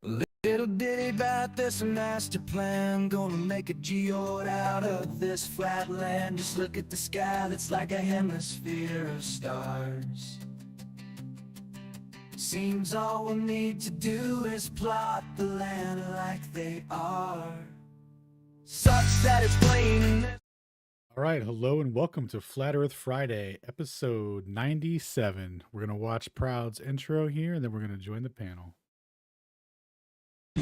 Little ditty about this master plan. Gonna make a geode out of this flat land. Just look at the sky, that's like a hemisphere of stars. Seems all we'll need to do is plot the land like they are, such that it's plain. All right, hello and welcome to Flat Earth Friday, episode 97. We're going to watch Proud's intro here, and then we're going to join the panel.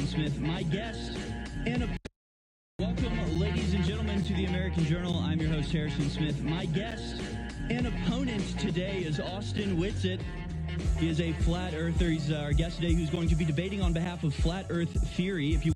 Smith, my guest, and welcome, ladies and gentlemen, to the American Journal. I'm your host, Harrison Smith. My guest and opponent today is Austin Whitsitt. He is a flat earther. He's our guest today who's going to be debating on behalf of Flat Earth Theory. If you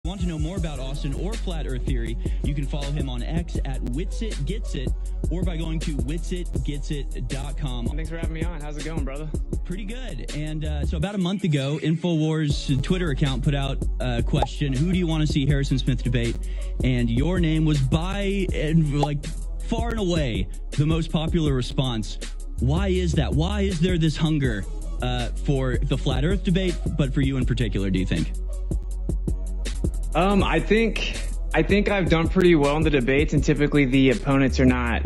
want to know more about Austin or Flat Earth Theory, you can follow him on X at WhitsitGetsIt or by going to WhitsitGetsIt.com. Thanks for having me on. How's it going, brother? Pretty good. And so about a month ago, InfoWars Twitter account put out a question: who do you want to see Harrison Smith debate? And your name was by and like far and away the most popular response. Why is that? Why is there this hunger for the Flat Earth debate, but for you in particular, do you think? I think I've done pretty well in the debates, and typically the opponents are not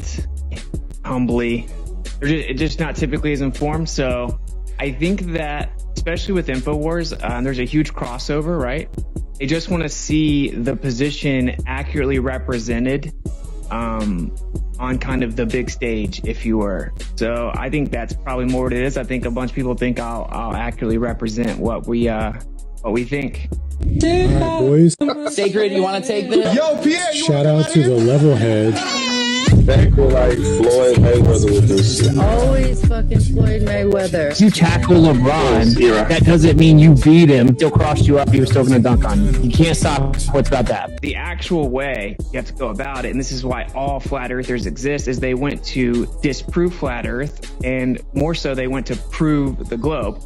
they're just not typically as informed. So I think that, especially with InfoWars, there's a huge crossover, right? They just want to see the position accurately represented on kind of the big stage, if you were. So I think that's probably more what it is. I think a bunch of people think I'll accurately represent what we think. All right, boys. Sacred, you want to take this? Yo, Pierre, Shout out to the level heads. Back with like Floyd Mayweather with this shit. Always fucking Floyd Mayweather. You tackle LeBron, that doesn't mean you beat him. Still crossed you up, he was still going to dunk on you. You can't stop what's about that. The actual way you have to go about it, and this is why all flat earthers exist, is they went to disprove flat earth, and more so they went to prove the globe.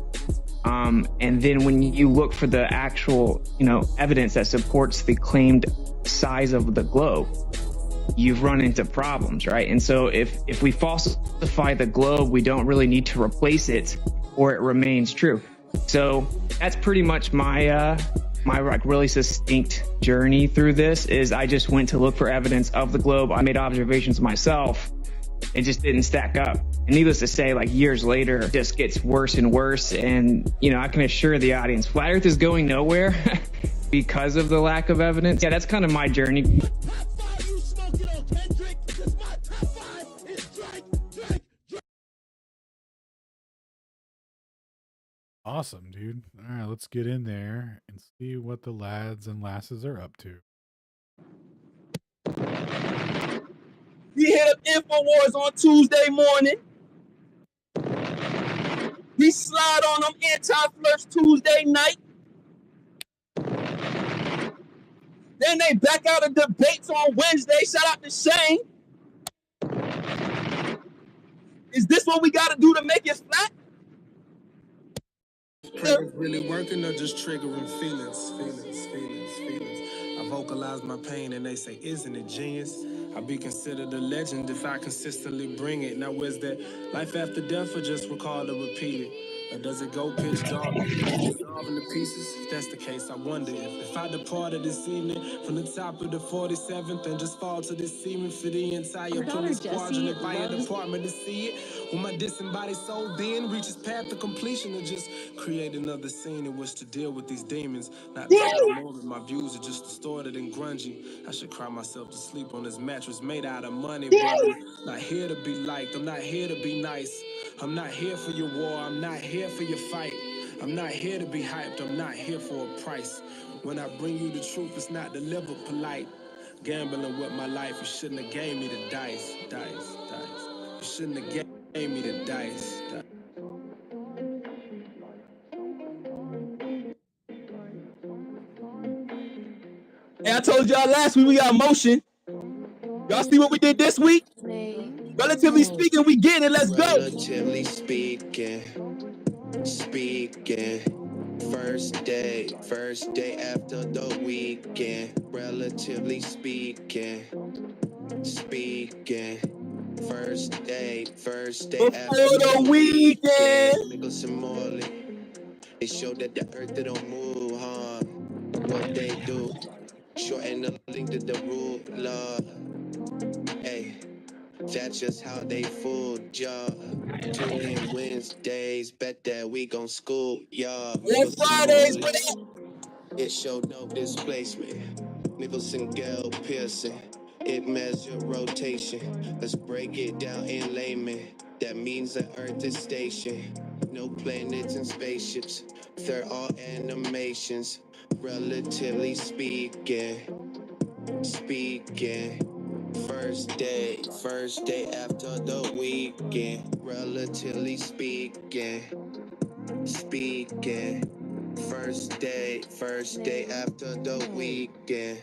And then when you look for the actual, evidence that supports the claimed size of the globe, you've run into problems, right? And so if we falsify the globe, we don't really need to replace it, or it remains true. So that's pretty much my like really succinct journey through this. Is I just went to look for evidence of the globe. I made observations myself. It just didn't stack up. And needless to say, like years later, it just gets worse and worse. And, I can assure the audience, Flat Earth is going nowhere because of the lack of evidence. Yeah, that's kind of my journey. Awesome, dude. All right, let's get in there and see what the lads and lasses are up to. We hit up InfoWars on Tuesday morning. We slide on them anti-flirts Tuesday night. Then they back out of debates on Wednesday. Shout out to Shane. Is this what we got to do to make it flat? Prayers really working or just triggering feelings. I vocalize my pain and they say, isn't it genius? I'll be considered a legend if I consistently bring it. Now is that life after death or just recall to repeat it? Or does it go pitch dark, dissolving the pieces? If that's the case, I wonder if I departed this evening from the top of the 47th and just fall to this semen for the entire police squadron. If I had an apartment to see it, will my disembodied soul then reach its path to completion, or just create another scene in which to deal with these demons? Not more of my views are just distorted and grungy. I should cry myself to sleep on this mattress made out of money, brother. Not here to be liked, I'm not here to be nice. I'm not here for your war, I'm not here for your fight. I'm not here to be hyped, I'm not here for a price. When I bring you the truth, it's not delivered polite. Gambling with my life, you shouldn't have gave me the dice. You shouldn't have gave me the dice. Hey, I told y'all last week we got motion. Y'all see what we did this week? Relatively speaking, we get it. Let's go. Relatively speaking. First day after the weekend. Relatively speaking. First day Before after the weekend. Nicholson Morley. They show that the earth they don't move. what they do. Shorten the link to the rule, love. Hey, that's just how they fooled y'all. Tune in Wednesdays, bet that we gon' school y'all. On Fridays, what up? It showed no displacement. Nicholson, Gale, Pearson. It measure rotation. Let's break it down in layman. That means the Earth is station. No planets and spaceships. They're all animations. Relatively speaking. First day after the weekend. Relatively speaking. First day after the weekend.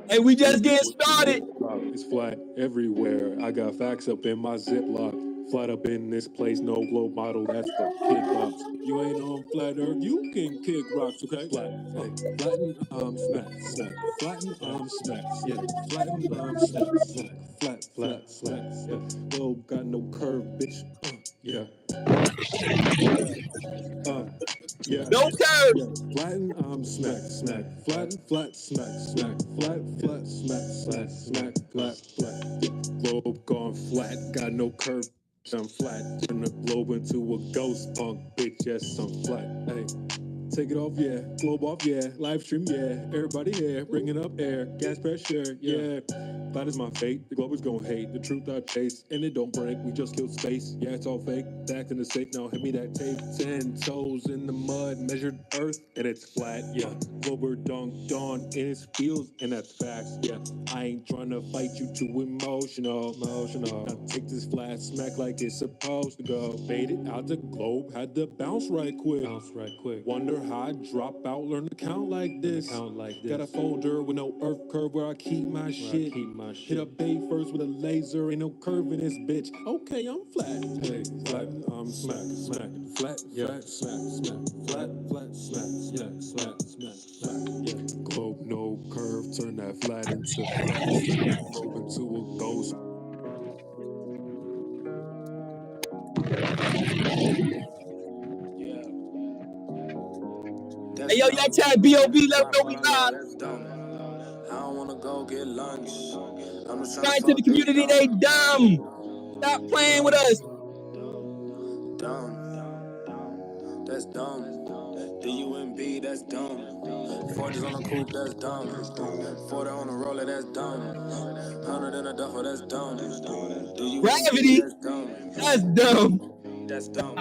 Hey, we just getting started. It's flat everywhere. I got facts up in my Ziploc. Flat up in this place, no globe model, that's the kid box. You ain't on flat earth, you can kick rocks, okay? Flat, hey, flatten, smack. Flatten, smack, yeah. Flatten, smack. Flat, yeah. Globe got no curve, bitch, yeah. Yeah. No curve. Yeah. Flatten, smack. Flat, smack. Flat, smack. Flat. Yeah. Globe gone flat, got no curve. I'm flat. Turn the globe into a ghost punk, bitch. Yes, I'm flat. Hey. Take it off, yeah. Globe off, yeah. Live stream, yeah. Everybody here, bringing up air. Gas pressure, yeah. Flat is my fate. The globe is gonna hate. The truth I chase, and it don't break. We just killed space. Yeah, it's all fake. Back in the safe now. Hit me that tape. 10 toes in the mud. Measured earth, and it's flat. Yeah. Glober dunked on in its fields, and that's fast. Yeah. I ain't trying to fight you too emotional. Now take this flat smack like it's supposed to go. Fade it out the globe. Had to bounce right quick. Wonder how I drop out, learn to count like this. Got a folder with no earth curve where I keep my shit. Hit a bay first with a laser, ain't no curve in this bitch. Okay, I'm flat. Hey, flat, I'm smack. Flat, smack. Flat, smack. Yeah. Globe, no curve, turn that flat into flat. Globe into a ghost. Hey, yo, y'all chat B.O.B. Let them know we live. I don't wanna go get lunch. I'm just Trying to the community, they dumb. Stop playing with us. Dumb. That's dumb. D-U-M-B, that's dumb. 40s on the coupe, that's dumb. 40 on the roller, that's dumb. 100 in a duffel, that's dumb. Gravity, that's dumb. That's dumb. That's dumb.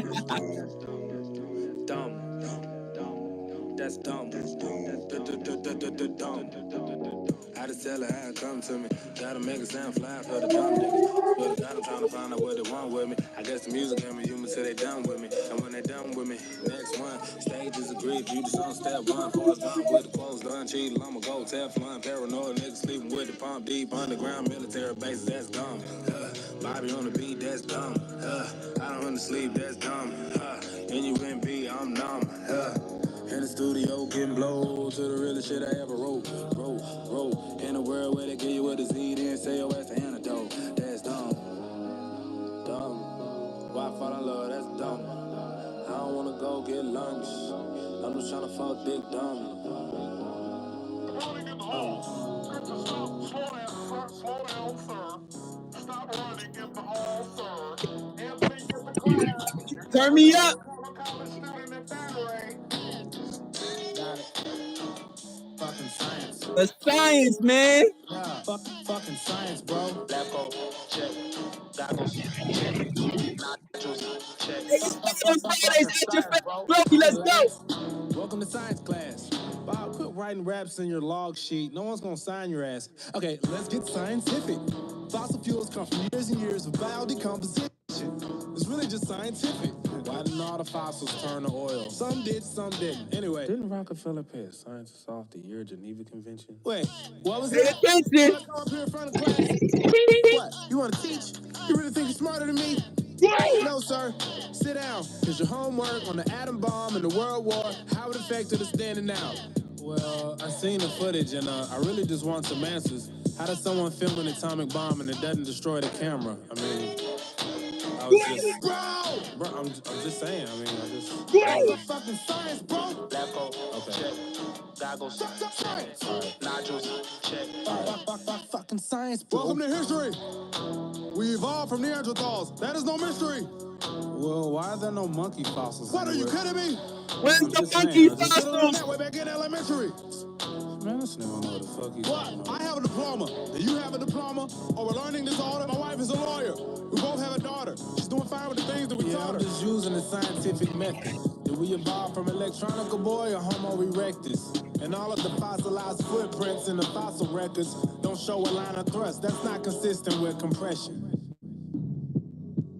I just tell her how it come to me. Gotta make it sound fly for the dumb niggas. But God, I'm trying to find out what they want with me. I guess the music got me human till they done with me. And when they done with me, next one, stages agreed. You just on step one. Force done with the clothes done. Cheating, I'ma go Teflon. Paranoid niggas sleeping with the pump deep. Underground military bases, that's dumb. Bobby on the beat, that's dumb. I don't undersleep, that's dumb. N-U-M-B, I'm numb. In the studio, getting blow to the realest shit I ever wrote. In a world where they give you a disease, then say your ass the antidote. That's dumb. Why fall in love? That's dumb. I don't wanna go get lunch. I'm just tryna fuck big dumb. Turn me up. Fucking science. The science, man. Yeah, fucking science, bro. Level, check. Goggles, check. Nachos, check. Hey, it's on Fridays at your favorite Globy. Let's go. Welcome to science class. Bob, quit writing raps in your log sheet. No one's gonna sign your ass. Okay, let's get scientific. Fossil fuels come from years and years of biodecomposition. It's really just scientific. Why didn't all the fossils turn to oil? Some did, some didn't. Anyway, didn't Rockefeller pay a scientist off the year Geneva Convention? Wait, what was that? Attention. Come up here in front of class. What? You want to teach? You really think you're smarter than me? No, sir. Sit down. Here's your homework on the atom bomb and the World War. How it affected us then and now. Well, I seen the footage and I really just want some answers. How does someone film an atomic bomb and it doesn't destroy the camera? I mean, I was just... Bro, I'm just saying. I mean, I just. Fucking science, bro. Lab coat, Okay. check. Goggles, Science. All right. nodules, check. Fucking science, bro. Welcome to history. We evolved from Neanderthals. That is no mystery. Well, why are there no monkey fossils? What, are you anywhere? kidding me? Where's I'm the just monkey saying, I just- Should've learned fossils? that way back in elementary. Man, this nigga don't know what the fuck he's What? talking I about. have a diploma. Do you have a diploma? Or a learning disorder? My wife is a lawyer. We both have a daughter. She's doing fine with the things that we Yeah, taught I'm her. just using the scientific method. Did we evolve from electronica boy or Homo erectus? And all of the fossilized footprints in the fossil records don't show a line of thrust. That's not consistent with compression.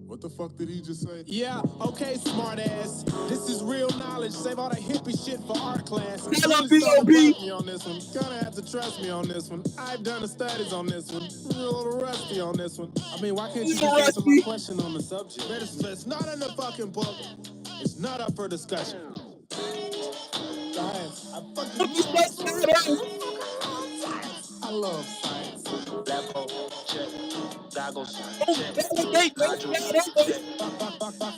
What the fuck did he just say? Yeah, okay, smartass. This is real knowledge. Save all that hippie shit for art class. Tell him, Really starting to B.O.B.. bug me on this one. Gonna have to trust me on this one. I've done the studies on this one. A little rusty on this one. I mean, why can't you Little just answer my rusty. question on the subject? It's not in the fucking book. It's not up for discussion. Science. I fucking Monkey stuff matters. I love science. Lab coat, check. Goggles, Oh, check. validate those matters.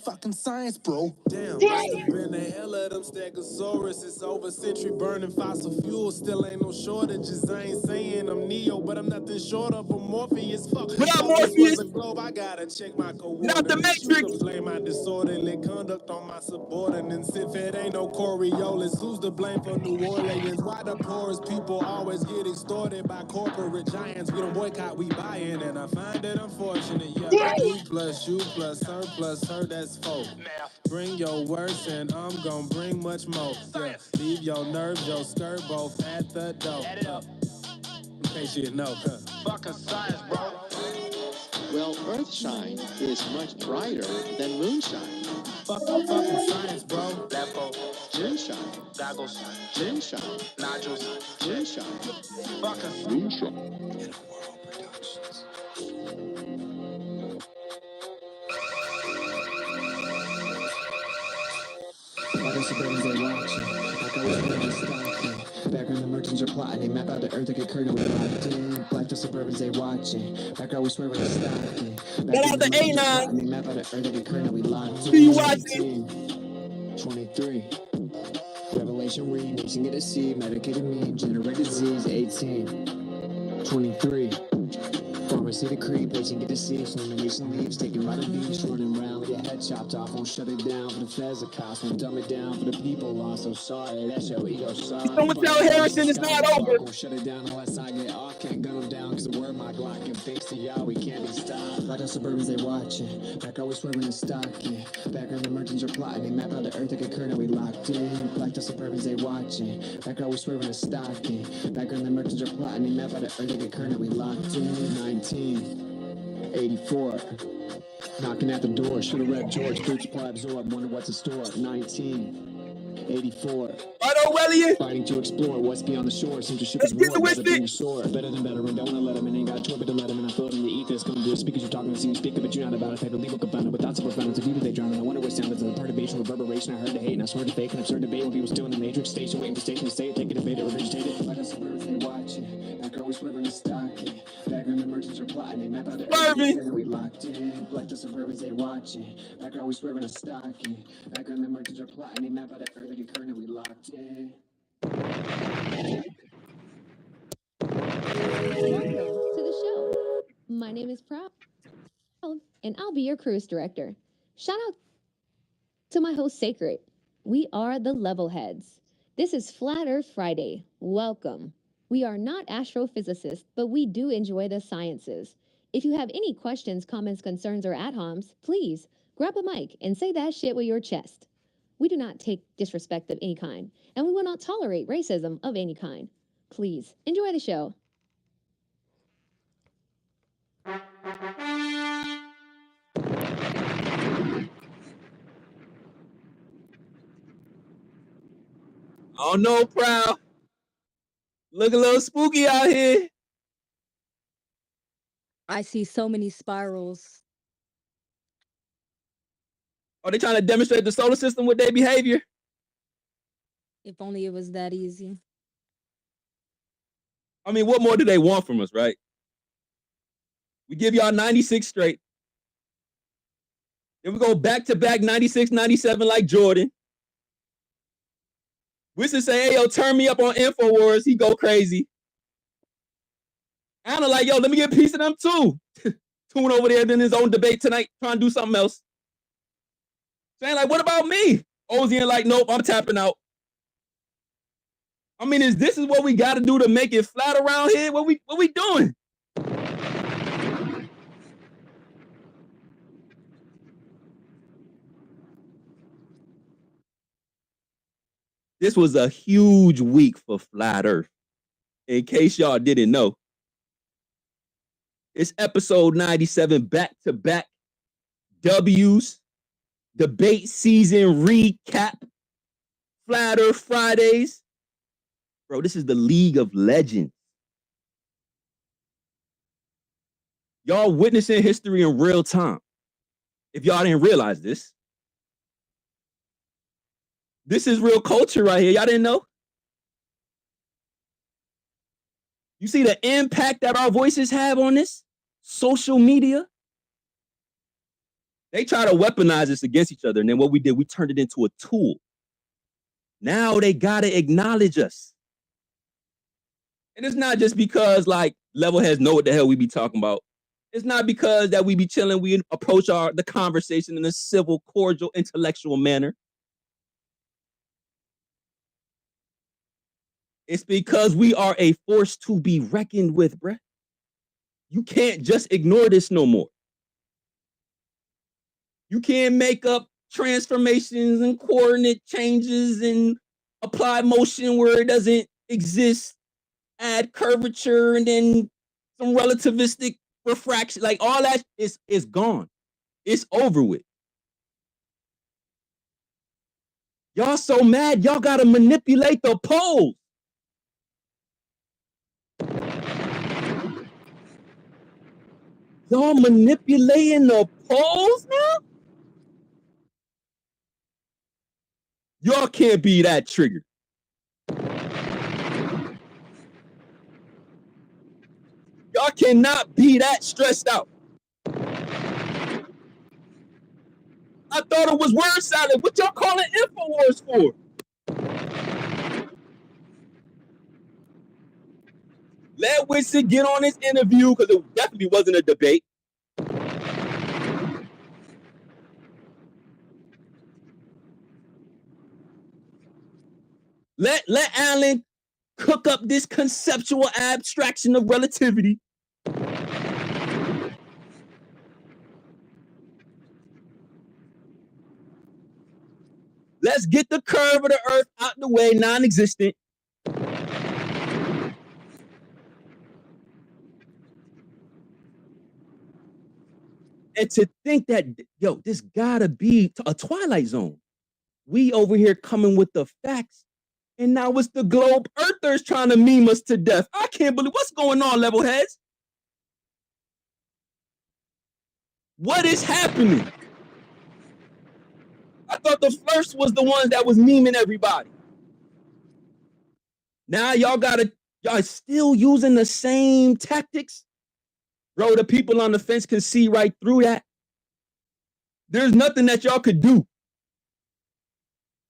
Fucking science, bro. Damn, must have been the hell of them Stegosaurus. It's over century burning fossil fuel. Still ain't no shortages. I ain't saying I'm Neo, but I'm nothing short of a Morpheus. Fuck. What up, Fuck this Morpheus? was a globe. I gotta check my Get out the coordinates. You matrix. can blame my disorderly conduct on my subordinates. If it ain't no Coriolis, who's to blame for New Orleans? Why the poorest people always get extorted by corporate giants? We don't boycott, we buy in, and I find it unfortunate. Yeah, you plus you plus her, that's four. Bring your worst and I'm gonna bring much more. Yeah, leave your nerves, your skirt both at the door. In case you didn't know. Fucking science, bro. Well, Earthshine is much brighter than moonshine. Fucking science, bro. Lab coat, Moonshine, goggles, moonshine, nodules, moonshine. fucking Moonshine. Like the suburbans they watching, like I was running stocking. Background the merchants are plotting, they map out the earth like a curtain we locked in. Like the suburbans they watching, background we swerving and stocking. Get out the A9. They map out the earth like a curtain we locked in. See you watching. 23. Revelation read, nation get a seed, medicated mean, generate disease. 18. 23. Pharmacy decree, patient get deceased, nomination leaves, taking right of beach, running round, get head chopped off, won't shut it down for the feds, the cops won't dumb it down for the people lost, so sorry, that's your ego, sorry. Someone tell Harrison it's not over. Won't shut it down unless I get off, can't gun them down, cause the word my Glock, and thanks to y'all, we can't be stopped. Like the suburbans they watching, back always swerving and stocking, background the merchants are plotting, they map out the earth like a curtain we locked in. Like the suburbans they watching, back always swerving and stocking, background the merchants are plotting, they map out the earth like a curtain we locked in. 1984. Knocking at the door, should've read George, food supply absorb, wonder what's in store. 1984. Orwellian. Fighting to explore what's beyond the shore. Seems to ship Let's is get war, the better than Wisdom. your sword. Better than veteran, don't wanna let him in. Ain't got a choice but to let him in. I float in the ethers, coming to the speakers. You're talking to see me speaker, but you're not about it. Type of legal confounded with thoughts of profound. To people they drown. And I wonder what sound is the perturbation, reverberation. I heard the hate, and I swear to fake and absurd debate when people still in the matrix station, waiting for station to say it, take it, debate it, regurgitate it. Like the suburbs they watching, back always swerving and stocking. Background the merchants are plotting, they map out the Swerving. and we locked in. Like the suburbans they watching, back always swerving and stocking. Background the merchants are plotting, they map out the earth like a curtain we locked in. Welcome to the show. My name is Proud, and I'll be your cruise director. Shout out to my host, Sacred. We are the Levelheads. This is Flat Earth Friday. Welcome. We are not astrophysicists, but we do enjoy the sciences. If you have any questions, comments, concerns, or ad-homs, please grab a mic and say that shit with your chest. We do not take disrespect of any kind, and we will not tolerate racism of any kind. Please enjoy the show. Oh no, Proud. Look a little spooky out here. I see so many spirals. Are they trying to demonstrate the solar system with their behavior? If only it was that easy. I mean, what more do they want from us, right? We give y'all 96 straight. Then we go back to back 96, 97 like Jordan. Winston say, hey, yo, turn me up on InfoWars. He go crazy. Anna like, yo, let me get a piece of them too. Tune over there in his own debate tonight, trying to do something else. Saying like, what about me? Ozian like, nope, I'm tapping out. I mean, this is what we got to do to make it flat around here? What we doing? This was a huge week for Flat Earth. In case y'all didn't know, it's episode 97, back-to-back W's, debate season recap, Flat Earth Fridays. Bro, this is the League of Legends. Y'all witnessing history in real time. If y'all didn't realize this. This is real culture right here. Y'all didn't know? You see the impact that our voices have on this? Social media? They try to weaponize us against each other. And then what we did, we turned it into a tool. Now they got to acknowledge us. And it's not just because like Levelheads know what the hell we be talking about. It's not because that we be chilling. We approach the conversation in a civil, cordial, intellectual manner. It's because we are a force to be reckoned with, bruh. You can't just ignore this no more. You can't make up transformations and coordinate changes and apply motion where it doesn't exist, add curvature and then some relativistic refraction. Like all that is gone. It's over with. Y'all so mad, y'all gotta manipulate the polls. Y'all manipulating the polls now? Y'all can't be that triggered. Y'all cannot be that stressed out. I thought it was word salad. What y'all calling InfoWars for? Let Winston get on this interview because it definitely wasn't a debate. Let Alan cook up this conceptual abstraction of relativity. Let's get the curve of the earth out the way, non-existent. And to think that, yo, this gotta be a Twilight Zone. We over here coming with the facts. And now it's the globe earthers trying to meme us to death. I can't believe what's going on, Levelheads. What is happening? I thought the first was the ones that was memeing everybody. Now y'all still using the same tactics? Bro, the people on the fence can see right through that. There's nothing that y'all could do.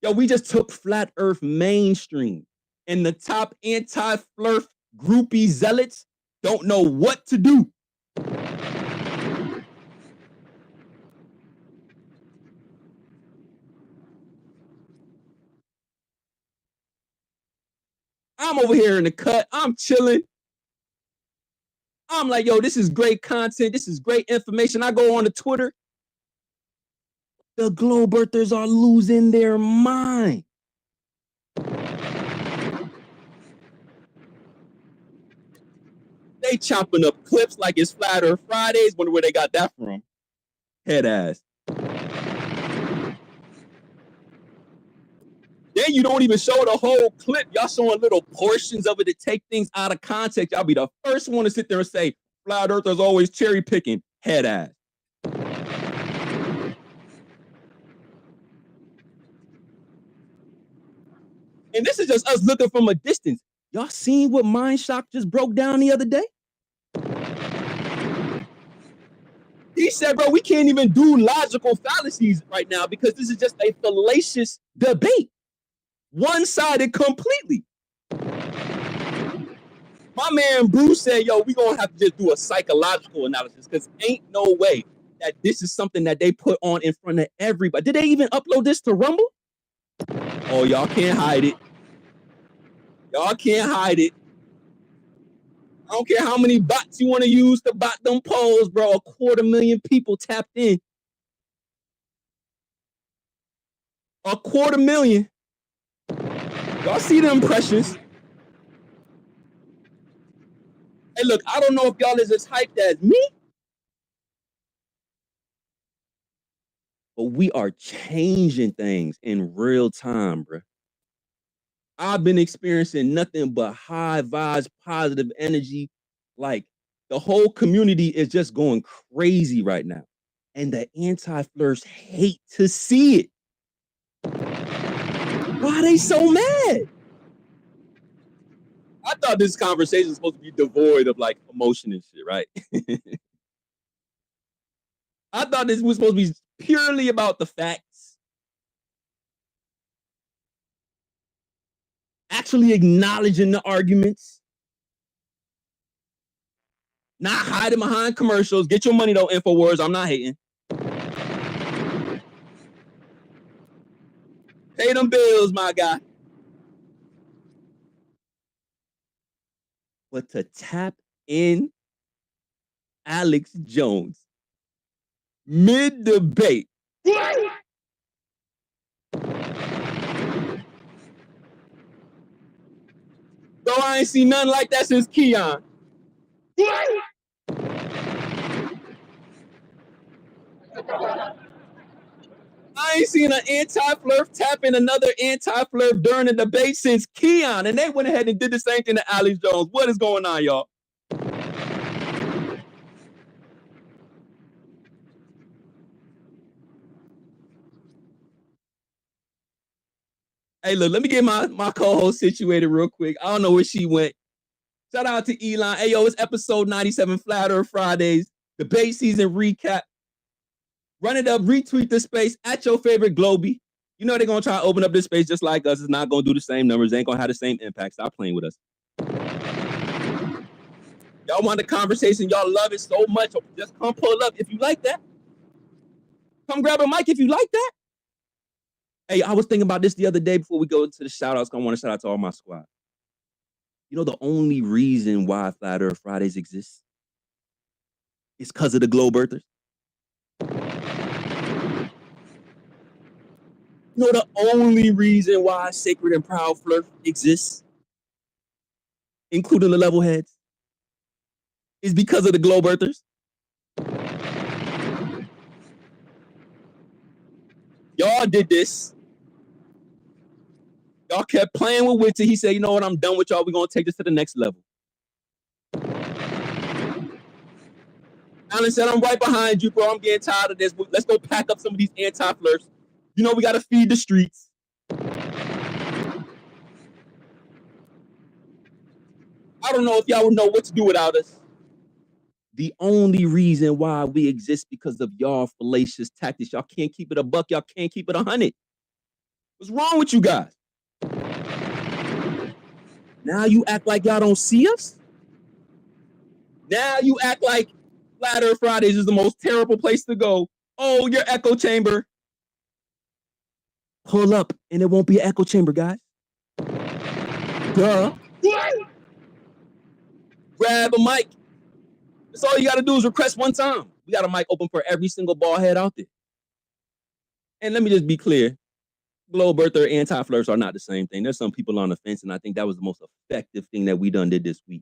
Yo, we just took Flat Earth mainstream, and the top anti-flurf groupie zealots don't know what to do. I'm over here in the cut. I'm chilling. I'm like, yo, this is great content. This is great information. I go on to Twitter. The globe earthers are losing their mind. They chopping up clips like it's Flat Earth Fridays. Wonder where they got that from. Head ass. Then you don't even show the whole clip. Y'all showing little portions of it to take things out of context. Y'all be the first one to sit there and say, Flat Earthers always cherry picking. Head ass. And this is just us looking from a distance. Y'all seen what Mindshock just broke down the other day? He said, bro, we can't even do logical fallacies right now because this is just a fallacious debate. One-sided completely. My man Bruce said, yo, we gonna have to just do a psychological analysis because ain't no way that this is something that they put on in front of everybody. Did they even upload this to Rumble? Oh, y'all can't hide it. Y'all can't hide it. I don't care how many bots you want to use to bot them polls, bro. 250,000 people tapped in. 250,000. Y'all see the impressions? Hey, look, I don't know if y'all is as hyped as me, but we are changing things in real time, bro. I've been experiencing nothing but high vibes, positive energy. Like, the whole community is just going crazy right now. And the anti-flirts hate to see it. Why are they so mad? I thought this conversation was supposed to be devoid of like emotion and shit, right? I thought this was supposed to be purely about the facts. Actually acknowledging the arguments. Not hiding behind commercials. Get your money though, InfoWars. I'm not hating. Pay them bills, my guy. But to tap in Alex Jones mid-debate. Bro, I ain't seen nothing like that since Keon. I ain't seen an anti-flirt tapping another anti-flirt during the debate since Keon, and they went ahead and did the same thing to Alex Jones. What is going on, y'all? Hey, look, let me get my co-host situated real quick. I don't know where she went. Shout out to Elon. Hey, yo, it's episode 97, Flat Earth Fridays, debate season recap. Run it up, retweet the space at your favorite Globie. You know they're going to try to open up this space just like us. It's not going to do the same numbers. They ain't going to have the same impact. Stop playing with us. Y'all want the conversation. Y'all love it so much. Just come pull up if you like that. Come grab a mic if you like that. Hey, I was thinking about this the other day before we go into the shout-outs. I want to shout out to all my squad. You know the only reason why Flat Earth Fridays exists is because of the Globe Earthers. You know the only reason why Sacred and Proud Flirt exists, including the level heads, is because of the Globe Earthers. Y'all did this. Y'all kept playing with Witty. He said, you know what, I'm done with y'all. We're going to take this to the next level. Alan said, I'm right behind you, bro. I'm getting tired of this. Let's go pack up some of these anti-flirts. You know we got to feed the streets. I don't know if y'all would know what to do without us. The only reason why we exist because of y'all fallacious tactics. Y'all can't keep it a buck. Y'all can't keep it 100. What's wrong with you guys? Now you act like y'all don't see us? Now you act like Flat Earth Fridays is the most terrible place to go. Oh, your echo chamber. Pull up and it won't be an echo chamber, guys. Duh. Grab a mic. That's all you got to do is request one time. We got a mic open for every single ball head out there. And let me just be clear. Globe Earther anti-flirts are not the same thing. There's some people on the fence, and I think that was the most effective thing that we done did this week,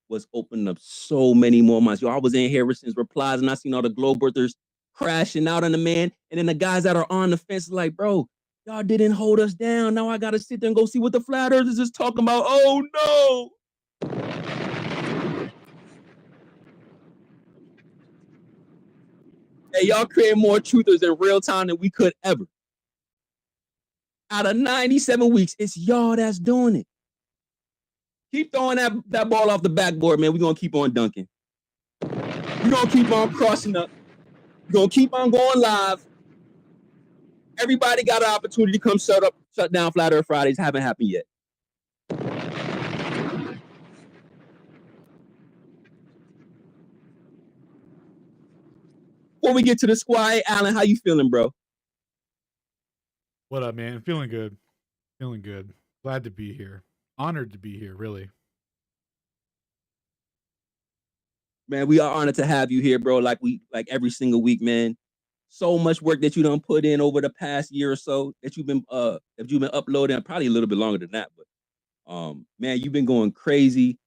was opening up so many more minds. Yo, I was in Harrison's replies, and I seen all the Globe Earthers crashing out on the man, and then the guys that are on the fence like, bro, y'all didn't hold us down. Now I got to sit there and go see what the Flat Earthers is talking about. Oh, no. Hey, y'all create more truthers in real time than we could ever. Out of 97 weeks, it's y'all that's doing it. Keep throwing that ball off the backboard, man. We're going to keep on dunking. We're going to keep on crossing up. We're gonna keep on going live. Everybody got an opportunity to come shut down Flat Earth Fridays. Haven't happened yet. Before we get to the squad, Alan, how you feeling, bro? What up, man? Feeling good. Feeling good. Glad to be here. Honored to be here, really. Man, we are honored to have you here, bro. Like every single week, man. So much work that you done put in over the past year or so that you've been uploading, probably a little bit longer than that, but man, you've been going crazy.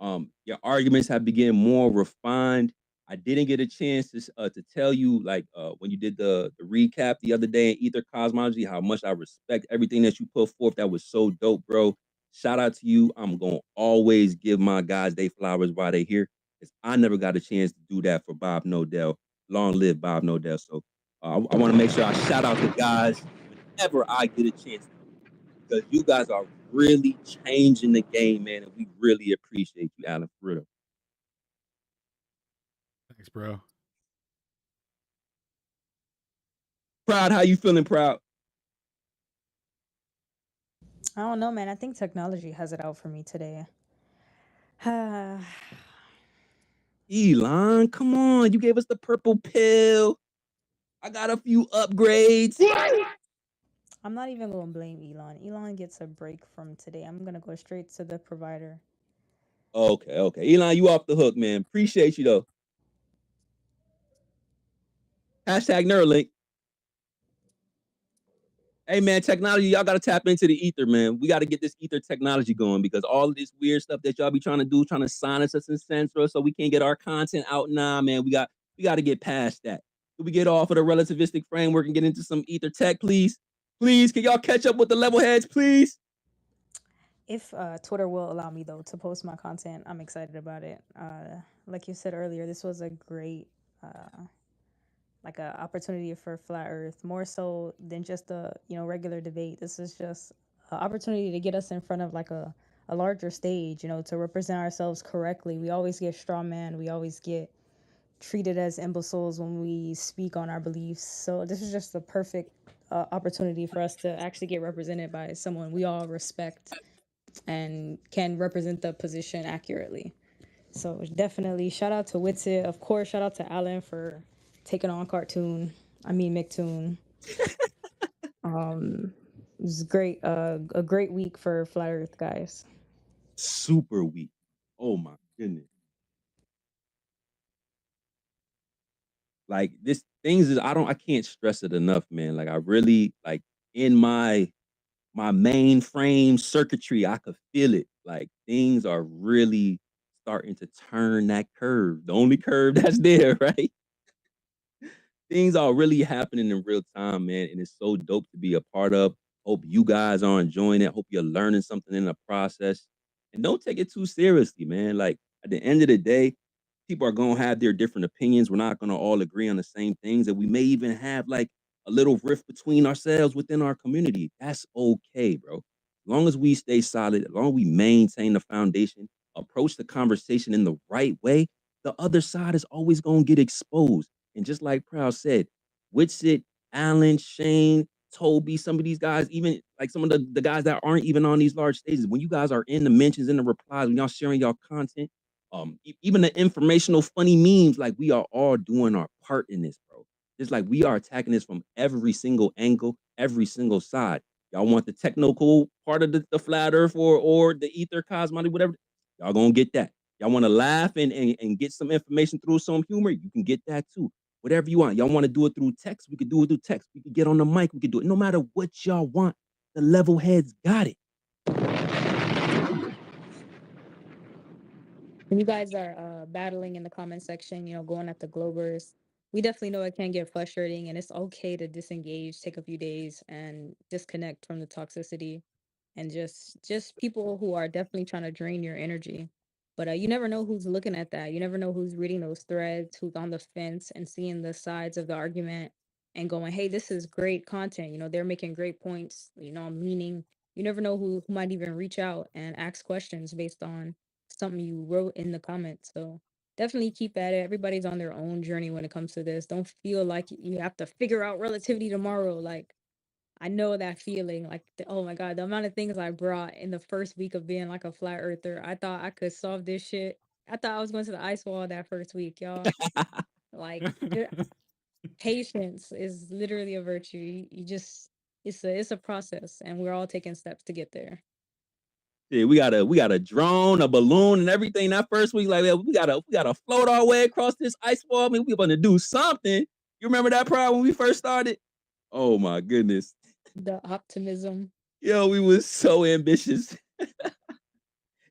Your arguments have become more refined. I didn't get a chance to tell you, like, when you did the recap the other day in Ether Cosmology, how much I respect everything that you put forth. That was so dope, bro. Shout out to you. I'm gonna always give my guys they flowers while they here, because I never got a chance to do that for Bob Nodell. Long live Bob Nodell. So I want to make sure I shout out the guys whenever I get a chance, because you guys are really changing the game, man, and we really appreciate you, Alan, for real. Thanks, bro. Proud, how you feeling, Proud? I don't know, man. I think technology has it out for me today. Elon, come on. You gave us the purple pill. I got a few upgrades. I'm not even going to blame Elon. Elon gets a break from today. I'm going to go straight to the provider. Okay. Elon, you off the hook, man. Appreciate you, though. Hashtag Neuralink. Hey, man, technology, y'all got to tap into the ether, man. We got to get this ether technology going, because all of this weird stuff that y'all be trying to do, trying to silence us and censor us so we can't get our content out. Nah, man, we got to get past that. Can we get off of the relativistic framework and get into some ether tech, please? Please, can y'all catch up with the level heads, please? If Twitter will allow me, though, to post my content, I'm excited about it. Like you said earlier, this was a great like a opportunity for Flat Earth, more so than just a regular debate. This is just an opportunity to get us in front of like a larger stage, to represent ourselves correctly. We always get straw man. We always get treated as imbeciles when we speak on our beliefs. So this is just the perfect opportunity for us to actually get represented by someone we all respect and can represent the position accurately. So definitely shout out to Witsit. Of course, shout out to Alan for taking on McToon. It was great. A great week for Flat Earth guys. Super weak. Oh my goodness. Like this things is I can't stress it enough, man. Like I really like in my mainframe circuitry, I could feel it. Like things are really starting to turn that curve. The only curve that's there, right? Things are really happening in real time, man. And it's so dope to be a part of. Hope you guys are enjoying it. Hope you're learning something in the process. And don't take it too seriously, man. Like at the end of the day, people are gonna have their different opinions. We're not gonna all agree on the same things, and we may even have like a little rift between ourselves within our community. That's okay, bro. As long as we stay solid, as long as we maintain the foundation, approach the conversation in the right way, the other side is always gonna get exposed. And just like Proud said, Witsit, Alan, Shane, Toby, some of these guys, even like some of the guys that aren't even on these large stages, when you guys are in the mentions, in the replies, when y'all sharing y'all content, even the informational funny memes, like we are all doing our part in this, bro. Just like we are attacking this from every single angle, every single side. Y'all want the technical part of the flat earth or the ether cosmology, whatever, y'all gonna get that. Y'all want to laugh and get some information through some humor, you can get that too. Whatever you want. Y'all want to do it through text, we could do it through text. We could get on the mic, we could do it. No matter what y'all want, the level heads got it. When you guys are battling in the comment section, going at the Globers, we definitely know it can get frustrating, and it's okay to disengage, take a few days, and disconnect from the toxicity, and just people who are definitely trying to drain your energy. But you never know who's looking at that. You never know who's reading those threads, who's on the fence and seeing the sides of the argument and going, "Hey, this is great content. They're making great points. Meaning." You never know who might even reach out and ask questions based on something you wrote in the comments. So definitely keep at it. Everybody's on their own journey when it comes to this. Don't feel like you have to figure out relativity tomorrow. Like, I know that feeling. Like, oh my God, the amount of things I brought in the first week of being like a flat earther. I thought I could solve this shit. I thought I was going to the ice wall that first week, y'all. Like, patience is literally a virtue. You just, it's a process, and we're all taking steps to get there. Yeah, we got a drone, a balloon, and everything. That first week, like we gotta float our way across this ice wall. I mean, we gonna do something. You remember that pride when we first started? Oh my goodness. The optimism. Yo, we was so ambitious.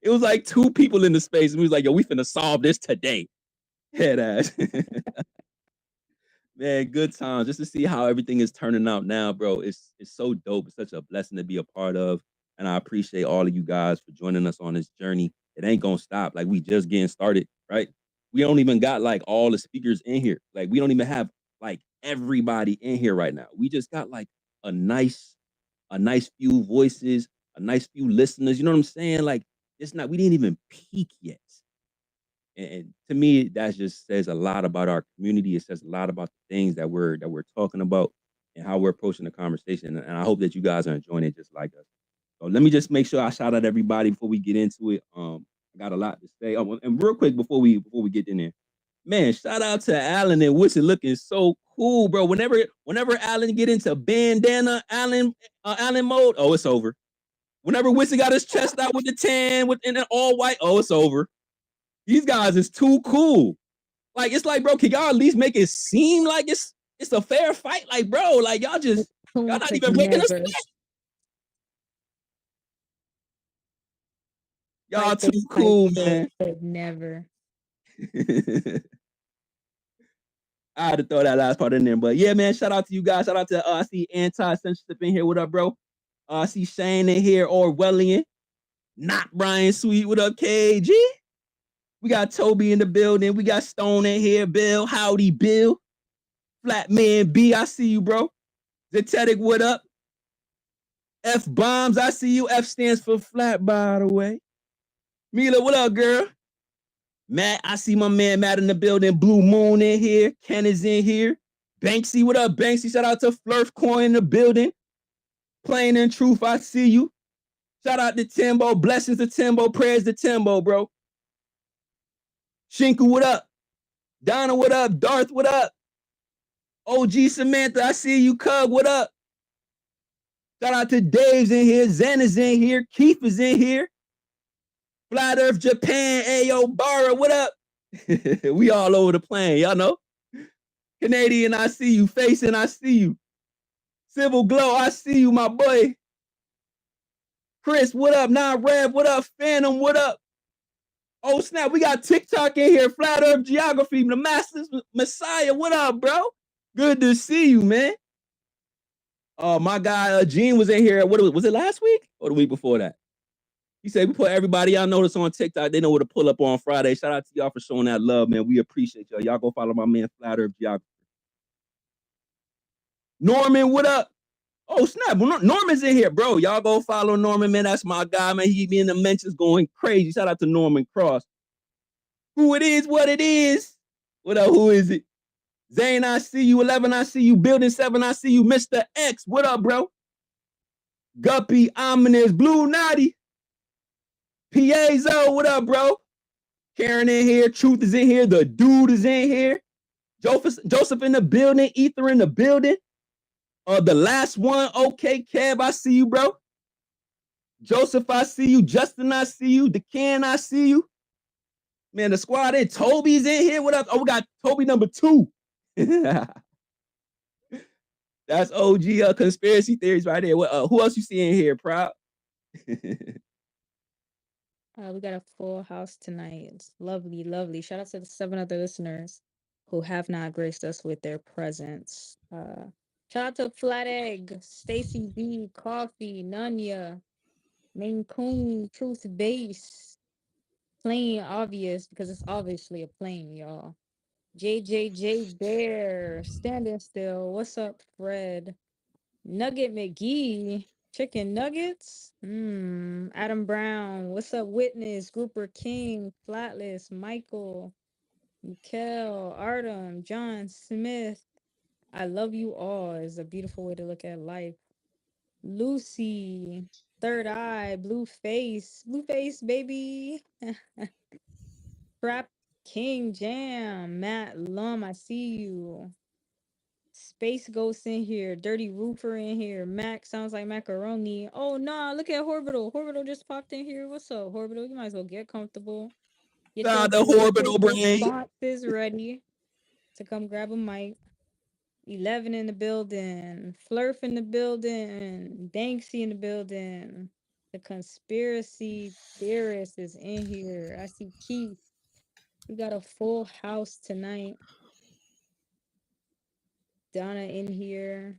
It was like 2 people in the space, and we was like, yo, we finna solve this today. Head ass. Man, good times. Just to see how everything is turning out now, bro. It's so dope. It's such a blessing to be a part of. And I appreciate all of you guys for joining us on this journey. It ain't gonna stop. Like, we just getting started, right? We don't even got like all the speakers in here. Like, we don't even have like everybody in here right now. We just got like a nice few voices, a nice few listeners. You know what I'm saying? Like, we didn't even peak yet. And to me, that just says a lot about our community. It says a lot about the things that we're talking about and how we're approaching the conversation. And I hope that you guys are enjoying it just like us. So let me just make sure I shout out everybody before we get into it. I got a lot to say. Oh, and real quick before we get in there, man, shout out to Alan and Woodson, looking so cool, bro. Whenever Alan get into bandana Alan mode, oh, it's over. Whenever Woodson got his chest out with the tan with an all white, oh, it's over. These guys is too cool. Like, it's like, bro, can y'all at least make it seem like it's a fair fight? Like, bro, like y'all not even breaking us. Y'all too cool, man. Never. I had to throw that last part in there, but yeah, man, shout out to you guys. Shout out to I see Anti-Censorship in here. What up, bro? I see Shane in here, Orwellian. Not Brian Sweet. What up, KG? We got Toby in the building. We got Stone in here. Bill, howdy, Bill. Flatman B, I see you, bro. Zetetic, what up? F Bombs, I see you. F stands for flat, by the way. Mila, what up, girl? Matt, I see my man Matt in the building. Blue Moon in here. Ken is in here. Banksy, what up, Banksy? Shout out to Flurf Coin in the building. Plain and Truth, I see you. Shout out to Timbo. Blessings to Timbo. Prayers to Timbo, bro. Shinku, what up? Donna, what up? Darth, what up? OG Samantha, I see you. Cub, what up? Shout out to Dave's in here. Zen is in here. Keith is in here. Flat Earth Japan. Ayo, Barra, what up? We all over the plane, y'all know. Canadian, I see you. Facing, I see you. Civil Glow, I see you, my boy. Chris, what up? Non-Rev, what up? Phantom, what up? Oh, snap, we got TikTok in here. Flat Earth Geography, the Masters Messiah, what up, bro? Good to see you, man. My guy, Gene was in here. What was it last week or the week before that? He said we put everybody y'all notice on TikTok. They know where to pull up on Friday. Shout out to y'all for showing that love, man. We appreciate y'all. Y'all go follow my man Flat Earth Geography. Norman, what up? Oh, snap. Norman's in here, bro. Y'all go follow Norman, man. That's my guy, man. He be in the mentions going crazy. Shout out to Norman Cross. Who it is, what it is. What up, who is it? Zane, I see you. 11, I see you. Building 7, I see you. Mr. X, what up, bro? Guppy, Ominous, Blue Naughty. Piezo, what up, bro? Karen in here. Truth is in here. The dude is in here. Joseph in the building. Ether in the building. The last one. Okay, Kev, I see you, bro. Joseph, I see you. Justin, I see you. DeCan, I see you. Man, the squad in. Toby's in here. What up? Oh, we got Toby number 2. That's OG conspiracy theories right there. Who else you see in here, Proud? We got a full house tonight. It's lovely, lovely. Shout out to the 7 other listeners who have not graced us with their presence. Shout out to Flat Egg, Stacy B, Coffee, Nunya, Maine Coon, Truth Base, Plain Obvious, because it's obviously a plane, y'all. JJJ Bear, Standing Still. What's up, Fred? Nugget McGee, Chicken Nuggets. Adam Brown. What's up, Witness? Grouper King, Flatless, Michael. Mikel, Artem, John Smith. I love you all is a beautiful way to look at life. Lucy, Third Eye, Blue Face, baby. Trap King Jam, Matt Lum, I see you. Space Ghost in here, Dirty Roofer in here, Mac sounds like macaroni. Oh nah, look at Orbital. Orbital just popped in here. What's up, Orbital? You might as well get comfortable. Get your The Orbital brain. responses ready to come grab a mic. 11 in the building, Flurf in the building, Banksy in the building. The conspiracy theorist is in here. I see Keith. We got a full house tonight. Donna in here.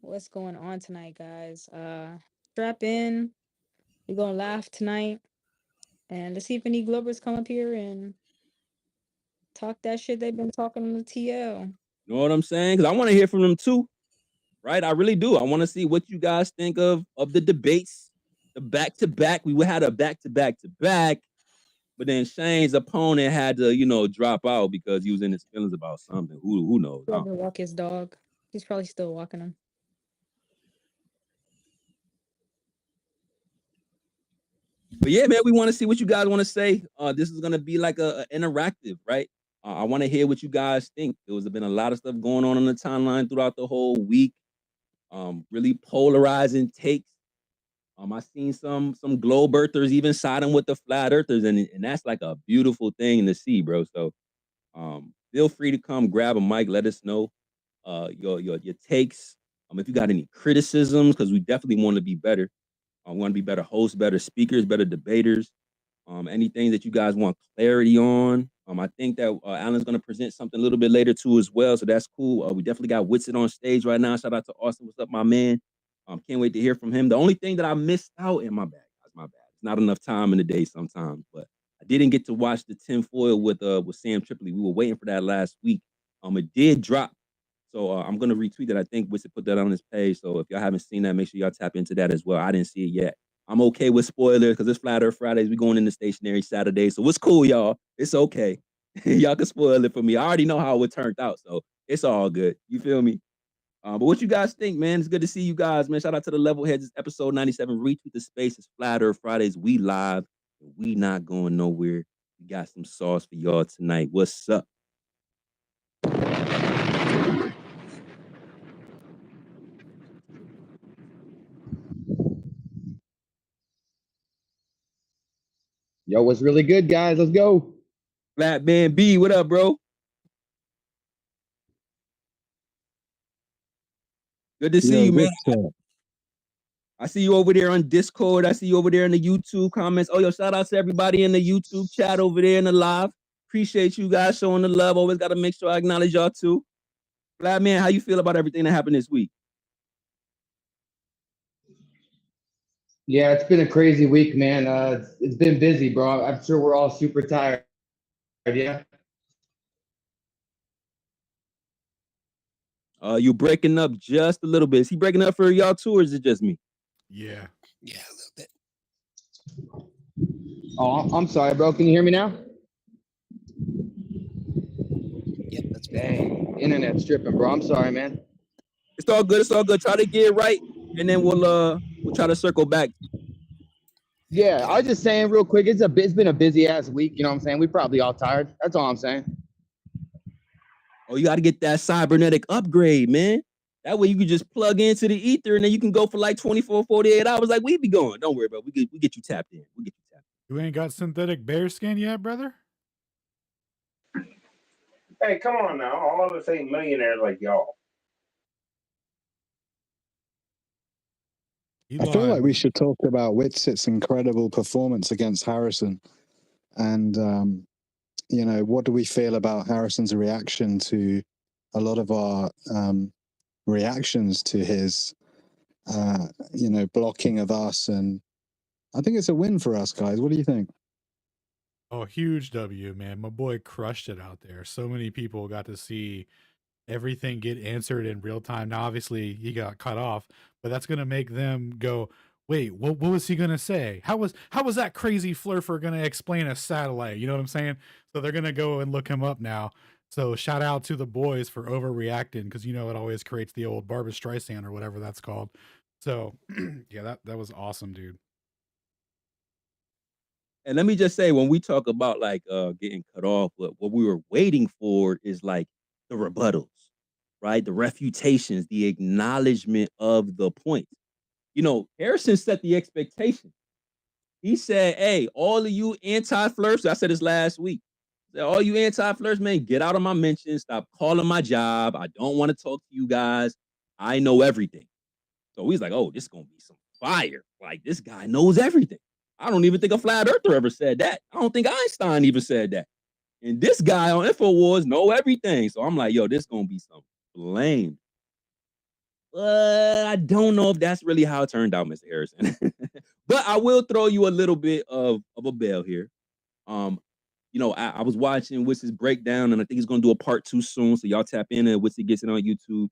What's going on tonight, guys? Strap in. We're gonna laugh tonight. And let's see if any Globers come up here and talk that shit they've been talking on the TL. You know what I'm saying? Because I want to hear from them too. Right? I really do. I want to see what you guys think of the debates, the back-to-back. We had a back-to-back-to-back, but then Shane's opponent had to, drop out because he was in his feelings about something. Who knows? He had to walk his dog. He's probably still walking him. But yeah, man, we want to see what you guys want to say. This is gonna be like a interactive, right? I want to hear what you guys think. There's been a lot of stuff going on the timeline throughout the whole week. Really polarizing takes. I seen some globe earthers even siding with the flat earthers, and that's like a beautiful thing to see, bro. So feel free to come grab a mic, let us know your takes. If you got any criticisms, because we definitely want to be better. I want to be better hosts, better speakers, better debaters. Anything that you guys want clarity on. I think that Alan's going to present something a little bit later too as well, so that's cool. We definitely got Witsit on stage right now. Shout out to Austin. What's up, my man? Can't wait to hear from him. The only thing that I missed out, and my bad. It's not enough time in the day sometimes, but I didn't get to watch the tinfoil with Sam Tripoli. We were waiting for that last week. It did drop. So I'm going to retweet that. I think Witsit put that on his page. So if y'all haven't seen that, make sure y'all tap into that as well. I didn't see it yet. I'm okay with spoilers because it's Flat Earth Fridays. We going into stationary Saturday. So it's cool, y'all. It's okay. Y'all can spoil it for me. I already know how it turned out. So it's all good. You feel me? But what you guys think, man? It's good to see you guys, man. Shout out to the Level Heads. It's episode 97. Retweet the space. It's Flat Earth Fridays. We live. We not going nowhere. We got some sauce for y'all tonight. What's up? Yo, what's really good, guys? Let's go. Flat Man B, what up, bro? Good to see you, man. I see you over there on Discord. I see you over there in the YouTube comments. Oh, yo, shout out to everybody in the YouTube chat over there in the live. Appreciate you guys showing the love. Always got to make sure I acknowledge y'all too. Flat Man, how you feel about everything that happened this week? Yeah, it's been a crazy week, man. It's been busy, bro. I'm sure we're all super tired. Yeah. You breaking up just a little bit. Is he breaking up for y'all too, or is it just me? Yeah. Yeah, a little bit. Oh, I'm sorry, bro. Can you hear me now? Yep, that's better. Dang, internet's tripping, bro. I'm sorry, man. It's all good. It's all good. Try to get it right, and then we'll try to circle back. Yeah, I was just saying real quick. It's been a busy ass week. You know what I'm saying? We probably all tired. That's all I'm saying. Oh, you got to get that cybernetic upgrade, man. That way you can just plug into the ether and then you can go for like 24, 48 hours like we be going. Don't worry about it. We get you tapped in. We get you tapped in. You ain't got synthetic bear skin yet, brother? Hey, come on now. All of us ain't millionaires like y'all. I feel like we should talk about Witsit's incredible performance against Harrison. And, what do we feel about Harrison's reaction to a lot of our reactions to his, blocking of us? And I think it's a win for us, guys. What do you think? Oh, huge W, man. My boy crushed it out there. So many people got to see everything get answered in real time. Now, obviously, he got cut off, but that's going to make them go, wait, what was he gonna say? How was that crazy flurfer gonna explain a satellite? You know what I'm saying? So they're gonna go and look him up now. So shout out to the boys for overreacting, because you know it always creates the old Barbra Streisand or whatever that's called. So yeah, that was awesome, dude. And let me just say, when we talk about like getting cut off, what we were waiting for is like the rebuttals, right? The refutations, the acknowledgement of the points. You know, Harrison set the expectation. He said, hey, all of you anti-flirts, I said this last week. All you anti-flirts, man, get out of my mentions. Stop calling my job. I don't want to talk to you guys. I know everything. So he's like, oh, this is going to be some fire. Like, this guy knows everything. I don't even think a flat earther ever said that. I don't think Einstein even said that. And this guy on InfoWars know everything. So I'm like, yo, this is going to be some blame. But I don't know if that's really how it turned out, Mr. Harrison. But I will throw you a little bit of a bell here. You know, I was watching Witz's breakdown, and I think he's going to do a part 2 soon. So y'all tap in and Witz gets it on YouTube.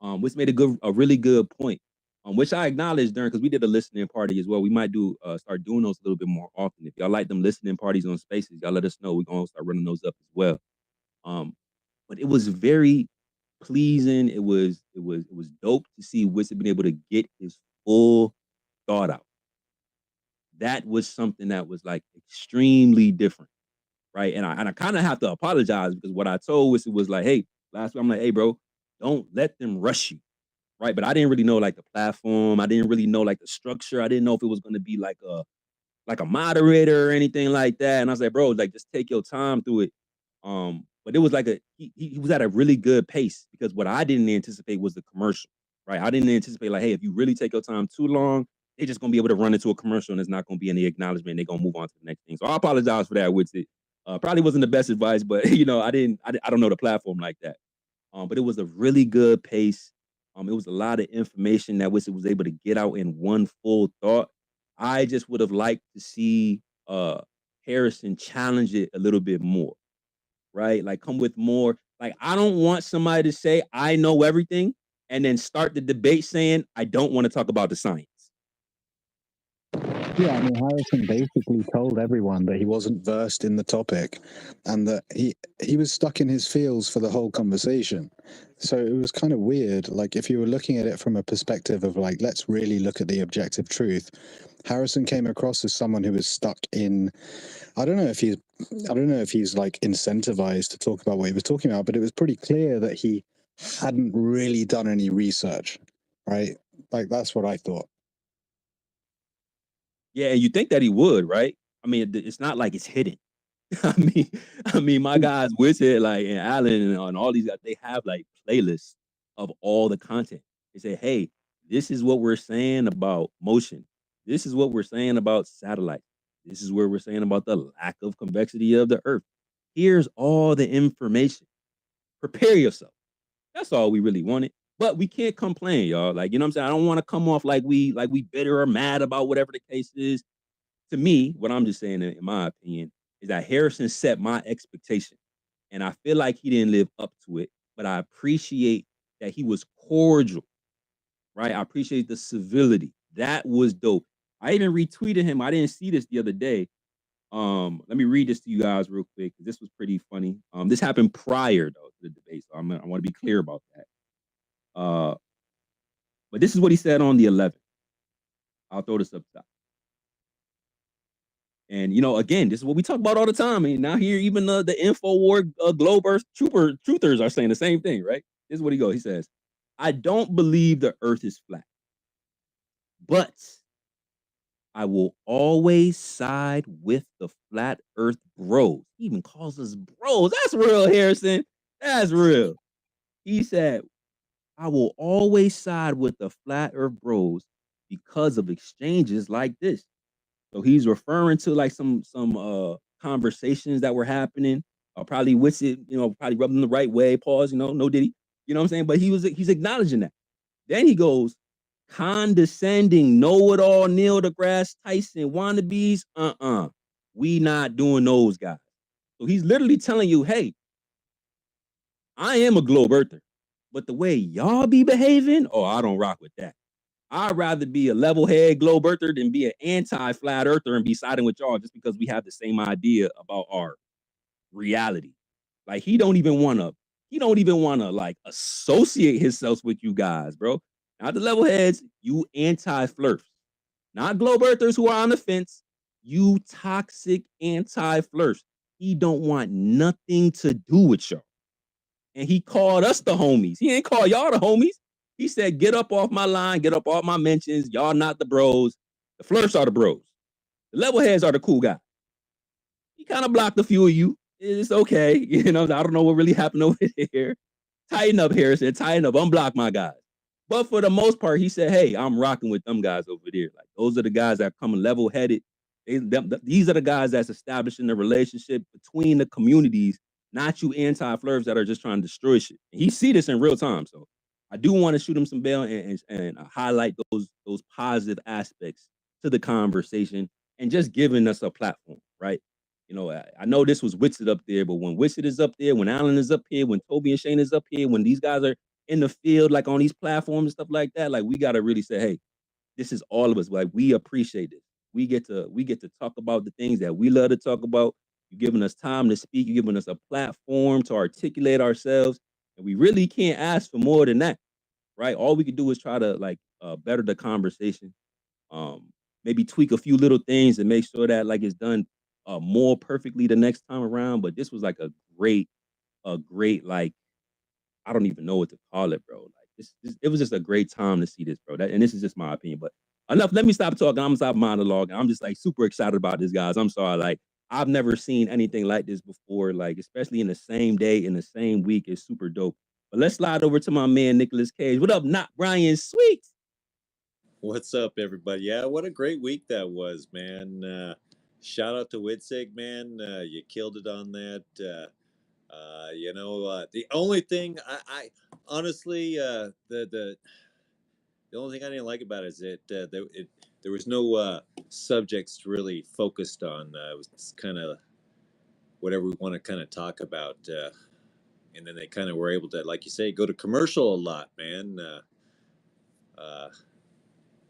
Witz made a really good point, which I acknowledged during, because we did a listening party as well. We might start doing those a little bit more often. If y'all like them listening parties on Spaces, y'all let us know. We're going to start running those up as well. But it was very pleasing. It was dope to see Witz being able to get his full thought out. That was something that was like extremely different, right? And I kind of have to apologize, because what I told Witz was like, hey, last week I'm like, hey, bro, don't let them rush you, right? But I didn't really know like the platform. I didn't really know like the structure. I didn't know if it was going to be like a moderator or anything like that. And I was like, bro, like just take your time through it. But it was like he was at a really good pace, because what I didn't anticipate was the commercial, right? I didn't anticipate like, hey, if you really take your time too long, they're just gonna be able to run into a commercial and there's not gonna be any acknowledgement. They're gonna move on to the next thing. So I apologize for that, Witz. Probably wasn't the best advice, but you know, I don't know the platform like that. But it was a really good pace. It was a lot of information that Witz was able to get out in one full thought. I just would have liked to see Harrison challenge it a little bit more, right? Like come with more. Like, I don't want somebody to say, I know everything, and then start the debate saying, I don't want to talk about the science. Yeah, I mean, Harrison basically told everyone that he wasn't versed in the topic, and that he was stuck in his feels for the whole conversation. So it was kind of weird. Like, if you were looking at it from a perspective of like, let's really look at the objective truth, Harrison came across as someone who was stuck in, I don't know if he's like incentivized to talk about what he was talking about, but it was pretty clear that he hadn't really done any research, right? Like, that's what I thought. Yeah, and you think that he would, right? I mean, it's not like it's hidden. I mean, my guys, Wizard, like, and Alan, and all these guys, they have like playlists of all the content. They say, hey, this is what we're saying about motion. This is what we're saying about satellite. This is where we're saying about the lack of convexity of the Earth. Here's all the information. Prepare yourself. That's all we really wanted. But we can't complain, y'all. Like, you know what I'm saying? I don't want to come off like we bitter or mad about whatever the case is. To me, what I'm just saying, in my opinion, is that Harrison set my expectation. And I feel like he didn't live up to it. But I appreciate that he was cordial, right? I appreciate the civility. That was dope. I even retweeted him. I didn't see this the other day. Let me read this to you guys real quick, because this was pretty funny. This happened prior, though, to the debate. So I want to be clear about that. But this is what he said on the 11th. I'll throw this up top. And, you know, again, this is what we talk about all the time. And now here, even the InfoWar Globe Earth truthers are saying the same thing, right? This is what he goes. He says, I don't believe the Earth is flat, but I will always side with the flat Earth bros. He even calls us bros. That's real, Harrison. That's real. He said, I will always side with the flat Earth bros because of exchanges like this. So he's referring to like some conversations that were happening. Probably with it, you know, probably rubbing the right way. Pause, you know, no diddy. You know what I'm saying? But he's acknowledging that. Then he goes, condescending, know-it-all, Neil deGrasse Tyson wannabes. We not doing those guys. So he's literally telling you, hey, I am a globe earther, but the way y'all be behaving, oh, I don't rock with that. I'd rather be a level-head globe earther than be an anti-flat earther and be siding with y'all just because we have the same idea about our reality. Like he don't even wanna like associate himself with you guys, bro. Not the level heads, you anti-flirts. Not globe earthers who are on the fence. You toxic anti-flirts. He don't want nothing to do with y'all. And he called us the homies. He ain't call y'all the homies. He said, get up off my line, get up off my mentions. Y'all not the bros. The flirts are the bros. The level heads are the cool guys. He kind of blocked a few of you. It's okay. You know, I don't know what really happened over here. Tighten up, Harrison. Tighten up. Unblock my guys. But for the most part, he said, hey, I'm rocking with them guys over there. Like those are the guys that are coming level-headed. These are the guys that's establishing the relationship between the communities, not you anti-flirts that are just trying to destroy shit. And he see this in real time. So I do want to shoot him some bail and highlight those positive aspects to the conversation and just giving us a platform, right? You know, I know this was Witsit up there, but when Witsit is up there, when Alan is up here, when Toby and Shane is up here, when these guys are in the field, like on these platforms and stuff like that, like we got to really say, hey, this is all of us. Like we appreciate it. We get to talk about the things that we love to talk about. You're giving us time to speak. You're giving us a platform to articulate ourselves. And we really can't ask for more than that, right? All we can do is try to like better the conversation. Maybe tweak a few little things and make sure that like it's done more perfectly the next time around. But this was like a great like, I don't even know what to call it, bro. Like it was just a great time to see this, bro. And this is just my opinion. But enough. Let me stop talking. I'm gonna stop monologuing. I'm just like super excited about this, guys. I'm sorry. Like I've never seen anything like this before. Like especially in the same day, in the same week, it's super dope. But let's slide over to my man Nicolas Cage. What up, not Brian Sweet? What's up, everybody? Yeah, what a great week that was, man. Shout out to Witzig, man. You killed it on that. The only thing I honestly, the only thing I didn't like about it is that there was no subjects really focused on. It was kind of whatever we want to kind of talk about, and then they kind of were able to, like you say, go to commercial a lot, man.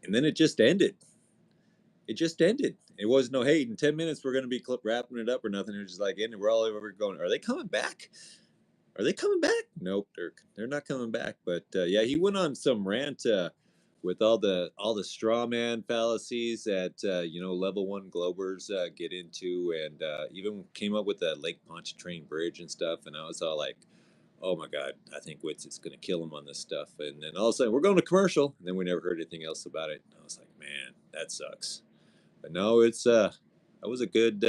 And then it just ended. It just ended. It was no, hey, in 10 minutes we're going to be wrapping it up or nothing. It was just like, and we're all over going, are they coming back? Are they coming back? Nope, they're not coming back. But yeah, he went on some rant with all the straw man fallacies that level 1 Globers get into, and even came up with the Lake Pontchartrain Bridge and stuff. And I was all like, oh my God, I think Wits is going to kill him on this stuff. And then all of a sudden we're going to commercial, and then we never heard anything else about it. And I was like, man, that sucks. But no, it's that was a good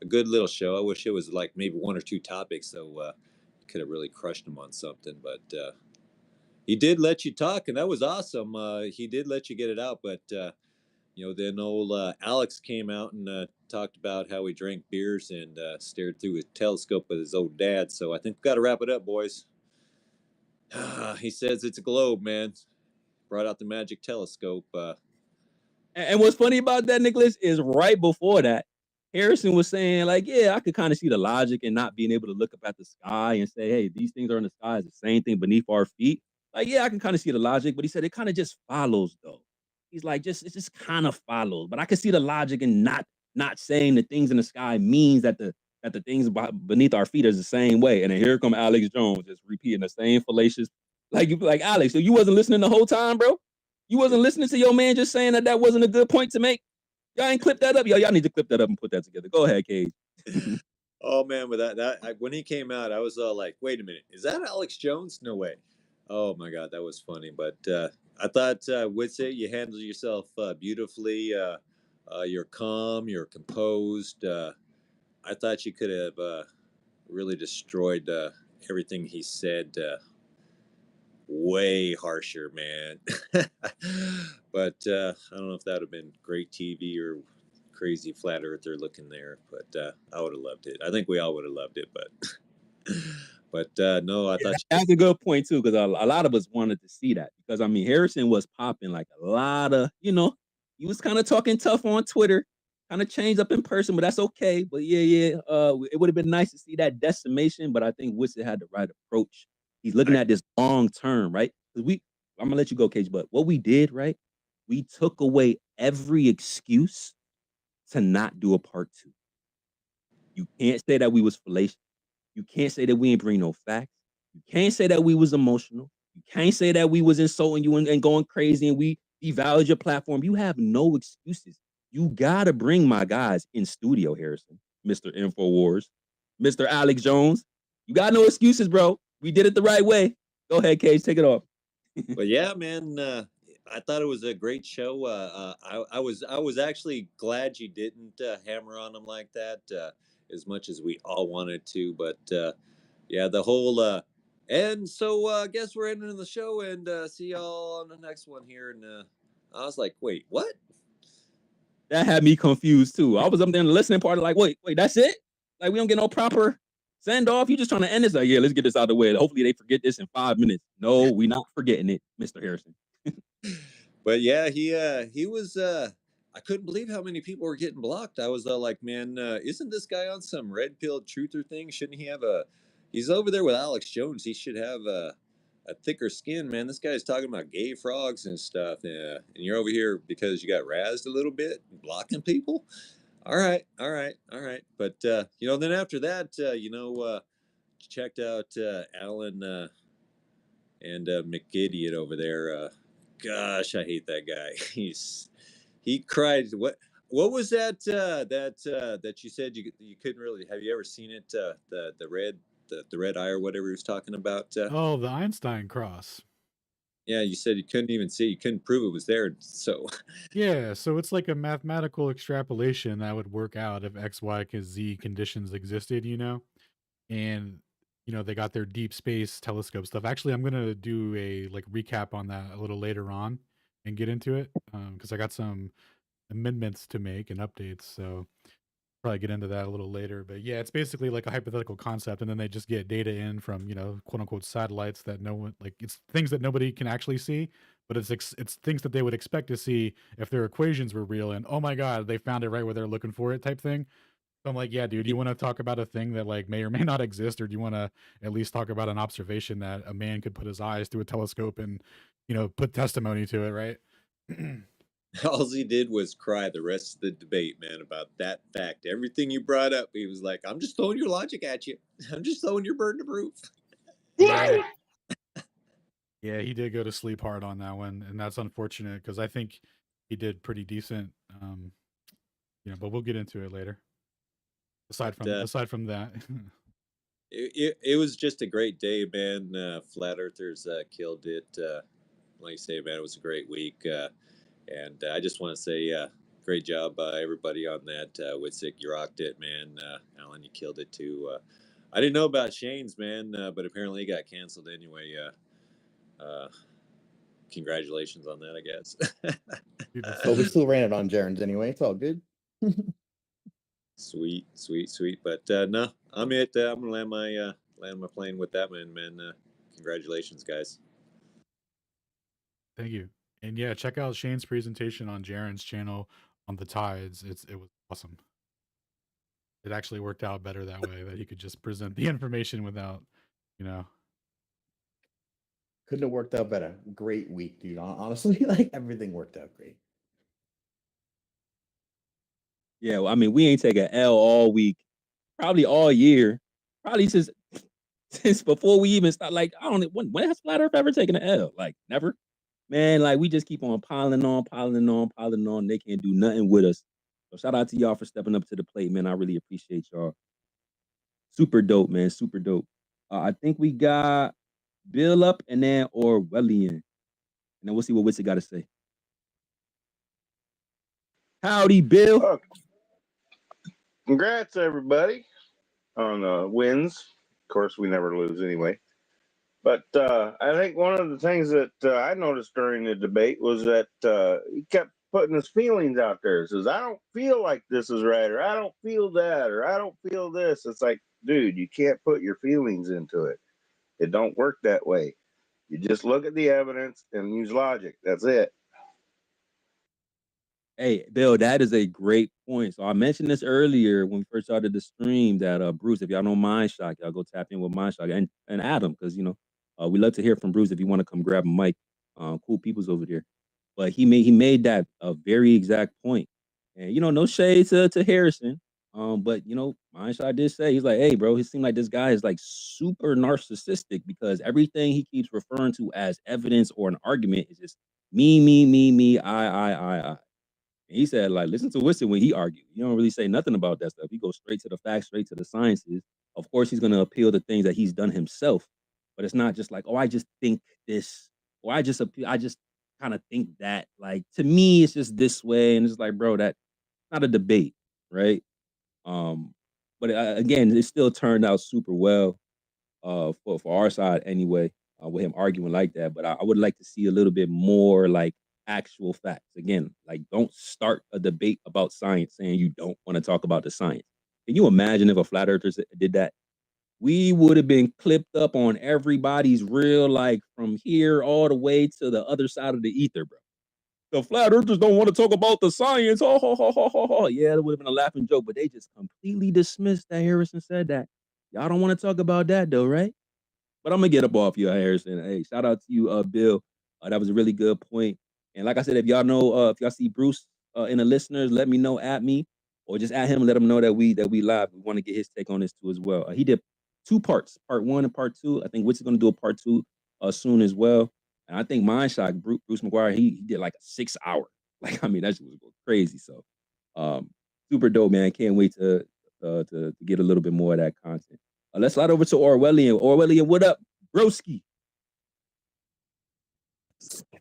little show. I wish it was like maybe 1 or 2 topics, so could have really crushed him on something. But he did let you talk, and that was awesome. He did let you get it out, but then old Alex came out and talked about how he drank beers and stared through a telescope with his old dad. So I think we've got to wrap it up, boys. He says it's a globe, man. Brought out the magic telescope. And what's funny about that, Nicholas, is right before that, Harrison was saying, like, yeah, I could kind of see the logic in not being able to look up at the sky and say, hey, these things are in the sky. It's the same thing beneath our feet. Like, yeah, I can kind of see the logic, but he said it kind of just follows, though. He's like, it just kind of follows. But I can see the logic in not saying the things in the sky means that the things beneath our feet is the same way. And then here come Alex Jones just repeating the same fallacious. Like Alex, so you wasn't listening the whole time, bro? You wasn't listening to your man just saying that wasn't a good point to make? Y'all ain't clipped that up? Y'all need to clip that up and put that together. Go ahead, Cage. Oh, man, but when he came out, I was like, wait a minute. Is that Alex Jones? No way. Oh, my God, that was funny. But I thought, Witsit, you handled yourself beautifully. You're calm. You're composed. I thought you could have really destroyed everything he said. Way harsher, man. But I don't know if that would have been great TV or crazy flat earther looking there, but I would have loved it. I think we all would have loved it, but no, I thought that's a good point too, because a lot of us wanted to see that, because I mean Harrison was popping like a lot of, he was kind of talking tough on Twitter, kind of changed up in person, but that's okay. But yeah, it would have been nice to see that decimation, but I think Witsit had the right approach. He's looking at this long term, right? Because I'm gonna let you go, Cage. But what we did, right? We took away every excuse to not do a part 2. You can't say that we was fallacious. You can't say that we ain't bring no facts. You can't say that we was emotional. You can't say that we was insulting you and going crazy and we devalued your platform. You have no excuses. You gotta bring my guys in studio, Harrison, Mr. InfoWars, Mr. Alex Jones. You got no excuses, bro. We did it the right way. Go ahead, Cage, take it off. But yeah, man, I thought it was a great show. I was actually glad you didn't hammer on them like that, as much as we all wanted to. But yeah, the whole and so I guess we're ending the show and see y'all on the next one here. And I was like, wait, what? That had me confused too. I was up there in the listening part, like, wait, that's it? Like, we don't get no proper send off. You just trying to end this? Like, yeah, let's get this out of the way. Hopefully they forget this in 5 minutes. No, we're not forgetting it, Mr. Harrison. But yeah, he was. I couldn't believe how many people were getting blocked. I was like, man, isn't this guy on some red pill truther thing? Shouldn't he have a? He's over there with Alex Jones. He should have a thicker skin, man. This guy's talking about gay frogs and stuff. Yeah, and you're over here because you got razzed a little bit, blocking people. All right. But then after that, checked out Alan and McGideon over there. Gosh, I hate that guy. He cried. What was that that you said you couldn't really? Have you ever seen it? The red eye or whatever he was talking about. Oh, the Einstein cross. Yeah, you said you couldn't even see. You couldn't prove it was there. So Yeah, so it's like a mathematical extrapolation that would work out if X, Y, Z conditions existed, and they got their deep space telescope stuff. Actually, I'm gonna do a like recap on that a little later on and get into it because I got some amendments to make and updates. So probably get into that a little later. But yeah, it's basically like a hypothetical concept, and then they just get data in from quote unquote satellites that no one it's things that nobody can actually see, but it's things that they would expect to see if their equations were real. And oh my god, they found it right where they're looking for it, type thing. So I'm like, yeah, dude, you want to talk about a thing that like may or may not exist, or do you want to at least talk about an observation that a man could put his eyes through a telescope and put testimony to it, right? all he did was cry the rest of the debate, man, about that fact. Everything you brought up, he was like, I'm just throwing your logic at you. I'm just throwing your burden of proof. Yeah. Yeah, he did go to sleep hard on that one, and that's unfortunate because I think he did pretty decent. But we'll get into it later. Aside from that, it was just a great day, man. Flat Earthers killed it. Like you say, man, it was a great week. And I just want to say, great job, everybody on that. Witzik, you rocked it, man. Alan, you killed it too. I didn't know about Shane's, man, but apparently he got canceled anyway. Congratulations on that, I guess. But we still ran it on Jaren's anyway. It's all good. Sweet. But no, I'm it. I'm gonna land my plane with that one, man. Congratulations, guys. thank you. And yeah, check out Shane's presentation on Jaren's channel on the tides. It was awesome. It actually worked out better that way, that he could just present the information without, Couldn't have worked out better. Great week, dude. Honestly, like everything worked out great. Yeah, well, I mean, we ain't take an L all week, probably all year, probably since before we even start. Like, I don't know, when has Flat Earth ever taken an L? Like, never. Man, like, we just keep on piling on. They can't do nothing with us. So shout out to y'all for stepping up to the plate, man. I really appreciate y'all. Super dope, man. Super dope. I think we got Bill up and then Orwellian. And then we'll see what Witzy got to say. Howdy, Bill. Oh. Congrats, everybody, on wins. Of course, we never lose anyway. But I think one of the things that I noticed during the debate was that he kept putting his feelings out there. He says, I don't feel like this is right, or I don't feel that, or I don't feel this. It's like, dude, you can't put your feelings into it. It don't work that way. You just look at the evidence and use logic. That's it. Hey, Bill, that is a great point. So I mentioned this earlier when we first started the stream that Bruce, if y'all know Mindshock, y'all go tap in with Mindshock and Adam, because we love to hear from Bruce if you want to come grab a mic. Cool peoples over there. But he made that a very exact point. And no shade to Harrison. But Mindshot did say, he's like, hey, bro, it seemed like this guy is like super narcissistic because everything he keeps referring to as evidence or an argument is just me, I. And he said, like, listen to Winston when he argued. You don't really say nothing about that stuff. He goes straight to the facts, straight to the sciences. Of course, he's going to appeal to things that he's done himself. But it's not just like, oh, I just think this, or I just kind of think that. Like, to me, it's just this way. And it's like, bro, that's not a debate, right? But again, it still turned out super well for our side anyway, with him arguing like that. But I would like to see a little bit more like actual facts. Again, like don't start a debate about science saying you don't want to talk about the science. Can you imagine if a flat earther did that? We would have been clipped up on everybody's reel, like from here all the way to the other side of the ether, bro. The flat earthers don't want to talk about the science. Oh, ho, ho, ho, ho, ho. Yeah, it would have been a laughing joke, but they just completely dismissed that Harrison said that. Y'all don't want to talk about that though, right? But I'm gonna get up off you, Harrison. Hey, shout out to you, Bill. That was a really good point. And like I said, if y'all know, if y'all see Bruce in the listeners, let me know at me, or just at him and let him know that we live. We want to get his take on this too as well. He did 2 parts, part 1 and part 2. I think Witch is gonna do a part 2 soon as well. And I think Mindshot, Bruce McGuire, he did like a 6-hour. Like, I mean, that shit was crazy. So super dope, man. Can't wait to get a little bit more of that content. Let's slide over to Orwellian. Orwellian, what up, broski?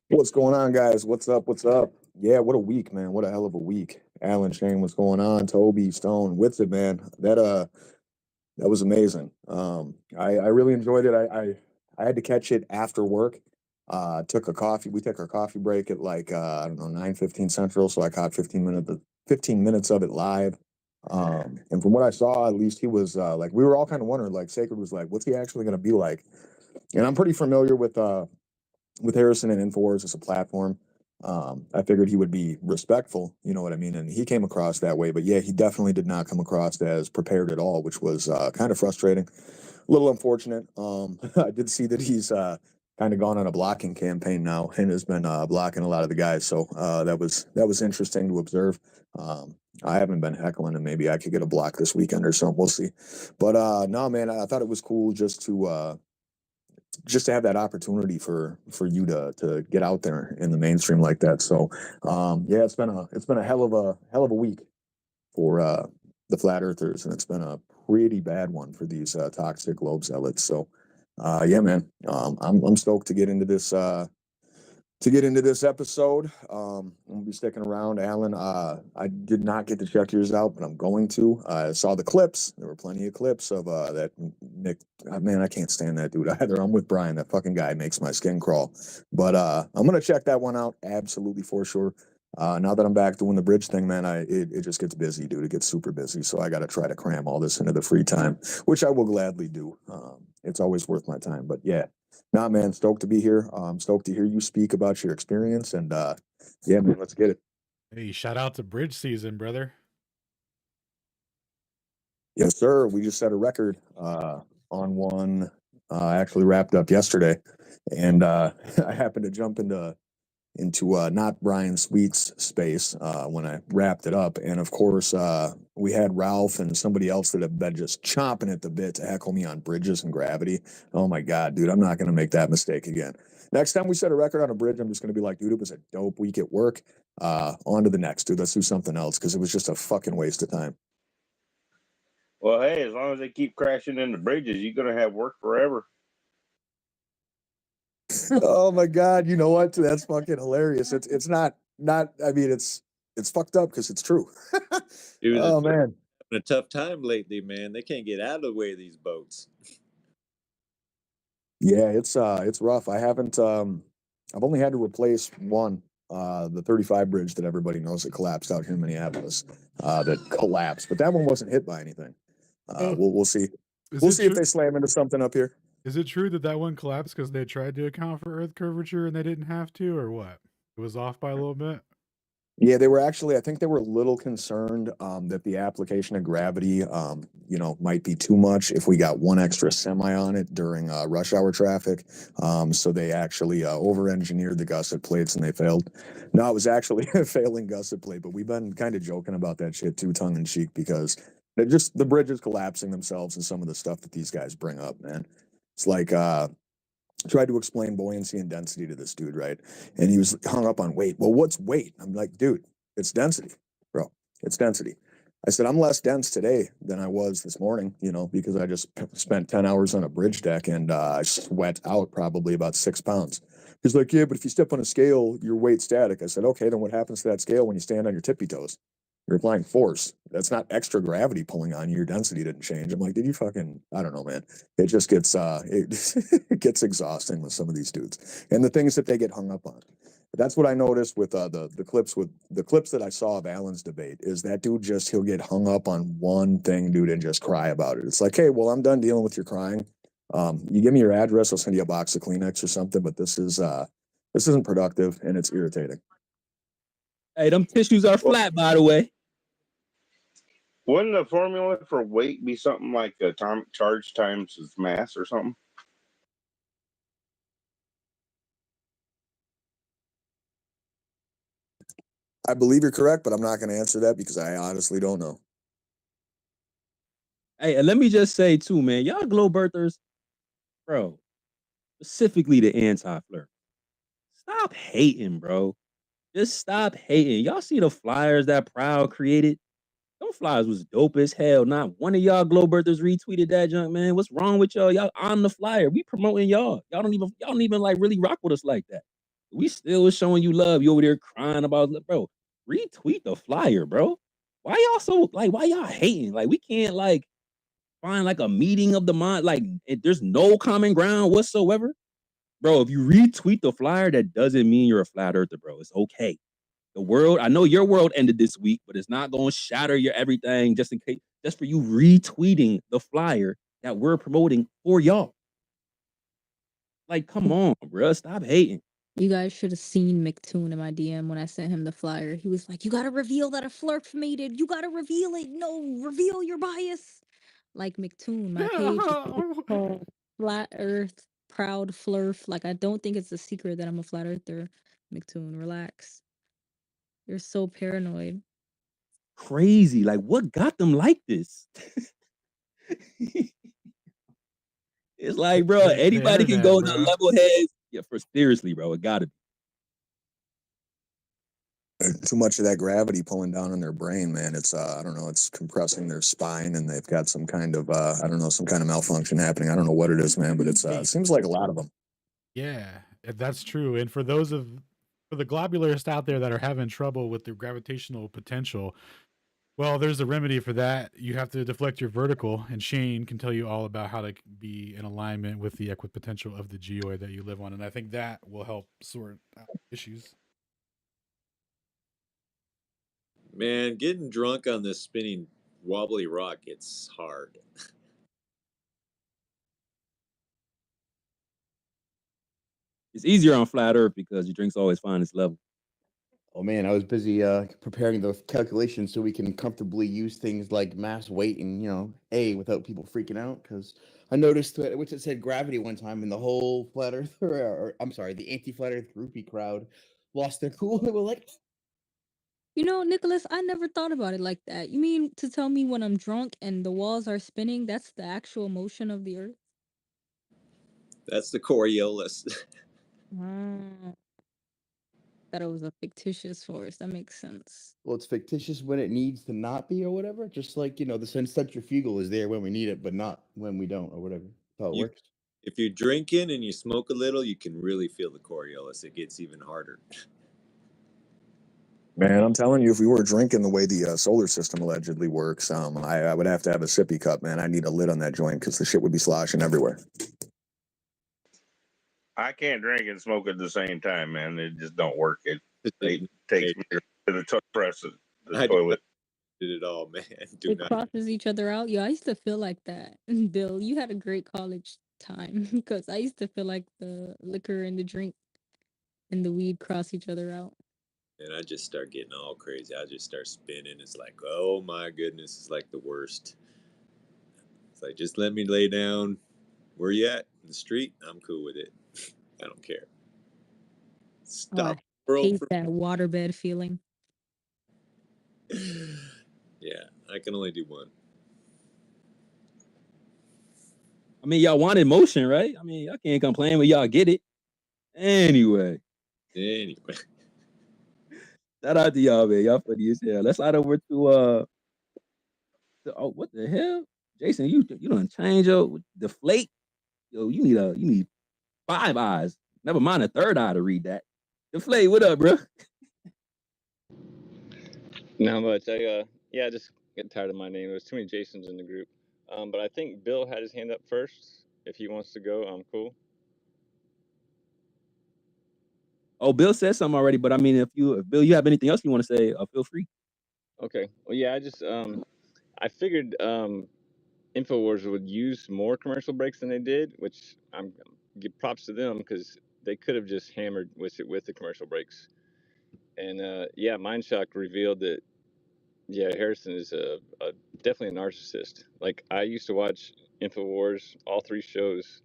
What's going on, guys? What's up? What's up? Yeah, what a week, man. What a hell of a week. Alan, Shane, what's going on? Toby, Stone, Witsit, man. That was amazing. I really enjoyed it. I had to catch it after work. Took a coffee. We took our coffee break at like I don't know, 9:15 Central, so I caught 15 minutes of it live. And from what I saw, at least he was like, we were all kind of wondering, like, Sacred was like, what's he actually going to be like? And I'm pretty familiar with Harrison and Infowars as a platform. I figured he would be respectful, you know what I mean? And he came across that way, but yeah, he definitely did not come across as prepared at all, which was kind of frustrating, a little unfortunate. I did see that he's kind of gone on a blocking campaign now and has been blocking a lot of the guys. So that was interesting to observe. I haven't been heckling, and maybe I could get a block this weekend or something. We'll see. But no, man, I thought it was cool just to have that opportunity for you to get out there in the mainstream like that. So yeah, it's been a hell of a week for the flat earthers, and it's been a pretty bad one for these toxic globe zealots. So yeah, man, I'm stoked to get into this episode. I'm gonna be sticking around. Alan, I did not get to check yours out, but I'm going to. I saw the clips. There were plenty of clips of that Nick. Man, I can't stand that dude either. I'm with Brian. That fucking guy makes my skin crawl. But I'm gonna check that one out absolutely for sure. Now that I'm back doing the bridge thing, man, it just gets busy, dude. It gets super busy. So I got to try to cram all this into the free time, which I will gladly do. It's always worth my time. But yeah. Nah, man, stoked to be here. I'm stoked to hear you speak about your experience, and yeah, man, let's get it. Hey, shout out to bridge season, brother. Yes, sir. We just set a record on one. Actually wrapped up yesterday, and I happened to jump into not Brian Sweet's space when I wrapped it up, and of course we had Ralph and somebody else that have been just chomping at the bit to heckle me on bridges and gravity. Oh my god, dude, I'm not gonna make that mistake again. Next time we set a record on a bridge, I'm just gonna be like, dude, it was a dope week at work. On to the next, dude. Let's do something else because it was just a fucking waste of time. Well, hey, as long as they keep crashing into bridges, you're gonna have work forever. Oh my god, you know what? That's fucking hilarious. It's not. I mean, it's fucked up because it's true. Dude, oh man, having a tough time lately, man. They can't get out of the way of these boats. Yeah, it's rough. I haven't. I've only had to replace one. The 35 bridge that everybody knows that collapsed out here in Minneapolis. That collapsed, but that one wasn't hit by anything. We'll see. We'll see if they slam into something up here. Is it true that one collapsed because they tried to account for Earth curvature and they didn't have to, or what? It was off by a little bit. Yeah, they were actually, I think they were a little concerned that the application of gravity, might be too much if we got one extra semi on it during rush hour traffic. So they actually over-engineered the gusset plates and they failed. No, it was actually a failing gusset plate, but we've been kind of joking about that shit too, tongue in cheek, because the bridge is collapsing themselves and some of the stuff that these guys bring up, man. It's like tried to explain buoyancy and density to this dude, right? And he was hung up on weight. Well, what's weight? I'm like, dude, it's density, bro. It's density. I said, I'm less dense today than I was this morning, because I just spent 10 hours on a bridge deck and I sweat out probably about 6 pounds. He's like, yeah, but if you step on a scale, your weight's static. I said, okay, then what happens to that scale when you stand on your tippy toes? You're applying force. That's not extra gravity pulling on you. Your density didn't change. I'm like, did you fucking, I don't know, man. It just gets, it gets exhausting with some of these dudes and the things that they get hung up on. But that's what I noticed with the clips that I saw of Alan's debate is that dude he'll get hung up on one thing, dude, and just cry about it. It's like, hey, well, I'm done dealing with your crying. You give me your address, I'll send you a box of Kleenex or something, but this isn't productive and it's irritating. Hey, them tissues are flat, by the way. Wouldn't the formula for weight be something like atomic charge times its mass or something? I believe you're correct, but I'm not going to answer that because I honestly don't know. Hey, and let me just say too, man, y'all glow birthers, bro, specifically the anti-flirt. Stop hating, bro. Just stop hating. Y'all see the flyers that Proud created? Those flyers was dope as hell. Not one of y'all glow birthers retweeted that junk, man. What's wrong with y'all? Y'all on the flyer. We promoting y'all. Y'all don't even like really rock with us like that. We still was showing you love. You over there crying about, bro. Retweet the flyer, bro. Why y'all so like? Why y'all hating? Like we can't like find like a meeting of the mind. Like there's no common ground whatsoever, bro. If you retweet the flyer, that doesn't mean you're a flat earther, bro. It's okay. The world, I know your world ended this week, but it's not going to shatter your everything just in case, just for you retweeting the flyer that we're promoting for y'all. Like, come on, bro. Stop hating. You guys should have seen McToon in my DM when I sent him the flyer. He was like, you got to reveal that a flirf made it. You got to reveal it. No, reveal your bias. Like McToon, my page is called Flat Earth Proud Flurf. Like, I don't think it's a secret that I'm a flat earther. McToon, relax. You're so paranoid. Crazy. Like, what got them like this? It's like, bro, anybody can go to level heads. Yeah, seriously, bro, it gotta be. Too much of that gravity pulling down on their brain, man. It's I don't know, it's compressing their spine and they've got some kind of I don't know, some kind of malfunction happening. I don't know what it is, man, but it seems like a lot of them. Yeah, that's true. And for the globularists out there that are having trouble with their gravitational potential, well, there's a remedy for that. You have to deflect your vertical, and Shane can tell you all about how to be in alignment with the equipotential of the geoid that you live on. And I think that will help sort out issues. Man, getting drunk on this spinning wobbly rock, it's hard. It's easier on flat Earth because your drinks always find its level. Oh man, I was busy preparing those calculations so we can comfortably use things like mass, weight, and without people freaking out. Because I noticed that which it said gravity one time, and the whole flat Earth, or I'm sorry, the anti-flat Earth groupie crowd lost their cool. They were like, You know, Nicholas, I never thought about it like that. You mean to tell me when I'm drunk and the walls are spinning, that's the actual motion of the Earth? That's the Coriolis. That it was a fictitious force. That makes sense. well, it's fictitious when it needs to not be, or whatever. Just like the centrifugal is there when we need it, but not when we don't, or whatever. That's how it works. If you're drinking and you smoke a little, you can really feel the Coriolis. It gets even harder. Man, I'm telling you, if we were drinking the way the solar system allegedly works, I would have to have a sippy cup, man. I need a lid on that joint because the shit would be sloshing everywhere. I can't drink and smoke at the same time, man. It just don't work. It takes me to the toilet. Did it all, man. It crosses each other out. Yeah, I used to feel like that. Bill, you had a great college time because I used to feel like the liquor and the drink and the weed cross each other out. And I just start getting all crazy. I just start spinning. It's like, oh my goodness, it's like the worst. It's like, just let me lay down. Where you at? In the street? I'm cool with it. I don't care. Oh, Stop I the world hate for that waterbed feeling. Yeah, I can only do one. I mean, y'all wanted motion, right? I mean, y'all can't complain when y'all get it. Anyway, Anyway, shout out to y'all, man. Y'all funny as hell. Let's slide over to oh, what the hell? Jason, you done change your deflate. Yo, you need 5 eyes. Never mind a third eye to read that. Deflate, what up, bro? Not much. I just get tired of my name. There's too many Jasons in the group. But I think Bill had his hand up first. If he wants to go, I'm cool. Oh, Bill said something already, but I mean, if Bill, you have anything else you want to say, feel free. Okay. Well, yeah, I figured Infowars would use more commercial breaks than they did, which I'm give props to them because they could have just hammered with the commercial breaks. And Mindshock revealed that Harrison is definitely a narcissist. Like I used to watch Infowars, all 3 shows,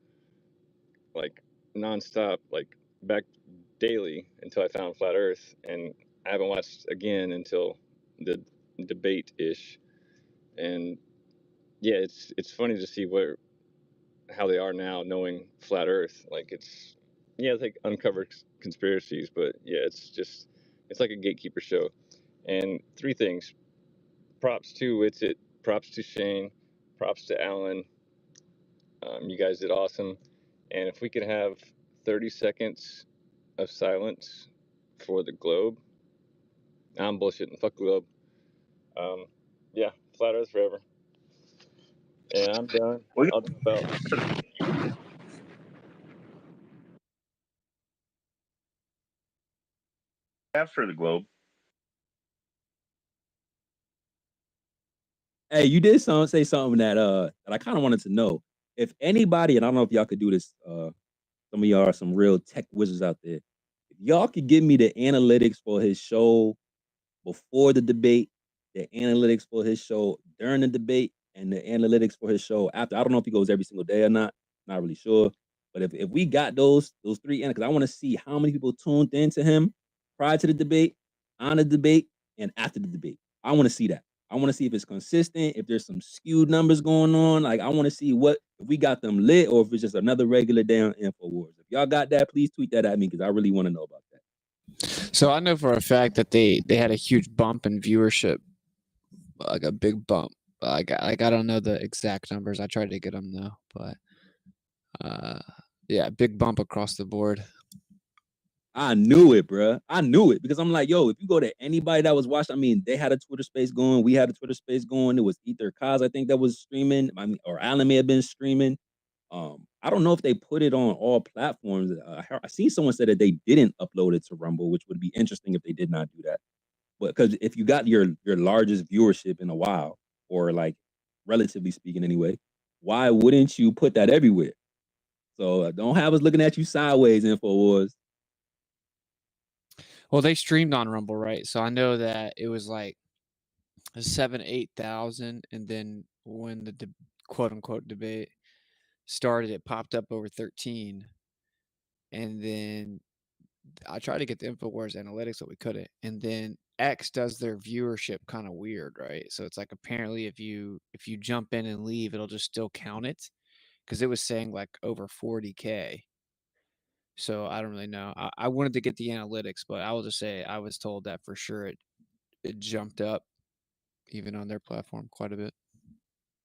like nonstop, like back daily until I found Flat Earth, and I haven't watched again until the debate ish. And it's funny to see how they are now, knowing Flat Earth. Like it's like uncover conspiracies, but it's like a gatekeeper show. And 3 things: props to Witsit, props to Shane, props to Alan. You guys did awesome. And if we could have 30 seconds of silence for the globe. I'm bullshitting. Fuck the globe. Flat Earth forever. And I'm done. I'll jump out. After the globe. Hey, you did say something that I kind of wanted to know. If anybody, and I don't know if y'all could do this, some of y'all are some real tech wizards out there. If y'all could give me the analytics for his show before the debate, the analytics for his show during the debate, and the analytics for his show after. I don't know if he goes every single day or not. Not really sure. But if we got those 3, because I want to see how many people tuned into him prior to the debate, on the debate, and after the debate. I want to see that. I want to see if it's consistent, if there's some skewed numbers going on. Like, I want to see if we got them lit or if it's just another regular day on InfoWars. If y'all got that, please tweet that at me because I really want to know about that. So I know for a fact that they had a huge bump in viewership, like a big bump. Like I don't know the exact numbers. I tried to get them though, but big bump across the board. I knew it, bro. I knew it because I'm like, yo, if you go to anybody that was watching, I mean, they had a Twitter space going. We had a Twitter space going. It was Ether Kaz, I think, that was streaming. I mean, or Alan may have been streaming. I don't know if they put it on all platforms. I seen someone say that they didn't upload it to Rumble, which would be interesting if they did not do that. But because if you got your largest viewership in a while, or like relatively speaking anyway, why wouldn't you put that everywhere? So don't have us looking at you sideways, InfoWars. Well, they streamed on Rumble, right? So I know that it was like 7,000-8,000, and then when the quote unquote debate started, it popped up over 13, and then I tried to get the InfoWars analytics, but we couldn't. And then X does their viewership kind of weird, right? So it's like apparently if you jump in and leave, it'll just still count it, because it was saying like over 40K. So I don't really know. I wanted to get the analytics, but I will just say I was told that for sure it jumped up even on their platform quite a bit.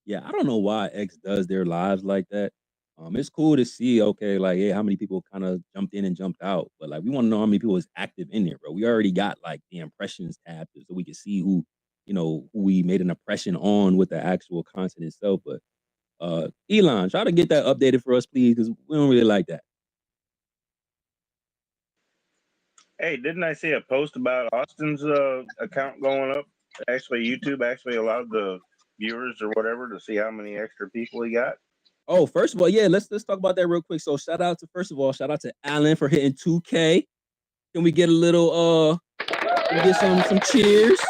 Yeah, I don't know why X does their lives like that. It's cool to see, okay, like, hey, how many people kind of jumped in and jumped out, but like, we want to know how many people is active in there, bro. We already got like the impressions tab, so we can see who we made an impression on with the actual content itself. But Elon, try to get that updated for us, please, because we don't really like that. Hey, didn't I see a post about Austin's account going up? Actually, YouTube actually allowed the viewers or whatever to see how many extra people he got. Oh, first of all, yeah, let's talk about that real quick. So shout out to Alan for hitting 2K. Can we get a little We get some cheers.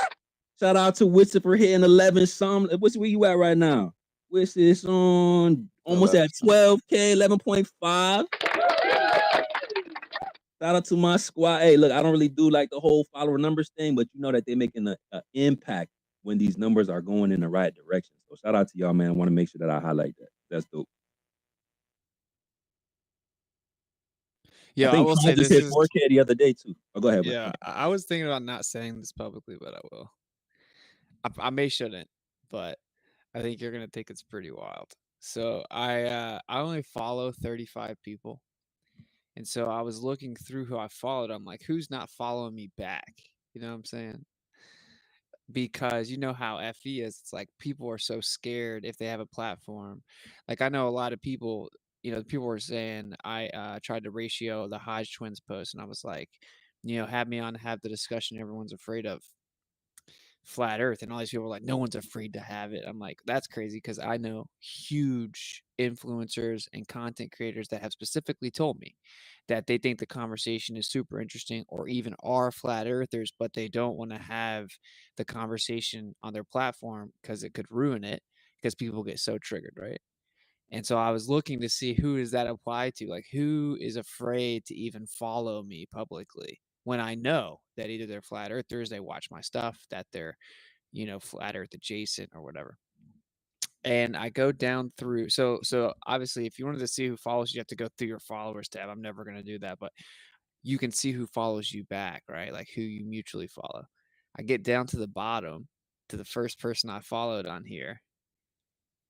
Shout out to Witsit for hitting 11 some. What's where you at right now? Witsit on almost at 12K, 11.5. Shout out to my squad. Hey, look, I don't really do like the whole follower numbers thing, but you know that they're making an impact when these numbers are going in the right direction. So shout out to y'all, man. I want to make sure that I highlight that. That's dope. Yeah, I think I will Paul say just this hit is 4K the other day too. Oh, go ahead. yeah. I was thinking about not saying this publicly, but I will. I may shouldn't, but I think you're gonna think it's pretty wild. So I only follow 35 people, and so I was looking through who I followed. I'm like, who's not following me back? You know what I'm saying? Because you know how FE is. It's like people are so scared if they have a platform. Like I know a lot of people. You know, people were saying I tried to ratio the Hodge twins post, and I was like, you know, have me on to have the discussion everyone's afraid of flat earth, and all these people were like, no one's afraid to have it. I'm like, that's crazy, because I know huge influencers and content creators that have specifically told me that they think the conversation is super interesting, or even are flat earthers, but they don't want to have the conversation on their platform because it could ruin it, because people get so triggered, right? And so I was looking to see who does that apply to, like who is afraid to even follow me publicly, when I know that either they're flat earthers, they watch my stuff, that they're, you know, flat earth adjacent or whatever. And I go down through, so obviously if you wanted to see who follows you, you have to go through your followers tab. I'm never going to do that, but you can see who follows you back, right? Like who you mutually follow. I get down to the bottom to the first person I followed on here,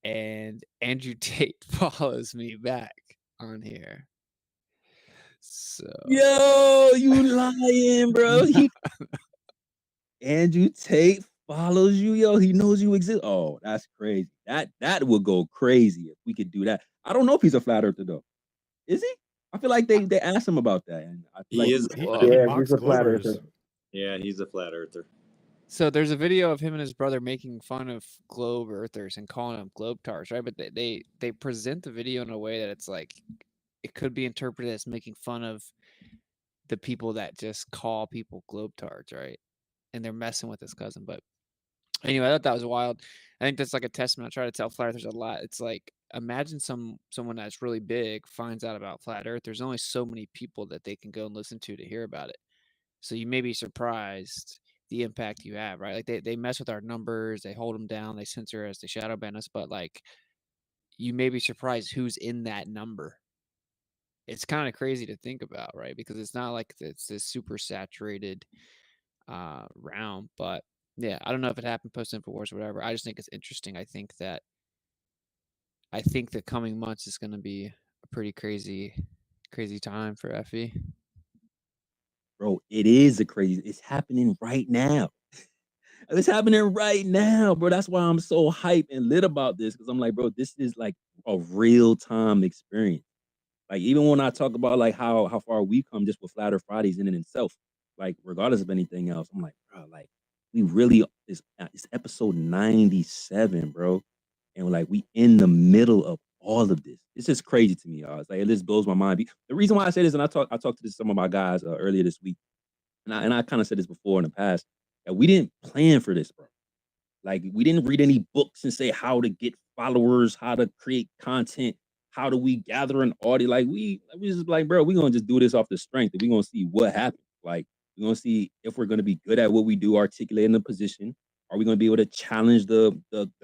and Andrew Tate follows me back on here. So Yo, you lying, bro. Andrew Tate follows you, yo. He knows you exist. Oh, that's crazy. That would go crazy if we could do that. I don't know if he's a flat earther though. Is he? I feel like they asked him about that, and I feel like He is. Yeah, he's a flat earther. Yeah, he's a flat earther. So there's a video of him and his brother making fun of globe earthers and calling them globetards, right? But they present the video in a way that it's like it could be interpreted as making fun of the people that just call people globetards, right? And they're messing with his cousin. But anyway, I thought that was wild. I think that's like a testament. I try to tell flat earthers a lot. It's like, imagine someone that's really big finds out about flat earth. There's only so many people that they can go and listen to hear about it. So you may be surprised the impact you have, right? Like they mess with our numbers, they hold them down, they censor us, they shadow ban us, but like you may be surprised who's in that number. It's kind of crazy to think about, right? Because it's not like it's this super saturated realm. But yeah, I don't know if it happened post InfoWars or whatever. I just think it's interesting. I think the coming months is going to be a pretty crazy time for FE. Bro, it is it's happening right now. It's happening right now, bro. That's why I'm so hyped and lit about this, because I'm like, bro, this is like a real-time experience. Like, even when I talk about like how far we come just with Flat Earth Fridays in and itself, like regardless of anything else, I'm like, bro, like we really it's episode 97, bro. And like we in the middle of all of this. It's just crazy to me, y'all. It's like it just blows my mind. The reason why I say this, and I talked to some of my guys earlier this week, and I kind of said this before in the past, that we didn't plan for this, bro. Like we didn't read any books and say how to get followers, how to create content, how do we gather an audience. Like we just like, bro, we're gonna just do this off the strength, and we're gonna see what happens. Like we're gonna see if we're gonna be good at what we do, articulating the position. Are we gonna be able to challenge the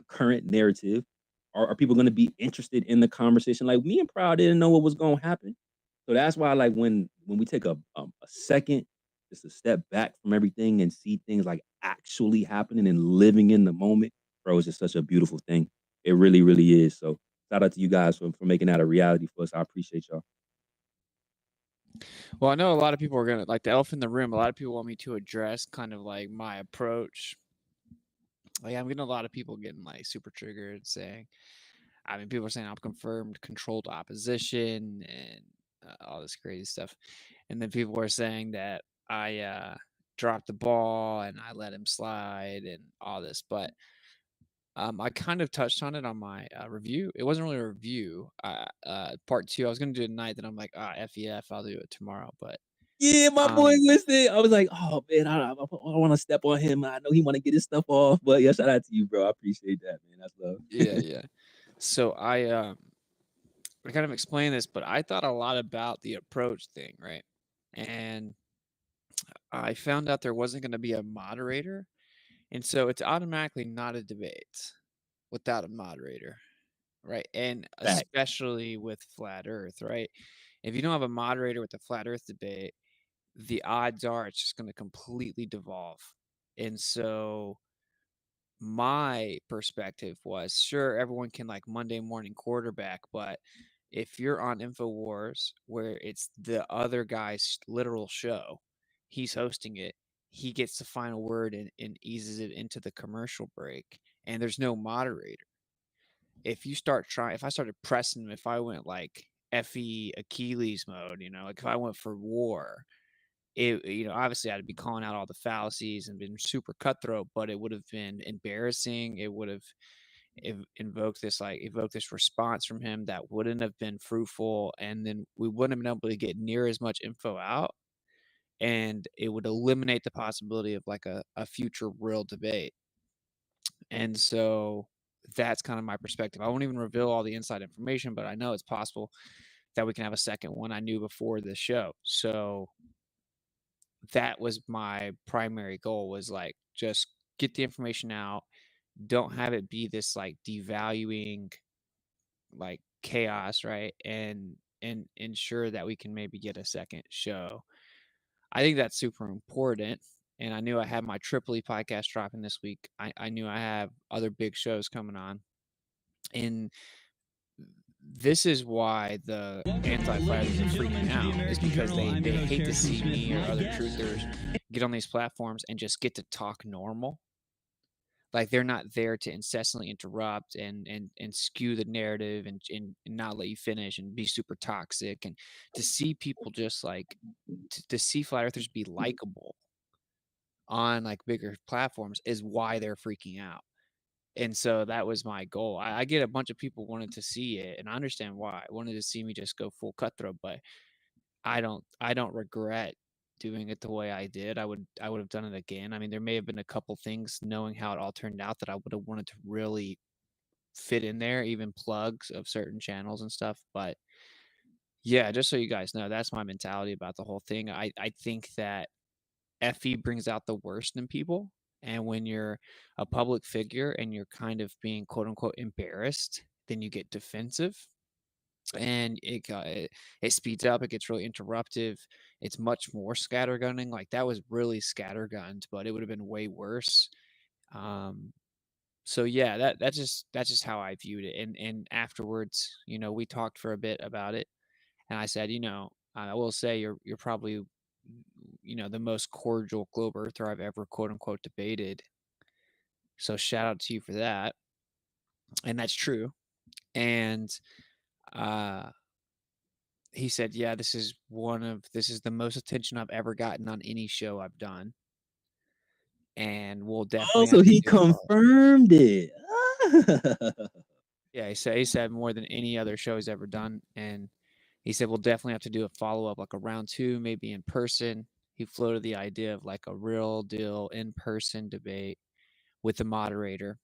current narrative? Are people gonna be interested in the conversation? Like me and Proud didn't know what was gonna happen. So that's why, like, when we take a second just to step back from everything and see things like actually happening and living in the moment, bro, it's just such a beautiful thing. It really, really is. So shout out to you guys for making that a reality for us. I appreciate y'all. Well, I know a lot of people are gonna, like the elephant in the room, a lot of people want me to address kind of like my approach. Like I'm getting a lot of people getting like super triggered, saying, I mean, people are saying I'm confirmed controlled opposition and all this crazy stuff. And then people are saying that I dropped the ball and I let him slide and all this. But I kind of touched on it on my review. It wasn't really a review. Part 2, I was going to do it tonight. Then I'm like, FEF, I'll do it tomorrow. But Yeah, my boy listened. I was like, oh man, I want to step on him. I know he want to get his stuff off, but yeah, shout out to you, bro. I appreciate that, man. That's love. Yeah. So I kind of explained this, but I thought a lot about the approach thing, right? And I found out there wasn't going to be a moderator, and so it's automatically not a debate without a moderator, right? And Fact. especially with flat Earth, right? If you don't have a moderator with the flat Earth debate, the odds are it's just going to completely devolve. And so my perspective was, sure, everyone can like Monday morning quarterback, but if you're on InfoWars where it's the other guy's literal show, he's hosting it, he gets the final word and eases it into the commercial break, and there's no moderator. If I started pressing him, if I went like FE Achilles mode, like if I went for war, obviously I'd be calling out all the fallacies and been super cutthroat, but it would have been embarrassing. It would have evoked this response from him that wouldn't have been fruitful, and then we wouldn't have been able to get near as much info out, and it would eliminate the possibility of like a future real debate. And so that's kind of my perspective. I won't even reveal all the inside information, but I know it's possible that we can have a second one. I knew before the show. So that was my primary goal, was like just get the information out. Don't have it be this like devaluing like chaos, right? And ensure that we can maybe get a second show. I think that's super important. And I knew I had my Tripoli podcast dropping this week. I knew I have other big shows coming on. And this is why the anti-flaggers are freaking out, is because they hate to see me or other truthers get on these platforms and just get to talk normal. Like they're not there to incessantly interrupt and skew the narrative and not let you finish and be super toxic, and to see people just like to see flat earthers be likable on like bigger platforms is why they're freaking out. And so that was my goal. I get a bunch of people wanted to see it, and I understand why. Wanted to see me just go full cutthroat, but I don't regret doing it the way I did. I would have done it again. I mean, there may have been a couple things, knowing how it all turned out, that I would have wanted to really fit in there, even plugs of certain channels and stuff. But yeah, just so you guys know, that's my mentality about the whole thing. I think that FE brings out the worst in people. And when you're a public figure and you're kind of being quote unquote embarrassed, then you get defensive, and it speeds up. It gets really interruptive. It's much more scattergunning. Like that was really scattergunned, but it would have been way worse. So yeah, that's just how I viewed it. And afterwards, we talked for a bit about it, and I said, I will say you're probably the most cordial globe earther I've ever quote unquote debated. So shout out to you for that. And that's true. And he said, yeah, this is the most attention I've ever gotten on any show I've done. And we'll definitely Also, have to he do a follow-up. confirmed it. Yeah, he said more than any other show he's ever done. And he said, we'll definitely have to do a follow-up, like a round 2, maybe in person. He floated the idea of like a real deal in-person debate with the moderator.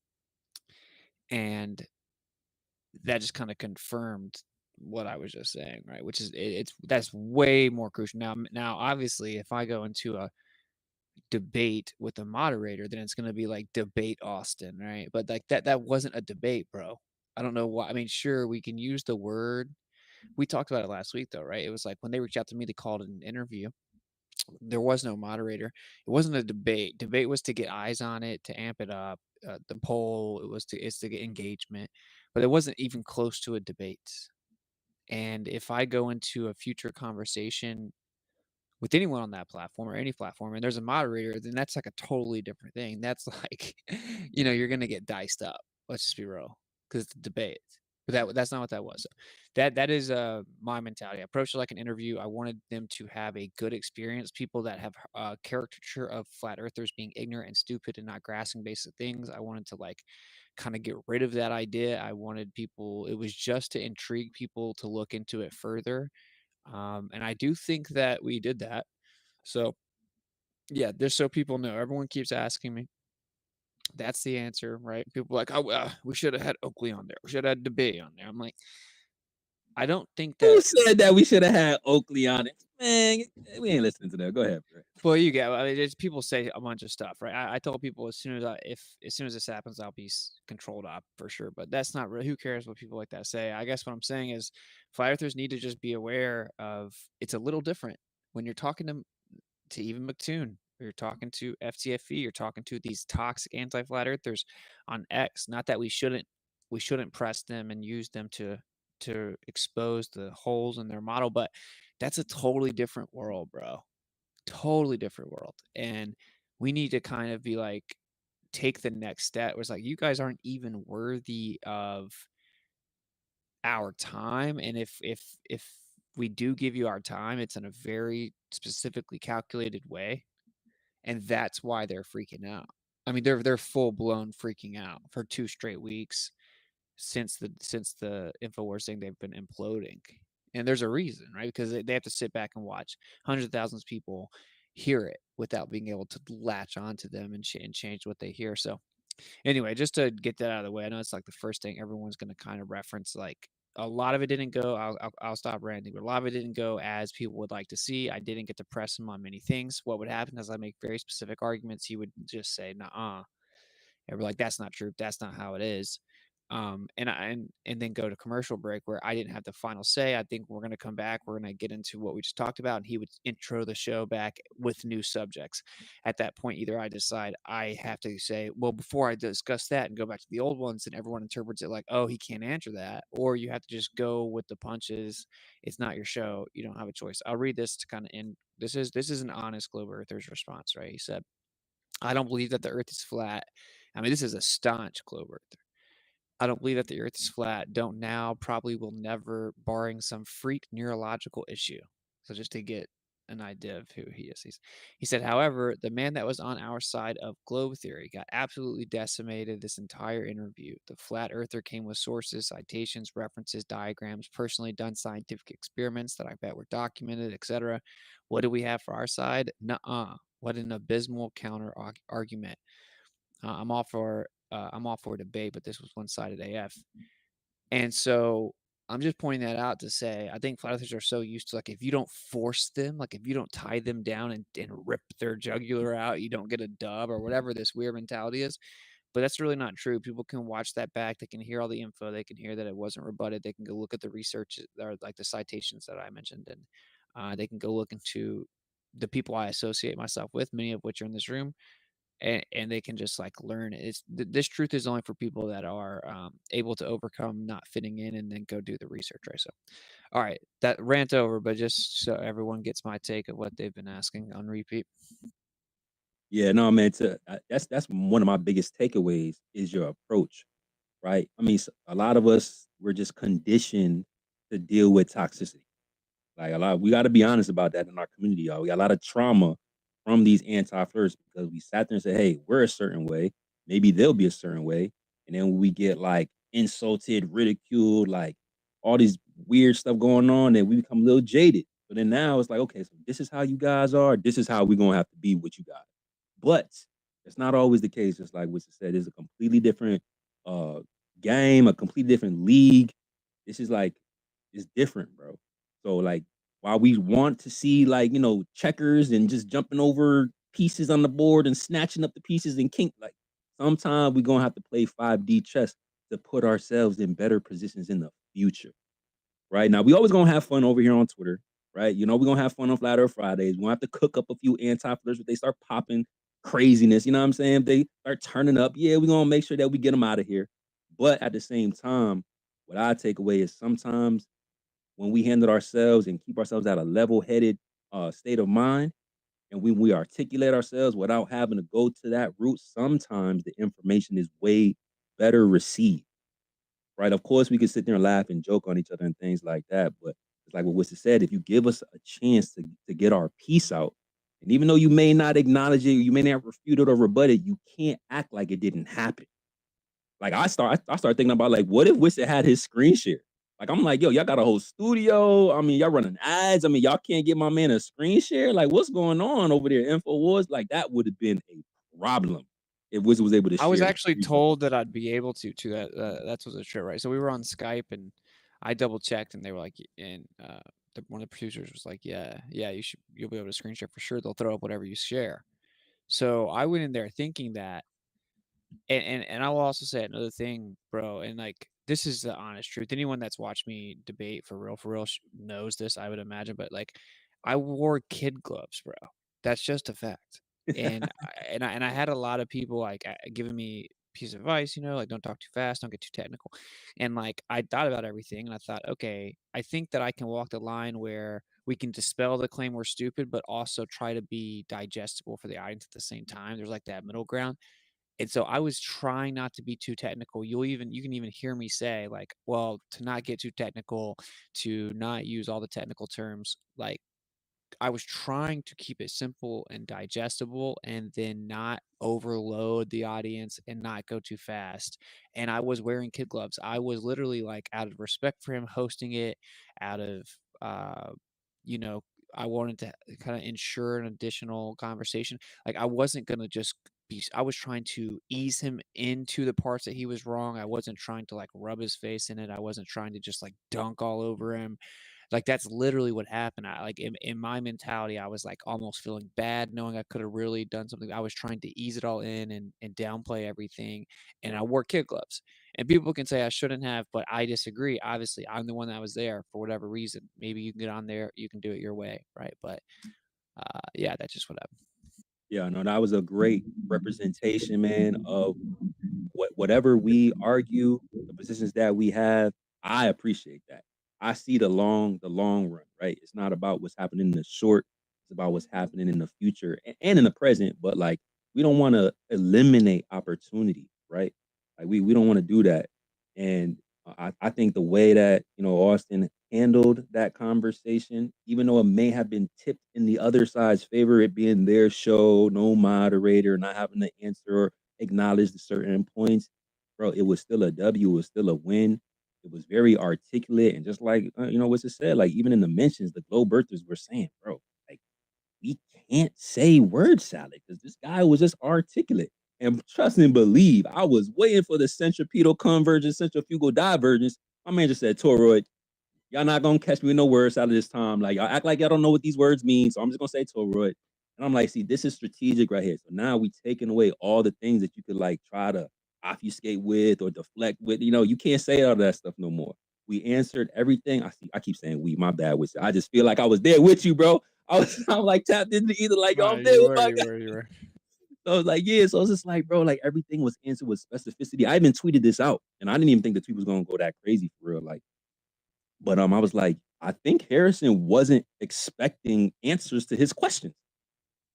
And that just kind of confirmed what I was just saying, right? Which is that's way more crucial. Now, obviously, if I go into a debate with a moderator, then it's going to be like debate Austin, right? But like that wasn't a debate, bro. I don't know why. I mean, sure, we can use the word. We talked about it last week, though, right? It was like when they reached out to me, they called it an interview. There was no moderator. It wasn't a debate. Debate was to get eyes on it, to amp it up. The poll, it's to get engagement, but it wasn't even close to a debate. And if I go into a future conversation with anyone on that platform or any platform, and there's a moderator, then that's like a totally different thing. That's like, you're gonna get diced up. Let's just be real, because it's a debate. But that's not what that was. That is my mentality. I approached it like an interview. I wanted them to have a good experience. People that have a caricature of flat earthers being ignorant and stupid and not grasping basic things. I wanted to like kind of get rid of that idea. I wanted people. It was just to intrigue people to look into it further. And I do think that we did that. So yeah, just so people know, everyone keeps asking me. That's the answer, right? People are like, oh, we should have had Oakley on there. We should have had DeBay on there. I'm like, I don't think Who that. said that we should have had Oakley on it? Man, we ain't listening to that. Go ahead, bro. Well, you get. I mean, it's, people say a bunch of stuff, right? I told people as soon as this happens, I'll be controlled op for sure. But that's not really. Who cares what people like that say? I guess what I'm saying is, flat earthers need to just be aware of it's a little different when you're talking to even McToon. You're talking to FTFE. You're talking to these toxic anti-flat earthers on X. Not that we shouldn't press them and use them to expose the holes in their model, but that's a totally different world, bro. Totally different world. And we need to kind of be like, take the next step. It was like, you guys aren't even worthy of our time. And if we do give you our time, it's in a very specifically calculated way. And that's why they're freaking out. I mean, they're full blown freaking out for 2 straight weeks since the InfoWars thing. They've been imploding. And there's a reason, right? Because they have to sit back and watch hundreds of thousands of people hear it without being able to latch onto them and change what they hear. So anyway, just to get that out of the way, I know it's like the first thing everyone's going to kind of reference. Like, a lot of it didn't go. I'll stop ranting, but a lot of it didn't go as people would like to see. I didn't get to press him on many things. What would happen is I make very specific arguments. He would just say, "Nah," and we're like, "That's not true. That's not how it is." And then go to commercial break where I didn't have the final say. I think we're going to come back. We're going to get into what we just talked about, and he would intro the show back with new subjects. At that point, either I decide I have to say, well, before I discuss that, and go back to the old ones, and everyone interprets it like, oh, he can't answer that, or you have to just go with the punches. It's not your show. You don't have a choice. I'll read this to kind of end. This is an honest Globe Earther's response, right? He said, I don't believe that the Earth is flat. I mean, this is a staunch Globe Earther. I don't believe that the Earth is flat. Don't now, probably will never, barring some freak neurological issue. So just to get an idea of who he is. He said, however, the man that was on our side of globe theory got absolutely decimated this entire interview. The flat earther came with sources, citations, references, diagrams, personally done scientific experiments that I bet were documented, etc. What do we have for our side? Nuh-uh. What an abysmal counter argument. I'm all for debate, but this was one-sided AF. And so I'm just pointing that out to say, I think flat earthers are so used to, like, if you don't force them, like if you don't tie them down and rip their jugular out, you don't get a dub or whatever this weird mentality is. But that's really not true. People can watch that back. They can hear all the info. They can hear that it wasn't rebutted. They can go look at the research or like the citations that I mentioned. And they can go look into the people I associate myself with, many of which are in this room. And they can just like learn it. This truth is only for people that are able to overcome not fitting in and then go do the research, right? So, all right, that rant over, but just so everyone gets my take of what they've been asking on repeat. Yeah, no, man. That's one of my biggest takeaways is your approach, right? I mean, a lot of us we're just conditioned to deal with toxicity. Like we got to be honest about that in our community, y'all. We got a lot of trauma from these anti-flirts because we sat there and said, "Hey, we're a certain way. Maybe they'll be a certain way," and then we get like insulted, ridiculed, like all these weird stuff going on, and we become a little jaded. But then now it's like, okay, so this is how you guys are. This is how we're gonna have to be with you guys. But it's not always the case. Just like Winston said, it's a completely different game, a completely different league. This is like it's different, bro. So like while we want to see like, you know, checkers and just jumping over pieces on the board and snatching up the pieces and kink, like sometimes we're gonna have to play 5D chess to put ourselves in better positions in the future. Right now, we always gonna have fun over here on Twitter, right? You know, we're gonna have fun on Flat Earth Fridays. We're gonna have to cook up a few anti-flirts, but they start popping craziness, you know what I'm saying? They start turning up. Yeah, we're gonna make sure that we get them out of here. But at the same time, what I take away is sometimes when we handle ourselves and keep ourselves at a level-headed state of mind, and when we articulate ourselves without having to go to that route, sometimes the information is way better received. Right? Of course, we can sit there and laugh and joke on each other and things like that. But it's like what Winston said, if you give us a chance to get our piece out, and even though you may not acknowledge it, you may not refute it or rebut it, you can't act like it didn't happen. Like I start thinking about like, what if Winston had his screen share? Like, I'm like, yo, y'all got a whole studio. I mean, y'all running ads. I mean, y'all can't get my man a screen share. Like, what's going on over there? InfoWars? Like, that would have been a problem if Wizard was able to I was share. actually told that I'd be able to that. That's what's a trip, right? So we were on Skype and I double checked, and they were like, and one of the producers was like, yeah, you'll be able to screen share for sure. They'll throw up whatever you share. So I went in there thinking that, and I will also say another thing, bro. And like, this is the honest truth. Anyone that's watched me debate for real knows this, I would imagine. But like, I wore kid gloves, bro. That's just a fact. And I had a lot of people like giving me piece of advice, like don't talk too fast, don't get too technical. And like, I thought about everything, and I thought, okay, I think that I can walk the line where we can dispel the claim we're stupid, but also try to be digestible for the audience at the same time. There's like that middle ground. And so I was trying not to be too technical. You can even hear me say like, well, to not get too technical, to not use all the technical terms. Like, I was trying to keep it simple and digestible, and then not overload the audience and not go too fast. And I was wearing kid gloves. I was literally like, out of respect for him hosting it, out of you know, I wanted to kind of ensure an additional conversation. Like, I wasn't gonna just I was trying to ease him into the parts that he was wrong. I wasn't trying to like rub his face in it. I wasn't trying to just like dunk all over him. Like, that's literally what happened. I like, in my mentality, I was like almost feeling bad knowing I could have really done something. I was trying to ease it all in and downplay everything. And I wore kid gloves. And people can say I shouldn't have, but I disagree. Obviously, I'm the one that was there for whatever reason. Maybe you can get on there, you can do it your way, right? But yeah, that's just what happened. Yeah, no, that was a great representation, man, of whatever we argue, the positions that we have. I appreciate that. I see the long run, right? It's not about what's happening in the short. It's about what's happening in the future and in the present. But like, we don't want to eliminate opportunity, right? Like, we don't want to do that. And I think the way that Austin handled that conversation, even though it may have been tipped in the other side's favor, it being their show, no moderator, not having to answer or acknowledge the certain points, bro, it was still a W. It was still a win. It was very articulate, and just like what's it said, like even in the mentions, the Globe Earthers were saying, bro, like, we can't say word salad because this guy was just articulate. And trust and believe, I was waiting for the centripetal convergence, centrifugal divergence. My man just said, toroid, y'all not gonna catch me with no words out of this time. Like, y'all act like y'all don't know what these words mean, so I'm just gonna say toroid. And I'm like, see, this is strategic right here. So now we taking away all the things that you could like try to obfuscate with or deflect with. You can't say all that stuff no more. We answered everything. I keep saying we, my bad with you. I just feel like I was there with you, bro. I'm like tapped into either like, yo, I'm there with my guy. You were. So I was like, yeah. So it's just like, bro, like everything was answered with specificity. I even tweeted this out, and I didn't even think the tweet was gonna go that crazy for real. Like, but I was like, I think Harrison wasn't expecting answers to his questions.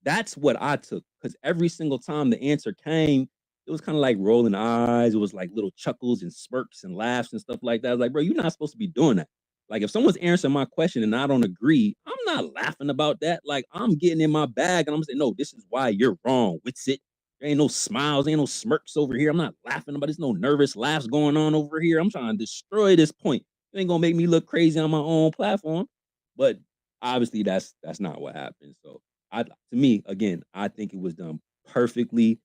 That's what I took, because every single time the answer came, it was kind of like rolling eyes. It was like little chuckles and smirks and laughs and stuff like that. I was like, bro, you're not supposed to be doing that. Like, if someone's answering my question and I don't agree, I'm not laughing about that. Like, I'm getting in my bag and I'm saying, no, this is why you're wrong. What's it? There ain't no smiles, ain't no smirks over here. I'm not laughing about it. There's no nervous laughs going on over here. I'm trying to destroy this point. It ain't gonna make me look crazy on my own platform. But obviously that's not what happened. So to me, again, I think it was done perfectly.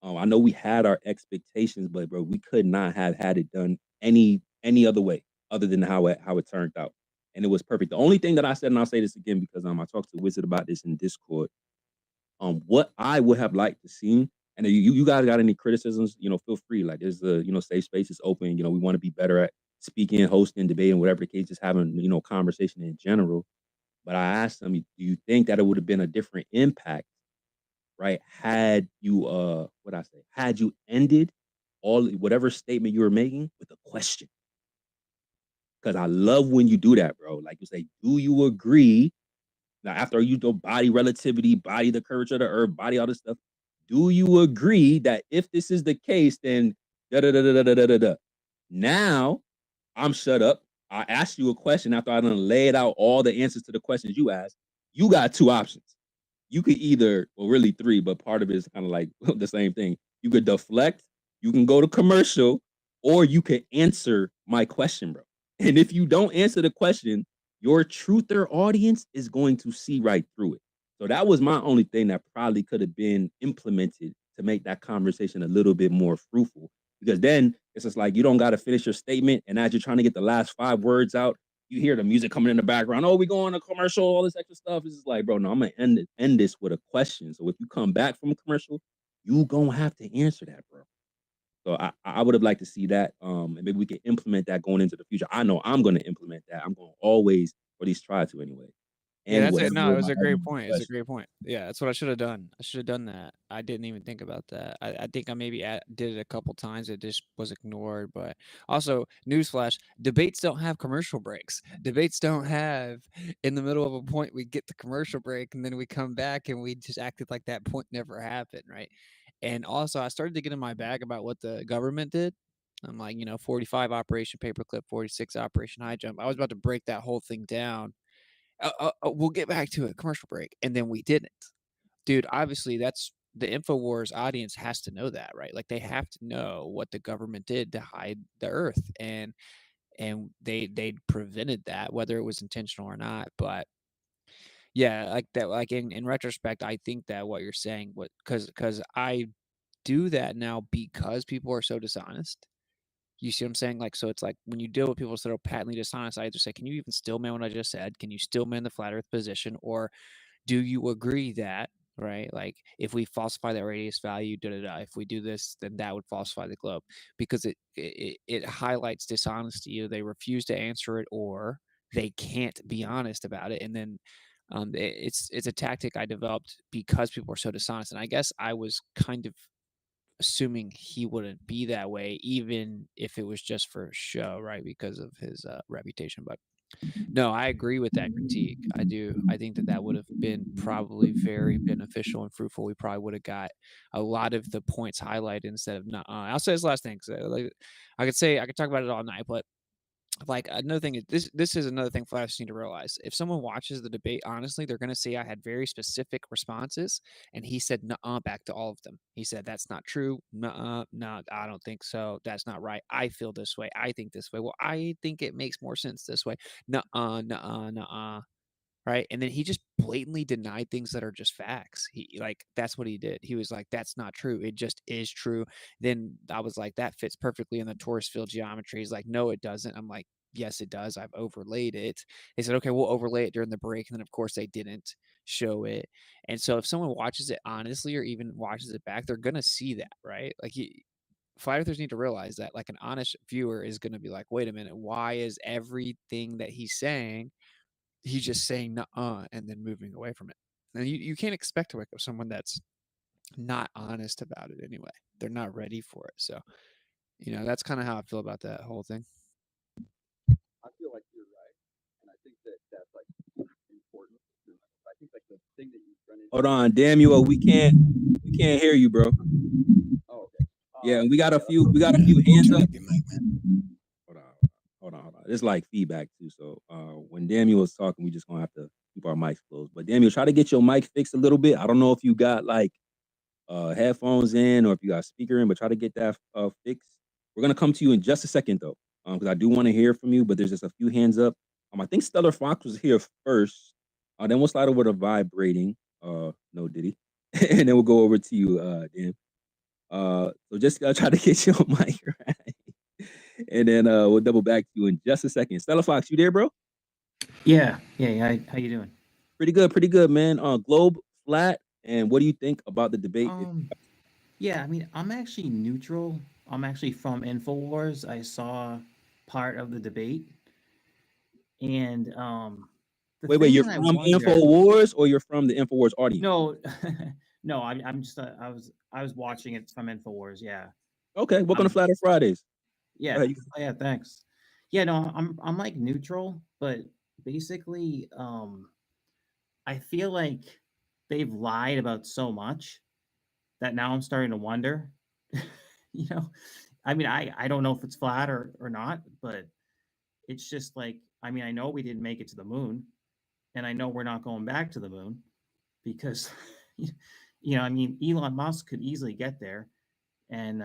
I know we had our expectations, but bro, we could not have had it done any other way other than how it turned out. And it was perfect. The only thing that I said, and I'll say this again because I talked to Wizard about this in Discord. What I would have liked to see, and you guys got any criticisms, feel free. Like, there's the safe space is open. We want to be better at speaking, hosting, debating, whatever the case, just having conversation in general. But I asked them, do you think that it would have been a different impact, right? Had you had you ended whatever statement you were making with a question? Because I love when you do that, bro. Like, you say, do you agree? Now, after you do body relativity, body the curvature of the earth, body all this stuff, do you agree that if this is the case, then da da da da da da da da? Now I'm shut up. I asked you a question after I done laid out all the answers to the questions you asked. You got two options. You could either, well, really three, but part of it is kind of like the same thing. You could deflect, you can go to commercial, or you could answer my question, bro. And if you don't answer the question, your truther audience is going to see right through it. So that was my only thing that probably could have been implemented to make that conversation a little bit more fruitful. Because then it's just like you don't got to finish your statement, and as you're trying to get the last 5 words out, you hear the music coming in the background. Oh, we going to commercial, all this extra stuff. It's just like, bro, no, I'm gonna end this with a question. So if you come back from a commercial, you gonna have to answer that, bro. So I would have liked to see that. And maybe we can implement that going into the future. I know I'm going to implement that. I'm going to always, or at least try to anyway. Yeah, And that's it. No, it was a great whatever point. It's a great point. Yeah, that's what I should have done. I should have done that. I didn't even think about that. I think I maybe did it a couple times. It just was ignored. But also, newsflash: debates don't have commercial breaks. Debates don't have in the middle of a point we get the commercial break and then we come back and we just acted like that point never happened, right? And also, I started to get in my bag about what the government did. I'm like, 45 Operation Paperclip, 46 Operation High Jump. I was about to break that whole thing down. We'll get back to it. Commercial break. And then we didn't. Dude, obviously that's the InfoWars audience has to know that, right? Like they have to know what the government did to hide the earth. And they prevented that, whether it was intentional or not. But yeah, like that, like in retrospect, I think that what you're saying, because I do that now because people are so dishonest. You see what I'm saying? Like, so it's like when you deal with people that are patently dishonest, I just say, can you even still man what I just said? Can you still man the flat earth position? Or do you agree that, right? Like, if we falsify that radius value, if we do this, then that would falsify the globe because it highlights dishonesty. They refuse to answer it or they can't be honest about it. And then it's a tactic I developed because people are so dishonest. And I guess I was kind of assuming he wouldn't be that way, even if it was just for show, right? Because of his reputation. But no, I agree with that critique. I do. I think that would have been probably very beneficial and fruitful. We probably would have got a lot of the points highlighted instead of not. I'll say this last thing. Like, I could talk about it all night, but like another thing is this is another thing flash need to realize. If someone watches the debate, honestly, they're gonna see I had very specific responses, and he said nuh-uh back to all of them. He said that's not true. Nuh-uh, no, I don't think so. That's not right. I feel this way. I think this way. Well, I think it makes more sense this way. Nuh-uh, nuh-uh, nuh-uh. Right. And then he just blatantly denied things that are just facts. That's what he did. He was like, that's not true. It just is true. Then I was like, that fits perfectly in the torus field geometry. He's like, no, it doesn't. I'm like, yes, it does. I've overlaid it. They said, okay, we'll overlay it during the break. And then, of course, they didn't show it. And so if someone watches it honestly or even watches it back, they're going to see that, right? Like, flat earthers need to realize that, like, an honest viewer is going to be like, wait a minute, why is everything that he's saying he's just saying nuh-uh and then moving away from it? And you can't expect to wake up someone that's not honest about it anyway. They're not ready for it. So, that's kind of how I feel about that whole thing. I feel like you're right, and I think that's like important. I think like the thing that you run into. Hold on, Daniel, we can't hear you, bro. Oh, okay. Yeah, and we got a few hands up. Hold on. It's like feedback too. So when Daniel was talking, we just gonna have to keep our mics closed. But Daniel, try to get your mic fixed a little bit. I don't know if you got like headphones in or if you got a speaker in, but try to get that fixed. We're gonna come to you in just a second though, because I do want to hear from you. But there's just a few hands up. I think Stellar Fox was here first. Then we'll slide over to vibrating. No Diddy, and then we'll go over to you, Dan. So just try to get your mic right. And then we'll double back to you in just a second. Stella Fox, you there, bro? Yeah. How you doing? Pretty good, man. Globe flat, and what do you think about the debate? Yeah, I mean, I'm actually neutral. I'm actually from InfoWars. I saw part of the debate, and wait, you're from InfoWars or you're from the InfoWars audience? No, no, I'm just I was watching it from InfoWars. Yeah. Okay, welcome to Flat Earth Fridays. Yeah. Yeah, thanks. Yeah, no, I'm like neutral, but basically, I feel like they've lied about so much that now I'm starting to wonder. I mean, I don't know if it's flat or not, but it's just like, I mean, I know we didn't make it to the moon, and I know we're not going back to the moon because, I mean, Elon Musk could easily get there, and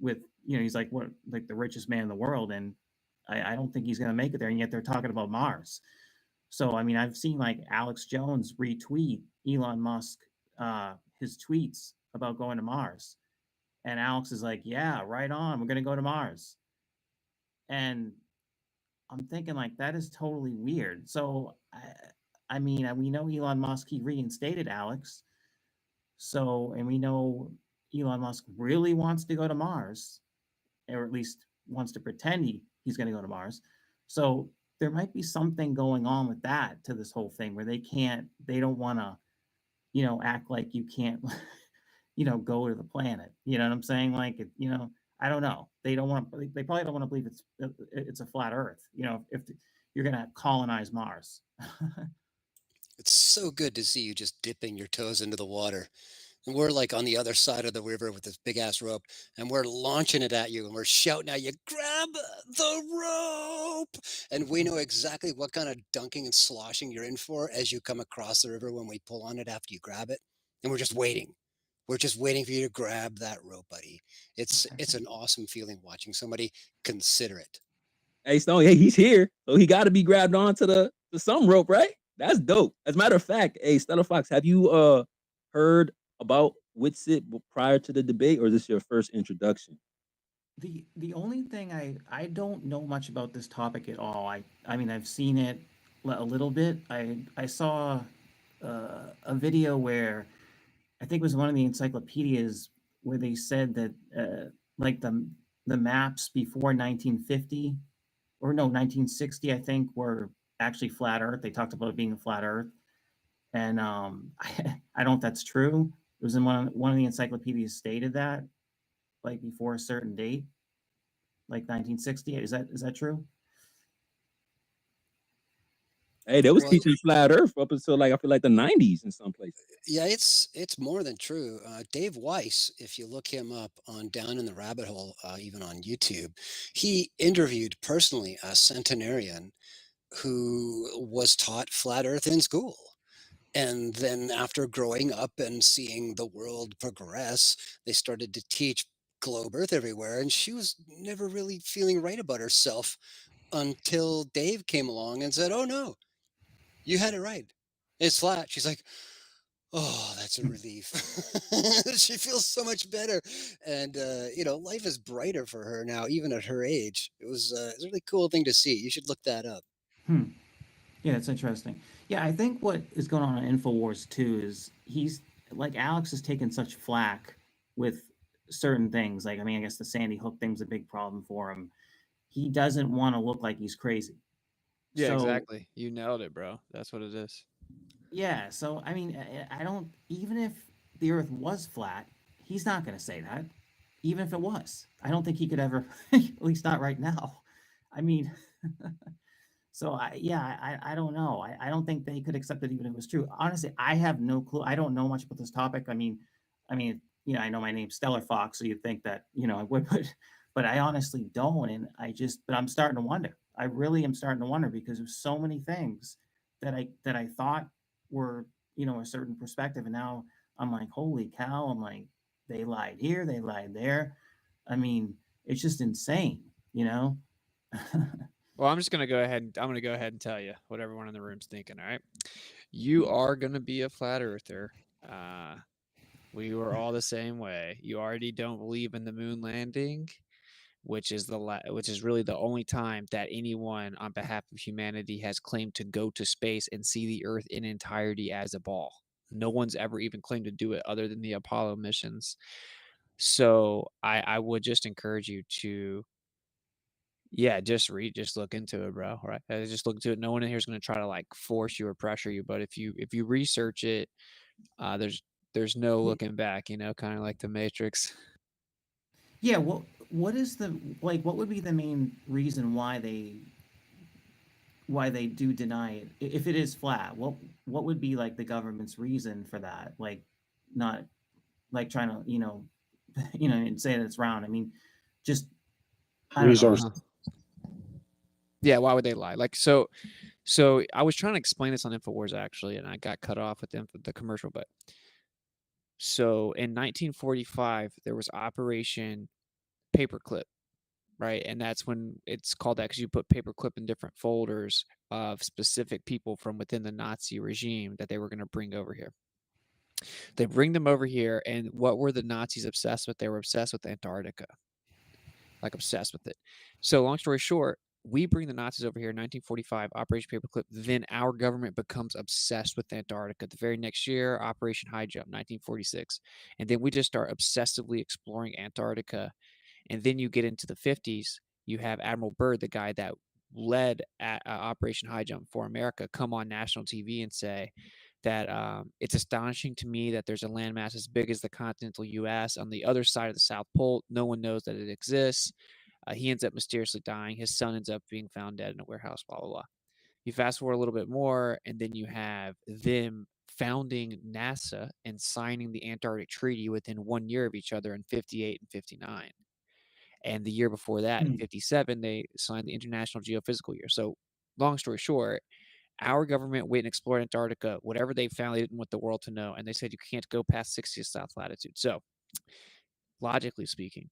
with he's like the richest man in the world, and I don't think he's going to make it there. And yet they're talking about Mars. So, I mean, I've seen like Alex Jones retweet Elon Musk, his tweets about going to Mars. And Alex is like, yeah, right on. We're going to go to Mars. And I'm thinking like, that is totally weird. So, I mean, we know Elon Musk, he reinstated Alex. So, and we know Elon Musk really wants to go to Mars, or at least wants to pretend he's going to go to Mars. So there might be something going on with that to this whole thing where they don't want to, act like you can't, go to the planet. You know what I'm saying? Like, I don't know. They probably don't want to believe it's a flat Earth. If you're going to colonize Mars. It's so good to see you just dipping your toes into the water. And we're like on the other side of the river with this big ass rope, and we're launching it at you, and we're shouting at you, grab the rope. And we know exactly what kind of dunking and sloshing you're in for as you come across the river when we pull on it after you grab it. And we're just waiting. We're just waiting for you to grab that rope, buddy. It's an awesome feeling watching somebody consider it. Hey, Stone, hey, he's here, so he got to be grabbed onto the some rope, right? That's dope. As a matter of fact, hey, Stella Fox, have you heard about Witsit prior to the debate, or is this your first introduction? The only thing I don't know much about this topic at all. I mean, I've seen it a little bit. I saw a video where I think it was one of the encyclopedias where they said that like the maps before 1950 or no 1960 I think were actually flat Earth. They talked about it being a flat Earth, and I don't know if that's true. It was in one of the encyclopedias stated that like before a certain date, like 1960. Is that true? Hey, they was teaching flat Earth up until like I feel like the 90s in some places. Yeah, it's more than true. Dave Weiss, if you look him up on Down in the Rabbit Hole, even on YouTube, he interviewed personally a centenarian who was taught flat Earth in school. And then after growing up and seeing the world progress, they started to teach globe Earth everywhere. And she was never really feeling right about herself until Dave came along and said, oh, no, you had it right. It's flat. She's like, oh, that's a relief. She feels so much better. And, life is brighter for her now, even at her age. It's a really cool thing to see. You should look that up. Yeah, it's interesting. Yeah, I think what is going on in InfoWars too is he's like Alex has taken such flack with certain things. Like, I mean, I guess the Sandy Hook thing's a big problem for him. He doesn't want to look like he's crazy. Yeah, So, exactly. You nailed it, bro. That's what it is. yeah, so I mean, I don't, even if the Earth was flat, he's not going to say that. Even if it was, I don't think he could ever, at least not right now. I mean, so I don't know. I don't think they could accept it even if it was true. Honestly, I have no clue. I don't know much about this topic. I mean, I know my name's Stellar Fox, so you'd think that, I would, but I honestly don't. And but I'm starting to wonder. I really am starting to wonder because there's so many things that I thought were, a certain perspective. And now I'm like, holy cow. I'm like, they lied here, they lied there. I mean, it's just insane, Well, I'm going to go ahead and tell you what everyone in the room's thinking, all right? You are going to be a flat earther. We were all the same way. You already don't believe in the moon landing, which is really the only time that anyone on behalf of humanity has claimed to go to space and see the Earth in entirety as a ball. No one's ever even claimed to do it other than the Apollo missions. So I would just encourage you to, just look into it, bro. Right? Just look into it. No one in here is going to try to like force you or pressure you, but if you research it, there's no looking back. Kind of like the Matrix. Yeah. What is what would be the main reason why they do deny it if it is flat? What would be like the government's reason for that? Like, not like trying to and say that it's round. I mean, just I don't know. Yeah, why would they lie? Like, so I was trying to explain this on InfoWars actually, and I got cut off with the commercial. But so in 1945, there was Operation Paperclip, right? And that's when it's called that because you put paperclip in different folders of specific people from within the Nazi regime that they were going to bring over here. They bring them over here, and what were the Nazis obsessed with? They were obsessed with Antarctica, like obsessed with it. So long story short, we bring the Nazis over here in 1945, Operation Paperclip. Then our government becomes obsessed with Antarctica. The very next year, Operation High Jump, 1946. And then we just start obsessively exploring Antarctica. And then you get into the 50s, you have Admiral Byrd, the guy that led at, Operation High Jump for America, come on national TV and say that it's astonishing to me that there's a landmass as big as the continental U.S. on the other side of the South Pole. No one knows that it exists. He ends up mysteriously dying. His son ends up being found dead in a warehouse, blah, blah, blah. You fast forward a little bit more, and then you have them founding NASA and signing the Antarctic Treaty within 1 year of each other in 58 and 59. And the year before that, in 57, they signed the International Geophysical Year. So long story short, our government went and explored Antarctica. Whatever they found, they didn't want the world to know. And they said you can't go past 60th south latitude. So logically speaking,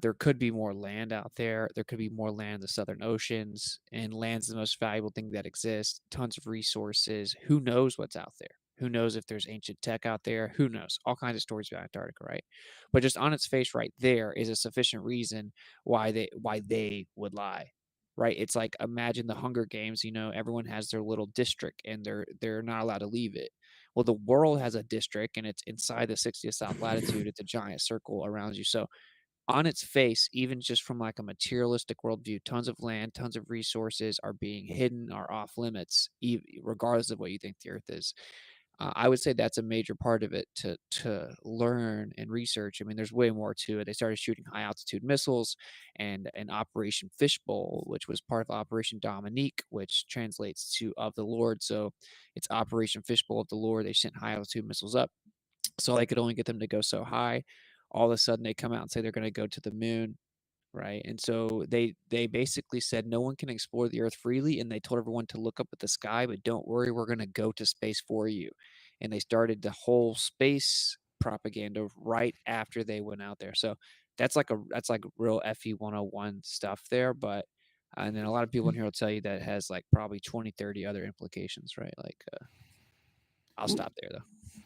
there could be more land out there. There could be more land in the southern oceans, and land's the most valuable thing that exists. Tons of resources. Who knows what's out there? Who knows if there's ancient tech out there? Who knows? All kinds of stories about Antarctica, right? But just on its face, right there is a sufficient reason why they would lie, right? It's like imagine the Hunger Games. You know, everyone has their little district, and they're not allowed to leave it. Well, the world has a district, and it's inside the 60th south latitude. It's a giant circle around you. So on its face, even just from like a materialistic worldview, tons of land, tons of resources are being hidden, are off limits, regardless of what you think the Earth is. I would say that's a major part of it to learn and research. I mean, there's way more to it. They started shooting high altitude missiles, and Operation Fishbowl, which was part of Operation Dominique, which translates to of the Lord. So it's Operation Fishbowl of the Lord. They sent high altitude missiles up, so they could only get them to go so high. All of a sudden, they come out and say they're going to go to the moon, right? And so they basically said no one can explore the Earth freely, and they told everyone to look up at the sky, but don't worry, we're going to go to space for you. And they started the whole space propaganda right after they went out there. So that's like real FE 101 stuff there, but and then a lot of people in here will tell you that it has like probably 20, 30 other implications, right? Like I'll stop there though.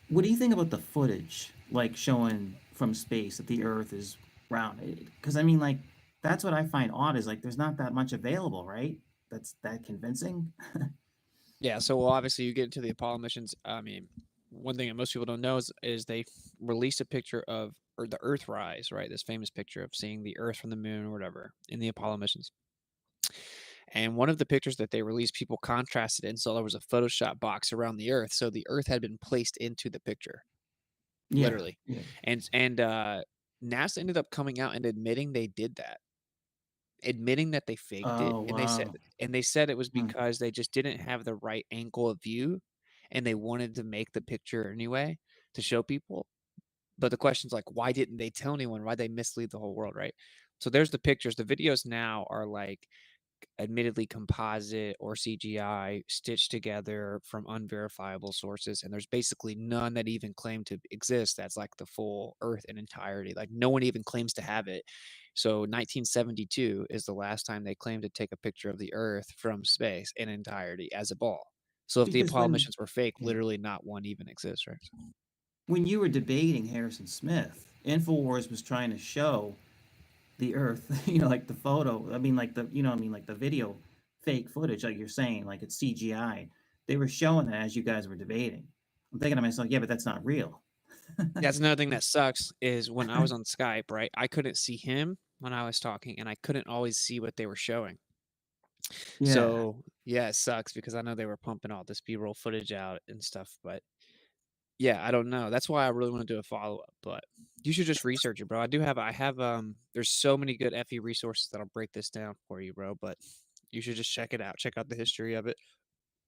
What do you think about the footage, like showing from space that the Earth is round? Because I mean, like, that's what I find odd is like there's not that much available, right? That's that convincing. Yeah, so well, obviously you get into the Apollo missions. I mean, one thing that most people don't know is they released a picture of or the Earthrise, right? This famous picture of seeing the Earth from the moon or whatever in the Apollo missions. And one of the pictures that they released, people contrasted it, and so there was a Photoshop box around the Earth, so the Earth had been placed into the picture, Yeah, literally. yeah. And NASA ended up coming out and admitting they did that, admitting that they faked it, Oh and wow. they said it was Hmm. because they just didn't have the right angle of view, and they wanted to make the picture anyway to show people. But the question's like, why didn't they tell anyone? Why'd they mislead the whole world, right? So there's the pictures. The videos now are like admittedly composite or CGI stitched together from unverifiable sources, and there's basically none that even claim to exist. That's like the full Earth in entirety. Like no one even claims to have it. So 1972 is the last time they claimed to take a picture of the Earth from space in entirety as a ball. So if the Because Apollo when missions were fake, literally not one even exists, right? when you were debating Harrison Smith, Infowars was trying to show the Earth, like the photo. I mean, like like the video fake footage, like you're saying, like it's CGI. They were showing that as you guys were debating. I'm thinking to myself, yeah, but that's not real. That's another thing that sucks is when I was on Skype, right? I couldn't see him when I was talking, and I couldn't always see what they were showing. Yeah. So yeah, it sucks because I know they were pumping all this B-roll footage out and stuff, but yeah, I don't know. That's why I really want to do a follow-up, but you should just research it, bro. I have there's so many good FE resources that'll break this down for you, bro, but you should just check it out. Check out the history of it.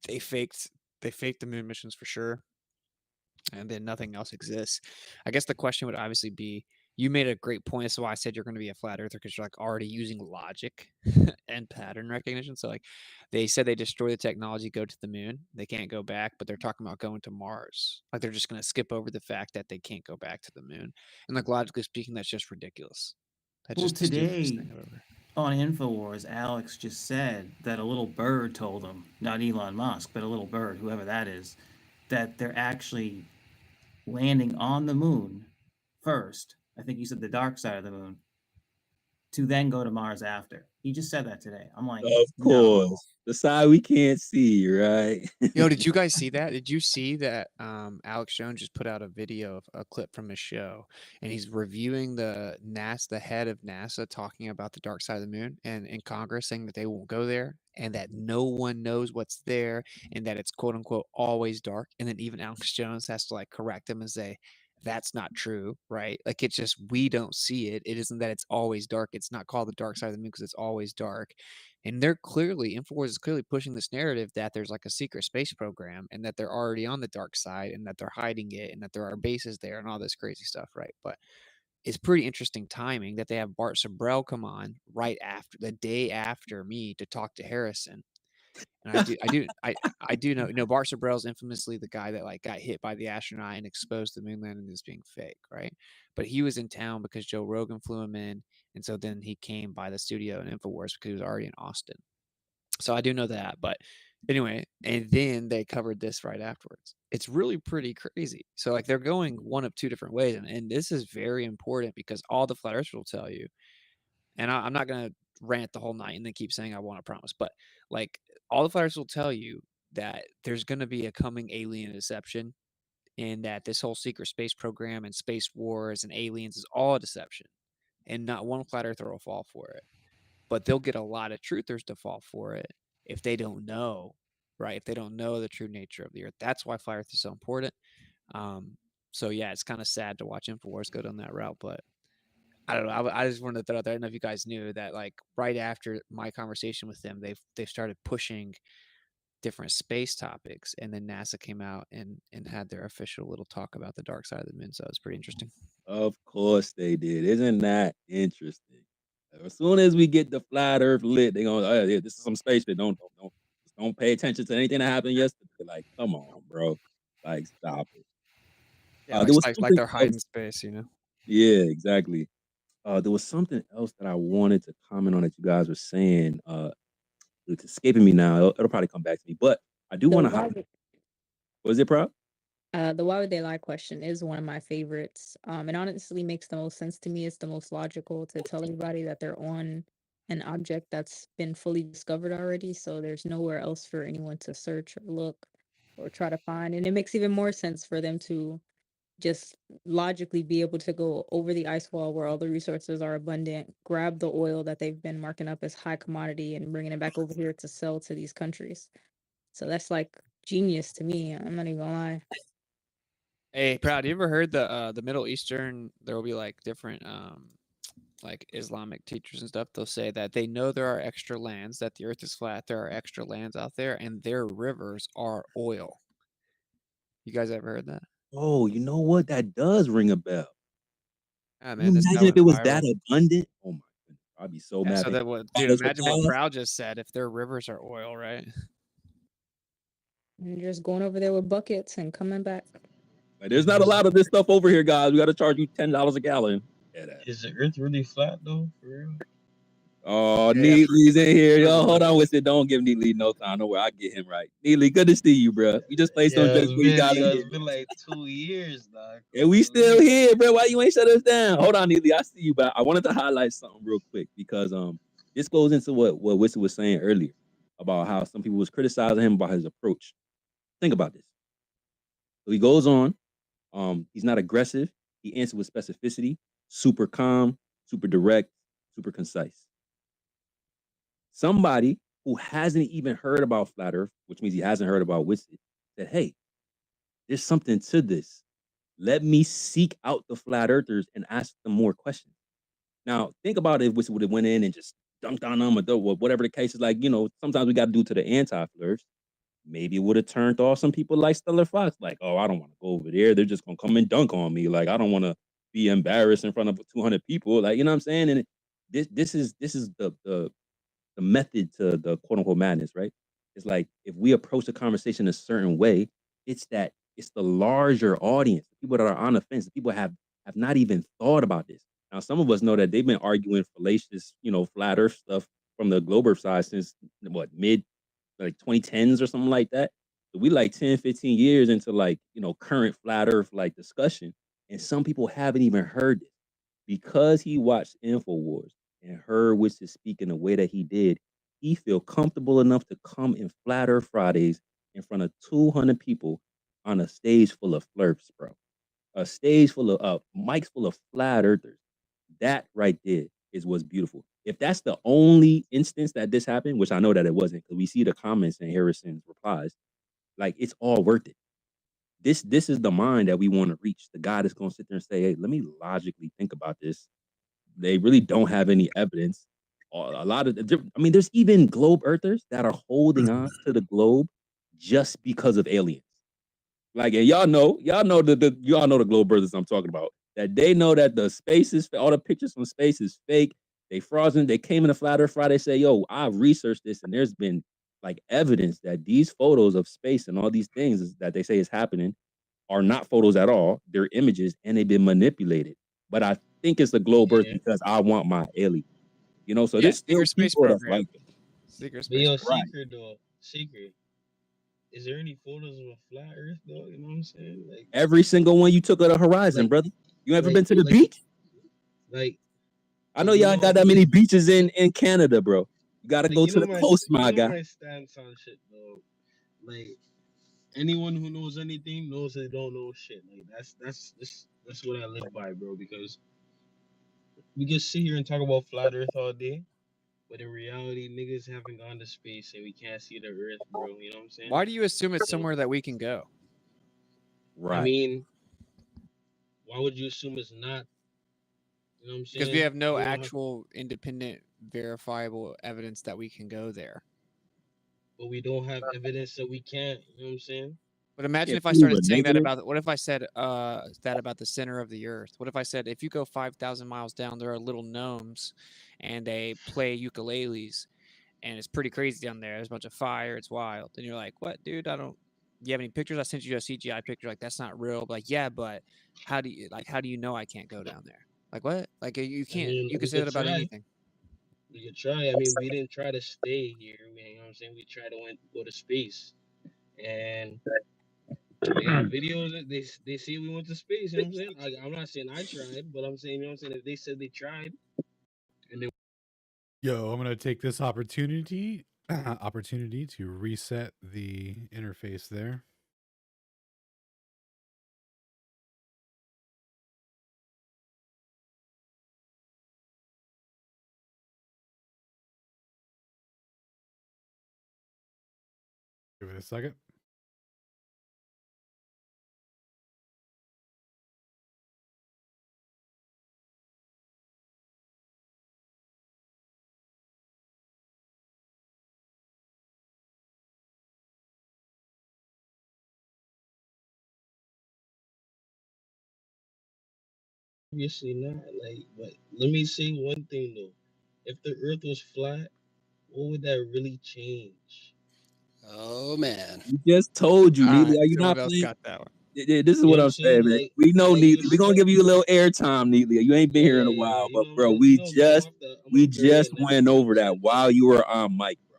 They faked the moon missions for sure, and then nothing else exists. I guess the question would obviously be, you made a great point. That's why I said you're going to be a flat earther, because you're like already using logic and pattern recognition. So like they said they destroy the technology, go to the moon. They can't go back, but they're talking about going to Mars. Like they're just going to skip over the fact that they can't go back to the moon. And like logically speaking, that's just ridiculous. That's Well, just the stupidest today thing I've ever. on Infowars, Alex just said that a little bird told him, not Elon Musk, but a little bird, whoever that is, that they're actually landing on the moon first. I think he said the dark side of the moon, to then go to Mars after. He just said that today. I'm like, Of no. course, the side we can't see, right? Yo, did you guys see that? Did you see that Alex Jones just put out a video of a clip from his show, and he's reviewing the head of NASA talking about the dark side of the moon, and in Congress saying that they won't go there and that no one knows what's there and that it's quote unquote always dark. And then even Alex Jones has to like correct him and say, that's not true, right? Like it's just we don't see it. It isn't that it's always dark. It's not called the dark side of the moon because it's always dark. And they're clearly, Infowars is clearly pushing this narrative that there's like a secret space program and that they're already on the dark side and that they're hiding it and that there are bases there and all this crazy stuff, right? But it's pretty interesting timing that they have Bart Sabrell come on right after the day after me to talk to Harrison. And I do know Bart Sabrell's infamously the guy that like got hit by the astronaut and exposed the moon landing as being fake, right? But he was in town because Joe Rogan flew him in, and so then he came by the studio in Infowars because he was already in Austin. So I do know that, but anyway, and then they covered this right afterwards. It's really pretty crazy. So like they're going one of two different ways, and this is very important because all the flat earthers will tell you, and I'm not gonna rant the whole night and then keep saying I want to promise, but like all the flat earthers will tell you that there's gonna be a coming alien deception, and that this whole secret space program and space wars and aliens is all a deception, and not one flat earther will fall for it. But they'll get a lot of truthers to fall for it if they don't know, right? If they don't know the true nature of the earth. That's why flat earth is so important. So yeah, it's kind of sad to watch Infowars go down that route, but I don't know. I just wanted to throw out there. I don't know if you guys knew that, like right after my conversation with them, they've started pushing different space topics, and then NASA came out and had their official little talk about the dark side of the moon. So it's pretty interesting. Of course they did. Isn't that interesting? As soon as we get the flat Earth lit, they gonna, oh yeah, this is some space shit. Don't pay attention to anything that happened yesterday. Like, come on, bro. Like, stop it. Yeah, There was like something they're else. hiding space, you know. Yeah, exactly. There was something else that I wanted to comment on that you guys were saying. It's escaping me now. It'll probably come back to me. But I do want to highlight. Was it, Prop? The why would they lie question is one of my favorites. It honestly makes the most sense to me. It's the most logical to tell everybody that they're on an object that's been fully discovered already. So there's nowhere else for anyone to search or look or try to find. And it makes even more sense for them to just logically be able to go over the ice wall where all the resources are abundant, grab the oil that they've been marking up as high commodity and bringing it back over here to sell to these countries. So that's like genius to me. I'm not even gonna lie. Hey, Proud, you ever heard the Middle Eastern, there will be like different like Islamic teachers and stuff, they'll say that they know there are extra lands, that the earth is flat, there are extra lands out there, and their rivers are oil. You guys ever heard that? Oh, you know what? That does ring a bell. Yeah, Can man, you this guy imagine if went it was viral. that abundant? Oh my goodness. I'd be so Yeah, mad. so that what, dude, imagine what Proud just said if their rivers are oil, right? And just going over there with buckets and coming back. Like, there's not a lot of this stuff over here, guys. We got to charge you $10 a gallon. Yeah, Is the Earth really flat though? For real? Oh, Neatly's in here. Yo, hold on with it. Don't give Neatly no time. Don't worry, I'll get him right. Neatly, good to see you, bro. We just played some drinks for you guys. It's been like 2 years, dog. And we still here, bro. Why you ain't shut us down? Hold on, Neatly. I see you, but I wanted to highlight something real quick because this goes into what Wissa was saying earlier about how some people was criticizing him about his approach. Think about this. So he goes on. He's not aggressive. He answers with specificity, super calm, super direct, super concise. Somebody who hasn't even heard about Flat Earth, which means he hasn't heard about Witsit, said, hey, there's something to this. Let me seek out the Flat Earthers and ask them more questions. Now, think about it if Witsit would have went in and just dunked on them or whatever the case is. Like, you know, sometimes we got to do to the anti-Fleurs. Maybe it would have turned off some people like Stellar Fox. Like, oh, I don't want to go over there. They're just going to come and dunk on me. Like, I don't want to be embarrassed in front of 200 people. Like, you know what I'm saying? And this is the method to the quote unquote madness, right? It's like if we approach the conversation a certain way, it's the larger audience, the people that are on the fence, the people have not even thought about this. Now, some of us know that they've been arguing fallacious, flat Earth stuff from the globe Earth side since what, mid like 2010s or something like that. So we like 10, 15 years into like, current flat Earth like discussion. And some people haven't even heard it because he watched InfoWars and heard Witches speak in the way that he did. He feel comfortable enough to come in Flat Earth Fridays in front of 200 people on a stage full of flirts, bro. A stage full of mics full of flat earthers. That right there is what's beautiful. If that's the only instance that this happened, which I know that it wasn't, because we see the comments and Harrison's replies, like it's all worth it. This is the mind that we want to reach. The guy that's going to sit there and say, hey, let me logically think about this. They really don't have any evidence. A lot of, there's even globe earthers that are holding on to the globe just because of aliens. Like, and y'all know the globe earthers I'm talking about. That they know that the space is, all the pictures from space is fake. They frozen. They came in a Flat Earth Friday. Say, yo, I researched this, and there's been like evidence that these photos of space and all these things that they say is happening are not photos at all. They're images, and they've been manipulated. But I think it's the globe Earth because I want my alien. So there's still people that's like it. Secret But yo, space program. secret though, secret. Is there any photos of a flat Earth though? You know what I'm saying? Like every single one you took of the horizon, brother. You ever been to the beach? Like I know y'all ain't got that many beaches in Canada, bro. You gotta go to the coast, my guy. My stance on shit though. Like anyone who knows anything knows they don't know shit. Like that's what I live by, bro. Because we can sit here and talk about flat Earth all day, but in reality, niggas haven't gone to space and we can't see the Earth, bro. You know what I'm saying? Why do you assume it's somewhere that we can go? Right. I mean, why would you assume it's not? You know what I'm saying? Because we have no actual independent, verifiable evidence that we can go there. But we don't have evidence that we can't. You know what I'm saying? But imagine if I started saying that about, what if I said that about the center of the Earth? What if I said, if you go 5,000 miles down, there are little gnomes and they play ukuleles and it's pretty crazy down there. There's a bunch of fire. It's wild. And you're like, what, dude? Do you have any pictures? I sent you a CGI picture. Like, that's not real. But like, yeah, but how do you know I can't go down there? Like, what? Like, you can't, you can say that about anything. We could try. I mean, we didn't try to stay here. You know what I'm saying? We tried to go to space. And they have videos. They say we went to space. You know what I'm saying? I'm not saying I tried, but I'm saying, you know what I'm saying? If they said they tried, and they Yo, I'm gonna take this opportunity to reset the interface there. Give it a second. obviously not. Like, but let me say one thing though. If the Earth was flat, what would that really change? Oh man. We just told you, Neely. Are you someone not else playing? got that one. This is what I'm saying, man. Like, We know, like Neely. you We're gonna give you a little airtime, Neely. You ain't been here in a while, you but know what bro, I'm saying? we You know, I'm just off the rant, let went me, over that while you were on mic, bro.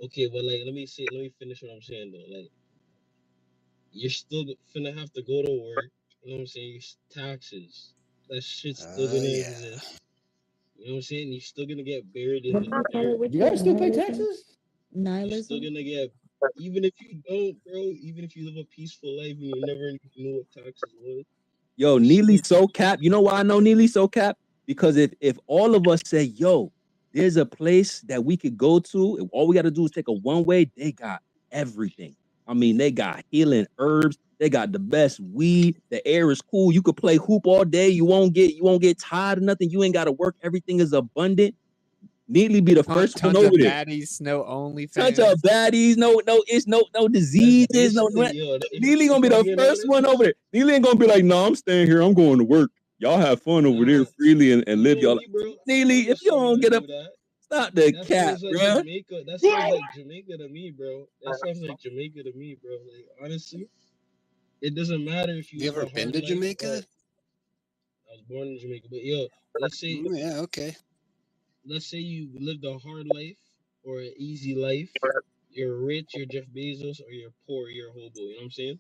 Okay, but like, let me finish what I'm saying though. Like, you're still finna have to go to work. You know what I'm saying? Your taxes, that shit's still gonna exist. You know what I'm saying? You're still gonna get buried in the dirt. You guys still pay taxes? You're still gonna get, even if you don't, bro. Even if you live a peaceful life and you never knew what taxes was. Yo, Neely's so cap. You know why I know Neely's so cap? Because if all of us say, yo, there's a place that we could go to, and all we got to do is take a one-way, they got everything. I mean, they got healing herbs, they got the best weed, the air is cool. You could play hoop all day. You won't get tired of nothing. You ain't got to work. Everything is abundant. Neely be the first one over there. Baddies, no OnlyFans. Tons of baddies, no diseases, no. Neely gonna be the first one over there. Neely ain't gonna be like, no, I'm staying here. I'm going to work. Y'all have fun over there freely and live y'all life. Neely, if you don't get up, stop the cap, bro. Jamaica. That sounds like Jamaica to me, bro. That sounds like Jamaica to me, bro. Like, honestly, it doesn't matter if you ever been to Jamaica? I was born in Jamaica. But yo, let's say Yeah, okay. let's say you lived a hard life or an easy life. You're rich, you're Jeff Bezos, or you're poor, you're a hobo. You know what I'm saying?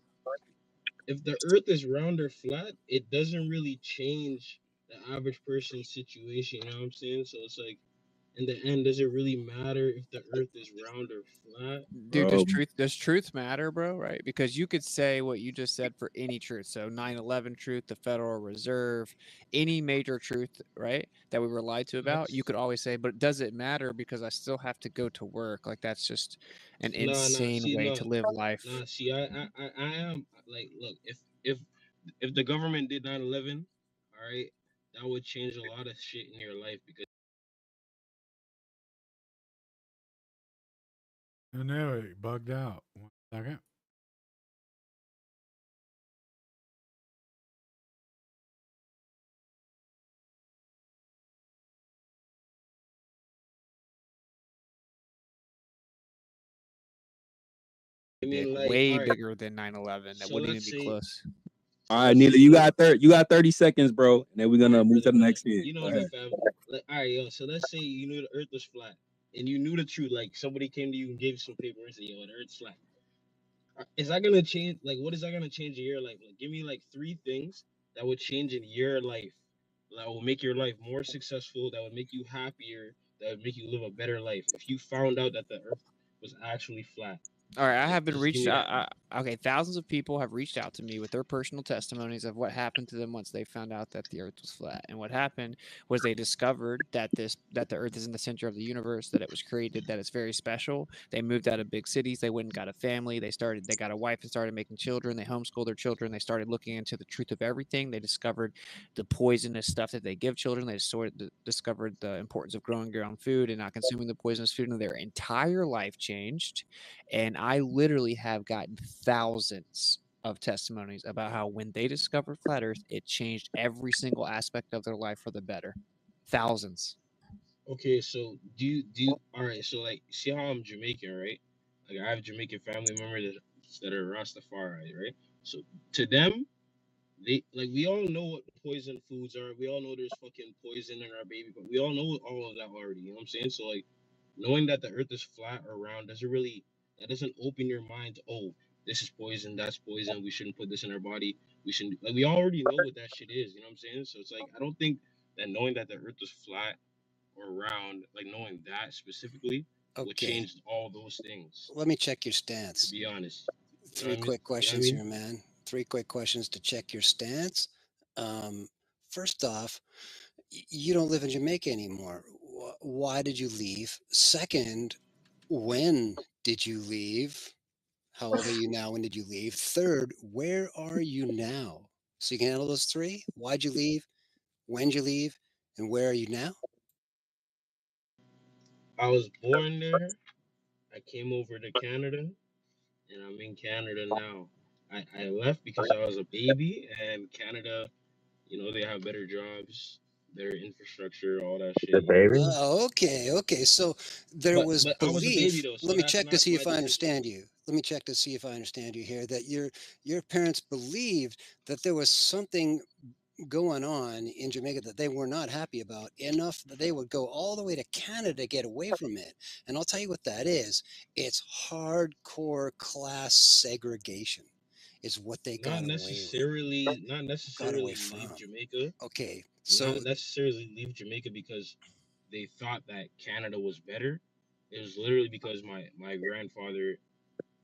If the Earth is round or flat, it doesn't really change the average person's situation. You know what I'm saying? So it's like, in the end, does it really matter if the Earth is round or flat? Dude, does truth matter, bro? Right? Because you could say what you just said for any truth. So 9/11 truth, the Federal Reserve, any major truth, right? That we were lied to about, you could always say, but does it matter because I still have to go to work? Like that's just an insane way to live life. Nah, see, I am like, look, if the government did 9/11, all right, that would change a lot of shit in your life because I know it bugged out. 1 second. I mean, like, way all right, bigger than 9/11. That so wouldn't even let's be say, close. All right, Neela, you got 30 seconds, bro, and then we're gonna move to the next hit. you know Go me, ahead. fam. Like, all right, yo. So let's say you knew the Earth was flat, and you knew the truth. Like somebody came to you and gave you some paper and said, "Yo, the Earth's flat." Is that gonna change? Like, what is that gonna change in your life? Like, give me like 3 things that would change in your life, that will make your life more successful, that would make you happier, that would make you live a better life. If you found out that the Earth was actually flat. All right, I Like, have been just give reached me out. that. Okay, thousands of people have reached out to me with their personal testimonies of what happened to them once they found out that the Earth was flat. And what happened was they discovered that the Earth is in the center of the universe, that it was created, that it's very special. They moved out of big cities. They went and got a family. They got a wife and started making children. They homeschooled their children. They started looking into the truth of everything. They discovered the poisonous stuff that they give children. They discovered the importance of growing your own food and not consuming the poisonous food, and their entire life changed. And I literally have gotten thousands of testimonies about how when they discovered flat Earth, it changed every single aspect of their life for the better. Thousands. Okay, so do you all right, so like see how I'm Jamaican, right? Like I have Jamaican family members that are Rastafari, right? So to them, they like we all know what poison foods are. We all know there's fucking poison in our baby, but we all know all of that already. You know what I'm saying? So like knowing that the earth is flat or round doesn't open your mind to, oh, this is poison, that's poison, we shouldn't put this in our body. We shouldn't, like we already know what that shit is, you know what I'm saying? So it's like I don't think that knowing that the earth is flat or round, like knowing that specifically would Okay. change all those things, Let me check your to stance. be honest. You know 3 what I mean? quick questions here, man. 3 quick questions to check your stance. First off, you don't live in Jamaica anymore. Why did you leave? Second, when did you leave? How old are you now? When did you leave? Third, where are you now? So you can handle those 3? Why'd you leave? When'd you leave? And where are you now? I was born there. I came over to Canada, and I'm in Canada now. I left because I was a baby, and Canada, you know, they have better jobs, better infrastructure, all that shit. You know. Oh, okay. So there was But I was a baby belief. though, so Let me that's check to not see why if they I didn't. understand you. Let me check to see if I understand you here. That your parents believed that there was something going on in Jamaica that they were not happy about enough that they would go all the way to Canada to get away from it. And I'll tell you what that is. It's hardcore class segregation is what they Not got away with. necessarily, not Got away necessarily leave from. Jamaica. Okay. Not So necessarily leave Jamaica because they thought that Canada was better. It was literally because my grandfather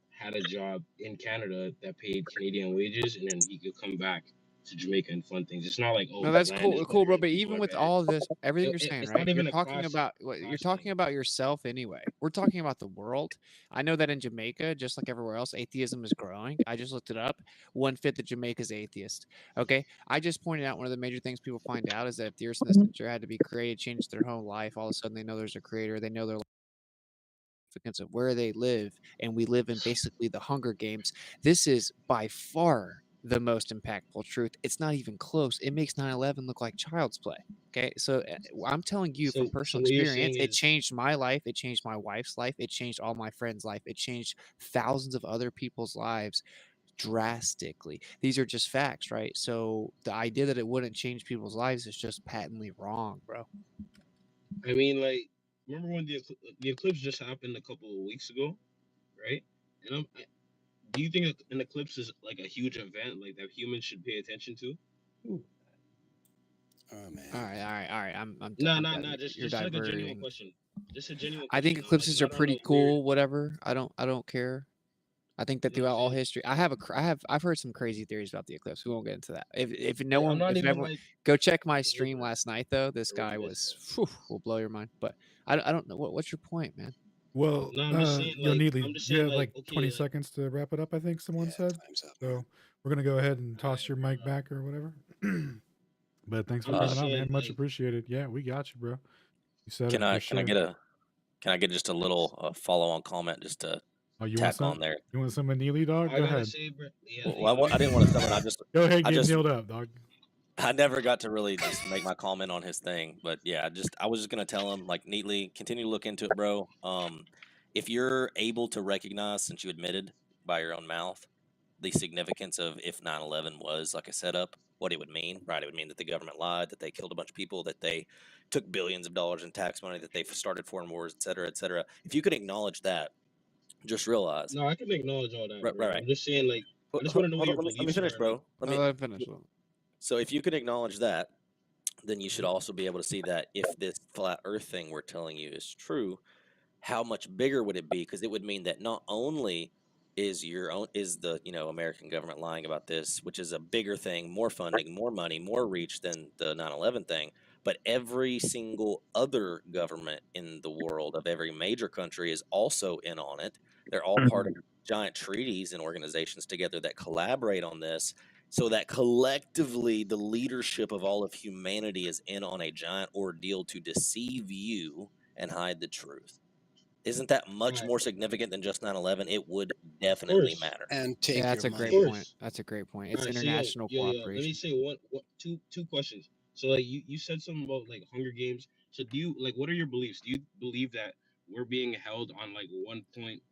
had a job in Canada that paid Canadian wages, and then he could come back to Jamaica and fund things. It's not like, oh, No, the that's land is cool, better bro. and But people even are with better. all of this, everything you're saying, It's right? not You're even a talking class about you're talking about yourself anyway. We're talking about the world. I know that in Jamaica, just like everywhere else, atheism is growing. I just looked it up. 1/5 of Jamaica is atheist. Okay, I just pointed out one of the major things people find out is that if the Earth in the center had to be created, changed their whole life, all of a sudden they know there's a creator. They know their significance of where they live, and we live in basically the Hunger Games. This is by far the most impactful truth. It's not even close. It makes 9/11 look like child's play. Okay, so I'm telling you from So personal what you're experience, saying it is, changed my life. It changed my wife's life. It changed all my friends' life. It changed thousands of other people's lives drastically. These are just facts, right? So the idea that it wouldn't change people's lives is just patently wrong, bro. I mean, like, remember when the eclipse just happened a couple of weeks ago, right? And do you think an eclipse is like a huge event, like that humans should pay attention to? Oh man. All right. I'm No, done. just You're like a genuine diverting. question. Just a genuine I think question. I'm like eclipses are not on pretty a weird. cool. Whatever. I don't care. I think that You know what throughout I'm all saying? history, I've heard some crazy theories about the eclipse. We won't get into that. If no Like, I'm one, not if even everyone, like go check my weird stream last night though. This or guy religious. was, will blow your mind. But I don't know what's your point, man. Well, No, I'm just saying Yo like Neely, you have like 20 okay, like seconds to wrap it up, I think someone said. Time's up. So we're gonna go ahead and toss your mic back or whatever. But thanks for I'm just coming on, saying man. Much like appreciated. Yeah, we got you, bro. You said Can it for I sure. can I get just a little follow on comment just to Oh, you want tack on some? there? You want some of Neely, dog? I Go gotta ahead. say, bro, yeah, Well, I didn't want to summon. Go ahead, I get just nailed up, dog. I never got to really just make my comment on his thing, but yeah, I was just gonna tell him like neatly continue to look into it, bro. If you're able to recognize, since you admitted by your own mouth, the significance of if 9/11 was like a setup, what it would mean, right? It would mean that the government lied, that they killed a bunch of people, that they took billions of dollars in tax money, that they started foreign wars, et cetera, et cetera. If you could acknowledge that, just realize, no, I can acknowledge all that, right, bro. right. I'm just saying like I just want to know what Hold on, your let me beliefs finish, are. Like, bro. Let No, me let him finish. So if you can acknowledge that, then you should also be able to see that if this flat earth thing we're telling you is true, how much bigger would it be? Because it would mean that not only is the American government lying about this, which is a bigger thing, more funding, more money, more reach than the 9/11 thing, but every single other government in the world of every major country is also in on it. They're all part of giant treaties and organizations together that collaborate on this, so that collectively the leadership of all of humanity is in on a giant ordeal to deceive you and hide the truth. Isn't that much right, more significant than just 9/11? It would of definitely course, matter. And Yeah, take that's your a of great money. point. course. That's a great point. All It's right, so international let me cooperation. say two questions. So like you said something about like Hunger Games. So do you like what are your beliefs? Do you believe that we're being held on like one point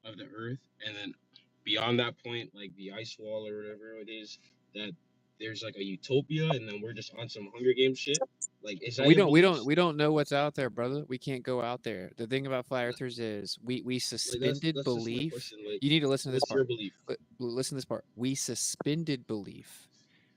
of the Earth, and then beyond that point, like the ice wall or whatever it is, that there's like a utopia, and then we're just on some Hunger Games shit? Like, is that We your beliefs? don't know what's out there, brother. We can't go out there. The thing about flat earthers is we Like suspended that's just my belief. question. Like, You need to listen to this what's your part. belief? Listen to this part. We suspended belief,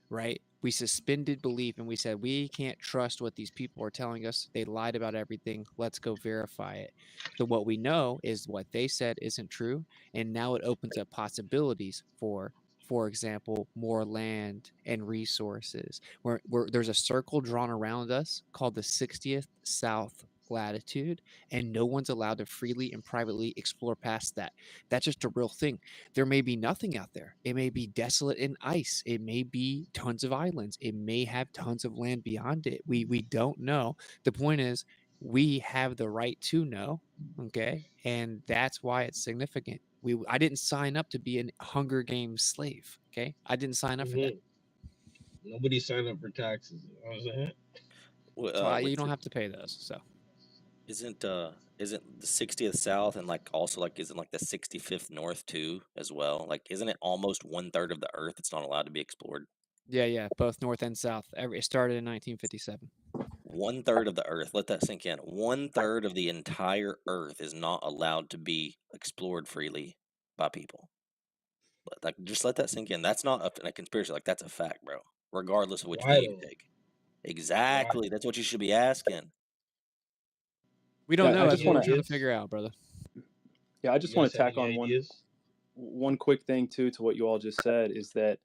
right? We suspended belief and we said we can't trust what these people are telling us. They lied about everything. Let's go verify it. So what we know is what they said isn't true, and now it opens up possibilities for example, more land and resources. Where there's a circle drawn around us called the 60th South latitude, and no one's allowed to freely and privately explore past that. That's just a real thing. There may be nothing out there. It may be desolate and ice. It may be tons of islands. It may have tons of land beyond it. We don't know. The point is, we have the right to know. Okay, and that's why it's significant. I didn't sign up to be a Hunger Games slave. Okay, I didn't sign up for that. Nobody signed up for taxes. You know what I'm saying? That's why you don't have to pay those. So Isn't the 60th South and like also like isn't like the 65th North too as well? Like isn't it almost 1/3 of the Earth that's not allowed to be explored? yeah, both North and South. It started in 1957. 1/3 of the Earth. Let that sink in. 1/3 of the entire Earth is not allowed to be explored freely by people. Like just let that sink in. That's not a conspiracy. Like that's a fact, bro. Regardless of which view Why you though? take. Exactly. That's what you should be asking. We don't know. I That's just what we're want trying to. to figure out, brother. Yeah, I just You want guys to have tack any on ideas? one quick thing too to what you all just said is that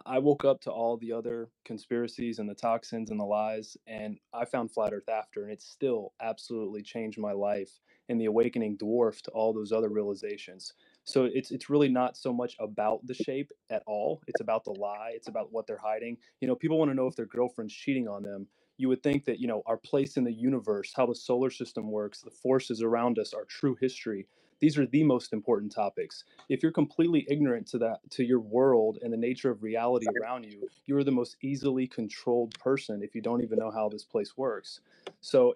I woke up to all the other conspiracies and the toxins and the lies, and I found flat Earth after, and it still absolutely changed my life. And the awakening dwarfed all those other realizations. So it's really not so much about the shape at all. It's about the lie. It's about what they're hiding. You know, people want to know if their girlfriend's cheating on them. You would think that, you know, our place in the universe, how the solar system works, the forces around us, our true history, These are the most important topics. If you're completely ignorant to your world and the nature of reality around you, you are the most easily controlled person if you don't even know how this place works. So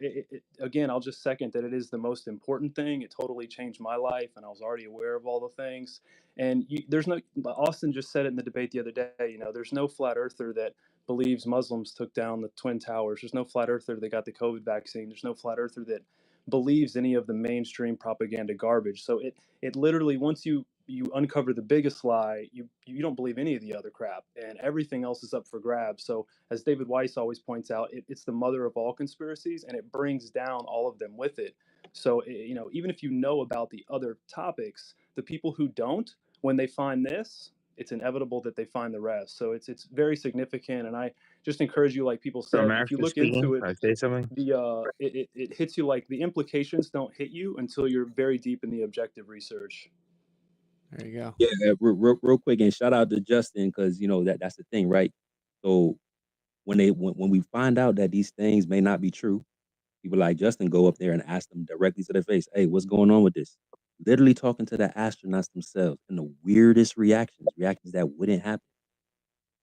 again, I'll just second that it is the most important thing. It totally changed my life, and I was already aware of all the things. And there's no, Austin just said it in the debate the other day, there's no flat earther that believes Muslims took down the Twin Towers. There's no flat earther that got the COVID vaccine. There's no flat earther that believes any of the mainstream propaganda garbage. So it literally, once you uncover the biggest lie, you don't believe any of the other crap, and everything else is up for grabs. So as David Weiss always points out, it's the mother of all conspiracies, and it brings down all of them with it. So even if you know about the other topics, the people who don't, when they find this, it's inevitable that they find the rest. So it's very significant, and I just encourage you, like people So I'm said, if you actually look speaking. into it, Can I say something? it hits you, like the implications don't hit you until you're very deep in the objective research. There you go. Yeah, real quick, and shout out to Justin, because that's the thing, right? So when we find out that these things may not be true, people like Justin go up there and ask them directly to their face, "Hey, what's going on with this?" Literally talking to the astronauts themselves, and the weirdest reactions that wouldn't happen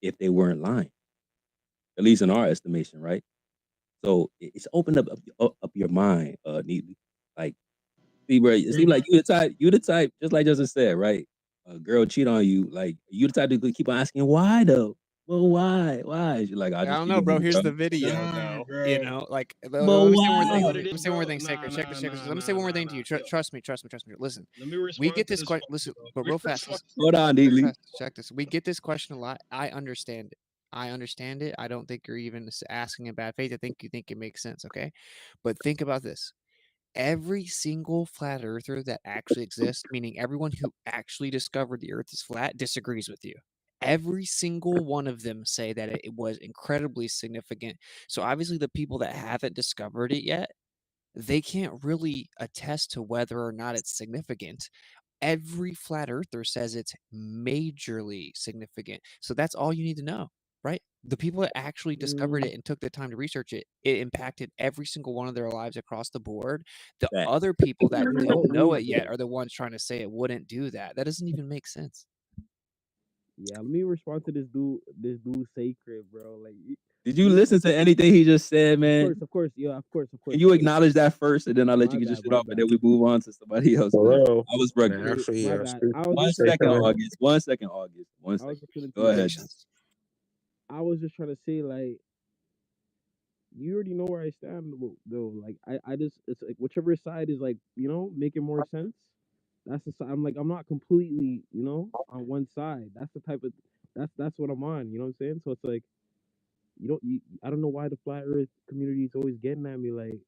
if they weren't lying, at least in our estimation, right? So it's opened up your mind, neatly. Like, see, bro, it seems like you the type, just like Justin said, right? A girl cheat on you, like you the type to keep on asking why though. Well, why? You're like, I just don't keep know, it bro. moving, Here's bro. the video, Nah, though. bro. Like But let me say one more why? thing. What Let it me is, say one more bro? thing, Sacred. Check this. Let me say one more thing to you. Trust me. Listen, Let me we respond get to this this question. one, Listen, bro. but real fast. Hold on, Real Neely. fast. Check this. We get this question a lot. I understand it. I don't think you're even asking in bad faith. I think you think it makes sense. Okay, but think about this. Every single flat earther that actually exists, meaning everyone who actually discovered the earth is flat, disagrees with you. Every single one of them say that it was incredibly significant. So obviously the people that haven't discovered it yet, they can't really attest to whether or not it's significant. Every flat earther says it's majorly significant. So that's all you need to know, right? The people that actually discovered it and took the time to research it, it impacted every single one of their lives across the board. The Facts. other people that Yeah, don't know let it me yet are the ones trying to say it wouldn't do that. That doesn't even make sense. let me respond to this dude Sacred, bro. Like Did you listen to anything he just said, man? of course, yeah, of course. Can you acknowledge that first, and then I'll let My you just bad, shut my off, and bad. then we move on to somebody else, man. Hello. I was Man, regular. actually, my bad. I was One just second, gonna say, August. 1 second, August. 1 I second. was just gonna Go say, ahead. I was just trying to say, like, you already know where I stand, though. Like, I just, it's like whichever side is like, making more sense. That's the side. I'm not completely, on one side. That's the type of, that's what I'm on. You know what I'm saying? So it's like, I don't know why the flat Earth community is always getting at me, like,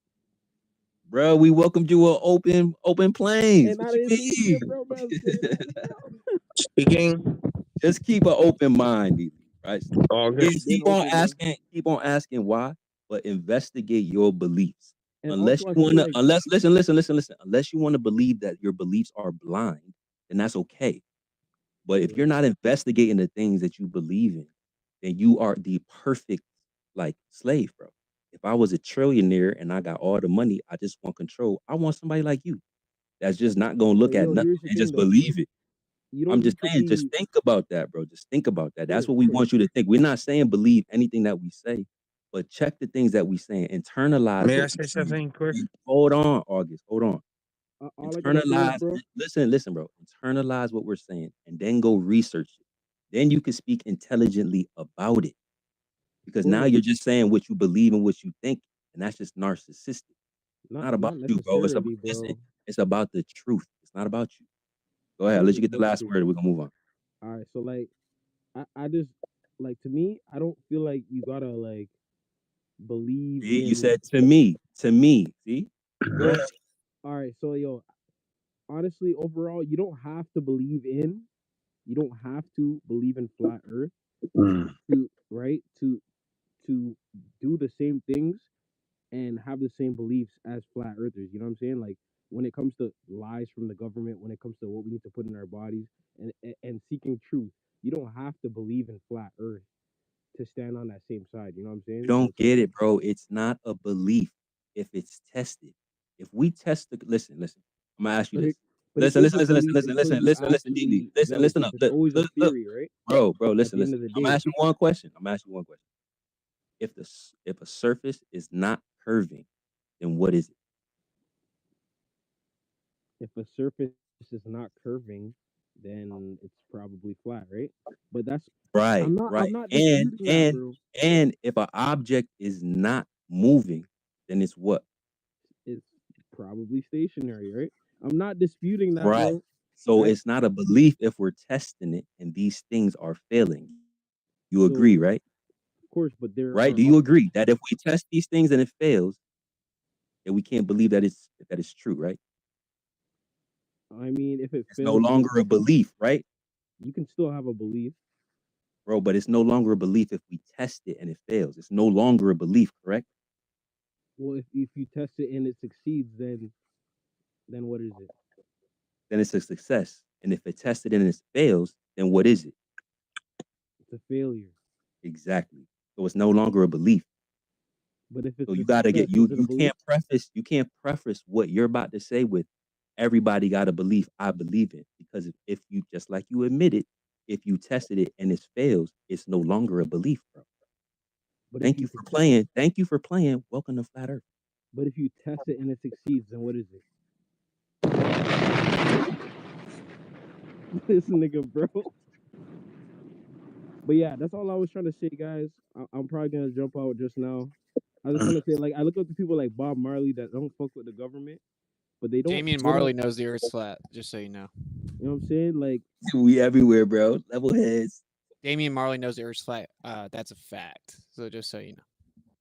Bro, we welcomed you with open planes. and I What you didn't say mean? shit, bro. Man, I'm getting at me, bro. Speaking. Just keep an open mind, Neely, right? It's been Keep on open, bro. asking why, but investigate your beliefs. And Unless also, you I feel want to, like, listen. Unless you want to believe that your beliefs are blind, then that's okay. But if you're not investigating the things that you believe in, then you are the perfect slave, bro. If I was a trillionaire and I got all the money, I just want control. I want somebody like you that's just not gonna look but at yo, nothing here's the and thing, just though. believe it. You don't I'm just need to saying, just be, think about that, bro. Just think about that. That's course, what we want you to think. We're not saying believe anything that we say, but check the things that we saying. Internalize May I what say we're saying. something quick? Hold on, August. Hold on. All I gotta say is, Internalize. bro. Listen, bro. Internalize what we're saying, and then go research it. Then you can speak intelligently about it. Because now Word. you're just saying what you believe and what you think, and that's just narcissistic. Not about Not you, bro. It's about necessarily, bro. it's about the truth. It's not about you. Go ahead. I'll Truth let you is get the last bullshit. word. We're gonna move on. All right, so like, I just like, to me, I don't feel like you gotta like believe See, you in. said to me. See? Go ahead. All right, so yo, honestly, overall, you don't have to believe in. You don't have to believe in flat Earth to right to do the same things and have the same beliefs as flat earthers. You know what I'm saying? Like, when it comes to lies from the government, when it comes to what we need to put in our bodies, and seeking truth, you don't have to believe in flat Earth to stand on that same side. You know what I'm You saying? So don't it's like, get it, bro. It's not a belief if it's tested. If we test the listen, I'm gonna ask you this. But listen, it is listen, a listen, belief listen, until listen, you listen, listen, Neely. actually Listen, listen validate. up. It's always a Look, theory, right? bro, At listen, the end listen. of the I'm day, asking you one question. I'm asking you one question. If a surface is not curving, then what is it? if a surface is not curving, then it's probably flat, right? But that's Right, I'm right. not And disputing that, and bro. and if an object is not moving, then it's what? It's probably stationary, right? I'm not disputing that, Right. bro. So I it's not a belief if we're testing it and these things are failing. You agree, so right? of course, but there Right? are Do you agree that if we test these things and it fails, then we can't believe that it's true, right? I mean, if it It's no fails, then longer a belief, right? you can still have a belief. Bro, but it's no longer a belief if we test it and it fails. It's no longer a belief, correct? Well, if you test it and it succeeds, then what is it? Then it's a success. And if it tested and it fails, then what is it? It's a failure. Exactly. So it's no longer a belief. But if So it's a you gotta success, get is it a you belief? you can't preface what you're about to say with everybody got a belief I believe in. Because if you just like you admitted, if you tested it and it fails, it's no longer a belief, bro. But if Thank you you for playing. Thank you for playing. Welcome to Flat Earth. but if you test it and it succeeds, then what is it? This nigga, bro. But yeah, that's all I was trying to say, guys. I'm probably gonna jump out just now. I just want to say, like, I look up to people like Bob Marley that don't fuck with the government, but they don't Damian split up. Marley knows the Earth's flat, just so you know. You know what I'm saying? Like, We everywhere, bro. Level heads. Damian Marley knows the Earth's flat. That's a fact. So just so you know.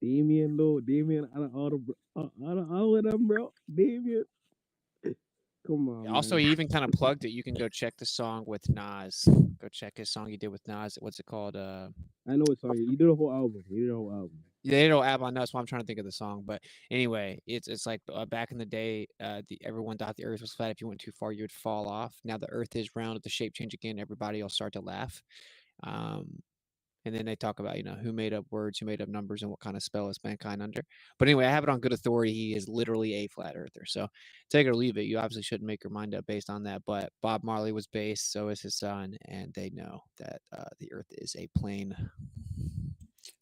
Damien, out of all the, out of all of them, bro, Damien. Come on, Also, man. he even kind of plugged it. You can go check the song with Nas. Go check his song he did with Nas. What's it called? I know it's song. You did a whole album. You did a whole album. They don't app on Nas, so I'm trying to think of the song. But anyway, it's like back in the day, everyone thought the Earth was flat. If you went too far, you would fall off. Now the Earth is round. If the shape change again, everybody will start to laugh. And then they talk about, who made up words, who made up numbers, and what kind of spell is mankind under. But anyway, I have it on good authority. He is literally a flat earther. So take it or leave it. You obviously shouldn't make your mind up based on that. But Bob Marley was based, so is his son, and they know that the earth is a plane.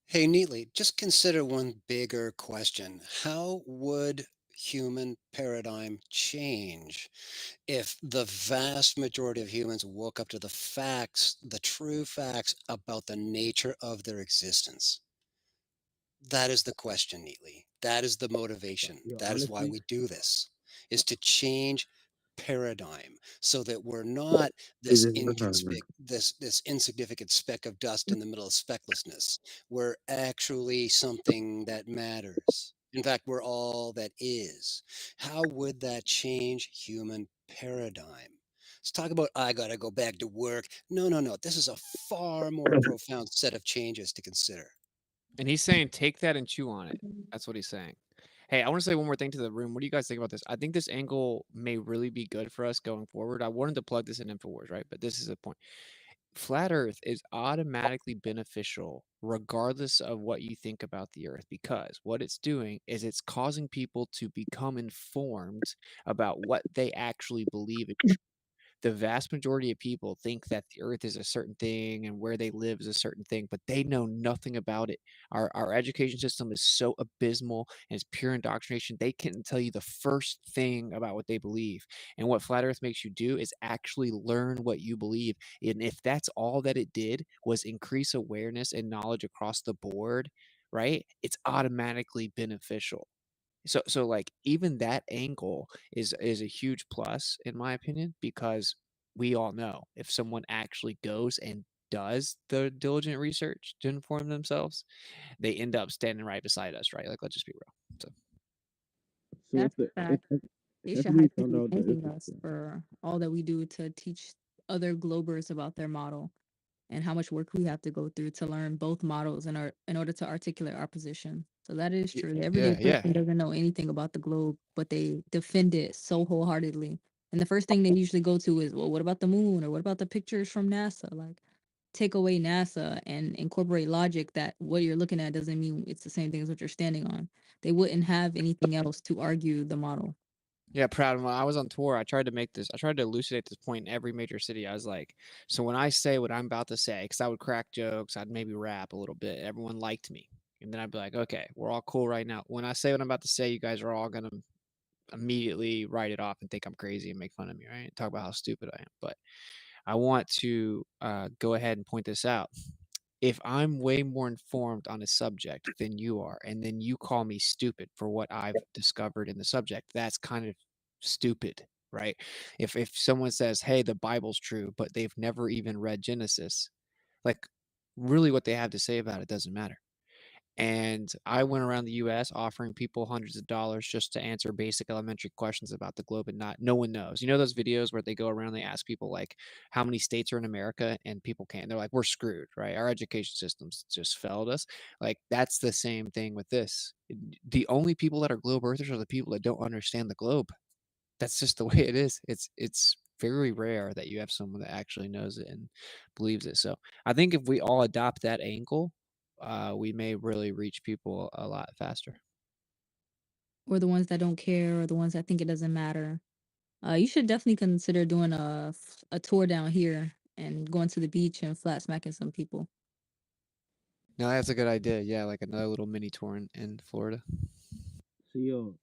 Hey, neatly, just consider one bigger question. How would human paradigm change if the vast majority of humans woke up to the facts, the true facts about the nature of their existence? That is the question, neatly. That is the motivation. Yo, That is why honestly, we do this, is to change paradigm so that we're not this this insignificant speck of dust in the middle of specklessness. We're actually something that matters. In fact, we're all that is. How would that change human paradigm? Let's talk about I gotta go back to work. No, no, no. This is a far more profound set of changes to consider. And he's saying, take that and chew on it. That's what he's saying. Hey, I want to say one more thing to the room. What do you guys think about this? I think this angle may really be good for us going forward. I wanted to plug this in InfoWars, right? But this is the point. Flat Earth is automatically beneficial regardless of what you think about the Earth, because what it's doing is it's causing people to become informed about what they actually believe in. The vast majority of people think that the earth is a certain thing and where they live is a certain thing, but they know nothing about it. Our education system is so abysmal and it's pure indoctrination. They can't tell you the first thing about what they believe. And what Flat Earth makes you do is actually learn what you believe. And if that's all that it did was increase awareness and knowledge across the board, right? It's automatically beneficial. So like even that angle is a huge plus in my opinion, because we all know if someone actually goes and does the diligent research to inform themselves, they end up standing right beside us, right? Like, let's just be real. So so That's a fact. They if should everybody highly found be out the Earth thanking was us flat, for all that we do to teach other Globers about their model and how much work we have to go through to learn both models in order to articulate our position. So that is true. The everyday yeah. person doesn't know anything about the globe, but they defend it so wholeheartedly. And the first thing they usually go to is, well, what about the moon? Or what about the pictures from NASA? Like, take away NASA and incorporate logic that what you're looking at doesn't mean it's the same thing as what you're standing on. They wouldn't have anything else to argue the model. Yeah, proud. When I was on tour, I tried to elucidate this point in every major city. I was like, so when I say what I'm about to say, because I would crack jokes, I'd maybe rap a little bit. Everyone liked me. And then I'd be like, okay, we're all cool right now. When I say what I'm about to say, you guys are all going to immediately write it off and think I'm crazy and make fun of me, right? Talk about how stupid I am. But I want to go ahead and point this out. If I'm way more informed on a subject than you are, and then you call me stupid for what I've discovered in the subject, that's kind of stupid, right? If someone says, "Hey, the Bible's true," but they've never even read Genesis, like really what they have to say about it doesn't matter. And I went around the US offering people hundreds of dollars just to answer basic elementary questions about the globe, and no one knows. You know those videos where they go around, they ask people like how many states are in America, and people can't. They're like, we're screwed, right? Our education systems just failed us. Like that's the same thing with this. The only people that are globe earthers are the people that don't understand the globe. That's just the way it is. It's very rare that you have someone that actually knows it and believes it. So I think if we all adopt that angle, we may really reach people a lot faster. Or the ones that don't care, or the ones that think it doesn't matter. You should definitely consider doing a tour down here and going to the beach and flat smacking some people. No, that's a good idea. Yeah, like another little mini tour in Florida. So yo,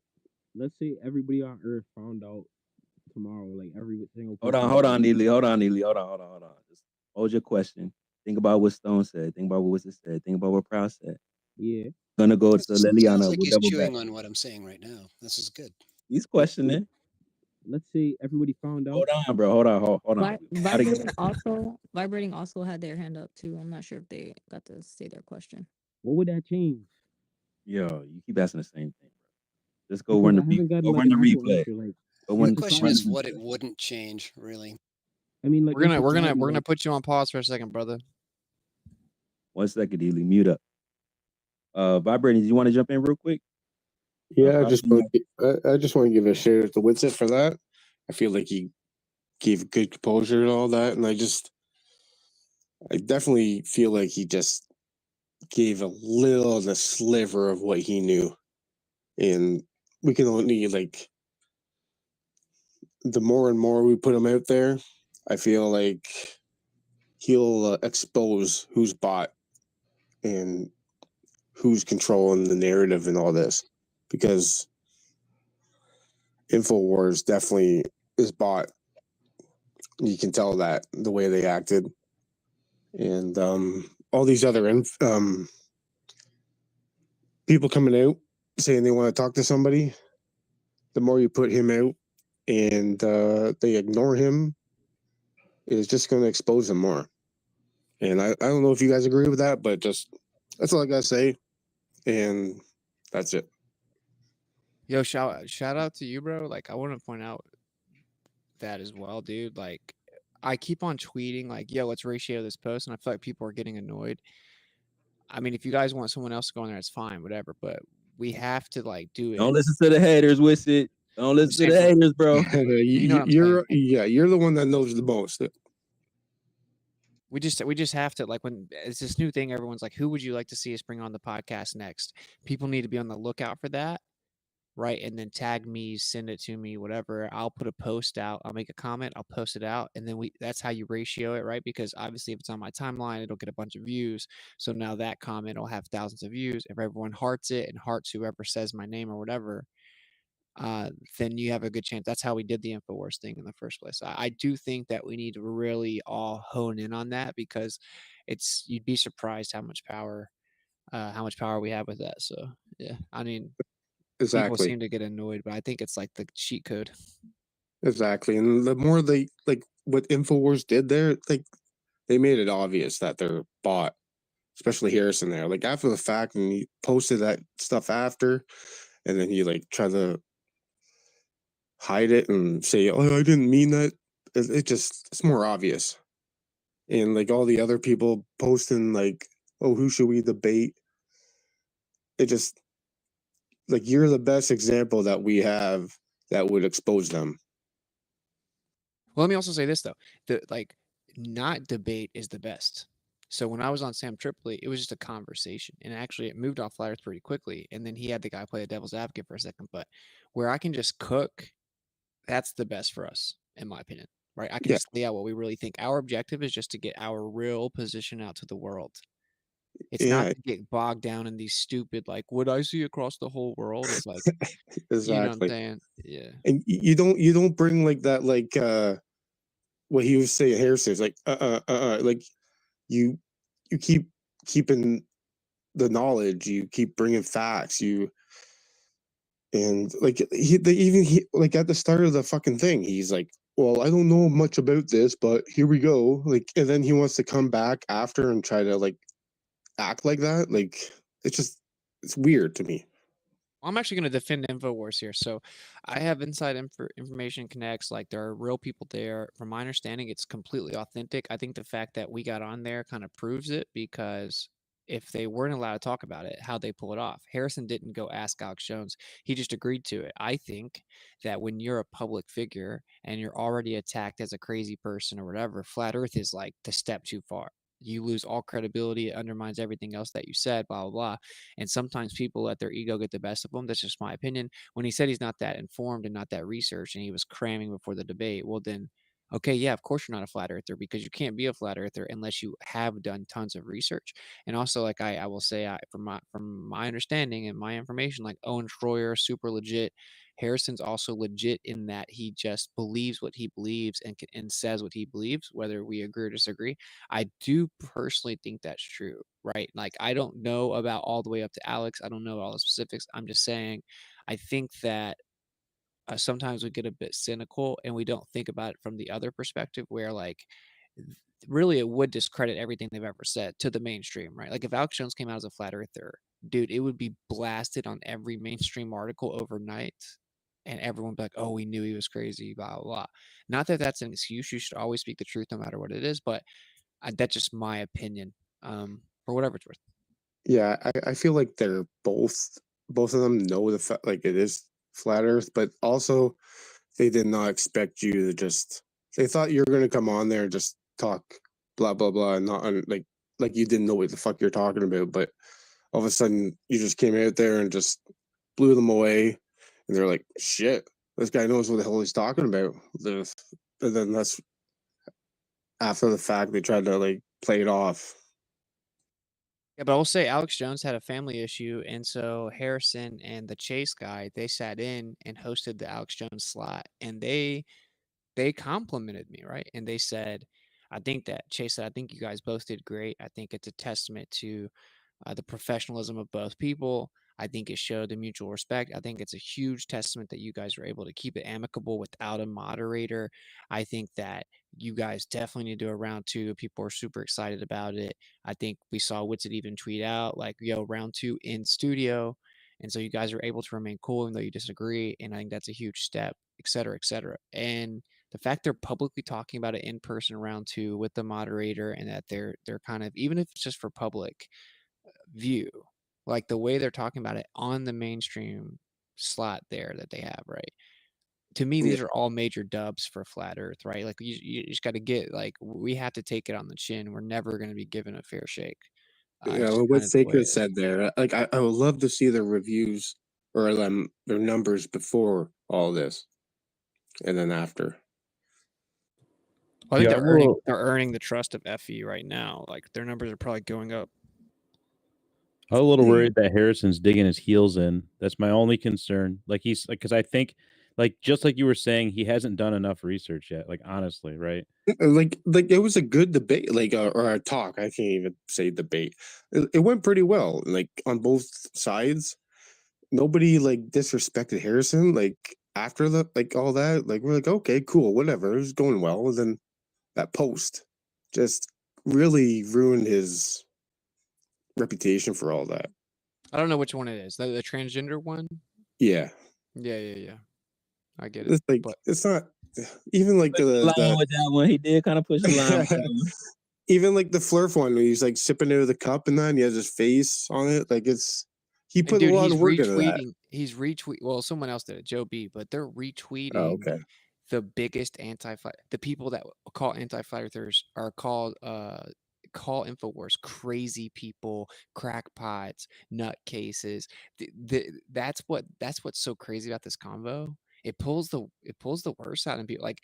let's say everybody on Earth found out tomorrow, like every single Hold person. on, Neely. Hold on. Just hold your question. Think about what Stone said. Think about what Wizard said. Think about what Proud said. Yeah. Gonna go to Sounds Liliana. like We'll he's double back. chewing on what I'm saying right now. This is good. He's questioning. Let's say everybody found out. Hold on, bro. Hold on. Vibrating also had their hand up too. I'm not sure if they got to say their question. What would that change? Yo, you keep asking the same thing, bro. Just go Because run I the haven't gotten go like run an the actual replay. answer. Like, Go The run, question run is the what replay. it wouldn't change, really. I mean, like We're in society, gonna like, put you on pause for a second, brother. 1 second, Ely. Mute up. Vibrating, do you want to jump in real quick? Yeah, I just want to give a shout out to Witsit for that. I feel like he gave good composure and all that, and I definitely feel like he just gave a sliver of what he knew, and we can only like the more and more we put him out there, I feel like he'll expose who's bought and who's controlling the narrative and all this, because InfoWars definitely is bought. You can tell that the way they acted, and all these other people coming out saying they want to talk to somebody. The more you put him out and they ignore him, it's just going to expose him more. And I don't know if you guys agree with that, but just that's all I gotta say, and that's it. Yo, shout out to you, bro. Like I want to point out that as well, dude. Like I keep on tweeting like, yo, let's ratio this post, and I feel like people are getting annoyed. I mean, if you guys want someone else to go in there, it's fine, whatever. But we have to like do it. Don't listen to the haters, Wizard. Don't listen to the haters, bro. You know what I'm saying. You're the one that knows the most. We just have to, like, when it's this new thing, everyone's like, who would you like to see us bring on the podcast next? People need to be on the lookout for that, right? And then tag me, send it to me, whatever. I'll put a post out, I'll make a comment, I'll post it out, and then that's how you ratio it, right? Because obviously if it's on my timeline, it'll get a bunch of views. So now that comment will have thousands of views. If everyone hearts it and hearts whoever says my name or whatever, then you have a good chance. That's how we did the InfoWars thing in the first place. I do think that we need to really all hone in on that, because you'd be surprised how much power we have with that. So yeah, I mean, people Exactly. seem to get annoyed, but I think it's like the cheat code. Exactly. And the more they like what InfoWars did there, like they made it obvious that they're bought, especially Harrison there. Like after the fact, and he posted that stuff after, and then he like tried to hide it and say, "Oh, I didn't mean that." It's more obvious. And like all the other people posting like, "Oh, who should we debate?" It just like you're the best example that we have that would expose them. Well, let me also say this though: not debate is the best. So when I was on Sam Tripoli, it was just a conversation, and actually it moved off Flat Earth pretty quickly. And then he had the guy play the devil's advocate for a second. But where I can just cook That's the best for us, in my opinion, right? I can Yeah, just lay out what we really think. Our objective is just to get our real position out to the world. It's not yeah, to get bogged down in these stupid, like, what I see across the whole world is like, you know what I'm exactly. saying? Yeah. And you don't bring like that, like what he was saying, Harrison's like like you you keep keeping the knowledge, you keep bringing facts, and like he like at the start of the fucking thing, he's like, well, I don't know much about this, but here we go. Like, and then he wants to come back after and try to like act like that. Like, it's just it's weird to me. I'm actually going to defend InfoWars here. So I have inside information connects, like there are real people there. From my understanding, it's completely authentic. I think the fact that we got on there kind of proves it because if they weren't allowed to talk about it, how'd they pull it off? Harrison didn't go ask Alex Jones. He just agreed to it. I think that when you're a public figure and you're already attacked as a crazy person or whatever, Flat Earth is like the step too far. You lose all credibility. It undermines everything else that you said, blah, blah, blah. And sometimes people let their ego get the best of them. That's just my opinion. When he said he's not that informed and not that researched and he was cramming before the debate, well, then, okay, yeah, of course you're not a flat earther because you can't be a flat earther unless you have done tons of research. And also, like I will say, from my understanding and my information, like Owen Schroyer, super legit. Harrison's also legit in that he just believes what he believes and says what he believes, whether we agree or disagree. I do personally think that's true, right? Like, I don't know about all the way up to Alex. I don't know all the specifics. I'm just saying, I think that sometimes we get a bit cynical and we don't think about it from the other perspective where, like, really it would discredit everything they've ever said to the mainstream, right? Like, if Alex Jones came out as a flat earther, dude, it would be blasted on every mainstream article overnight. And everyone would be like, oh, we knew he was crazy, blah, blah, blah. Not that that's an excuse. You should always speak the truth no matter what it is. But that's just my opinion, for whatever it's worth. Yeah, I feel like they're both of them know the like it is flat Earth, but also they did not expect you to just. They thought you were going to come on there and just talk blah blah blah, and not like you didn't know what the fuck you're talking about. But all of a sudden, you just came out there and just blew them away, and they're like, "Shit, this guy knows what the hell he's talking about." And then that's after the fact they tried to like play it off. Yeah, but I will say Alex Jones had a family issue, and so Harrison and the Chase guy, they sat in and hosted the Alex Jones slot, and they complimented me, right? And they said, I think that Chase said, I think you guys both did great. I think it's a testament to the professionalism of both people. I think it showed the mutual respect. I think it's a huge testament that you guys were able to keep it amicable without a moderator. I think that you guys definitely need to do a round two. People are super excited about it. I think we saw Witsit even tweet out like, yo, round two in studio. And so you guys are able to remain cool even though you disagree. And I think that's a huge step, et cetera, et cetera. And the fact they're publicly talking about it in person round two with the moderator and that they're kind of, even if it's just for public view, like the way they're talking about it on the mainstream slot there that they have, right? To me, Yeah, these are all major dubs for flat earth, right? Like you just got to get, like, we have to take it on the chin. We're never going to be given a fair shake. you It's just know what kind of the way Sacred it is. said there. Like I would love to see their reviews or their numbers before all this, and then after. I think Yeah, they're earning the trust of FE right now. Like their numbers are probably going up. I'm a little Yeah, worried that Harrison's digging his heels in. That's my only concern. Like he's like, because I think, like just like you were saying, he hasn't done enough research yet. Like honestly, right? like it was a good debate, like or a talk. I can't even say debate. It went pretty well, like on both sides. Nobody like disrespected Harrison. Like after the like all that, like we're like, okay, cool, whatever. It was going well, and then that post just really ruined his reputation for all that. I don't know which one it is. The transgender one? Yeah, Yeah. I get it. it's like But it's not even like Push the line with that one. He did kind of push the line with that one. even like the Flurf one where he's like sipping out of the cup and then he has his face on it. Like he and put a dude, lot he's of work into that. retweeting. He's retweet. Well, someone else did it, Joe B. But they're Oh, retweeting okay. the biggest anti-flat. The people that call anti-flat earthers are called call InfoWars crazy people, crackpots, nutcases. That's what's so crazy about this convo it pulls the worst out in people. Like,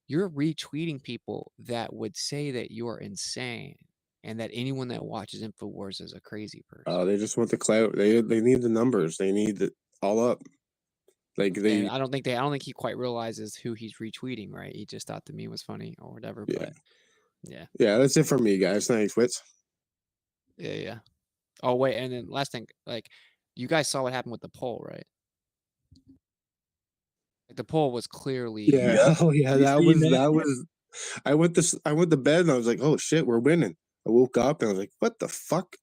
you're retweeting people that would say that you are insane and that anyone that watches InfoWars is a crazy person. They just want the clout. They need the numbers. They need it all up. Like And they, I don't think he quite realizes who he's retweeting, right? He just thought the meme was funny or whatever. yeah, But yeah. yeah. That's it for me, guys. Thanks, Wits. Yeah. Oh wait, and then last thing, like, you guys saw what happened with the poll, right? Like, the poll was clearly Yeah. Oh yeah. You seen that? That was. I went to bed and I was like, oh shit, we're winning. I woke up and I was like, what the fuck?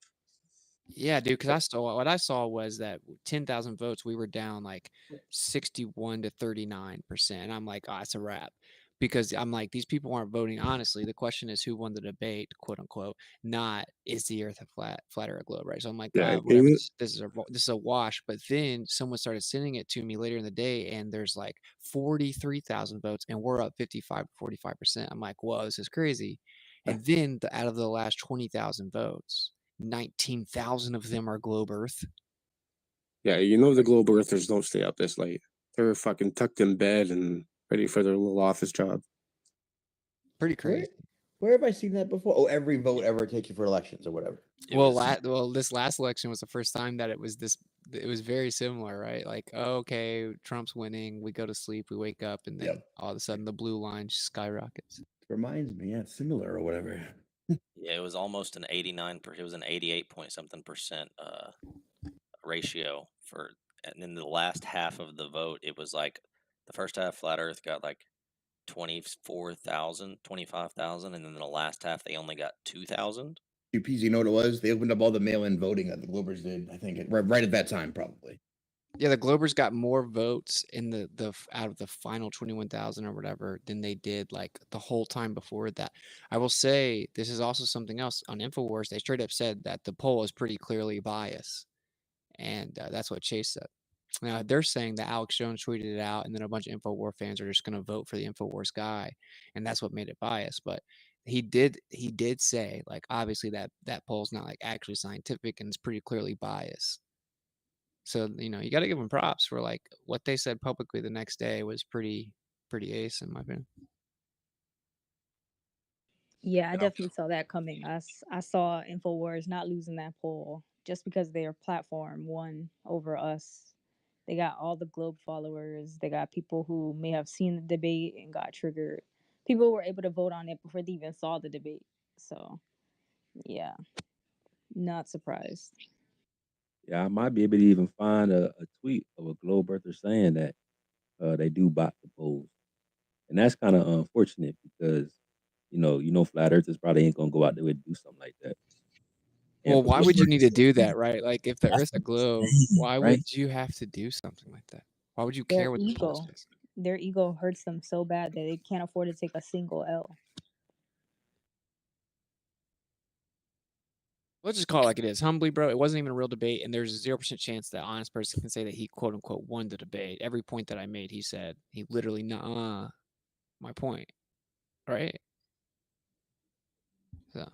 Yeah, dude, because what I saw was that 10,000 votes, we were down like 61 to 39%. And I'm like, oh, it's a wrap. Because I'm like, these people aren't voting honestly. The question is who won the debate, quote unquote, not is the earth a flat or a globe, right? So I'm like, Yeah. whatever, this is a wash. But then someone started sending it to me later in the day, and there's like 43,000 votes, and we're up 55 to 45%. I'm like, whoa, this is crazy. And then out of the last 20,000 votes, 19,000 of them are globe Earth. Yeah, the globe earthers don't stay up this late. They're fucking tucked in bed and ready for their little office job. Pretty crazy. Where have I seen that before? Oh, every vote ever taken for elections or whatever. Well, this last election was the first time that it was very similar, right? Like, oh, okay, Trump's winning, we go to sleep, we wake up, and then all of a sudden the blue line skyrockets. Reminds me, yeah, similar or whatever. Yeah, it was almost an 89. It was an 88 point something percent ratio for, and then the last half of the vote, it was like the first half Flat Earth got like 24,000, 25,000, and then the last half they only got 2,000. You know what it was? They opened up all the mail-in voting that the Globers did. I think right at that time, probably. Yeah, the Globers got more votes in the out of the final 21,000 or whatever than they did like the whole time before that. I will say this is also something else on InfoWars. They straight up said that the poll is pretty clearly biased, and that's what Chase said. Now they're saying that Alex Jones tweeted it out, and then a bunch of InfoWars fans are just going to vote for the InfoWars guy, and that's what made it biased. But he did say, like, obviously that poll's not like actually scientific and it's pretty clearly biased. So, you got to give them props for like what they said publicly the next day was pretty ace in my opinion. Yeah, I definitely saw that coming. I saw InfoWars not losing that poll just because their platform won over us. They got all the Globe followers. They got people who may have seen the debate and got triggered. People were able to vote on it before they even saw the debate. So, yeah, not surprised. Yeah, I might be able to even find a tweet of a globe earther saying that they do bot the polls, and that's kind of unfortunate because flat earthers probably ain't gonna go out there and do something like that. Well, why would you need to do that, right? Like, if the Earth's a globe, why would you have to do something like that? Why would you care what the poll says? Their ego hurts them so bad that they can't afford to take a single L. Let's just call it like it is. Humbly, bro, it wasn't even a real debate, and there's a 0% chance that honest person can say that he quote unquote won the debate. Every point that I made, he said he literally my point, right? So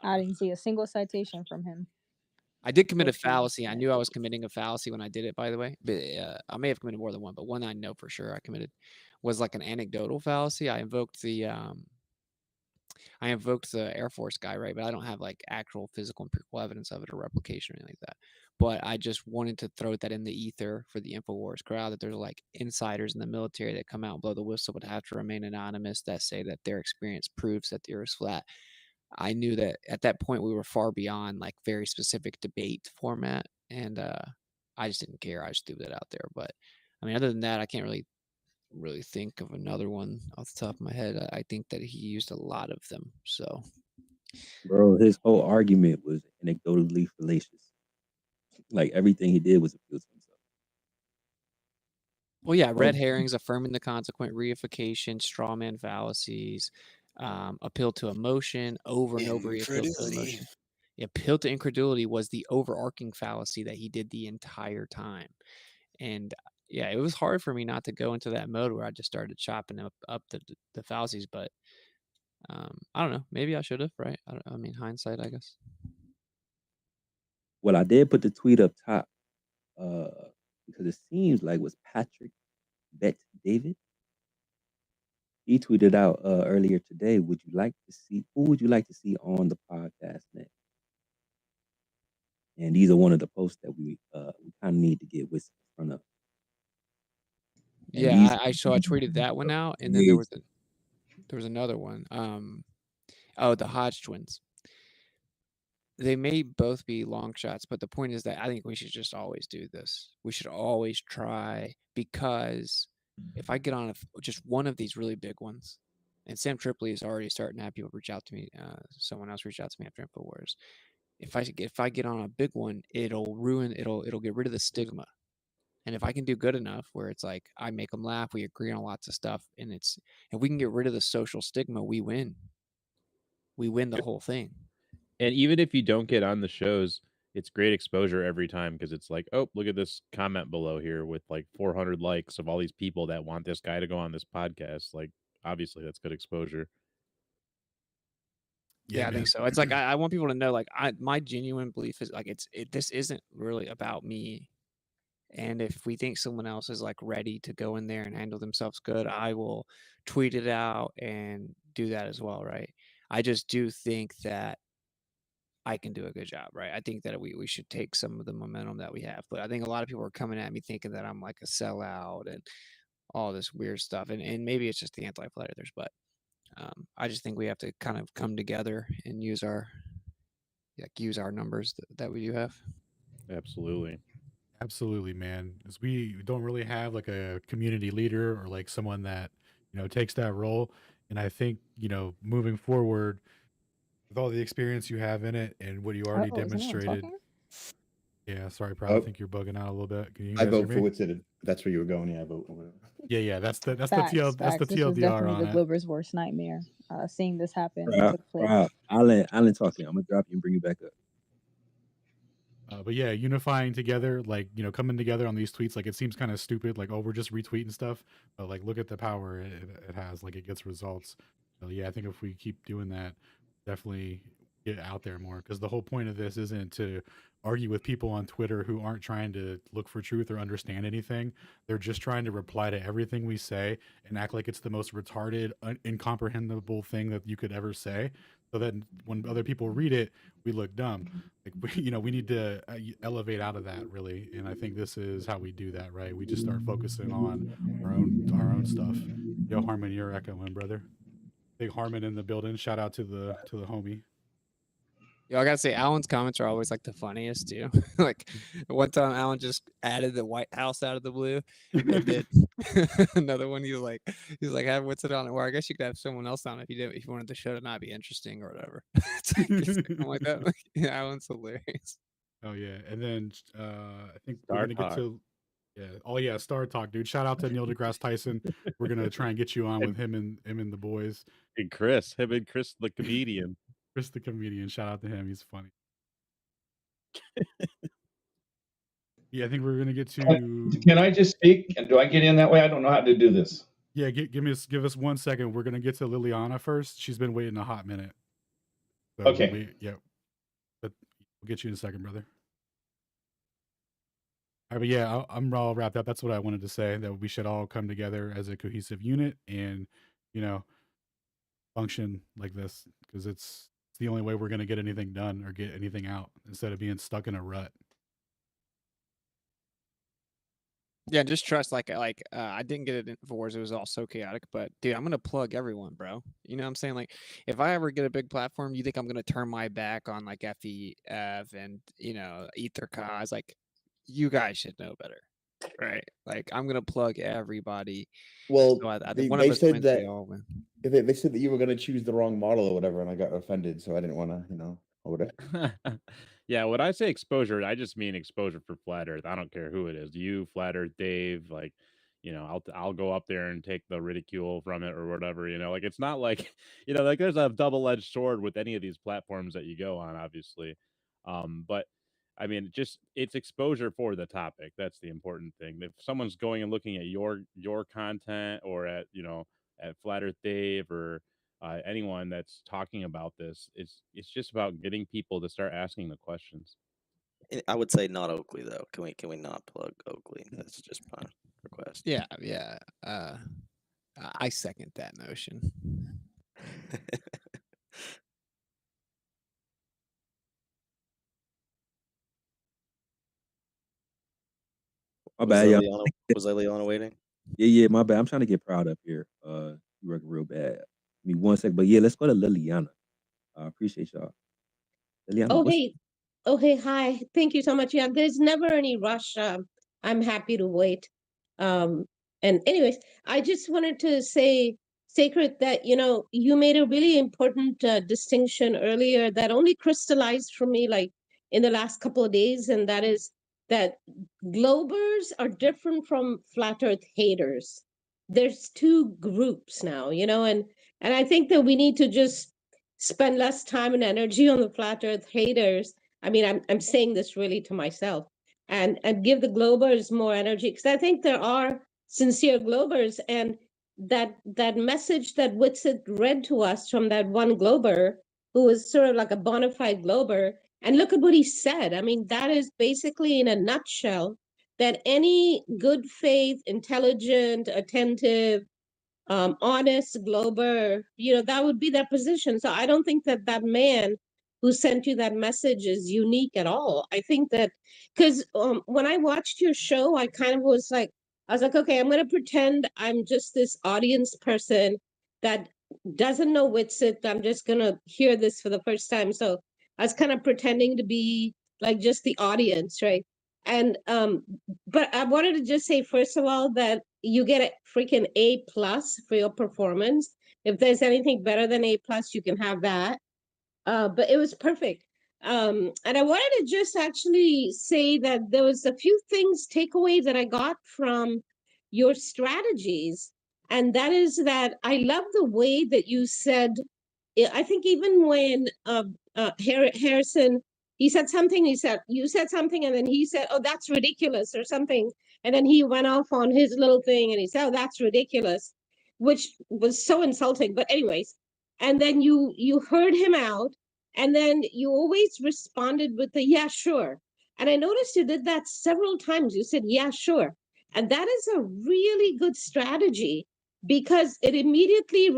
I didn't see a single citation from him. I did commit a fallacy. I knew I was committing a fallacy when I did it, by the way. But I may have committed more than one, but one I know for sure I committed was like an anecdotal fallacy. I invoked the Air Force guy, right? But I don't have like actual physical empirical evidence of it or replication or anything like that. But I just wanted to throw that in the ether for the InfoWars crowd that there's like insiders in the military that come out and blow the whistle but have to remain anonymous that say that their experience proves that the Earth's flat. I knew that at that point we were far beyond like very specific debate format, and I just didn't care. I just threw that out there. But I mean, other than that, I can't really think of another one off the top of my head. I think that he used a lot of them. So, bro, his whole argument was anecdotally fallacious. Like everything he did was appeal to himself. Well, yeah, red herrings, affirming the consequent, reification, strawman fallacies, appeal to emotion, over and over appeal to emotion. Appeal to incredulity was the overarching fallacy that he did the entire time. And yeah, it was hard for me not to go into that mode where I just started chopping up the fallacies. But I don't know. Maybe I should have, right? I mean, hindsight, I guess. Well, I did put the tweet up top because it seems like it was Patrick Bet David. He tweeted out earlier today, who would you like to see on the podcast next? And these are one of the posts that we kind of need to get with in front of. And Yeah, I tweeted that one out, and then there was another one. The Hodge twins. They may both be long shots, but the point is that I think we should just always do this. We should always try, because if I get on just one of these really big ones, and Sam Tripoli is already starting to have people reach out to me. Someone else reached out to me after InfoWars. If I get on a big one, it'll get rid of the stigma. And if I can do good enough where it's like I make them laugh, we agree on lots of stuff, and if we can get rid of the social stigma, we win. We win the whole thing. And even if you don't get on the shows, it's great exposure every time, because it's like, oh, look at this comment below here with like 400 likes of all these people that want this guy to go on this podcast. Like, obviously, that's good exposure. Yeah, I think so. It's like I want people to know, like, my genuine belief is like this isn't really about me. And if we think someone else is like ready to go in there and handle themselves good, I will tweet it out and do that as well, right? I just do think that I can do a good job, right? I think that we should take some of the momentum that we have, but I think a lot of people are coming at me thinking that I'm like a sellout and all this weird stuff, and maybe it's just the anti-flat earthers, but I just think we have to kind of come together and use our numbers that we do have. Absolutely. Absolutely, man. As we don't really have like a community leader or like someone that, takes that role. And I think, moving forward with all the experience you have in it and what you already Uh-oh, is anyone demonstrated. talking? Yeah, sorry, probably think you're bugging out a little bit. Can you I guys hear vote for me? what's it. That's where you were going. Yeah, I vote. Yeah, that's the Facts. that's the This was TLDR definitely the on it. Glober's worst nightmare. Seeing this happen Right, took place. right. Alan talking. I'm gonna drop you and bring you back up. But yeah, unifying together, like, coming together on these tweets, like, it seems kind of stupid, like, oh, we're just retweeting stuff, but like, look at the power it has, like, it gets results. So yeah, I think if we keep doing that, definitely get out there more, because the whole point of this isn't to argue with people on Twitter who aren't trying to look for truth or understand anything. They're just trying to reply to everything we say and act like it's the most retarded, incomprehensible thing that you could ever say, so that when other people read it, we look dumb. Like, we need to elevate out of that, really, and I think this is how we do that, right? We just start focusing on our own stuff. Yo, Harmon, you're echoing, brother. Big Harmon in the building. Shout out to the homie. Yo, I gotta say, Alan's comments are always like the funniest too. Like one time, Alan just added the White House out of the blue, and then another one. He was like, "Hey, what's it on it?" Or I guess you could have someone else on if you wanted the show to not be interesting or whatever. It's like something like that. Like, yeah, Alan's hilarious. Oh yeah, and then I think Star we're gonna Talk. get to Star Talk, dude. Shout out to Neil deGrasse Tyson. We're gonna try and get you on with him and the boys. And Chris the comedian. Chris the comedian. Shout out to him. He's funny. Yeah, I think we're gonna get to. Can I just speak? And do I get in that way? I don't know how to do this. Yeah, give us 1 second. We're gonna get to Liliana first. She's been waiting a hot minute. So Okay. but we'll get you in a second, brother. All right, but yeah, I'm all wrapped up. That's what I wanted to say. That we should all come together as a cohesive unit and, function like this, because it's the only way we're gonna get anything done or get anything out instead of being stuck in a rut. Yeah, just trust. I didn't get it in InfoWars. It was all so chaotic. But dude, I'm gonna plug everyone, bro. You know what I'm saying? Like, if I ever get a big platform, you think I'm gonna turn my back on like FEF and EtherCause? Like, you guys should know better, right? Like, I'm gonna plug everybody. Well, So I they, one they of us said wins, that we all win. they said that you were going to choose the wrong model or whatever, and I got offended, so I didn't want to, or whatever. Yeah, when I say exposure, I just mean exposure for Flat Earth. I don't care who it is. You, Flat Earth, Dave, like, I'll go up there and take the ridicule from it or whatever, like, it's not like, like there's a double-edged sword with any of these platforms that you go on, obviously. But I mean, just it's exposure for the topic. That's the important thing. If someone's going and looking at your content or at, at Flat Earth Dave or anyone that's talking about this, it's just about getting people to start asking the questions. I would say not Oakley though. Can we not plug Oakley? That's just my request. honest. Yeah, yeah. I second that notion. My Was bad, y'all. Liliana waiting? Yeah, my bad. I'm trying to get proud up here. You working real bad. Give me 1 sec, but yeah, let's go to Liliana. I appreciate y'all. Liliana, Oh, what's hey. Oh, hey, hi. Thank you so much. Yeah, there's never any rush. I'm happy to wait. And anyways, I just wanted to say, Sacred, that, you made a really important distinction earlier that only crystallized for me like in the last couple of days, and that is that Globers are different from flat earth haters. There's two groups now, and I think that we need to just spend less time and energy on the flat earth haters. I mean, I'm saying this really to myself, and give the Globers more energy, because I think there are sincere Globers, and that message that Whitsitt read to us from that one Glober who was sort of like a bona fide Glober, and look at what he said. I mean, that is basically in a nutshell that any good faith, intelligent, attentive, honest Glober, that would be their position. So I don't think that that man who sent you that message is unique at all. I think that because when I watched your show, I kind of I was like, okay, I'm going to pretend I'm just this audience person that doesn't know Whitsitt. I'm just going to hear this for the first time. So I was kind of pretending to be like just the audience, right? And but I wanted to just say, first of all, that you get a freaking A+ for your performance. If there's anything better than A+, you can have that. But it was perfect. And I wanted to just actually say that there was a few things, takeaways that I got from your strategies. And that is that I love the way that you said, I think even when Harrison, he said something, you said something, and then he said, oh, that's ridiculous or something. And then he went off on his little thing and he said, oh, that's ridiculous, which was so insulting. But anyways, and then you heard him out, and then you always responded with the, yeah, sure. And I noticed you did that several times. You said, yeah, sure. And that is a really good strategy, because it immediately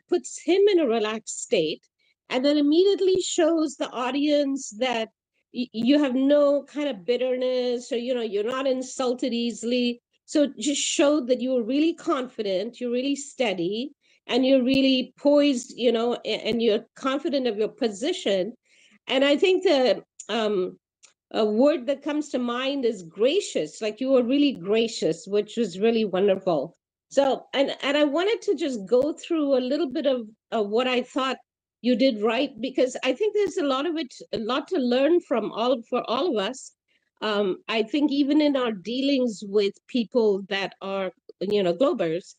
puts him in a relaxed state, and then immediately shows the audience that you have no kind of bitterness, or you're not insulted easily. So it just showed that you were really confident, you're really steady, and you're really poised, and you're confident of your position. And I think that a word that comes to mind is gracious. Like, you were really gracious, which was really wonderful. So, and I wanted to just go through a little bit of what I thought you did right, because I think there's a lot to learn for all of us. I think even in our dealings with people that are, Globers,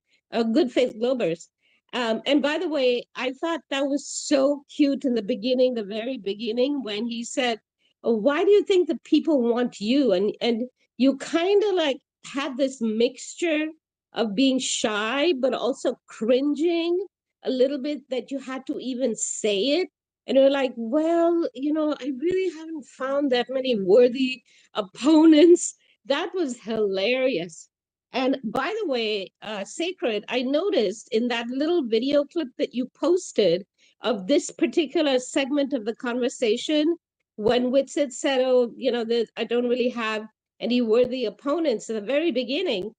good faith Globers. And by the way, I thought that was so cute in the beginning, the very beginning, when he said, oh, why do you think the people want you? And you kind of like had this mixture of being shy, but also cringing a little bit, that you had to even say it. And you're like, well, I really haven't found that many worthy opponents. That was hilarious. And by the way, Sacred, I noticed in that little video clip that you posted of this particular segment of the conversation, when Whitsitt said, oh, I don't really have any worthy opponents in the very beginning,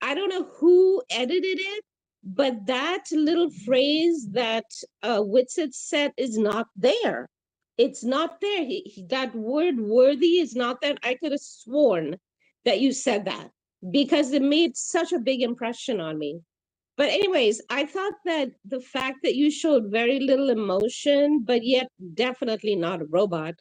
I don't know who edited it, but that little phrase that Whitsitt said is not there. It's not there. That word worthy is not there. I could have sworn that you said that, because it made such a big impression on me. But anyways, I thought that the fact that you showed very little emotion, but yet definitely not a robot,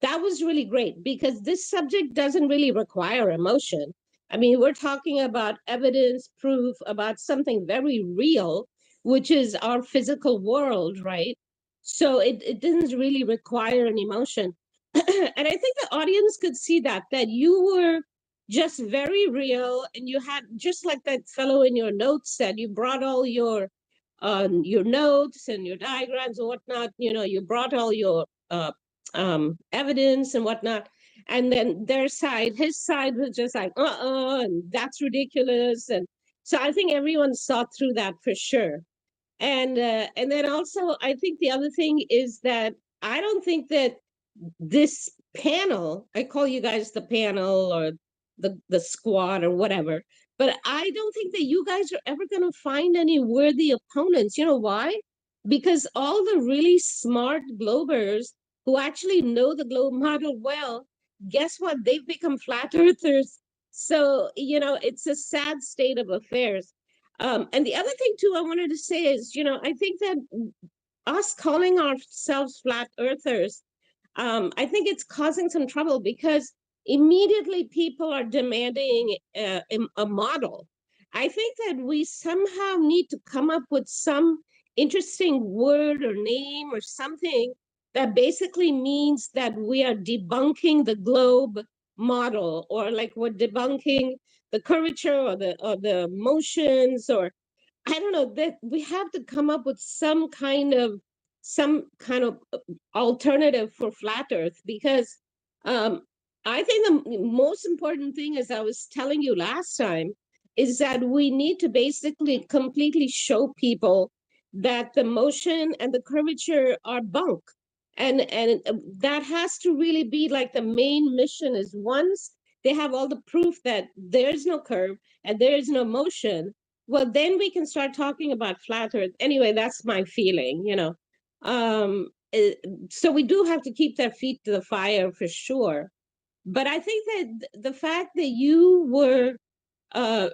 that was really great, because this subject doesn't really require emotion. I mean, we're talking about evidence, proof, about something very real, which is our physical world, right? So it didn't really require an emotion. And I think the audience could see that you were just very real, and you had, just like that fellow in your notes said, you brought all your notes and your diagrams and whatnot. You brought all your evidence and whatnot, and then his side was just like, and that's ridiculous, and So I think everyone saw through that for sure. And then also, I think the other thing is that I don't think that this panel, I call you guys the panel or the squad or whatever, but I don't think that you guys are ever going to find any worthy opponents. You know why? Because all the really smart globers who actually know the globe model well, guess what? They've become flat earthers. So, it's a sad state of affairs. And the other thing too I wanted to say is, I think that us calling ourselves flat earthers, I think it's causing some trouble because immediately people are demanding a model. I think that we somehow need to come up with some interesting word or name or something that basically means that we are debunking the globe model, or like we're debunking the curvature or the motions, or I don't know, that we have to come up with some kind of alternative for flat earth, because I think the most important thing, as I was telling you last time, is that we need to basically completely show people that the motion and the curvature are bunk. And that has to really be like the main mission, is once they have all the proof that there's no curve and there is no motion, well, then we can start talking about flat earth. Anyway, that's my feeling, so we do have to keep their feet to the fire for sure. But I think that the fact that you were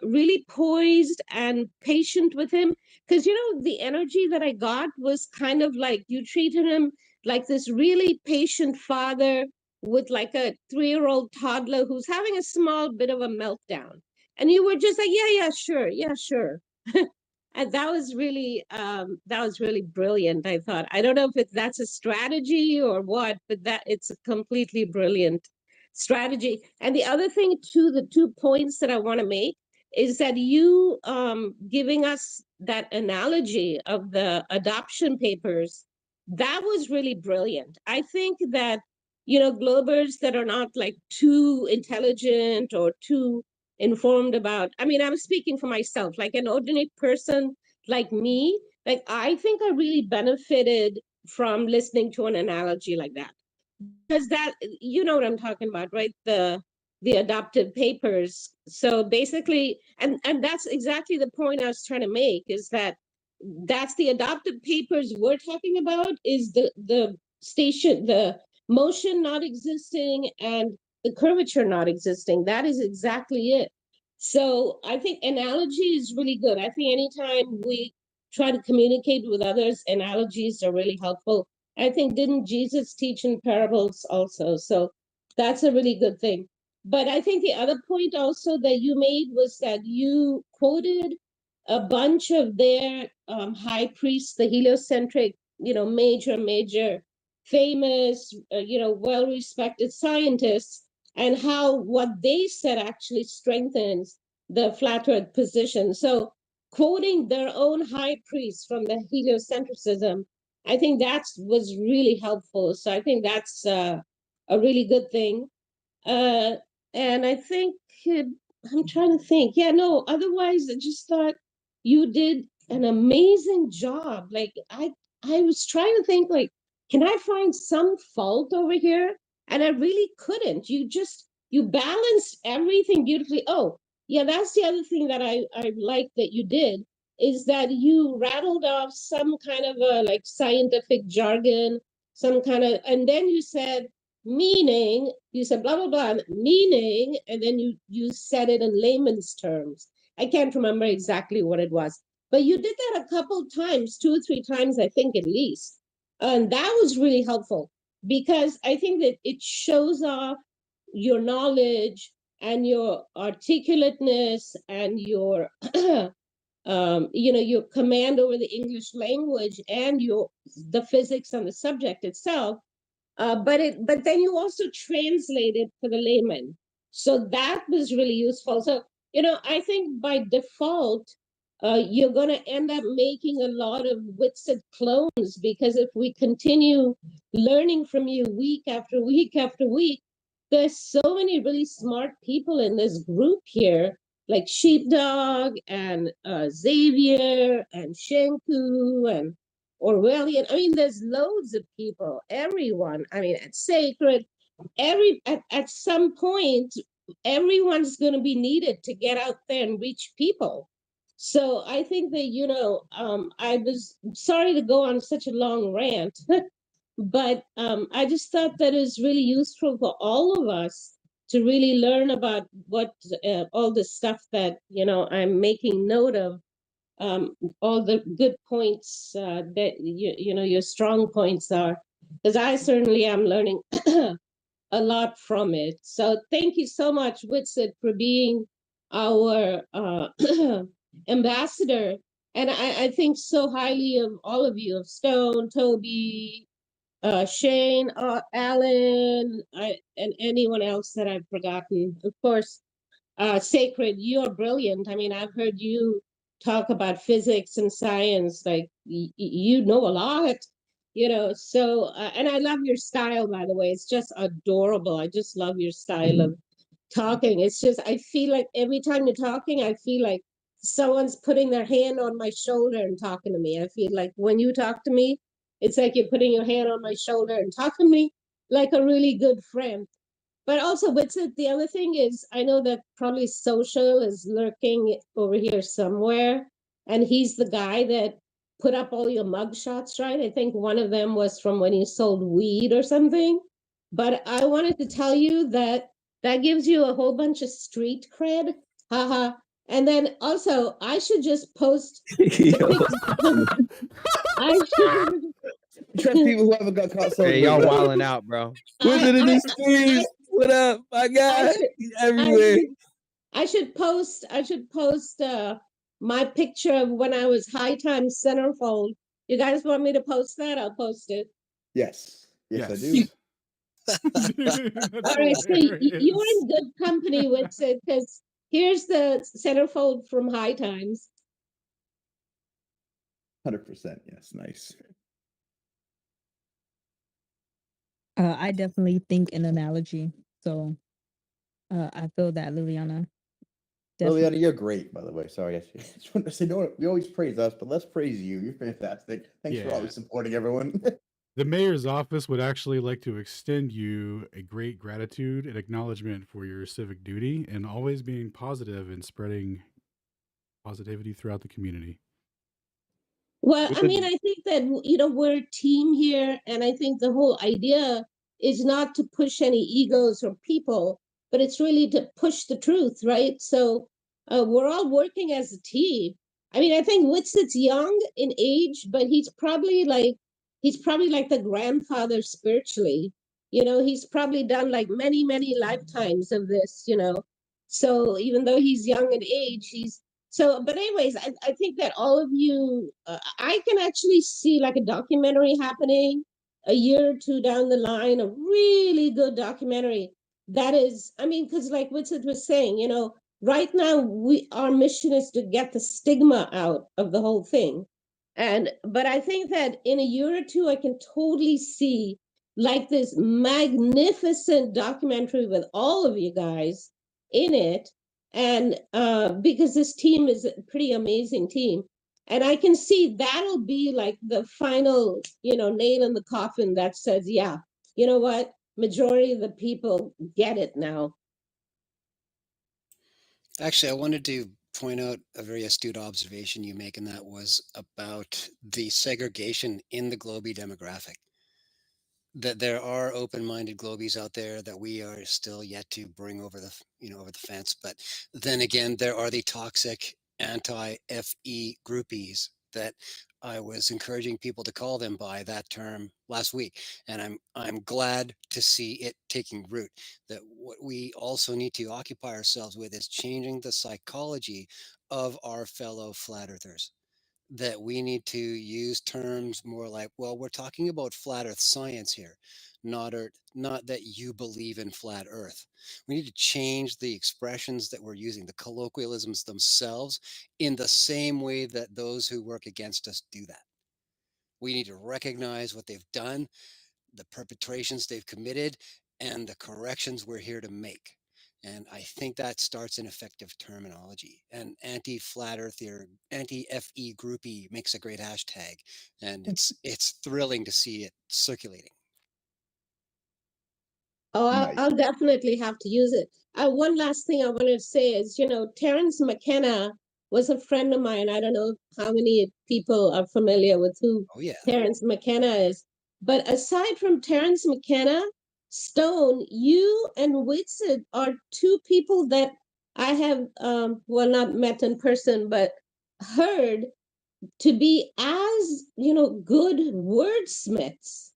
really poised and patient with him, because the energy that I got was kind of like you treated him like this really patient father with like a 3-year-old toddler who's having a small bit of a meltdown, and you were just like, yeah, sure. And that was really brilliant. I thought, I don't know if that's a strategy or what, but that it's a completely brilliant strategy. And the other thing too, the 2 points that I want to make is that you giving us that analogy of the adoption papers, that was really brilliant. I think that globers that are not like too intelligent or too informed about, I mean, I'm speaking for myself, like an ordinary person like me, like I think I really benefited from listening to an analogy like that, because that, you know what I'm talking about, right? The adopted papers. So basically, and that's exactly the point I was trying to make, is that that's the adopted papers we're talking about, is the station, the motion not existing and the curvature not existing. That is exactly it. So I think analogy is really good. I think anytime we try to communicate with others, analogies are really helpful. I think, didn't Jesus teach in parables also? So that's a really good thing. But I think the other point also that you made was that you quoted a bunch of their high priests, the heliocentric, major, famous, well-respected scientists, and how what they said actually strengthens the flat earth position. So quoting their own high priests from the heliocentrism, I think that was really helpful. So I think that's a really good thing. And I think I'm trying to think. Yeah, no, otherwise I just thought you did an amazing job. Like I was trying to think, like, can I find some fault over here? And I really couldn't. You balanced everything beautifully. Oh, yeah, that's the other thing that I like that you did, is that you rattled off some kind of a like scientific jargon, some kind of, and then you said, meaning, you said blah blah blah, meaning, and then you said it in layman's terms. I can't remember exactly what it was, but you did that a couple times, 2 or 3 times, I think, at least. And that was really helpful, because I think that it shows off your knowledge and your articulateness and your your command over the English language and the physics and the subject itself. But then you also translate it for the layman. So that was really useful. So, I think by default, you're going to end up making a lot of Witsit clones, because if we continue learning from you week after week after week, there's so many really smart people in this group here like Sheepdog and Xavier and Shenku and Orwellian. I mean, there's loads of people, everyone. I mean, at Sacred, at some point, everyone's going to be needed to get out there and reach people. So I think that, I was sorry to go on such a long rant, but I just thought that it was really useful for all of us to really learn about what all the stuff that, I'm making note of, all the good points that, your strong points are, because I certainly am learning a lot from it. So thank you so much, Whitsit, for being our ambassador. And I think so highly of all of you, of Stone, Toby, Shane, Alan, and anyone else that I've forgotten. Of course, Sacred, you're brilliant. I mean, I've heard you talk about physics and science, like you know a lot, so, and I love your style, by the way. It's just adorable. I just love your style of talking. It's just, I feel like every time you're talking, I feel like someone's putting their hand on my shoulder and talking to me. I feel like when you talk to me, it's like you're putting your hand on my shoulder and talking to me like a really good friend. But also, Whitsit, the other thing is, I know that probably Social is lurking over here somewhere, and he's the guy that put up all your mug shots, right? I think one of them was from when you sold weed or something. But I wanted to tell you that that gives you a whole bunch of street cred. Haha. And then also, I should just post I should Trust people who haven't got caught Hey, selling y'all weed. wilding out, bro. Wizard in the I, streets. What up, my guy? He's everywhere. I should post my picture of when I was High Times centerfold. You guys want me to post that? I'll post it. Yes. Yes, I do. All right, so you're in good company with it, because here's the centerfold from High Times. 100%. Yes, nice. I definitely think an analogy. So I feel that, Liliana. Liliana, you're great, by the way. Sorry, I just want to say, no, we always praise us, but let's praise you. You're fantastic. Thanks for always supporting everyone. The mayor's office would actually like to extend you a great gratitude and acknowledgement for your civic duty and always being positive and spreading positivity throughout the community. Well, I mean, I think that, we're a team here, and I think the whole idea is not to push any egos or people, but it's really to push the truth, right? So we're all working as a team. I mean, I think Witsit's young in age, but he's probably like the grandfather spiritually. He's probably done like many, many lifetimes of this, So even though he's young in age, but anyways, I think that all of you, I can actually see like a documentary happening a year or two down the line, a really good documentary that is, I mean, because like Witzit was saying, right now our mission is to get the stigma out of the whole thing. But I think that in a year or two, I can totally see like this magnificent documentary with all of you guys in it, and because this team is a pretty amazing team, and I can see that'll be like the final nail in the coffin that says, yeah, you know what, majority of the people get it now. Actually, I wanted to point out a very astute observation you make, and that was about the segregation in the Globie demographic. That there are open-minded globies out there that we are still yet to bring over the over the fence, but then again there are the toxic anti-FE groupies that I was encouraging people to call them by that term last week, and I'm glad to see it taking root. That what we also need to occupy ourselves with is changing the psychology of our fellow flat earthers. That we need to use terms more like, well, we're talking about flat earth science here, not that you believe in flat earth. We need to change the expressions that we're using, the colloquialisms themselves, in the same way that those who work against us do that. We need to recognize what they've done, the perpetrations they've committed, and the corrections we're here to make. And I think that starts an effective terminology. And anti-flat earth or anti-FE groupie makes a great hashtag. And it's thrilling to see it circulating. Oh, Nice. I'll definitely have to use it. One last thing I wanted to say is, Terence McKenna was a friend of mine. I don't know how many people are familiar with who Oh, yeah. Terence McKenna is. But aside from Terence McKenna, Stone, you and Whitsit are two people that I have, not met in person, but heard to be as, good wordsmiths.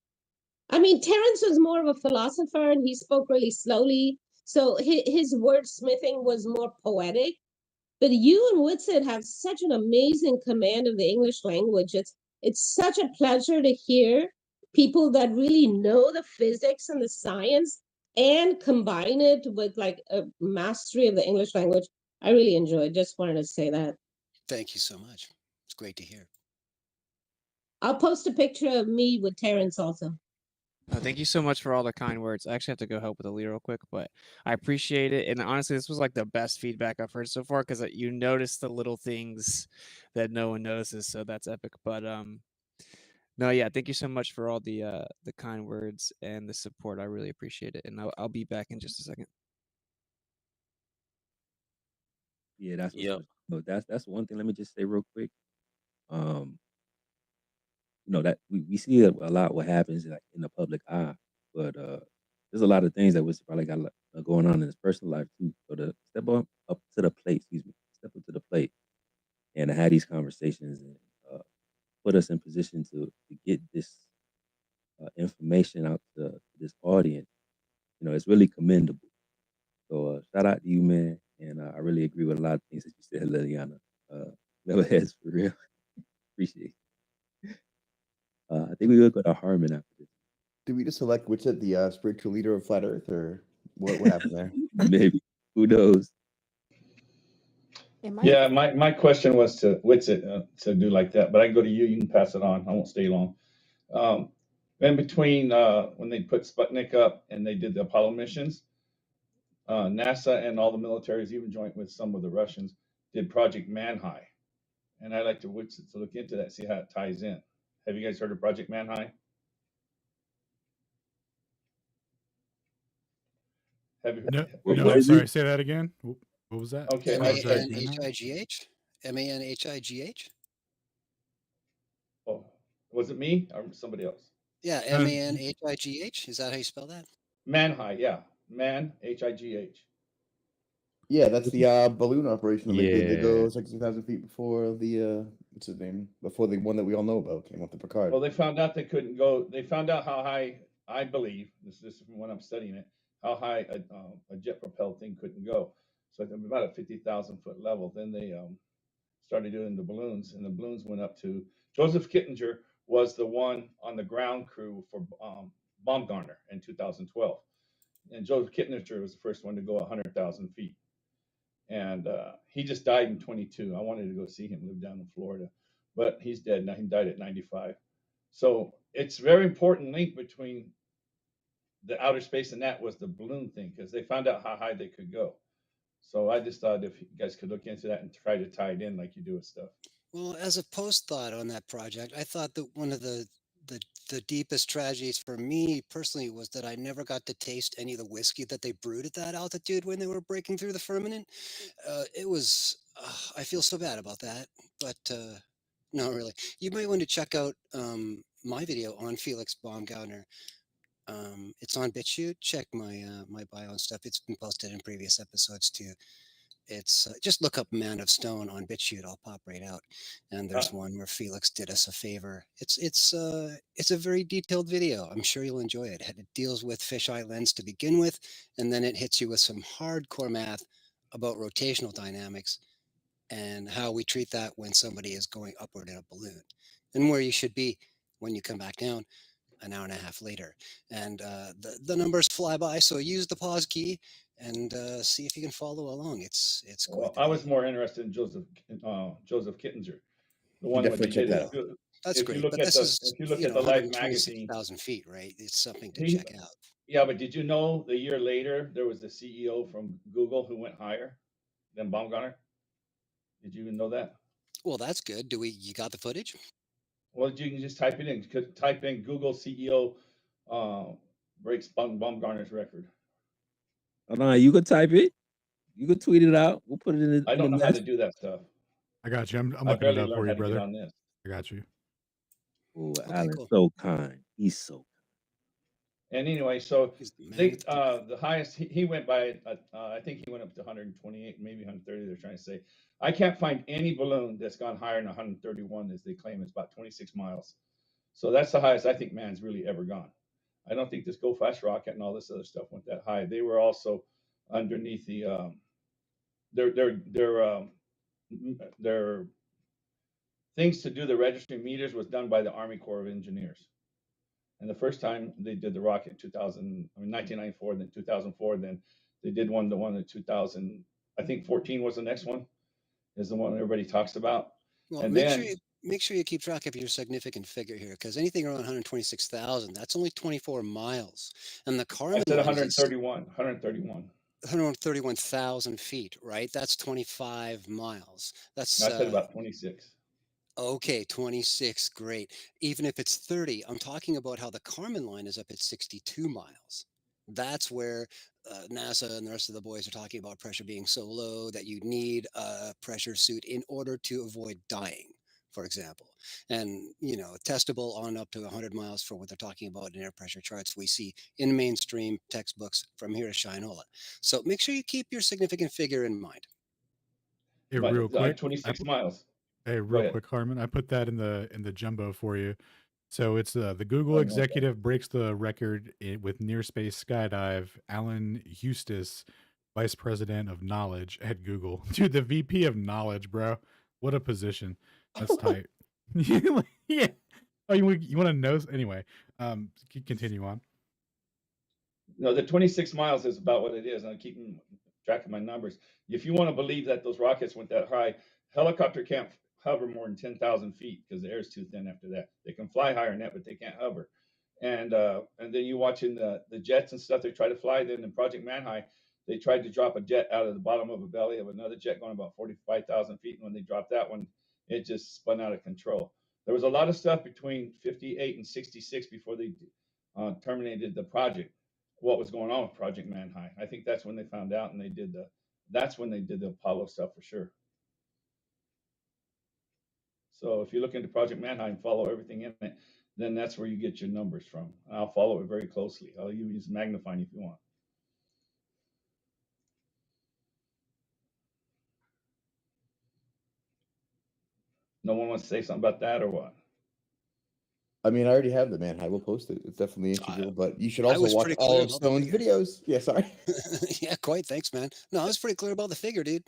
I mean, Terence was more of a philosopher and he spoke really slowly. So his wordsmithing was more poetic. But you and Whitsit have such an amazing command of the English language. It's such a pleasure to hear people that really know the physics and the science and combine it with like a mastery of the English language. I really enjoyed. Just wanted to say that. Thank you so much. It's great to hear. I'll post a picture of me with Terence also. Thank you so much for all the kind words. I actually have to go help with Ali real quick, but I appreciate it. And honestly, this was like the best feedback I've heard so far because you notice the little things that no one notices. So that's epic. But no, yeah, thank you so much for all the kind words and the support. I really appreciate it. And I'll be back in just a second. Yeah, that's what's Yep. up. No, that's one thing. Let me just say real quick. That we see a lot what happens like in the public eye, but there's a lot of things that was probably got going on in his personal life too. So to step up to the plate, step up to the plate, and to have these conversations and put us in position to get this information out to this audience, it's really commendable. So shout out to you, man, and I really agree with a lot of things that you said, Liliana. Never heads for real. Appreciate it. I think we will go to Harmon after this. Did we just select Witsit the spiritual leader of Flat Earth, or what happened there? Maybe. Who knows? Yeah, my question was to Witsit to do like that, but I can go to you. You can pass it on. I won't stay long. In between when they put Sputnik up and they did the Apollo missions, NASA and all the militaries, even joint with some of the Russians, did Project Manhigh. And I'd like to look into that, see how it ties in. Have you guys heard of Project Manhigh? Have you? No, What no, is sorry. it? Say that again. What was that? Okay, Project Manhunt? MANHIGH? MANHIGH? Oh, was it me or somebody else? Yeah, MANHIGH. Is that how you spell that? Manhigh, yeah. H-I-G-H. Yeah, that's the balloon operation that they did. They Yeah. go 60,000 feet before the what's his name? Before the one that we all know about came up to Picard. Well, they found out they couldn't go. They found out how high, I believe, this is from when I'm studying it, how high a jet propelled thing couldn't go. So about a 50,000 foot level. Then they started doing the balloons, and the balloons went up to. Joseph Kittinger was the one on the ground crew for Baumgartner in 2012, and Joseph Kittinger was the first one to go 100,000 feet. And he just died in 22. I wanted to go see him, live down in Florida, but he's dead now. He died at 95. So it's very important link between the outer space and that was the balloon thing, because they found out how high they could go. So I just thought if you guys could look into that and try to tie it in like you do with stuff. Well, as a post thought on that project, I thought that one of the deepest tragedies for me personally was that I never got to taste any of the whiskey that they brewed at that altitude when they were breaking through the firmament. It was, I feel so bad about that, but no, really. You might want to check out my video on Felix Baumgartner. It's on BitChute. Check my my bio and stuff. It's been posted in previous episodes too. It's just look up Man of Stone on BitChute. I'll pop right out. And there's one where Felix did us a favor. It's a very detailed video. I'm sure you'll enjoy it. It deals with fisheye lens to begin with, and then it hits you with some hardcore math about rotational dynamics and how we treat that when somebody is going upward in a balloon, and where you should be when you come back down an hour and a half later. And the numbers fly by, so use the pause key and see if you can follow along. It's quite Well, the I was video. more interested in Joseph Kittinger, the one where Definitely they check did that it. out. That's If you great, look but at this the is if you look at the Life magazine, 126,000 feet, right? It's something to he check out. Yeah, but did you know the year later there was the CEO from Google who went higher than Baumgartner? Did you even know that? Well, that's good. You got the footage? Well, you can just type it in. Type in Google CEO breaks Baumgartner's record. You could type it. You could tweet it out. We'll put it in I the don't know how to message. do that stuff. I got you. I'm I looking it barely up learned for how you, to get brother. on this. I got you. Oh, Okay, Alan's cool. so kind. He's so And anyway, so He's the man they with the the highest he went by I think he went up to 128, maybe 130. They're trying to say I can't find any balloon that's gone higher than 131 as they claim. It's about 26 miles. So that's the highest I think man's really ever gone. I don't think this Go Fast rocket and all this other stuff went that high. They were also underneath the their things to do the registry meters was done by the Army Corps of Engineers. And the first time they did the rocket in 1994, then 2004, then they did the one in 2000. I think 14 was the next one, is the one everybody talks about. Well, And make then sure you keep track of your significant figure here, because anything around 126,000, that's only 24 miles, and the I Kármán said line is 131. 131,000 feet, right? That's 25 miles. That's No, I said about 26. okay, 26, great. Even if it's 30, I'm talking about how the Kármán line is up at 62 miles. That's where NASA and the rest of the boys are talking about pressure being so low that you need a pressure suit in order to avoid dying, for example. And, testable on up to 100 miles for what they're talking about in air pressure charts we see in mainstream textbooks from here to Shinola. So make sure you keep your significant figure in mind. Hey, But real quick. 26 miles. Hey, Go real ahead. quick, Harmon. I put that in the jumbo for you. So it's the Google Oh, no, okay. executive breaks the record with near space skydive. Alan Eustace, vice president of knowledge at Google. Dude, the VP of knowledge, bro. What a position. That's tight. Yeah. Oh, you want to know? Anyway, continue on. No, the 26 miles is about what it is. I'm keeping track of my numbers. If you want to believe that those rockets went that high, helicopter can't hover more than 10,000 feet because the air is too thin after that. They can fly higher than that, but they can't hover. And then you watching the jets and stuff. They try to fly. Then in Project Manhigh, they tried to drop a jet out of the bottom of a belly of another jet going about 45,000 feet. And when they dropped that one, it just spun out of control. There was a lot of stuff between 58 and 66 before they terminated the project. What was going on with Project Manhigh? I think that's when they found out, and that's when they did the Apollo stuff for sure. So if you look into Project Manhigh and follow everything in it, then that's where you get your numbers from. I'll follow it very closely. I'll use magnifying if you want. No one wants to say something about that or what? I mean, I already have the man. I will post it. It's definitely integral, but you should I also was watch pretty all clear of about the Stone's figure. videos. Yeah, sorry. Yeah, quite. Thanks, man. No, I was pretty clear about the figure, dude.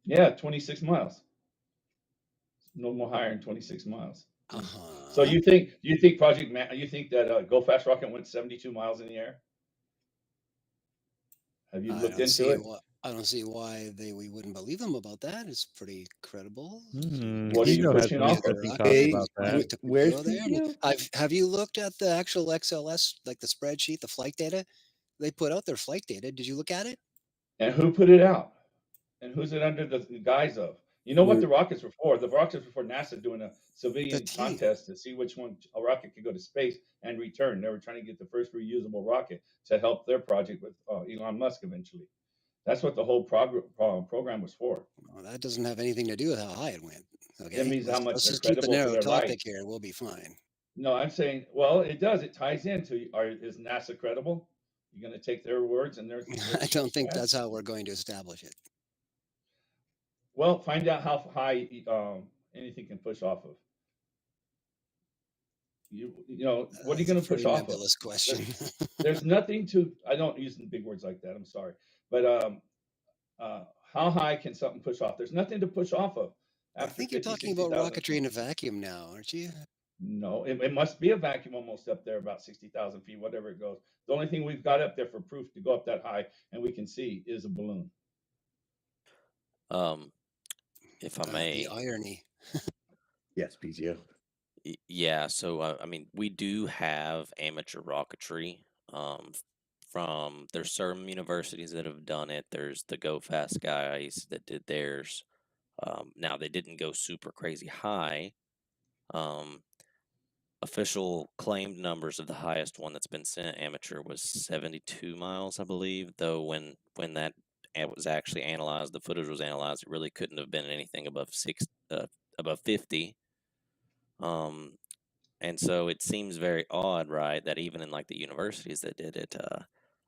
Yeah, 26 miles. No more higher than 26 miles. Uh-huh. So you think you think that Go Fast rocket went 72 miles in the air? Have you looked into it? I don't see why we wouldn't believe them about that. It's pretty credible. What are you Pico has pushing some off of? interesting thoughts about that. Where's Have you looked at the actual XLS, like the spreadsheet, the flight data? They put out their flight data. Did you look at it? And who put it out? And who's it under the guise of? You know what the rockets were for? The rockets were for NASA doing a civilian contest to see which one a rocket could go to space and return. They were trying to get the first reusable rocket to help their project with Elon Musk eventually. That's what the whole program was for. Well, that doesn't have anything to do with how high it went. Okay, It means how much let's they're just keep a credible for narrow their topic life. here. We'll be fine. No, I'm saying, well, it does. It ties into is NASA credible? You're going to take their words and their I don't think that's how we're going to establish it. Well, find out how high anything can push off of. You know, what are you going to push off of? Nebulous question. There's nothing to. I don't use big words like that. I'm sorry, but how high can something push off? There's nothing to push off of. I think you're talking about rocketry in a vacuum now, aren't you? No, it must be a vacuum almost up there, about 60,000 feet, whatever it goes. The only thing we've got up there for proof to go up that high, and we can see, is a balloon. If I may. The irony. Yes, PTO. Yeah, so I mean, we do have amateur rocketry There's some universities that have done it. There's the Go Fast guys that did theirs. Now they didn't go super crazy high. Official claimed numbers of the highest one that's been sent amateur was 72 miles, I believe. Though when that was actually analyzed, the footage was analyzed, it really couldn't have been anything above above 50. And so it seems very odd, right, that even in like the universities that did it,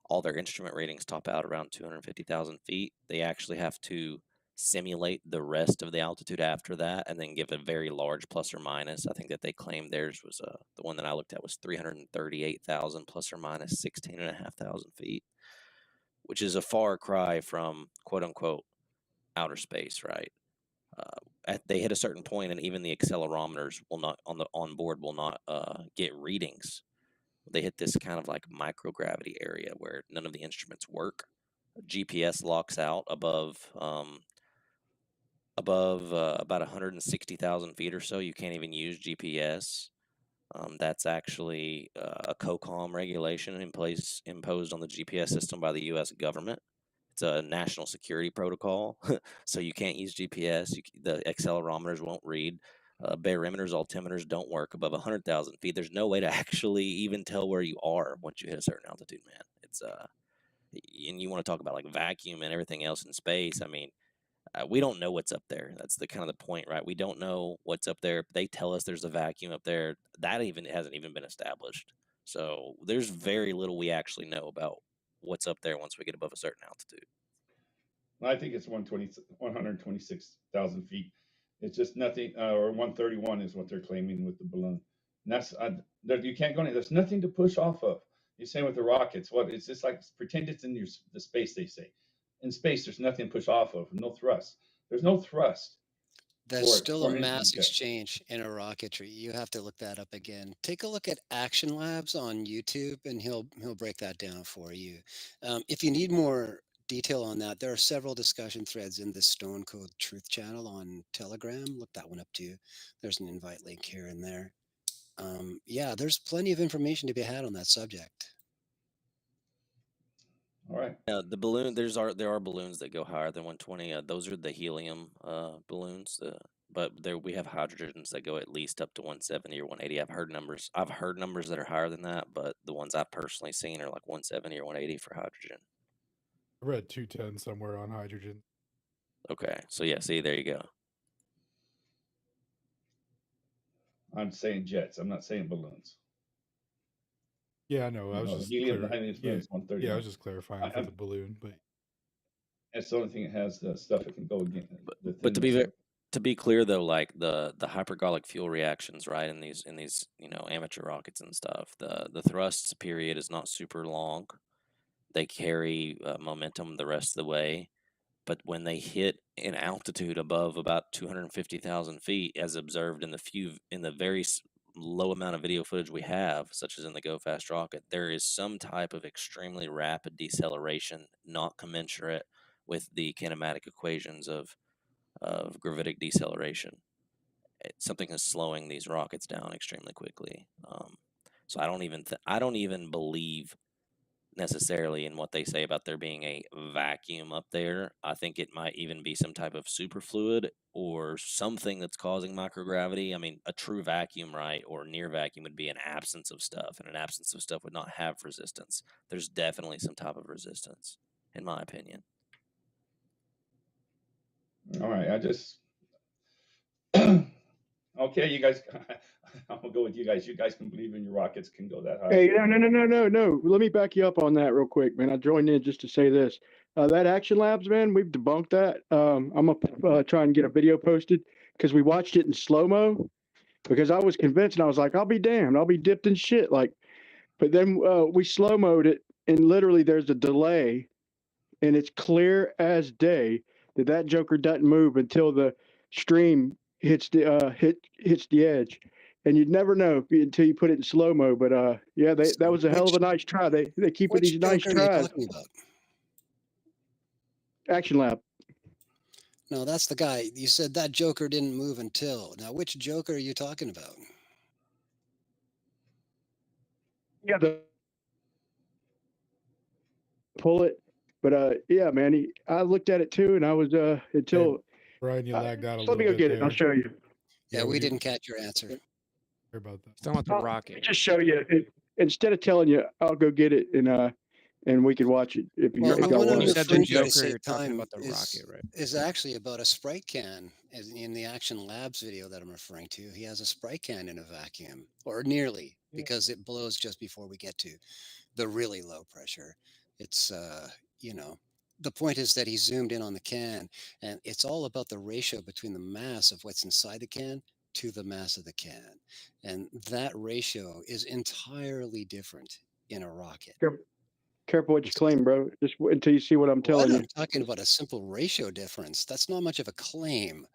all their instrument ratings top out around 250,000 feet. They actually have to simulate the rest of the altitude after that and then give a very large plus or minus. I think that they claimed theirs was the one that I looked at was 338,000 plus or minus 16,500 feet, which is a far cry from quote unquote outer space, right? They hit a certain point, and even the accelerometers will not on board will not get readings. They hit this kind of like microgravity area where none of the instruments work. GPS locks out above about 160,000 feet or so. You can't even use GPS. That's actually a COCOM regulation imposed on the GPS system by the U.S. government. It's a national security protocol, so you can't use GPS. The accelerometers won't read. Barometers, altimeters don't work above 100,000 feet. There's no way to actually even tell where you are once you hit a certain altitude, man. It's and you want to talk about like vacuum and everything else in space. I mean, we don't know what's up there. That's the kind of the point, right? We don't know what's up there. They tell us there's a vacuum up there. That hasn't even been established. So there's very little we actually know about what's up there once we get above a certain altitude. I think it's 126,000 feet. It's just nothing, or 131 is what they're claiming with the balloon. And that's you can't go in. There's nothing to push off of. You're saying with the rockets, what it's just like pretend it's in the space. They say in space there's nothing to push off of. No thrust. There's no thrust. That's still a mass exchange in a rocketry. You have to look that up again. Take a look at Action Labs on YouTube, and he'll break that down for you. If you need more detail on that, there are several discussion threads in the Stone Cold Truth channel on Telegram. Look that one up too. There's an invite link here and there. Yeah, there's plenty of information to be had on that subject. All right. The balloon, there are balloons that go higher than 120. Those are the helium balloons. But we have hydrogens that go at least up to 170 or 180. I've heard numbers that are higher than that, but the ones I've personally seen are like 170 or 180 for hydrogen. I read 210 somewhere on hydrogen. Okay, so yeah, see, there you go. I'm saying jets. I'm not saying balloons. Yeah, I know. I was just helium, the highest balloon is 130. Yeah, I was just clarifying for the balloon, but it's the only thing that has the stuff that can go again. But to be clear though, like the hypergolic fuel reactions, right, in these amateur rockets and stuff, the thrust period is not super long. They carry momentum the rest of the way, but when they hit an altitude above about 250,000 feet, as observed in the very low amount of video footage we have, such as in the Go Fast rocket, there is some type of extremely rapid deceleration, not commensurate with the kinematic equations of gravitic deceleration. Something is slowing these rockets down extremely quickly. So I don't even believe necessarily in what they say about there being a vacuum up there. I think it might even be some type of superfluid or something that's causing microgravity. I mean, a true vacuum, right, or near vacuum would be an absence of stuff, and an absence of stuff would not have resistance. There's definitely some type of resistance, in my opinion. All right, okay, you guys, I'm gonna go with you guys. You guys can believe in your rockets can go that high. Hey, no. Let me back you up on that real quick, man. I joined in just to say this. That Action Labs, man, we've debunked that. I'm gonna try and get a video posted because we watched it in slow-mo because I was convinced and I was like, I'll be damned, I'll be dipped in shit. Like, but then we slow-moed it and literally there's a delay and it's clear as day that joker doesn't move until the stream hits the hits the edge, and you'd never know until you put it in slow mo. But yeah, that was a hell of a nice try. They keep with these nice tries. Which joker are you talking about? Action Lab. No, that's the guy. You said that joker didn't move until. Now, which joker are you talking about? Yeah, pull it. But yeah, man, I looked at it too, and I was until Brian, you lagged out a let me little go bit get it. I'll there. show you. Yeah, we didn't catch your answer. Sorry about that. He's talking about the Let me rocket. just show you. Instead of telling you, I'll go get it, and we can watch it if you Well, if the y'all one I'm want You it. said the referring to at the Joker, same you're talking time about the rocket, right? is actually about a Sprite can in the Action Labs video that I'm referring to. He has a Sprite can in a vacuum, or nearly, because it blows just before we get to the really low pressure. It's, you know, the point is that he zoomed in on the can, and it's all about the ratio between the mass of what's inside the can to the mass of the can. And that ratio is entirely different in a rocket. Careful what you claim, bro. Just wait until you see what I'm What? telling I'm you. talking about a simple ratio difference. That's not much of a claim.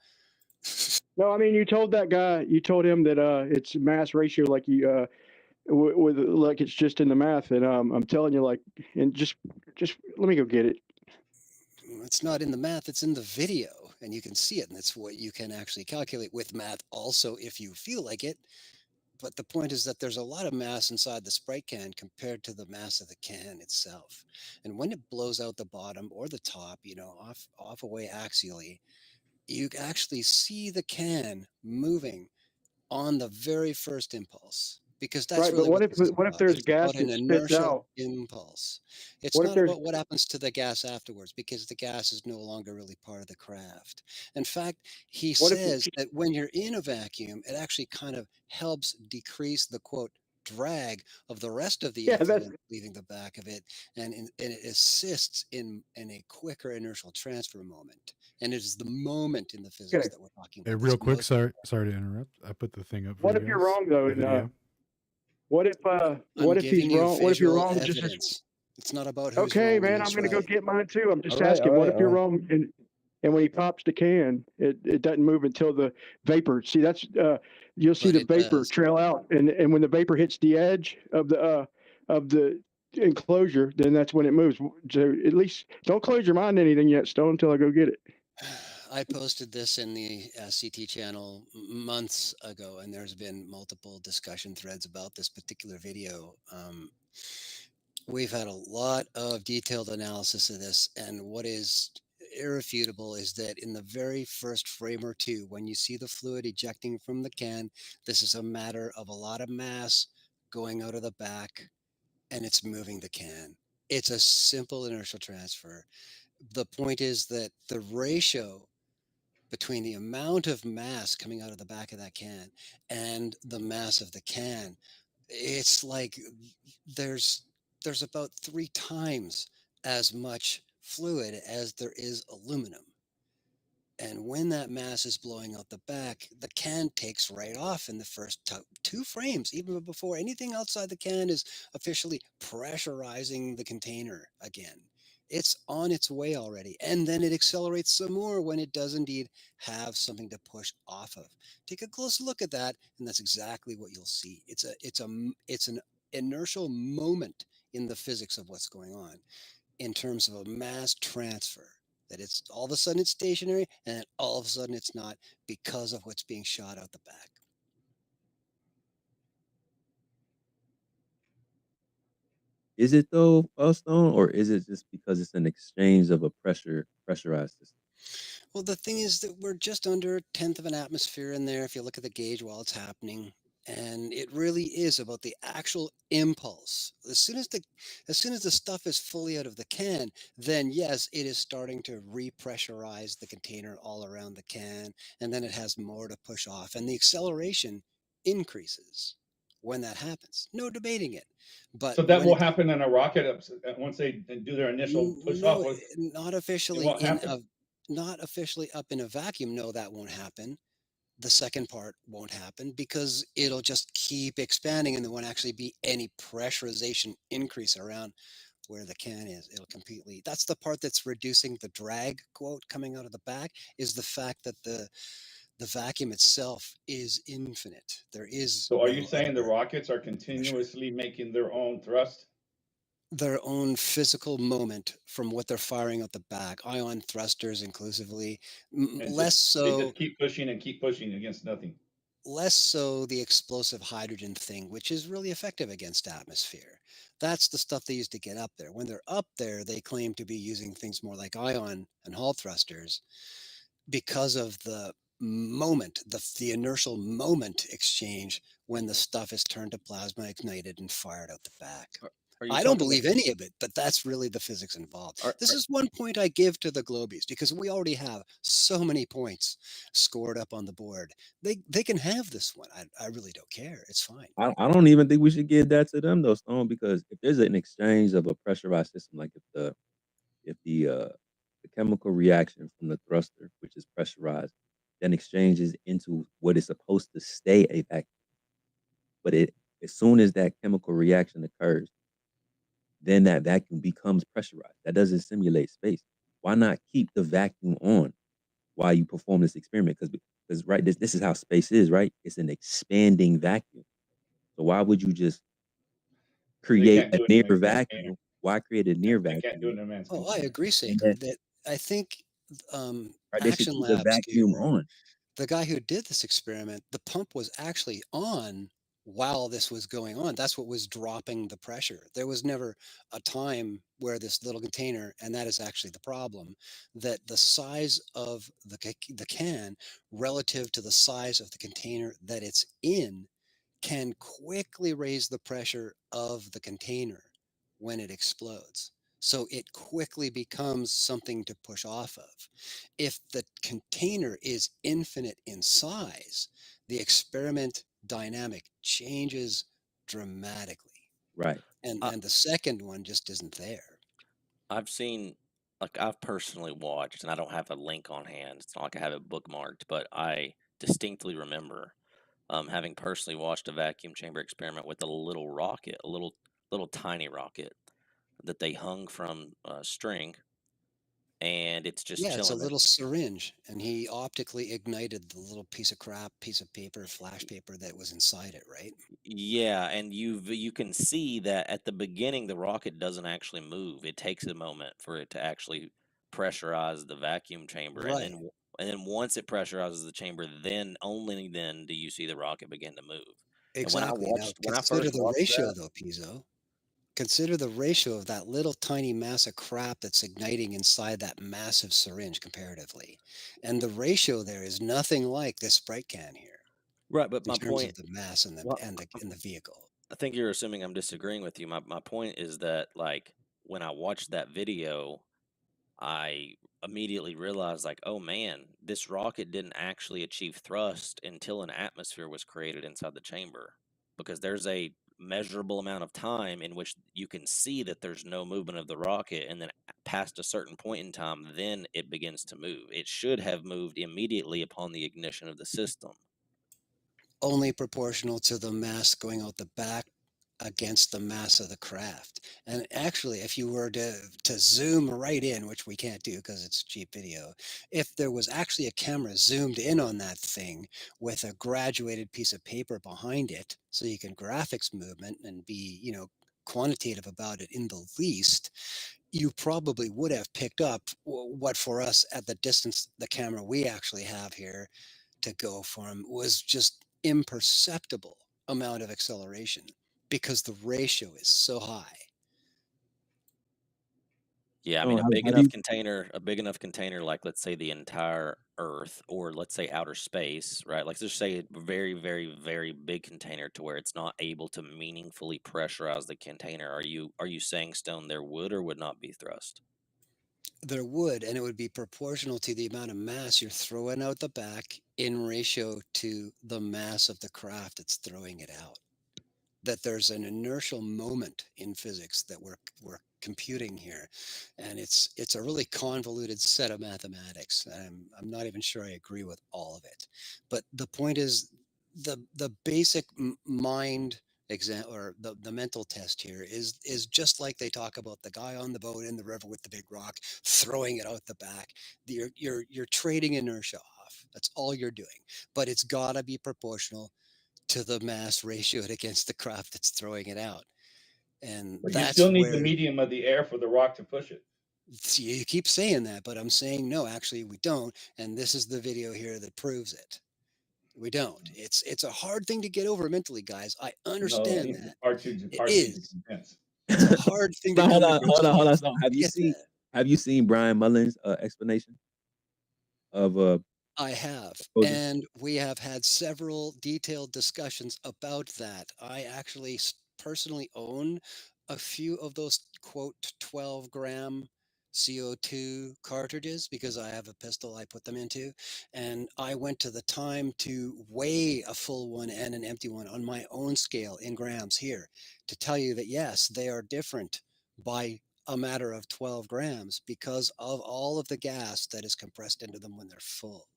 No, I mean you told that guy. You told him that it's mass ratio, like you with like it's just in the math, and I'm telling you, like, and just let me go get it. It's not in the math, it's in the video, and you can see it, and that's what you can actually calculate with math also if you feel like it. But the point is that there's a lot of mass inside the Sprite can compared to the mass of the can itself. And when it blows out the bottom or the top, off away axially, you actually see the can moving on the very first impulse, because that's Right, but really what this is what if about. there's It's gas about an that spits inertial out? impulse. It's What if not there's about what happens to the gas afterwards, because the gas is no longer really part of the craft. In fact, he what if says that when you're in a vacuum, it actually kind of helps decrease the quote drag of the rest of the that's effluent leaving the back of it, and it assists in a quicker inertial transfer moment. And it is the moment in the physics okay. that we're talking Hey, about. real That's quick, most sorry to interrupt. I put the thing up for What you if you're guys. wrong though? The And video. what I'm if he's giving you wrong? What if you're visual wrong? Just evidence. It's not about who's okay, wrong and man. I'm who's gonna go right. get mine too. I'm just All right, asking. all What right, if you're all right. wrong? And when he pops the can, it doesn't move until the vapor. See, that's you'll see But the it vapor does. trail out, and when the vapor hits the edge of the enclosure, then that's when it moves. So at least don't close your mind to anything yet, Stone, until I go get it. I posted this in the CT channel months ago, and there's been multiple discussion threads about this particular video. We've had a lot of detailed analysis of this, and what is irrefutable is that in the very first frame or two, when you see the fluid ejecting from the can, this is a matter of a lot of mass going out of the back, and it's moving the can. It's a simple inertial transfer. The point is that the ratio between the amount of mass coming out of the back of that can and the mass of the can, it's like there's about 3 times as much fluid as there is aluminum. And when that mass is blowing out the back, the can takes right off in the first 2 frames, even before anything outside the can is officially pressurizing the container again. It's on its way already. And then it accelerates some more when it does indeed have something to push off of. Take a close look at that, and that's exactly what you'll see. It's an inertial moment in the physics of what's going on in terms of a mass transfer. That it's all of a sudden it's stationary, and then all of a sudden it's not, because of what's being shot out the back. Is it though, Stone, or is it just because it's an exchange of a pressurized system? Well, the thing is that we're just under a tenth of an atmosphere in there if you look at the gauge while it's happening. And it really is about the actual impulse. As soon as the stuff is fully out of the can, then yes, it is starting to repressurize the container all around the can, and then it has more to push off, and the acceleration increases when that happens. No debating it. But So that when will it's happen in a rocket once they do their initial push off. no, not It officially won't happen. not officially up in a vacuum. No, that won't happen. The second part won't happen because it'll just keep expanding, and there won't actually be any pressurization increase around where the can is. It'll completely, that's the part that's reducing the drag quote coming out of the back, is the fact that the vacuum itself is infinite. There is So are you no saying the other rockets are pressure. continuously making their own thrust? Their own physical moment from what they're firing out the back, ion thrusters inclusively, And less they so just keep pushing and keep pushing against nothing. less so the explosive hydrogen thing, which is really effective against atmosphere. That's the stuff they use to get up there. When they're up there, they claim to be using things more like ion and Hall thrusters because of the moment, the inertial moment exchange when the stuff is turned to plasma, ignited, and fired out the back. Are you I don't talking believe any of it, but that's really the physics involved. This is one point I give to the Globies, because we already have so many points scored up on the board. They can have this one. I really don't care. It's fine. I don't even think we should give that to them though, Stone, because if there's an exchange of a pressurized system, like if the chemical reaction from the thruster, which is pressurized, then exchanges into what is supposed to stay a vacuum, but as soon as that chemical reaction occurs, then that vacuum becomes pressurized. That doesn't simulate space. Why not keep the vacuum on while you perform this experiment? Because right, this is how space is, right? It's an expanding vacuum. So why would you just create a near vacuum? Why create a near vacuum? They can't do it in a man's Oh, I container. agree, Sacred. That I think They should Action keep the Labs vacuum here, on. the guy who did this experiment, the pump was actually on while this was going on. That's what was dropping the pressure. There was never a time where this little container, and that is actually the problem, that the size of the can relative to the size of the container that it's in can quickly raise the pressure of the container when it explodes. So it quickly becomes something to push off of. If the container is infinite in size, the experiment dynamic changes dramatically. Right. And the second one just isn't there. I've seen, like, I've personally watched, and I don't have a link on hand. It's not like I have it bookmarked, but I distinctly remember having personally watched a vacuum chamber experiment with a little rocket, a little tiny rocket that they hung from a string, and it's just Yeah, it's a chilling there. little syringe, and he optically ignited the little piece of crap, piece of paper, flash paper that was inside it, right? Yeah, and you can see that at the beginning the rocket doesn't actually move. It takes a moment for it to actually pressurize the vacuum chamber, and Right. then once it pressurizes the chamber, then only then do you see the rocket begin to move. And Exactly. Now when I consider first the watched ratio, that, though, Pizzo. Consider the ratio of that little tiny mass of crap that's igniting inside that massive syringe comparatively. And the ratio there is nothing like this Sprite can here right? But in my terms point, of the mass and well, the vehicle. I think you're assuming I'm disagreeing with you. My point is that, like, when I watched that video, I immediately realized, like, oh man, this rocket didn't actually achieve thrust until an atmosphere was created inside the chamber, because there's a measurable amount of time in which you can see that there's no movement of the rocket, and then past a certain point in time, then it begins to move. It should have moved immediately upon the ignition of the system. Only proportional to the mass going out the back against the mass of the craft. And actually, if you were to zoom right in, which we can't do because it's cheap video, if there was actually a camera zoomed in on that thing with a graduated piece of paper behind it, so you can graphics movement and be, quantitative about it in the least, you probably would have picked up what for us at the distance the camera we actually have here to go from was just imperceptible amount of acceleration because the ratio is so high. Yeah, I Oh, mean, how do you a big enough container, like, let's say the entire Earth, or let's say outer space, right? Like, let's just say a very, very, very big container to where it's not able to meaningfully pressurize the container. Are you saying, Stone, there would or would not be thrust? There would, and it would be proportional to the amount of mass you're throwing out the back in ratio to the mass of the craft that's throwing it out. That there's an inertial moment in physics that we're computing here, and it's a really convoluted set of mathematics. I'm not even sure I agree with all of it, but the point is the basic mind exam, or the mental test here is just like they talk about the guy on the boat in the river with the big rock throwing it out the back. You're trading inertia off. That's all you're doing, but it's got to be proportional to the mass ratioed against the craft that's throwing it out. And But you that's still need the where medium of the air for the rock to push it. you keep saying that, but I'm saying no, actually we don't. And this is the video here that proves it. We don't. It's a hard thing to get over mentally, guys. I No, understand it's that. hard to It hard to is. convince. It's a hard thing to But come hold to on, grips hold on, hold on. with. So I get that. have you seen Brian Mullen's explanation of I have, exposure? and we have had several detailed discussions about that. I actually personally own a few of those quote 12-gram CO2 cartridges because I have a pistol I put them into, and I went to the time to weigh a full one and an empty one on my own scale in grams here to tell you that yes, they are different by a matter of 12 grams because of all of the gas that is compressed into them when they're full.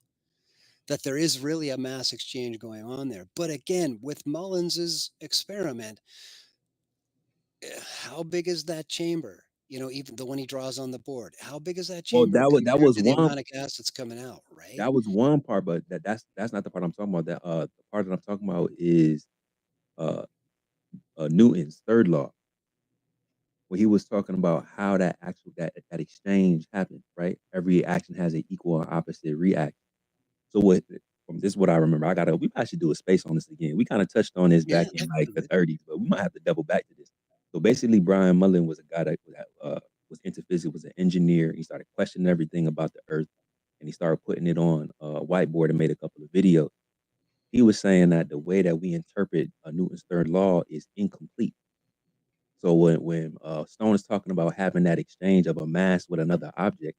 That there is really a mass exchange going on there. But again, with Mullins's experiment, how big is that chamber? You know, even the one he draws on the board. How big is that Well, chamber that compared was to the one amount of gas that's coming out, right? that was one part, but that's not the part I'm talking about. The part that I'm talking about is uh Newton's third law, where he was talking about how that exchange happens, right? Every action has an equal and opposite reaction. So what from this is what I remember. We might should do a space on this again. We kind of touched on this Yeah, back in like the definitely. 30s, but we might have to double back to this. So basically, Brian Mullen was a guy that was into physics, was an engineer. He started questioning everything about the Earth, and he started putting it on a whiteboard and made a couple of videos. He was saying that the way that we interpret Newton's third law is incomplete. So when Stone is talking about having that exchange of a mass with another object,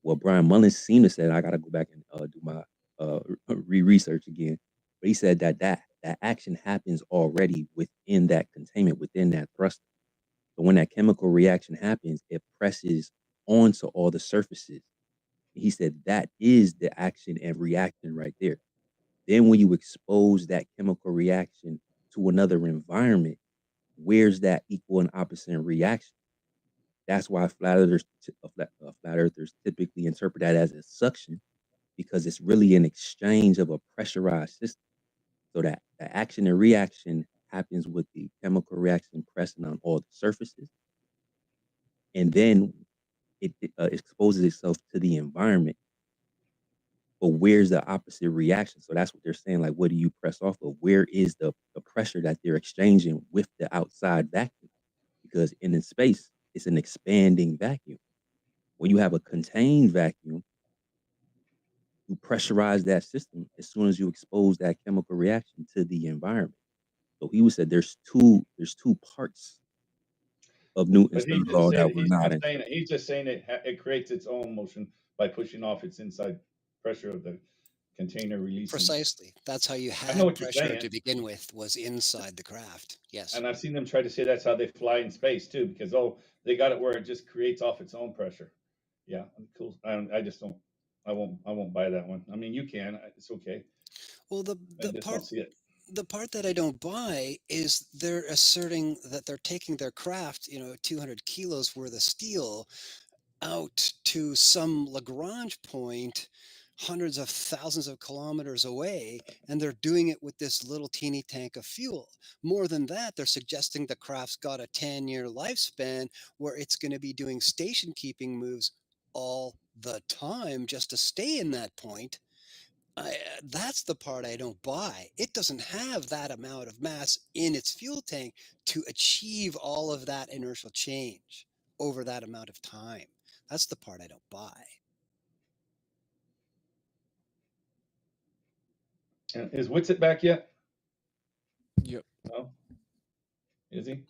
what Brian Mullins seemed to say, I got to go back and do my research again. But he said that action happens already within that containment, within that thruster. But when that chemical reaction happens, it presses onto all the surfaces. He said that is the action and reaction right there. Then when you expose that chemical reaction to another environment, where's that equal and opposite reaction? That's why flat earthers typically interpret that as a suction because it's really an exchange of a pressurized system. So that the action and reaction happens with the chemical reaction pressing on all the surfaces, and then it exposes itself to the environment. But where's the opposite reaction? So that's what they're saying. Like, what do you press off of? Where is the pressure that they're exchanging with the outside vacuum? Because in space, it's an expanding vacuum. When you have a contained vacuum, you pressurize that system as soon as you expose that chemical reaction to the environment. So he would say there's two parts of Newton's But he's third just law saying that we're not in. he's just saying it creates its own motion by pushing off its inside pressure of the container releasing. Precisely. That's how you I know had what you're pressure saying, to begin with, was inside the craft. Yes. and I've seen them try to say that's how they fly in space too, because they got it where it just creates off its own pressure. Yeah, cool. I just don't. I won't buy that one. I mean, you can. It's okay. Well, I just don't see it. the part that I don't buy is they're asserting that they're taking their craft, 200 kilos worth of steel out to some Lagrange point hundreds of thousands of kilometers away, and they're doing it with this little teeny tank of fuel. More than that, they're suggesting the craft's got a 10-year lifespan where it's going to be doing station keeping moves all the time just to stay in that point. That's the part I don't buy. It doesn't have that amount of mass in its fuel tank to achieve all of that inertial change over that amount of time. That's the part I don't buy. And is Witsit back yet? Yep. No. Is he?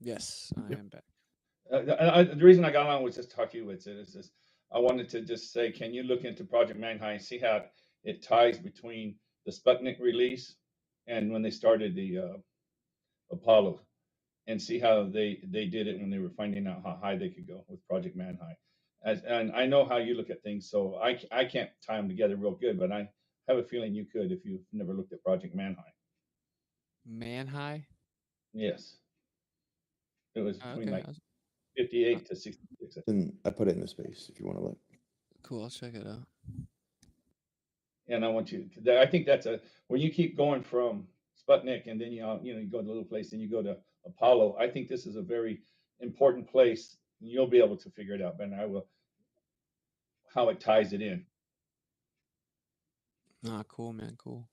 Yes, I am back. The reason I got on was just to talk to you, Witsit, is this. I wanted to just say, can you look into Project Manhai and see how it ties between the Sputnik release and when they started the Apollo, and see how they did it when they were finding out how high they could go with Project Manhai. And I know how you look at things, so I can't tie them together real good, but I have a feeling you could if you've never looked at Project Manhai. Manhai? Yes, it was between Okay. like 58 to 66. And I put it in the space if you want to look. Cool. I'll check it out. And I want you. I think that's when you keep going from Sputnik and then you go to a little place and you go to Apollo. I think this is a very important place. And you'll be able to figure it out, Ben. I will. How it ties it in. Ah, cool, man. Cool.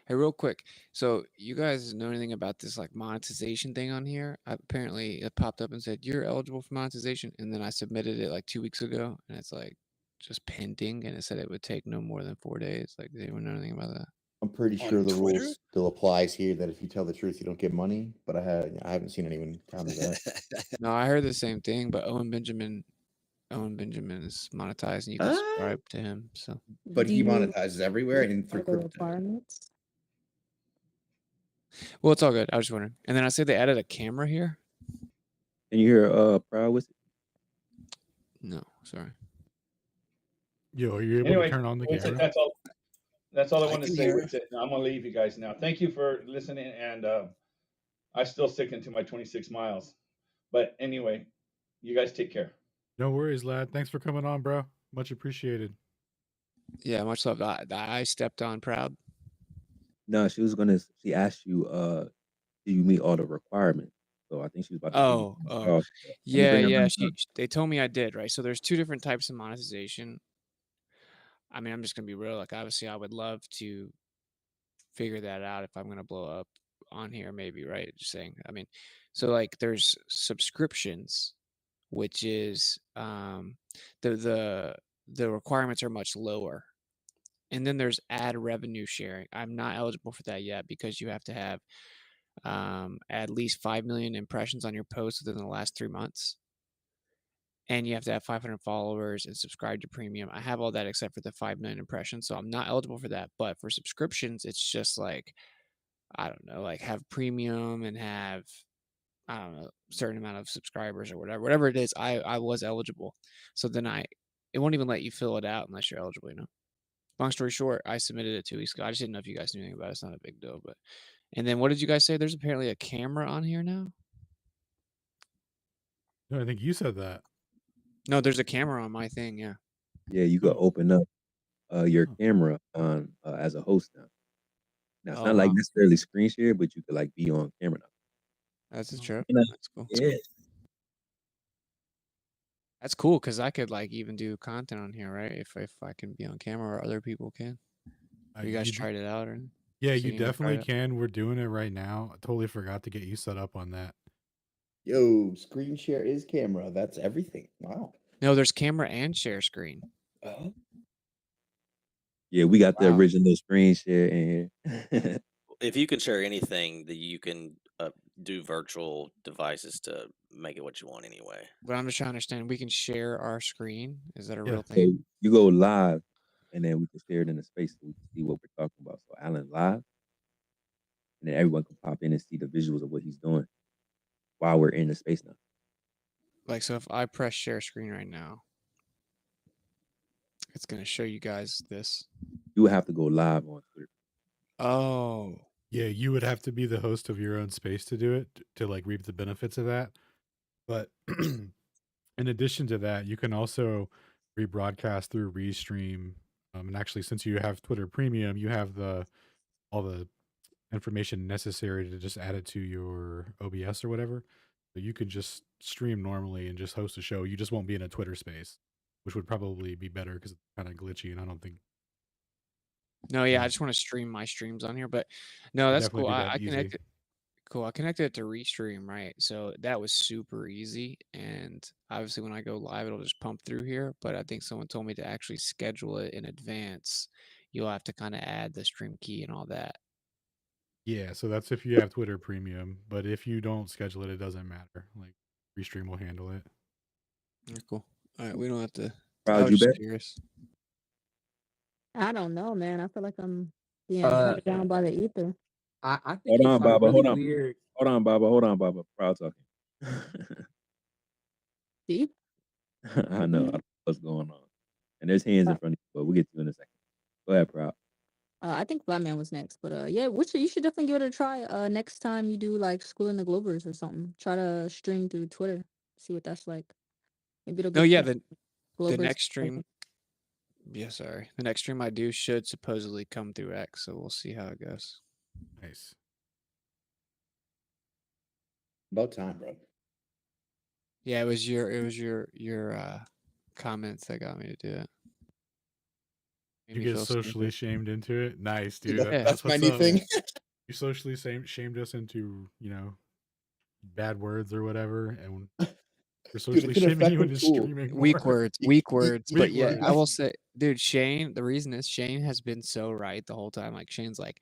Hey, real quick. So you guys know anything about this like monetization thing on here? Apparently it popped up and said you're eligible for monetization, and then I submitted it like 2 weeks ago, and it's like just pending, and it said it would take no more than 4 days. Like, does anyone know anything about that? I'm pretty sure On the Twitter? rules still applies here that if you tell the truth, you don't get money. But I haven't seen anyone tell me that. No, I heard the same thing, but Owen Benjamin is monetized, and you can subscribe to him. So, But Do he you monetizes everywhere and know through the crypto. requirements? well, it's all good. I was just wondering. And then I said they added a camera here. And you hear Proud with it? No, sorry. Yo, are you able Anyway, to turn on the Witsit, camera? that's all. That's all I I wanted to can say, hear. Witsit. I'm gonna leave you guys now. Thank you for listening, and I still sticking to my 26 miles. But anyway, you guys take care. No worries, lad. Thanks for coming on, bro. Much appreciated. Yeah, much love. I stepped on Proud. No, she asked you, do you meet all the requirements? So I think she was about to give you some stuff. Let me Yeah, bring her yeah. back up. They told me I did, right? So there's two different types of monetization. I mean, I'm just gonna be real. Like, obviously, I would love to figure that out if I'm gonna blow up on here, maybe, right? Just saying. I mean, so like, there's subscriptions, which is the requirements are much lower, and then there's ad revenue sharing. I'm not eligible for that yet because you have to have at least 5 million impressions on your post within the last 3 months. And you have to have 500 followers and subscribe to premium. I have all that except for the 5 million impressions. So I'm not eligible for that. But for subscriptions, it's just like, I don't know, like have premium and have, I don't know, a certain amount of subscribers or whatever it is. I was eligible. So then it won't even let you fill it out unless you're eligible, you know? Long story short, I submitted it 2 weeks ago. I just didn't know if you guys knew anything about it. It's not a big deal, but. And then what did you guys say? There's apparently a camera on here now? No, I think you said that. No, there's a camera on my thing, yeah. Yeah, you could open up your Oh. camera on as a host now. Now it's Oh, not like wow. necessarily screen share, but you could like be on camera now. That's a trip. You know, That's cool. yeah. That's cool because I could like even do content on here, right? If I can be on camera or other people can. Have you guys You d- tried it out or? Yeah, Has you anyone tried definitely it? can. We're doing it right now. I totally forgot to get you set up on that. Yo, screen share is camera. That's everything. Wow. No, there's camera and share screen. Oh, Yeah, we got the wow. original screen share in here. If you can share anything, that you can do virtual devices to make it what you want anyway. But I'm just trying to understand. We can share our screen. Is that a Yeah. real So thing? you go live, and then we can share it in the space so we can see what we're talking about. So Alan live, and then everyone can pop in and see the visuals of what he's doing while we're in the space now. Like, so if I press share screen right now, it's gonna show you guys this. You would have to go live on Twitter. Oh. Yeah, you would have to be the host of your own space to do it, to like reap the benefits of that. But in addition to that, you can also rebroadcast through Restream. And actually, since you have Twitter Premium, you have all the information necessary to just add it to your OBS or whatever. So you can just stream normally and just host a show. You just won't be in a Twitter space, which would probably be better because it's kind of glitchy, and I don't think. No, yeah, I just want to stream my streams on here, but no, that's definitely cool. do that I easy. connected. Cool. I connected it to Restream, right? So that was super easy. And obviously, when I go live, it'll just pump through here. But I think someone told me to actually schedule it in advance. You'll have to kind of add the stream key and all that. Yeah, so that's if you have Twitter Premium. But if you don't schedule it, it doesn't matter. Like Restream will handle it. Yeah, cool. All right, we don't have to. I Proud was you just bet. curious. I don't know, man. I feel like I'm being Uh, hunted down by the ether. I think Hold it's on, like Baba. really Hold on. weird. Hold on, Baba. Hold on, Baba. Proud talking. See? I know. I don't know what's going on. And there's hands in front of you, but we'll get to you in a second. Go ahead, Proud. I think Flatman was next, but yeah, you should definitely give it a try. Next time you do like School in the Globers or something, try to stream through Twitter, see what that's like. Maybe it'll No, get yeah, you the Globers. next stream. Yeah, sorry. The next stream I do should supposedly come through X, so we'll see how it goes. Nice. About time, bro. Yeah, it was your comments that got me to do it. You me get feel socially stupid. shamed into it. Nice, dude. Yeah. That's That's my what's new up, thing. man. You socially shamed us into, bad words or whatever, and we're Dude, socially it's an shaming you effective into tool. streaming Weak more. words, weak words. But Weak yeah, I words. will say, dude, Shane, the reason is Shane has been so right the whole time. Like, Shane's like,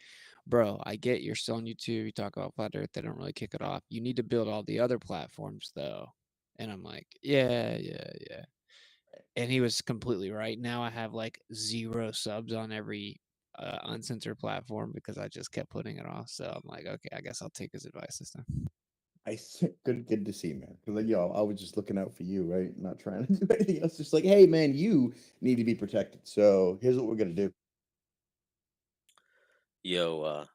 bro, I get you're still on YouTube. You talk about flat earth. They don't really kick it off. You need to build all the other platforms, though. And I'm like, yeah. And he was completely right. Now I have like 0 subs on every uncensored platform because I just kept putting it off. So I'm like, okay, I guess I'll take his advice this time. Good to see, man. Because I was just looking out for you, right? Not trying to do anything else. Just like, hey, man, you need to be protected. So here's what we're gonna do. Yo,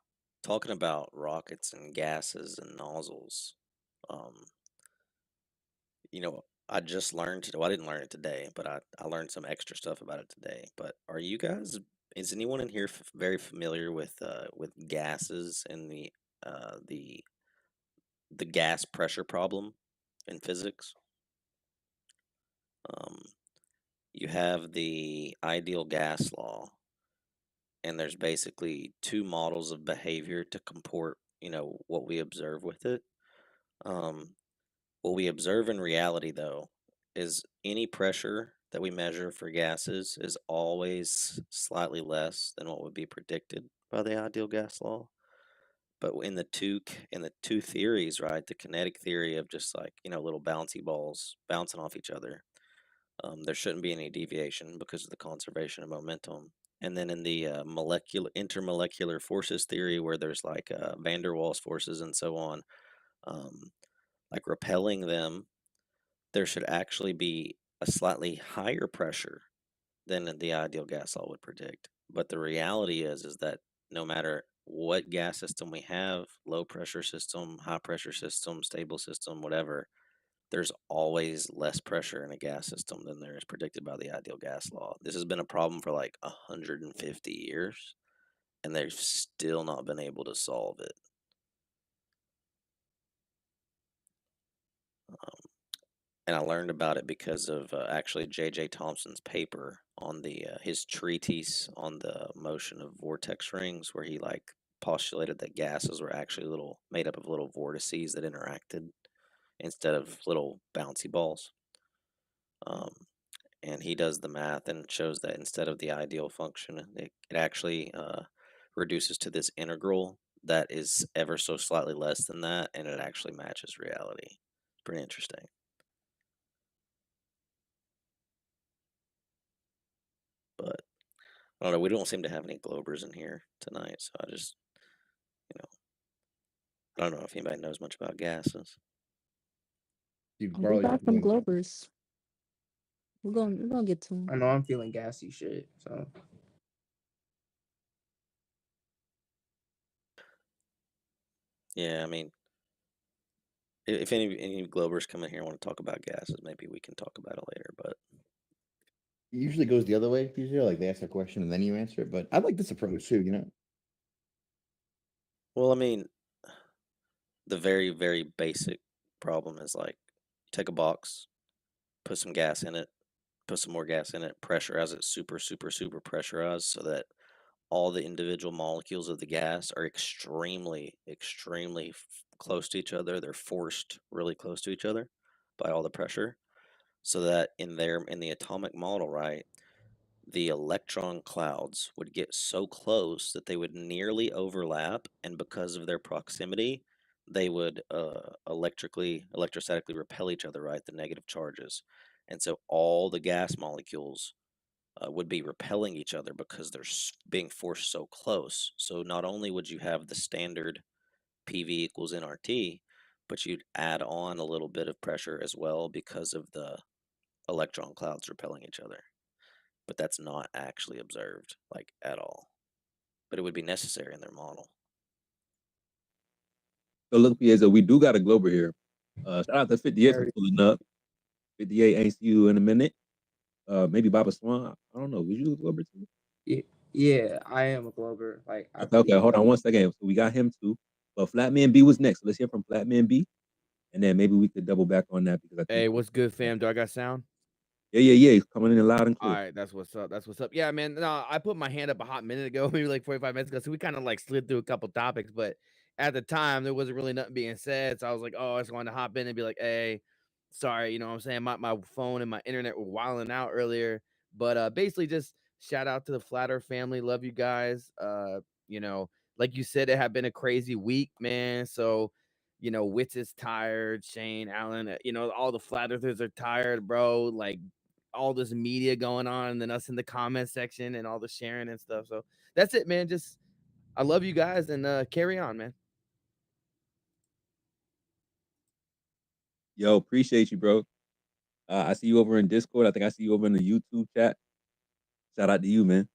talking about rockets and gases and nozzles, um, I just learned well, I didn't learn it today, but I learned some extra stuff about it today. But is anyone in here very familiar with gases and the gas pressure problem in physics? Um, you have the ideal gas law, and there's basically two models of behavior to comport, what we observe with it. Um, what we observe in reality, though, is any pressure that we measure for gases is always slightly less than what would be predicted by the ideal gas law. But in the two theories, right, the kinetic theory of just like little bouncy balls bouncing off each other, there shouldn't be any deviation because of the conservation of momentum. And then in the intermolecular forces theory, where there's like van der Waals forces and so on, um, like repelling them, there should actually be a slightly higher pressure than the ideal gas law would predict. But the reality is that no matter what gas system we have, low pressure system, high pressure system, stable system, whatever, there's always less pressure in a gas system than there is predicted by the ideal gas law. This has been a problem for like 150 years, and they've still not been able to solve it. And I learned about it because of actually J.J. Thomson's paper on his treatise on the motion of vortex rings, where he like postulated that gases were actually made up of little vortices that interacted instead of little bouncy balls. And he does the math and shows that instead of the ideal function, it actually reduces to this integral that is ever so slightly less than that, and it actually matches reality. Pretty interesting. But I don't know. We don't seem to have any Globers in here tonight, so I just, I don't know if anybody knows much about gases. Dude, We Carl, got some Globers. We're gonna get to them. I know I'm feeling gassy shit. So Yeah, I mean, if any Globers come in here and want to talk about gases, maybe we can talk about it later. But it usually goes the other way. Usually, like they ask a question and then you answer it. But I like this approach too. well, I mean, the very, very basic problem is like take a box, put some gas in it, put some more gas in it, pressurize it super, super, super pressurized so that all the individual molecules of the gas are extremely, extremely close to each other. They're forced really close to each other by all the pressure, so that in the atomic model, right, the electron clouds would get so close that they would nearly overlap, and because of their proximity, they would electrostatically repel each other, right, the negative charges. And so all the gas molecules would be repelling each other because they're being forced so close. So not only would you have the standard PV equals nRT, but you'd add on a little bit of pressure as well because of the electron clouds repelling each other. But that's not actually observed, like, at all. But it would be necessary in their model. So look, Piazza, we do got a Glober here. Shout out to 58 for pulling up. 58 ain't see you in a minute. Maybe Baba Swan. I don't know. Was you a Glober too? yeah, I am a Glober. Like Okay, hold on one second. So we got him too. But Flatman B was next. Let's hear from Flatman B. And then maybe we could double back on that because I think Hey, what's good, fam? Do I got sound? Yeah. Coming in loud and All clear. right, that's what's up. That's what's up. Yeah, man. No, I put my hand up a hot minute ago, maybe like 45 minutes ago. So we kind of like slid through a couple topics, but at the time there wasn't really nothing being said. So I was like, oh, I just wanted to hop in and be like, hey, sorry, you know what I'm saying? My phone and my internet were wilding out earlier. But basically just shout out to the Flatter family. Love you guys. You know, like you said, it had been a crazy week, man. So you know, Wits is tired, Shane, Alan, you know, all the flat earthers are tired, bro. Like all this media going on, and then us in the comment section and all the sharing and stuff. So that's it, man. Just I love you guys and carry on, man. Yo, appreciate you, bro. I see you over in Discord. I think I see you over in the YouTube chat. Shout out to you, man.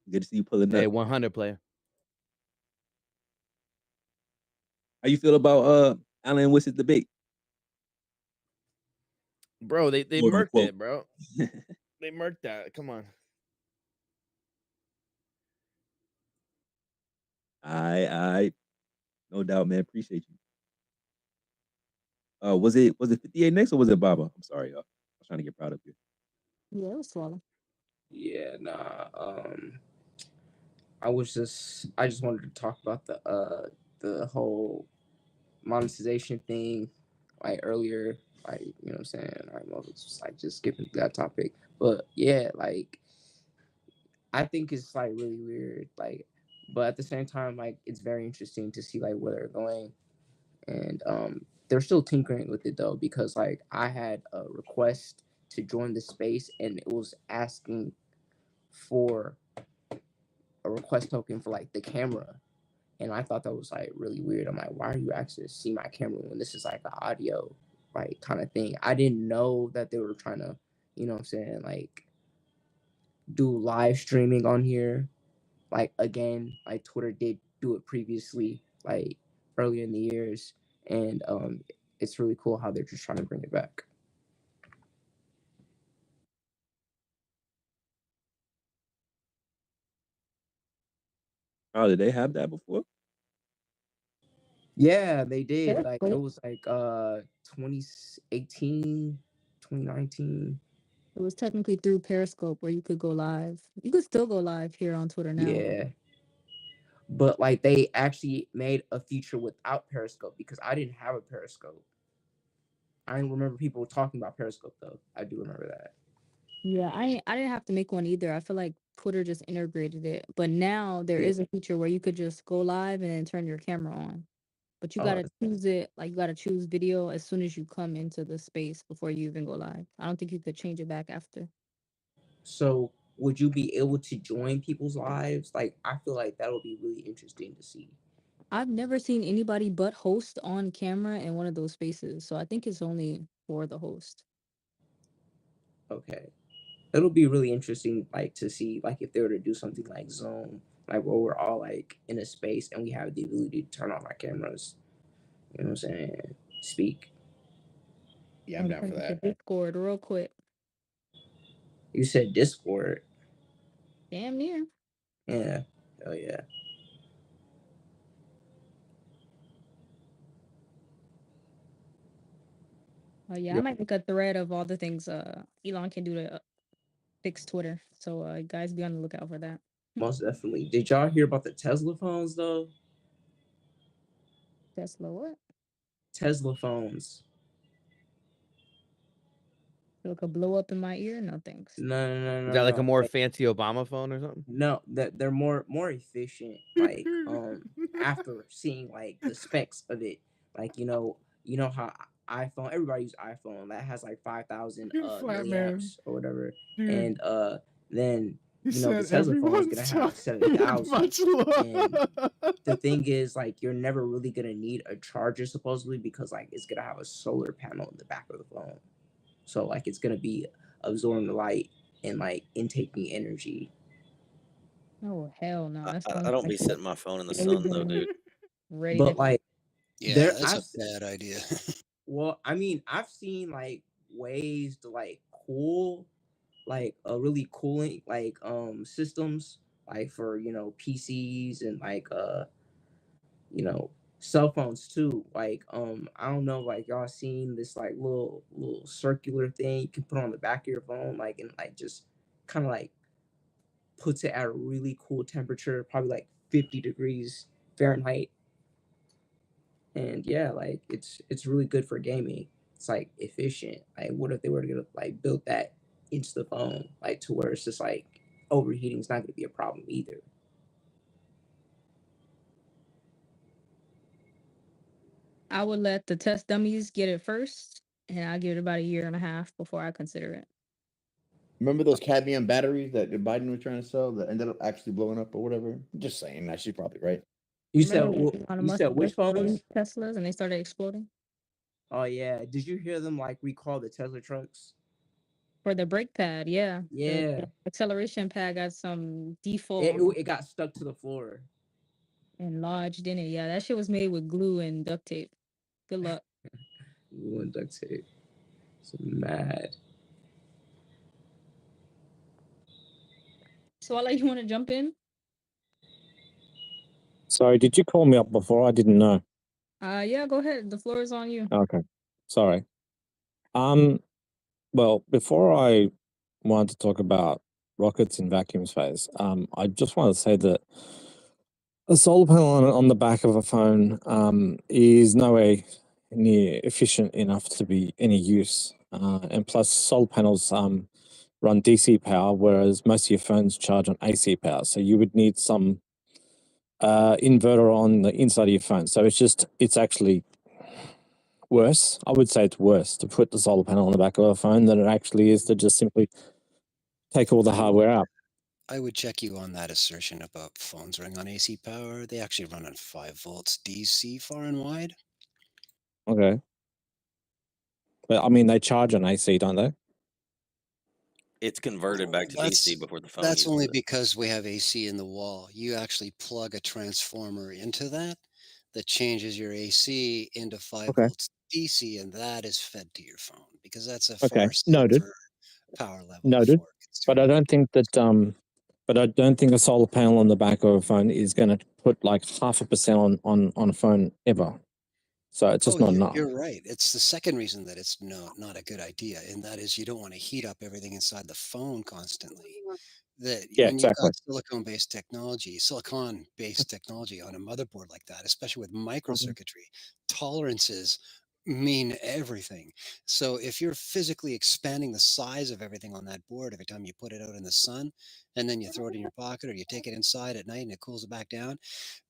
Good to see you pulling Hey, up. 100 player. How you feel about Alan and Wiss's debate? Bro, they Quote murked unquote. it, bro. They murked that. Come on. I no doubt, man. Appreciate you. Was it 58 next or was it Baba? I'm sorry, y'all. I was trying to get proud of you. Yeah, it was swallow. Yeah, nah. I just wanted to talk about the whole monetization thing, like earlier, like you know what I'm saying. I know it's just, like just skipping that topic, but yeah, like I think it's like really weird, like, but at the same time, like it's very interesting to see like where they're going, and they're still tinkering with it though because like I had a request to join the space and it was asking for a request token for like the camera. And I thought that was like really weird. I'm like, why are you actually see my camera when this is like an audio like kind of thing? I didn't know that they were trying to, you know what I'm saying, like do live streaming on here. Like again, like Twitter did do it previously, like earlier in the years. And it's really cool how they're just trying to bring it back. Oh, did they have that before? Yeah, they did. That's Like it cool. was like 2018, 2019. It was technically through Periscope where you could go live. You could still go live here on Twitter now. Yeah. But like they actually made a feature without Periscope because I didn't have a Periscope. I don't remember people talking about Periscope though. I do remember that. Yeah, I didn't have to make one either. I feel like Twitter just integrated it. But now there Yeah. is a feature where you could just go live and then turn your camera on. But you gotta choose it, like you gotta choose video as soon as you come into the space before you even go live. I don't think you could change it back after. So would you be able to join people's lives? Like I feel like that would be really interesting to see. I've never seen anybody but host on camera in one of those spaces. So I think it's only for the host. Okay. It'll be really interesting like to see like if they were to do something like Zoom, like where we're all like in a space and we have the ability to turn on our cameras. You know what I'm saying? Speak. Yeah, I'm down for that. Discord real quick. You said Discord. Damn near. Yeah. Oh yeah. Yeah, I Yep. might make a thread of all the things Elon can do to fix Twitter. So guys be on the lookout for that. Most definitely. Did y'all hear about the Tesla phones though? Tesla what? Tesla phones. So it could blow up in my ear? No thanks. No. Is that like a more fancy Obama phone or something? No, that they're more efficient. Like after seeing like the specs of it, like you know how iPhone, everybody use iPhone that has like 5,000 Flat man. milliamps or whatever, Dude. and then He you know the said Tesla phone is everyone's gonna have talking 7,000. much love. And the thing is, like, you're never really gonna need a charger supposedly because like it's gonna have a solar panel in the back of the phone, so like it's gonna be absorbing the light and like intaking energy. Oh hell no! That's I don't be setting my phone in the sun though, dude. Ready But to like Yeah, there, that's a bad idea. well, I mean, I've seen like ways to like cool, like really cooling like systems like for PCs and like you know cell phones too. Like I don't know, like y'all seen this like little circular thing you can put on the back of your phone, like, and like just kind of like puts it at a really cool temperature, probably like 50 degrees Fahrenheit. And yeah, like it's really good for gaming. It's like efficient. Like what if they were to like build that into the phone, like to where it's just like overheating is not gonna be a problem either. I would let the test dummies get it first, and I'll give it about a year and a half before I consider it. Remember those cadmium batteries that Biden was trying to sell that ended up actually blowing up or whatever? Just saying, that she's probably right. You said Remember when Elon you Musk said which phones? released Teslas and they started exploding? Oh yeah. Did you hear them like recall the Tesla trucks? For the brake pad, yeah. The Yeah. acceleration pad got some It, default it got stuck to the floor. and lodged in it. Yeah, that shit was made with glue and duct tape. Good luck. Glue and duct tape. It's mad. So I'll let you want to jump in. Sorry, did you call me up before? I didn't know. Yeah, go ahead. The floor is on you. Okay, sorry. Well, before I wanted to talk about rockets in vacuum space, I just want to say that a solar panel on the back of a phone is nowhere near efficient enough to be any use. And plus, solar panels run DC power, whereas most of your phones charge on AC power. So you would need some inverter on the inside of your phone. So it's actually worse. I would say it's worse to put the solar panel on the back of a phone than it actually is to just simply take all the hardware out. I would check you on that assertion about phones running on AC power. They actually run on 5 volts DC far and wide. Okay. But I mean, they charge on AC, don't they? It's converted back to DC before the phone That's uses only it. because we have AC in the wall. You actually plug a transformer into that changes your AC into 5 Okay. volts DC, and that is fed to your phone because that's a Okay. far Noted. safer power level. Noted. But I don't think that but I don't think a solar panel on the back of a phone is going to put like 0.5% on a phone ever. So it's just not enough. You're right. It's the second reason that it's not a good idea, and that is you don't want to heat up everything inside the phone constantly. That Yeah, when you've exactly. got silicon-based technology on a motherboard like that, especially with microcircuitry, tolerances mean everything. So if you're physically expanding the size of everything on that board every time you put it out in the sun, and then you throw it in your pocket or you take it inside at night and it cools it back down,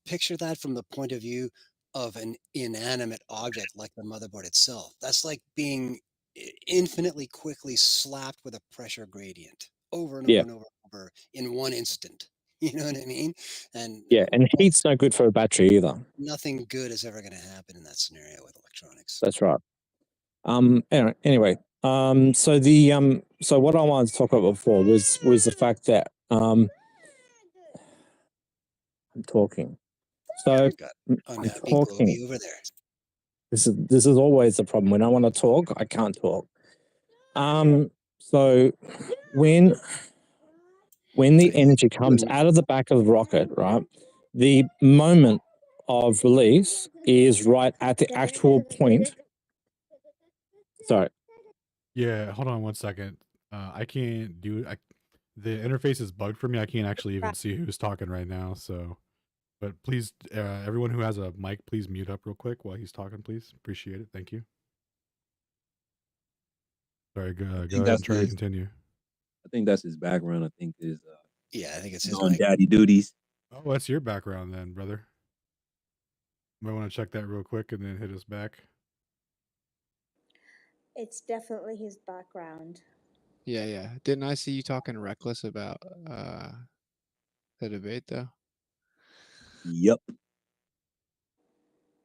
picture that from the point of view of an inanimate object like the motherboard itself. That's like being infinitely quickly slapped with a pressure gradient over and over Yeah. and over and over in one instant. You know what I mean? And Yeah, and heat's no good for a battery either. nothing good is ever going to happen in that scenario with electronics. That's right. Anyway, so the so what I wanted to talk about before was the fact that I'm talking. So I'm talking. Over there. This is always the problem. When I want to talk, I can't talk. So when the energy comes out of the back of the rocket, right, the moment of release is right at the actual point. Sorry. Yeah, hold on one second. I can't do it. The interface is bugged for me. I can't actually even see who's talking right now. So, but please, everyone who has a mic, please mute up real quick while he's talking, please. Appreciate it. Thank you. Sorry, go ahead and try to continue. I think that's his background. I think is yeah, I think it's his on mic. daddy duties. Oh, that's your background then, brother. Might want to check that real quick and then hit us back. It's definitely his background. Yeah. Didn't I see you talking reckless about the debate though? Yep.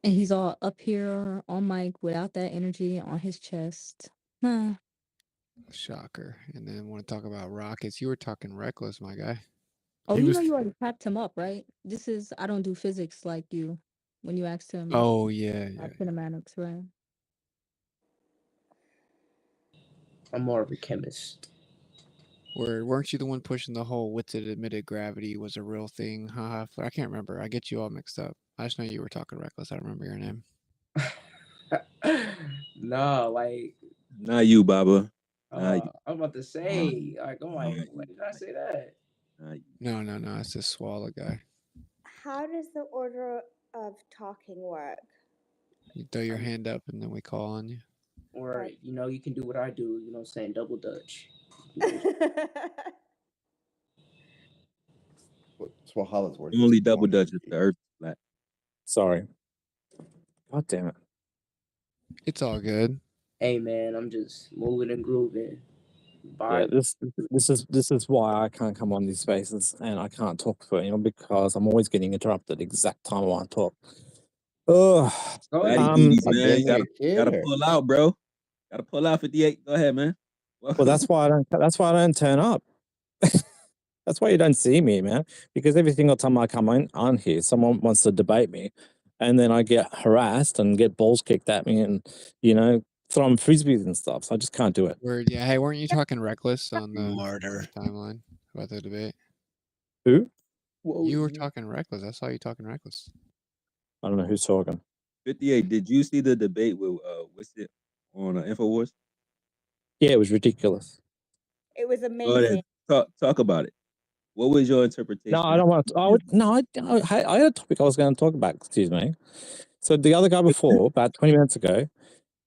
And he's all up here on mic without that energy on his chest. Huh. Shocker. And then want to talk about rockets. You were talking reckless, my guy. Oh, you know you already tapped him up, right? This is I don't do physics like you when you asked him. Oh yeah. Kinematics, right? I'm more of a chemist. Weren't you the one pushing the whole Witsit admitted gravity was a real thing? Haha, I can't remember. I get you all mixed up. I just know you were talking reckless. I don't remember your name. No, like Not you, Baba. I'm about to say, like, I'm like, when did I say that? No, it's this Swallow guy. How does the order of talking work? You throw your hand up and then we call on you. Or, you know, you can do what I do, you know what I'm saying, double dutch. Swahala's word. Only double dutch if the earth is flat. Sorry. God damn it. It's all good. Hey man, I'm just moving and grooving. Yeah, this is why I can't come on these spaces and I can't talk for anyone because I'm always getting interrupted exact time I want to talk. Daddy duties, man. Gotta pull out, bro. Gotta pull out 58. Go ahead, man. Well, that's why I don't turn up. That's why you don't see me, man. Because every single time I come on here, someone wants to debate me, and then I get harassed and get balls kicked at me, and throwing frisbees and stuff. So I just can't do it. Word, yeah. Hey, weren't you talking reckless on the timeline about the debate? Who? You were talking reckless. I saw you talking reckless. I don't know who's talking. 58. Did you see the debate with what's it on InfoWars? Yeah, it was ridiculous. It was Go amazing. ahead. Talk about it. What was your interpretation? No, I don't want to. I had a topic I was going to talk about. Excuse me. So the other guy before, about 20 minutes ago,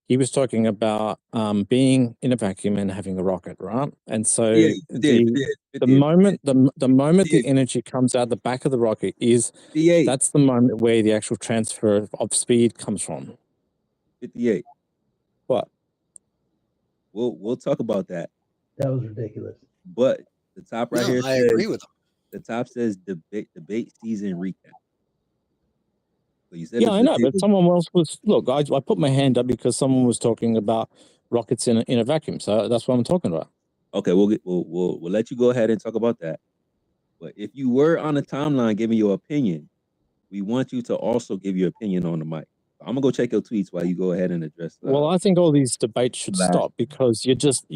he was talking about being in a vacuum and having a rocket, right? And so the moment the energy comes out the back of the rocket that's the moment where the actual transfer of speed comes from. 58. What? We'll talk about that. That was ridiculous. But the top right here I says, agree with him. The top says debate season recap. So you said Yeah, I know, but someone else was. Look, I put my hand up because someone was talking about rockets in a vacuum, so that's what I'm talking about. Okay, we'll let you go ahead and talk about that. But if you were on the timeline giving your opinion, we want you to also give your opinion on the mic. I'm gonna go check your tweets while you go ahead and address. Well, I think all these debates should stop because you're just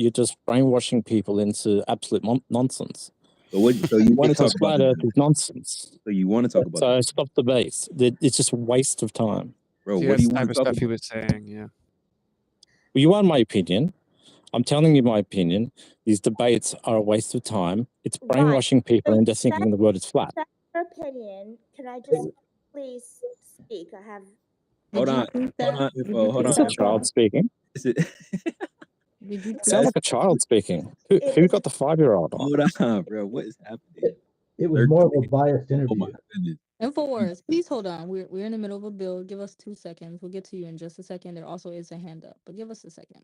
brainwashing people into absolute nonsense. So you want to talk about flat Earth is nonsense. So you want to talk about? So stop debates. It's just a waste of time, bro. See, What do you that's the want type to of talk stuff he about? was saying? Yeah. Well, you want my opinion. I'm telling you my opinion. These debates are a waste of time. It's brainwashing people into thinking the world is flat. That's your opinion. Can I just please speak? I have. Hold on. Hold Is on. it a child speaking? Is it? It sounds like a child speaking. Who got the 5-year-old on? Hold on, bro. What is happening? It was more of a biased interview. Oh my goodness. InfoWars, please hold on. We're in the middle of a build. Give us 2 seconds. We'll get to you in just a second. There also is a hand up, but give us a second.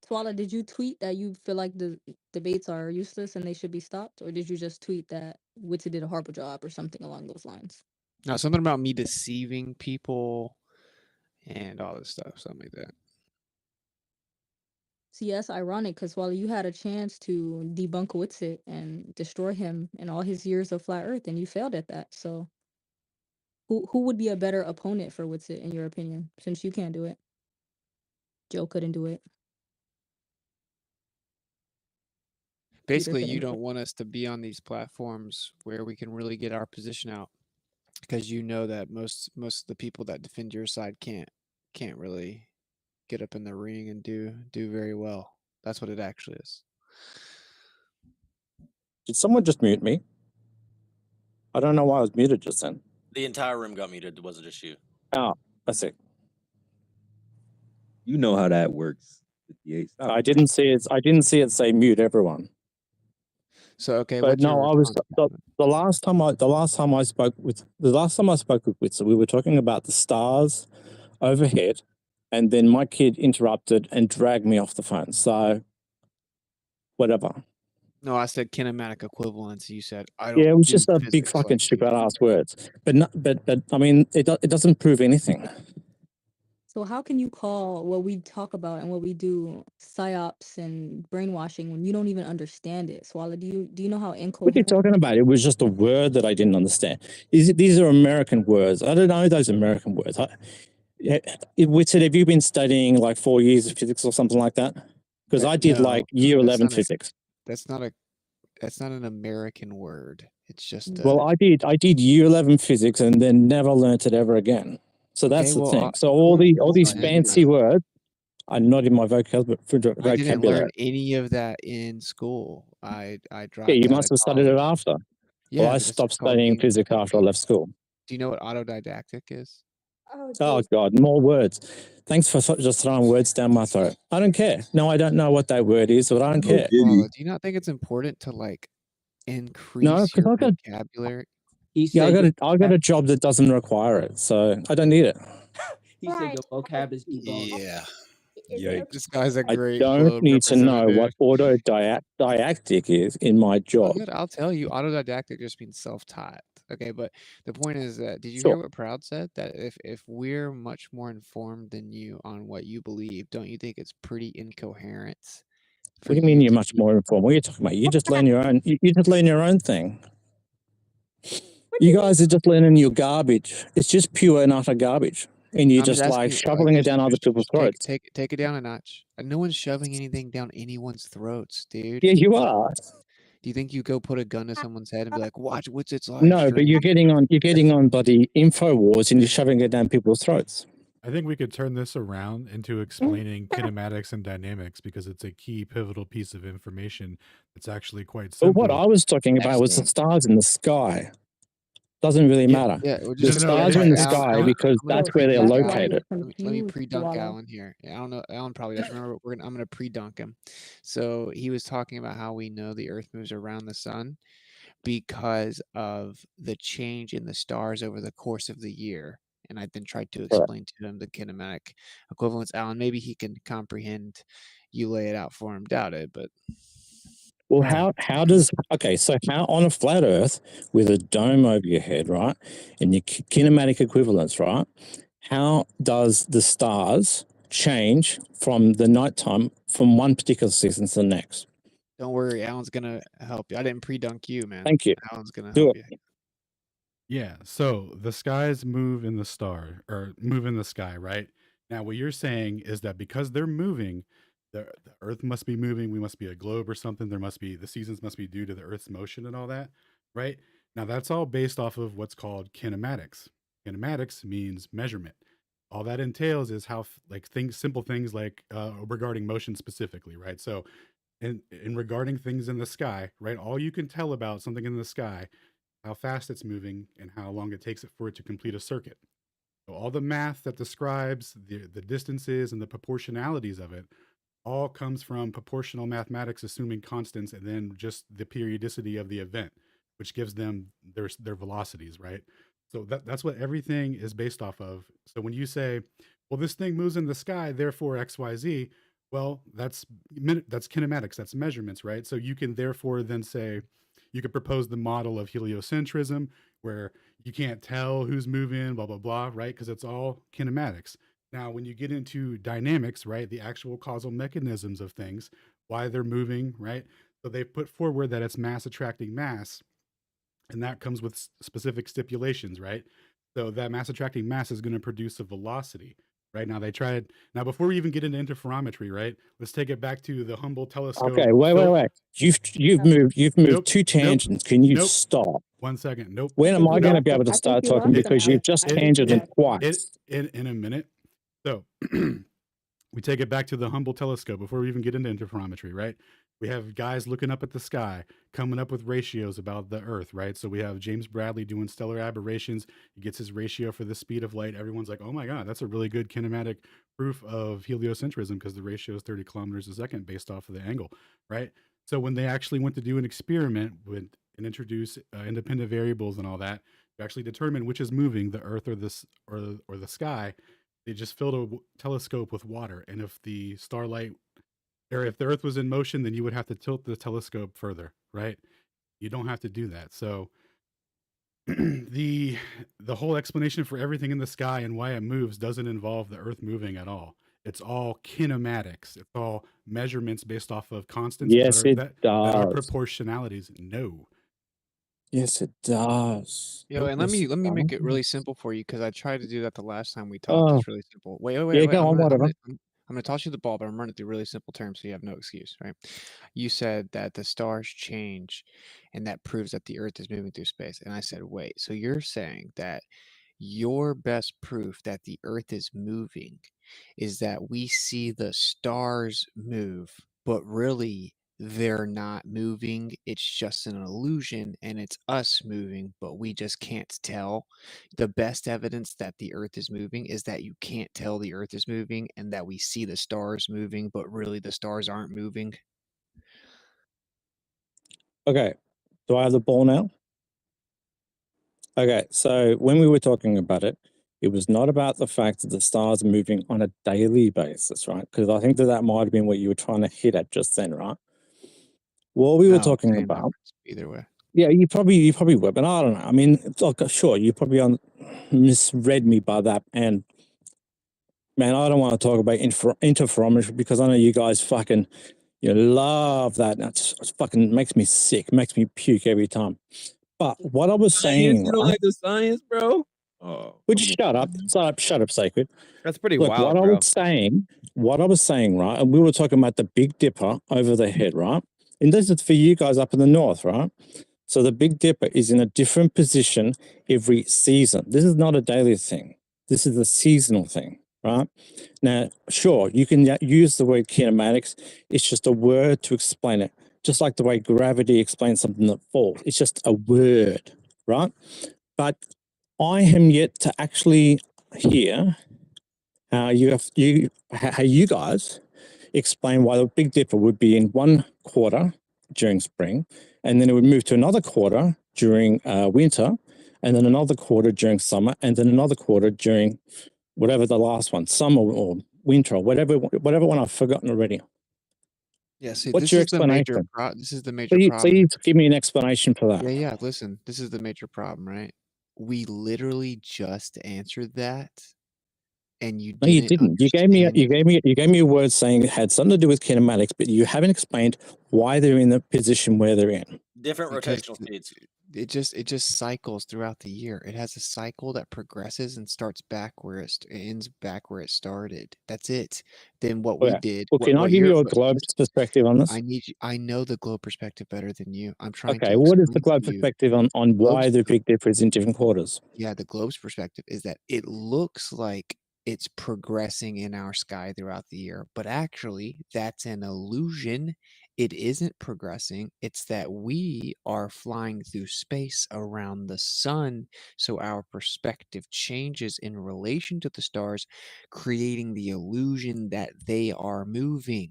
Swala, did you tweet that you feel like the debates are useless and they should be stopped, or did you just tweet that Witty did a horrible job or something along those lines? No, something about me deceiving people and all this stuff, something like that. See, that's ironic because while you had a chance to debunk Witsit and destroy him in all his years of flat Earth, and you failed at that. So, who would be a better opponent for Witsit in your opinion? Since you can't do it, Joe couldn't do it. Basically, you don't want us to be on these platforms where we can really get our position out, because you know that most of the people that defend your side can't really get up in the ring and do very well. That's what it actually is. Did someone just mute me? I don't know why I was muted just then. The entire room got muted. It wasn't just you. Oh, that's it. You know how that works. 58. Stop. I didn't see it say mute everyone. So okay, but no, I was the last time I spoke with Witzer, we were talking about the stars overhead, and then my kid interrupted and dragged me off the phone. So whatever. No, I said kinematic equivalence. You said I don't. Yeah, it was just a big fucking stupid ass words. But I mean, it doesn't prove anything. So how can you call what we talk about and what we do psyops and brainwashing when you don't even understand it? Swallow, do you know how incoherent? What are you talking about? It was just a word that I didn't understand. These are American words. I don't know those American words. Witted, have you been studying like 4 years of physics or something like that? Because I did like year 11 physics. that's not an American word. It's just Well, I did year 11 physics and then never learnt it ever again. So okay. that's the Well, thing. So all these then, fancy words are not in my I didn't vocabulary. learn any of that in school. I Yeah, dropped you out must of have studied it college. after. Well, Yeah, I but it's stopped called studying being. physics after I left school. Do you know what autodidactic is? Oh God, more words. Thanks for just throwing words down my throat. I don't care. No, I don't know what that word is, but I don't care. Do you not think it's important to like No, increase because your vocabulary? I got a job that doesn't require it, so I don't need it. He said your vocab is debunked. Yeah. Yikes. This guy's a I great don't globe need to know what representative. autodidactic is in my Oh, job. good. I'll tell you. Autodidactic just means self-taught. Okay, but the point is that did you Sure. hear what Proud said? That if we're much more informed than you on what you believe, don't you think it's pretty incoherent for What do you mean you you're to much more informed? What are you talking about? You just learn your own. You just learn your own thing. You guys are just learning your garbage. It's just pure and utter garbage, and you're I'm just like asking, shoveling it down other people's throats. take it down a notch. No one's shoving anything down anyone's throats, dude. Yeah, you are. Do you think you go put a gun to someone's head and be like, "Watch what's its live No, but stream"? you're getting on bloody InfoWars and you're shoving it down people's throats. I think we could turn this around into explaining kinematics and dynamics because it's a key pivotal piece of information that's actually quite But simple. what I was talking about was the stars in the sky. Doesn't really matter. Yeah, well, The stars are in the sky because that's where they're located. Let me pre-dunk Alan here. I don't know. Alan probably doesn't remember. I'm gonna pre-dunk him. So he was talking about how we know the Earth moves around the sun because of the change in the stars over the course of the year. And I then tried to explain to him the kinematic equivalence. Alan, maybe he can comprehend. You lay it out for him. Doubt it, but. Well, how does so how on a flat Earth with a dome over your head, right, and your kinematic equivalence, right? How does the stars change from the nighttime from one particular season to the next? Don't worry, Alan's gonna help you. I didn't pre-dunk you, man. Thank you. Alan's gonna Do help it. you. Yeah, so the skies move in the move in the sky, right? Now, what you're saying is that because they're moving, the Earth must be moving. We must be a globe or something. The seasons must be due to the Earth's motion and all that, right? Now, that's all based off of what's called kinematics. Kinematics means measurement. All that entails is how simple things like regarding motion specifically, right? So, in regarding things in the sky, right? All you can tell about something in the sky, how fast it's moving, and how long it takes for it to complete a circuit. So all the math that describes the distances and the proportionalities of it all comes from proportional mathematics, assuming constants, and then just the periodicity of the event, which gives them their velocities, right? So that's what everything is based off of. So when you say, well, this thing moves in the sky, therefore XYZ, well, that's kinematics, that's measurements, right? So you can therefore then say, you could propose the model of heliocentrism, where you can't tell who's moving, blah, blah, blah, right? Because it's all kinematics. Now, when you get into dynamics, right, the actual causal mechanisms of things, why they're moving, right? So they've put forward that it's mass attracting mass, and that comes with specific stipulations, right? So that mass attracting mass is going to produce a velocity, right? Now before we even get into interferometry, right? Let's take it back to the Hubble telescope. Okay, wait. You've moved two tangents. Can you stop? 1 second. Nope. When am I going to be able to start talking? Because you've just tangented twice. In a minute. So we take it back to the Hubble telescope before we even get into interferometry, right? We have guys looking up at the sky, coming up with ratios about the Earth, right? So we have James Bradley doing stellar aberrations. He gets his ratio for the speed of light. Everyone's like, oh my God, that's a really good kinematic proof of heliocentrism because the ratio is 30 kilometers a second based off of the angle, right? So when they actually went to do an experiment and introduce independent variables and all that, to actually determine which is moving, the Earth or the sky, they just filled a telescope with water. And if the starlight, or if the Earth was in motion, then you would have to tilt the telescope further, right? You don't have to do that. So the whole explanation for everything in the sky and why it moves doesn't involve the Earth moving at all. It's all kinematics. It's all measurements based off of constants that are proportionalities. No. Yes, it does. Yo, and let me make it really simple for you because I tried to do that the last time we talked. Oh. It's really simple. Wait. Yeah, go on, whatever. I'm going to toss you the ball, but I'm running through really simple terms so you have no excuse, right? You said that the stars change and that proves that the Earth is moving through space. And I said, wait, so you're saying that your best proof that the Earth is moving is that we see the stars move, but really they're not moving. It's just an illusion and it's us moving, but we just can't tell. The best evidence that the Earth is moving is that you can't tell the Earth is moving and that we see the stars moving, but really the stars aren't moving. Okay, do I have the ball now? Okay, so when we were talking about it, it was not about the fact that the stars are moving on a daily basis, right? Because I think that that might have been what you were trying to hit at just then, right? What we were No, talking same about, numbers, either way. yeah, you probably were, but I don't know. I mean, it's like, sure, you probably misread me by that, and man, I don't want to talk about interferometry because I know you guys fucking love that. That's fucking makes me sick, makes me puke every time. But what I was Science, saying, you don't right? like the science, bro? Oh, Would you come shut up? on. Shut up, Sacred. That's pretty Look, wild, bro. what I was saying, right? And we were talking about the Big Dipper over the head, right? And this is for you guys up in the north, right? So the Big Dipper is in a different position every season. This is not a daily thing. This is a seasonal thing, right? Now, sure, you can use the word kinematics. It's just a word to explain it. Just like the way gravity explains something that falls. It's just a word, right? But I am yet to actually hear how you guys explain why the Big Dipper would be in one quarter during spring, and then it would move to another quarter during winter, and then another quarter during summer, and then another quarter during whatever the last one, summer or winter or whatever one I've forgotten already. Yeah, see, What's your explanation? this is the major problem. Please give me an explanation for that. Yeah, listen, this is the major problem, right? We literally just answered that, and you No, you didn't didn't. You gave me a word saying it had something to do with kinematics, but you haven't explained why they're in the position where they're in. Different because rotational speeds. it just cycles throughout the year. It has a cycle that progresses and starts back where it ends back where it started. That's it. Then what we Okay. did. Well, can I give you a globe perspective on this? I know the globe perspective better than you. I'm trying Okay, to what is the explain globe to you. perspective on why the Big Dipper is in different quarters? Yeah, the globe's perspective is that it looks like it's progressing in our sky throughout the year, but actually that's an illusion. It isn't progressing. It's that we are flying through space around the sun, so our perspective changes in relation to the stars, creating the illusion that they are moving.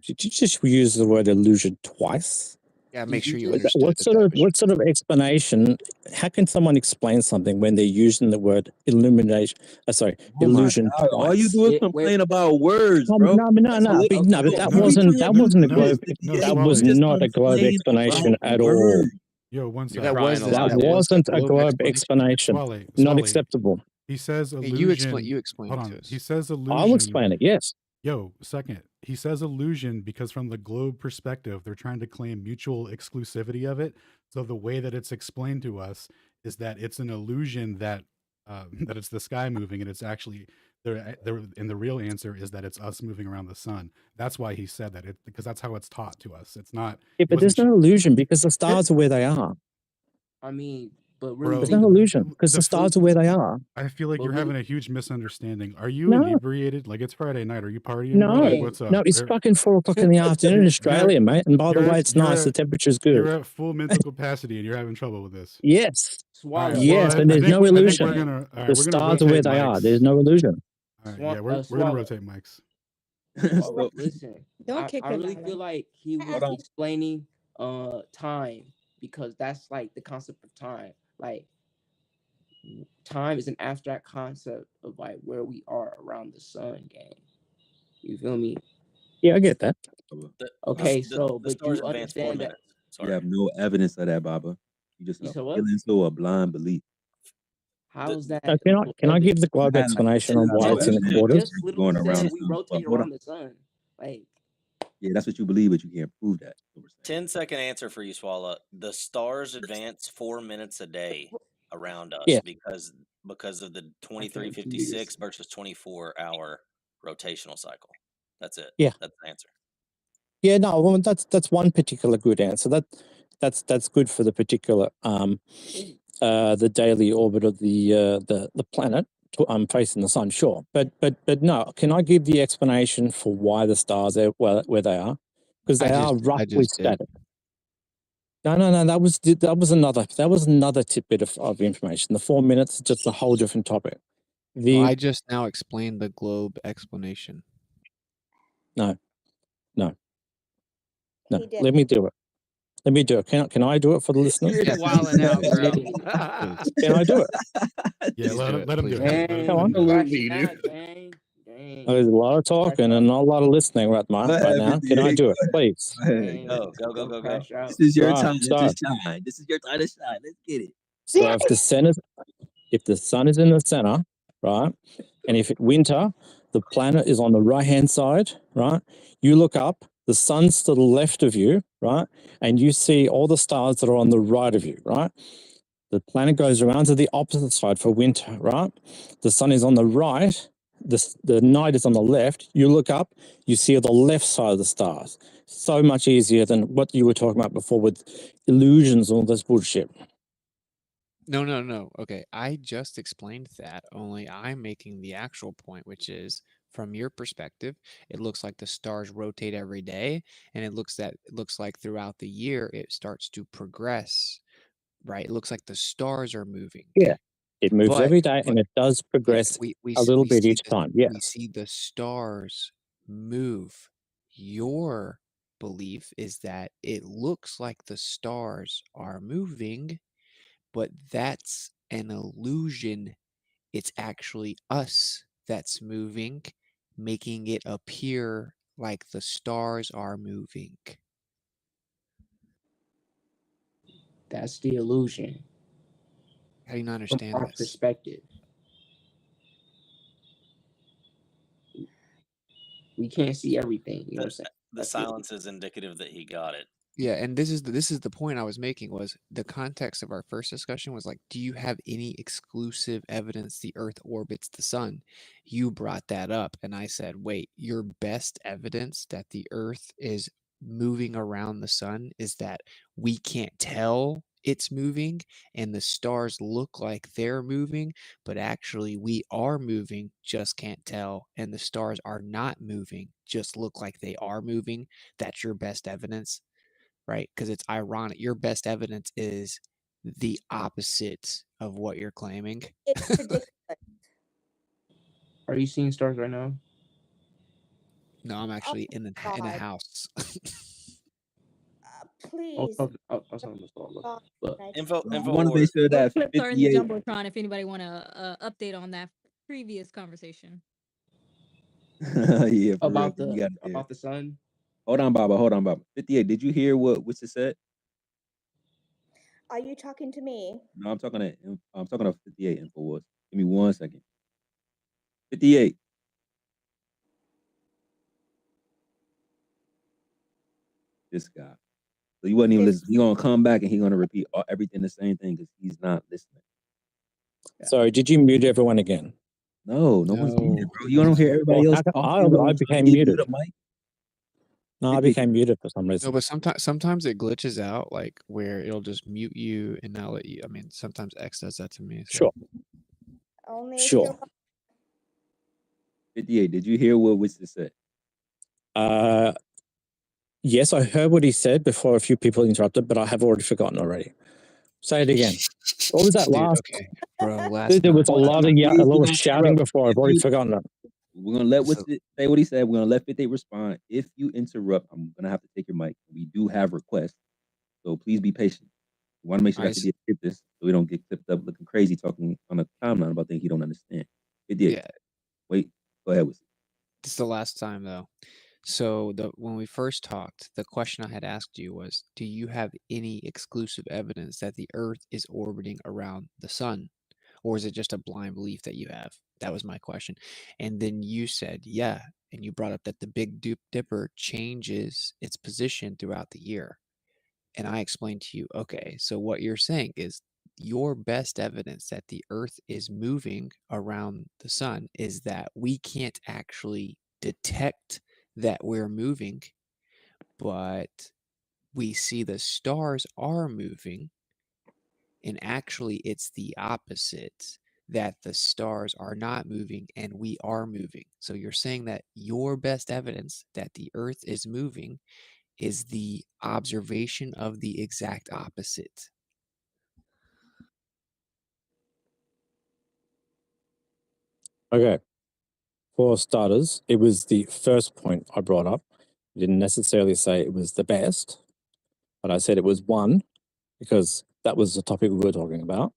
Did you just use the word illusion twice? Yeah, make sure you What understood. what sort of explanation? How can someone explain something when they're using the word illumination? Oh my Illusion God, all you twice. do is complain about words, No, bro. but that wasn't a globe. That was not a globe explanation at all. Yo, one sec. That was the That wasn't a globe explanation. Not Swally, acceptable. He says Hey, illusion. you explain Hold it to on. us. He says illusion. I'll explain it. Yes. Yo, second. He says illusion because from the globe perspective, they're trying to claim mutual exclusivity of it. So the way that it's explained to us is that it's an illusion that that it's the sky moving, and it's actually and the real answer is that it's us moving around the sun. That's why he said that, because that's how it's taught to us. It's not. Yeah, but there's no illusion because the stars are where they are. I mean, but really, There's no illusion because the stars are where they are. I feel like But you're really- having a huge misunderstanding. Are you No. inebriated? Like, it's Friday night. Are you partying, bro? No, Like, what's up? no, it's fucking 4 o'clock in the afternoon in Australia, mate. And by the way, it's nice. The temperature's You're good. at full mental capacity and you're having trouble with this. Yes. All right, Yes, well, and there's no illusion. we're gonna The stars are where they are. There's no illusion. All right, yeah, we're gonna rotate mics. Well, listen, Don't kick I him really out, feel man. like he was explaining time, because that's like the concept of time. Like, time is an abstract concept of like where we are around the sun, gang. You feel me? Yeah, I get that. Okay, The so but stars you advance 4 understand that. minutes. You have no evidence of that, Baba. You just You said feel what? into a blind belief. How's that? Can I give the globe explanation on why it's in quarters? Just literally said we rotate around the sun. Like, yeah, that's what you believe, but you can't prove that. 10-second answer for you, Swallow. The stars advance 4 minutes a day around us Yeah. because of the 2356 versus 24-hour rotational cycle. That's it. Yeah. That's the answer. Yeah, no, well, that's one particular good answer. That's good for the particular the daily orbit of the planet facing the sun. Sure, but no. Can I give the explanation for why the stars are where they are? Because they are roughly static. No. That was another tidbit of information. The 4 minutes is just a whole different topic. No, I just now explained the globe explanation. No. He did. Let me do it. Can I do it for the listeners? You're wilding out, bro. Can I do it? Yeah, let him do Please. it. Come on. There's a lot of talking and not a lot of listening right now. Can I do it, please? Go. This is your Right, time so- to shine. This is your time to shine. Let's get it. So if the sun is in the center, right, and if it's winter, the planet is on the right-hand side, right? You look up, the sun's to the left of you, right? And you see all the stars that are on the right of you, right? The planet goes around to the opposite side for winter, right? The sun is on the right, the night is on the left. You look up, you see the left side of the stars. So much easier than what you were talking about before with illusions and all this bullshit. No. Okay, I just explained that, only I'm making the actual point, which is, from your perspective, it looks like the stars rotate every day, and it looks like throughout the year it starts to progress, right? It looks like the stars are moving. Yeah, it moves But- every day, and it does progress a little bit each time. Yeah, We see the stars move. Your belief is that it looks like the stars are moving, but that's an illusion. It's actually us that's moving, making it appear like the stars are moving. That's the illusion. How do you not From understand our this? perspective. We can't see everything. You know what I'm saying? The silence is indicative that he got it. Yeah, and this is the point I was making, was the context of our first discussion was like, do you have any exclusive evidence the Earth orbits the sun? You brought that up, and I said, wait, your best evidence that the Earth is moving around the sun is that we can't tell it's moving, and the stars look like they're moving, but actually we are moving, just can't tell, and the stars are not moving, just look like they are moving. That's your best evidence, right? Because it's ironic. Your best evidence is the opposite of what you're claiming. It's ridiculous. Are you seeing stars right now? No, I'm actually in a God. house. Please. I'll tell them to But Info I want to make sure that Clips are in the 58 jumbotron if anybody want to update on that previous conversation. yeah, for real, about you got it there. the sun. Hold on, Baba. 58. Did you hear what Witcher said? Are you talking to me? No, I'm talking to 58 InfoWars. Give me 1 second. 58. This guy. So you wasn't even listening. He's gonna come back and he's gonna repeat everything the same thing because he's not listening. Sorry, did you mute everyone again? No one's muted, bro. You don't hear everybody else talking. I became muted. No, I 50. became muted for some reason. No, but sometimes it glitches out, like where it'll just mute you and not let you. I mean, sometimes X does that to me. So. Sure. Only Sure. 58. Did you hear what Witcher said? Yes, I heard what he said before a few people interrupted, but I have already forgotten already. Say it again. What was that Dude, last? okay, bro. There was a lot of shouting before. I've already forgotten it. We're gonna let Witcher say what he said. We're gonna let 58 respond. If you interrupt, I'm gonna have to take your mic. We do have requests, so please be patient. We want to make sure that 58 get this, so we don't get clipped up looking crazy talking on a timeline about things he don't understand. 58. Yeah. Wait, go ahead with it. This is the last time though. So when we first talked, the question I had asked you was, do you have any exclusive evidence that the Earth is orbiting around the sun? Or is it just a blind belief that you have? That was my question. And then you said, yeah. And you brought up that the Big Dipper changes its position throughout the year. And I explained to you, okay, so what you're saying is your best evidence that the Earth is moving around the sun is that we can't actually detect that we're moving, but we see the stars are moving, and actually it's the opposite, that the stars are not moving and we are moving. So you're saying that your best evidence that the Earth is moving is the observation of the exact opposite. Okay. For starters, it was the first point I brought up. I didn't necessarily say it was the best, but I said it was one because that was the topic we were talking about.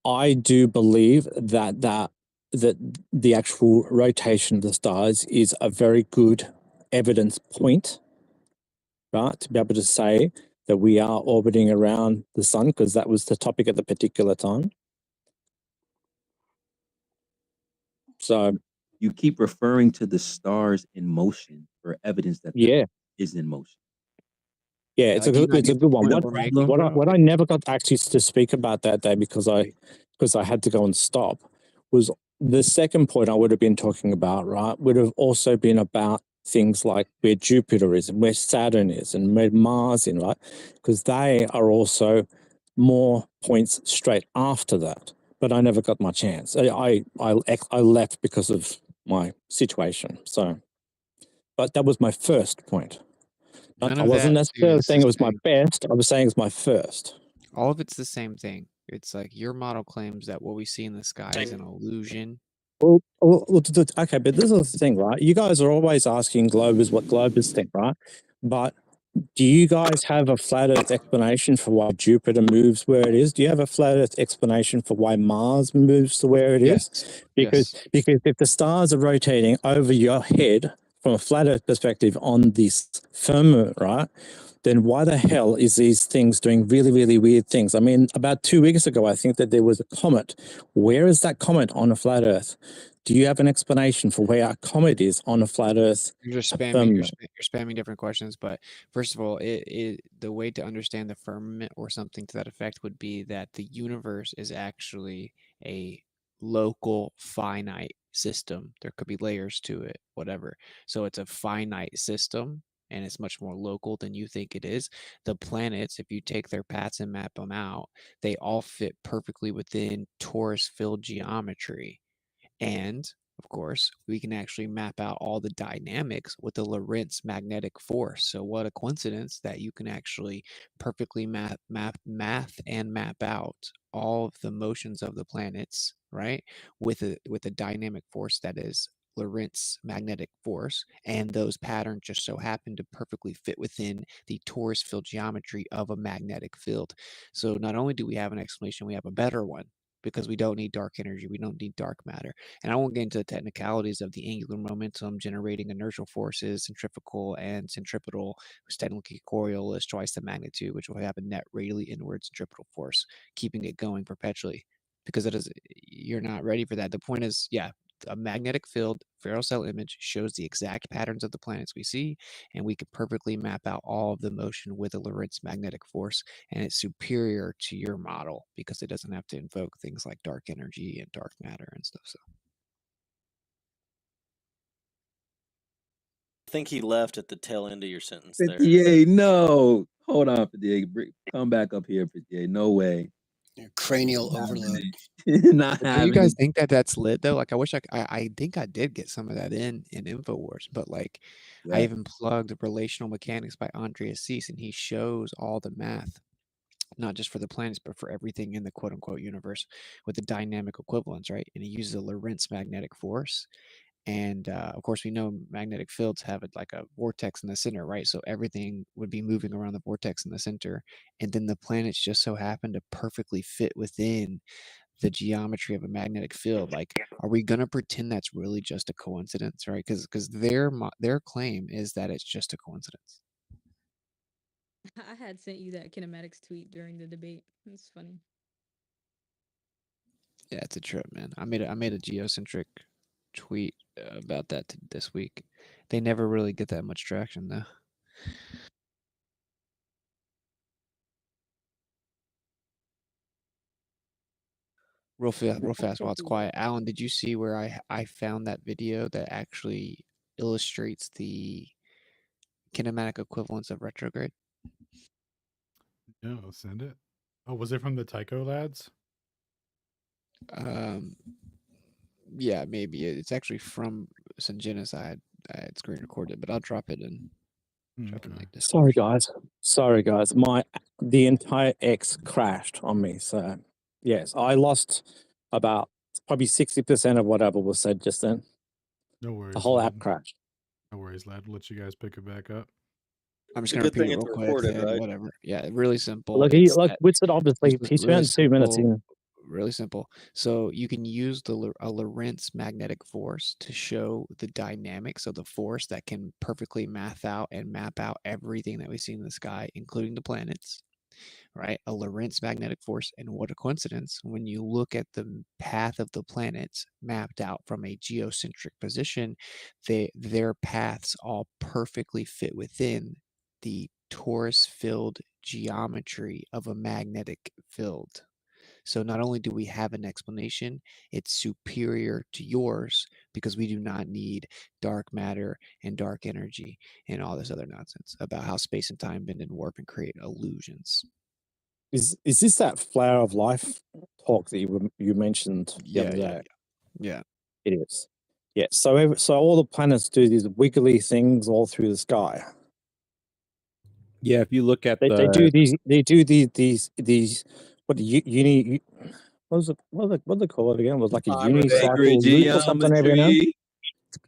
I do believe that the actual rotation of the stars is a very good evidence point, right? To be able to say that we are orbiting around the sun, because that was the topic at the particular time. So you keep referring to the stars in motion for evidence that the Earth is in motion. Yeah, it's a good one. What I never got actually to speak about that day because I had to go and stop was the second point I would have been talking about, right? Would have also been about things like where Jupiter is and where Saturn is and where Mars is, right? Because they are also more points straight after that. But I never got my chance. I left because of my situation. So, but that was my first point. I wasn't necessarily saying it was my best. I was saying it's my first. All of it's the same thing. It's like your model claims that what we see in the sky is an illusion. Well, okay, but this is the thing, right? You guys are always asking globers what globers think, right? But do you guys have a flat Earth explanation for why Jupiter moves where it is? Do you have a flat Earth explanation for why Mars moves to where it is? Because if the stars are rotating over your head from a flat Earth perspective on this firmament, right? Then why the hell is these things doing really, really weird things? I mean, about 2 weeks ago, I think that there was a comet. Where is that comet on a flat Earth? Do you have an explanation for where a comet is on a flat Earth? You're just spamming. You're spamming different questions. But first of all, the way to understand the firmament or something to that effect would be that the universe is actually a local finite system. There could be layers to it, whatever. So it's a finite system, and it's much more local than you think it is. The planets, if you take their paths and map them out, they all fit perfectly within torus field geometry. And of course, we can actually map out all the dynamics with the Lorentz magnetic force. So what a coincidence that you can actually perfectly map out all of the motions of the planets, right? With a dynamic force that is Lorentz magnetic force, and those patterns just so happen to perfectly fit within the torus field geometry of a magnetic field. So not only do we have an explanation, we have a better one, because we don't need dark energy, we don't need dark matter. And I won't get into the technicalities of the angular momentum generating inertial forces, centrifugal and centripetal, which technically Coriolis twice the magnitude, which will have a net radially inward centripetal force, keeping it going perpetually. Because you're not ready for that. The point is, yeah, a magnetic field ferrocell image shows the exact patterns of the planets we see, and we can perfectly map out all of the motion with a Lorentz magnetic force, and it's superior to your model because it doesn't have to invoke things like dark energy and dark matter and stuff. So I think he left at the tail end of your sentence there. 58, no. Hold on, 58. Come back up here, 58. No way. Cranial overload. Not do you having guys it. think that that's lit though? Like, I wish I think I did get some of that in InfoWars, but like, I even plugged Relational Mechanics by Andreas Cease, and he shows all the math, not just for the planets, but for everything in the quote unquote universe with the dynamic equivalence, right? And he uses a Lorentz magnetic force. And of course, we know magnetic fields have like a vortex in the center, right? So everything would be moving around the vortex in the center. And then the planets just so happen to perfectly fit within the geometry of a magnetic field. Like, are we going to pretend that's really just a coincidence, right? Because their claim is that it's just a coincidence. I had sent you that kinematics tweet during the debate. It's funny. Yeah, it's a trip, man. I made a geocentric tweet about that this week. They never really get that much traction though. Real fast while it's quiet. Alan, did you see where I found that video that actually illustrates the kinematic equivalence of retrograde? No, send it. Oh, was it from the Tycho lads? Yeah, maybe it's actually from some genocide. I had screen recorded, but I'll drop it in. Like this. Sorry guys, the entire X crashed on me. So yes, I lost about probably 60% of whatever was said just then. No worries. The whole app lad. crashed. No worries, lad. We'll let you guys pick it back up. I'm just It's a gonna good thing repeat it it's real quick. recorded, Then right? whatever. Yeah, really simple. Look, Witsit obviously he spent 2 minutes in. Really simple. So you can use a Lorentz magnetic force to show the dynamics of the force that can perfectly map out everything that we see in the sky, including the planets. Right? A Lorentz magnetic force, and what a coincidence when you look at the path of the planets mapped out from a geocentric position, their paths all perfectly fit within the torus field geometry of a magnetic field. So not only do we have an explanation, it's superior to yours because we do not need dark matter and dark energy and all this other nonsense about how space and time bend and warp and create illusions. Is this that flower of life talk that you mentioned the other day? Yeah. It is. Yeah. So all the planets do these wiggly things all through the sky. Yeah, if you look at They do these what what do they call it again? It was like a unicycle loop or something every now.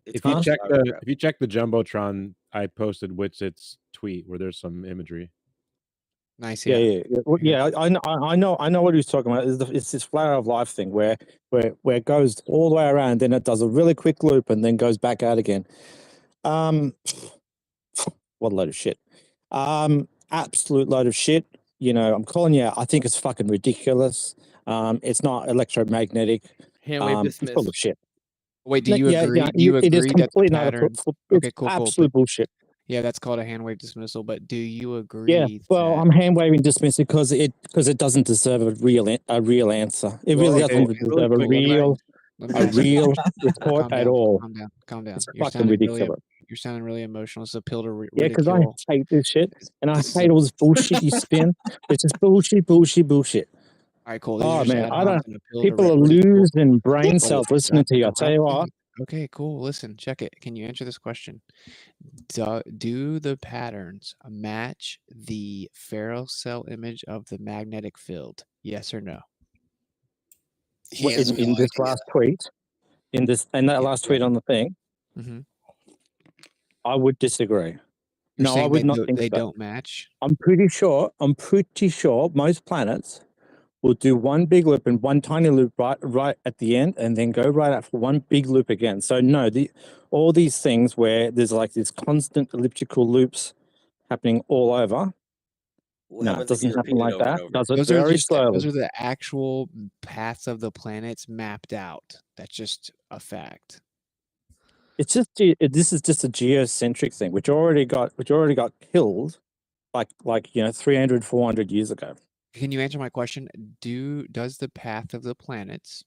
If you check the Jumbotron, I posted Witsit's tweet where there's some imagery. Nice. Yeah. I know what he was talking about. It's this flower of life thing where it goes all the way around, then it does a really quick loop and then goes back out again. What a load of shit. Absolute load of shit. You know, I'm calling you out. I think it's fucking ridiculous. It's not electromagnetic. Hand wave It's full dismiss. of shit. Wait, do you agree? Do you it is agree that the complete pattern? it's Okay, cool. absolute bullshit. Yeah, that's called a hand wave dismissal. But do you agree? Yeah, well, I'm hand waving dismissing because it doesn't deserve a real answer. It really doesn't deserve a real report at all. Calm down. It's fucking ridiculous. You're sounding really emotional. It's a pill to ridicule. Yeah, because I hate this shit, and I hate all this bullshit you spin. It's just bullshit. All right, cool. Oh man, people are losing brain cells listening to you. I tell you what. Okay, cool. Listen, check it. Can you answer this question? Do the patterns match the ferrocell cell image of the magnetic field? Yes or no? In this last tweet, in that last tweet on the thing, I would disagree. You're I would not think they so. don't match. I'm pretty sure most planets will do one big loop and one tiny loop right at the end, and then go right out for one big loop again. So no, all these things where there's like these constant elliptical loops happening all over. No, it doesn't happen like that. It does it very slowly. Those are the actual paths of the planets mapped out. That's just a fact. It's just this is just a geocentric thing, which already got killed, like 300, 400 years ago. Can you answer my question? Does the path of the planets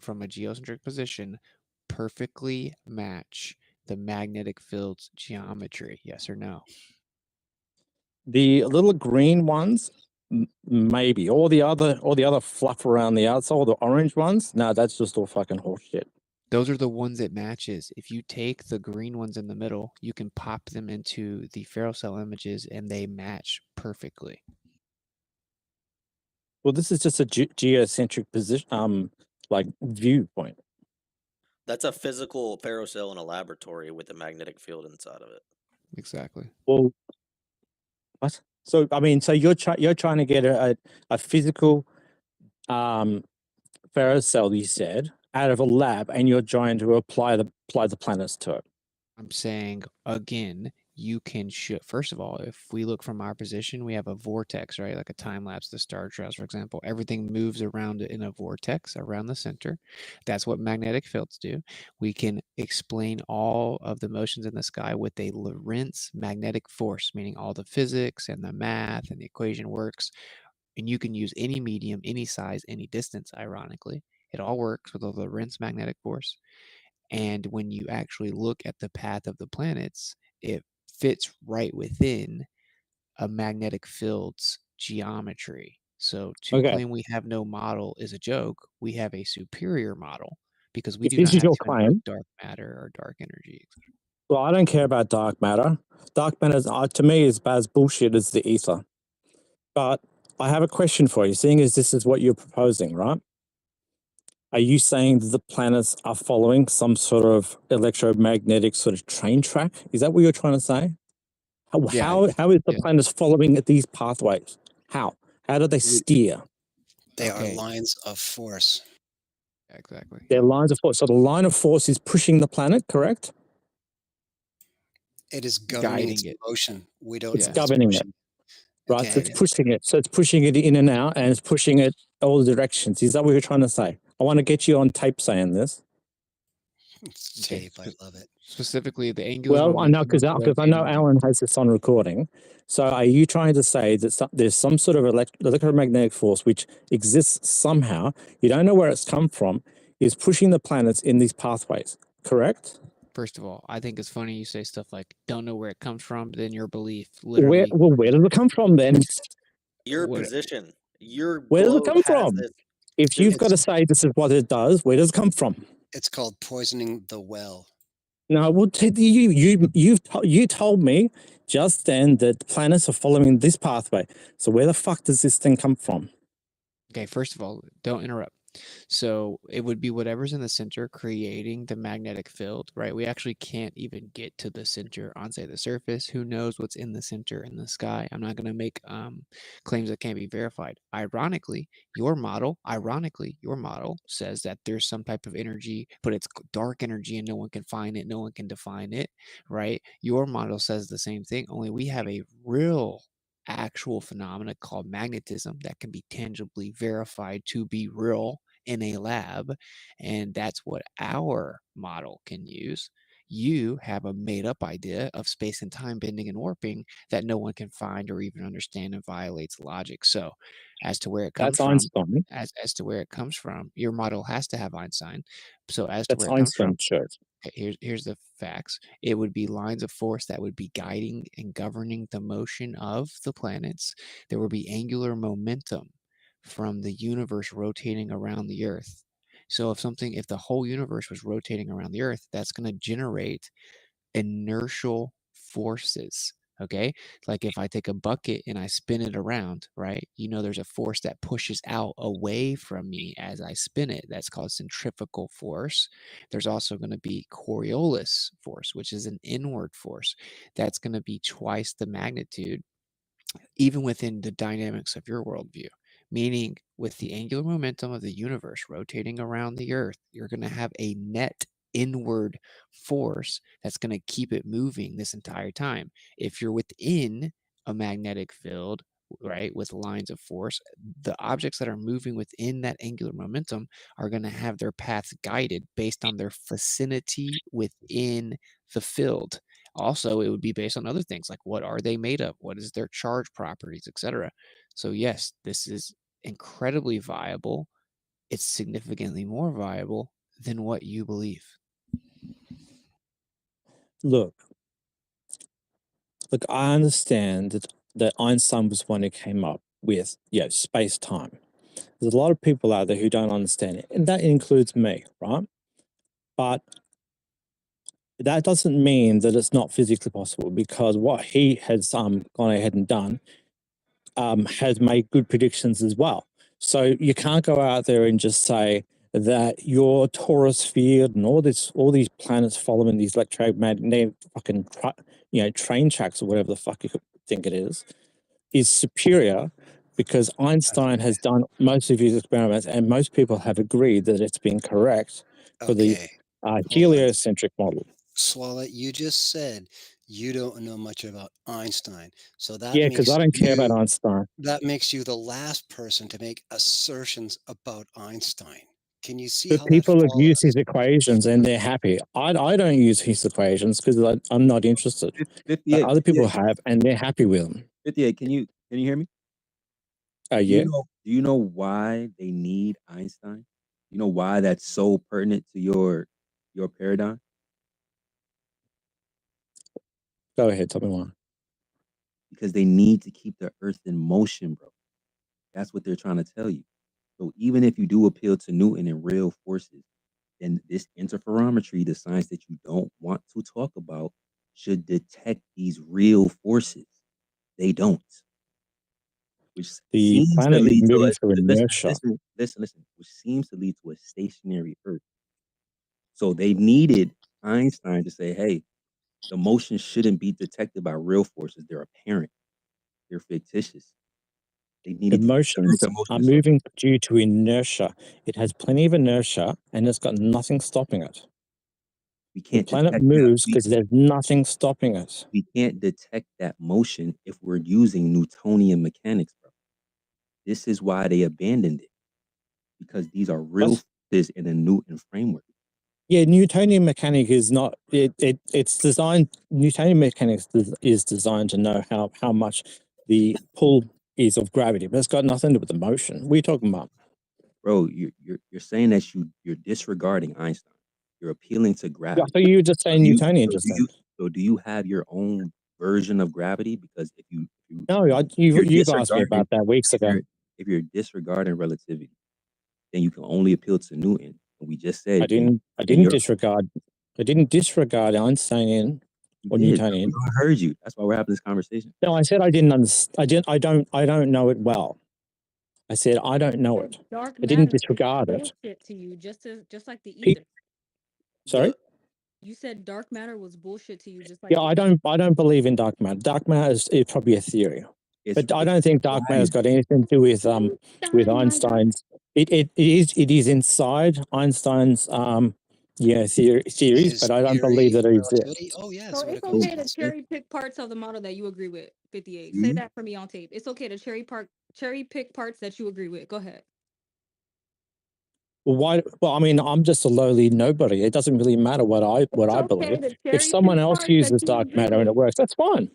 from a geocentric position perfectly match the magnetic field's geometry? Yes or no? The little green ones, maybe. All the other fluff around the outside, all the orange ones, no, that's just all fucking horseshit. Those are the ones it matches. If you take the green ones in the middle, you can pop them into the ferrocell images and they match perfectly. Well, this is just a geocentric position, like viewpoint. That's a physical ferrocell in a laboratory with a magnetic field inside of it. Exactly. Well, what? So I mean, so you're trying to get a physical ferrocell, you said, out of a lab, and you're trying to apply the planets to it. I'm saying again, you can first of all, if we look from our position, we have a vortex, right? Like a time lapse, the star trails, for example. Everything moves around in a vortex around the center. That's what magnetic fields do. We can explain all of the motions in the sky with a Lorentz magnetic force, meaning all the physics and the math and the equation works and you can use any medium, any size, any distance, ironically. It all works with the Lorentz magnetic force. And when you actually look at the path of the planets, it fits right within a magnetic field's geometry. So to Okay. claim we have no model is a joke. We have a superior model because we If do this not is have your to invoke claim, dark matter or dark energy. well, I don't care about dark matter. Dark matter, to me, is as bullshit as the ether. But I have a question for you, seeing as this is what you're proposing, right? Are you saying that the planets are following some sort of electromagnetic sort of train track? Is that what you're trying to say? Yeah, How is the yeah. planets following these pathways? How? How do they steer? They are Okay. lines of force. Exactly. They're lines of force. So the line of force is pushing the planet, correct? It is governing its Guiding it. motion. We don't It's know governing it, right? So Okay. it's pushing it. So it's pushing it in and out, and it's pushing it all directions. Is that what you're trying to say? I want to get you on tape saying this. Tape, I love it. Specifically, the angular Well, I know momentum because of I know rotating. Alan has this on recording. So are you trying to say that there's some sort of electromagnetic force which exists somehow, you don't know where it's come from, is pushing the planets in these pathways, correct? First of all, I think it's funny you say stuff like "don't know where it comes from," then your belief Where literally. where does it come from then? Your What- position, your Where does it globe come has from? this. If you've got to say this is what it does, where does it come from? It's called poisoning the well. No, well, you told me just then that planets are following this pathway. So where the fuck does this thing come from? Okay, first of all, don't interrupt. So it would be whatever's in the center creating the magnetic field, right? We actually can't even get to the center on, say, the surface. Who knows what's in the center in the sky? I'm not going to make claims that can't be verified. Ironically, your model says that there's some type of energy, but it's dark energy and no one can find it. No one can define it, right? Your model says the same thing, only we have a real actual phenomena called magnetism that can be tangibly verified to be real in a lab, and that's what our model can use. You have a made-up idea of space and time bending and warping that no one can find or even understand and violates logic. So as to where it comes That's Einstein. as to where it comes from, your model has to have Einstein. So as to That's where it comes from, Einstein church. here's the facts. It would be lines of force that would be guiding and governing the motion of the planets. There would be angular momentum from the universe rotating around the Earth. So if the whole universe was rotating around the Earth, that's going to generate inertial forces. Okay, like if I take a bucket and I spin it around, right? There's a force that pushes out away from me as I spin it. That's called centrifugal force. There's also going to be Coriolis force, which is an inward force. That's going to be twice the magnitude, even within the dynamics of your worldview. Meaning, with the angular momentum of the universe rotating around the Earth, you're going to have a net inward force that's going to keep it moving this entire time. If you're within a magnetic field, right, with lines of force, the objects that are moving within that angular momentum are going to have their paths guided based on their vicinity within the field. Also, it would be based on other things like what are they made of, what is their charge properties, etc. So yes, this is incredibly viable. It's significantly more viable than what you believe. Look, I understand that Einstein was one who came up with space time. There's a lot of people out there who don't understand it, and that includes me, right? But that doesn't mean that it's not physically possible, because what he has gone ahead and done has made good predictions as well. So you can't go out there and just say that your Taurus field and all these planets following these electromagnetic fucking train tracks or whatever the fuck you think it is superior, because Einstein has done most of his experiments and most people have agreed that it's been correct for the heliocentric model. Swallow, you just said you don't know much about Einstein. So that Yeah, because I don't care about Einstein. That makes you the last person to make assertions about Einstein. Can you see But how people that have follows? used his equations and they're happy. I don't use his equations because I'm not interested. But other people have and they're happy with them. 58, can you hear me? Yeah. Do you know why they need Einstein? You know why that's so pertinent to your paradigm? Go ahead, tell me why. Because they need to keep the Earth in motion, bro. That's what they're trying to tell you. So even if you do appeal to Newton and real forces, then this interferometry, the science that you don't want to talk about, should detect these real forces. They don't. Which The seems to planet is lead to moving a through inertia. listen, which seems to lead to a stationary Earth. So they needed Einstein to say, hey, the motion shouldn't be detected by real forces. They're apparent. They're fictitious. They needed to Emotions the motion are is so moving due to inertia. It has plenty of inertia and it's got nothing stopping it. we The can't planet detect moves that. because there's nothing stopping it. We can't detect that motion if we're using Newtonian mechanics, bro. This is why they abandoned it, because these are real forces in a Newton framework. Yeah, Newtonian mechanics is not it's designed. Newtonian mechanics is designed to know how much the pull is of gravity, but it's got nothing to do with the motion. What are you talking about? Bro, you're saying that you're disregarding Einstein. You're appealing to Yeah, gravity. so you were just saying Newtonian just then. So do you have your own version of gravity? Because if No, you're you've asked me disregarding, about that weeks ago. if you're disregarding relativity, then you can only appeal to Newton. And we just said I didn't disregard Einsteinian or Newtonian. I heard you. That's why we're having this conversation. No, I said I didn't understand. I don't know it well. I said I don't know it. Dark I didn't matter is disregard it. bullshit to you, just like the ether. Sorry? You said dark matter was bullshit to you, just like Yeah, I don't believe in dark matter. Dark matter is probably a theory, but I don't think dark matter's got anything to do with Einstein's. It is inside Einstein's theories, His but I don't theory believe that of it relativity. exists. Oh yes, So when it's it comes okay to to cherry pick parts of the model that you agree with. 58. Say Mhm. that for me on tape. It's okay to cherry pick parts that you agree with. Go ahead. Well, why? Well, I mean, I'm just a lowly nobody. It doesn't really matter what I believe. If someone else uses dark matter and it works, that's fine.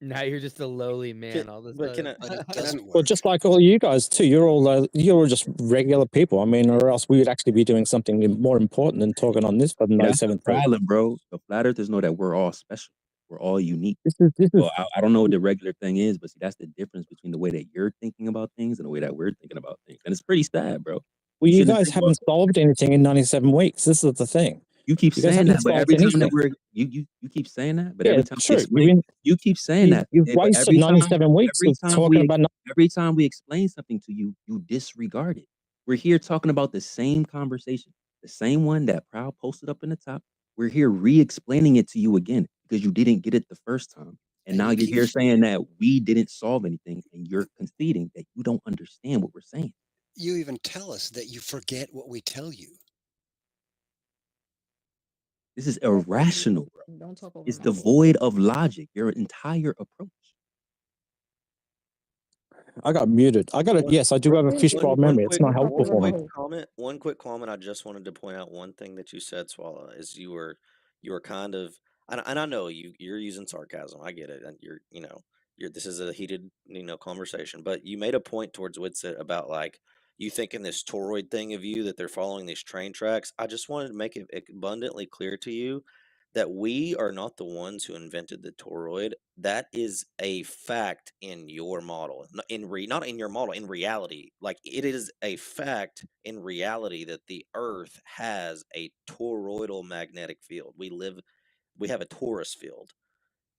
Now you're just a lowly man. All this But can I? But it doesn't work. Well, just like all you guys too, you're all just regular people. I mean, or else we would actually be doing something more important than talking on this for the That's the 97th. problem, bro. The flat earthers know that we're all special. We're all unique. This is Well, I don't know what the regular thing is, but see, that's the difference between the way that you're thinking about things and the way that we're thinking about things. And it's pretty sad, bro. well, you shouldn't guys think haven't solved anything in 97 weeks. This is the thing. You keep You guys saying haven't that, but solved every time that anything. we're you keep saying that, but Yeah, every time we true. explain, you keep saying that. You've but wasted 97 weeks of talking about. every time we explain something to you, you disregard it. We're here talking about the same conversation, the same one that Proud posted up in the top. We're here re-explaining it to you again because you didn't get it the first time. And now you're here saying that we didn't solve anything, and you're conceding that you don't understand what we're saying. You even tell us that you forget what we tell you. This is irrational, bro. Don't talk over It's me. devoid of logic. Your entire approach. I got muted. Yes, I do have a fishbowl memory. It's not helpful for me. One quick comment. I just wanted to point out one thing that you said, Swallow, is you were kind of, and I know you're using sarcasm. I get it, and this is a heated conversation, but you made a point towards Witsit about like you thinking this toroid thing of you that they're following these train tracks. I just wanted to make it abundantly clear to you that we are not the ones who invented the toroid. That is a fact in your model, not in your model, in reality. Like it is a fact in reality that the Earth has a toroidal magnetic field. We have a torus field.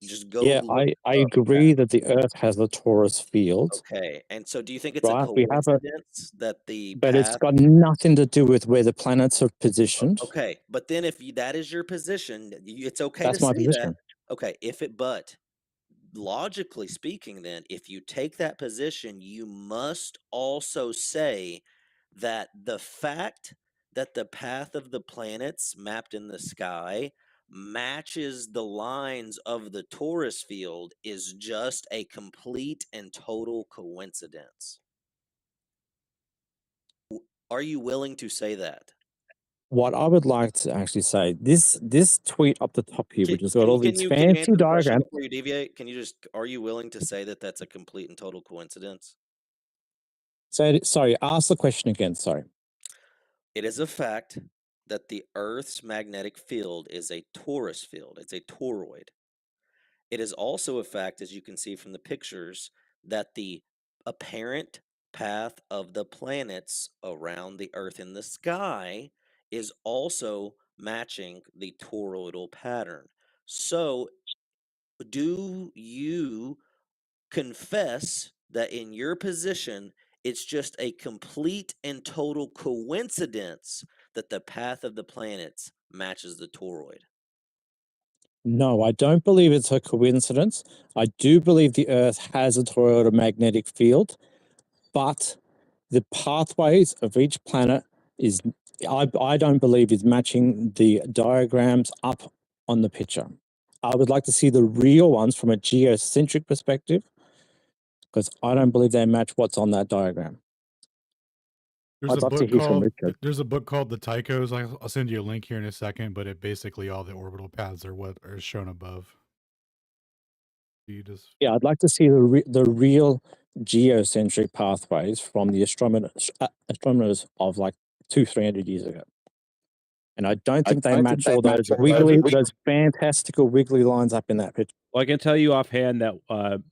Just go. Yeah, I agree that the Earth has a torus field. Okay, and so do you think it's a Right, we have coincidence that the but it's path? got nothing to do with where the planets are positioned. Okay, but then if that is your position, it's okay That's to my say that. position. Okay, but logically speaking, then if you take that position, you must also say that the fact that the path of the planets mapped in the sky matches the lines of the torus field is just a complete and total coincidence. Are you willing to say that? What I would like to actually say, this tweet up the top here, which has got all these Can you fancy answer the question diagrams. before you deviate? Are you willing to say that that's a complete and total coincidence? So, sorry, ask the question again. Sorry. It is a fact that the Earth's magnetic field is a torus field. It's a toroid. It is also a fact, as you can see from the pictures, that the apparent path of the planets around the Earth in the sky is also matching the toroidal pattern. So, do you confess that in your position, it's just a complete and total coincidence that the path of the planets matches the toroid? No, I don't believe it's a coincidence. I do believe the Earth has a toroidal magnetic field, but the pathways of each planet is, I don't believe is matching the diagrams up on the picture. I would like to see the real ones from a geocentric perspective, because I don't believe they match what's on that diagram. There's I'd love to hear from Richard. There's a book called The Tychos. I'll send you a link here in a second, but it basically all the orbital paths are what are shown above. You just Yeah, I'd like to see the real geocentric pathways from the astronomers of like 200-300 years ago. And I don't think they match all those fantastical wiggly lines up in that picture. Well, I can tell you offhand that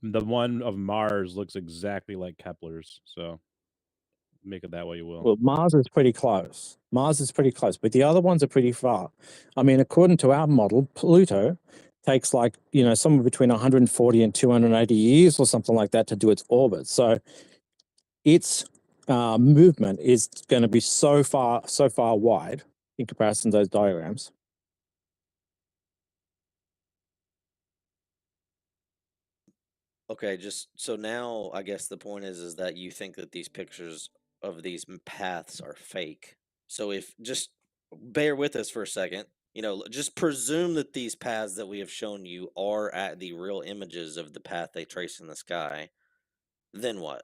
the one of Mars looks exactly like Kepler's. So make it that way you will. Well, Mars is pretty close. But the other ones are pretty far. I mean, according to our model, Pluto takes like, somewhere between 140 and 280 years or something like that to do its orbit. So its movement is going to be so far wide in comparison to those diagrams. Okay, just so now I guess the point is that you think that these pictures of these paths are fake. So if just bear with us for a second, just presume that these paths that we have shown you are at the real images of the path they trace in the sky. Then what?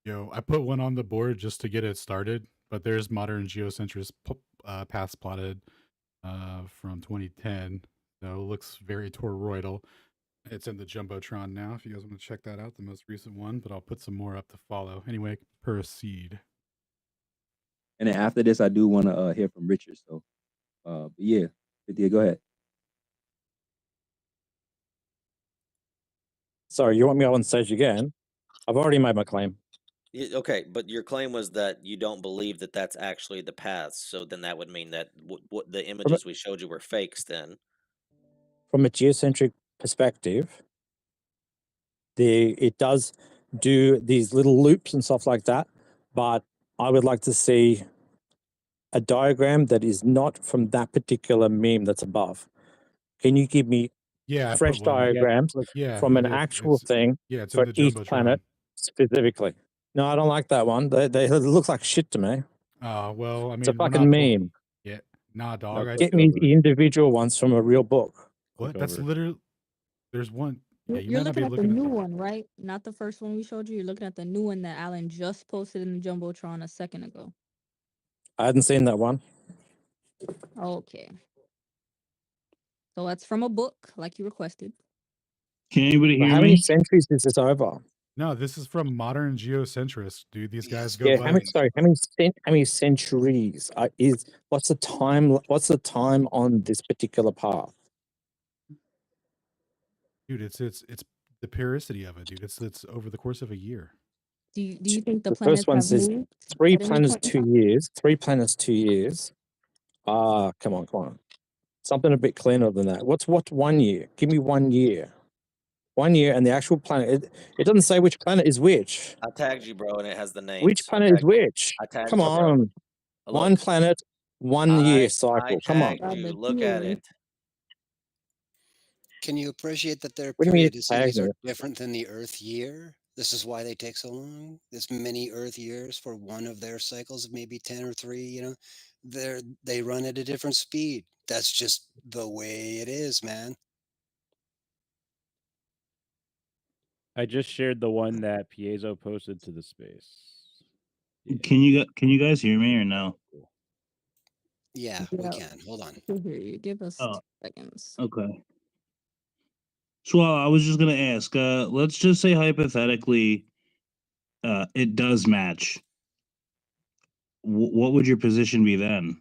I put one on the board just to get it started, but there's modern geocentric paths plotted from 2010. So it looks very toroidal. It's in the Jumbotron now, if you guys want to check that out, the most recent one, but I'll put some more up to follow. Anyway, proceed. And then after this, I do want to hear from Richard. So, yeah, Cynthia, go ahead. Sorry, you want me on stage again? I've already made my claim. Okay, but your claim was that you don't believe that that's actually the paths. So then that would mean that what the images we showed you were fakes then. From a geocentric perspective, it does do these little loops and stuff like that, but I would like to see a diagram that is not from that particular meme that's above. Can you give me fresh diagrams from an actual thing for each planet specifically? No, I don't like that one. They look like shit to me. Oh, well, I mean, it's a fucking meme. Yeah, nah, dog. Get me the individual ones from a real book. What? That's literally. There's one. Yeah, You're looking at the new one, right? Not the first one we showed you. You're looking at the new one that Alan just posted in the Jumbotron a second ago. I hadn't seen that one. Okay. So that's from a book, like you requested. Can anybody hear me? How many centuries is this over? No, this is from modern geocentrists, dude. These guys go. Yeah, how many centuries what's the time? What's the time on this particular path? Dude, it's the periodicity of it, dude. It's over the course of a year. Do you think the first one planets have says moved? 3 planets 2 years? 3 planets 2 years. Come on. Something a bit cleaner than that. What's 1 year? Give me 1 year. 1 year and the actual planet. It doesn't say which planet is which. I tagged you, bro, and it has the names. Which planet is which? Come on. One planet, 1 year cycle. Come on. Look at it. Can you appreciate that their What do you mean periodicities are tagged? different than the Earth year? This is why they take so long. There's many Earth years for one of their cycles, maybe 10 or 3, they run at a different speed. That's just the way it is, man. I just shared the one that Piezo posted to the space. Yeah. Can you guys hear me or no? Yeah, we can. Hold on. I can hear you. Give us 2 seconds. Okay. So I was just gonna ask. Let's just say hypothetically, it does match, what would your position be then?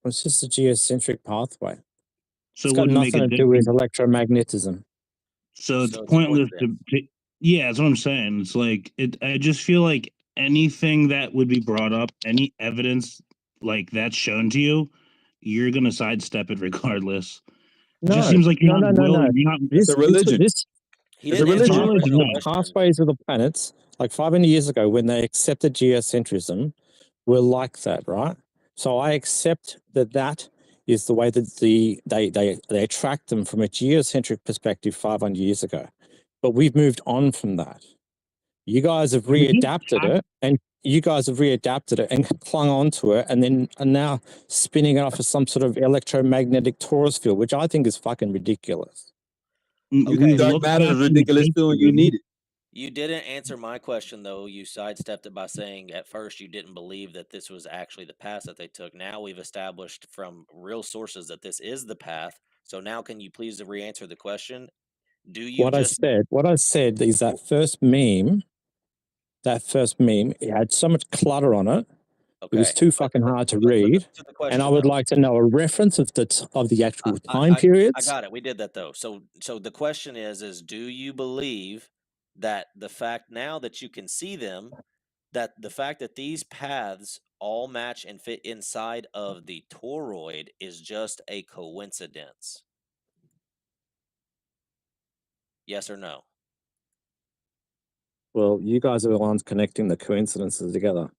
It's just a geocentric pathway. So It's it got wouldn't make nothing a to do with difference. electromagnetism. So it's So it's pointless coincidence. yeah, that's what I'm saying. It's like I just feel like anything that would be brought up, any evidence like that's shown to you, you're gonna sidestep it regardless. It just No, seems like you're no, not no, no, no. willing. You're not. It's a religion. This He It's a didn't answer religion. my pathways, original no, question. pathways of the planets, like 500 years ago when they accepted geocentrism, were like that, right? So I accept that is the way that they attract them from a geocentric perspective 500 years ago. But we've moved on from that. You guys have readapted it, and clung on to it, and then are now spinning it off as some sort of electromagnetic torus field, which I think is fucking ridiculous. You Okay. think dark matter is ridiculous too, and you need it. You didn't answer my question, though. You sidestepped it by saying at first you didn't believe that this was actually the path that they took. Now we've established from real sources that this is the path. So now can you please re-answer the question? Do you What I said is that first meme, it had so much clutter on it. It was Okay, too fucking hard to read. to the And question, I would though. like to know a reference of the actual time periods. I got it. We did that though. So the question is do you believe that the fact now that you can see them, that the fact that these paths all match and fit inside of the toroid is just a coincidence? Yes or no? Well, you guys are the ones connecting the coincidences together.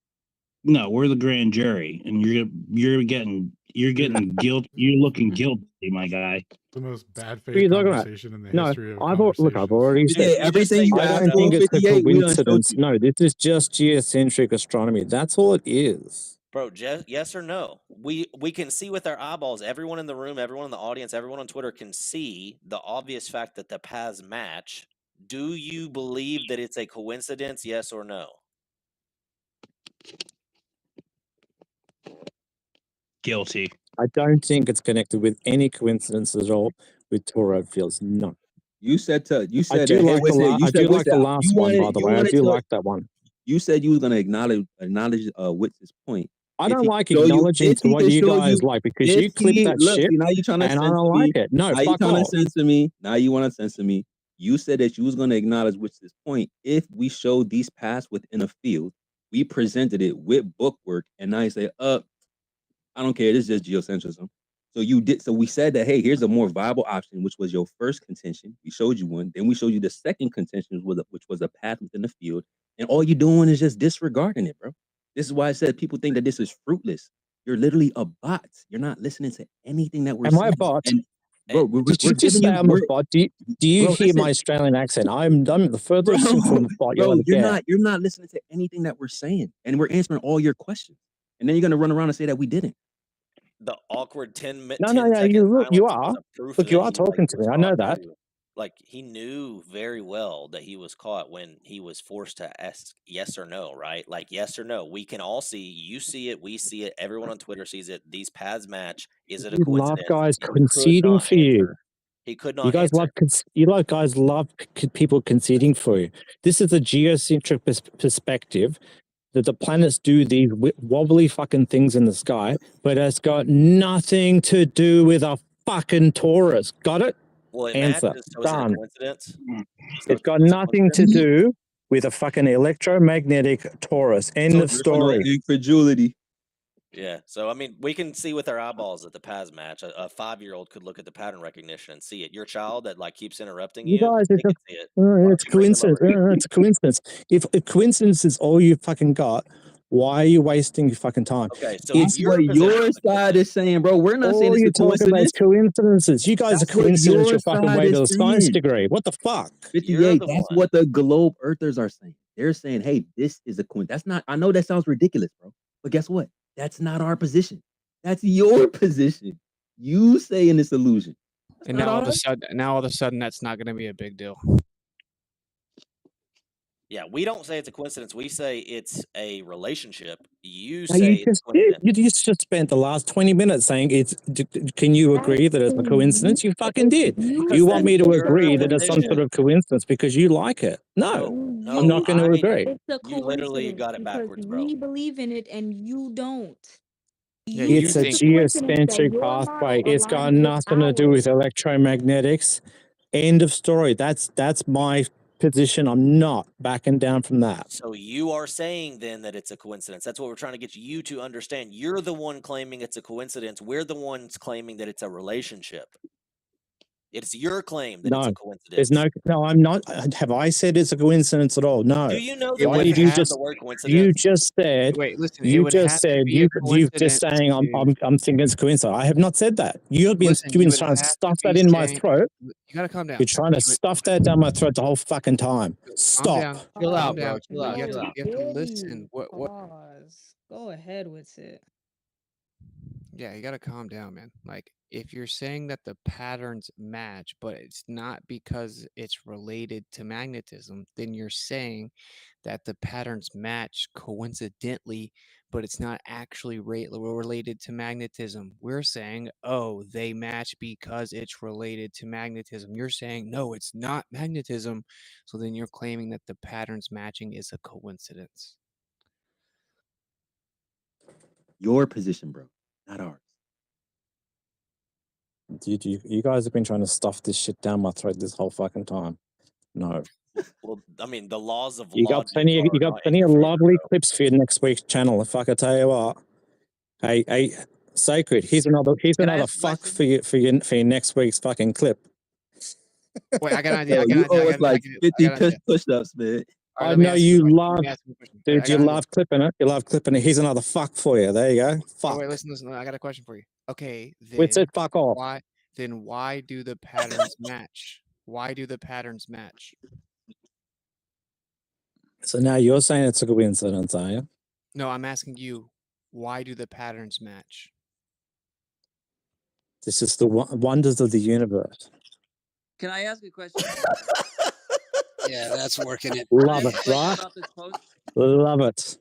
No, we're the grand jury, and you're getting guilt. You're looking guilty, my guy. The most bad What are you faith talking about? conversation in the No, history of I've conversations. already said everything you I asked don't for think it's a 58, we done showed coincidence. you. No, this is just geocentric astronomy. That's all it is. Bro, yes or no? We can see with our eyeballs. Everyone in the room, everyone in the audience, everyone on Twitter can see the obvious fact that the paths match. Do you believe that it's a coincidence? Yes or no? Guilty. I don't think it's connected with any coincidences at all with toroid fields. No. You said I do that. like Hey, wait a second. You I said do wait a like the second. last You one, wanted. by the You way. I wanted do to. like that one. You said you was gonna acknowledge Witz's point. I If don't he like could show you, acknowledging if to he what could you show guys you, like because if you clip he that look, shit see now you trying to and I censor don't me. like it. No, Now you fuck trying to off. censor me. Now you want to censor me. You said that you was gonna acknowledge Witz's point. If we showed these paths within a field, we presented it with bookwork, and now you say, I don't care. This is just geocentrism. So you did. So we said that, hey, here's a more viable option, which was your first contention. We showed you one. Then we showed you the second contention, which was a path within the field. And all you're doing is just disregarding it, bro. This is why I said people think that this is fruitless. You're literally a bot. You're not listening to anything that we're Am saying. I a bot? And bro, we're Did you just giving say you. I'm a bot? Do you Bro, hear listen. my Australian accent? I'm the furthest from a bot you'll Bro, ever get. you're not listening to anything that we're saying, and we're answering all your questions. And then you're gonna run around and say that we didn't. The awkward 10 No, second you silence are. was a proof Look, that you are he talking to was me. I know caught that. too. Like he knew very well that he was caught when he was forced to ask yes or no, right? Like yes or no. We can all see, you see it, we see it, everyone on Twitter sees it. These paths match. Is it a You love coincidence? guys He could conceding not for you. answer. He could You not guys answer. guys love people conceding for you. This is a geocentric perspective that the planets do these wobbly fucking things in the sky, but it's got nothing to do with a fucking Taurus. Got it? Well, it Answer. matches, so is it a Done. coincidence? It's got nothing to do with a fucking electromagnetic Taurus. End of story. Incredulity. Yeah, so I mean, we can see with our eyeballs that the paths match. A 5-year-old could look at the pattern recognition and see it. Your child that like keeps interrupting You you, guys, they can see it. Why it's don't you bring them coincidence. over? It's coincidence. If coincidence is all you fucking got, why are you wasting your fucking time? Okay, so That's what your side is saying, bro. We're not saying All it's you're a talking about is coincidence. coincidences. You guys That's are what coincidence your your fucking side way to is the science saying. degree. What the fuck? 58. That's what the globe earthers are saying. They're saying, hey, this is a coincidence. That's not, I know that sounds ridiculous, bro. But guess what? That's not our position. That's your position. You saying it's illusion. And now all of a sudden, that's not going to be a big deal. Yeah, we don't say it's a coincidence. We say it's a relationship. You No, say you it's just a did. coincidence. You just spent the last 20 minutes saying it's. Can you agree that it's a coincidence? You fucking did. Because You want that's me to your agree that it's some sort position. of coincidence because you like it? No, No, I'm not going to I. agree. It's a You literally coincidence got it because backwards, bro. we believe in it and you don't. Yeah, You you It's a think it's think a coincidence that geocentric your pathway. model It's got aligns with nothing to do with ours. electromagnetics. End of story. That's my position. I'm not backing down from that. So you are saying then that it's a coincidence. That's what we're trying to get you to understand. You're the one claiming it's a coincidence. We're the ones claiming that it's a relationship. It's your claim that it's a No, there's coincidence. no. I'm not. Have I said it's a coincidence at all? No. Do you know it that Why would they did you have have the just? word You coincidence? just said. wait, listen, it You would just have to said be a you've just coincidence, saying dude. I'm thinking it's coincidence. I have not said that. You've been Listen, you would trying to have to stuff be that in my saying throat. you gotta calm down. You're trying to You would stuff that down my throat the whole fucking time. calm Stop. down. Chill Calm out, bro. down. Chill out. You have Chill to out. you have to Dare listen. you? What Pause. Go ahead with it. Yeah, you gotta calm down, man. Like if you're saying that the patterns match, but it's not because it's related to magnetism, then you're saying that the patterns match coincidentally, but it's not actually related to magnetism. We're saying, oh, they match because it's related to magnetism. You're saying, no, it's not magnetism. So then you're claiming that the patterns matching is a coincidence. Your position, bro, not ours. You guys have been trying to stuff this shit down my throat this whole fucking time. No. Well, I mean, the laws of You got logic plenty. are You got not in plenty your of favor, lovely bro. clips for your next week's channel. If I could tell you what, hey, Sacred. Here's another Can I ask a fuck question? for your next week's fucking clip. Wait, I got an idea. Yo, I got you an idea. owe I us got like an 50 idea. push-ups, man. All right, I let me know ask you a you question. love, Let me ask you a question. dude. I You got an love clipping it. You love clipping it. Here's another fuck for you. There you go. idea. Fuck. Oh, wait, listen. I got a question for you. Okay, Which then said fuck off. why do the patterns match? Why do the patterns match? So now you're saying it's a coincidence, are you? No, I'm asking you, why do the patterns match? This is the wonders of the universe. Can I ask a question? Yeah, that's working it. Love Can I it, ask a question right? about this post? Love it.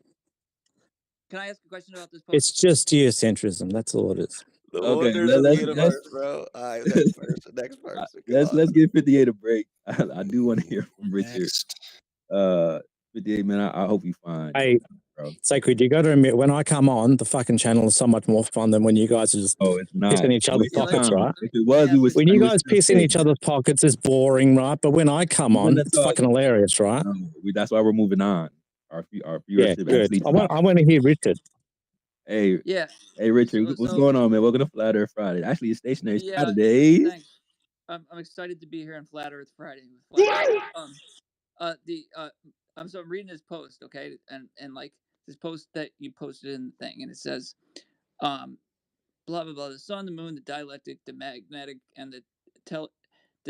Can I ask a question about this post? It's just geocentrism. That's all it is. The Okay, wonders of the let's universe, bro. All right, next person. Next person. Come on. let's give 58 a break. I do want to hear from Richard. Next. 58, man. I hope you find. Hey, bro. Sacred, you got to admit, when I come on, the fucking channel is so much more fun than when you guys are just Oh, it's not. pissing each other's Waste your pockets, time. right? If it was, we would. When we you would guys still piss in say each that. other's pockets, it's boring, right? But when I come Well, on, that's it's all- fucking hilarious, right? No, that's why we're moving on. Our Yeah, viewership good. actually I want dropped. to hear Richard. Hey, Yeah. hey, Richard, So- what's so- going on, man? Welcome to Flat Earth Friday. Actually, it's Stationary Yeah, Saturdays. thanks. I'm excited to be here on Flat Earth Friday. With Flat Earth. I'm reading this post, okay, and like this post that you posted in the thing, and it says, blah blah blah. The sun, the moon, the dialectic, the magnetic, and the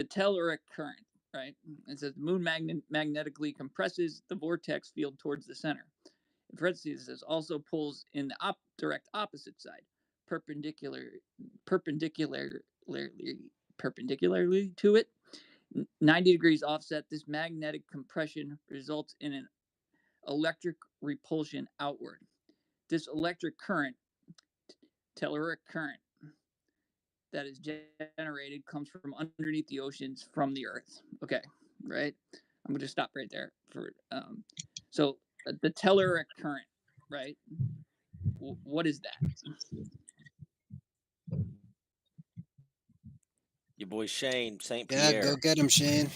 telluric current. Right. It says the moon magnetically compresses the vortex field towards the center. In parentheses, it says also pulls in the direct opposite side, perpendicularly to it. 90 degrees offset. This magnetic compression results in an electric repulsion outward. This electric current, telluric current, that is generated comes from underneath the oceans from the Earth. Okay, right? I'm going to stop right there. So the telluric current, right? What is that? Your boy Shane St. Yeah, Pierre. go get him, Shane.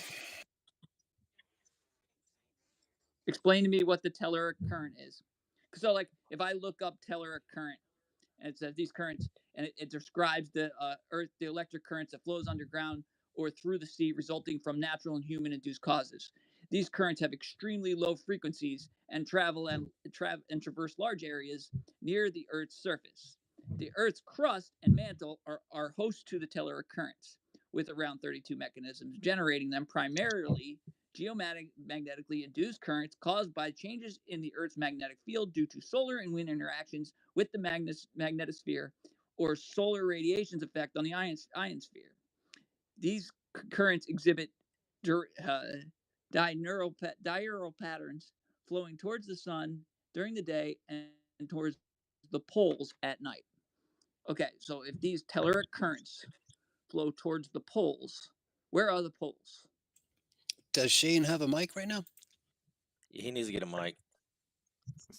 Explain to me what the telluric current is. So, like, if I look up telluric current, and it says these currents, and it describes the Earth, the electric currents that flows underground or through the sea, resulting from natural and human-induced causes. These currents have extremely low frequencies and travel and traverse large areas near the Earth's surface. The Earth's crust and mantle are host to the telluric currents, with around 32 mechanisms generating them, primarily geomagnetically induced currents caused by changes in the Earth's magnetic field due to solar and wind interactions with the magnetosphere or solar radiation's effect on the ionosphere. These currents exhibit diurnal patterns flowing towards the sun during the day and towards the poles at night. Okay, so if these telluric currents flow towards the poles, where are the poles? Does Shane have a mic right now? He needs to get a mic.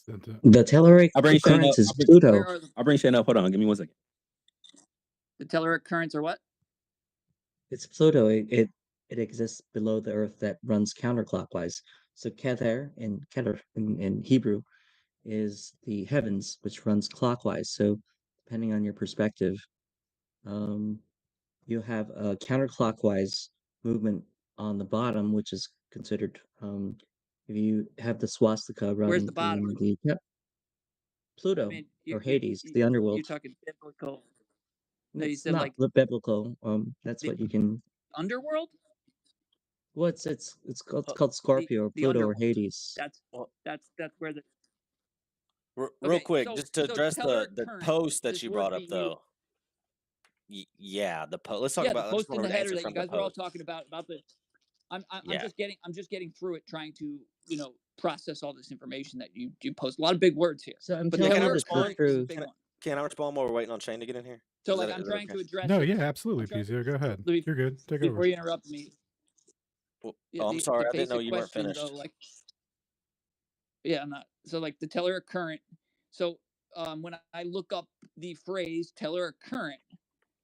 The telluric I bring Shane up. currents is Where Pluto. are the I bring Shane up. Hold on, give me 1 second. telluric currents are what? It's Pluto. It exists below the Earth that runs counterclockwise. So Kether in Hebrew is the heavens, which runs clockwise. So depending on your perspective, you have a counterclockwise movement on the bottom, which is considered if you have the swastika Where's running the bottom? in the Pluto I mean, or Hades, the underworld. You're talking biblical. No, you It's said not like biblical. That's the what you can. underworld. Well, it's called Scorpio or The Pluto or underworld. Hades. That's where the. Real Okay, quick, so just to address telluric the current, post that this you word brought up, being used. though. Yeah, the post. Let's talk Yeah, the about. I just post in want the to header answer that you from the guys were all post. talking about the. I'm Yeah. just getting through it, trying to process all this information that you post. A lot of big words here. So I'm But telling Can I you the telluric truth current is a through. big one. Can I respond while we're waiting on Shane to get in here? So Is like that- I'm is that trying to okay? address. No, it. yeah, absolutely, I'm trying- PZO. Go ahead. let me- You're good. Take Before over. you interrupt me. Yeah, Oh, I'm sorry. The I didn't know basic you weren't question, finished. though, like. Yeah, I'm not. So like the telluric current. So when I look up the phrase telluric current,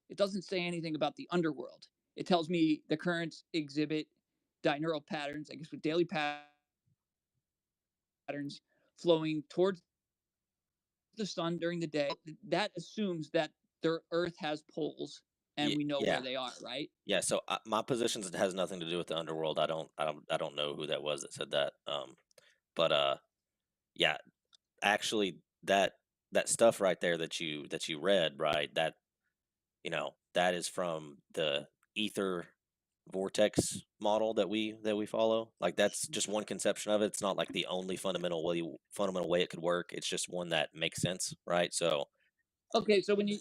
it doesn't say anything about the underworld. It tells me the currents exhibit diurnal patterns, I guess with daily patterns flowing towards the sun during the day. That assumes that the Earth has poles and we know Yeah. where they are, right? Yeah. So my position has nothing to do with the underworld. I don't know who that was that said that. But yeah, actually that stuff right there that you read, right? That that is from the ether vortex model that we follow. Like that's just one conception of it. It's not like the only fundamental way it could work. It's just one that makes sense, right? So Okay, so when you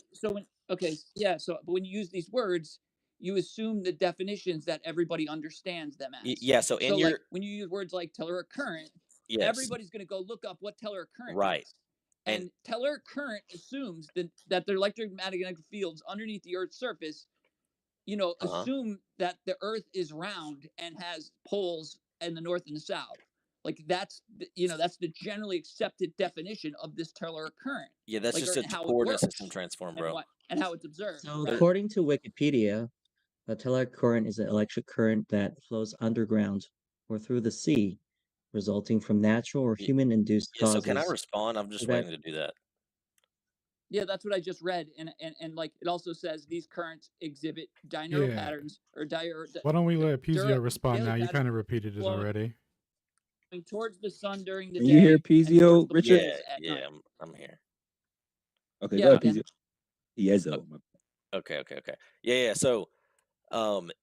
use these words, you assume the definitions that everybody understands them as. yeah. So in like your when you use words like telluric current, yes, everybody's going to go look up what telluric current right. is. And telluric current assumes that the electromagnetic fields underneath the Earth's surface, assume that the Earth is round and has poles in the north and the south. Like that's the generally accepted definition of this telluric current. Yeah, that's like, just a how it coordinate works system transform, bro. and how it's observed. So right? according to Wikipedia, a telluric current is an electric current that flows underground or through the sea, resulting from natural or human-induced Yeah. So causes. can I respond? I'm just that- waiting to do that. Yeah, that's what I just read, and like it also says these currents exhibit diurnal Yeah. patterns or Why don't we let PZO Dura- respond daily now? You patterns kind of repeated it flowing already. towards the sun during the Can day. you hear and PZO, towards the Richard? poles at night. I'm here. Okay, Yeah, go ahead, again. PZO. Yezo. Okay. Yeah. So,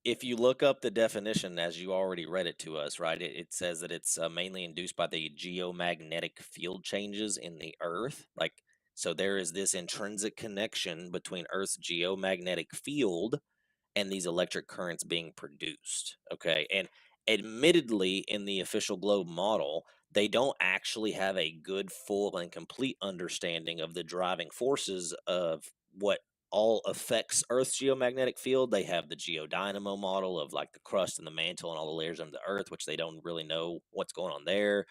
if you look up the definition as you already read it to us, right? It says that it's mainly induced by the geomagnetic field changes in the Earth. Like, so there is this intrinsic connection between Earth's geomagnetic field and these electric currents being produced. Okay. And admittedly, in the official globe model, they don't actually have a good, full, and complete understanding of the driving forces of what all affects Earth's geomagnetic field. They have the geodynamo model of like the crust and the mantle and all the layers under the Earth, which they don't really know what's going on there.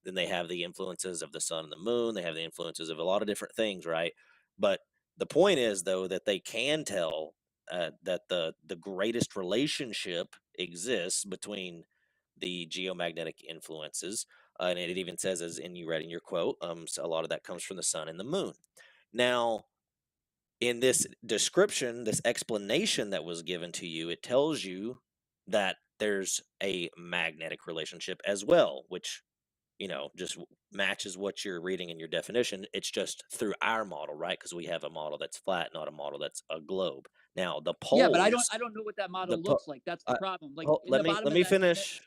Then they have the influences of the sun and the moon. They have the influences of a lot of different things, right? But the point is, though, that they can tell that the greatest relationship exists between the geomagnetic influences, and it even says, as in you read in your quote, so a lot of that comes from the sun and the moon. Now, in this description, this explanation that was given to you, it tells you that there's a magnetic relationship as well, which just matches what you're reading in your definition. It's just through our model, right? Because we have a model that's flat, not a model that's a globe. Now the poles. Yeah, but I don't know what that model looks like. That's the problem. Like in let the me bottom let of me that, finish.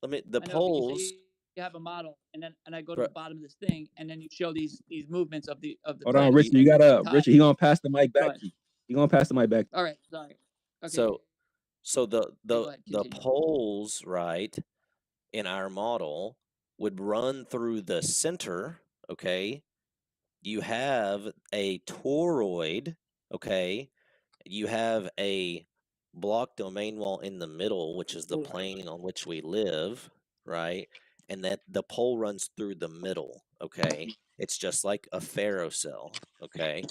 The I know, but you poles. say you have a model, and I go to Bro- the bottom of this thing, and then you show these movements of the Hold on, planets Richard. You and gotta tides. Richard. He gonna pass the mic Go back ahead. to you. He gonna pass the mic back. All right, sorry. Okay. So the go ahead, the continue. poles, right, in our model would run through the center, okay? You have a toroid, okay? You have a block domain wall in the middle, which is the plane on which we live, right? And that the pole runs through the middle, okay? It's just like a ferrocell, okay?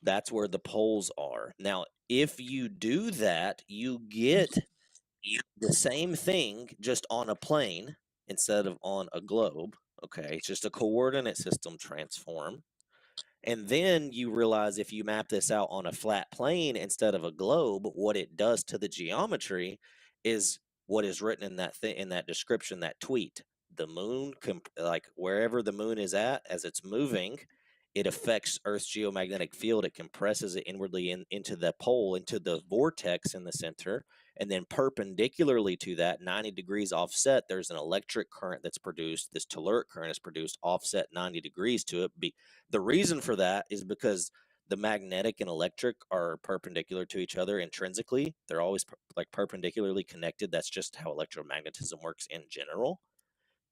That's where the poles are. Now, if you do that, you get the same thing just on a plane instead of on a globe, okay? It's just a coordinate system transform. And then you realize if you map this out on a flat plane instead of a globe, what it does to the geometry is what is written in that thing, in that description, that tweet. The moon, like wherever the moon is at, as it's moving, it affects Earth's geomagnetic field. It compresses it inwardly into the pole, into the vortex in the center. And then perpendicularly to that, 90 degrees offset, there's an electric current that's produced. This telluric current is produced offset 90 degrees to it. The reason for that is because the magnetic and electric are perpendicular to each other intrinsically. They're always like perpendicularly connected. That's just how electromagnetism works in general.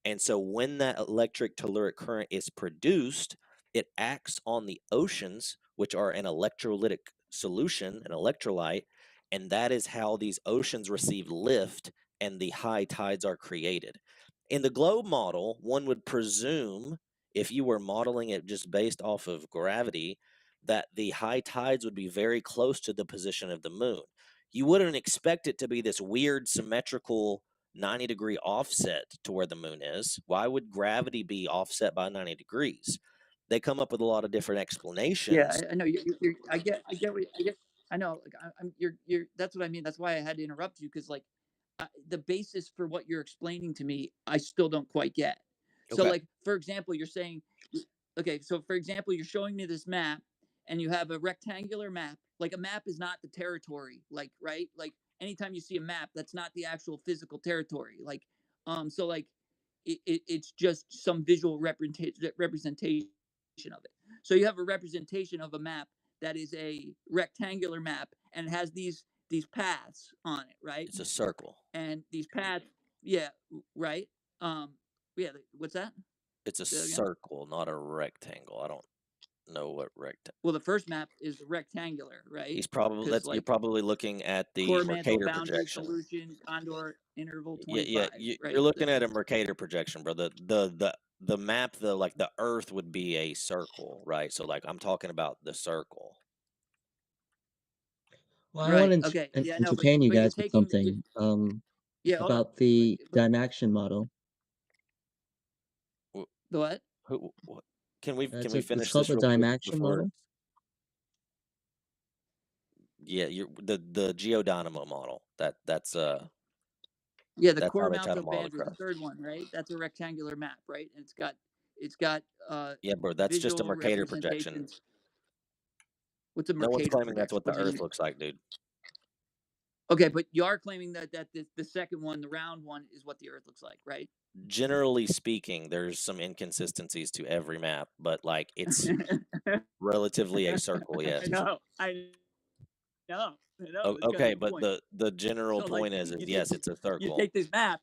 And so when that electric telluric current is produced, it acts on the oceans, which are an electrolytic solution, an electrolyte, and that is how these oceans receive lift and the high tides are created. In the globe model, one would presume, if you were modeling it just based off of gravity, that the high tides would be very close to the position of the moon. You wouldn't expect it to be this weird symmetrical 90-degree offset to where the moon is. Why would gravity be offset by 90 degrees? They come up with a lot of different explanations. Yeah, I know. I get what I get. I know. Like, you're. That's what I mean. That's why I had to interrupt you because, like, the basis for what you're explaining to me, I still don't quite get. So, Okay. like, for example, you're saying, okay. So, for example, you're showing me this map, and you have a rectangular map. Like, a map is not the territory. Like, right? Like, anytime you see a map, that's not the actual physical territory. Like, so like, it's just some visual representation of it. So you have a representation of a map that is a rectangular map and has these paths on it, right? It's a circle. And these paths, yeah, right. Yeah. What's that? It's a Say that again? circle, not a rectangle. I don't know what rectangle. Well, the first map is rectangular, right? He's probably Because you're like probably looking at the core mantle Mercator boundary projection. solution condor interval Yeah, 25. Right. you're looking at a Mercator projection, bro. The map, the Earth would be a circle, right? So like I'm talking about the circle. Well, I Right. want to Okay. Yeah. No. entertain you But you're guys with taking. something Yeah. Hold on. about the Dimaction model. The what? Can we It's finish it's called this the real quick Dimaction before? model. Yeah, the geodynamo model. That's Yeah, the that's how core they try to Malto model the boundary, the crust. third one, right? That's a rectangular map, right? And it's got Yeah, bro, that's just a visual Mercator projection. representations. What's a No one's Mercator claiming that's projection? what the What do you Earth mean? looks like, dude. Okay, but you are claiming that the second one, the round one, is what the Earth looks like, right? Generally speaking, there's some inconsistencies to every map, but like it's relatively a circle, yes. I know. Okay, but the general So, like, point is you yes, it's a you circle. take this map,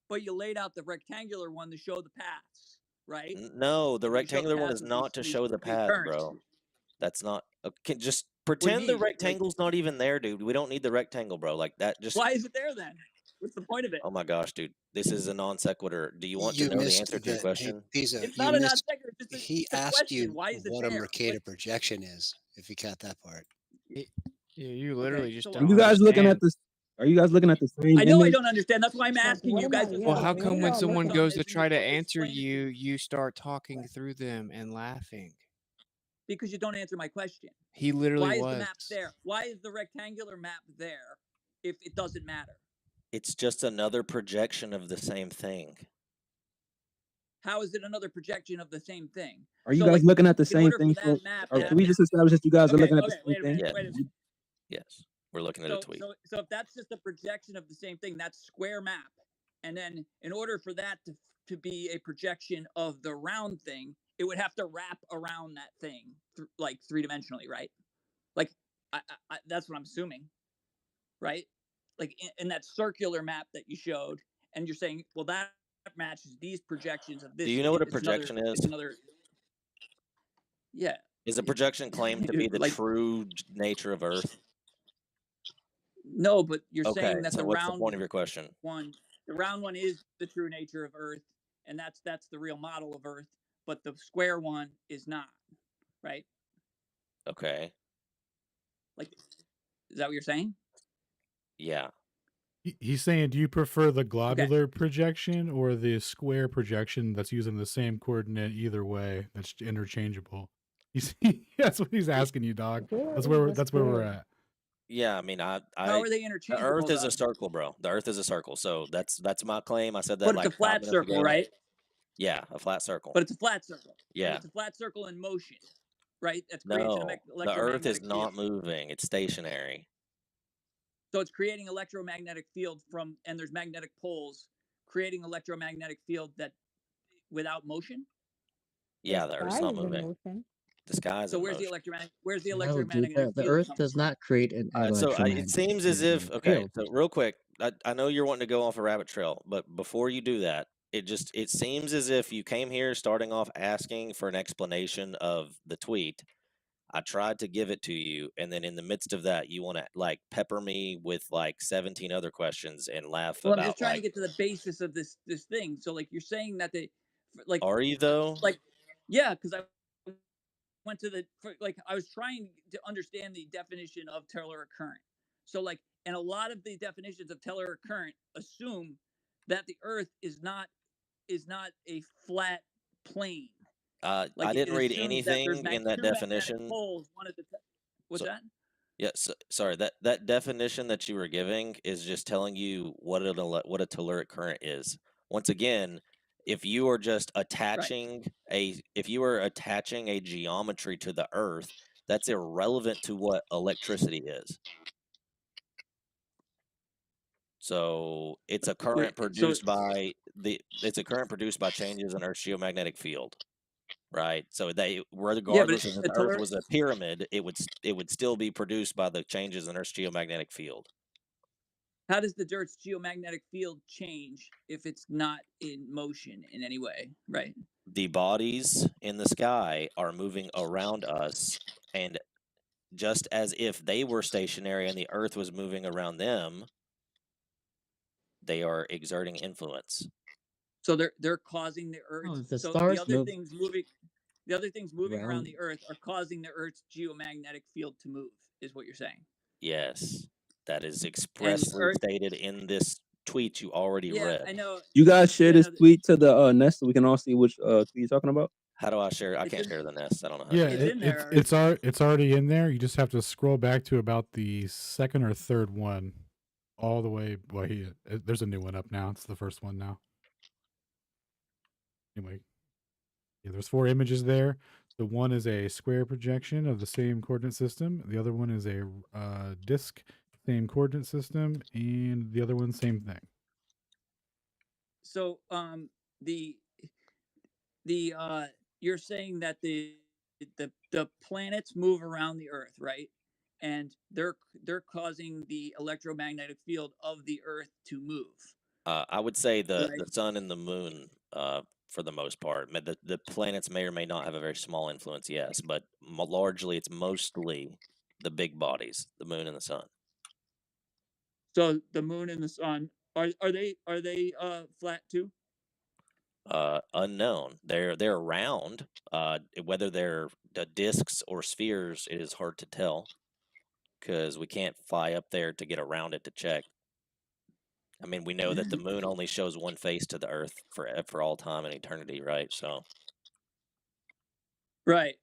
but you laid out the rectangular one to show the paths, right? No, the You show the rectangular one paths is of not to show the these path, currents. bro. That's not okay. Just What do you pretend the mean? Like, rectangle's not even there, dude. We don't need the rectangle, bro. Like that just why is it there then? What's the point of it? Oh my gosh, dude. This is a non sequitur. Do you want to You know the missed answer to your the hey question? Pisa. It's You not a non missed. sequitur. He It's a asked question. you Why is it what a there? Mercator projection is. If you cut that part. Yeah, you literally just so don't Are you guys looking at understand. this? Are you guys looking at the same I know I image? don't understand. That's why I'm asking you guys. Well, how come when someone goes to Is try to you're answer explaining you, you start talking through them and laughing? because you don't answer my question. He literally Why is the was. map there? Why is the rectangular map there if it doesn't matter? It's just another projection of the same thing. How is it another projection of the same thing? Are you guys looking at the in same order thing? for that map Or to can we have just establish that you guys are looking at the same wait a thing? minute, wait a minute. Yes. We're looking at a tweet. So if that's just a projection of the same thing, that's square map. And then in order for that to be a projection of the round thing, it would have to wrap around that thing like three-dimensionally, right? Like I that's what I'm assuming, right? like in that circular map that you showed, and you're saying, well, that matches these projections of this. Do you know what a it's another, projection is? It's another. Yeah. Is a projection claimed to be the Like- true nature of Earth? No, but you're Okay, saying that so the what's the round point of your question? the round one is the true nature of Earth, and that's the real model of Earth, but the square one is not, right? Okay. Like, is that what you're saying? Yeah. He's saying, do you prefer the globular projection or the square projection that's using the same coordinate either way? That's interchangeable. That's what he's asking you, dog. That's where we're at. Yeah, I mean, How are they the interchangeable? Earth is though? a circle, bro. The Earth is a circle. So that's my claim. I said that But like it's a flat 5 minutes circle, ago. right? Yeah, a flat circle. But it's a flat circle. Yeah. And it's a flat circle in motion, right? That creates an No, the electromagnetic Earth is not field. moving. It's stationary. So it's creating electromagnetic field and there's magnetic poles creating electromagnetic field that without motion. Yeah, the Earth's not moving. Motion. The sky's So in where's motion. the No, dude, electromagnetic the field Earth come does from? not create an So electromagnetic it seems as if field. so real quick, I know you're wanting to go off a rabbit trail, but before you do that, it seems as if you came here starting off asking for an explanation of the tweet. I tried to give it to you, and then in the midst of that, you want to like pepper me with like 17 other questions and laugh Well, I'm about just trying like. to get to the basis of this thing. So like you're saying that like Are you though? like yeah, because I went to I was trying to understand the definition of Taylor current. So like, and a lot of the definitions of Taylor current assume that the Earth is not a flat plane. I Like didn't it read assumes that there's anything in that two magnetic definition. poles. One at the what's So- that? Yeah, sorry. That definition that you were giving is just telling you what a telluric current is. Once again, if you are just attaching if you are attaching a geometry to the Earth, that's irrelevant to what electricity is. So it's a current produced by changes in Earth's geomagnetic field. Right. So regardless if the Earth was a pyramid, it would still be produced by the changes in Earth's geomagnetic field. How does the Earth's geomagnetic field change if it's not in motion in any way? Right. The bodies in the sky are moving around us, and just as if they were stationary and the Earth was moving around them, they are exerting influence. So they're causing the Earth. Oh, if the so stars the other move things moving around around- the Earth are causing the Earth's geomagnetic field to move, is what you're saying. Yes, that is expressly stated in this tweet you already read. I know. You guys share this tweet to the Nest so we can all see which tweet you're talking about? How do I share? I can't share the Nest. I don't know how. Yeah, to do that. it's already in there. You just have to scroll back to about the second or third one, all the way. Well, there's a new one up now. It's the first one now. Anyway, yeah, there's 4 images there. The one is a square projection of the same coordinate system. The other one is a disk, same coordinate system, and the other one, same thing. So you're saying that the planets move around the Earth, right? And they're causing the electromagnetic field of the Earth to move. I would say the sun and the moon, for the most part. The planets may or may not have a very small influence, yes, but largely it's mostly the big bodies, the moon and the sun. So the moon and the sun are they flat too? Unknown. They're round. Whether they're discs or spheres, it is hard to tell because we can't fly up there to get around it to check. I mean, we know that the moon only shows one face to the Earth for all time and eternity, right? So, right.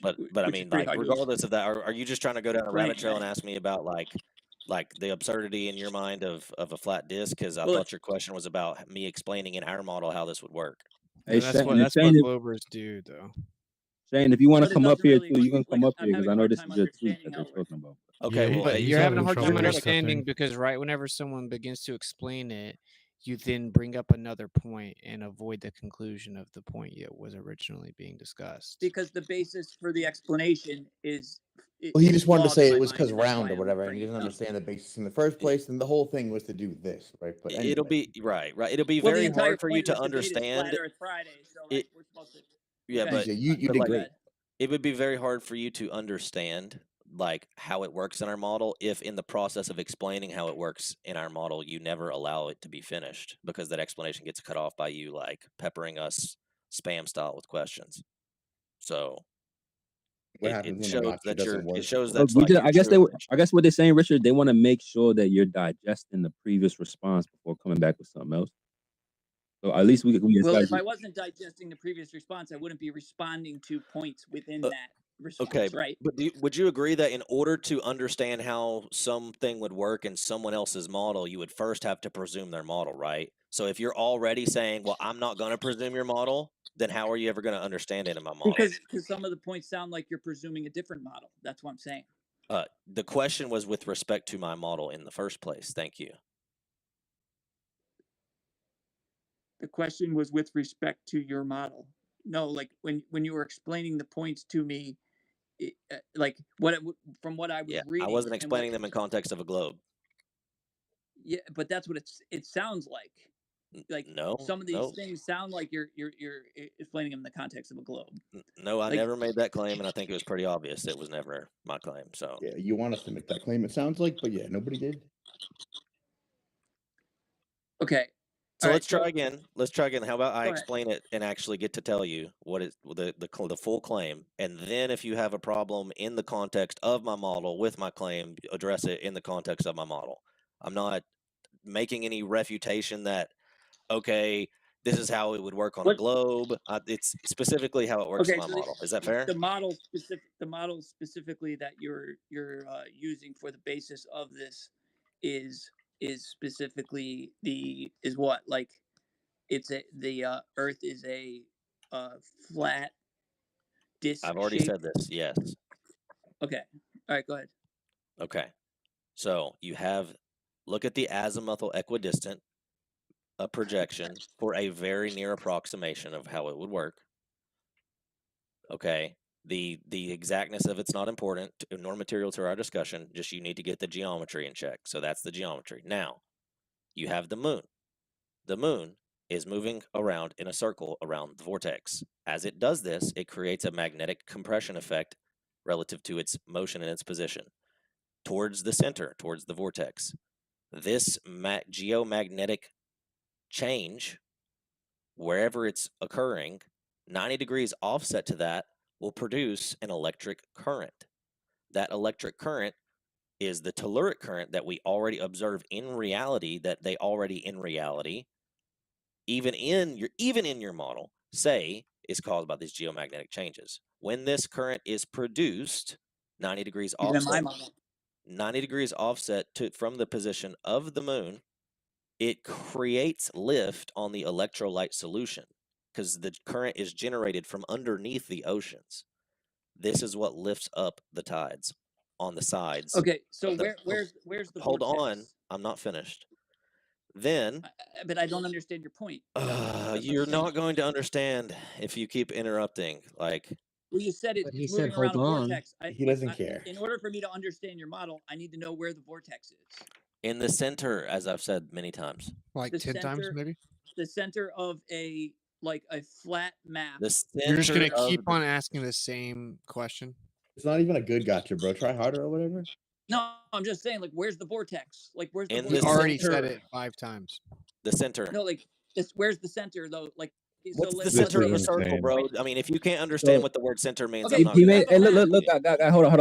But I mean, like, regardless of that, are you just trying to go down a rabbit trail and ask me about like the absurdity in your mind of a flat disc? Because I thought your question was about me explaining in our model how this would work. Hey, that's Shane, what Shane, Globers do, though. Shane, if you want But to it come up doesn't here really too, you can come up I'm here because having I a know hard this time is your tweet understanding that how they're it works. talking about. Okay, Yeah, well, But he's you're having a hard having time trouble understanding accepting. because whenever someone begins to explain it, you then bring up another point and avoid the conclusion of the point that was originally being discussed. Because the basis for the explanation is Well, he is just wanted to flawed say in it my was mind, because and that's round why or I'm whatever, and he bringing doesn't it up. understand the basis in the first place, and the whole thing was to do this, right? But anyway. It'll be right. It'll be Well, the very entire hard for you point of to this debate is Flat understand Earth Friday, so it. like we're supposed to. Yeah, Go but ahead. you but did like great. it would be very hard for you to understand like how it works in our model if in the process of explaining how it works in our model you never allow it to be finished, because that explanation gets cut off by you like peppering us spam style with questions. So What it happens when the shows gotcha that doesn't it work? shows Well, that's like your I guess true I guess what they're saying, Richard, they want to make sure that you're digesting the previous response before coming back with something else. So at least we Well, established. if I wasn't digesting the previous response, I wouldn't be responding to points within that response, okay, right? but would you agree that in order to understand how something would work in someone else's model, you would first have to presume their model, right? So if you're already saying, well, I'm not going to presume your model, then how are you ever going to understand it in my model? Because some of the points sound like you're presuming a different model. That's what I'm saying. The question was with respect to my model in the first place. Thank you. The question was with respect to your model. No, like when you were explaining the points to me, like from what I was reading. I wasn't explaining them in context of a globe. Yeah, but that's what it sounds like. Like no, some of these things sound like you're explaining them in the context of a globe. No, I Like, never made that claim, and I think it was pretty obvious it was never my claim. So yeah, you want us to make that claim, it sounds like, but yeah, nobody did. Okay. So let's try again. Let's try again. How about I Go ahead. explain it and actually get to tell you what is the full claim, and then if you have a problem in the context of my model with my claim, address it in the context of my model. I'm not making any refutation that okay, this is how it would work on a globe. It's specifically how it works in my model. Is that fair? The model specifically that you're using for the basis of this is specifically is what, like it's the Earth is a flat disc. I've already said this. Yes. Okay. All right. Go ahead. Okay. So you have look at the azimuthal equidistant projection for a very near approximation of how it would work. Okay. The exactness of it's not important, nor material to our discussion. Just you need to get the geometry in check. So that's the geometry. Now, you have the moon. The moon is moving around in a circle around the vortex. As it does this, it creates a magnetic compression effect relative to its motion and its position towards the center, towards the vortex. This geomagnetic change, wherever it's occurring, 90 degrees offset to that will produce an electric current. That electric current is the telluric current that we already observe in reality, that they already in reality, even in your model, say is caused by these geomagnetic changes. When this current is produced, 90 degrees Even offset, in my model. 90 degrees offset from the position of the moon, it creates lift on the electrolyte solution because the current is generated from underneath the oceans. This is what lifts up the tides on the sides. Okay, so where's the hold vortex? on, I'm not finished. Then, but I don't understand your point. you're not going to understand if you keep interrupting. Like, well, you said But he it's said, moving around a "Hold on." vortex. He doesn't care. In order for me to understand your model, I need to know where the vortex is. in the center, as I've said many times. Like The 10 times, maybe? The center of a flat map. The center You're just going to keep of on asking the same question? It's not even a good gotcha, bro. Try harder or whatever. No, I'm just saying, like, where's the vortex? Like, where's the In vortex? the You already center. said it 5 times. The center. No, like, where's the center though? Like, What's so the center of a circle, bro? I mean, if you can't understand what the word center means, I'm not He gonna. made. Hey, look. Hold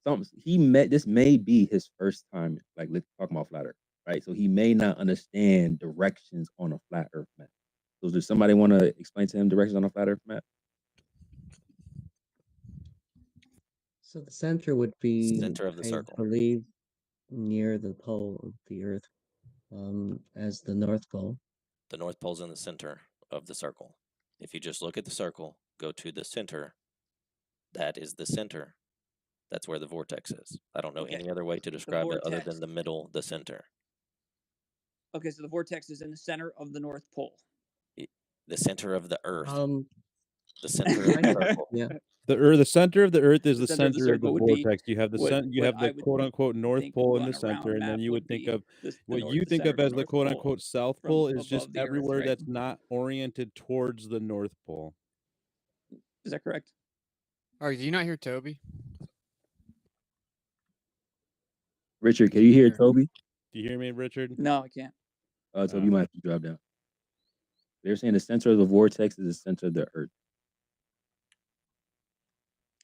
on. This may be his first time, like, let's talk about flat Earth, right? So he may not understand directions on a flat Earth map. So does somebody want to explain to him directions on a flat Earth map? So the center would be, Center of the circle. I believe, near the pole of the Earth, as the North Pole. The North Pole's in the center of the circle. If you just look at the circle, go to the center, that is the center. That's where the vortex is. I don't know any other way to describe it other than the middle, the center. Okay, so the vortex is in the center of the North Pole. The center of the Earth. Um, The center of the circle. yeah. The center of the Earth is The the center of the center of the circle would be vortex. You have the what you have I the would quote unquote North think Pole in on the a center, round and then map you would would think be of the you think center of of as the the North quote Pole unquote South from Pole is just above the Earth, everywhere right? that's not oriented towards the North Pole. Is that correct? All right, do you not hear Toby? Richard, can you hear Toby? Do you hear me, Richard? No, I can't. Toby, you might have to drop down. They're saying the center of the vortex is the center of the Earth.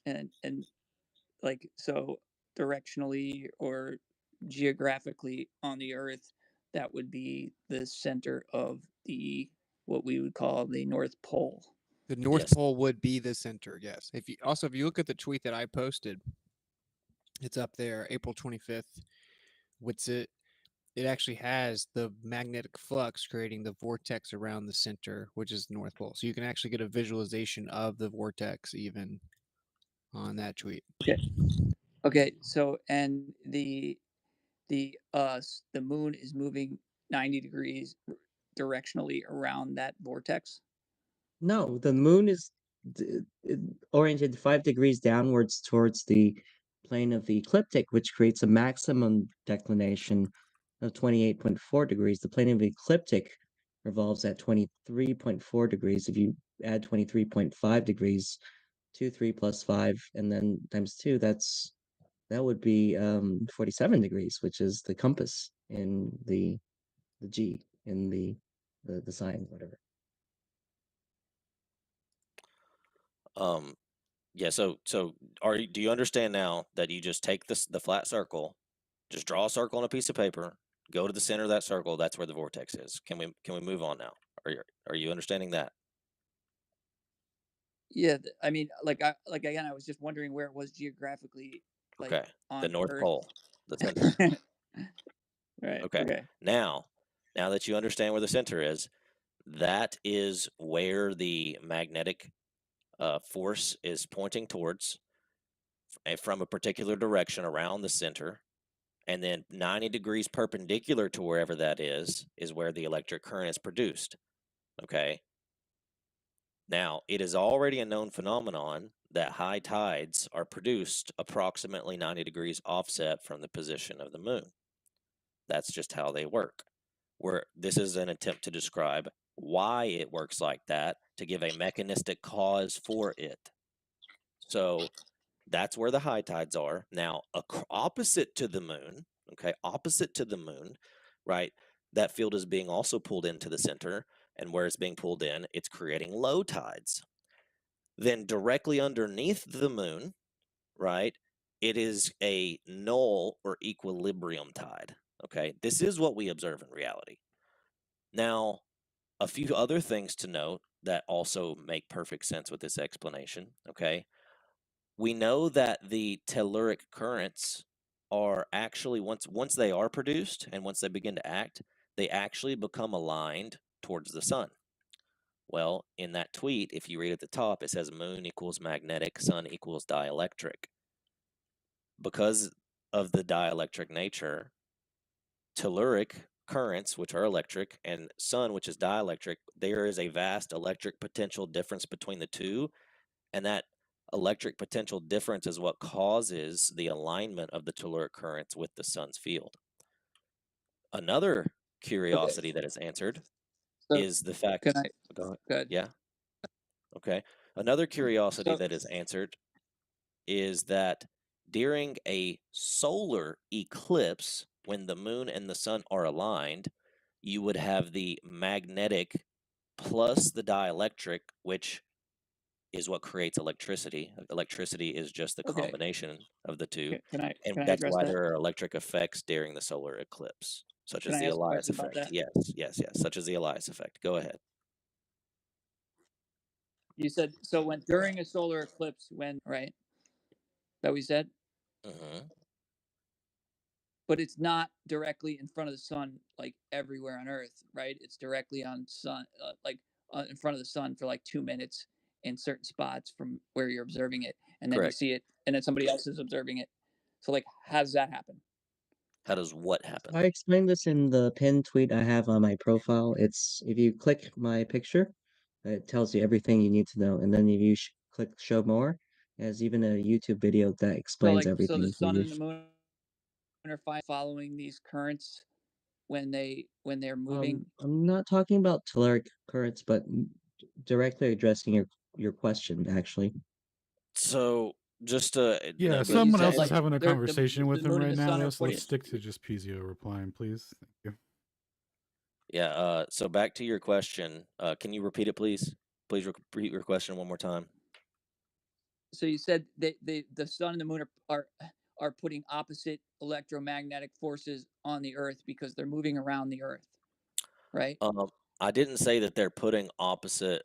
And like, so directionally or geographically on the Earth, that would be the center of the what we would call the North Pole. The North Pole would be the center, yes. If you look at the tweet that I posted, it's up there, April 25th. It actually has the magnetic flux creating the vortex around the center, which is the North Pole. So you can actually get a visualization of the vortex even on that tweet. Okay, so and the moon is moving 90 degrees directionally around that vortex. No, the moon is oriented 5 degrees downwards towards the plane of the ecliptic, which creates a maximum declination of 28.4 degrees. The plane of the ecliptic revolves at 23.4 degrees. If you add 23.5 degrees to 3 plus 5 and then times 2, that would be 47 degrees, which is the compass in the G in the sign, whatever. Yeah, so do you understand now that you just take the flat circle, just draw a circle on a piece of paper, go to the center of that circle, that's where the vortex is. Can we move on now? Are you understanding that? Yeah, I mean, again, I was just wondering where it was geographically. Like, Okay. on The North Earth. Pole, the center. Right. Okay. Now that you understand where the center is, that is where the magnetic force is pointing towards from a particular direction around the center. And then 90 degrees perpendicular to wherever that is where the electric current is produced. Okay. Now, it is already a known phenomenon that high tides are produced approximately 90 degrees offset from the position of the moon. That's just how they work. This is an attempt to describe why it works like that, to give a mechanistic cause for it. So that's where the high tides are. Now, opposite to the moon, okay, opposite to the moon, right, that field is being also pulled into the center, and where it's being pulled in, it's creating low tides. Then directly underneath the moon, right, it is a null or equilibrium tide, okay? This is what we observe in reality. Now, a few other things to note that also make perfect sense with this explanation, okay? We know that the telluric currents are actually, once they are produced and once they begin to act, they actually become aligned towards the sun. Well, in that tweet, if you read at the top, it says moon equals magnetic, sun equals dielectric. Because of the dielectric nature, telluric currents, which are electric, and sun, which is dielectric, there is a vast electric potential difference between the two, and that electric potential difference is what causes the alignment of the telluric currents with the sun's field. Another curiosity that is answered is the fact. Can I go go ahead? Yeah. Okay. Another curiosity that is answered is that during a solar eclipse, when the moon and the sun are aligned, you would have the magnetic plus the dielectric, which is what creates electricity. Electricity is just the combination of the two. Can I That's address why that? there are electric effects during the solar eclipse, such Can as I the ask a Elias question about effect. that? Yes, such as the Elias effect. Go ahead. You said so when during a solar eclipse, right? That we said. Mm-hmm. But it's not directly in front of the sun, like everywhere on Earth, right? It's directly on sun, in front of the sun for like 2 minutes in certain spots from where you're observing it, and then Correct. you see it, and then somebody else is observing it. So, like, how does that happen? How does what happen? I explained this in the pinned tweet I have on my profile. It's if you click my picture, it tells you everything you need to know, and then if you click show more, there's even a YouTube video that So explains the everything for sun you. and the moon are following these currents when they're moving. I'm not talking about telluric currents, but directly addressing your question, actually. So just to Yeah, no, but someone else is like having a the conversation with him moon and right the now, sun though, are so let's putting. stick to just Pizio replying, please. Thank you. yeah. So back to your question. Can you repeat it, please? Please repeat your question one more time. So you said that the sun and the moon are putting opposite electromagnetic forces on the Earth because they're moving around the Earth, right? I didn't say that they're putting opposite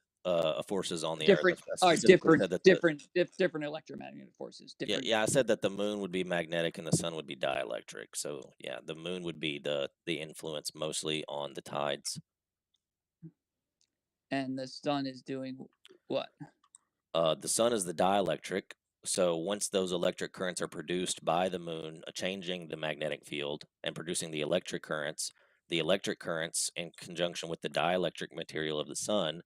forces on the Different, Earth. I specifically said that different electromagnetic forces. Different. Yeah. I said that the moon would be magnetic and the sun would be dielectric. So yeah, the moon would be the influence mostly on the tides. And the sun is doing what? The sun is the dielectric. So once those electric currents are produced by the moon, changing the magnetic field and producing the electric currents in conjunction with the dielectric material of the sun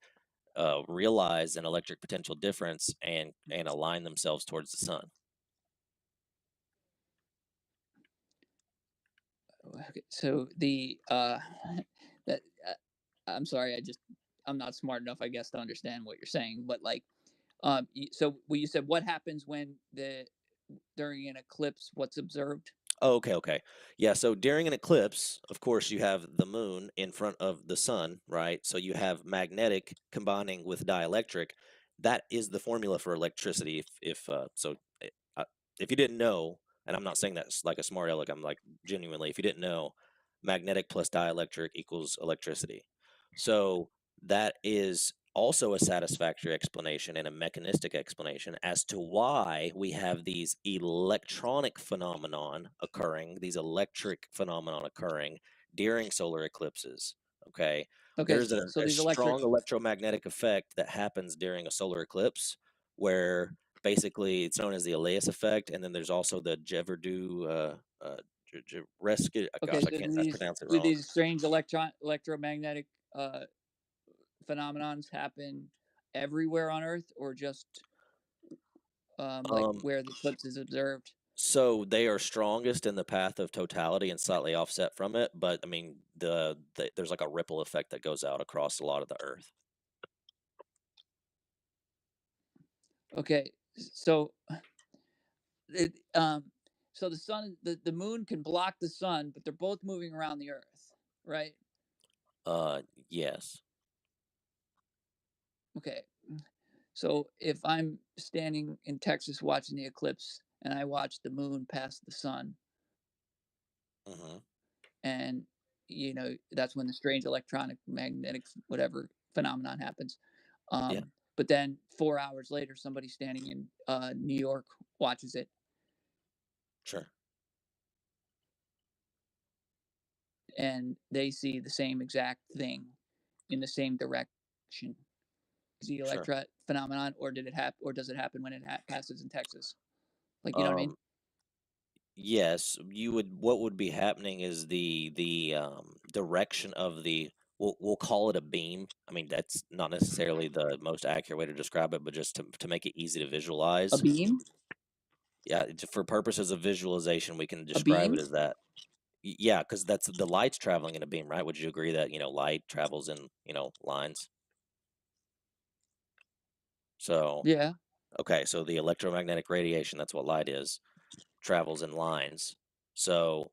realize an electric potential difference and align themselves towards the sun. Okay, so the that I'm sorry, I'm not smart enough, I guess, to understand what you're saying, but like, so you said what happens when during an eclipse, what's observed? Oh, okay. Yeah, so during an eclipse, of course, you have the moon in front of the sun, right? So you have magnetic combining with dielectric. That is the formula for electricity. If you didn't know, and I'm not saying that's like a smart aleck, I'm like genuinely, if you didn't know, magnetic plus dielectric equals electricity. So that is also a satisfactory explanation and a mechanistic explanation as to why we have these electric phenomenon occurring during solar eclipses. Okay. Okay, There's so a these electric. strong electromagnetic effect that happens during a solar eclipse where basically it's known as the Elias effect. And then there's also the Jeverdu, rescue. Okay, Gosh, so I pronounce it do wrong. these strange electromagnetic phenomenons happen everywhere on Earth, or just like where the eclipse is observed? So they are strongest in the path of totality and slightly offset from it, but I mean there's like a ripple effect that goes out across a lot of the Earth. Okay, so so the sun, the moon can block the sun, but they're both moving around the Earth, right? Yes. Okay, so if I'm standing in Texas watching the eclipse and I watch the moon pass the sun, Mm-hmm. and that's when the strange electronic magnetic whatever phenomenon happens. Yeah. But then 4 hours later, somebody standing in New York watches it, Sure. and they see the same exact thing in the same direction. Is the Sure. electron phenomenon, or did it happen, or does it happen when it passes in Texas? Like, you know what I mean? Yes, what would be happening is the direction of the we'll call it a beam. I mean, that's not necessarily the most accurate way to describe it, but just to make it easy to A visualize. beam? Yeah, for purposes of visualization, we can A describe beam? it as that. Yeah, because that's the light's traveling in a beam, right? Would you agree that, light travels in, lines? So, Yeah. okay, so the electromagnetic radiation, that's what light is, travels in lines. So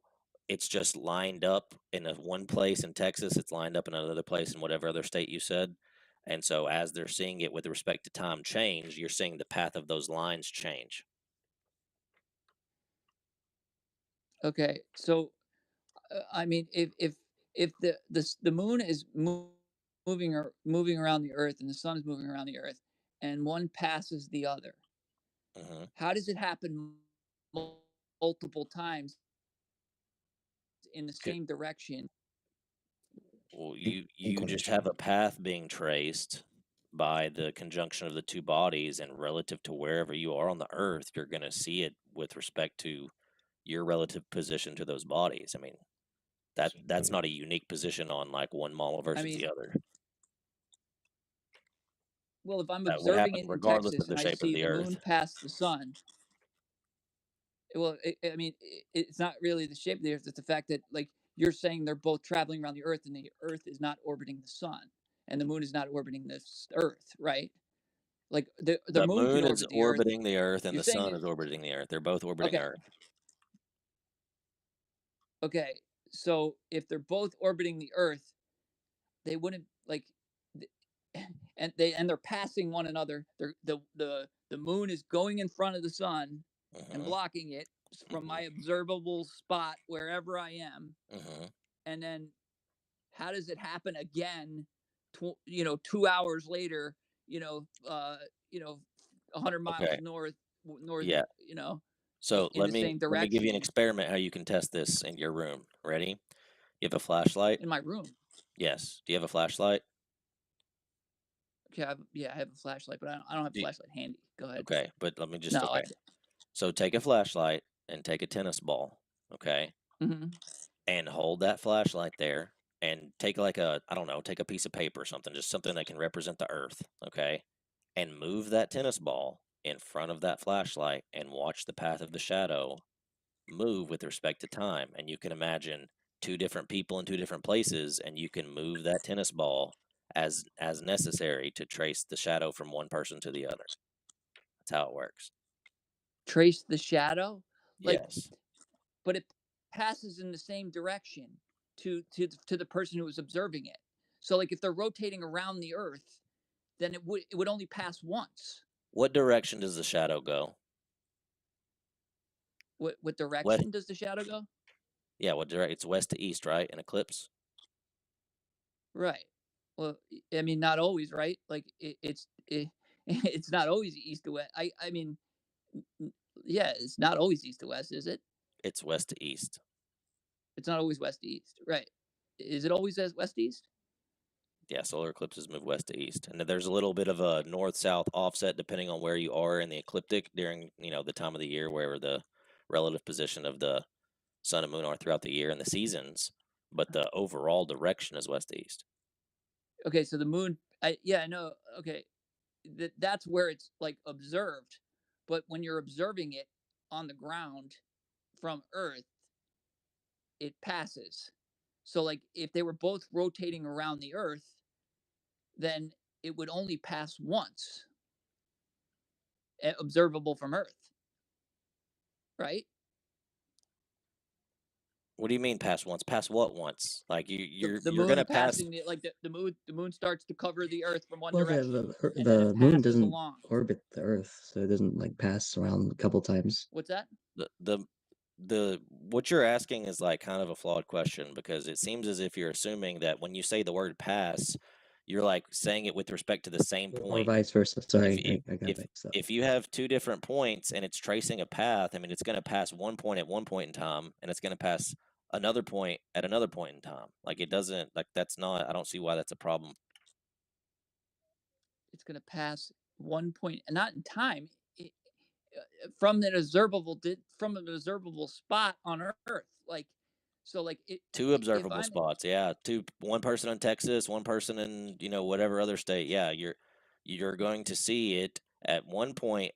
it's just lined up in one place in Texas, it's lined up in another place in whatever other state you said. And so as they're seeing it with respect to time change, you're seeing the path of those lines change. Okay. So, I mean, if the moon is moving around the Earth and the sun is moving around the Earth, and one passes the other, Hmm. how does it happen multiple times in the Good. same direction? Well, you just have a path being traced by the conjunction of the two bodies, and relative to wherever you are on the Earth, you're going to see it with respect to your relative position to those bodies. I mean, that's not a unique position on like one model versus the other. Well, if I'm That would observing happen it in regardless Texas of the and I shape of see the the Earth. moon pass the sun, well, I mean, it's not really the shape of the Earth. It's the fact that, like, you're saying they're both traveling around the Earth, and the Earth is not orbiting the sun, and the moon is not orbiting the Earth, right? Like the The moon can moon is orbit the Earth. orbiting the Earth, and You're the saying sun it, is orbiting the Earth. They're both orbiting okay. Earth. Okay, so if they're both orbiting the Earth, they wouldn't like, and they're passing one another. The moon is going in front of the sun and blocking it from my observable spot wherever I am. And then how does it happen again? 2 hours later, 100 miles Okay. north, Yeah. So in the same let me give you an direction experiment how you can test this in your room. Ready? You have a flashlight? in my room. Yes. Do you have a flashlight? Okay, I have a flashlight, but I don't have a flashlight handy. Go ahead. Okay, but let me just No, okay. So take a flashlight and take a tennis ball, okay? And hold that flashlight there and take like take a piece of paper or something, just something that can represent the Earth, okay? And move that tennis ball in front of that flashlight and watch the path of the shadow move with respect to time. And you can imagine two different people in two different places, and you can move that tennis ball as necessary to trace the shadow from one person to the other. That's how it works. Trace the shadow? Yes. But it passes in the same direction to the person who was observing it. So like if they're rotating around the Earth, then it would only pass once. What direction does the shadow go? What direction does the shadow go? Yeah, what direction? It's west to east, right? An eclipse. Right. Well, I mean, not always, right? Like it's not always east to west. I mean, yeah, it's not always east to west, is it? It's west to east. It's not always west to east, right? Is it always west to east? Yeah, solar eclipses move west to east, and there's a little bit of a north-south offset depending on where you are in the ecliptic during the time of the year, where the relative position of the sun and moon are throughout the year and the seasons. But the overall direction is west to east. Okay, so the moon, I know. Okay, that's where it's like observed, but when you're observing it on the ground from Earth, it passes. So like if they were both rotating around the Earth, then it would only pass once, observable from Earth, right? What do you mean pass once? Pass what once? Like you're moon gonna pass. passing the moon starts to cover the Earth from one Well, direction, and then the it moon passes doesn't along. orbit the Earth, so it doesn't like pass around a couple times. What's that? The what you're asking is like kind of a flawed question, because it seems as if you're assuming that when you say the word pass, you're like saying it with respect to the same Or point. vice versa. Sorry, I got mixed up. If you have two different points and it's tracing a path, I mean, it's going to pass one point at one point in time, and it's going to pass another point at another point in time. Like it doesn't, like that's not, I don't see why that's a problem. It's going to pass one point, not in time, from an observable spot on Earth. Like, so like two observable spots. Yeah. One person in Texas, one person in, whatever other state. Yeah. You're going to see it at one point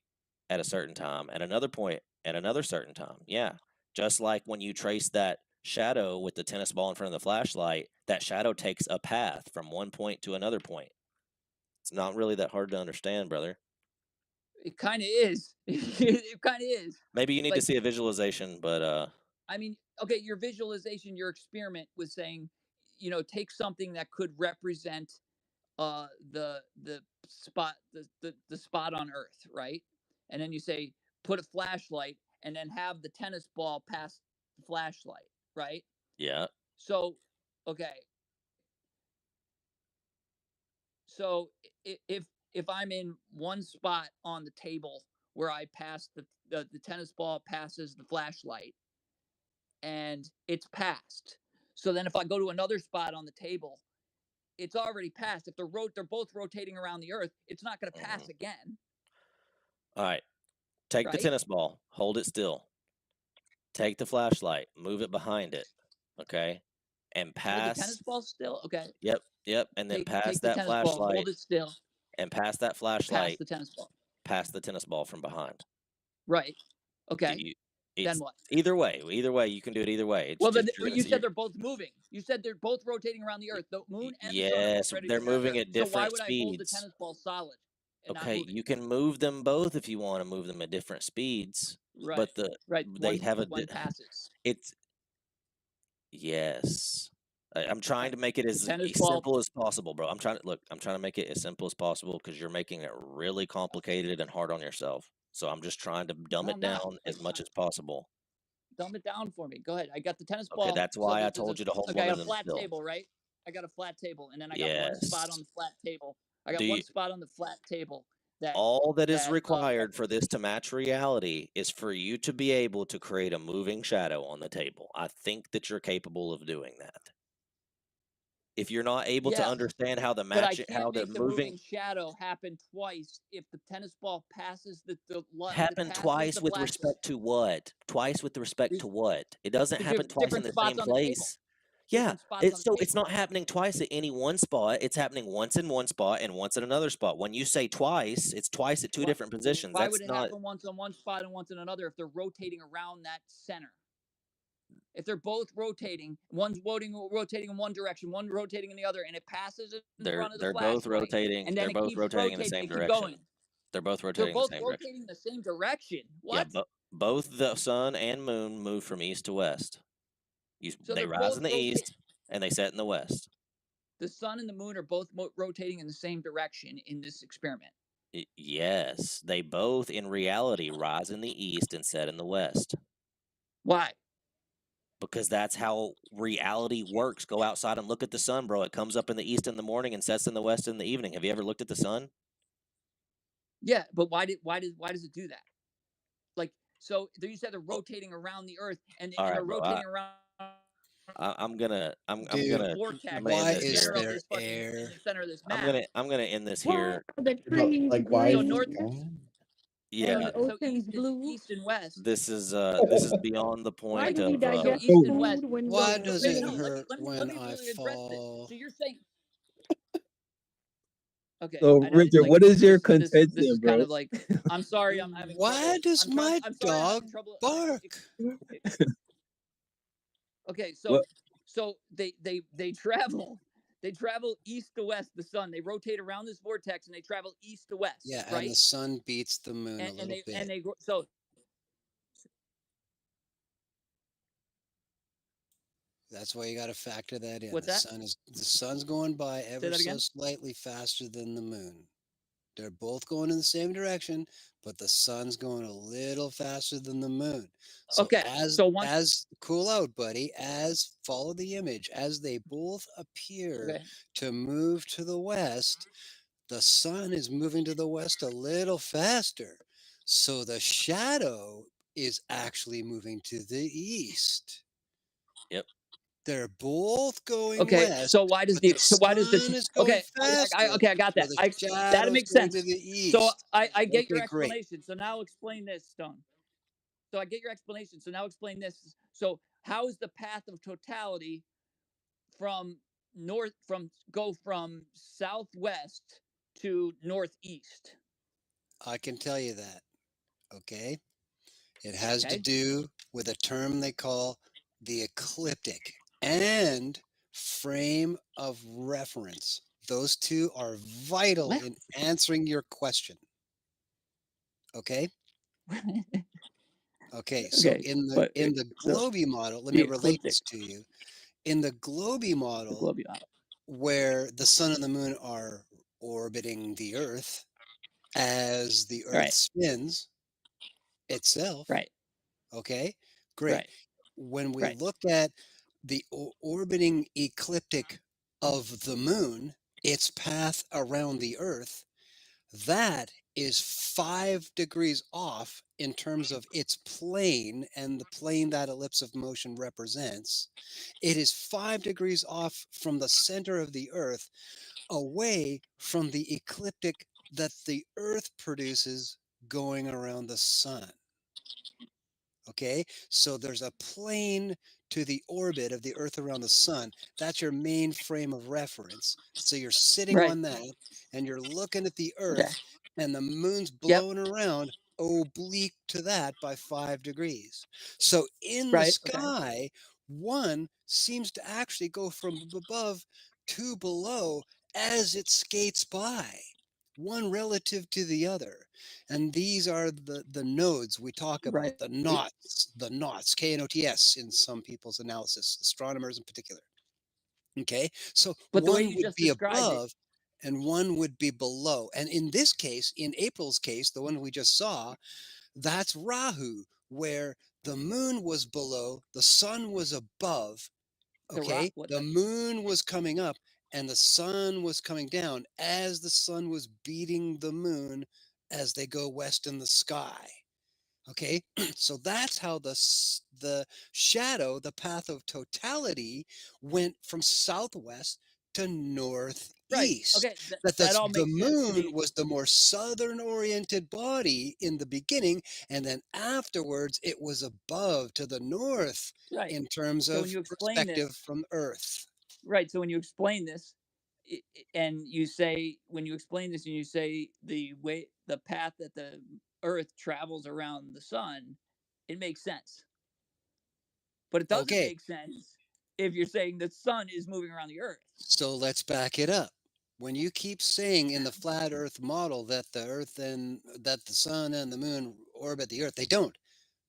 at a certain time, at another point at another certain time. Yeah. Just like when you trace that shadow with the tennis ball in front of the flashlight, that shadow takes a path from one point to another point. It's not really that hard to understand, brother. It kind of is. It kind of is. Maybe you need to see a visualization, but I mean, okay, your visualization, your experiment was saying, take something that could represent the spot, the spot on Earth, right? And then you say put a flashlight and then have the tennis ball pass the flashlight, right? Yeah. So, okay. So if I'm in one spot on the table where I pass the tennis ball passes the flashlight and it's passed. So then if I go to another spot on the table, it's already passed. If they're both rotating around the Earth, it's not going to pass again. All right. Take the Right? tennis ball, hold it still. Take the flashlight, move it behind it, okay, and Hold the pass. tennis ball still. Okay. Yep, and then pass Take the that tennis ball. flashlight, Hold it still. and pass that Pass flashlight the tennis ball. past the tennis ball from behind. Right. Do Okay. you? Then It's what? either way. You can do it either way. It's Well, just but you said they're both moving. You said they're both rotating around the Earth. The moon and the sun are yes, both they're rotating around the moving Earth. at So why different would I hold the speeds. tennis ball solid and not Okay, move it? you can move them both if you want to move them at different speeds, Right. but Right. they have a One passes. it's yes. I'm trying to make it The as tennis ball. simple as possible, bro. I'm trying to make it as simple as possible because you're making it really complicated and hard on yourself. So I'm just trying to dumb No, it I'm not. down as much as possible. Dumb it down for me. Go ahead. I got the tennis Okay, ball. that's why I told you to hold Okay, one I of got a them flat still. table, right? I got a flat table, and then I got one spot on Yes. the flat table. I got Do one you, spot on the flat table that all that is that required for this to match reality is for you to be able to create a moving shadow on the table. I think that you're capable of doing that. If you're not able to yeah, understand how the but I match, can't how the make the moving shadow happen twice if the tennis ball passes happen twice with respect to what? Twice with respect to what? It doesn't happen twice in different the spots same on the table. place. Yeah, Different spots on the so table. it's not happening twice at any one spot. It's happening once in one spot and once in another spot. When you say twice, it's twice at two different positions. Why That's would it not. happen once on one spot and once in another if they're rotating around that center? If they're both rotating, one's rotating in one direction, one rotating in the other, and it passes in front of the flashlight, both rotating. and then They're it both keeps rotating in the same rotating, keep direction. going. They're both They're rotating in the both same direction. rotating in the same direction. What? Yeah, both the sun and moon move from east to west. So they they're rise both in the east and they set in the west. The sun and the moon are both rotating in the same direction in this experiment. Yes, they both in reality rise in the east and set in the west. Why? Because that's how reality works. Go outside and look at the sun, bro. It comes up in the east in the morning and sets in the west in the evening. Have you ever looked at the sun? Yeah, but why does it do that? Like, so you said they're rotating around the Earth, and they're rotating around. I'm gonna end Why this is here. there air? In the center of this map. I'm gonna end this here. The trees why? So green north. Yeah. and the ocean's blue. East and west. This is beyond the Why point do we of digest east and food west. when Why the does it hurt when I address this. fall? So you're saying. Okay. So I know, Richard, like, what is your this contention, is bro? kind of like, I'm sorry, I'm having Why trouble. does my dog bark? Okay, so What? so they travel east to west. The sun, they rotate around this vortex and they travel east to west. Yeah, right? and the sun beats the moon a little bit. And they so. That's why you got to factor that in. What's the that? sun's going by ever that so again? slightly faster than the moon. They're both going in the same direction, but the sun's going a little faster than the moon. So Okay, as cool out, buddy, as follow the image, as they both appear to move to the west, the sun is moving to the west a little faster. So the shadow is actually moving to the east. Yep. They're both going Okay, west. so why does the sun is going faster? I got that. So the That shadow's makes going sense. to the east. So I get your Okay, great. explanation. So now explain this, Stone. So I get your explanation. So now explain this. So how is the path of totality from southwest to northeast? I can tell you that. Okay. It has to do with a term they call the ecliptic and frame of reference. Those two are vital in answering your question. Okay. Okay. So in the Globee model, let me relate this to you. In the Globee model, where the sun and the moon are orbiting the Earth as the Earth spins itself. Right. Okay, great. Right. When we look at the orbiting ecliptic of the moon, its path around the Earth, that is 5 degrees off in terms of its plane and the plane that ellipse of motion represents. It is 5 degrees off from the center of the Earth, away from the ecliptic that the Earth produces going around the sun. Okay, so there's a plane to the orbit of the Earth around the sun. That's your main frame of reference. So you're sitting Right. on that and you're looking at the Okay. Earth, and the moon's Yep. blowing around oblique to that by 5 degrees. So in the Right. Okay. sky, one seems to actually go from above to below as it skates by, one relative to the other. And these are the nodes we talk about, Right. the knots, K-N-O-T-S in some people's analysis, astronomers in particular. Okay, so But the way one you would just be described it, above and one would be below. And in this case, in April's case, the one we just saw, that's Rahu, where the moon was below, the sun was above. Okay, the moon was coming up and the sun was coming down as the sun was beating the moon as they go west in the sky. Okay, so that's how the shadow, the path of totality, went from southwest to right? northeast. Okay, That that all the makes sense to moon me. was the more southern oriented body in the beginning, and then afterwards it was above to the north Right. in terms So when of you explain perspective this, from Earth. right? So when you explain this, and you say when you explain this and you say the way the path that the Earth travels around the sun, it makes sense. But it doesn't Okay, make sense if you're saying the sun is moving around the Earth. so let's back it up. When you keep saying in the flat Earth model that the Earth and that the sun and the moon orbit the Earth, they don't.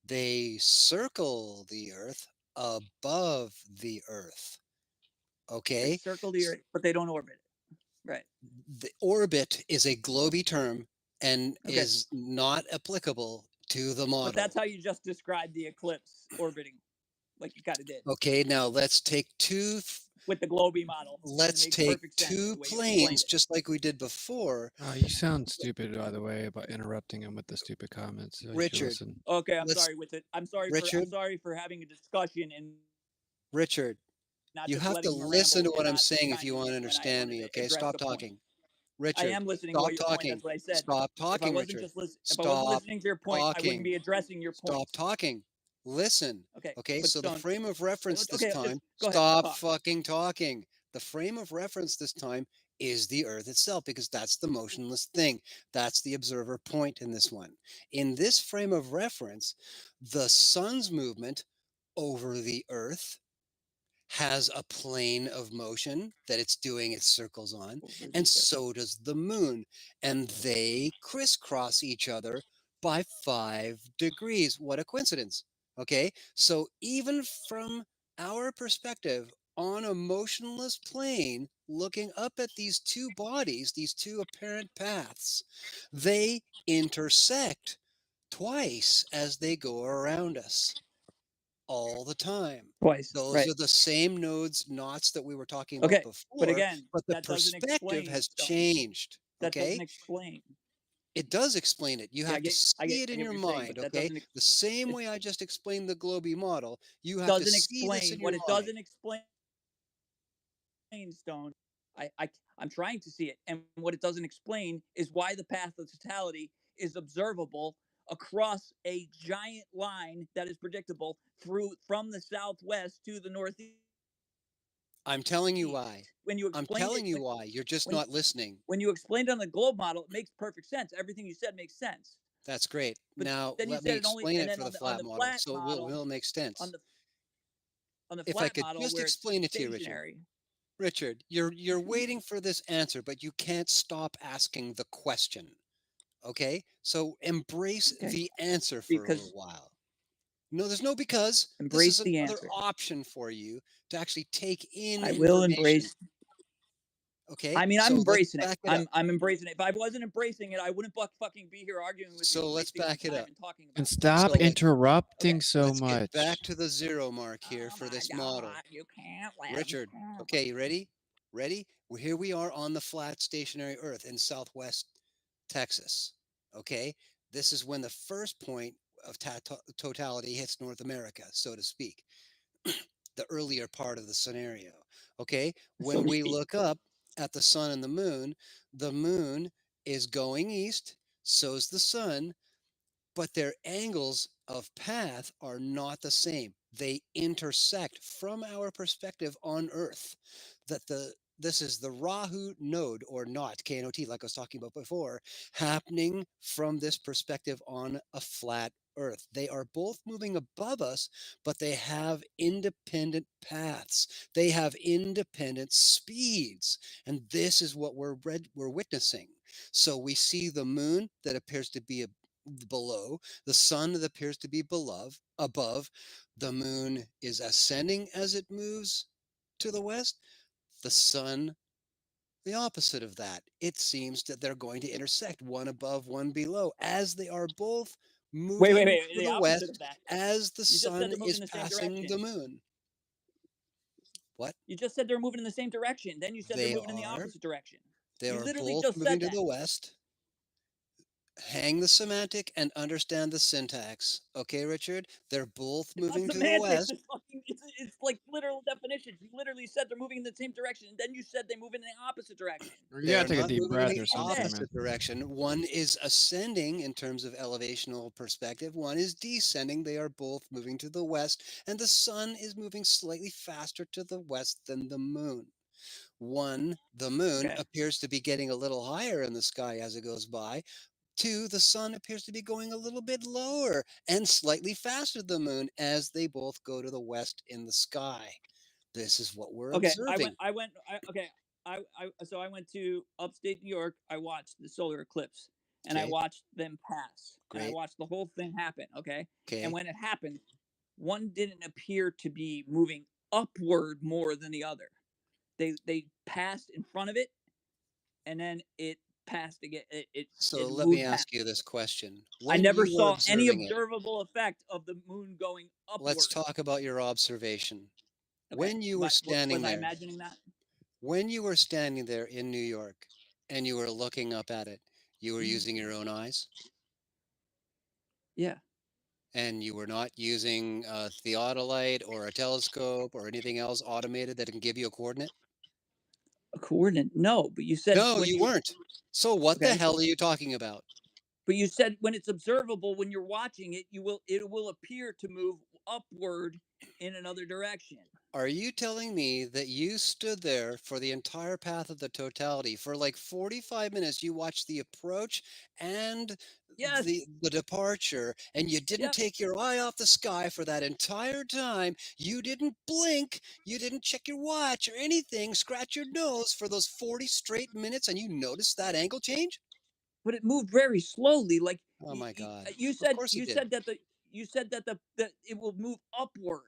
They circle the Earth above the Earth. They Okay, circle the Earth, but they don't orbit it. Right. the orbit is a globy term and Okay. is not applicable to the But that's model. how you just described the eclipse orbiting, like you kind of did Okay, now let's take with the globy model. And it let's makes take perfect sense two the way you explained planes it. just like we did before. You sound stupid, by the way, by interrupting him with the stupid comments. You should Richard, listen. Okay, I'm let's sorry with it. I'm sorry Richard, for having a discussion and Richard, not you just have to letting him listen to ramble and what I'm not saying if you chiming want to in when I understand wanted me. to Okay, address stop the point. talking. I Richard, am listening to stop what your point. talking. That's what I said. Stop If I talking, wasn't Richard. just if I wasn't Stop listening to your point, I wouldn't talking. be addressing your point. Stop talking. Listen. Okay. Okay, But so the Stone. frame of reference this Okay, time, just go ahead. stop Talk. fucking talking. The frame of reference this time is the Earth itself because that's the motionless thing. That's the observer point in this one. In this frame of reference, the sun's movement over the Earth has a plane of motion that it's doing its circles on, and so does the moon. And they crisscross each other by 5 degrees. What a coincidence. Okay, so even from our perspective on a motionless plane, looking up at these two bodies, these two apparent paths, they intersect twice as they go around us all the time. Twice. Those Right. are the same nodes, knots that we were talking about Okay. But before, again, but the that doesn't perspective explain. has Stone. changed. That doesn't Okay, explain. it does explain it. You Yeah, have to see it in your what you're saying, mind. but that Okay, doesn't the same way I just explained the globy model, you have to doesn't see this explain in what your it mind. doesn't explain. Stone. I'm trying to see it, and what it doesn't explain is why the path of totality is observable across a giant line that is predictable through from the southwest to the northeast. I'm telling you why. When you I'm explained telling it, you why. You're just when not listening. when you explained on the globe model, it makes perfect sense. Everything you said makes sense. That's great. But Now then you let me said it only, explain and it then for the on flat the model, flat so it model, will make sense. on the If I flat could model just where it's explain it to you, Richard. stationary. Richard, you're waiting for this answer, but you can't stop asking the question. Okay? So embrace the answer for a little while. No, there's no because. This is Embrace the another answer. option for you to actually take in I will information. embrace. Okay? I mean, I'm So let's embracing it. back it up. I'm embracing it. If I wasn't embracing it, I wouldn't fucking be here arguing with you. So let's wasting my back it time up. and talking about And it. stop So interrupting so let's get much. back to the 0 mark here for this model. You can't let Richard, okay, you ready? Ready? Well, here we are on the flat stationary Earth in southwest Texas. Okay, this is when the first point of totality hits North America, so to speak, the earlier part of the scenario. Okay, when we look up at the sun and the moon is going east, so's the sun, but their angles of path are not the same. They intersect from our perspective on Earth. This is the Rahu node or not, KNOT, like I was talking about before, happening from this perspective on a flat Earth. They are both moving above us, but they have independent paths. They have independent speeds. And this is what we're witnessing. So we see the moon that appears to be below, the sun that appears to be above. The moon is ascending as it moves to the west. The sun, the opposite of that. It seems that they're going to intersect, one above, one below, as they are both moving to The the opposite west of that. as the You just said sun they're moving is in the same passing the direction. moon. What? You just said they're moving in the same direction. Then you said They they're moving in the are. opposite direction. They You are literally both just moving said to that. the west. Hang the semantic and understand the syntax. Okay, Richard? They're both It's not moving to the semantics. west. It's like literal definitions. You literally said they're moving in the same direction, and then you said they move in the opposite direction. You gotta They're take a not deep moving breath in or the something, man. opposite direction. One is ascending in terms of elevational perspective. One is descending. They are both moving to the west, and the sun is moving slightly faster to the west than the moon. The moon appears to be getting a little higher in the sky as it goes by. Two, the sun appears to be going a little bit lower and slightly faster than the moon as they both go to the west in the sky. This is what we're observing. So I went to upstate New York. I watched the solar eclipse, and I Okay. watched them pass, and I Great. watched the whole thing happen. Okay. Okay. And when it happened, one didn't appear to be moving upward more than the other. They passed in front of it, and then it passed again. So It let me moved past. ask you this question. I When never you were saw any observing it, observable effect of the moon going upward. let's talk about your observation. Okay. When you were standing was I there, imagining that? when you were standing there in New York and you were looking up at it, you were using your own eyes? Yeah. And you were not using a theodolite or a telescope or anything else automated that can give you a coordinate? A coordinate? No, but you said No, you weren't. So what the hell are you talking about? But you said when it's observable, when you're watching it, it will appear to move upward in another direction. Are you telling me that you stood there for the entire path of the totality for like 45 minutes? You watched the approach and the departure, and you didn't take your eye off the sky for that entire time. You didn't blink. You didn't check your watch or anything, scratch your nose for those 40 straight minutes, and you noticed that angle change? But it moved very slowly. Like, oh my God! You Of said course it you did. said that that it will move upward,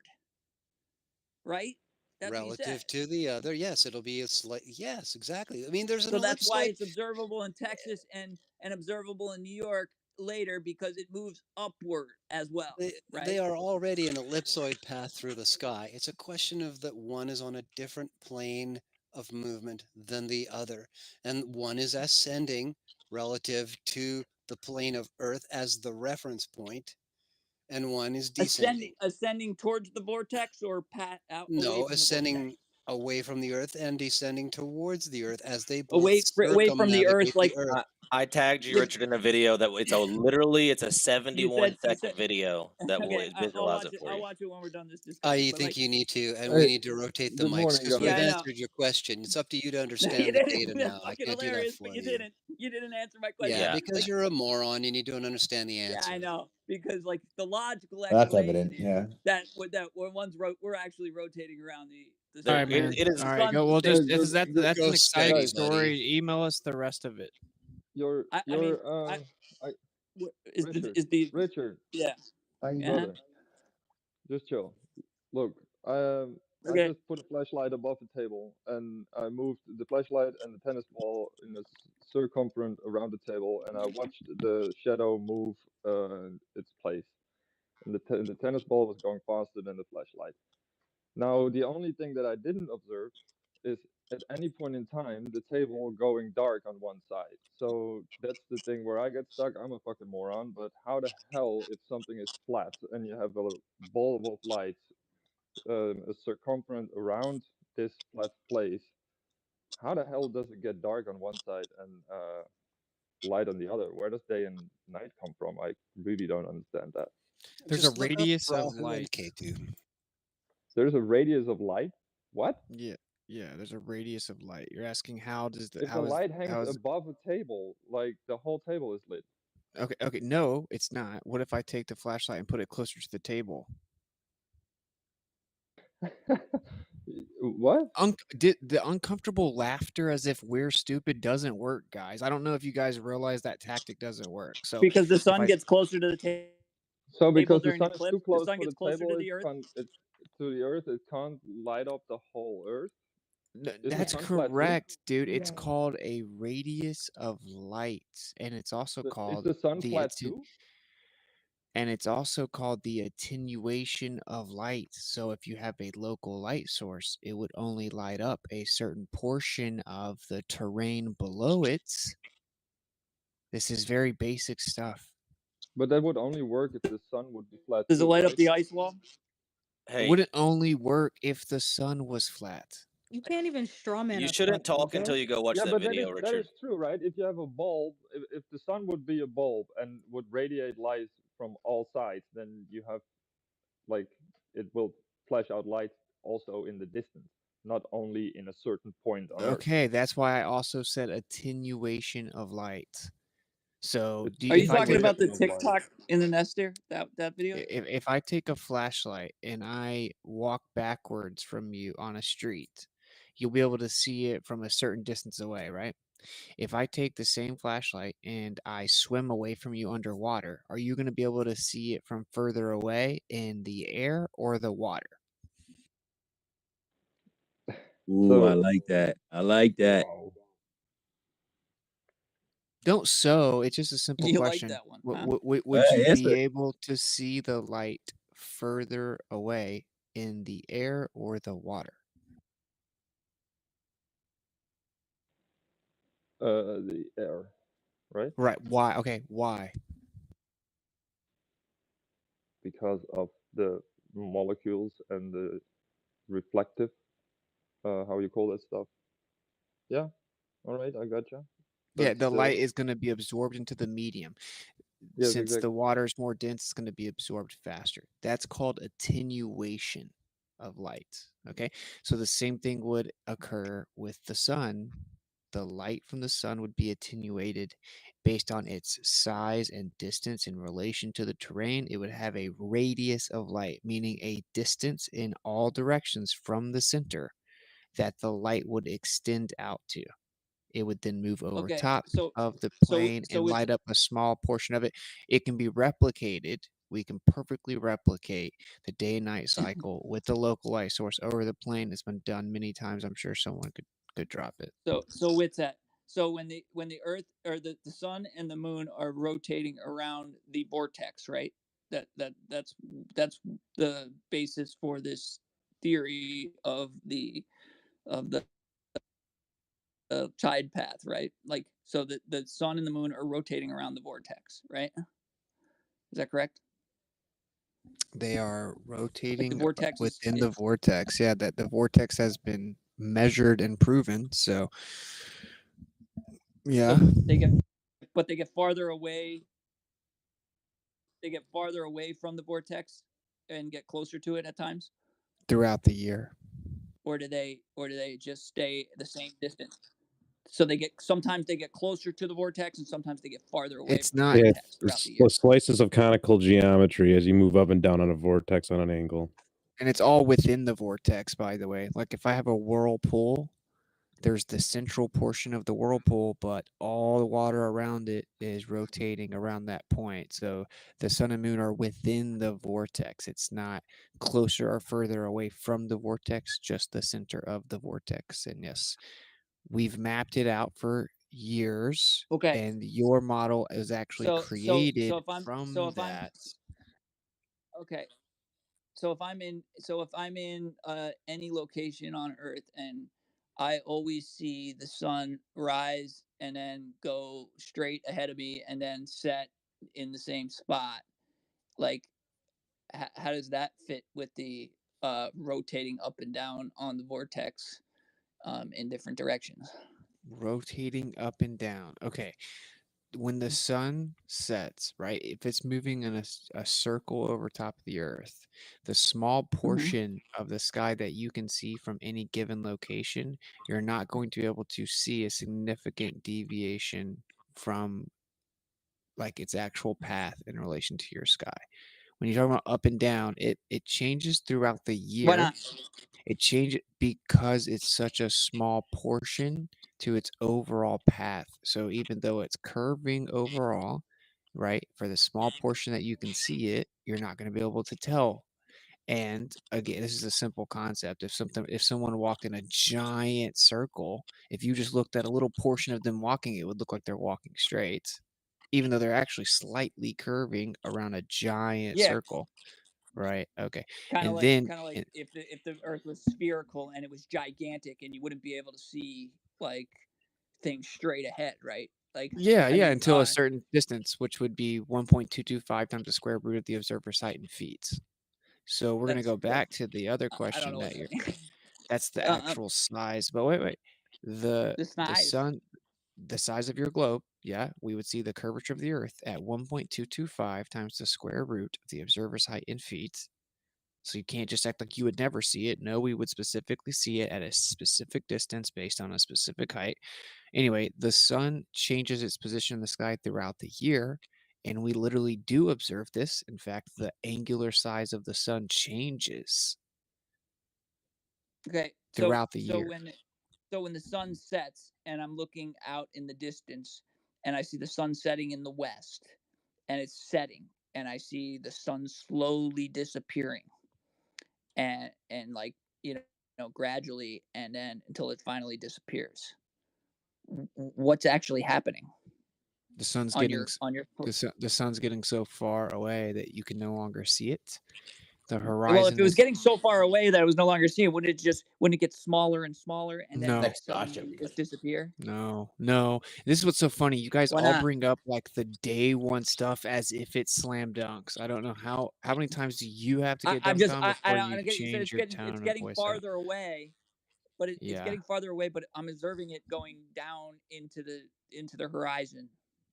right? That's what you said. Relative to the other, yes, it'll be a slight. Yes, exactly. I mean, there's an So that's why ellipsoid. it's observable in Texas and observable in New York later, because it moves upward as well, right? They are already an ellipsoid path through the sky. It's a question of that one is on a different plane of movement than the other, and one is ascending relative to the plane of Earth as the reference point, and one is descending. Ascending towards the vortex, or out away No, from the ascending vortex? away from the Earth and descending towards the Earth as they both Away from the Earth, circumnavigate like the Earth. I tagged you, Richard, in a video that it's a 71-second video that will okay, visualize it for I'll you. watch it when we're done this discussion. I but think like, you need to, and Hey, we need to rotate the good mics morning, because guys. we've I know. answered your question. It's up to you to No, you understand the didn't. data That's now. I fucking can't do that hilarious, for but you didn't. You didn't answer my question. Yeah, Yeah. because Like, you're a moron. You need to understand the yeah, answer. I know, because like the logical That's explanation evident. is Yeah. that we're actually rotating around the There- All right, sun. man. it is. All right, go. We'll Guys, just just, that's just an Go exciting steady, guys, buddy. story. Email us the rest of it. your I your mean, Richard, is the Richard, yeah. brother, just chill. Look, I Okay. just put a flashlight above the table, and I moved the flashlight and the tennis ball in a circumference around the table, and I watched the shadow move its place. And the tennis ball was going faster than the flashlight. Now, the only thing that I didn't observe is at any point in time the table going dark on one side. So that's the thing where I get stuck. I'm a fucking moron, but how the hell, if something is flat and you have a bulb of light, a circumference around this flat place, how the hell does it get dark on one side and light on the other. Where does day and night come from? I really don't understand that. There's Just a look up radius of Rahu and light. Ketu. There's a radius of light? What? Yeah, there's a radius of light. You're asking how does the If the light hangs above a table, like the whole table is lit. okay, no, it's not. What if I take the flashlight and put it closer to the table? What? The uncomfortable laughter as if we're stupid doesn't work, guys. I don't know if you guys realize that tactic doesn't work. So Because the sun gets closer to the table. So because the during the sun is eclipse, too close the sun for the gets closer table, to the earth. to the earth, it can't light up the whole earth. Is That's the sun flat too? correct, dude. It's called a radius of light, and it's also Is called the sun flat too? and it's also called the attenuation of light. So if you have a local light source, it would only light up a certain portion of the terrain below it. This is very basic stuff. But that would only work if the sun would be flat. Does it light up the ice wall? It wouldn't only work if the sun was flat. You can't even straw man. You a shouldn't thought, talk bro. until you go watch Yeah, that but video, that Richard. is true, right? If you have a bulb, if the sun would be a bulb and would radiate light from all sides, then you have, like, it will flash out light also in the distance, not only in a certain point on Earth. Okay, that's why I also said attenuation of light. So Are you talking about the TikTok in the Nestor, that video? If I take a flashlight and I walk backwards from you on a street, you'll be able to see it from a certain distance away, right? If I take the same flashlight and I swim away from you underwater, are you going to be able to see it from further away in the air or the water? Ooh, I like that. I like that. Don't so. It's just a simple You like question. that one, huh? Would you Answer be it. able to see the light further away in the air or the water? The air, right? Right. Why? Okay. Why? Because of the molecules and the reflective, how you call that stuff. Yeah. All right, I gotcha. Yeah, the light is going to be absorbed into the medium. Yes, Since exactly. the water is more dense, it's going to be absorbed faster. That's called attenuation of light. Okay. So the same thing would occur with the sun. The light from the sun would be attenuated based on its size and distance in relation to the terrain. It would have a radius of light, meaning a distance in all directions from the center that the light would extend out to. It would then move over Okay, top so of the so plane so and it's light up a small portion of it. It can be replicated. We can perfectly replicate the day and night cycle with the local light source over the plane. It's been done many times. I'm sure someone could drop it. so it's that. So when the Earth or the sun and the moon are rotating around the vortex, right? That's the basis for this theory of the tide path, right? Like, so the sun and the moon are rotating around the vortex, right? Is that correct? They are rotating vortex is- within the vortex. Yeah, that the vortex has been measured and proven. So, yeah. So they get farther away. They get farther away from the vortex and get closer to it at times. Throughout the year. Or do they just stay the same distance? So sometimes they get closer to the vortex and sometimes they get farther away It's from the not vortex throughout the year. Slices of conical geometry as you move up and down on a vortex on an angle. And it's all within the vortex, by the way. Like if I have a whirlpool, there's the central portion of the whirlpool, but all the water around it is rotating around that point. So the sun and moon are within the vortex. It's not closer or further away from the vortex, just the center of the vortex. And yes, we've mapped it out for years. Okay. And your model is actually created from that. Okay. So if I'm in any location on Earth and I always see the sun rise and then go straight ahead of me and then set in the same spot, like how does that fit with the rotating up and down on the vortex in different directions? Rotating up and down. Okay. when the sun sets, right? If it's moving in a circle over top of the earth, the small portion of the sky that you can see from any given location, you're not going to be able to see a significant deviation from like its actual path in relation to your sky. When you're talking about up and down, it changes throughout the Why year. not? It changes because it's such a small portion to its overall path. So even though it's curving overall, right, for the small portion that you can see it, you're not going to be able to tell. And again, this is a simple concept. If someone walked in a giant circle, if you just looked at a little portion of them walking, it would look like they're walking straight, even though they're actually slightly curving around a giant Yeah, circle. Right. Okay. kind of And like then if the Earth was spherical and it was gigantic and you wouldn't be able to see like things straight ahead, right? Like yeah, I mean, until a certain distance, which would be 1.225 times the square root of the observer's height in feet. So we're gonna that's go back to the other I don't question know what that that you're. means. That's the actual size. But wait. The The size. sun, the size of your globe, yeah, we would see the curvature of the Earth at 1.225 times the square root of the observer's height in feet. So you can't just act like you would never see it. No, we would specifically see it at a specific distance based on a specific height. Anyway, the sun changes its position in the sky throughout the year, and we literally do observe this. In fact, the angular size of the sun changes Okay, throughout the so year. when the sun sets and I'm looking out in the distance and I see the sun setting in the west and it's setting and I see the sun slowly disappearing and like you know gradually and then until it finally disappears. What's actually happening The sun's on getting your the sun's getting so far away that you can no longer see it. The well, if horizon it was is getting so far away that I was no longer seeing it, wouldn't it get smaller and smaller and then no. suddenly just disappear? No. This is what's so funny. You guys Why all not? bring up like the day one stuff as if it's slam dunks. I don't know how many times do you have to get I'm dunked just on I before don't you get you said change your it's tone of getting voice up? farther away, but it's Yeah. getting farther away, but I'm observing it going down into the horizon.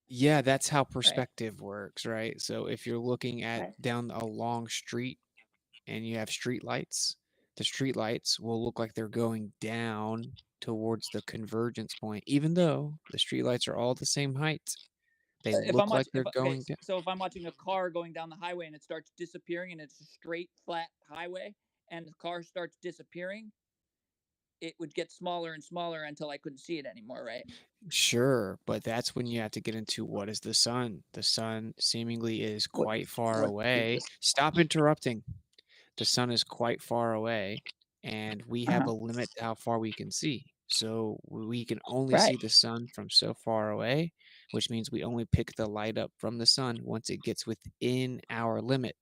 Yeah, that's how perspective works, right? So if you're looking at Right. down a long street and you have street lights, the street lights will look like they're going down towards the convergence point, even though the street lights are all the same height. They If I'm look like watching, they're going down. so if I'm watching a car going down the highway and it starts disappearing and it's a straight flat highway and the car starts disappearing, it would get smaller and smaller until I couldn't see it anymore, right? Sure, but that's when you have to get into what is the sun? The sun seemingly is quite far away. Stop interrupting. The sun is quite far away, and we have a limit to how far we can see. So we can only see Right. the sun from so far away, which means we only pick the light up from the sun once it gets within our limit.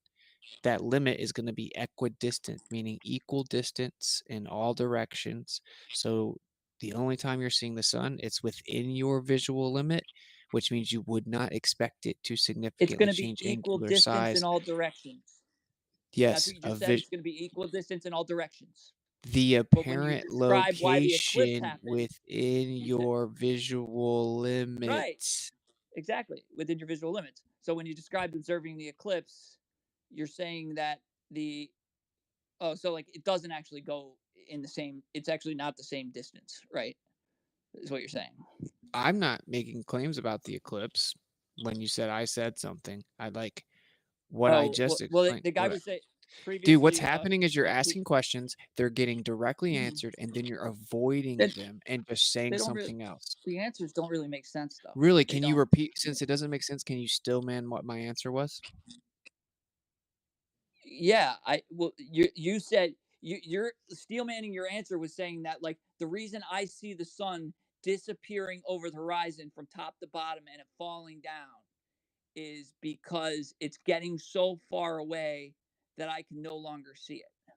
That limit is going to be equidistant, meaning equal distance in all directions. So the only time you're seeing the sun, it's within your visual limit, which means you would not expect it to It's significantly going to be change equal angular distance in size. all directions. That's Yes, what you just said. It's going to be equal distance in all directions. the But when you apparent describe why the eclipse location happened, within your visual limit. right, exactly, within your visual limits. So when you described observing the eclipse, you're saying that so like it doesn't actually go in the same. It's actually not the same distance, right? Is what you're saying. I'm not making claims about the eclipse. When you said I said something, I like what I just well, explained. the guy was saying previously. Dude, what's happening is you're asking questions, they're getting directly answered, and then you're avoiding them and just saying They don't really. something else. The answers don't really make sense, though. Really, They can you don't. repeat? Since it doesn't make sense, can you still man what my answer was? Yeah, you said you're steelmanning your answer was saying that like the reason I see the sun disappearing over the horizon from top to bottom and it falling down is because it's getting so far away that I can no longer see it.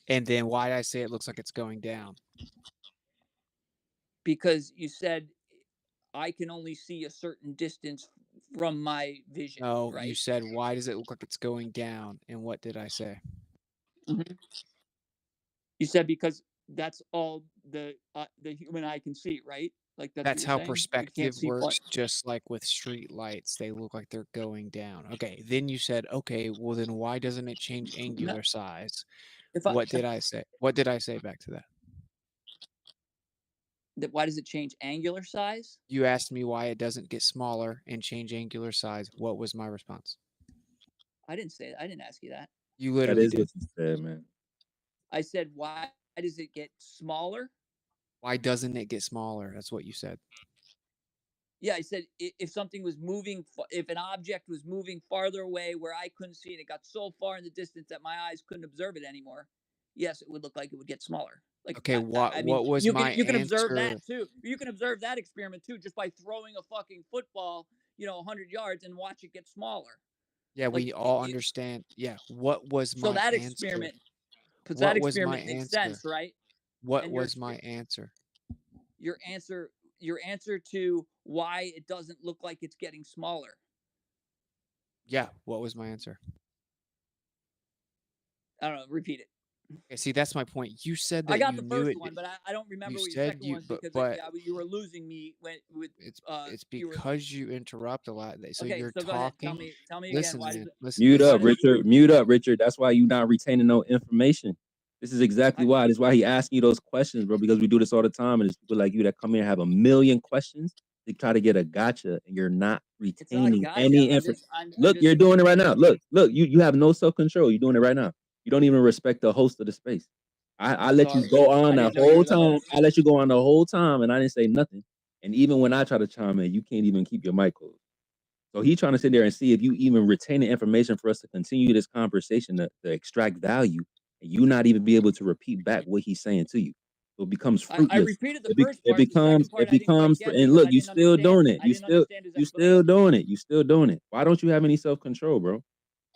And then why did I say it looks like it's going down? Because you said I can only see a certain distance from my vision. No, right? you said why does it look like it's going down? And what did I say? You said because that's all the human eye can see, right? Like that's, That's what how you're saying? You perspective can't see works, just like with street lights, they look like they're going down. Okay, then you said, okay, well then why doesn't it change angular size? What did I say? What did I say back to that? Why does it change angular size? You asked me why it doesn't get smaller and change angular size. What was my response? I didn't say that. I didn't ask you that. You That literally is did. what you said, man. I said, why does it get smaller? Why doesn't it get smaller? That's what you said. Yeah, I said if something was moving, if an object was moving farther away where I couldn't see it, it got so far in the distance that my eyes couldn't observe it anymore. Yes, it would look like it would get smaller. Like, okay, I mean, what was you my can observe answer? that too. You can observe that experiment too, just by throwing a fucking football, 100 yards and watch it get smaller. Yeah, Like, we all understand. Yeah, what was so my that answer? experiment, because What that was my experiment makes answer? sense, right? What And was my answer? your answer to why it doesn't look like it's getting smaller. Yeah, what was my answer? I don't know. Repeat it. Okay, see, that's my point. You said that I got you the knew first it. one, but I don't remember You what your said second you, one because but you were losing me with it's because you interrupt a lot. So okay, you're so go ahead. talking. Tell me Listen, again. Why man. does it, Listen. Mute up, does it- Richard. Mute up, Richard. That's why you not retaining no information. This is exactly why. This is why he asking you those questions, bro. Because we do this all the time, and it's people like you that come here and have a million questions. They try to get a gotcha, and you're not It's not a retaining gotcha. any I'm information. just Look, you're doing it right now. Look, you have no self control. You're doing it right now. You don't even respect the host of the space. I let you Sorry. go on I the didn't know you whole were the time. host. I let you go on the whole time, and I didn't say nothing. And even when I try to chime in, you can't even keep your mic closed. So he's trying to sit there and see if you even retain the information for us to continue this conversation to extract value, and you not even be able to repeat back what he's saying to you. So it becomes I fruitless. repeated the first part. The second part It I didn't quite becomes, get and because look, I you didn't still understand. doing it. I didn't understand his You explanation. still doing it. You still doing it. Why don't you have any self control, bro?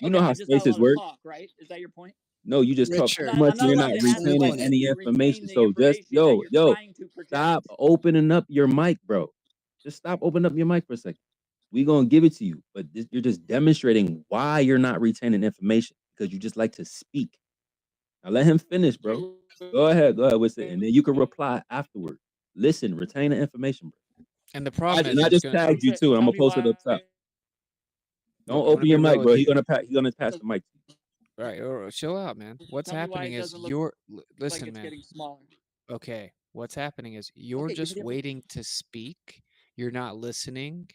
You know how I'm just not spaces allowed to work. talk, right? Is that your point? No, you just talk too Richard, much. I'm not You're allowed not to ask retaining questions any to retain information. the So just information that you're trying to project. stop opening up your mic, bro. Just stop opening up your mic for a second. We're gonna give it to you, but you're just demonstrating why you're not retaining information because you just like to speak. Now let him finish, bro. Go ahead with it, and then you can reply afterward. Listen, retain the information, bro. And the problem is, And I it's just gonna. tagged you too. I'm gonna post it up top. Don't I'm gonna open be your real mic, bro. with He's you. gonna pass the mic to you. Right, or chill out, man. What's Tell me why happening it is doesn't look you're like listen, it's man. getting smaller. Okay, what's happening is you're Okay, just waiting to speak. You're not listening.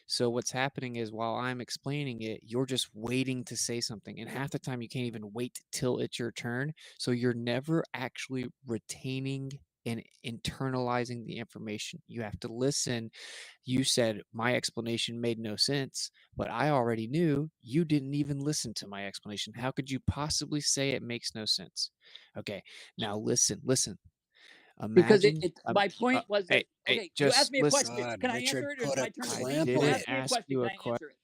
So what's happening is while I'm explaining it, you're just waiting to say something. And half the time you can't even wait till it's your turn. So you're never actually retaining and internalizing the information. You have to listen. You said my explanation made no sense, but I already knew you didn't even listen to my explanation. How could you possibly say it makes no sense? Okay, now listen. Because Imagine. my point was that Hey, okay, you asked just me a listen. question. Can I answer it, or is put it a my turn to I speak? clamp You on didn't asked it. me a ask question. you Can a I question. answer it?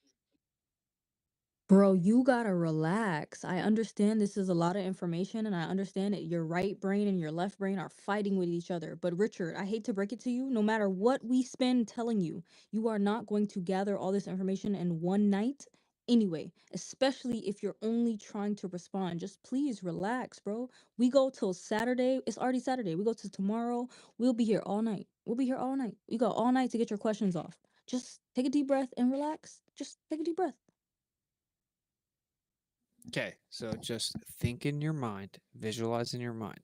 Bro, you gotta relax. I understand this is a lot of information, and I understand that your right brain and your left brain are fighting with each other. But Richard, I hate to break it to you, no matter what we spend telling you, you are not going to gather all this information in one night anyway, especially if you're only trying to respond. Just please relax, bro. We go till Saturday. It's already Saturday. We go till tomorrow. We'll be here all night. We'll be here all night. We go all night to get your questions off. Just take a deep breath and relax. Just take a deep breath. Okay, so just think in your mind, visualize in your mind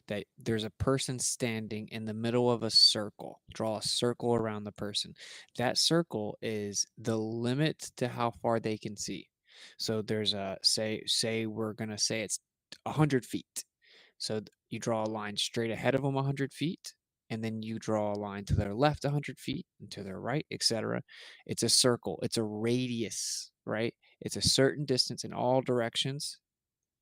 that there's a person standing in the middle of a circle. Draw a circle around the person. That circle is the limit to how far they can see. So there's a say we're gonna say it's 100 feet. So you draw a line straight ahead of them 100 feet, and then you draw a line to their left 100 feet and to their right, etc. It's a circle. It's a radius, right? It's a certain distance in all directions.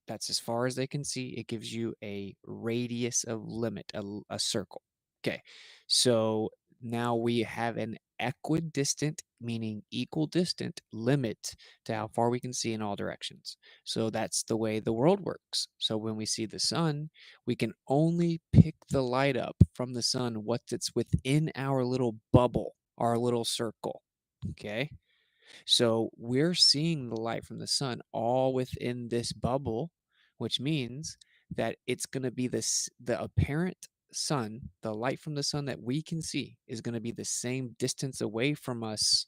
That's as far as they can see. It gives you a radius of limit, a circle. Okay, so now we have an equidistant, meaning equal distant limit to how far we can see in all directions. So that's the way the world works. So when we see the sun, we can only pick the light up from the sun what's within our little bubble, our little circle. Okay. So we're seeing the light from the sun all within this bubble, which means that it's going to be the apparent sun, the light from the sun that we can see, is going to be the same distance away from us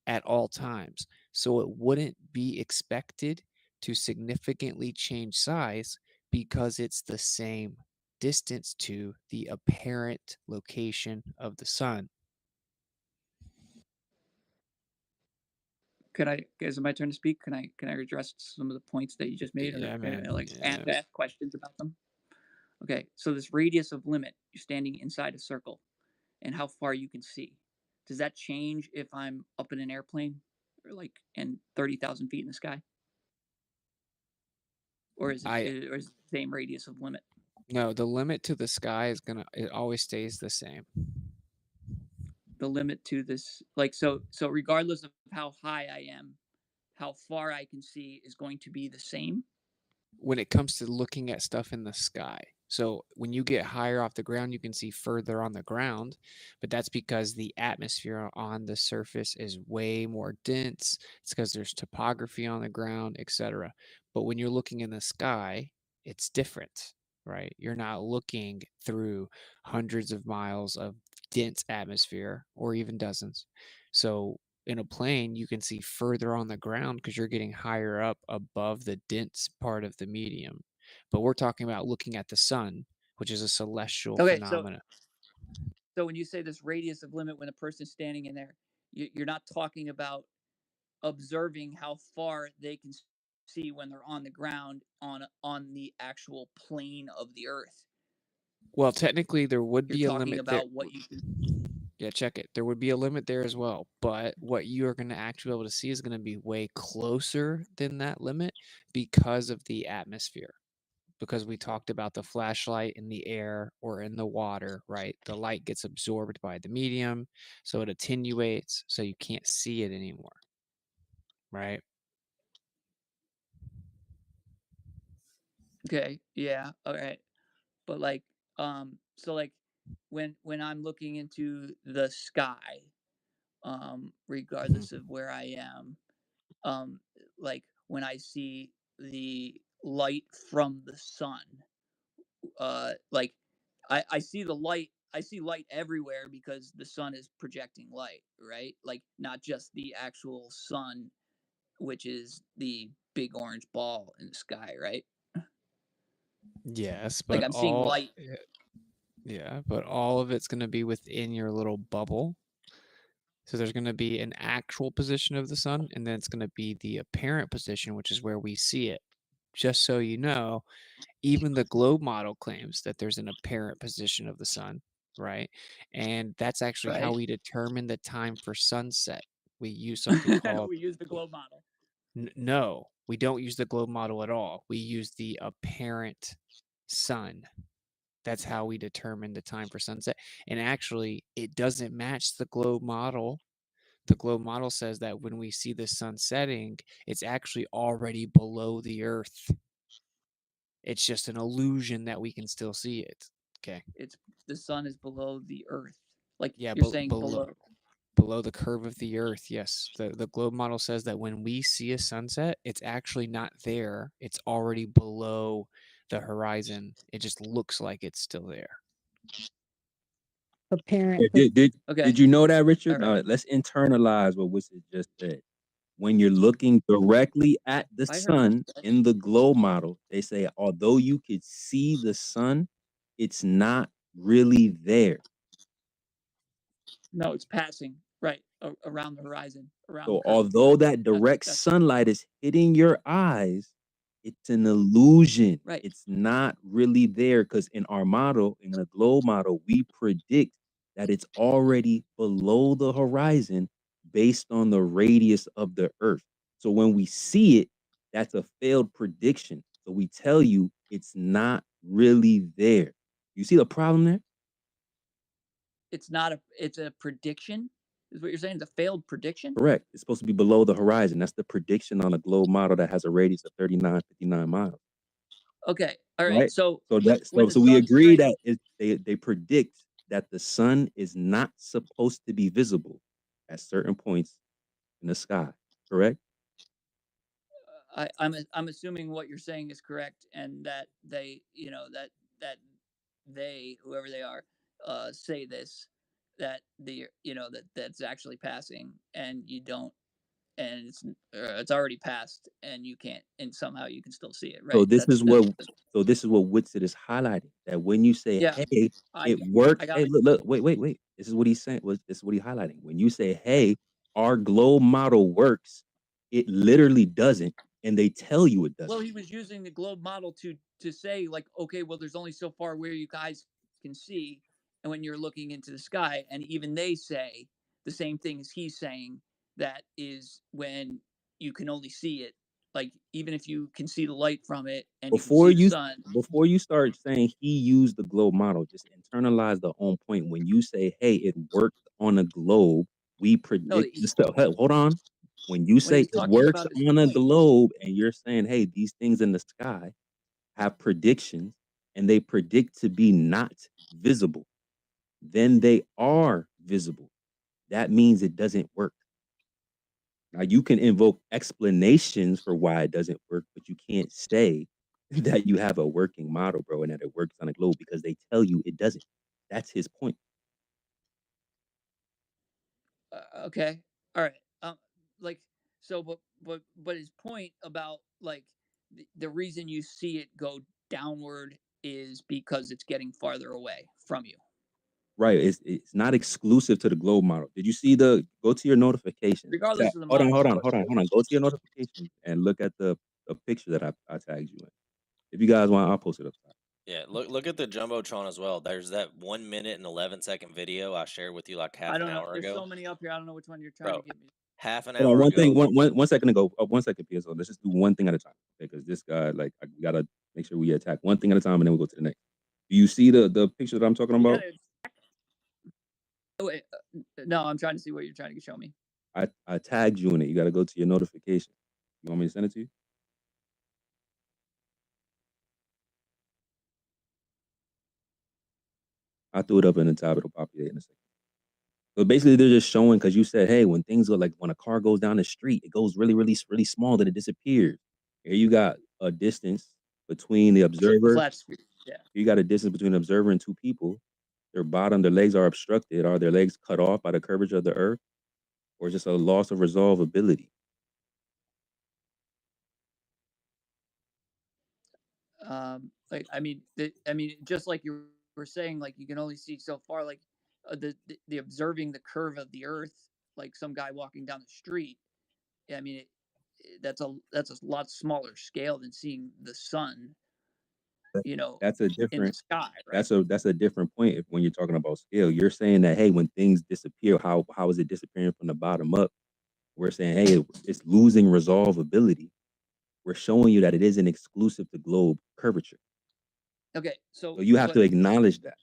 at all times. So it wouldn't be expected to significantly change size because it's the same distance to the apparent location of the sun. Is it my turn to speak? Can I address some of the points that you just made, Yeah, or man. ask questions about them? Okay, so this radius of limit, you're standing inside a circle, and how far you can see. Does that change if I'm up in an airplane, or and 30,000 feet in the sky, or is it the same radius of limit? No, the limit to the sky it always stays the same. The limit to this, so regardless of how high I am, how far I can see is going to be the same. When it comes to looking at stuff in the sky. So when you get higher off the ground, you can see further on the ground, but that's because the atmosphere on the surface is way more dense. It's because there's topography on the ground, etc. But when you're looking in the sky, it's different, right? You're not looking through hundreds of miles of dense atmosphere or even dozens. So in a plane, you can see further on the ground because you're getting higher up above the dense part of the medium. But we're talking about looking at the sun, which is a celestial phenomena. So when you say this radius of limit, when a person's standing in there, you're not talking about observing how far they can see when they're on the ground on the actual plane of the Earth. Well, technically, there would You're be a talking limit about there. what you can. Yeah, check it. There would be a limit there as well. But what you are going to actually be able to see is going to be way closer than that limit because of the atmosphere. Because we talked about the flashlight in the air or in the water, right? The light gets absorbed by the medium, so it attenuates, so you can't see it anymore, right? Okay, yeah, all right. But so when I'm looking into the sky, regardless of where I am, like when I see the light from the sun, like I see the light. I see light everywhere because the sun is projecting light, right? Like not just the actual sun, which is the big orange ball in the sky, right? Yes, Like but I'm seeing light. yeah, but all of it's going to be within your little bubble. So there's going to be an actual position of the sun, and then it's going to be the apparent position, which is where we see it. Just so you know, even the globe model claims that there's an apparent position of the sun, right? And that's actually how Right. we determine the time for sunset. We use something called We use the globe model. no, we don't use the globe model at all. We use the apparent sun. That's how we determine the time for sunset. And actually, it doesn't match the globe model. The globe model says that when we see the sun setting, it's actually already below the earth. It's just an illusion that we can still see it. Okay. It's the sun is below the earth. Like Yeah, you're saying below the curve of the earth. Yes. The globe model says that when we see a sunset, it's actually not there. It's already below the horizon. It just looks like it's still there. Apparent. Did you know that, Richard? All right. Now let's internalize what Wizard just said. When you're looking directly at the sun in the globe model, they say although you could see the sun, it's not really there. No, it's passing right around the horizon. So although that direct sunlight is hitting your eyes, it's an illusion. Right. It's not really there because in our model, in the globe model, we predict that it's already below the horizon based on the radius of the Earth. So when we see it, that's a failed prediction. So we tell you it's not really there. You see the problem there? It's a prediction, is what you're saying? It's a failed prediction? Correct. It's supposed to be below the horizon. That's the prediction on a globe model that has a radius of 59 miles. Okay. All right. So we agree that they predict that the sun is not supposed to be visible at certain points in the sky. Correct? I'm assuming what you're saying is correct, and that they, that they, whoever they are, say this, that that's actually passing, and you don't, and it's already passed, and you can't, and somehow you can still see it, right? So this is what Witsit is highlighting. That when you say, Yeah, "Hey, it I works." got Hey, it. look, wait. This is what he's saying. This is what he's highlighting. When you say, "Hey, our globe model works," it literally doesn't, and they tell you it doesn't. Well, he was using the globe model to say, like, okay, well, there's only so far where you guys can see, and when you're looking into the sky, and even they say the same thing as he's saying, that is when you can only see it, like, even if you can see the light from it and you can see the sun. Before you start saying he used the globe model, just internalize the own point. When you say, "Hey, it worked on a globe," we predict the stuff. Hey, hold on. When you When say he's it talking works about his on a point, globe, and you're saying, "Hey, these things in the sky have predictions, and they predict to be not visible," then they are visible. That means it doesn't work. Now you can invoke explanations for why it doesn't work, but you can't say that you have a working model, bro, and that it works on a globe because they tell you it doesn't. That's his point. okay, all right, like, so, but his point about, like, the reason you see it go downward is because it's getting farther away from you. Right. It's not exclusive to the globe model. Did you see go to your notifications? Regardless of the Hold on. model. Go to your notifications and look at the picture that I tagged you in. If you guys want, I'll post it up top. Yeah, look at the Jumbotron as well. There's that 1 minute and 11-second video I shared with you like half I don't an know. hour There's ago. so many up here. I don't know which one you're trying Bro, to get me. half an Hold hour on, ago. one second ago. 1 second, PSO. Let's just do one thing at a time. Okay, because this guy, like, I gotta make sure we attack one thing at a time, and then we'll go to the next. Do you see the picture that I'm talking about? Oh, wait, no, I'm trying to see what you're trying to show me. I tagged you in it. You got to go to your notification. You want me to send it to you? I threw it up in the top. It'll populate in a second. So basically, they're just showing, because you said, hey, when things go, like when a car goes down the street, it goes really, really, really small, then it disappears. Here you got a distance between the observer. Flat screen. Yeah. You got a distance between the observer and two people. Their legs are obstructed. Are their legs cut off by the curvature of the earth? Or just a loss of resolvability? Like, I mean, just like you were saying, like, you can only see so far, like, the observing the curve of the earth, like some guy walking down the street. I mean, that's a lot smaller scale than seeing the sun. That's a in the different sky, right? that's a different point when you're talking about scale. You're saying that, hey, when things disappear, how is it disappearing from the bottom up? We're saying, hey, it's losing resolvability. We're showing you that it isn't exclusive to globe curvature. Okay, so you have to acknowledge that.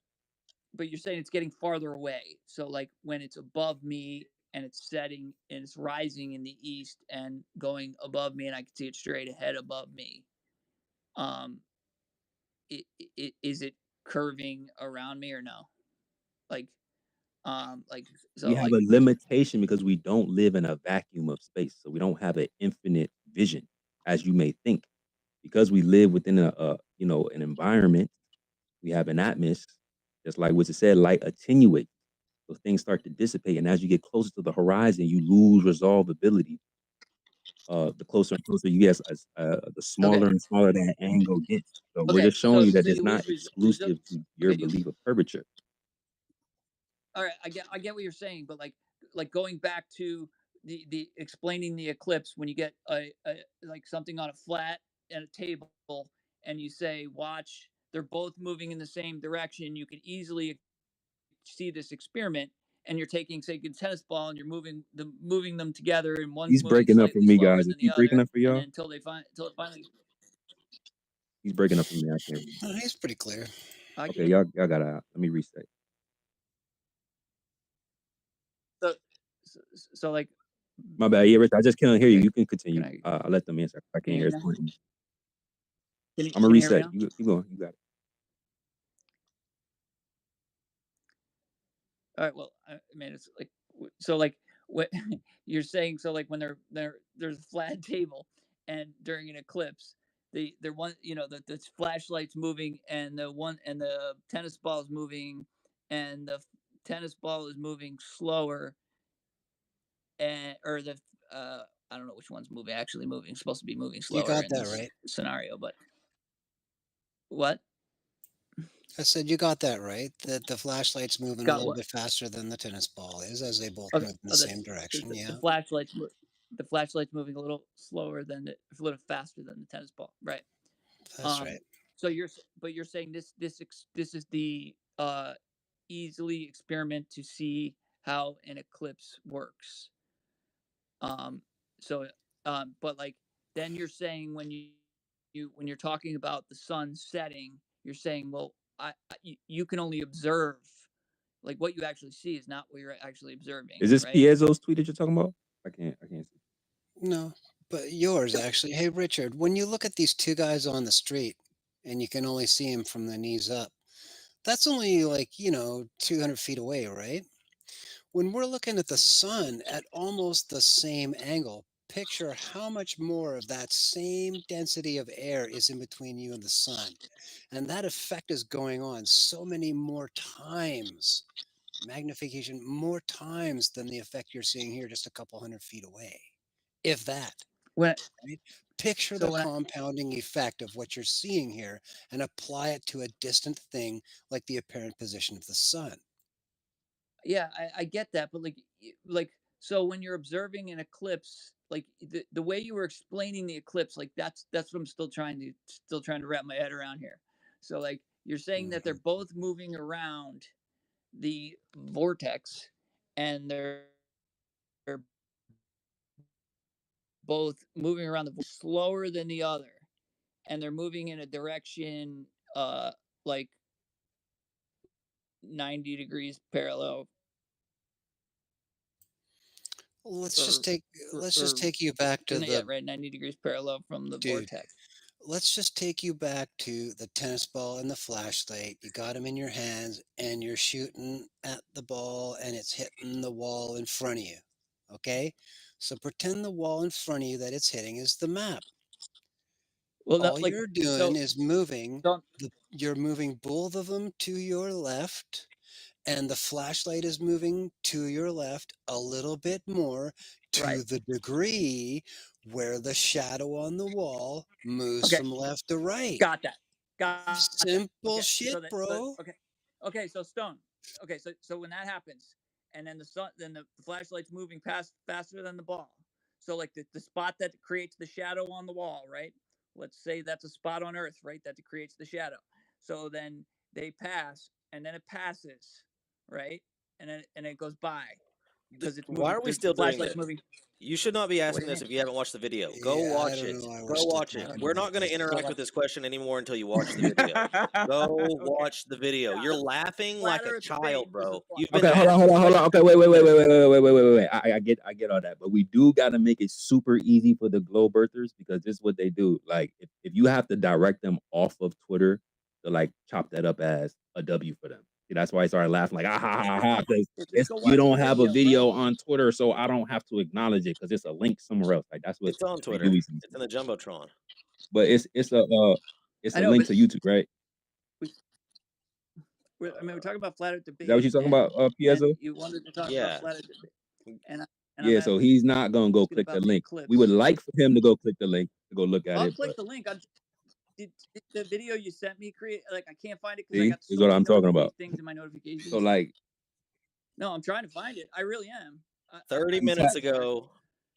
But you're saying it's getting farther away. So, like, when it's above me and it's setting and it's rising in the east and going above me, and I can see it straight ahead above me, is it curving around me or no? Like, We have a limitation because we don't live in a vacuum of space. So we don't have an infinite vision, as you may think. Because we live within an environment, we have an atmosphere. Just like what it said, light attenuates. So things start to dissipate. And as you get closer to the horizon, you lose resolvability. The closer and closer you get, the smaller and smaller that angle gets. So we're just showing you that it's not exclusive to your belief of curvature. All right, I get what you're saying, but like going back to the explaining the eclipse, when you get a like something on a flat and a table, and you say, watch, they're both moving in the same direction, you could easily see this experiment, and you're taking, say, a tennis ball, and you're moving them together, and one's He's moving breaking up for slightly me, slower guys. than Is the he other, breaking up for and y'all? then until it finally. He's breaking up for me. I can't. He's pretty clear. Okay, y'all gotta let me reset. So like, my bad. Yeah, Rich, I just can't hear you. okay, You can continue. I'll let them answer. I can't hear his point. I'm gonna reset. You keep going. You got it. All right. Well, I mean, it's like, so like what you're saying. So like when there's a flat table, and during an eclipse, they're one, you know, the flashlight's moving, and the tennis ball is moving, and the tennis ball is moving slower, and or the I don't know which one's actually moving. It's supposed to be moving You slower got in that this right. scenario, but what? I said you got that right. That the flashlight's moving a Got little what? bit faster than the tennis ball is, as they both Okay. move in the Oh, same direction. Yeah, the flashlight's moving a little slower than a little faster than the tennis ball, right? that's right. So you're saying this is the easily experiment to see how an eclipse works. So but like then you're saying when you're talking about the sun setting, you're saying, well, you can only observe, like what you actually see is not what you're actually observing. Is this right? Piezo's tweet that you're talking about? I can't see. No, but yours actually. Hey, Richard, when you look at these two guys on the street and you can only see them from the knees up, that's only like, 200 feet away, right? When we're looking at the sun at almost the same angle, picture how much more of that same density of air is in between you and the sun. And that effect is going on so many more times, magnification more times than the effect you're seeing here just a couple hundred feet away, if that. When Right? Picture so the when compounding effect of what you're seeing here and apply it to a distant thing like the apparent position of the sun. yeah, I get that, but like so when you're observing an eclipse, like the way you were explaining the eclipse, like that's what I'm still trying to wrap my head around here. So like you're saying that they're both moving around the vortex, and they're both moving around the slower than the other, and they're moving in a direction like 90 degrees parallel. Let's just take you back to yeah, the right, 90 degrees parallel from the dude. vortex. Let's just take you back to the tennis ball and the flashlight. You got them in your hands and you're shooting at the ball and it's hitting the wall in front of you. Okay? So pretend the wall in front of you that it's hitting is the map. Well, All you're doing is moving. don't You're moving both of them to your left, and the flashlight is moving to your left a little bit more to right. the degree where the shadow on the wall moves Okay. from left to right. Got that. Got that. Simple Okay, shit, bro. Okay, so Stone. Okay, so when that happens, and then the flashlight's moving faster than the ball. So like the spot that creates the shadow on the wall, right? Let's say that's a spot on Earth, right? That creates the shadow. So then they pass, and then it passes, right? And then it goes by because it's moving. Why are we the still doing flashlight's this? moving. You should not be What do asking you this mean? if you haven't watched the video. Go Yeah, I watch don't it. know why we're Go still watch it. talking We're about not going to this. interact with this question anymore until you watch the video. Go watch the video. You're laughing like a child, bro. You've been Okay, hold on. Okay, wait. I get all that, but we do got to make it super easy for the globe earthers, because this is what they do. Like, if you have to direct them off of Twitter to like chop that up as a W for them. See, that's why I started laughing like, because you don't have a video on Twitter, so I don't have to acknowledge it because it's a link somewhere else. Like, that's what It's on they Twitter. do. It's in the Jumbotron. But it's a link to YouTube, right? We're talking about flat Earth debate. Is that what you're talking about, Piezo? You wanted to talk about flat Earth debate, and Yeah, so he's not gonna go click the link. We would like for him to go click the link to go look at I'll it. click But the link. Did the video you sent me create? Like, I can't find it because I see, got is so what many I'm talking about. things in my notifications. So like, no, I'm trying to find it. I really am. 30 minutes ago,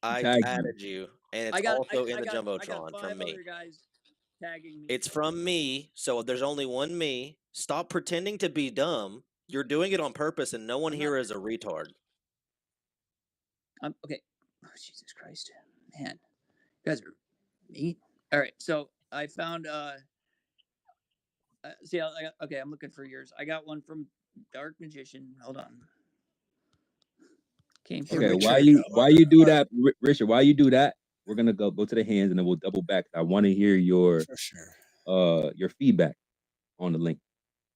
I added you, and it's also in the Jumbotron from me. Other guys tagging me. It's from me, so there's only one me. Stop pretending to be dumb. You're doing it on purpose, and no one here is a retard. Okay. Oh, Jesus Christ, man, you guys are mean. All right, so I found. See, okay, I'm looking for yours. I got one from Dark Magician. Hold on. Came from okay, why you do that, Richard? Why you do that? We're gonna go to the hands, and then we'll double back. I want to hear your your feedback on the link.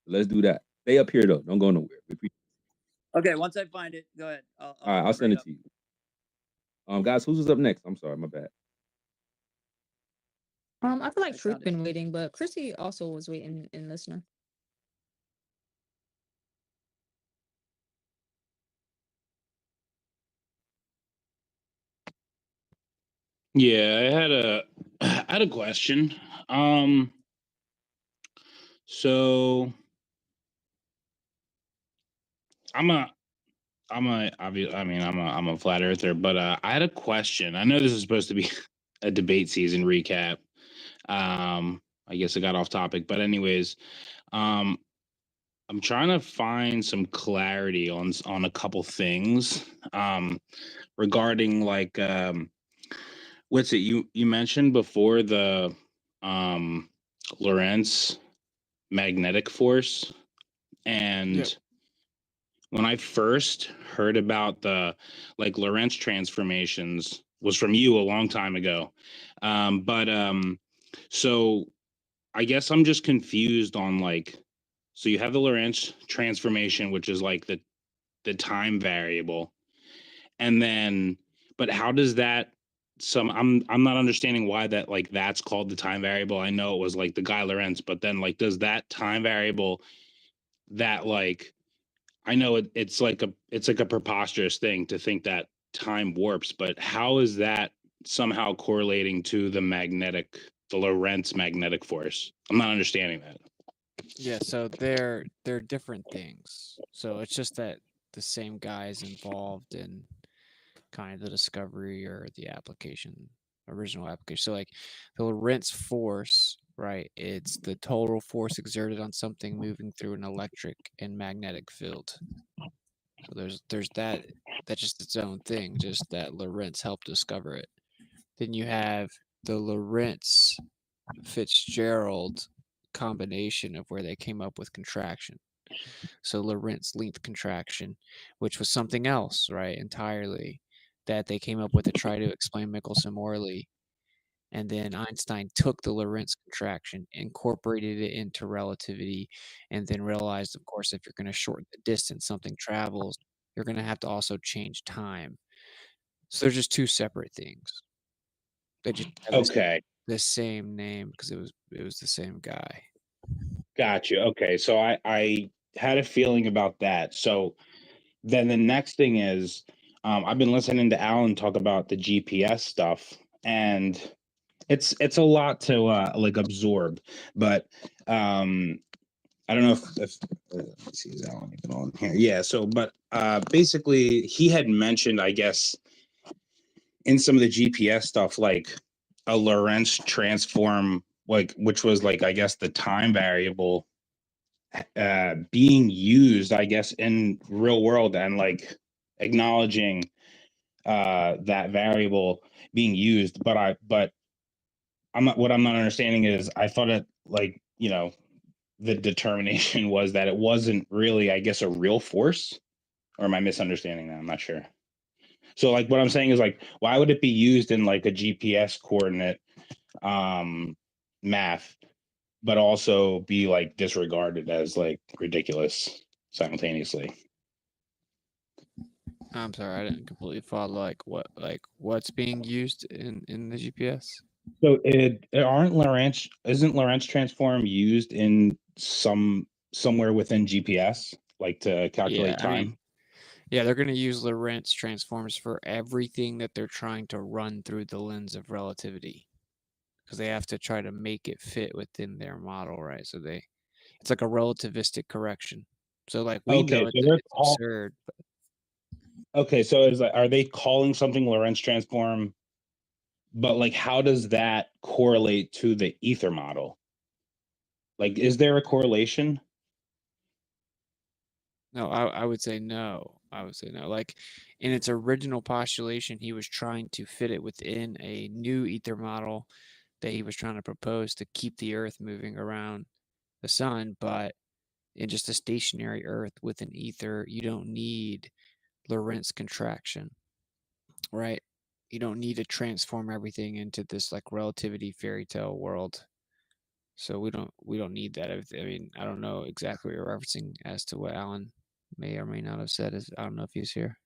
Let's do that. Stay up here though. Don't go nowhere. Okay, once I find it, go ahead. All right, I'll send it to you. Guys, who's up next? I'm sorry, my bad. I feel like I Truth found it. been waiting, but Chrissy also was waiting in listener. Yeah, I had a question. So I'm a I'm a flat earther, but I had a question. I know this is supposed to be a debate season recap. I guess I got off topic, but anyways, um, I'm trying to find some clarity on a couple things regarding like what's it you mentioned before the um Lorentz magnetic force, and Yep. when I first heard about the like Lorentz transformations was from you a long time ago. But so I guess I'm just confused on like, so you have the Lorentz transformation, which is like the time variable, and then but how does that I'm not understanding why that like that's called the time variable. I know it was like the guy Lorentz, but then like does that time variable that like I know it's like a preposterous thing to think that time warps, but how is that somehow correlating to the Lorentz magnetic force? I'm not understanding that. Yeah, so they're different things. So it's just that the same guy is involved in kind of the discovery or the original application. So like the Lorentz force, right? It's the total force exerted on something moving through an electric and magnetic field. So there's that's just its own thing, just that Lorentz helped discover it. Then you have the Lorentz Fitzgerald combination of where they came up with contraction. So Lorentz length contraction, which was something else, right, entirely, that they came up with to try to explain Michelson-Morley. And then Einstein took the Lorentz contraction, incorporated it into relativity, and then realized, of course, if you're going to shorten the distance something travels, you're going to have to also change time. So they're just two separate things. They just have Okay, the same name because it was the same guy. got you. Okay, so I had a feeling about that. So then the next thing is I've been listening to Alan talk about the GPS stuff, and it's a lot to like absorb, but I don't know if let me see, is Alan even on here? Yeah, so but basically he had mentioned, I guess, in some of the GPS stuff, like a Lorentz transform, like which was like I guess the time variable being used, I guess, in real world, and like acknowledging that variable being used. But I'm not understanding is I thought it like, the determination was that it wasn't really, I guess, a real force, or am I misunderstanding that? I'm not sure. So like what I'm saying is like, why would it be used in like a GPS coordinate math, but also be like disregarded as like ridiculous simultaneously? I'm sorry, I didn't completely follow what's being used in the GPS. So isn't Lorentz transform used in somewhere within GPS, like to calculate time? Yeah, they're going to use Lorentz transforms for everything that they're trying to run through the lens of relativity, because they have to try to make it fit within their model, right? So it's like a relativistic correction. So like we know it's absurd. Okay, so are they calling something Lorentz transform? But like, how does that correlate to the ether model? Like, is there a correlation? No, I would say no. I would say no. Like in its original postulation, he was trying to fit it within a new ether model that he was trying to propose to keep the Earth moving around the sun. But in just a stationary Earth with an ether, you don't need Lorentz contraction, right? You don't need to transform everything into this like relativity fairy tale world. So we don't need that. I mean, I don't know exactly what you're referencing as to what Alan may or may not have said. I don't know if he's here.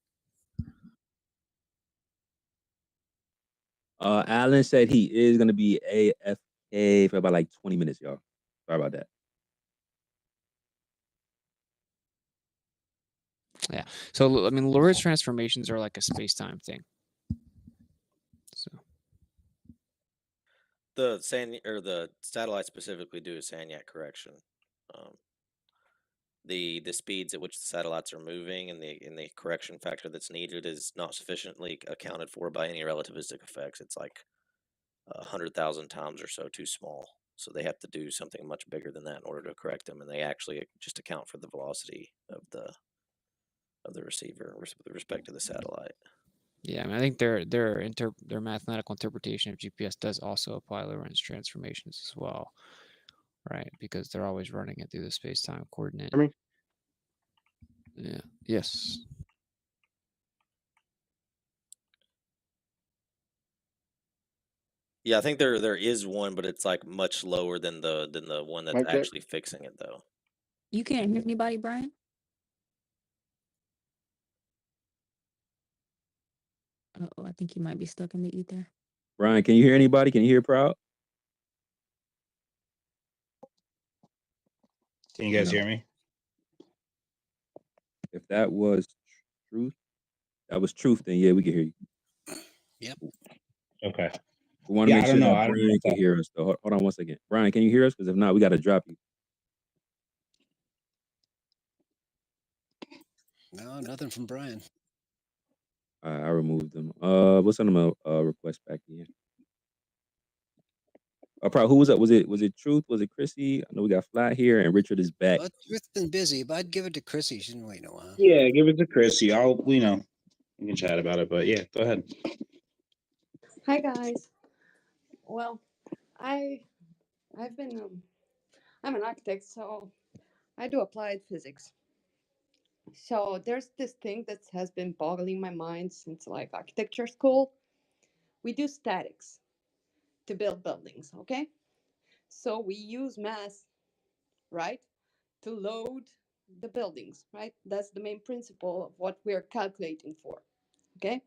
Alan said he is going to be okay for about like 20 minutes, y'all. Sorry about that. Yeah. So I mean, Lorentz transformations are like a space-time thing. So The satellites specifically do a Sagnac correction. The speeds at which the satellites are moving and the correction factor that's needed is not sufficiently accounted for by any relativistic effects. It's like 100,000 times or so too small. So they have to do something much bigger than that in order to correct them, and they actually just account for the velocity of the receiver with respect to the satellite. yeah, I mean, I think their mathematical interpretation of GPS does also apply Lorentz transformations as well, right? Because they're always running it through the space-time coordinate. Yeah. Yes. Yeah, I think there is one, but it's like much lower than the one that's Okay. actually fixing it though. You can't hear anybody, Brian? Oh, I think he might be stuck in the ether. Brian, can you hear anybody? Can you hear Proud? Can you guys No. hear me? If that was truth, then yeah, we can hear you. Yep. Okay. We want to Yeah, make I sure don't know. that I don't know Brian if can hear us. Though. Hold on 1 second. Brian, can you hear us? Because if not, we got to drop you. No, nothing from Brian. I removed them. We'll send them a request back in. Probably who was up? Was it Truth? Was it Chrissy? I know we got Flat here, and Richard is back. Well, Truth's been busy, but I'd give it to Chrissy. She's been waiting a while. Yeah, give it to Chrissy. We can chat about it, but yeah, go ahead. Hi guys. Well, I've been I'm an architect, so I do applied physics. So there's this thing that has been boggling my mind since like architecture school. We do statics to build buildings, okay? So we use mass, right, to load the buildings, right? That's the main principle of what we're calculating for, okay?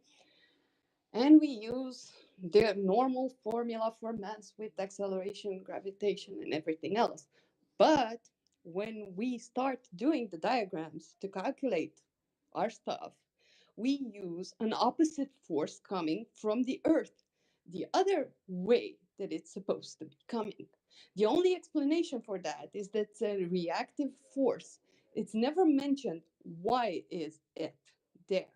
And we use the normal formula for mass with acceleration, gravitation, and everything else. But when we start doing the diagrams to calculate our stuff, we use an opposite force coming from the Earth, the other way that it's supposed to be coming. The only explanation for that is that it's a reactive force. It's never mentioned why is it there.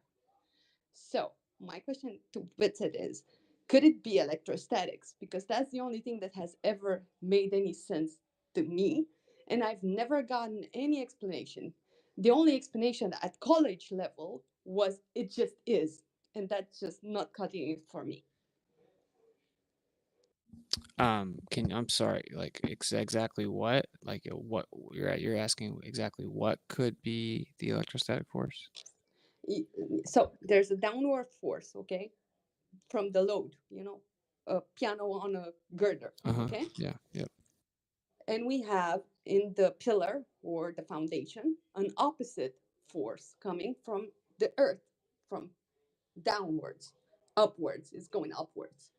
So my question to Vincent is, could it be electrostatics? Because that's the only thing that has ever made any sense to me. And I've never gotten any explanation. The only explanation at college level was it just is. And that's just not cutting it for me. I'm sorry, like exactly what? Like what you're asking exactly what could be the electrostatic force? So there's a downward force, okay, from the load, a piano on a girder, okay? Yeah, yep. And we have in the pillar or the foundation an opposite force coming from the earth, from downwards, upwards, it's going upwards.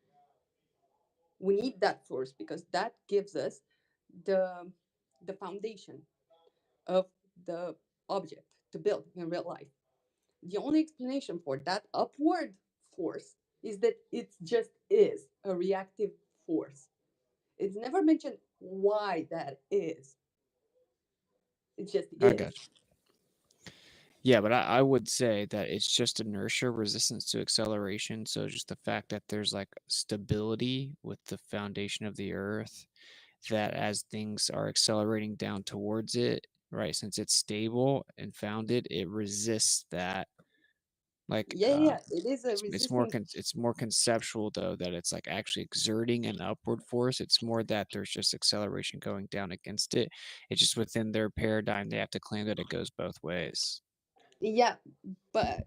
We need that force because that gives us the foundation of the object to build in real life. The only explanation for that upward force is that it just is a reactive force. It's never mentioned why that is. It just I is. got you. Yeah, but I would say that it's just inertia, resistance to acceleration. So just the fact that there's like stability with the foundation of the earth, that as things are accelerating down towards it, right, since it's stable and founded, it resists that. Like Yeah, it is a it's more resisting. it's more conceptual though, that it's like actually exerting an upward force. It's more that there's just acceleration going down against it. It's just within their paradigm they have to claim that it goes both ways. Yeah, but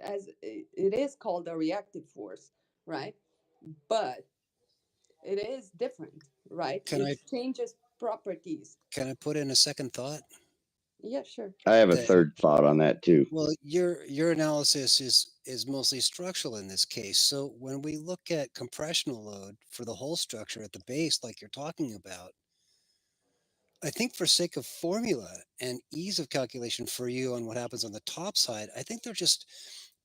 as it is called a reactive force, right? But it is different, right? Can It I changes properties. can I put in a second thought? Yeah, sure. I have a That- third thought on that too. Well, your analysis is mostly structural in this case. So when we look at compressional load for the whole structure at the base, like you're talking about, I think for sake of formula and ease of calculation for you on what happens on the top side, I think they're just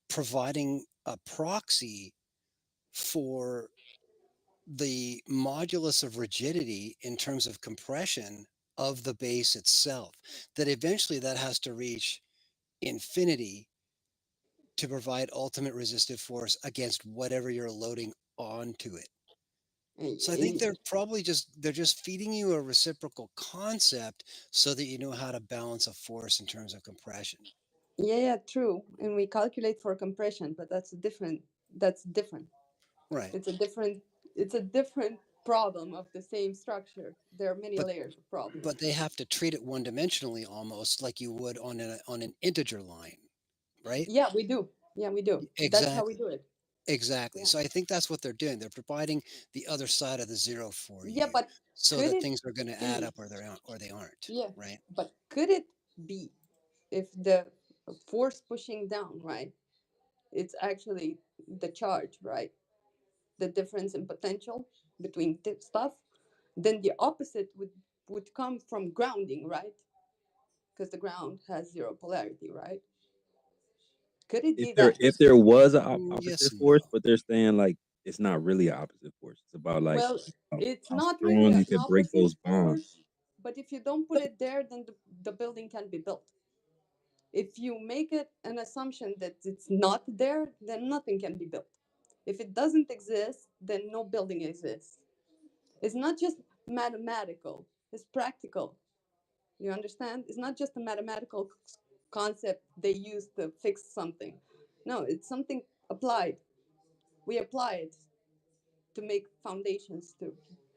providing a proxy for the modulus of rigidity in terms of compression of the base itself, that eventually that has to reach infinity to provide ultimate resistive force against whatever you're loading onto it. So I think they're just feeding you a reciprocal concept so that you know how to balance a force in terms of compression. Yeah, true. And we calculate for compression, but that's different. Right. It's a different problem of the same structure. There are many layers of problems. But they have to treat it one-dimensionally almost like you would on an integer line, right? Yeah, we do. Exactly. That's how we do it. Exactly. So I think that's what they're doing. They're providing the other side of the zero for you, but so could that it things are going to add be- up or they aren't. Yeah. Right. But could it be if the force pushing down, right? It's actually the charge, right? The difference in potential between stuff. Then the opposite would come from grounding, right? Because the ground has zero polarity, right? Could it be that? If there was an opposite Yes and force, no. but they're saying like it's not really an opposite force. It's about like Well, it's how not strong really you an can break opposite those bonds. force, but if you don't put it there, then the building can be built. If you make it an assumption that it's not there, then nothing can be built. If it doesn't exist, then no building exists. It's not just mathematical, it's practical. You understand? It's not just a mathematical concept they use to fix something. No, it's something applied. We apply it to make foundations, to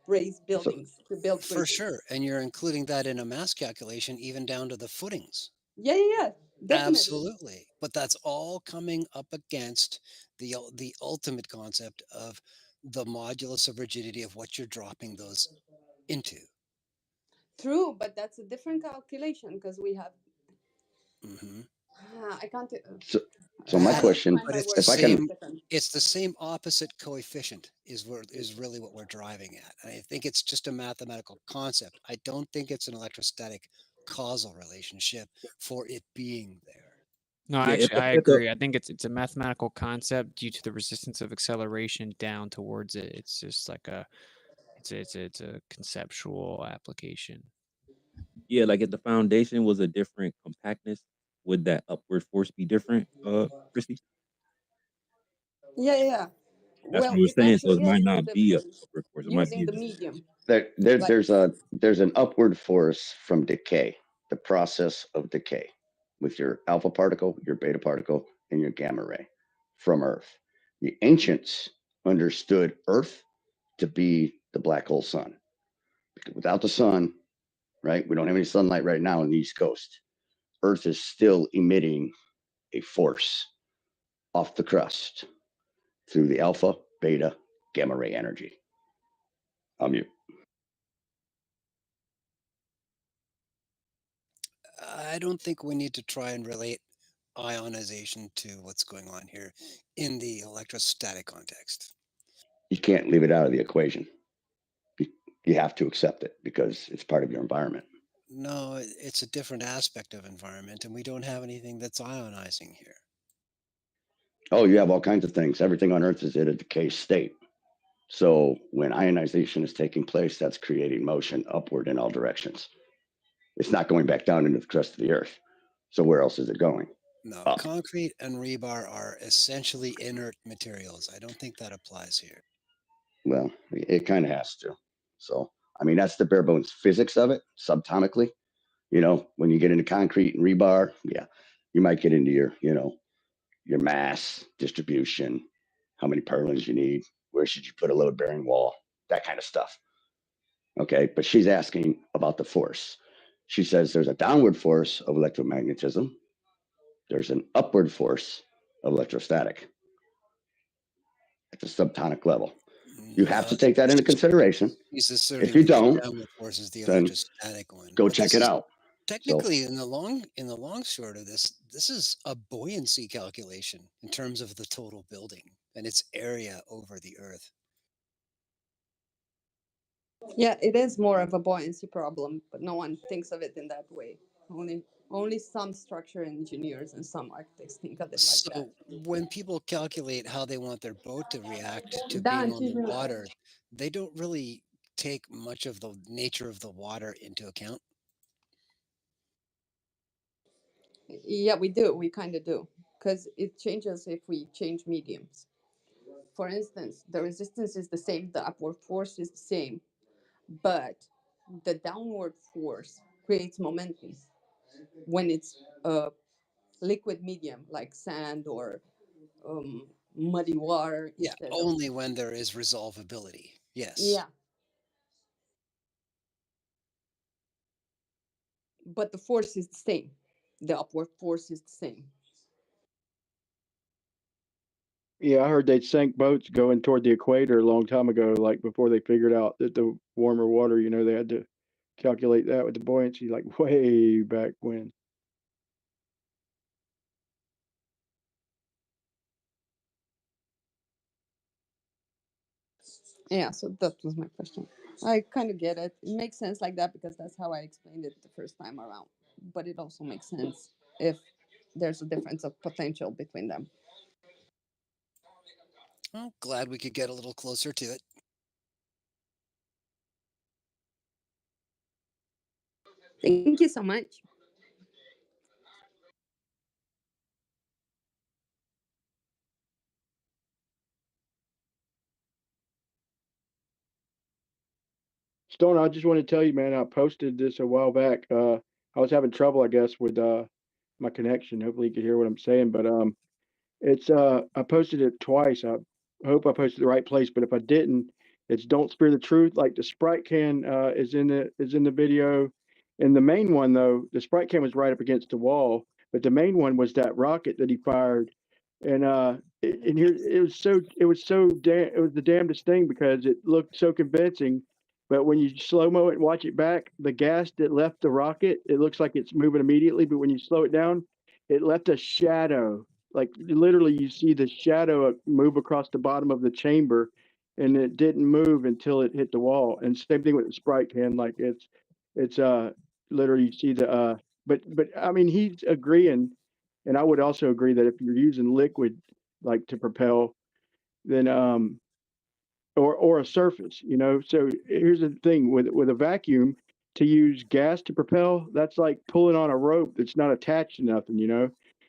raise buildings, to build For bridges. sure. And you're including that in a mass calculation, even down to the footings. Yeah, definitely. Absolutely. But that's all coming up against the ultimate concept of the modulus of rigidity of what you're dropping those into. True, but that's a different calculation because we have. Mm-hmm. I can't. So my question, But it's if I can, it's the same opposite coefficient is really what we're driving at. And I think it's just a mathematical concept. I don't think it's an electrostatic causal relationship for it being there. No, Yeah, actually, I agree. I think it's a mathematical concept due to the resistance of acceleration down towards it. It's just like it's a conceptual application. Yeah, like if the foundation was a different compactness, would that upward force be different, Christy? Yeah. That's Well, what we're it saying. So actually it might is not the be a difference upward force. It might be using a the medium. there's an upward force from decay, the process of decay, with your alpha particle, your beta particle, and your gamma ray from Earth. The ancients understood Earth to be the black hole sun. Without the sun, right? We don't have any sunlight right now on the East Coast. Earth is still emitting a force off the crust through the alpha, beta, gamma ray energy. I'm mute. I don't think we need to try and relate ionization to what's going on here in the electrostatic context. You can't leave it out of the equation. You have to accept it because it's part of your environment. No, it's a different aspect of environment, and we don't have anything that's ionizing here. Oh, you have all kinds of things. Everything on Earth is in a decay state. So when ionization is taking place, that's creating motion upward in all directions. It's not going back down into the crust of the Earth. So where else is it going? No, Up. concrete and rebar are essentially inert materials. I don't think that applies here. Well, it kind of has to. So, I mean, that's the bare bones physics of it, subtomically. You know, when you get into concrete and rebar, yeah, you might get into your mass distribution, how many purlins you need, where should you put a load bearing wall, that kind of stuff. Okay, but she's asking about the force. She says there's a downward force of electromagnetism. There's an upward force of electrostatic at the subtonic level. You have to take that into consideration. He's asserting If you that the don't, downward force is the then electrostatic one. go but check this it is- out. technically, in the long short of this is a buoyancy calculation in terms of the total building and its area over the Earth. Yeah, it is more of a buoyancy problem, but no one thinks of it in that way. Only some structure engineers and some architects think of it like that. So when people calculate how they want their boat to react to Dan, being on the excuse me. water, they don't really take much of the nature of the water into account. Yeah, we do. We kind of do. Because it changes if we change mediums. For instance, the resistance is the same, the upward force is the same, but the downward force creates momentum when it's a liquid medium like sand or muddy water Yeah, instead of. only when there is resolvability. Yes. Yeah. But the force is the same. The upward force is the same. Yeah, I heard they sank boats going toward the equator a long time ago, like before they figured out that the warmer water, they had to calculate that with the buoyancy, like way back when. Yeah, so that was my question. I kind of get it. It makes sense like that because that's how I explained it the first time around. But it also makes sense if there's a difference of potential between them. Well, glad we could get a little closer to it. Thank you so much. Stone, I just want to tell you, man, I posted this a while back. I was having trouble, I guess, with my connection. Hopefully you can hear what I'm saying, but it's I posted it twice. I hope I posted the right place, but if I didn't, it's Don't Spear the Truth. Like the Sprite can is in the video. And the main one though, the Sprite can was right up against the wall, but the main one was that rocket that he fired. And here it was the damnedest thing because it looked so convincing. But when you slow mo it and watch it back, the gas that left the rocket, it looks like it's moving immediately, but when you slow it down, it left a shadow. Like literally you see the shadow move across the bottom of the chamber, and it didn't move until it hit the wall. And same thing with the Sprite can, like it's literally you see the but I mean he's agreeing, and I would also agree that if you're using liquid like to propel, then or a surface, So here's the thing with a vacuum, to use gas to propel, that's like pulling on a rope that's not attached to nothing.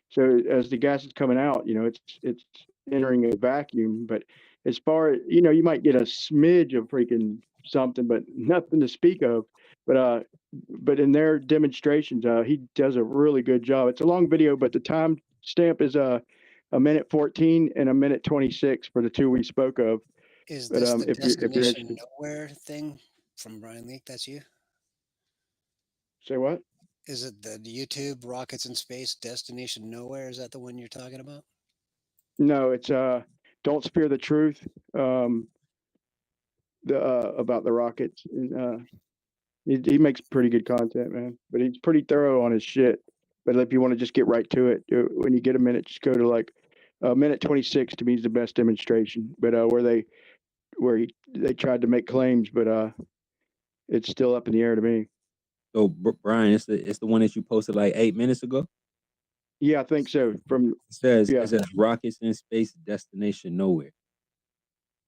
So as the gas is coming out, it's entering a vacuum. But as far as you might get a smidge of freaking something, but nothing to speak of. But in their demonstrations, he does a really good job. It's a long video, but the time stamp is a minute 14 and a minute 26 for the two we spoke of. Is But this the if you're Destination interested, Nowhere thing from Brian Leak? That's you? say what? Is it the YouTube Rockets in Space Destination Nowhere? Is that the one you're talking about? No, it's Don't Spear the Truth. About the rockets. And, he makes pretty good content, man. But he's pretty thorough on his shit. But if you want to just get right to it, when you get a minute, just go to like minute 26. To me is the best demonstration. But where they tried to make claims, but it's still up in the air to me. So Brian, it's the one that you posted like 8 minutes ago. Yeah, I think so. It says Rockets in Space Destination Nowhere.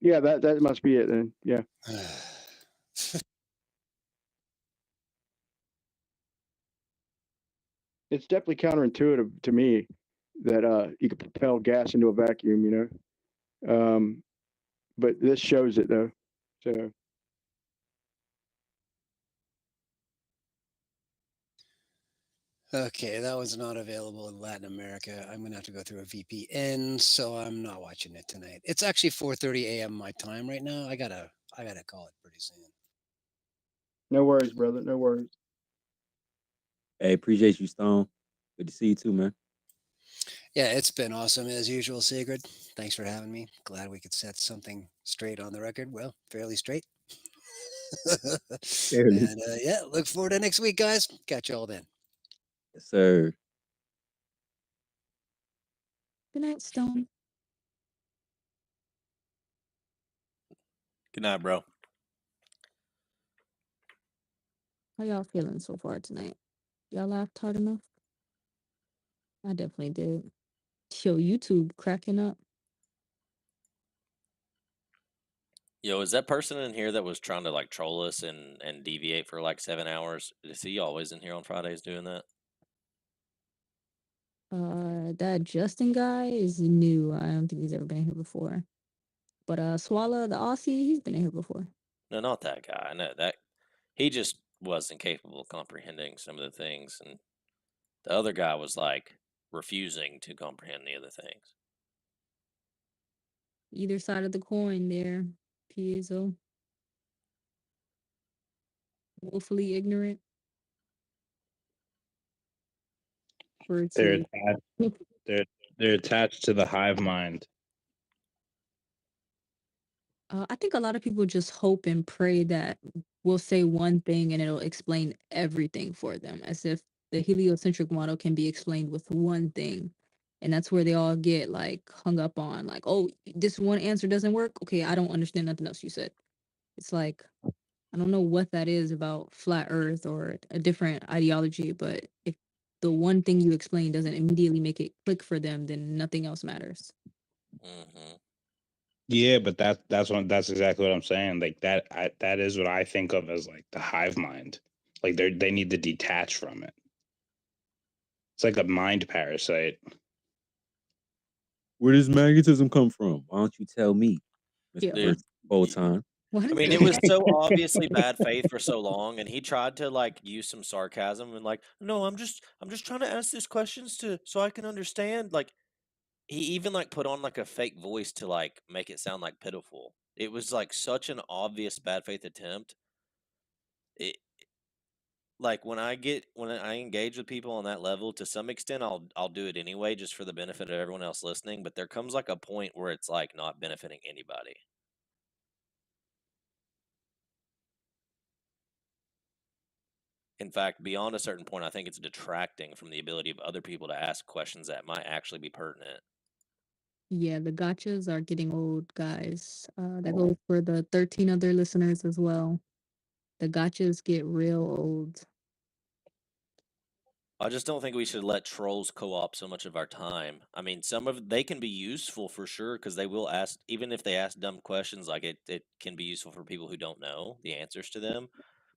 Yeah, that must be it then. Yeah. It's definitely counterintuitive to me that you could propel gas into a vacuum, but this shows it though. So okay, that one's not available in Latin America. I'm gonna have to go through a VPN, so I'm not watching it tonight. It's actually 4:30 a.m. my time right now. I gotta call it pretty soon. no worries, brother. No worries. Hey, appreciate you, Stone. Good to see you too, man. Yeah, it's been awesome as usual, Sigrid. Thanks for having me. Glad we could set something straight on the record. Well, fairly straight. And yeah, look forward to next week, guys. Catch you all then. Yes, sir. Good night, Stone. Good night, bro. How y'all feeling so far tonight? Y'all laughed hard enough? I definitely did. Yo, YouTube cracking up. Yo, is that person in here that was trying to like troll us and deviate for like 7 hours? Is he always in here on Fridays doing that? That Justin guy is new. I don't think he's ever been in here before. But Swalla, the Aussie, he's been in here before. No, not that guy. I know that he just wasn't capable of comprehending some of the things, and the other guy was like refusing to comprehend the other things. Either side of the coin there, Piezo. Woefully ignorant. They're Versus attached. They're attached to the hive mind. I think a lot of people just hope and pray that we'll say one thing and it'll explain everything for them, as if the heliocentric model can be explained with one thing. And that's where they all get like hung up on, like, oh, this one answer doesn't work. Okay, I don't understand nothing else you said. It's like, I don't know what that is about flat Earth or a different ideology, but if the one thing you explain doesn't immediately make it click for them, then nothing else matters. Mm-hmm. Yeah, but that's exactly what I'm saying. Like that is what I think of as like the hive mind. Like they need to detach from it. It's like a mind parasite. Where does magnetism come from? Why don't you tell me, Yeah. Mr. Whole time? I mean, it was so obviously bad faith for so long, and he tried to like use some sarcasm and like, no, I'm just trying to ask these questions so I can understand. Like, he even like put on like a fake voice to like make it sound like pitiful. It was like such an obvious bad faith attempt. It like when I engage with people on that level, to some extent, I'll do it anyway, just for the benefit of everyone else listening. But there comes like a point where it's like not benefiting anybody. In fact, beyond a certain point, I think it's detracting from the ability of other people to ask questions that might actually be pertinent. Yeah, the gotchas are getting old, guys. That goes for the 13 other listeners as well. The gotchas get real old. I just don't think we should let trolls co-op so much of our time. I mean, they can be useful for sure because they will ask, even if they ask dumb questions, like it can be useful for people who don't know the answers to them.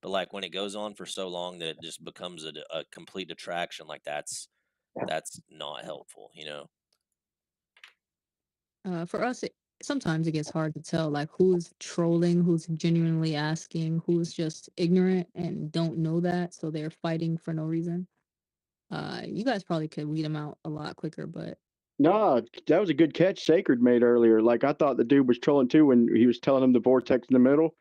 But like when it goes on for so long that it just becomes a complete detraction, like that's not helpful, you know? For us, sometimes it gets hard to tell like who's trolling, who's genuinely asking, who's just ignorant and don't know that, so they're fighting for no reason. You guys probably could weed them out a lot quicker, but No, that was a good catch Sacred made earlier. Like I thought the dude was trolling too when he was telling him the vortex in the middle,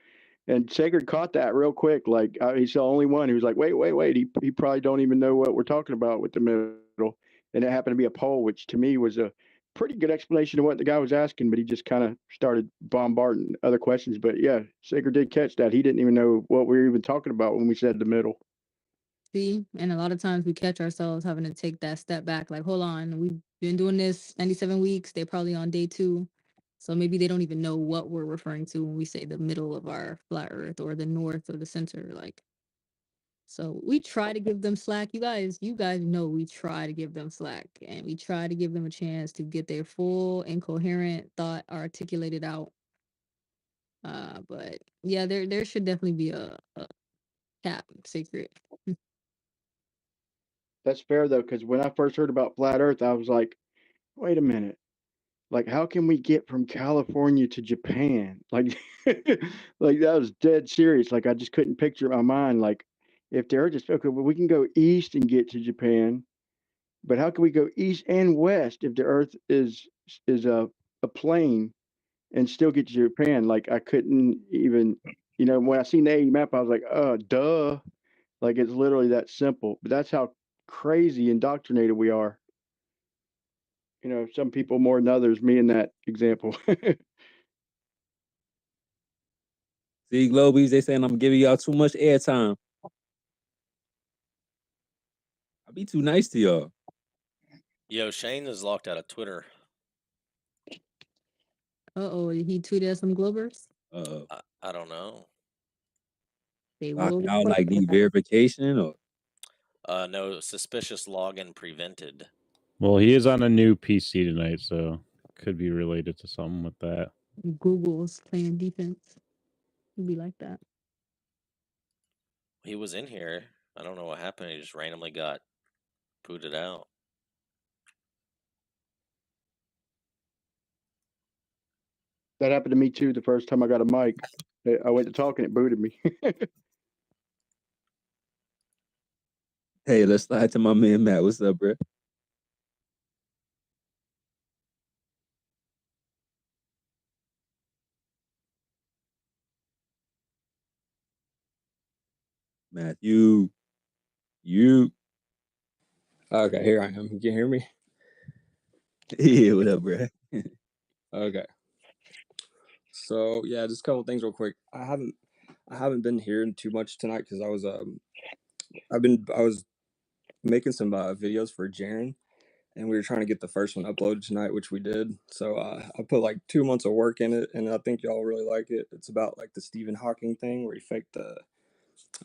and Sacred caught that real quick. Like he's the only one who was like, wait. He probably don't even know what we're talking about with the middle, and it happened to be a pole, which to me was a pretty good explanation of what the guy was asking. But he just kind of started bombarding other questions. But yeah, Sacred did catch that. He didn't even know what we were even talking about when we said the middle. see, and a lot of times we catch ourselves having to take that step back, like, hold on, we've been doing this 97 weeks, they're probably on day 2. So maybe they don't even know what we're referring to when we say the middle of our flat earth or the north or the center. Like, so we try to give them slack. You guys know we try to give them slack, and we try to give them a chance to get their full incoherent thought articulated out. But yeah, there should definitely be a cap secret. That's fair though, because when I first heard about flat Earth, I was like, wait a minute. Like, how can we get from California to Japan? Like, like that was dead serious. Like, I just couldn't picture it in my mind. Like, if the Earth is okay, well, we can go east and get to Japan, but how can we go east and west if the Earth is a plane and still get to Japan? Like, I couldn't even, when I seen the AE map, I was like, duh. Like, it's literally that simple. But that's how crazy indoctrinated we are. Some people more than others, me in that example. See, Globies, they saying I'm giving y'all too much airtime. I be too nice to y'all. Yo, Shane is locked out of Twitter. Uh-oh, did he tweet at some Globers? I don't know. They Locked will out, report like need verification or No, suspicious login prevented. Well, he is on a new PC tonight, so could be related to something with that. Google's playing defense. It'd be like that. He was in here. I don't know what happened. He just randomly got booted out. That happened to me too. The first time I got a mic, I went to talk and it booted me. hey, let's slide to my man Matt. What's up, bro? Matthew, you. Okay, here I am. You can hear me? Yeah, what up, bro? Okay. So yeah, just a couple things real quick. I haven't been hearing too much tonight because I was making some videos for Jaren, and we were trying to get the first one uploaded tonight, which we did. So I put like 2 months of work in it, and I think y'all really like it. It's about like the Stephen Hawking thing where he faked the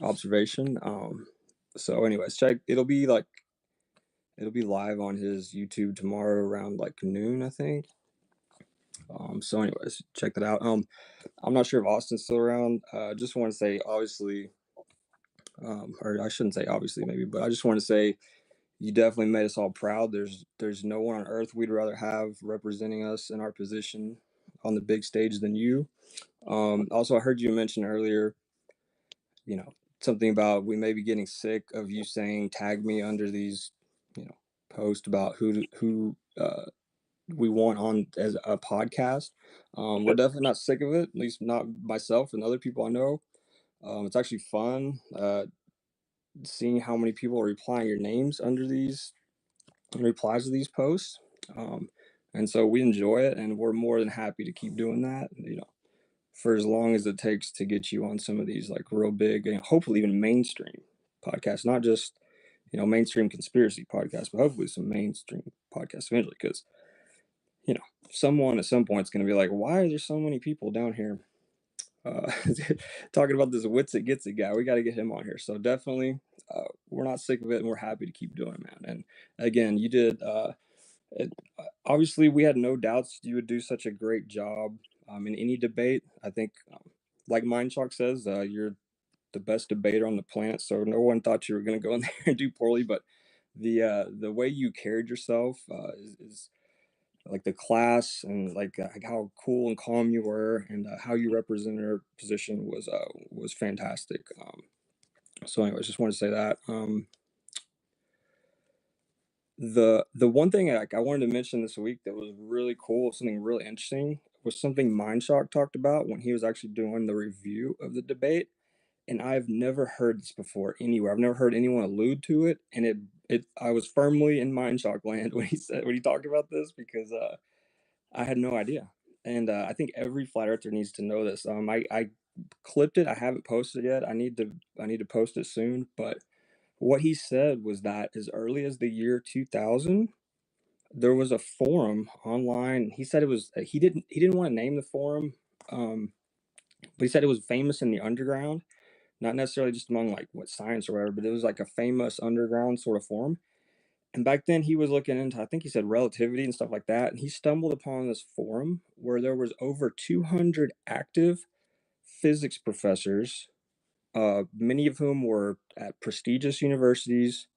observation. So anyways, it'll be live on his YouTube tomorrow around like noon, I think. So anyways, check that out. I'm not sure if Austin's still around. Just want to say, obviously, or I shouldn't say obviously, maybe, but I just want to say you definitely made us all proud. There's no one on earth we'd rather have representing us in our position on the big stage than you. Also, I heard you mention earlier, something about we may be getting sick of you saying tag me under these, posts about who we want on as a podcast. We're definitely not sick of it, at least not myself and other people I know. It's actually fun seeing how many people are replying your names under these replies to these posts. And so we enjoy it, and we're more than happy to keep doing that, for as long as it takes to get you on some of these like real big and hopefully even mainstream podcasts, not just, mainstream conspiracy podcasts, but hopefully some mainstream podcasts eventually, because someone at some point is going to be like, why are there so many people down here talking about this wits it gets it guy? We got to get him on here. So definitely, we're not sick of it, and we're happy to keep doing it, man. And again, you did obviously we had no doubts you would do such a great job in any debate. I think like Mindshock says, you're the best debater on the planet, so no one thought you were going to go in there and do poorly. But the way you carried yourself is like the class, and like how cool and calm you were, and how you represented our position was fantastic. So anyways, just want to say that. The one thing I wanted to mention this week that was really cool, something really interesting, was something Mindshock talked about when he was actually doing the review of the debate. And I've never heard this before anywhere. I've never heard anyone allude to it, and I was firmly in Mindshock land when he talked about this, because I had no idea. And I think every flat earther needs to know this. I clipped it. I haven't posted it yet. I need to post it soon. But what he said was that as early as the year 2000, there was a forum online. He said it was he didn't want to name the forum, but he said it was famous in the underground, not necessarily just among like what science or whatever, but it was like a famous underground sort of forum. And back then he was looking into, I think he said relativity and stuff like that. And he stumbled upon this forum where there was over 200 active physics professors, many of whom were at prestigious universities,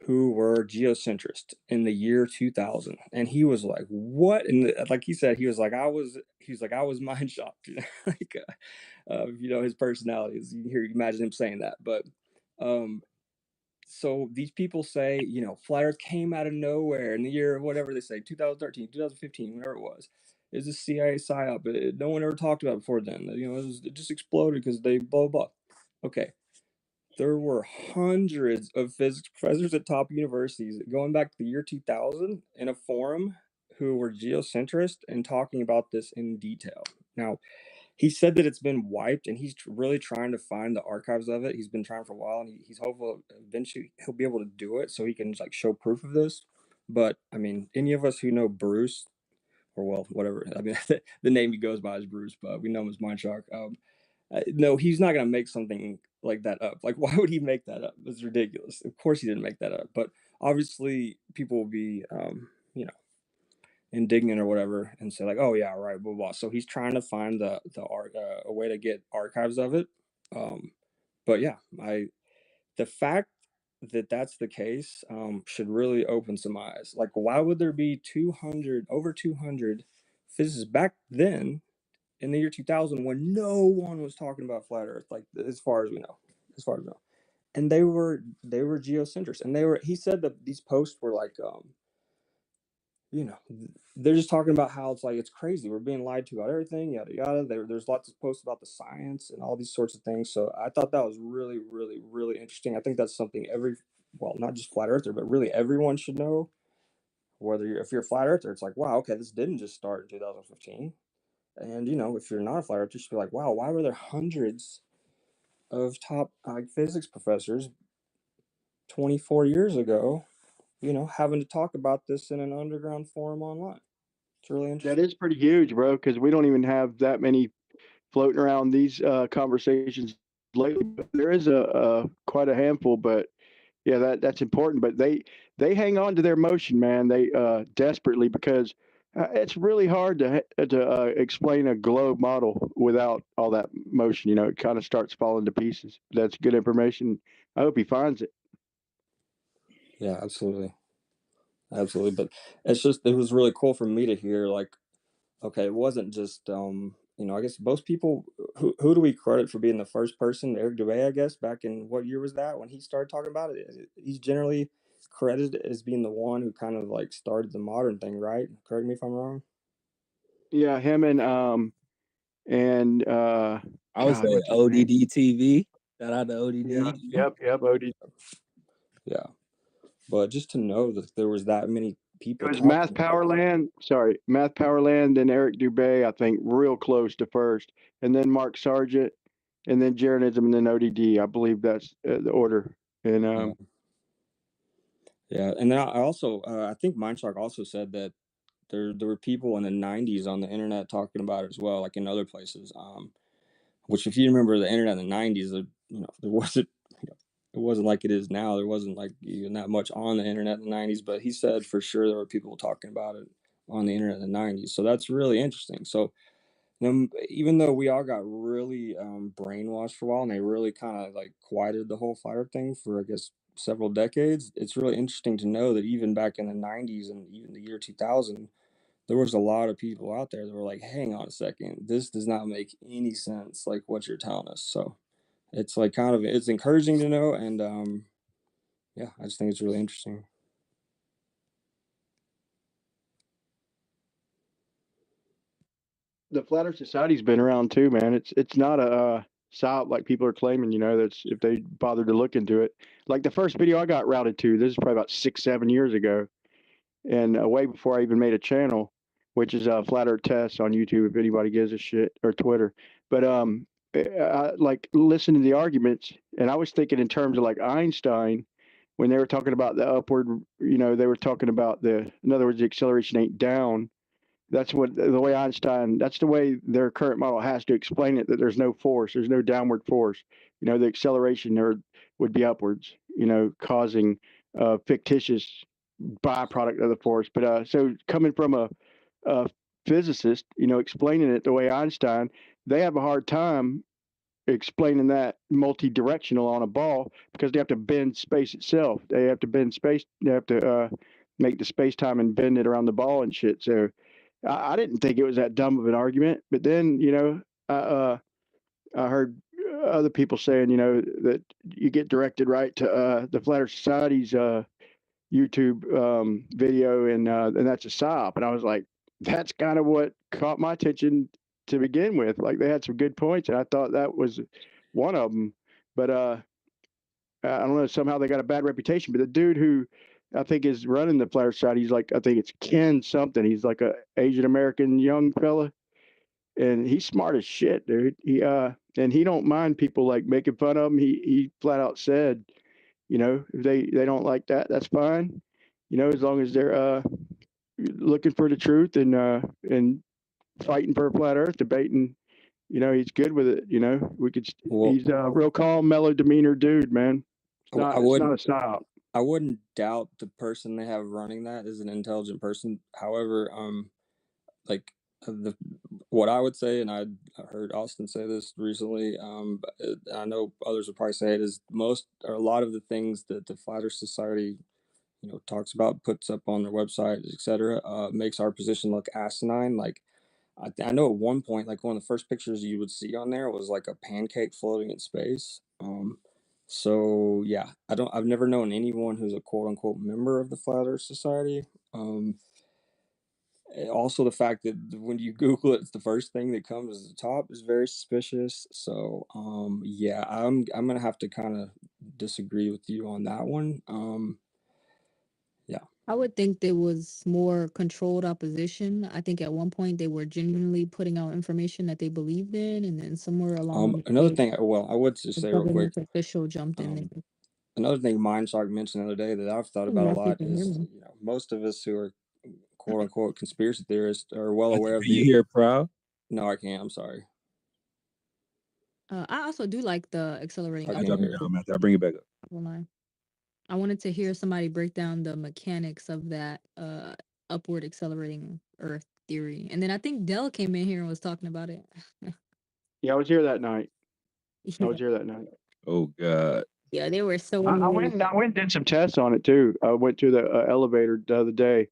who were geocentrists in the year 2000. And he was like, what? And like he said, he was like, I was mind shocked. Like, his personality is, you imagine him saying that. But, so these people say, flat earth came out of nowhere in the year, whatever they say, 2013, 2015, whatever it was. It's a CIA psyop. No one ever talked about it before then. It just exploded because they blah, blah. Okay. There were hundreds of physics professors at top universities going back to the year 2000 in a forum who were geocentrist and talking about this in detail. Now, he said that it's been wiped, and he's really trying to find the archives of it. He's been trying for a while, and he's hopeful eventually he'll be able to do it so he can like show proof of this. But I mean, any of us who know Bruce, or well, whatever, I mean, the name he goes by is Bruce, but we know him as Mindshark. No, he's not gonna make something like that up. Like, why would he make that up? It's ridiculous. Of course, he didn't make that up. But obviously, people will be, you know, indignant or whatever, and say like, "Oh yeah, right, blah blah." So he's trying to find the a way to get archives of it. But yeah, the fact that that's the case should really open some eyes. Like, why would there be over 200 physicists back then in the year 2000 when no one was talking about flat Earth? Like, as far as we know, and they were geocentrists, and he said that these posts were like, you know, they're just talking about how it's like it's crazy, we're being lied to about everything, yada yada. There's lots of posts about the science and all these sorts of things. So I thought that was really, really, really interesting. I think that's something not just flat earther, but really everyone should know. If you're a flat earther, it's like, wow, okay, this didn't just start in 2015. And you know, if you're not a flat earther, you should be like, wow, why were there hundreds of top physics professors 24 years ago, you know, having to talk about this in an underground forum online? It's really interesting. That is pretty huge, bro, because we don't even have that many floating around these conversations lately. There is a quite a handful, but yeah, that's important. But they hang on to their motion, man. They desperately, because it's really hard to explain a globe model without all that motion. You know, it kind of starts falling to pieces. That's good information. I hope he finds it. Yeah, absolutely. But it was really cool for me to hear, like, okay, it wasn't just, you know, I guess most people, who do we credit for being the first person? Eric Dubay, I guess, back in, what year was that when he started talking about it? He's generally credited as being the one who kind of like started the modern thing, right? Correct me if I'm wrong. Yeah, him and I would God, say what's his name? ODD TV. Shout out to ODD. Yep, ODD. Yeah, but just to know that there was that many people. It was Math Powerland. Sorry, Math Powerland and Eric Dubay, I think, real close to first, and then Mark Sargent, and then Jaronism, and then ODD. I believe that's the order. And yeah, and then I also I think Mindshark also said that there were people in the 90s on the internet talking about it as well, like in other places. Which, if you remember the internet in the 90s, you know, there wasn't, you know, it wasn't like it is now. There wasn't like even that much on the internet in the 90s, but he said for sure there were people talking about it on the internet in the 90s. So that's really interesting. So even though we all got really brainwashed for a while, and they really kind of like quieted the whole fire thing for, I guess, several decades, it's really interesting to know that even back in the 90s and even the year 2000, there was a lot of people out there that were like, hang on a second, this does not make any sense, like what you're telling us. So it's like it's encouraging to know. And yeah, I just think it's really interesting. the Flat Earth Society's been around too, man. It's not a SOP like people are claiming. You know, that's if they bothered to look into it. Like the first video I got routed to, this is probably about 6-7 years ago, and way before I even made a channel, which is Flat Earth Tests on YouTube if anybody gives a shit, or Twitter. But I like listen to the arguments, and I was thinking in terms of like Einstein when they were talking about the upward. You know, they were talking about in other words, the acceleration ain't down. That's what the way Einstein. That's the way their current model has to explain it. That there's no force. There's no downward force. You know, the acceleration there would be upwards. You know, causing fictitious byproduct of the force. But so coming from a physicist, you know, explaining it the way Einstein, they have a hard time explaining that multi-directional on a ball because they have to bend space itself. They have to bend space. They have to make the space time and bend it around the ball and shit. So I didn't think it was that dumb of an argument. But then, you know, I heard other people saying, you know, that you get directed right to the Flat Earth Society's YouTube video, and that's a SOP. And I was like, that's kind of what caught my attention to begin with. Like they had some good points, and I thought that was one of them. But I don't know, somehow they got a bad reputation. But the dude who I think is running the Flat Earth Society, he's like, I think it's Ken something. He's like a Asian American young fella. and he's smart as shit, dude. And he don't mind people like making fun of him. He flat out said, if they don't like that, that's fine. As long as they're looking for the truth and fighting for a flat Earth, debating. He's good with it. Well, He's a real calm, mellow demeanor dude, man. I It's not wouldn't a style. I wouldn't doubt the person they have running that is an intelligent person. However, like what I would say, and I heard Austin say this recently, but I know others would probably say it, is most or a lot of the things that the Flat Earth Society talks about, puts up on their website, etc., makes our position look asinine. Like I know at one point, like one of the first pictures you would see on there was like a pancake floating in space. So yeah, I've never known anyone who's a quote unquote member of the Flat Earth Society. Also, the fact that when you Google it, it's the first thing that comes at the top is very suspicious. So yeah, I'm gonna have to kind of disagree with you on that one. Yeah. I would think there was more controlled opposition. I think at one point they were genuinely putting out information that they believed in, and then somewhere along the Another way, thing, well, I would just the say real quick, government official jumped in there. another thing Mindshark mentioned the other day that I've thought I don't about know a if you lot can hear is, me. most of us who are quote unquote conspiracy theorists are well aware of Can you hear Proud? No, I can't. I'm sorry. I also do like the accelerating I I can't drop upward. it hear. down, Matthew. I'll bring it back up. Hold on. I wanted to hear somebody break down the mechanics of that upward accelerating Earth theory, and then I think Dell came in here and was talking about it. Yeah, I was here that night. I Yeah, was here that night. Oh God. yeah, they were so I annoyed. went and did some tests on it too. I went to the elevator the other day.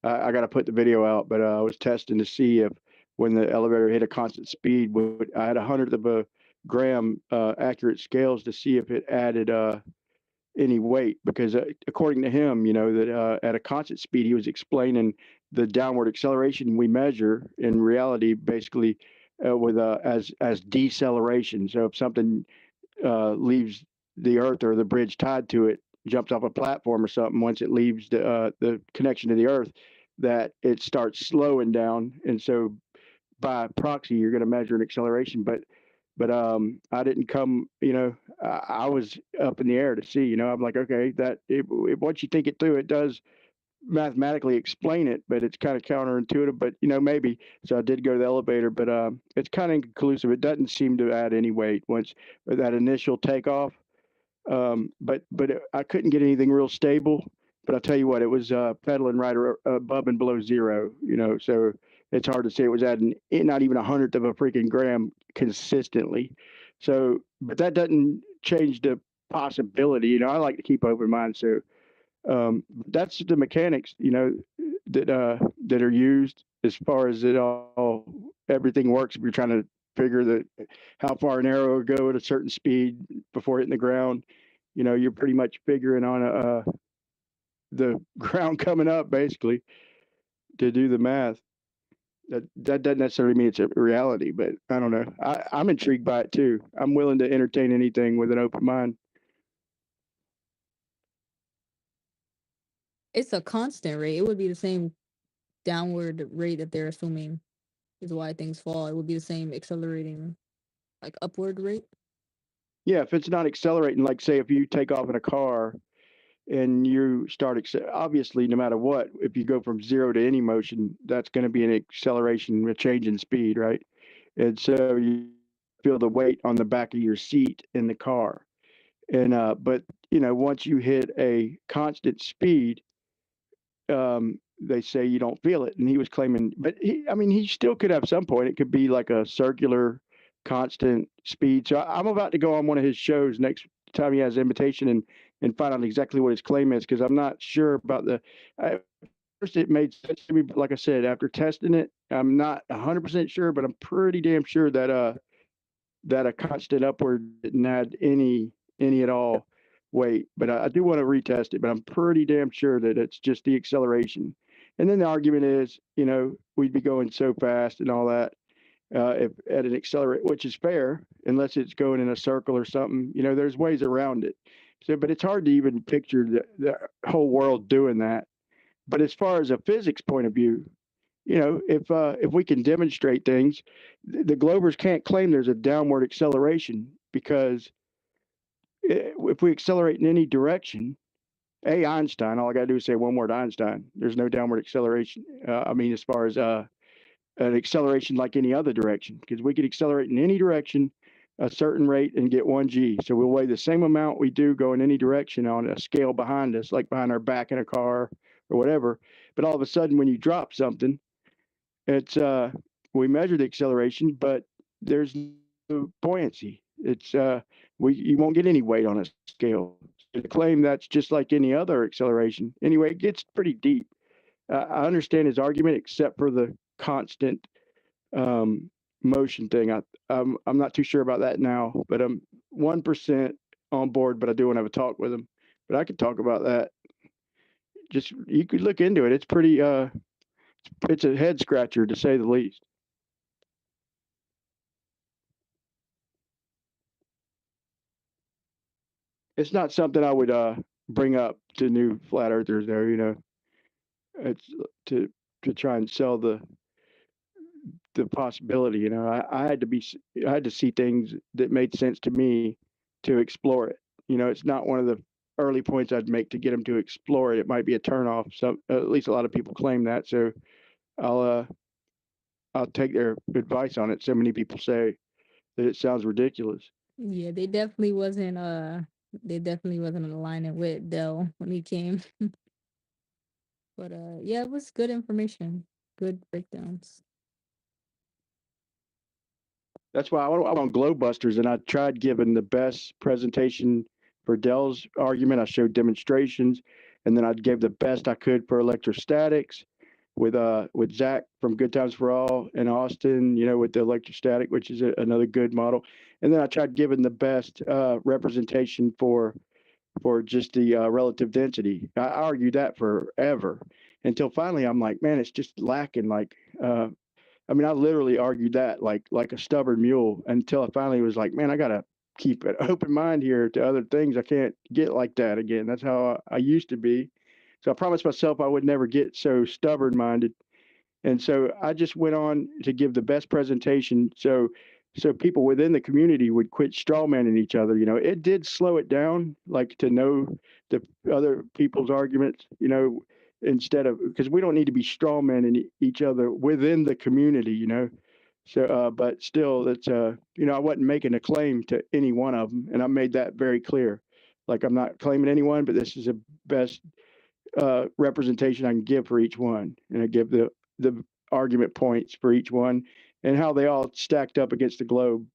I got to put the video out, but I was testing to see if when the elevator hit a constant speed, I had 100th of a gram accurate scales to see if it added any weight. Because according to him, that at a constant speed, he was explaining the downward acceleration we measure in reality, basically with as deceleration. So if something leaves the earth or the bridge tied to it, jumps off a platform or something, once it leaves the connection to the earth, that it starts slowing down. And so by proxy, you're going to measure an acceleration. But I didn't come, I was up in the air to see, I'm like, okay, once you think it through, it does mathematically explain it, but it's kind of counterintuitive, but maybe. So I did go to the elevator, but it's kind of inconclusive. It doesn't seem to add any weight once that initial takeoff. But I couldn't get anything real stable. But I'll tell you what, it was pedaling right above and below zero. So it's hard to say it was adding not even 100th of a freaking gram consistently. So, but that doesn't change the possibility. I like to keep open mind. So that's the mechanics, that are used as far as everything works. If you're trying to figure how far an arrow will go at a certain speed before hitting the ground, you're pretty much figuring on the ground coming up basically to do the math. That doesn't necessarily mean it's a reality, but I don't know. I'm intrigued by it too. I'm willing to entertain anything with an open mind. It's a constant rate. It would be the same downward rate that they're assuming is why things fall. It would be the same accelerating, like upward rate. Yeah, if it's not accelerating, like say if you take off in a car and you start, obviously, no matter what, if you go from zero to any motion, that's going to be an acceleration, a change in speed, right? And so you feel the weight on the back of your seat in the car. And but once you hit a constant speed, they say you don't feel it. And he was claiming, but he still could have some point. It could be like a circular constant speed. So I'm about to go on one of his shows next time he has invitation and find out exactly what his claim is, because I'm not sure about first it made sense to me, but like I said, after testing it, I'm not 100% sure, but I'm pretty damn sure that that a constant upward didn't add any at all weight. But I do want to retest it, but I'm pretty damn sure that it's just the acceleration. And then the argument is, we'd be going so fast and all that if at an accelerate, which is fair, unless it's going in a circle or something. There's ways around it. So, but it's hard to even picture the whole world doing that. But as far as a physics point of view, if we can demonstrate things, the Globers can't claim there's a downward acceleration because if we accelerate in any direction, Einstein, all I got to do is say one word, Einstein. There's no downward acceleration. As far as an acceleration like any other direction, because we could accelerate in any direction a certain rate and get 1g. So we'll weigh the same amount we do go in any direction on a scale behind us, like behind our back in a car or whatever. But all of a sudden, when you drop something, it's we measure the acceleration, but there's no buoyancy. It's you won't get any weight on a scale. To claim that's just like any other acceleration. Anyway, it gets pretty deep. I understand his argument, except for the constant motion thing. I'm not too sure about that now, but I'm 1% on board. But I do want to have a talk with him. But I could talk about that. Just you could look into it. It's pretty. It's a head scratcher to say the least. It's not something I would bring up to new flat earthers though, it's to try and sell the possibility. I had to see things that made sense to me to explore it. It's not one of the early points I'd make to get them to explore it. It might be a turnoff. So at least a lot of people claim that. So I'll take their advice on it. So many people say that it sounds ridiculous. Yeah, they definitely wasn't aligning with Dell when he came. But yeah, it was good information, good breakdowns. That's why I want Globebusters, and I tried giving the best presentation for Dell's argument. I showed demonstrations, and then I gave the best I could for electrostatics with Zach from Good Times for All in Austin, with the electrostatic, which is another good model. And then I tried giving the best representation for just the relative density. I argued that forever until finally I'm like, man, it's just lacking. I literally argued that like a stubborn mule until I finally was like, man, I gotta keep an open mind here to other things. I can't get like that again. That's how I used to be. So I promised myself I would never get so stubborn minded. And so I just went on to give the best presentation so people within the community would quit strawmanning each other. It did slow it down, like to know the other people's arguments, instead of, because we don't need to be strawmanning each other within the community, So, but still, that's I wasn't making a claim to any one of them, and I made that very clear. Like I'm not claiming anyone, but this is the best representation I can give for each one, and I give the argument points for each one and how they all stacked up against the globe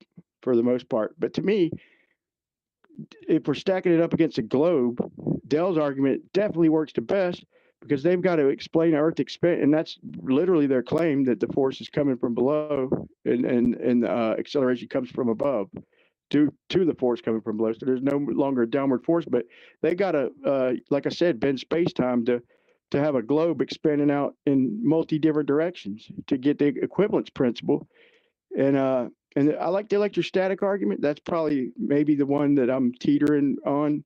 for the most part. But to me, if we're stacking it up against the globe, Dell's argument definitely works the best because they've got to explain Earth expand, and that's literally their claim that the force is coming from below and acceleration comes from above to the force coming from below. So there's no longer a downward force, but they got to, like I said, bend space-time to have a globe expanding out in multi different directions to get the equivalence principle. And I like the electrostatic argument. That's probably maybe the one that I'm teetering on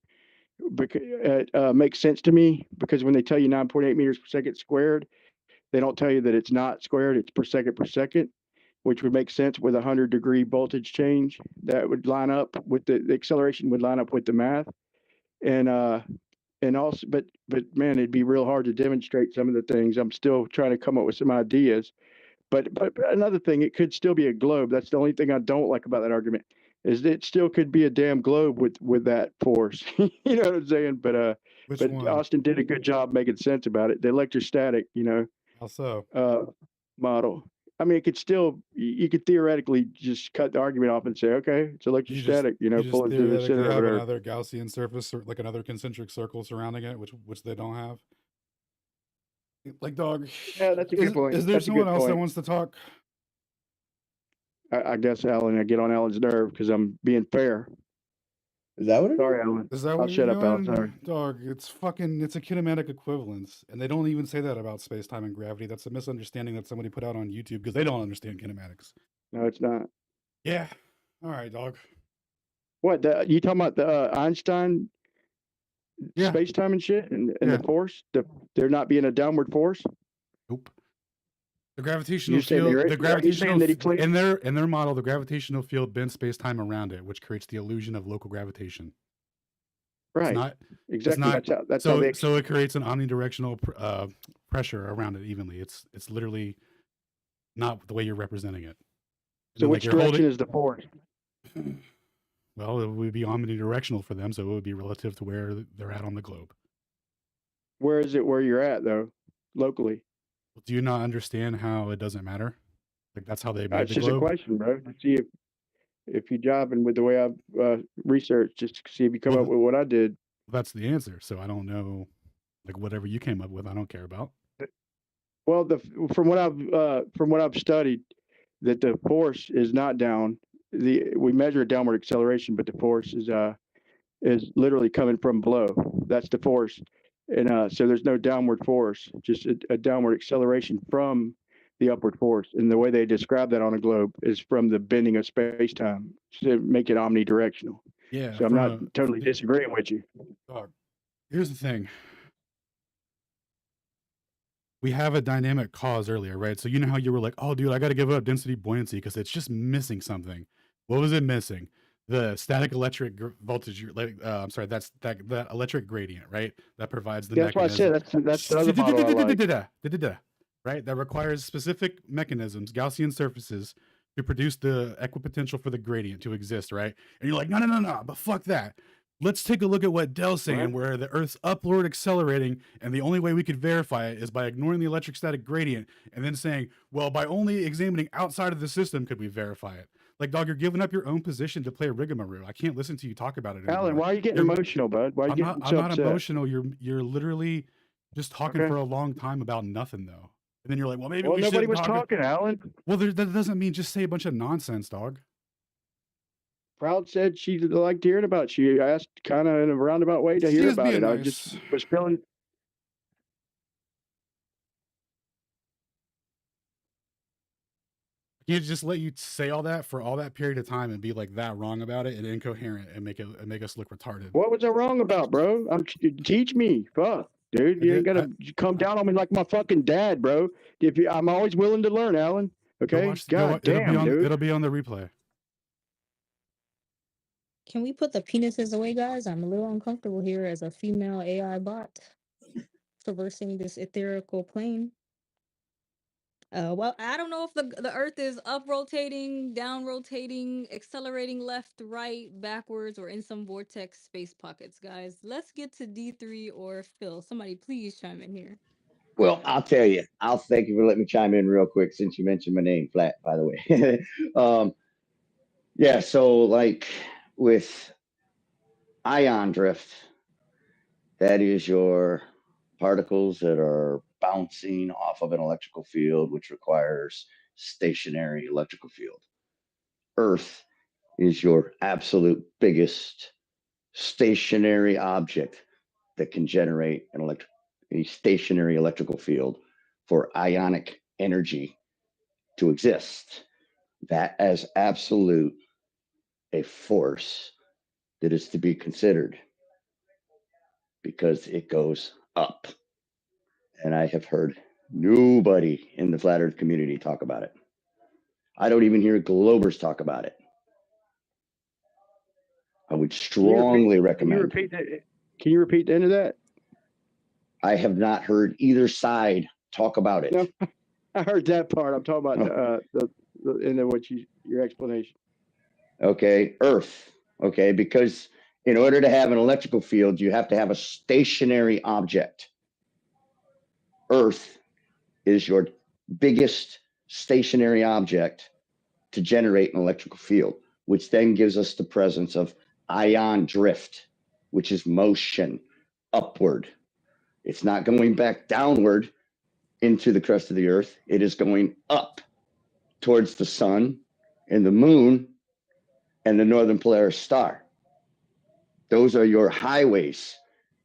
because it makes sense to me because when they tell you 9.8 meters per second squared, they don't tell you that it's not squared, it's per second, which would make sense with a 100-degree voltage change. That would line up with the acceleration would line up with the math. And also, but man, it'd be real hard to demonstrate some of the things. I'm still trying to come up with some ideas. But another thing, it could still be a globe. That's the only thing I don't like about that argument is that it still could be a damn globe with that force. You know what I'm saying? But one? Austin did a good job making sense about it. The electrostatic, How so? Model. I mean, it could still, you could theoretically just cut the argument off and say, okay, it's electrostatic, You just pull it to the theoretically center of have it. another Gaussian surface or like another concentric circle surrounding it, which they don't have. Like, dog. Yeah, that's a good point. Is there That's a someone good else that point. wants to talk? I guess, Alan, I get on Alan's nerve because I'm being fair. Is that what it is? Sorry, Alan. Is that I'll what shut you're up, Alan. doing? Sorry. Dog, it's a kinematic equivalence. And they don't even say that about space-time and gravity. That's a misunderstanding that somebody put out on YouTube because they don't understand kinematics. No, it's not. Yeah. All right, dog. What, you talking about the Einstein space-time and shit and the force? There not being a downward force? Nope. The gravitational You're saying field, that the are you gravitational saying that he cleaned? in their model, the gravitational field bends space-time around it, which creates the illusion of local gravitation. It's Right. not. It's Exactly. not. That's how they. So it creates an omnidirectional pressure around it evenly. It's literally not the way you're representing it. So Like which you're direction holding. is the force? Well, it would be omnidirectional for them, so it would be relative to where they're at on the globe. Where is it where you're at though, locally? Do you not understand how it doesn't matter? Like that's how they made It's the just a globe. question, bro. To see if you jobbing with the way I've researched, just to see if you come up with what I did. That's the answer. So I don't know, like whatever you came up with, I don't care about. Well, from what I've studied, that the force is not down. We measure downward acceleration, but the force is literally coming from below. That's the force, and so there's no downward force, just a downward acceleration from the upward force. And the way they describe that on a globe is from the bending of space time to make it omnidirectional. Yeah. So I'm not totally disagreeing with you. Here's the thing. We have a dynamic cause earlier, right? So you know how you were like, oh, dude, I got to give up density buoyancy because it's just missing something. What was it missing? The static electric voltage. I'm sorry, that's that electric gradient, right? That provides the That's what I said. That's the other model I like. Right? That requires specific mechanisms, Gaussian surfaces, to produce the equipotential for the gradient to exist, right? And you're like, no, but fuck that. Let's take a look at what Dell's saying, where the Earth's upward accelerating, and the only way we could verify it is by ignoring the electrostatic gradient, and then saying, well, by only examining outside of the system could we verify it. Like, dog, you're giving up your own position to play rigmarole. I can't listen to you talk about it anymore. Alan, why are you getting emotional, bud? Why are you getting I'm so not upset? emotional. You're literally just talking for a long time about nothing, though. And then you're like, well, maybe we nobody was talk. talking, Alan. Well, that doesn't mean just say a bunch of nonsense, dog. Proud said she liked hearing about it. She asked kind of in a roundabout way to hear about it. I just was feeling. Can you just let you say all that for all that period of time and be like that wrong about it and incoherent and make us look retarded? What was I wrong about, bro? Teach me. Fuck, dude. You ain't gotta come down on me like my fucking dad, bro. I'm always willing to learn, Alan. Okay. God damn, dude. It'll be on the replay. Can we put the penises away, guys? I'm a little uncomfortable here as a female AI bot traversing this etherical plane. Well, I don't know if the Earth is up rotating, down rotating, accelerating left, right, backwards, or in some vortex space pockets, guys. Let's get to D3 or Phil. Somebody please chime in here. Well, I'll tell you. I'll thank you for letting me chime in real quick since you mentioned my name, Flat, by the way. Yeah, so like with ion drift, that is your particles that are bouncing off of an electrical field, which requires stationary electrical field. Earth is your absolute biggest stationary object that can generate a stationary electrical field for ionic energy to exist. That as absolute a force that is to be considered because it goes up. And I have heard nobody in the flat earth community talk about it. I don't even hear Globers talk about it. I would strongly recommend. Can you repeat the end of that? I have not heard either side talk about it. No, I heard that part. I'm talking about the end of your explanation. Okay, Earth. Okay, because in order to have an electrical field, you have to have a stationary object. Earth is your biggest stationary object to generate an electrical field, which then gives us the presence of ion drift, which is motion upward. It's not going back downward into the crust of the Earth. It is going up towards the sun and the moon and the northern Polaris star. Those are your highways,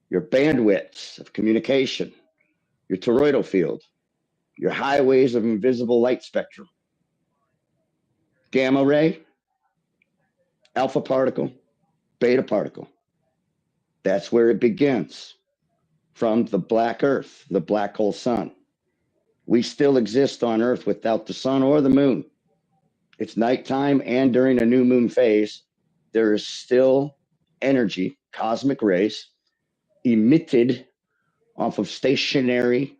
your bandwidths of communication, your toroidal field, your highways of invisible light spectrum. Gamma ray, alpha particle, beta particle. That's where it begins, from the black Earth, the black hole sun. We still exist on Earth without the sun or the moon. It's nighttime and during a new moon phase, there is still energy, cosmic rays, emitted off of stationary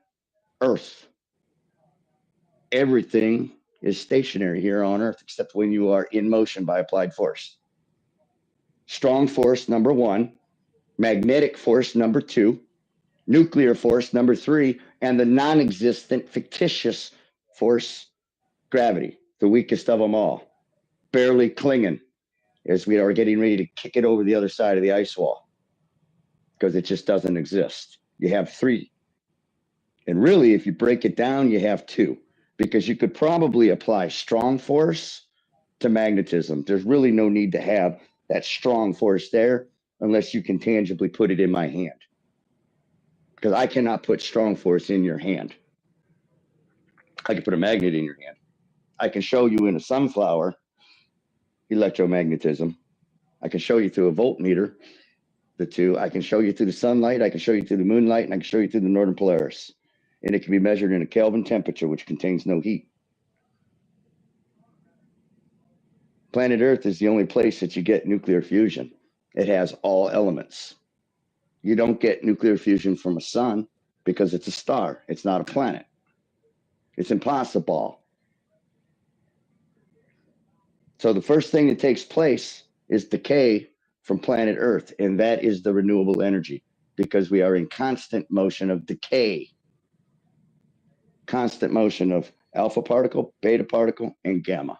Earth. Everything is stationary here on Earth except when you are in motion by applied force. Strong force, number 1, magnetic force, number 2, nuclear force, number 3, and the non-existent fictitious force, gravity, the weakest of them all, barely clinging as we are getting ready to kick it over the other side of the ice wall because it just doesn't exist. You have 3. And really, if you break it down, you have 2, because you could probably apply strong force to magnetism. There's really no need to have that strong force there unless you can tangibly put it in my hand, because I cannot put strong force in your hand. I can put a magnet in your hand. I can show you in a sunflower electromagnetism. I can show you through a voltmeter, the 2. I can show you through the sunlight. I can show you through the moonlight, and I can show you through the northern Polaris. And it can be measured in a Kelvin temperature, which contains no heat. Planet Earth is the only place that you get nuclear fusion. It has all elements. You don't get nuclear fusion from a sun because it's a star. It's not a planet. It's impossible. So the first thing that takes place is decay from planet Earth, and that is the renewable energy, because we are in constant motion of decay. Constant motion of alpha particle, beta particle, and gamma.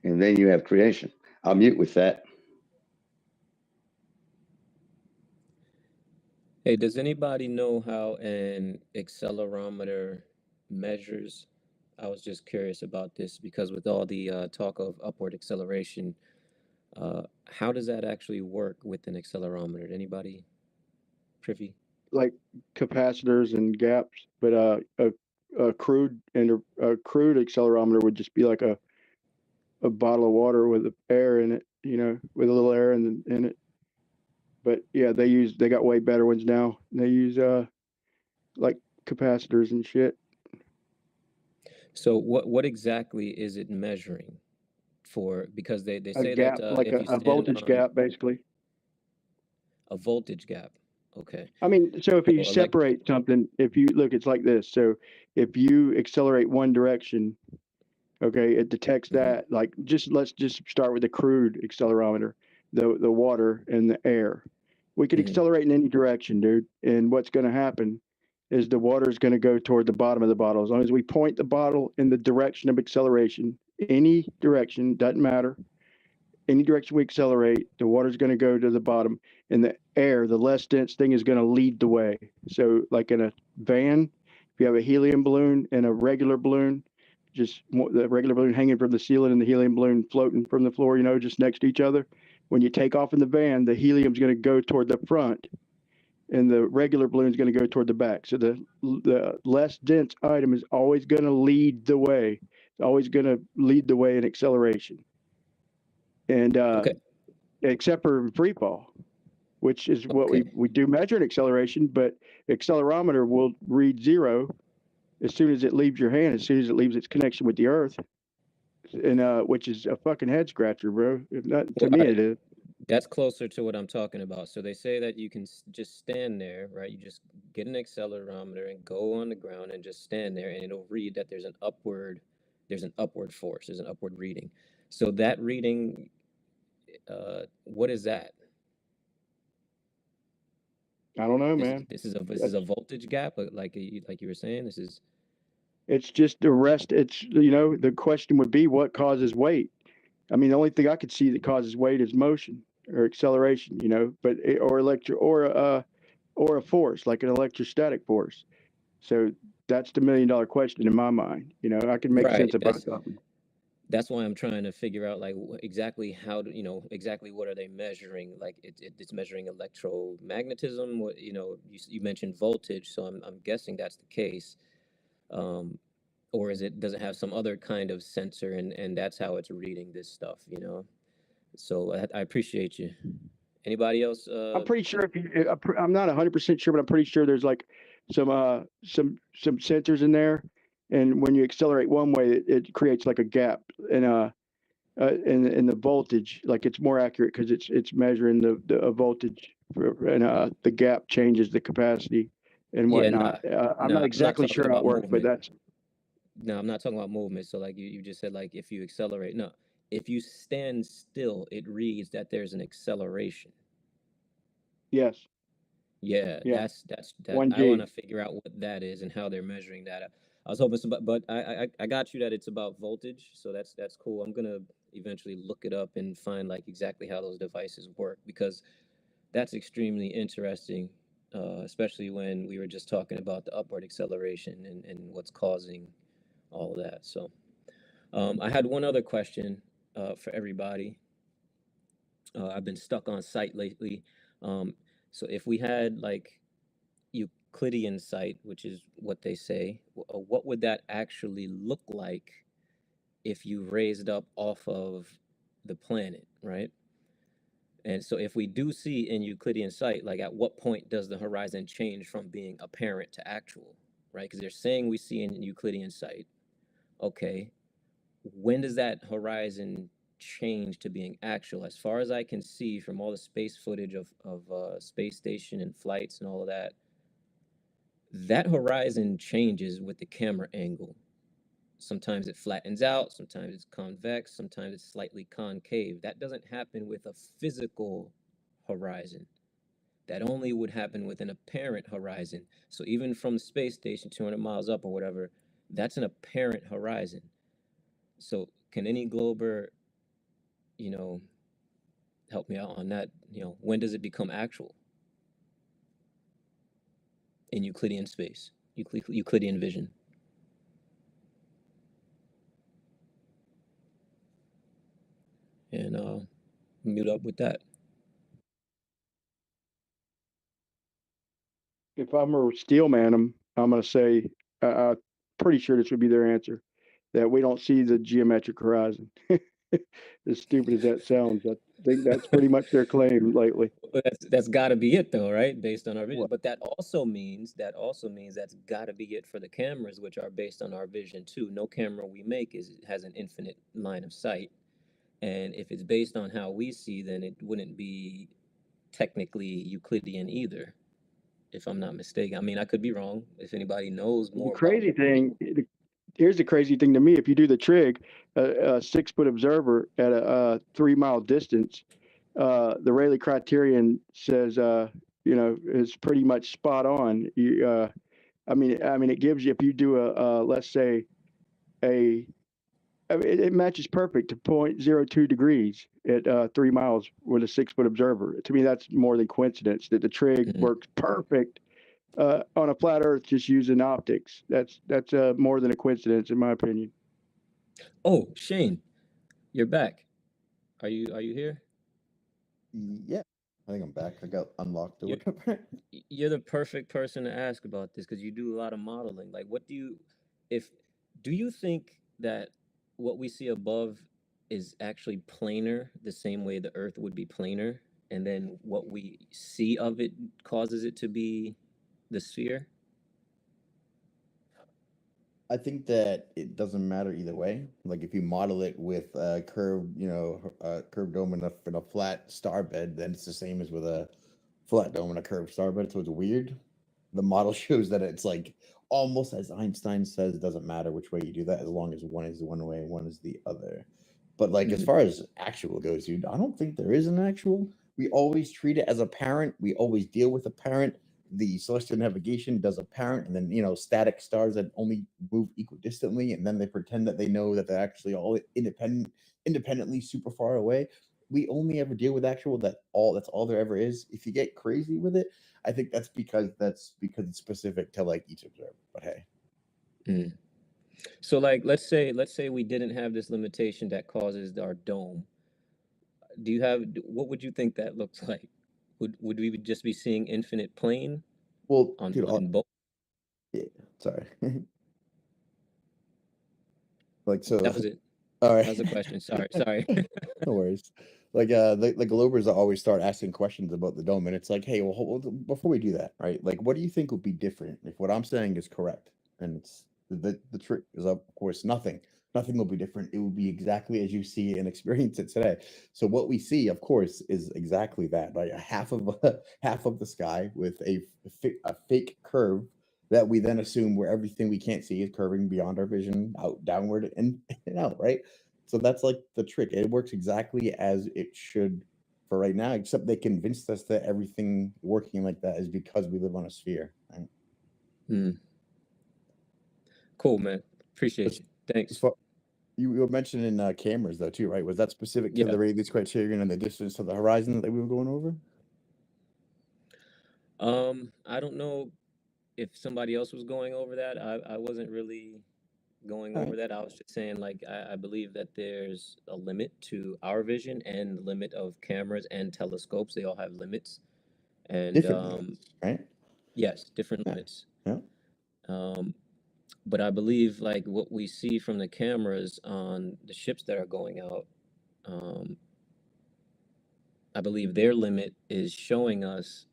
And then you have creation. I'll mute with that. Hey, does anybody know how an accelerometer measures? I was just curious about this because with all the talk of upward acceleration, how does that actually work with an accelerometer? Anybody privy? Like capacitors and gaps, but a crude accelerometer would just be like a bottle of water with air in it, with a little air in it. But yeah, they got way better ones now. They use like capacitors and shit. So what exactly is it measuring for? Because they A say gap, that like if you a stand voltage on gap, basically. a voltage gap, okay. I mean, so if you So separate something, if you look, it's like this. So if you accelerate one direction, okay, it detects that. Like, let's just start with the crude accelerometer, the water and the air. We could accelerate in any direction, dude. And what's going to happen is the water is going to go toward the bottom of the bottle. As long as we point the bottle in the direction of acceleration, any direction, doesn't matter. Any direction we accelerate, the water's going to go to the bottom, and the air, the less dense thing, is going to lead the way. So like in a van, if you have a helium balloon and a regular balloon, just the regular balloon hanging from the ceiling and the helium balloon floating from the floor, just next to each other. When you take off in the van, the helium's going to go toward the front, and the regular balloon is going to go toward the back. So the less dense item is always going to lead the way. It's always going to lead the way in acceleration. And except for free fall, which is what we do measure in acceleration, but accelerometer will read 0 as soon as it leaves your hand, as soon as it leaves its connection with the earth. And which is a fucking head scratcher, bro. If not, to me, it is. That's closer to what I'm talking about. So they say that you can just stand there, right? You just get an accelerometer and go on the ground and just stand there, and it'll read that there's an upward force, there's an upward reading. So that reading, what is that? I don't know, man. This is a voltage gap, like you were saying. It's just the rest. It's the question would be what causes weight. I mean, the only thing I could see that causes weight is motion or acceleration, but or a force, like an electrostatic force. So that's the $1 million question in my mind. I can make sense of both of them. That's why I'm trying to figure out exactly how to, exactly what are they measuring? Like it's measuring electromagnetism. What you mentioned voltage, so I'm guessing that's the case. Or does it have some other kind of sensor and that's how it's reading this stuff, So I appreciate you. Anybody else? I'm pretty sure I'm not 100% sure, but I'm pretty sure there's like some sensors in there, and when you accelerate one way, it creates like a gap in the voltage. Like it's more accurate because it's measuring the voltage, and the gap changes the capacity and Yeah, whatnot. I'm not I'm not exactly talking sure how it about works, but movement. that's No, I'm not talking about movement. So like you just said, like if you accelerate, no, if you stand still, it reads that there's an acceleration. yes, Yeah, yeah, that I want 1G. to figure out what that is and how they're measuring that. I was hoping, but I got you that it's about voltage, so that's cool. I'm gonna eventually look it up and find like exactly how those devices work because that's extremely interesting, especially when we were just talking about the upward acceleration and what's causing all of that. So I had one other question for everybody. I've been stuck on site lately. Um, so if we had like Euclidean site, which is what they say, what would that actually look like if you raised up off of the planet, right? And so if we do see in Euclidean sight, like at what point does the horizon change from being apparent to actual, right? Because they're saying we see in Euclidean sight. Okay, when does that horizon change to being actual? As far as I can see from all the space footage of space station and flights and all of that, that horizon changes with the camera angle. Sometimes it flattens out, sometimes it's convex, sometimes it's slightly concave. That doesn't happen with a physical horizon. That only would happen with an apparent horizon. So even from the space station 200 miles up or whatever, that's an apparent horizon. So can any glober, you know, help me out on that? You know, when does it become actual in Euclidean space, Euclidean vision? And mute up with that. If I'm a steel man, I'm going to say, I'm pretty sure this would be their answer, that we don't see the geometric horizon. As stupid as that sounds, I think that's pretty much their claim lately. But that's got to be it, though, right? Based on our vision. What? But that also means that's got to be it for the cameras, which are based on our vision too. No camera we make has an infinite line of sight, and if it's based on how we see, then it wouldn't be technically Euclidean either, if I'm not mistaken. I mean, I could be wrong. If anybody knows The more about crazy thing, here's the crazy thing to me. If you do the trig, a 6-foot observer at a 3-mile distance, the Rayleigh criterion says, is pretty much spot on. I mean, it gives you, if you do let's say it matches perfect to 0.02 degrees at 3 miles with a 6-foot observer. To me, that's more than coincidence that the trig works perfect on a flat Earth just using optics. That's more than a coincidence, in my opinion. Oh, Shane, you're back. Are you here? Yeah, I think I'm back. I got unlocked or You're, whatever. you're the perfect person to ask about this because you do a lot of modeling. Like, do you think that what we see above is actually planar, the same way the Earth would be planar, and then what we see of it causes it to be the sphere? I think that it doesn't matter either way. Like if you model it with a curved, curved dome in a flat star bed, then it's the same as with a flat dome and a curved star bed. So it's weird. The model shows that it's like almost as Einstein says, it doesn't matter which way you do that as long as one is one way and one is the other. But like as far as actual goes, dude, I don't think there is an actual. We always treat it as apparent. We always deal with apparent. The celestial navigation does apparent, and then static stars that only move equidistantly, and then they pretend that they know that they're actually all independently super far away. We only ever deal with actual that's all there ever is. If you get crazy with it, I think that's because it's specific to like each observer. But hey. So like let's say we didn't have this limitation that causes our dome. What would you think that looks like? Would we just be seeing infinite plane Well, on dude, in both? yeah, sorry. Like That so was it. All right. That was a question. Sorry. No worries. Like the Globers always start asking questions about the dome, and it's like, hey, well, before we do that, right? Like, what do you think would be different if what I'm saying is correct? And it's the trick is, of course, nothing. Nothing will be different. It will be exactly as you see and experience it today. So what we see, of course, is exactly that, like half of the sky with a fake curve that we then assume where everything we can't see is curving beyond our vision, out, downward, and out, right? So that's like the trick. It works exactly as it should for right now, except they convinced us that everything working like that is because we live on a sphere. Right? Hmm. Cool, man. Appreciate you. Thanks. You were mentioning cameras though too, right? Was that specific to Yeah. the radius criterion and the distance to the horizon that we were going over? I don't know if somebody else was going over that. I wasn't really going over that. I was just saying, like, I believe that there's a limit to our vision and the limit of cameras and telescopes. They all have limits. And Different limits, right? yes, different Yeah. limits. Yeah. But I believe like what we see from the cameras on the ships that are going out, I believe their limit is showing us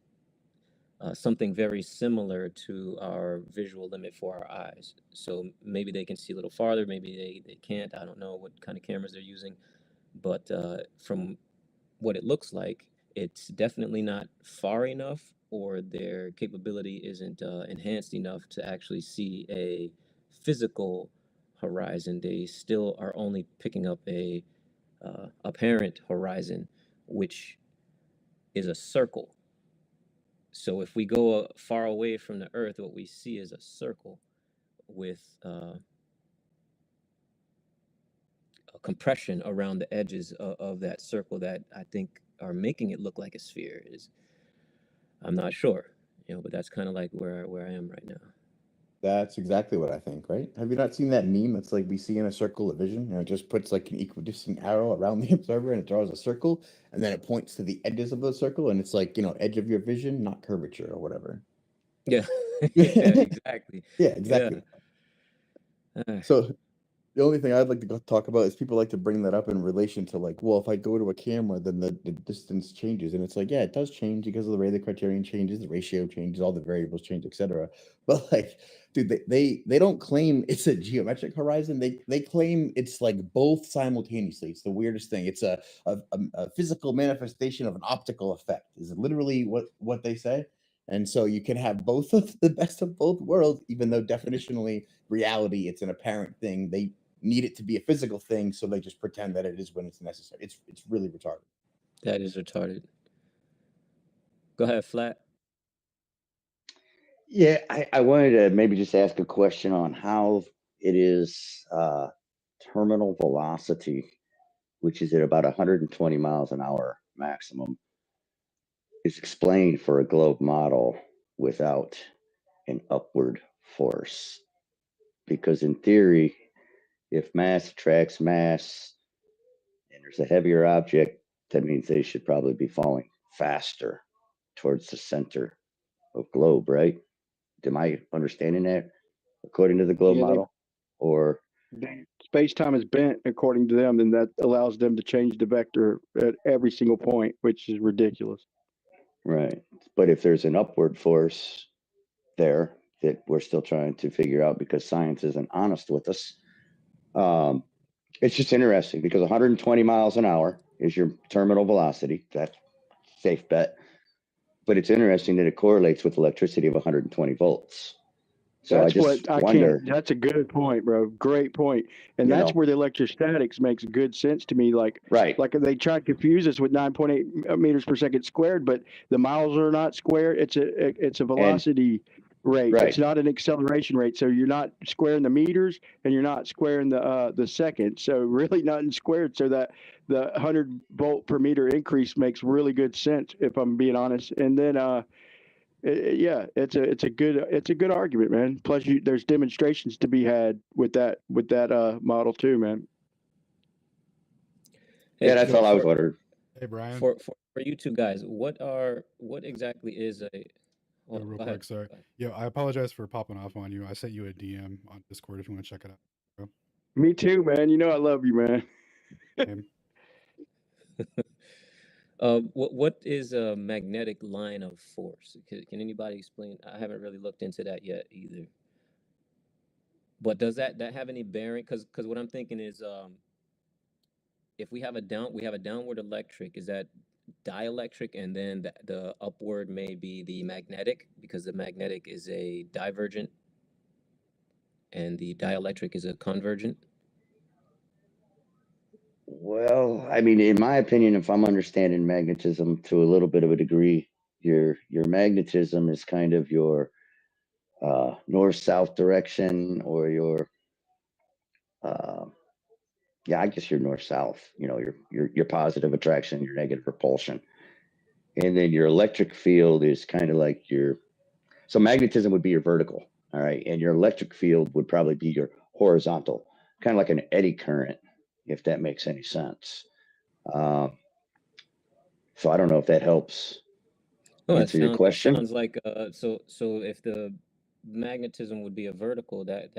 something very similar to our visual limit for our eyes. So maybe they can see a little farther, maybe they can't. I don't know what kind of cameras they're using, but from what it looks like, it's definitely not far enough, or their capability isn't enhanced enough to actually see a physical horizon. They still are only picking up a apparent horizon, which is a circle. So if we go far away from the Earth, what we see is a circle with a compression around the edges of that circle that I think are making it look like a sphere. I'm not sure, but that's kind of like where I am right now. That's exactly what I think, right? Have you not seen that meme that's like we see in a circle of vision? It just puts like an equidistant arrow around the observer and it draws a circle, and then it points to the edges of the circle, and it's like, edge of your vision, not curvature or whatever. Yeah, yeah, exactly. Yeah, exactly. Yeah. So the only thing I'd like to talk about is people like to bring that up in relation to like, well, if I go to a camera, then the distance changes. And it's like, yeah, it does change because of the way the criterion changes, the ratio changes, all the variables change, etc. But like, dude, they don't claim it's a geometric horizon. They claim it's like both simultaneously. It's the weirdest thing. It's a physical manifestation of an optical effect, is literally what they say. And so you can have both of the best of both worlds, even though definitionally reality, it's an apparent thing. They need it to be a physical thing, so they just pretend that it is when it's necessary. It's really retarded. That is retarded. Go ahead, Flat. Yeah, I wanted to maybe just ask a question on how it is terminal velocity, which is at about 120 miles an hour maximum, is explained for a globe model without an upward force. Because in theory, if mass attracts mass and there's a heavier object, that means they should probably be falling faster towards the center of globe, right? Am I understanding that according to the globe model? Or space time is bent according to them, and that allows them to change the vector at every single point, which is ridiculous. right. But if there's an upward force there that we're still trying to figure out because science isn't honest with us, it's just interesting because 120 miles an hour is your terminal velocity. That's a safe bet. But it's interesting that it correlates with electricity of 120 volts. So That's I just what I wonder. can't. That's a good point, bro. Great point. And that's where the electrostatics makes good sense to me. Like, right. Like they try to confuse us with 9.8 meters per second squared, but the miles are not squared. It's a velocity rate. right. It's not an acceleration rate. So you're not squaring the meters and you're not squaring the second. So really nothing squared. So that the 100 volt per meter increase makes really good sense, if I'm being honest. And then yeah, it's a good argument, man. Plus, there's demonstrations to be had with that model too, man. Yeah, that's all I was wondering. Hey, Brian. For you two guys, what exactly is a? Oh, real quick, sorry. Yo, I apologize for popping off on you. I sent you a DM on Discord if you want to check it out. Bro. Me too, man. You know I love you, man. What is a magnetic line of force? Can anybody explain? I haven't really looked into that yet either. But does that have any bearing? Because what I'm thinking is, if we have a downward electric, is that dielectric, and then the upward may be the magnetic, because the magnetic is a divergent and the dielectric is a convergent? Well, I mean, in my opinion, if I'm understanding magnetism to a little bit of a degree, your magnetism is kind of your north-south direction, or your yeah, I guess your north-south. You know, your positive attraction, your negative repulsion, and then your electric field is kind of like your. So magnetism would be your vertical, all right, and your electric field would probably be your horizontal, kind of like an eddy current, if that makes any sense. So I don't know if that helps answer your question. Sounds like so if the magnetism would be a vertical, that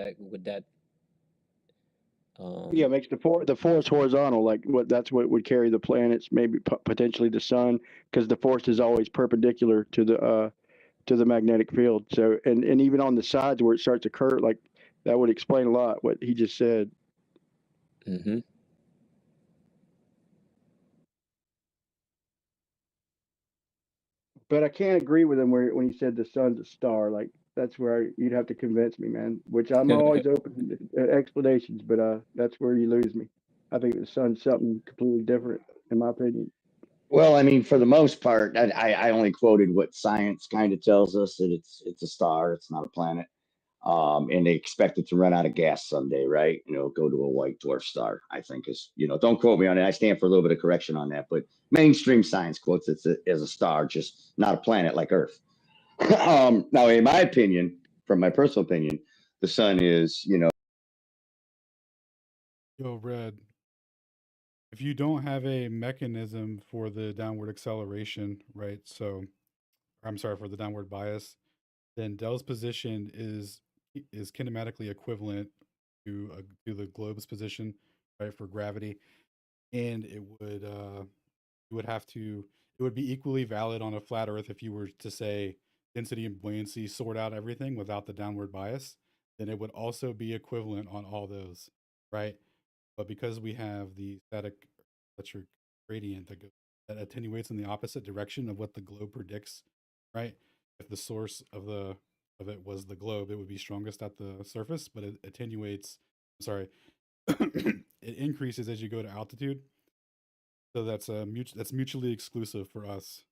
Yeah, it makes the force horizontal. Like that's what would carry the planets, maybe potentially the sun, because the force is always perpendicular to the magnetic field. So and even on the sides where it starts to curve, like that would explain a lot what he just said. Mm-hmm. But I can't agree with him when he said the sun's a star. Like that's where you'd have to convince me, man. Which I'm always open to explanations, but that's where you lose me. I think the sun's something completely different, in my opinion. Well, I mean, for the most part, I only quoted what science kind of tells us, that it's a star, it's not a planet, and they expect it to run out of gas someday, right? You know, go to a white dwarf star. I think is, don't quote me on it. I stand for a little bit of correction on that, but mainstream science quotes it as a star, just not a planet like Earth. Now, in my opinion, from my personal opinion, the sun is, Yo, Red, if you don't have a mechanism for the downward acceleration, right? So, I'm sorry, for the downward bias, then Dell's position is kinematically equivalent to the globe's position, right, for gravity, and it would be equally valid on a flat Earth if you were to say density and buoyancy sort out everything without the downward bias. Then it would also be equivalent on all those, right? But because we have the static electric gradient that attenuates in the opposite direction of what the globe predicts, right? If the source of it was the globe, it would be strongest at the surface, but it attenuates. Sorry, it increases as you go to altitude. So that's mutually exclusive for us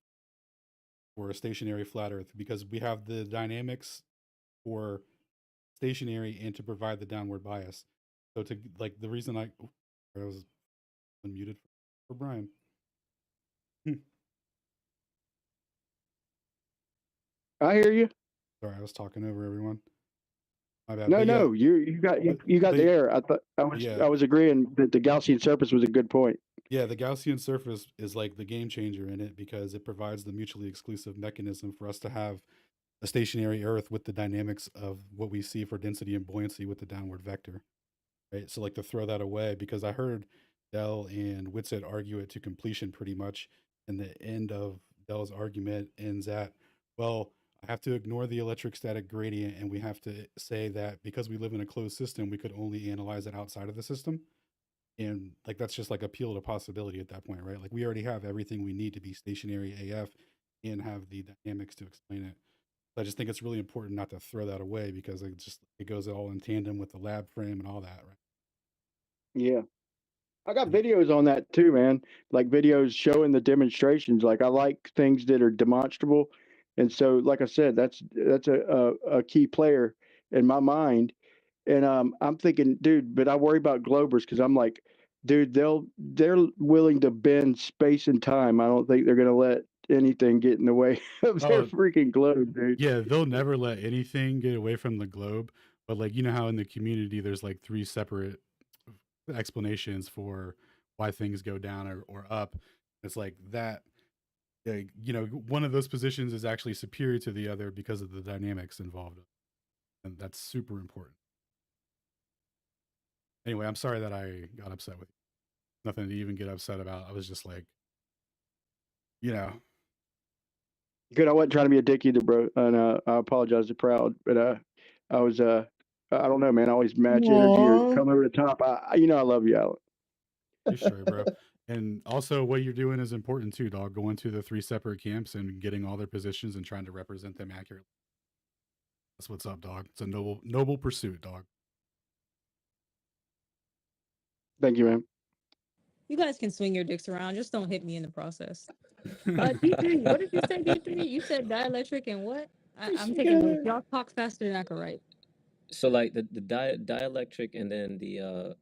for a stationary flat Earth, because we have the dynamics for stationary and to provide the downward bias. So to like the reason I was unmuted for Brian. I hear you. Sorry, I was talking over everyone. My bad. No, But yeah, no, you got the air. I thought I was agreeing that the Gaussian surface was a good point. Yeah, the Gaussian surface is like the game changer in it, because it provides the mutually exclusive mechanism for us to have a stationary Earth with the dynamics of what we see for density and buoyancy with the downward vector. Right. So like to throw that away, because I heard Dell and Whitsitt argue it to completion pretty much. And the end of Dell's argument ends at, well, I have to ignore the electric static gradient, and we have to say that because we live in a closed system, we could only analyze it outside of the system. And like that's just like a peel to possibility at that point, right? Like we already have everything we need to be stationary AF and have the dynamics to explain it. I just think it's really important not to throw that away, because it goes all in tandem with the lab frame and all that, right? Yeah. I got videos on that too, man. Like videos showing the demonstrations. Like I like things that are demonstrable, and so like I said, that's a key player in my mind. And I'm thinking, dude, but I worry about Globers, because I'm like, dude, they're willing to bend space and time. I don't think they're gonna let anything get in the way of their freaking globe, dude. Yeah, they'll never let anything get away from the globe. But like, you know how in the community there's like 3 separate explanations for why things go down or up. It's like that, one of those positions is actually superior to the other because of the dynamics involved. And that's super important. Anyway, I'm sorry that I got upset with you. Nothing to even get upset about. I was just like, you know, Good. I wasn't trying to be a dick either, bro. And I apologize to Proud, but I was I don't know, man. I always match energy or come over the top. I you know I love you, Alan. you're straight, bro. And also, what you're doing is important too, dog. Going to the 3 separate camps and getting all their positions and trying to represent them accurately. That's what's up, dog. It's a noble pursuit, dog. Thank you, man. You guys can swing your dicks around. Just don't hit me in the process. D3, what did you say, D3? You said dielectric and what? I'm taking notes. Y'all talk faster than I can write. So like the dielectric and then the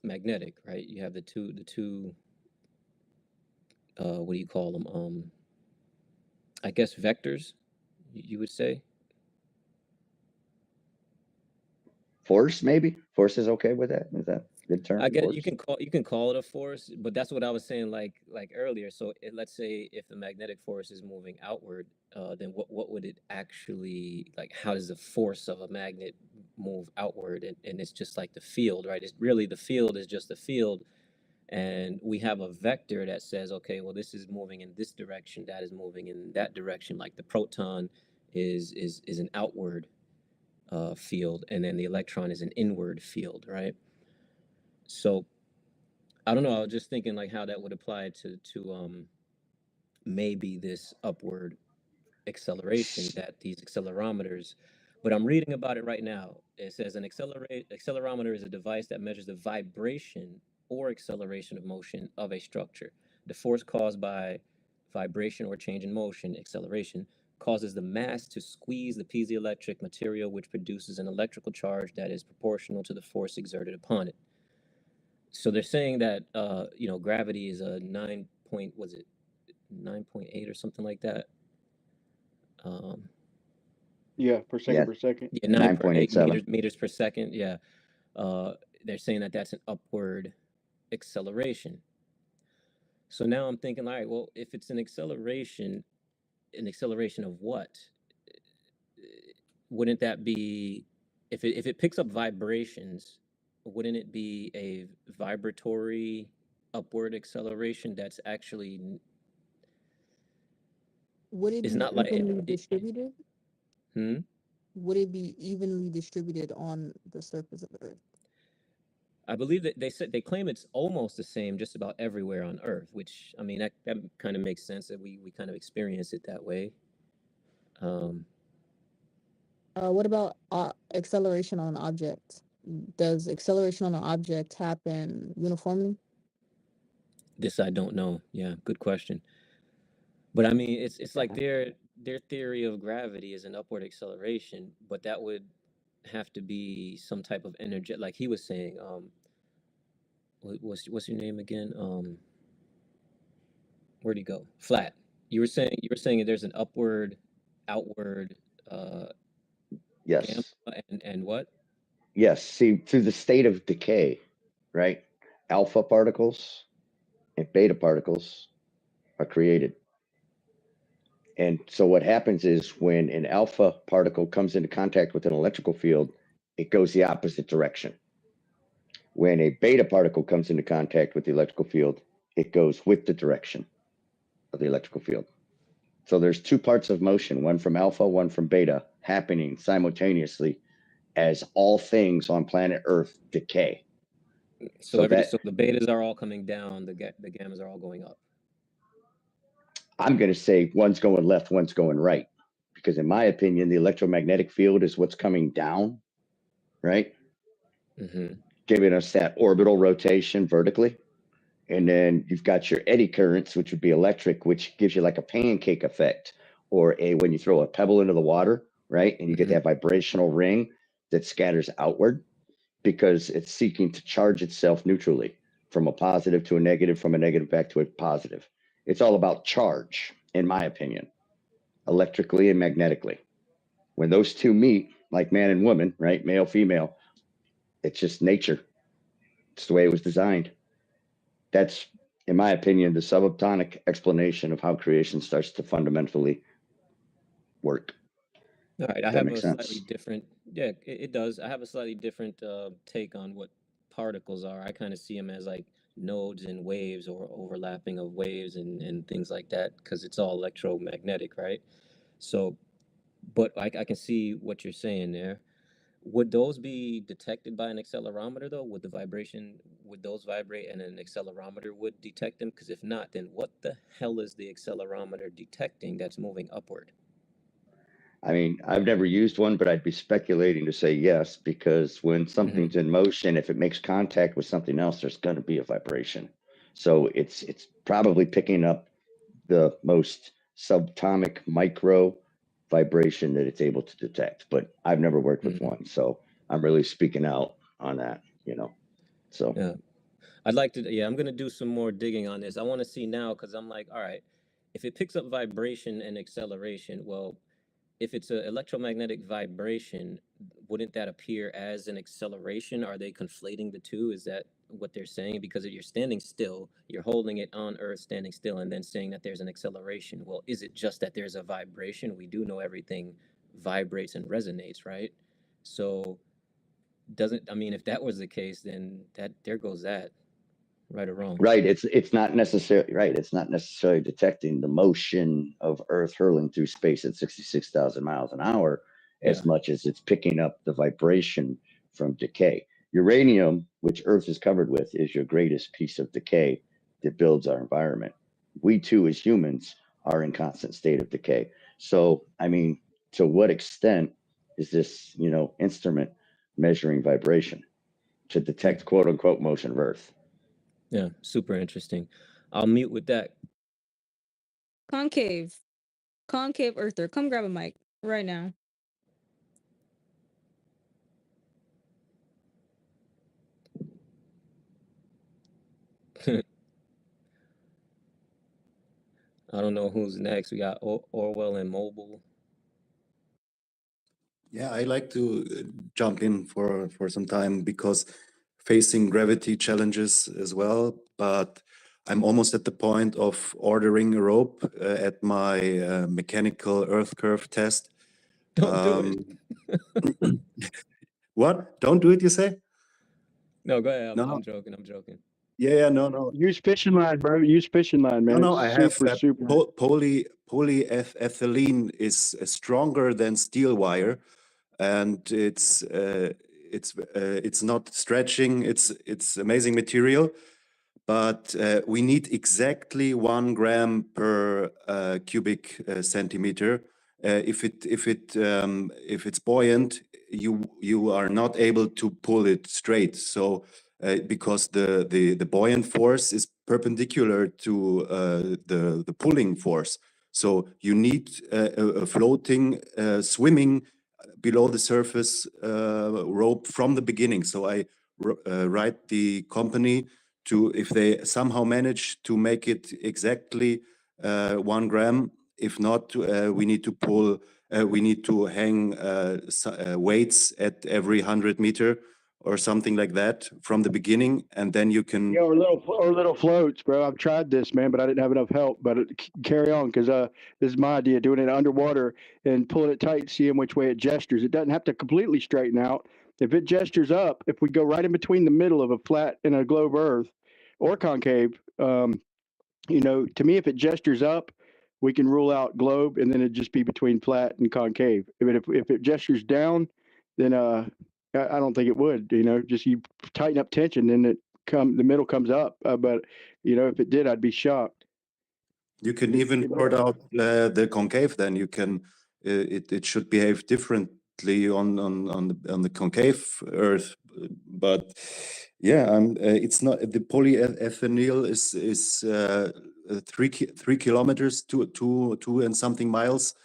magnetic, right? You have the two what do you call them? I guess vectors, you would say. Force, maybe? Force is okay with that? Is that a good term? I guess Force? you can call it a force, but that's what I was saying like earlier. So let's say if the magnetic force is moving outward, then what would it actually like? How does the force of a magnet move outward? And it's just like the field, right? It's really the field is just the field, and we have a vector that says, okay, well, this is moving in this direction, that is moving in that direction. Like the proton is an outward field, and then the electron is an inward field, right? So I don't know. I was just thinking like how that would apply to maybe this upward acceleration that these accelerometers. But I'm reading about it right now. It says an accelerometer is a device that measures the vibration or acceleration of motion of a structure. The force caused by vibration or change in motion, acceleration, causes the mass to squeeze the piezoelectric material, which produces an electrical charge that is proportional to the force exerted upon it. So they're saying that gravity is a 9.8 or something like that. Yeah, per second per second. Yeah, 9.8 9.87 meters per second. Yeah, they're saying that that's an upward acceleration. So now I'm thinking, all right, well, if it's an acceleration of what? Wouldn't that be if it picks up vibrations? Wouldn't it be a vibratory upward acceleration that's actually Would it it's be not like evenly distributed? Hmm? Would it be evenly distributed on the surface of the Earth? I believe that they claim it's almost the same just about everywhere on Earth, which I mean that kind of makes sense that we kind of experience it that way. What about acceleration on an object? Does acceleration on an object happen uniformly? This I don't know. Yeah, good question. But I mean, it's like their theory of gravity is an upward acceleration, but that would have to be some type of energy. Like he was saying, what's your name again? Where'd he go? Flat. You were saying there's an upward, outward. Yes. Gamma and what? Yes. See, through the state of decay, right? Alpha particles and beta particles are created. And so what happens is when an alpha particle comes into contact with an electrical field, it goes the opposite direction. When a beta particle comes into contact with the electrical field, it goes with the direction of the electrical field. So there's two parts of motion, one from alpha, one from beta, happening simultaneously as all things on planet Earth decay. So the betas are all coming down, the gammas are all going up. I'm going to say one's going left, one's going right, because in my opinion, the electromagnetic field is what's coming down, right? Mm-hmm. Giving us that orbital rotation vertically. And then you've got your eddy currents, which would be electric, which gives you like a pancake effect, or when you throw a pebble into the water, right? And you get that vibrational ring that scatters outward because it's seeking to charge itself neutrally from a positive to a negative, from a negative back to a positive. It's all about charge, in my opinion, electrically and magnetically. When those two meet, like man and woman, right? Male, female, it's just nature. It's the way it was designed. That's, in my opinion, the subatomic explanation of how creation starts to fundamentally work. All right, I have a slightly different. Yeah, it does. I have a slightly different take on what particles are. I kind of see them as like nodes and waves or overlapping of waves and things like that because it's all electromagnetic, right? So, but I can see what you're saying there. Would those be detected by an accelerometer though? Would those vibrate and an accelerometer would detect them? Because if not, then what the hell is the accelerometer detecting that's moving upward? I mean, I've never used one, but I'd be speculating to say yes, because when something's in motion, if it makes contact with something else, there's going to be a vibration. So it's probably picking up the most subatomic micro vibration that it's able to detect. But I've never worked with one, so I'm really speaking out on that, you know. So Yeah. I'd like to, yeah, I'm gonna do some more digging on this. I want to see now because I'm like, all right, if it picks up vibration and acceleration, well, if it's an electromagnetic vibration, wouldn't that appear as an acceleration? Are they conflating the two? Is that what they're saying? Because if you're standing still, you're holding it on Earth, standing still, and then saying that there's an acceleration. Well, is it just that there's a vibration? We do know everything vibrates and resonates, right? So doesn't, I mean, if that was the case, then that there goes that. Right or wrong? right, it's not necessarily right. It's not necessarily detecting the motion of Earth hurling through space at 66,000 miles an hour as Yeah. much as it's picking up the vibration from decay. Uranium, which Earth is covered with, is your greatest piece of decay that builds our environment. We too, as humans, are in constant state of decay. So, I mean, to what extent is this, instrument measuring vibration to detect quote unquote motion of Earth? Yeah, super interesting. I'll mute with that. Concave Earther, come grab a mic right now. I don't know who's next. We got Orwell and Mobile. Yeah, I like to jump in for some time because facing gravity challenges as well, but I'm almost at the point of ordering a rope at my mechanical earth curve test. Don't do it. What? Don't do it, you say? No, go ahead. No. I'm joking. I'm joking. Yeah, no. Use fishing line, bro. Use fishing line, man. No, It's I have super. polyethylene is stronger than steel wire, and it's not stretching. It's amazing material, but we need exactly 1 gram per cubic centimeter. If it's buoyant, you are not able to pull it straight. So because the buoyant force is perpendicular to the pulling force. So you need a floating, swimming below the surface rope from the beginning. So I write the company to, if they somehow manage to make it exactly 1 gram. If not, we need to pull. We need to hang weights at every 100 meter or something like that from the beginning, and then you can. Yeah, or little floats, bro. I've tried this, man, but I didn't have enough help. But carry on, because this is my idea: doing it underwater and pulling it tight, seeing which way it gestures. It doesn't have to completely straighten out. If it gestures up, if we go right in between the middle of a flat and a globe Earth, or concave, to me, if it gestures up, we can rule out globe, and then it'd just be between flat and concave. If it gestures down, then I don't think it would. Just you tighten up tension, then the middle comes up. But if it did, I'd be shocked. You can even sort out the concave. Then you can. It should behave differently on the concave Earth, but yeah, it's not. The polyethylene is 3 kilometers to 2 and something miles,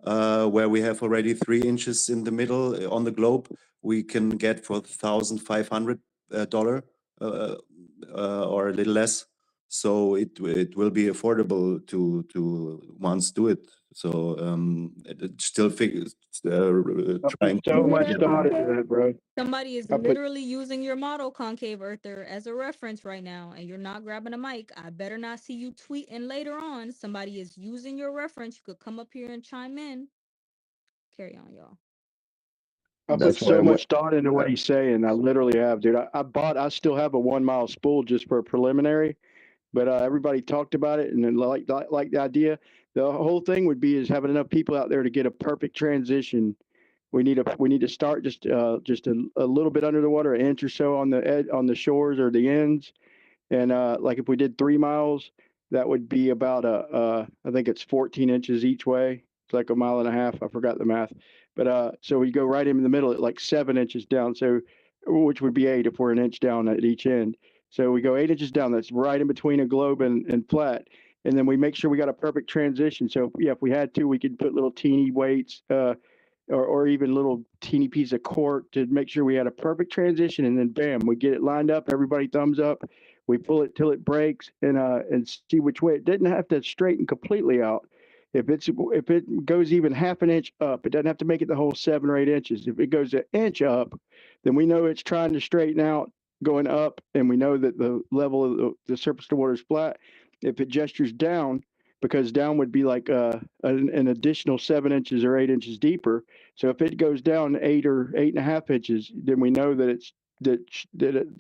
where we have already 3 inches in the middle on the globe. We can get for $1,500 or a little less. So it will be affordable to once do it. So it still figures trying so Hear much that, thought into Concave? that, bro. Somebody is literally using your model, Concave Earther, as a reference right now, and you're not grabbing a mic. I better not see you tweeting later on. Somebody is using your reference. You could come up here and chime in. Carry on, y'all. I put That's why so much thought into what he's saying. I literally have, dude. I still have a 1 mile spool just for a preliminary, but everybody talked about it and then like the idea. The whole thing would be is having enough people out there to get a perfect transition. We need to start just a little bit under the water, an inch or so on the shores or the ends, and like if we did 3 miles, that would be about I think it's 14 inches each way. It's like a mile and a half. I forgot the math, but so we go right in the middle at like 7 inches down. So, which would be 8 if we're an inch down at each end. So we go 8 inches down. That's right in between a globe and flat. And then we make sure we got a perfect transition. So yeah, if we had to, we could put little teeny weights, or even little teeny piece of cork to make sure we had a perfect transition. And then bam, we get it lined up. Everybody thumbs up. We pull it till it breaks and see which way. It didn't have to straighten completely out. If it goes even half an inch up, it doesn't have to make it the whole 7 or 8 inches. If it goes an inch up, then we know it's trying to straighten out going up, and we know that the level of the surface of the water is flat. If it gestures down, because down would be like an additional 7 inches or 8 inches deeper. So if it goes down 8 or 8.5 inches, then we know that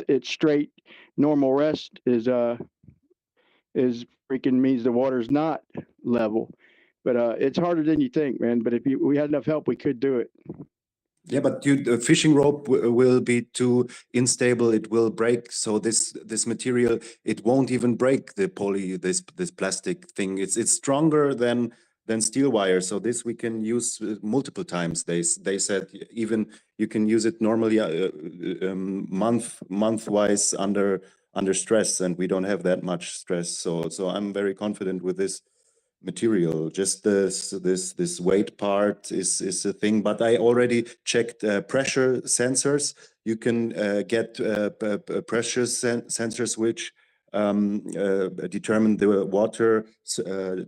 it's straight. Normal rest is freaking means the water's not level. But it's harder than you think, man. But if we had enough help, we could do it. Yeah, but the fishing rope will be too unstable. It will break. So this material, it won't even break the this plastic thing. It's stronger than steel wire. So this we can use multiple times. They said even you can use it normally month-wise under stress, and we don't have that much stress. So I'm very confident with this material. Just this weight part is a thing, but I already checked pressure sensors. You can get pressure sensors which determine the water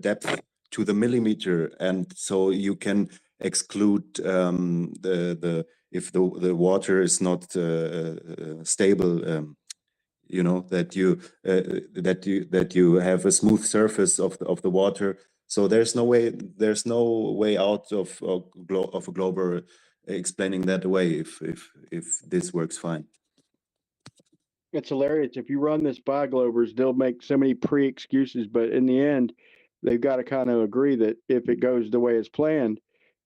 depth to the millimeter, and so you can exclude the if the water is not stable. You know that you have a smooth surface of the water. So there's no way out of a global explaining that away if this works fine. It's hilarious. If you run this by Glovers, they'll make so many pre-excuses, but in the end, they've got to kind of agree that if it goes the way it's planned,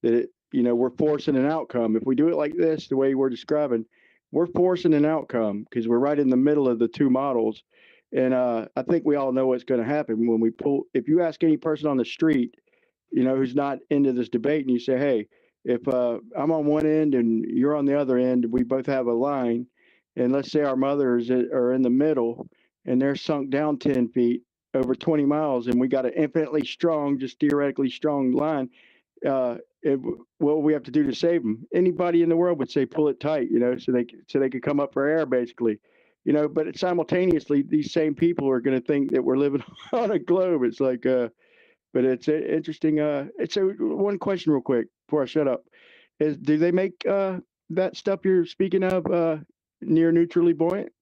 that we're forcing an outcome. If we do it like this, the way we're describing, we're forcing an outcome because we're right in the middle of the two models. And I think we all know what's going to happen when we pull. If you ask any person on the street, who's not into this debate, and you say, "Hey, if I'm on one end and you're on the other end, we both have a line." And let's say our mothers are in the middle and they're sunk down 10 feet over 20 miles, and we got an infinitely strong, just theoretically strong line. What we have to do to save them? Anybody in the world would say pull it tight, so they could come up for air, basically. But simultaneously, these same people are going to think that we're living on a globe. It's like, but it's interesting. It's one question real quick before I shut up. Do they make that stuff you're speaking of near neutrally buoyant?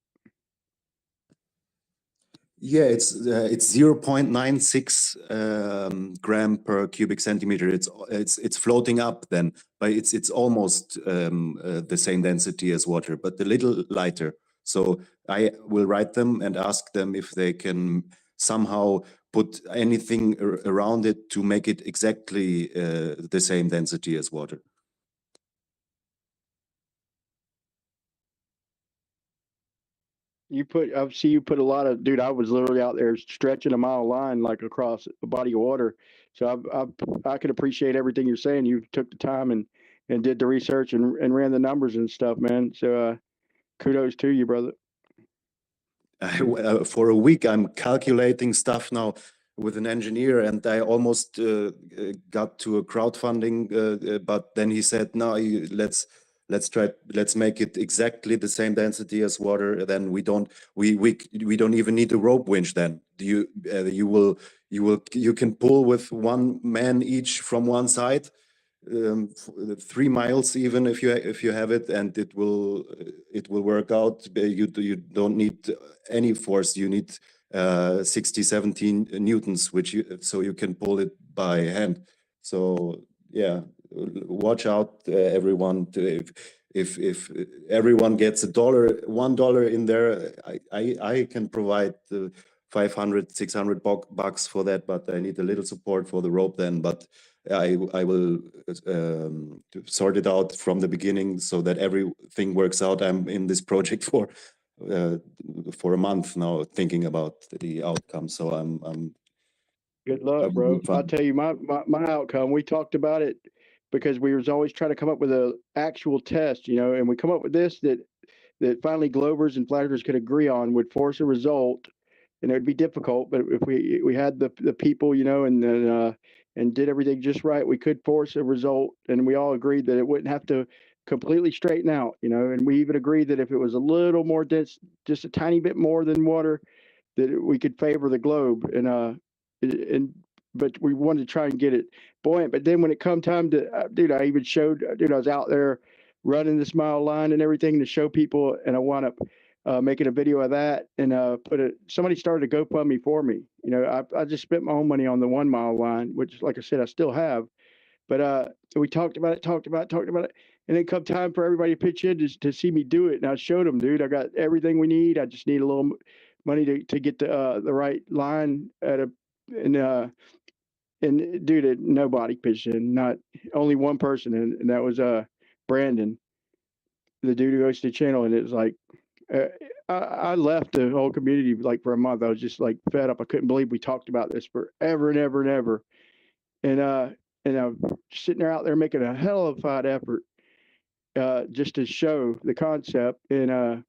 Yeah, it's 0.96 gram per cubic centimeter. It's floating up then, but it's almost the same density as water, but a little lighter. So I will write them and ask them if they can somehow put anything around it to make it exactly the same density as water. I see you put a lot of, dude, I was literally out there stretching a mile line like across a body of water. So I could appreciate everything you're saying. You took the time and did the research and ran the numbers and stuff, man. So kudos to you, brother. For a week, I'm calculating stuff now with an engineer, and I almost got to a crowdfunding, but then he said, "No, let's make it exactly the same density as water. Then we don't even need a rope winch. Then you can pull with one man each from one side." 3 miles even if you have it, and it will work out. You don't need any force. You need 60 17 newtons, so you can pull it by hand. So yeah, watch out everyone. if everyone gets $1 in there, I can provide the 500, 600 bucks for that, but I need a little support for the rope then. But I will sort it out from the beginning so that everything works out. I'm in this project for a month now, thinking about the outcome. So I'm Good luck, bro. I'll tell you my outcome. We talked about it because we was always trying to come up with a actual test, you know, and we come up with this that finally Globers and flat earthers could agree on would force a result, and it would be difficult. But if we had the people, you know, and did everything just right, we could force a result, and we all agreed that it wouldn't have to completely straighten out, you know. And we even agreed that if it was a little more dense, just a tiny bit more than water, that we could favor the globe. And but we wanted to try and get it buoyant. But then when it come time to, dude, I even showed, dude, I was out there running this mile line and everything to show people, and I wound up making a video of that and somebody started a GoFundMe for me. You know, I just spent my own money on the 1 mile line, which, like I said, I still have. But we talked about it, and then come time for everybody to pitch in to see me do it. And I showed them, dude, I got everything we need. I just need a little money to get the right line and dude, nobody pitched in, not only one person, and that was Brandon, the dude who hosts the channel. And it was like I left the whole community like for a month. I was just like fed up. I couldn't believe we talked about this forever and ever and ever. And I'm sitting there out there making a hell of a fight effort just to show the concept, and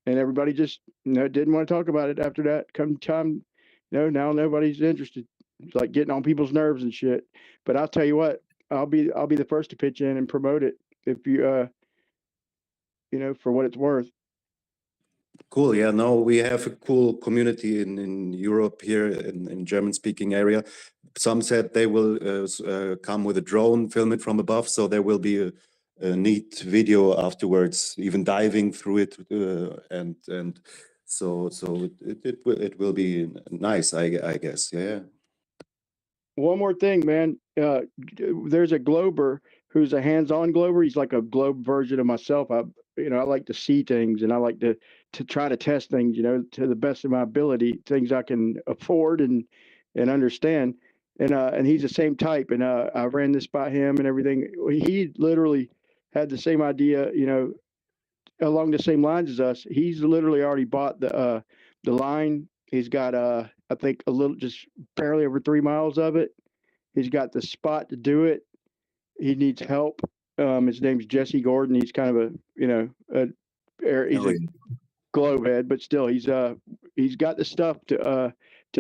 everybody just didn't want to talk about it after that. Come time, now nobody's interested. It's like getting on people's nerves and shit. But I'll tell you what, I'll be the first to pitch in and promote it if you for what it's worth. Cool. Yeah, no, we have a cool community in Europe here in German-speaking area. Some said they will come with a drone, film it from above, so there will be a neat video afterwards, even diving through it, and so it will be nice, I guess. Yeah. One more thing, man. There's a glober who's a hands-on glober. He's like a globe version of myself. I like to see things, and I like to try to test things, to the best of my ability, things I can afford and understand. And he's the same type. And I ran this by him and everything. He literally had the same idea, along the same lines as us. He's literally already bought the line. He's got I think a little, just barely over 3 miles of it. He's got the spot to do it. He needs help. His name's Jesse Gordon. He's kind of he's a globe head, but still he's got the stuff to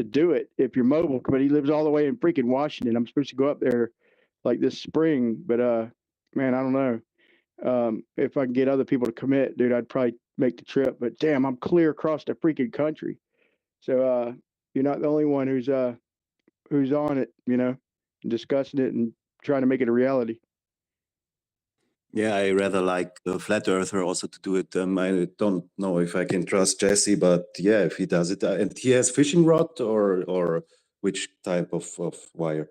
do it if you're mobile. But he lives all the way in freaking Washington. I'm supposed to go up there like this spring, but man, I don't know. If I can get other people to commit, dude, I'd probably make the trip. But damn, I'm clear across the freaking country. So you're not the only one who's on it, discussing it and trying to make it a reality. Yeah, I rather like the flat earther also to do it. I don't know if I can trust Jesse, but yeah, if he does it, and he has fishing rod or which type of wire?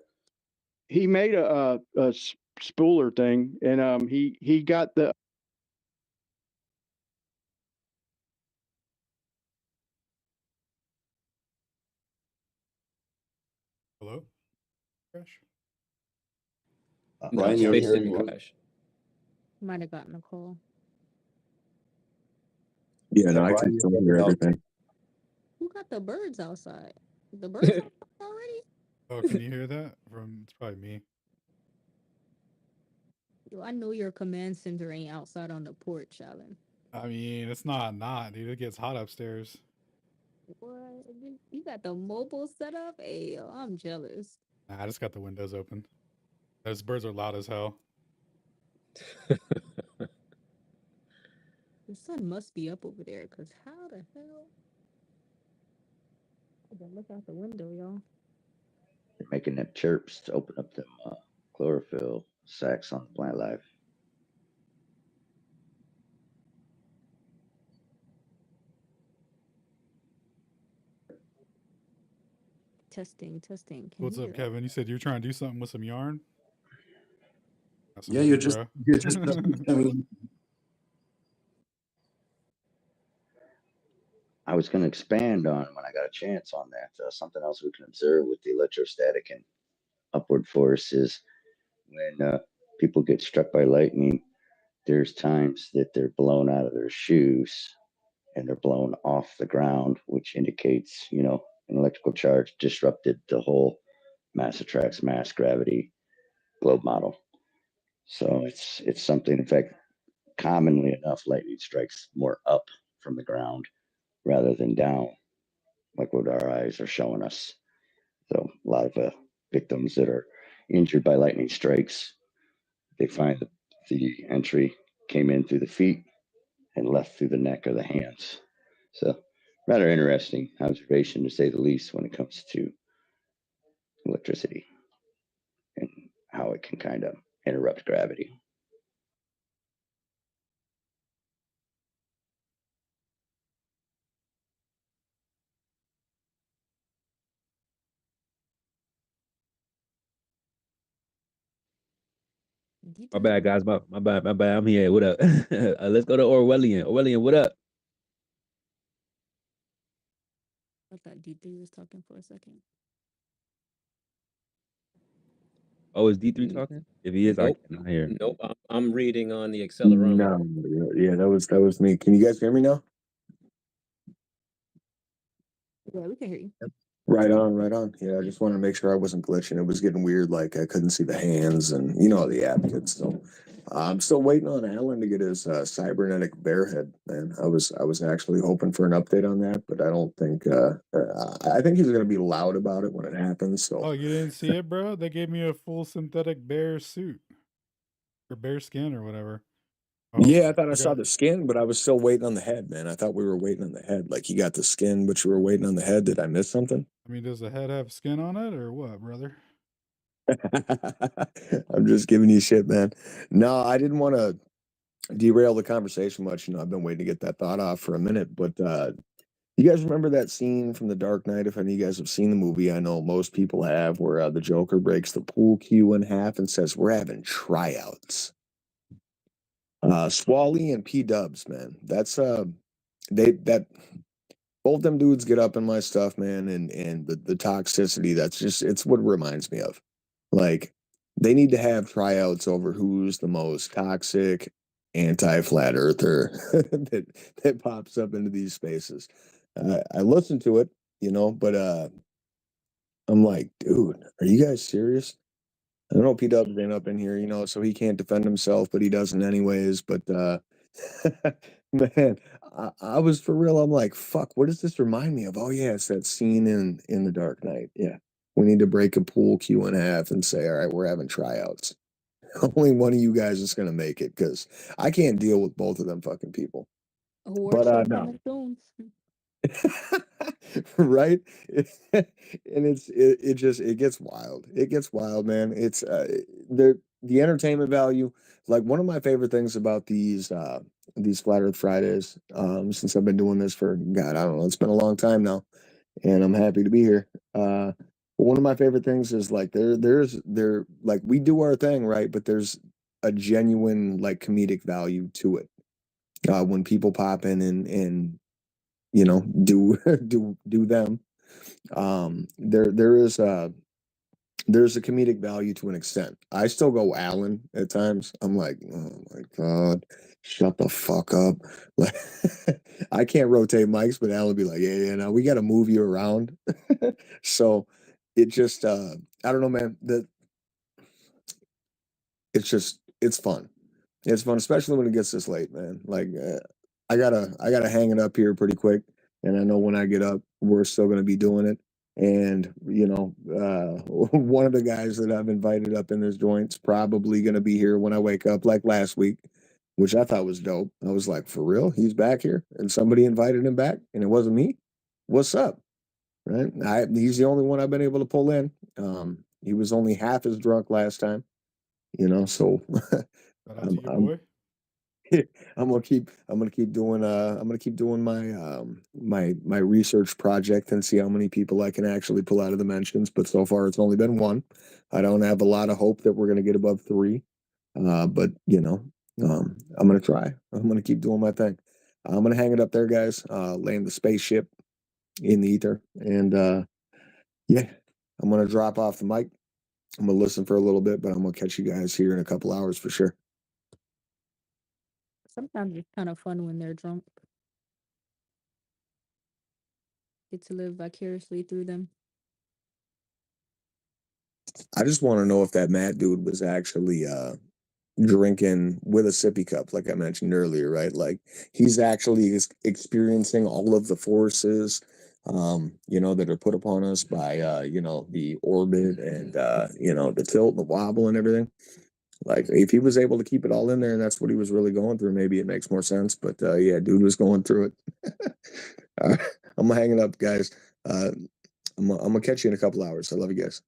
He made a spooler thing, and he got the. Hello, Crash. No, Ryan, you're space hearing didn't what? crash. Might have gotten a call. Yeah, no, Yeah, I Ryan, can you're still hearing hear out. everything. Who got the birds outside? The birds outside already? Oh, can you hear that? It's probably me. Yo, I know your command center ain't outside on the porch, Alan. I mean, it's not, dude. It gets hot upstairs. What? You got the mobile setup? Hey, yo, I'm jealous. Nah, I just got the windows open. Those birds are loud as hell. The sun must be up over there, because how the hell? I gotta look out the window, y'all. They're making them chirps to open up them chlorophyll sacs on plant life. Testing. Can What's you up, Kevin? You said you were trying to do something with some yarn? Yeah, you just I mean, I was going to expand on when I got a chance on that. Something else we can observe with the electrostatic and upward force is when people get struck by lightning, there's times that they're blown out of their shoes and they're blown off the ground, which indicates, you know, an electrical charge disrupted the whole mass attracts mass gravity globe model. So it's something, in fact, commonly enough, lightning strikes more up from the ground rather than down, like what our eyes are showing us. So a lot of victims that are injured by lightning strikes, they find that the entry came in through the feet and left through the neck or the hands. So rather interesting observation, to say the least, when it comes to electricity and how it can kind of interrupt gravity. My bad, guys. My bad. My bad. I'm here. What up? Let's go to Orwellian. Orwellian, what up? I thought D3 was talking for a second. Oh, is D3 talking? If he is, Nope. I cannot hear. Nope. I'm reading on the accelerometer. No, yeah, that was me. Can you guys hear me now? Yeah, we can hear you. Right on, right on. Yeah, I just wanted to make sure I wasn't glitching. It was getting weird, like I couldn't see the hands, and you know how the app gets. So I'm still waiting on Alan to get his cybernetic bear head. Man, I was actually hoping for an update on that, but I don't think. I think he's going to be loud about it when it happens. So Oh, you didn't see it, bro? They gave me a full synthetic bear suit or bear skin or whatever. Oh, yeah, I thought I okay. saw the skin, but I was still waiting on the head, man. I thought we were waiting on the head. Like you got the skin, but you were waiting on the head. Did I miss something? I mean, does the head have skin on it or what, brother? I'm just giving you shit, man. No, I didn't want to derail the conversation much. You know, I've been waiting to get that thought off for a minute, but you guys remember that scene from The Dark Knight? If any of you guys have seen the movie, I know most people have, where the Joker breaks the pool cue in half and says, "We're having tryouts." Swally and P Dubs, man. That's both them dudes get up in my stuff, man, and the toxicity, that's just, it's what it reminds me of. Like, they need to have tryouts over who's the most toxic anti-flat earther that pops up into these spaces. I listen to it, you know, but I'm like, dude, are you guys serious? I don't know, P Dub's been up in here, you know, so he can't defend himself, but he doesn't anyways. But man, I was for real. I'm like, fuck, what does this remind me of? Oh yeah, it's that scene in The Dark Knight. Yeah. We need to break a pool cue in half and say, all right, we're having tryouts. Only one of you guys is gonna make it, because I can't deal with both of them fucking people. Workshop No. coming soon. Right. And it just, it gets wild. It gets wild, man. It's the entertainment value. Like, one of my favorite things about these Flat Earth Fridays, since I've been doing this for, God, I don't know, it's been a long time now, and I'm happy to be here. But one of my favorite things is like there's like, we do our thing, right, but there's a genuine like comedic value to it. When people pop in and you know, do do them. There's a comedic value to an extent. I still go Alan at times. I'm like, oh my God, shut the fuck up. Like, I can't rotate mics, but Alan be like, yeah, now we got to move you around. So it just, I don't know, man. It's fun. It's fun, especially when it gets this late, man. Like, I gotta hang it up here pretty quick, and I know when I get up, we're still gonna be doing it. And you know, one of the guys that I've invited up in this joint's probably gonna be here when I wake up, like last week, which I thought was dope. I was like, for real, he's back here, and somebody invited him back, and it wasn't me. What's up? Right? He's the only one I've been able to pull in. He was only half as drunk last time, you know, so Shout out to your boy. I'm gonna keep doing my research project and see how many people I can actually pull out of the mentions. But so far it's only been one. I don't have a lot of hope that we're gonna get above 3. But you know, I'm gonna try. I'm gonna keep doing my thing. I'm gonna hang it up there, guys. Land the spaceship in the ether, and yeah, I'm gonna drop off the mic. I'm gonna listen for a little bit, but I'm gonna catch you guys here in a couple hours for sure. Sometimes it's kind of fun when they're drunk. Get to live vicariously through them. I just want to know if that Matt dude was actually drinking with a sippy cup, like I mentioned earlier, right? Like he's actually experiencing all of the forces, you know, that are put upon us by, you know, the orbit and, you know, the tilt, the wobble and everything. Like if he was able to keep it all in there and that's what he was really going through, maybe it makes more sense. But yeah, dude was going through it. All right, I'm gonna hang it up, guys. I'm gonna catch you in a couple hours. I love you guys.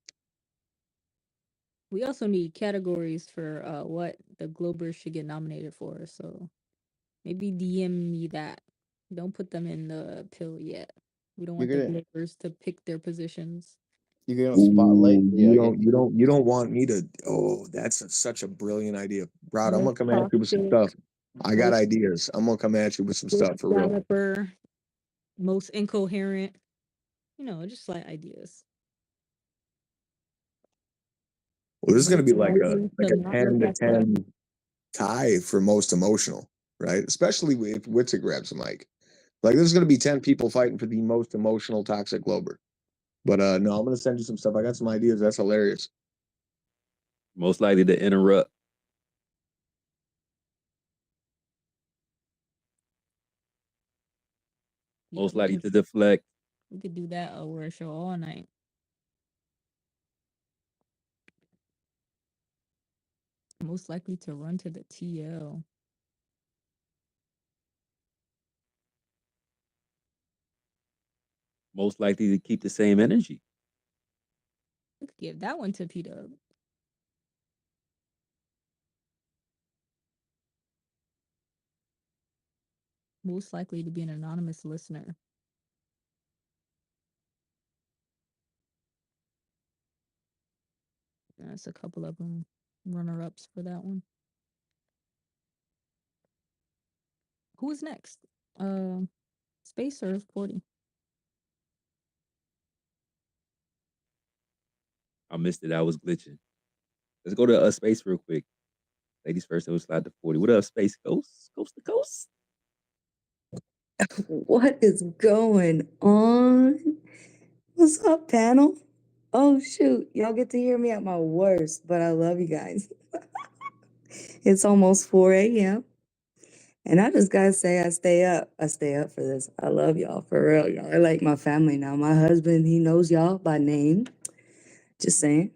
We also need categories for what the Globers should get nominated for. So maybe DM me that. Don't put them in the pill yet. We don't want You're the gonna Globers to pick their positions. you're gonna spotlight Ooh, the you don't want me to. Oh, such a brilliant idea, Rod. I'm Most gonna come at you with some toxic, stuff. I got most ideas. I'm gonna come at you with some stuff for real. developer, most incoherent. You know, just like ideas. Well, this is gonna Most be likely like to a not look 10 to at the 10 tie for most emotional, right? Especially if Witsit grabs the mic. Like this is gonna be 10 people fighting for the most emotional toxic Glober. But no, I'm gonna send you some stuff. I got some ideas. That's hilarious. Most likely to interrupt. yeah, Most likely to deflect. we could do that over a show all night. Most likely to run to the TL. Most likely to keep the same energy. We could give that one to P-Dub. Most likely to be an anonymous listener. That's a couple of them runner-ups for that one. Who is next? Space or 40? I missed it. I was glitching. Let's go to space real quick. Ladies first, it was slide to 40. What up, space? Coast to coast. What is going on? What's up, panel? Oh, shoot. Y'all get to hear me at my worst, but I love you guys. It's almost 4 a.m. And I just gotta say, I stay up. I stay up for this. I love y'all, for real. Y'all are like my family now. My husband, he knows y'all by name. Just saying.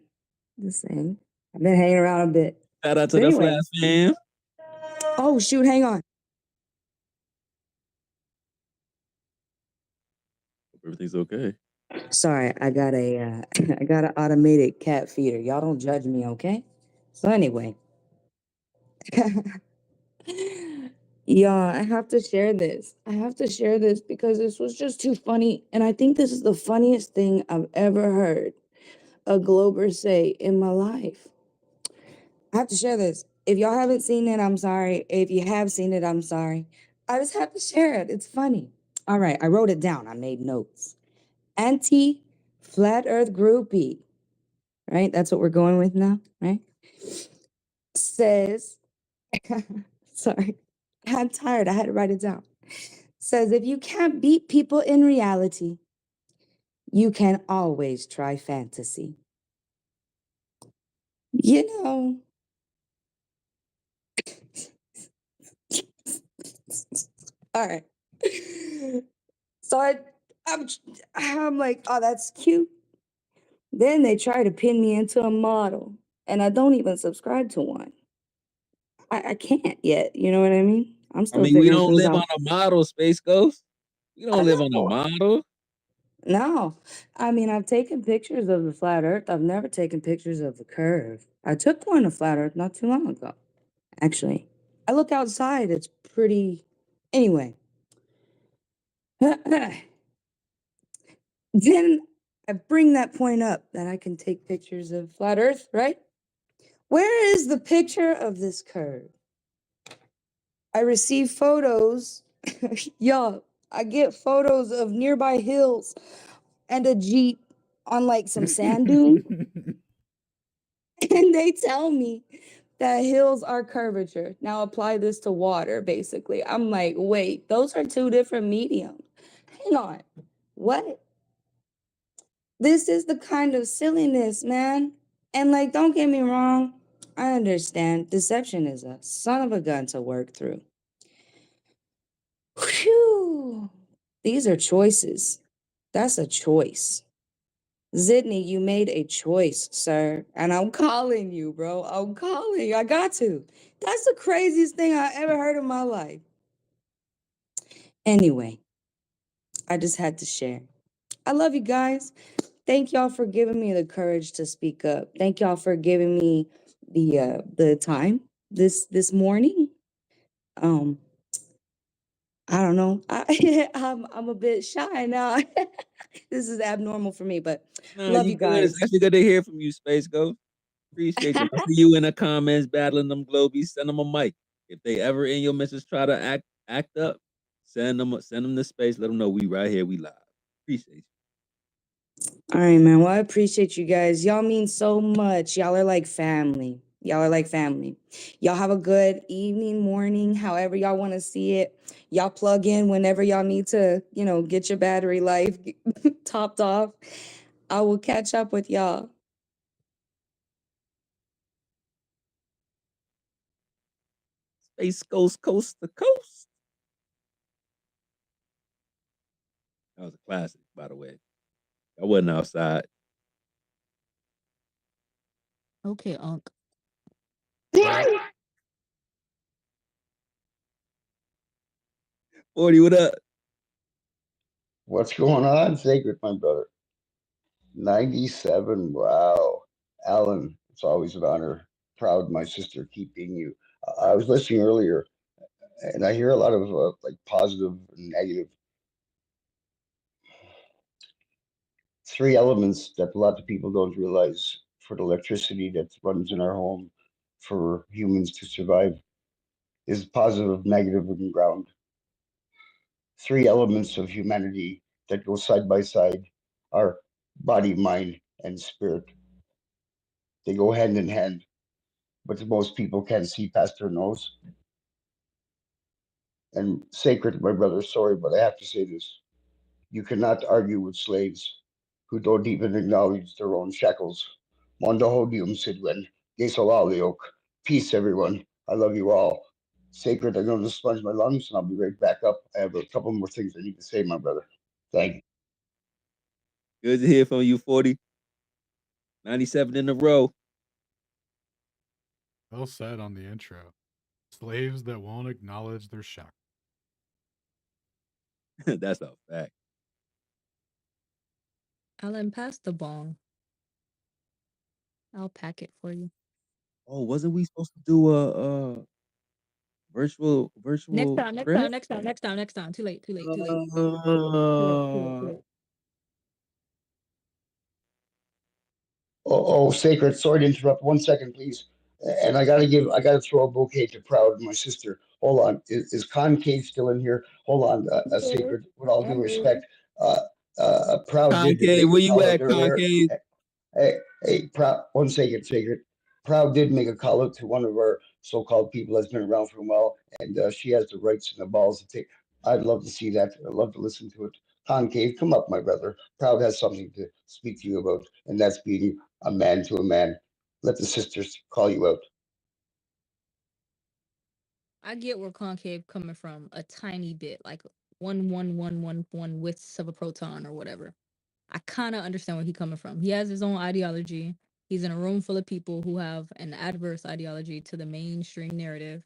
Just saying. I've been hanging around a bit. Shout out to But the anyway. Flash fam. Oh, shoot. Hang on. Everything's okay. Sorry, I got a I got an automated cat feeder. Y'all don't judge me, okay? So anyway. Yeah, I have to share this. I have to share this because this was just too funny. And I think this is the funniest thing I've ever heard a Glober say in my life. I have to share this. If y'all haven't seen it, I'm sorry. If you have seen it, I'm sorry. I just have to share it. It's funny. All right, I wrote it down. I made notes. Anti-flat earth groupie, right? That's what we're going with now, right? Says, sorry, I'm tired. I had to write it down. Says, if you can't beat people in reality, you can always try fantasy. You know. All right. So I'm like, oh, that's cute. Then they try to pin me into a model, and I don't even subscribe to one. I can't yet. You know what I mean? I'm I still mean, we figuring don't things live out. on a model, Space Ghost. We don't live on a know. model. No, I mean, I've taken pictures of the flat earth. I've never taken pictures of the curve. I took one of flat earth not too long ago. Actually, I look outside. It's pretty. Anyway. Then I bring that point up that I can take pictures of flat earth, right? Where is the picture of this curve? I receive photos Y'all, I get photos of nearby hills and a Jeep on like some sand dune, and they tell me that hills are curvature. Now apply this to water, basically. I'm like, wait, those are two different mediums. Hang on. What? This is the kind of silliness, man. And like, don't get me wrong, I understand deception is a son of a gun to work through. Whew. These are choices. That's a choice. Zidney, you made a choice, sir. And I'm calling you, bro. I'm calling you. I got to. That's the craziest thing I ever heard in my life. Anyway, I just had to share. I love you guys. Thank y'all for giving me the courage to speak up. Thank y'all for giving me the time this morning. I don't know. I'm a bit shy now. This is abnormal for me, but No, love you you good. It's guys. actually good to hear from you, Space Ghost. Appreciate you. I see you in the comments battling them globies. Send them a mic. If they ever in your message try to act up, send them to space. Let them know we right here. We live. Appreciate you. All right, man. Well, I appreciate you guys. Y'all mean so much. Y'all are like family. Y'all are like family. Y'all have a good evening, morning, however y'all want to see it. Y'all plug in whenever y'all need to, get your battery life topped off. I will catch up with y'all. Space Ghost coast to coast. That was a classic, by the way. I wasn't outside. Okay, Unc. 40, what up? What's going on, Sacred, my brother? 97. Wow. Alan, it's always an honor. Proud, my sister, keep being you. I was listening earlier, and I hear a lot of like positive and negative. Three elements that a lot of people don't realize for the electricity that runs in our home for humans to survive is positive, negative, and ground. Three elements of humanity that go side by side are body, mind, and spirit. They go hand in hand, but most people can't see past their nose. And Sacred, my brother, sorry, but I have to say this. You cannot argue with slaves who don't even acknowledge their own shackles. Mondo hodium sidwen, gesolaleok. Peace, everyone. I love you all. Sacred, I'm going to sponge my lungs and I'll be right back up. I have a couple more things I need to say, my brother. Thank you. Good to hear from you, 40. 97 in a row. Well said on the intro. Slaves that won't acknowledge their shackles. That's a fact. Alan, pass the bong. I'll pack it for you. Oh, wasn't we supposed to do a virtual Next time, next trip? time, next time, next time, next time. Too late, too late, too late. Too late, too late. Oh, Sacred, sorry to interrupt. 1 second, please. And I gotta throw a bouquet to Proud, my sister. Hold on. Is Concave still in here? Hold on, Sacred. With all due respect, Proud did Concave, make where a you call out at, earlier. Concave? Hey, Proud. 1 second, Sacred. Proud did make a call out to one of our so-called people that's been around for a while, and she has the rights and the balls to take. I'd love to see that. I'd love to listen to it. Concave, come up, my brother. Proud has something to speak to you about, and that's being a man to a man. Let the sisters call you out. I get where concave coming from a tiny bit, like 1 widths of a proton or whatever. I kind of understand where he's coming from. He has his own ideology. He's in a room full of people who have an adverse ideology to the mainstream narrative.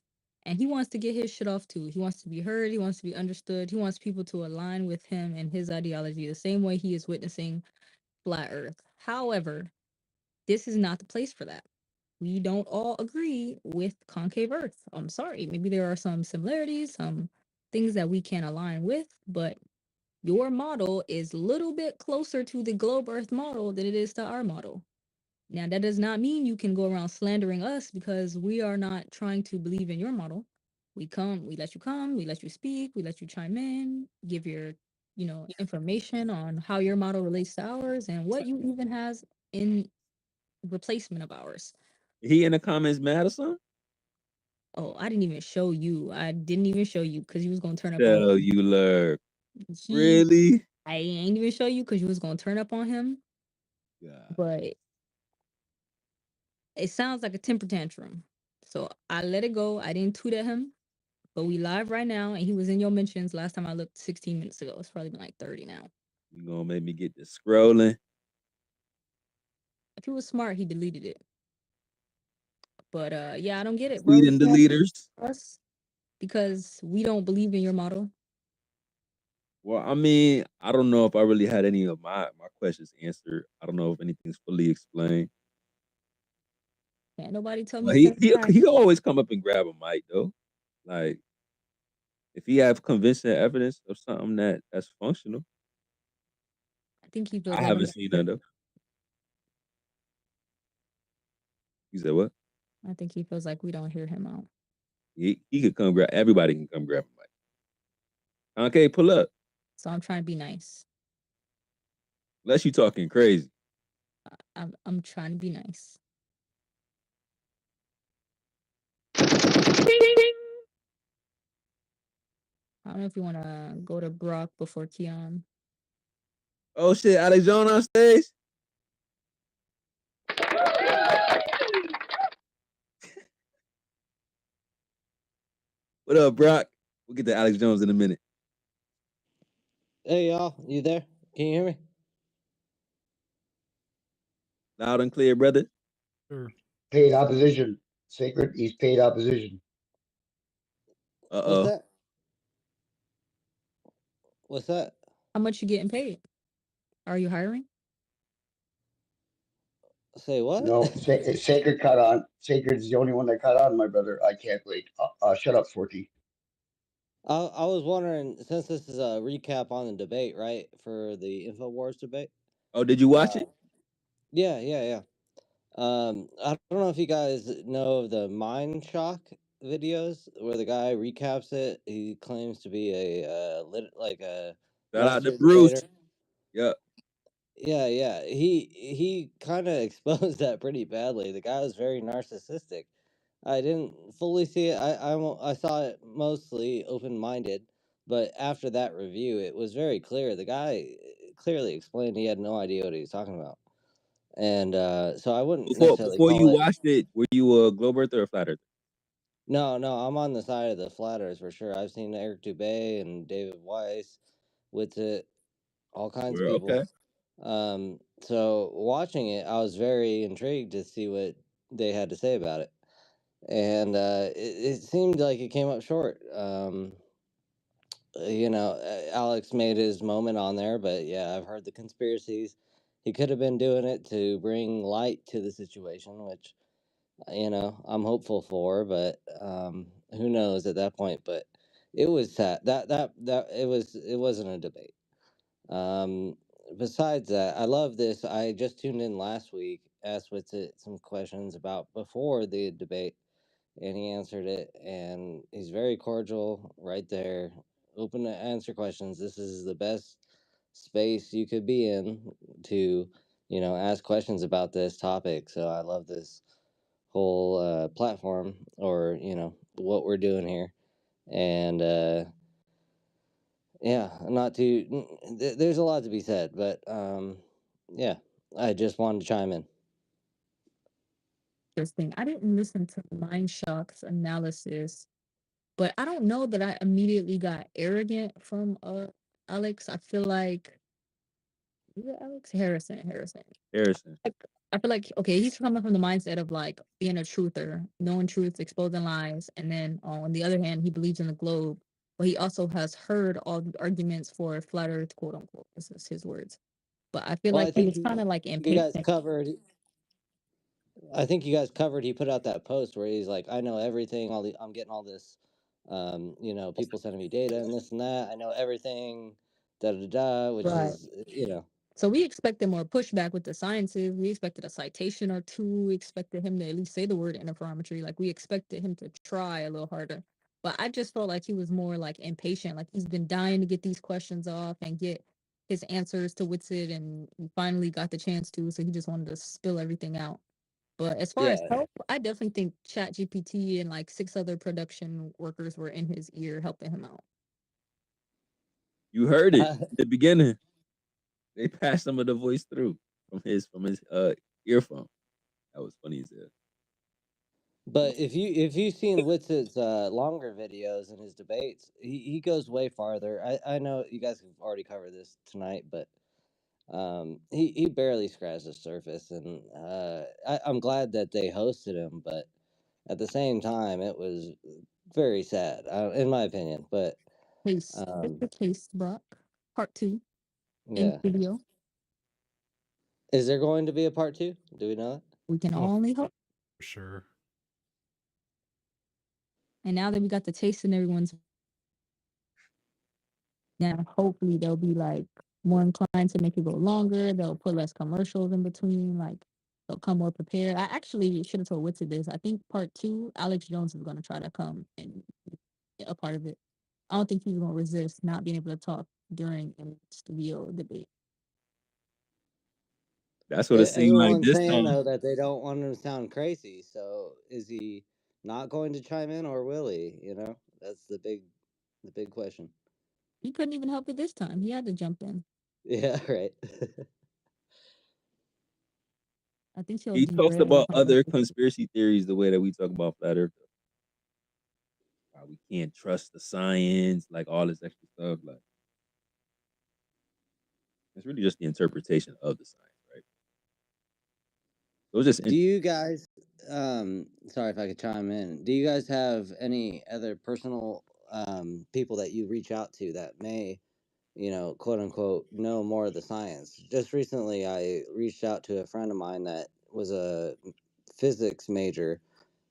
And he wants to get his shit off too. He wants to be heard. He wants to be understood. He wants people to align with him and his ideology the same way he is witnessing flat earth. However, this is not the place for that. We don't all agree with concave earth. I'm sorry. Maybe there are some similarities, some things that we can align with, but your model is a little bit closer to the globe earth model than it is to our model. Now, that does not mean you can go around slandering us because we are not trying to believe in your model. We let you come, we let you speak, we let you chime in, give your, information on how your model relates to ours and what you even has in replacement of ours. He in the comments mad or something? Oh, I didn't even show you. I didn't even show you because you was gonna turn up on Tell you, lurk. he. Really? I ain't even show you because you was gonna turn up on him. God. But it sounds like a temper tantrum. So I let it go. I didn't tweet at him. But we live right now, and he was in your mentions last time I looked 16 minutes ago. It's probably been like 30 now. You gonna make me get this scrolling? If he was smart, he deleted it. But yeah, I don't get it, bro. Tweeting deleters. Us because we don't believe in your model. Well, I mean, I don't know if I really had any of my questions answered. I don't know if anything's fully explained. Can't nobody tell But me. he always come up and grab a mic though. Like if he have convincing evidence of something that's functional. I think he feels I like haven't seen none though. You said what? I think he feels like we don't hear him out. He could come grab. Everybody can come grab a mic. Okay, pull up. So I'm trying to be nice. Unless you talking crazy. I'm trying to be nice. I don't know if you want to go to Brock before Keon. Oh shit, Alex Jones on stage. What up, Brock? We'll get to Alex Jones in a minute. Hey y'all, you there? Can you hear me? Loud and clear, brother. Sure. Paid opposition. Sacred, he's paid opposition. What's that? What's that? How much you getting paid? Are you hiring? Say what? No, Sacred cut on. Sacred's the only one that cut on, my brother. I can't wait. Shut up, Forty. I was wondering, since this is a recap on the debate, right, for the InfoWars debate. Oh, did you watch it? Yeah. I don't know if you guys know of the Mind Shock videos where the guy recaps it. He claims to be a Shout out to master Bruce. debater. Yep. Yeah. He kind of exposed that pretty badly. The guy was very narcissistic. I didn't fully see it. I saw it mostly open-minded, but after that review, it was very clear. The guy clearly explained he had no idea what he was talking about, and so I wouldn't necessarily Before you call it. watched it, were you a globe earther or a flat earther? No, I'm on the side of the flat earth for sure. I've seen Eric Dubay and David Weiss with it, all kinds of people. Okay. So watching it, I was very intrigued to see what they had to say about it. And it seemed like it came up short. Alex made his moment on there, but yeah, I've heard the conspiracies. He could have been doing it to bring light to the situation, which I'm hopeful for, but who knows at that point. But it was sad that it wasn't a debate. Besides that, I love this. I just tuned in last week, asked Witsit some questions about before the debate, and he answered it, and he's very cordial right there, open to answer questions. This is the best space you could be in to ask questions about this topic. So I love this whole platform, or what we're doing here. And yeah, not to there's a lot to be said, but yeah, I just wanted to chime in. Interesting. I didn't listen to Mind Shock's analysis, but I don't know that I immediately got arrogant from Alex. I feel like is it Alex Harrison. I feel like okay, he's coming from the mindset of like being a truther, knowing truths, exposing lies, and then on the other hand, he believes in the globe, but he also has heard all the arguments for flat Earth, quote unquote. This is his words. But I feel Well, like I he think was kind of like you guys impatient. covered. I think you guys covered. He put out that post where he's like, "I know everything. I'm getting all this, people sending me data and this and that. I know everything, which Right. is, So we expected more pushback with the sciences. We expected a citation or two. We expected him to at least say the word interferometry. Like we expected him to try a little harder. But I just felt like he was more like impatient. Like he's been dying to get these questions off and get his answers to Witsit, and he finally got the chance to. So he just wanted to spill everything out. But as far as Yeah. help, I definitely think ChatGPT and like 6 other production workers were in his ear helping him out. You heard it in the beginning. They passed some of the voice through from his earphone. That was funny as hell. But if you've seen Witz's longer videos and his debates, he goes way farther. I know you guys have already covered this tonight, but he barely scratched the surface, and I'm glad that they hosted him, but at the same time, it was very sad, in my opinion. But Case, it's the case, Brock. Part 2 in yeah, video. is there going to be a part 2? Do we know it? We can Oh, only hope. for sure. And now that we got the taste in everyone's, now hopefully they'll be like more inclined to make it go longer. They'll put less commercials in between. Like they'll come more prepared. I actually should have told Witsit this. I think part 2, Alex Jones is going to try to come and be a part of it. I don't think he's going to resist not being able to talk during a studio debate. That's what it seemed like Everyone's this saying time. though that they don't want him to sound crazy. So is he not going to chime in, or will he? You know, that's the big question. He couldn't even help it this time. He had to jump in. Yeah, right. I think he'll He talks derail the about other conversation. conspiracy theories the way that we talk about flat Earth. How we can't trust the science, like all this extra stuff. Like it's really just the interpretation of the science, right? It was just Do you guys? Sorry if I could chime in. Do you guys have any other personal people that you reach out to that may, quote unquote, know more of the science? Just recently, I reached out to a friend of mine that was a physics major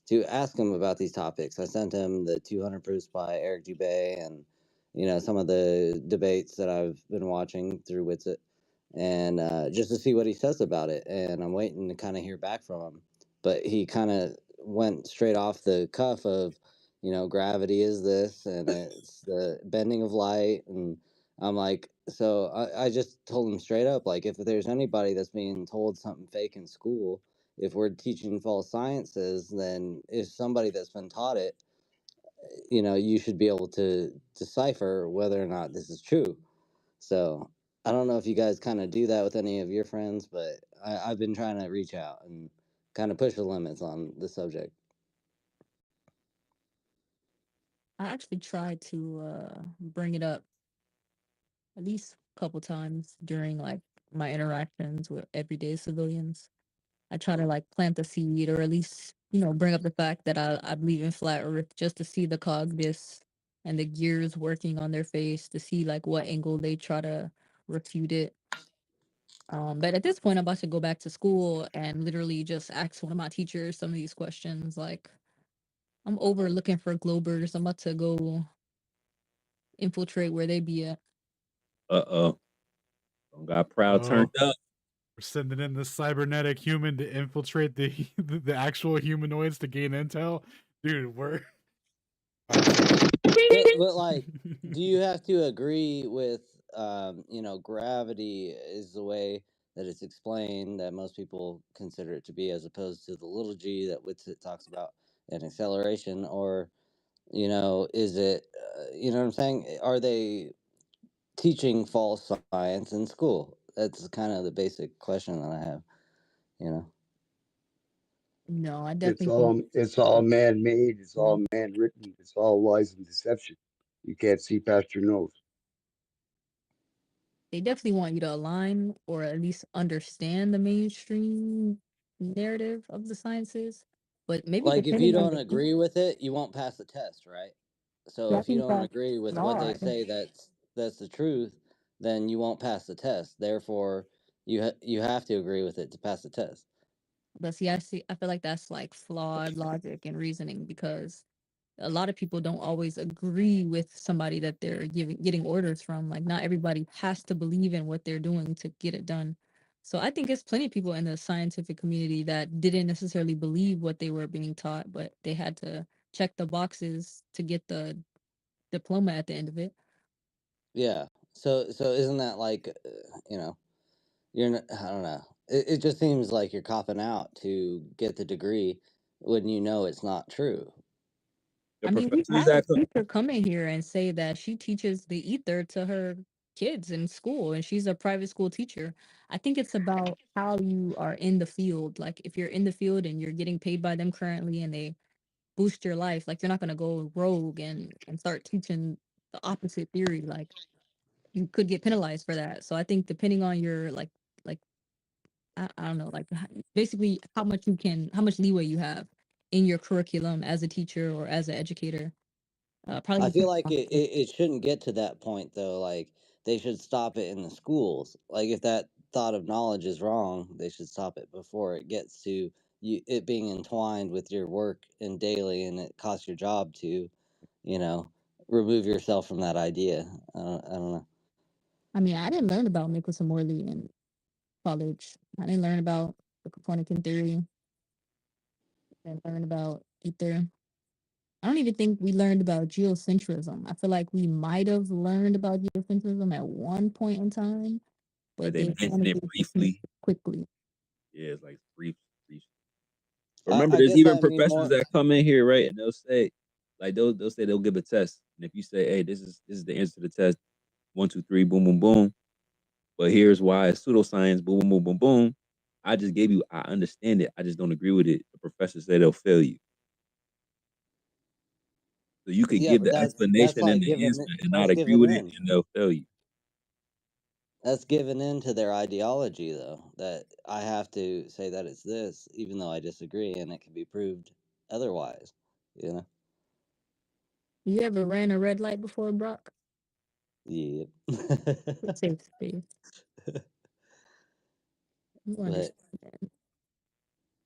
to ask him about these topics. I sent him the 200 Proofs by Eric Dubay and, some of the debates that I've been watching through Witsit, and just to see what he says about it. And I'm waiting to kind of hear back from him. But he kind of went straight off the cuff of, gravity is this, and it's the bending of light. And I'm like, so I just told him straight up, like, if there's anybody that's being told something fake in school, if we're teaching false sciences, then if somebody that's been taught it, you should be able to decipher whether or not this is true. So I don't know if you guys kind of do that with any of your friends, but I've been trying to reach out and kind of push the limits on the subject. I actually tried to bring it up at least a couple times during like my interactions with everyday civilians. I try to like plant the seed, or at least bring up the fact that I believe in flat Earth, just to see the cognitus and the gears working on their face to see like what angle they try to refute it. But at this point, I'm about to go back to school and literally just ask one of my teachers some of these questions. Like, I'm over looking for Globers. I'm about to go infiltrate where they be at. Don't got proud turned up. We're sending in the cybernetic human to infiltrate the the actual humanoids to gain intel. Dude, we're But like, do you have to agree with, gravity is the way that it's explained that most people consider it to be, as opposed to the little g that Witsit talks about, and acceleration? Or, is it, what I'm saying? Are they teaching false science in school? That's kind of the basic question that I have, No, I It's definitely think all man-made. It's all man-written. It's all lies and deception. You can't see past your nose. they definitely want you to align or at least understand the mainstream narrative of the sciences. But maybe Like, if you depending on don't the teacher, agree with it, you won't pass the test, right? So I if you think don't that's agree with what they flawed. say that's the truth, then you won't pass the test. Therefore, you have to agree with it to pass the test. But see, I feel like that's like flawed logic and reasoning, because a lot of people don't always agree with somebody that they're getting orders from. Like, not everybody has to believe in what they're doing to get it done. So I think there's plenty of people in the scientific community that didn't necessarily believe what they were being taught, but they had to check the boxes to get the diploma at the end of it. Yeah. So isn't that like, you know, I don't know. It just seems like you're copping out to get the degree when you know it's not true. The I mean, we've professors had a that come, teacher come in here and say that she teaches the ether to her kids in school, and she's a private school teacher. I think it's about how you are in the field. Like, if you're in the field and you're getting paid by them currently and they boost your life, like, you're not going to go rogue and start teaching the opposite theory. Like, you could get penalized for that. So I think depending on your, like, I don't know, like, basically how much leeway you have in your curriculum as a teacher or as an educator. Probably I feel depends like on it shouldn't get to that point though. Like they should stop it in the schools. Like if that thought of knowledge is wrong, they should stop it before it gets to it being entwined with your work and daily, and it costs your job to, you know, remove yourself from that idea. I don't know. I mean, I didn't learn about Nicholas and Morley in college. I didn't learn about the Copernican theory. I didn't learn about ether. I don't even think we learned about geocentrism. I feel like we might have learned about geocentrism at one point in time, but but they they mentioned kind of it dismissed briefly. it quickly. Yeah, it's like brief. Remember, I there's guess even I mean professors more. that come in here, right? And they'll say, like they'll say they'll give a test. And if you say, hey, this is the answer to the test, 1, 2, 3, boom, boom, boom. But here's why it's pseudoscience, boom, boom, boom, boom, boom. I just gave you, I understand it. I just don't agree with it. The professor say they'll fail you. So you could Yeah, give but the that's explanation and like the answer and not that's agree giving with it, in. and they'll fail you. That's given in to their ideology, though, that I have to say that it's this, even though I disagree, and it can be proved otherwise. You know? You ever ran a red light before, Brock? Yep. It's safe space. You But understand.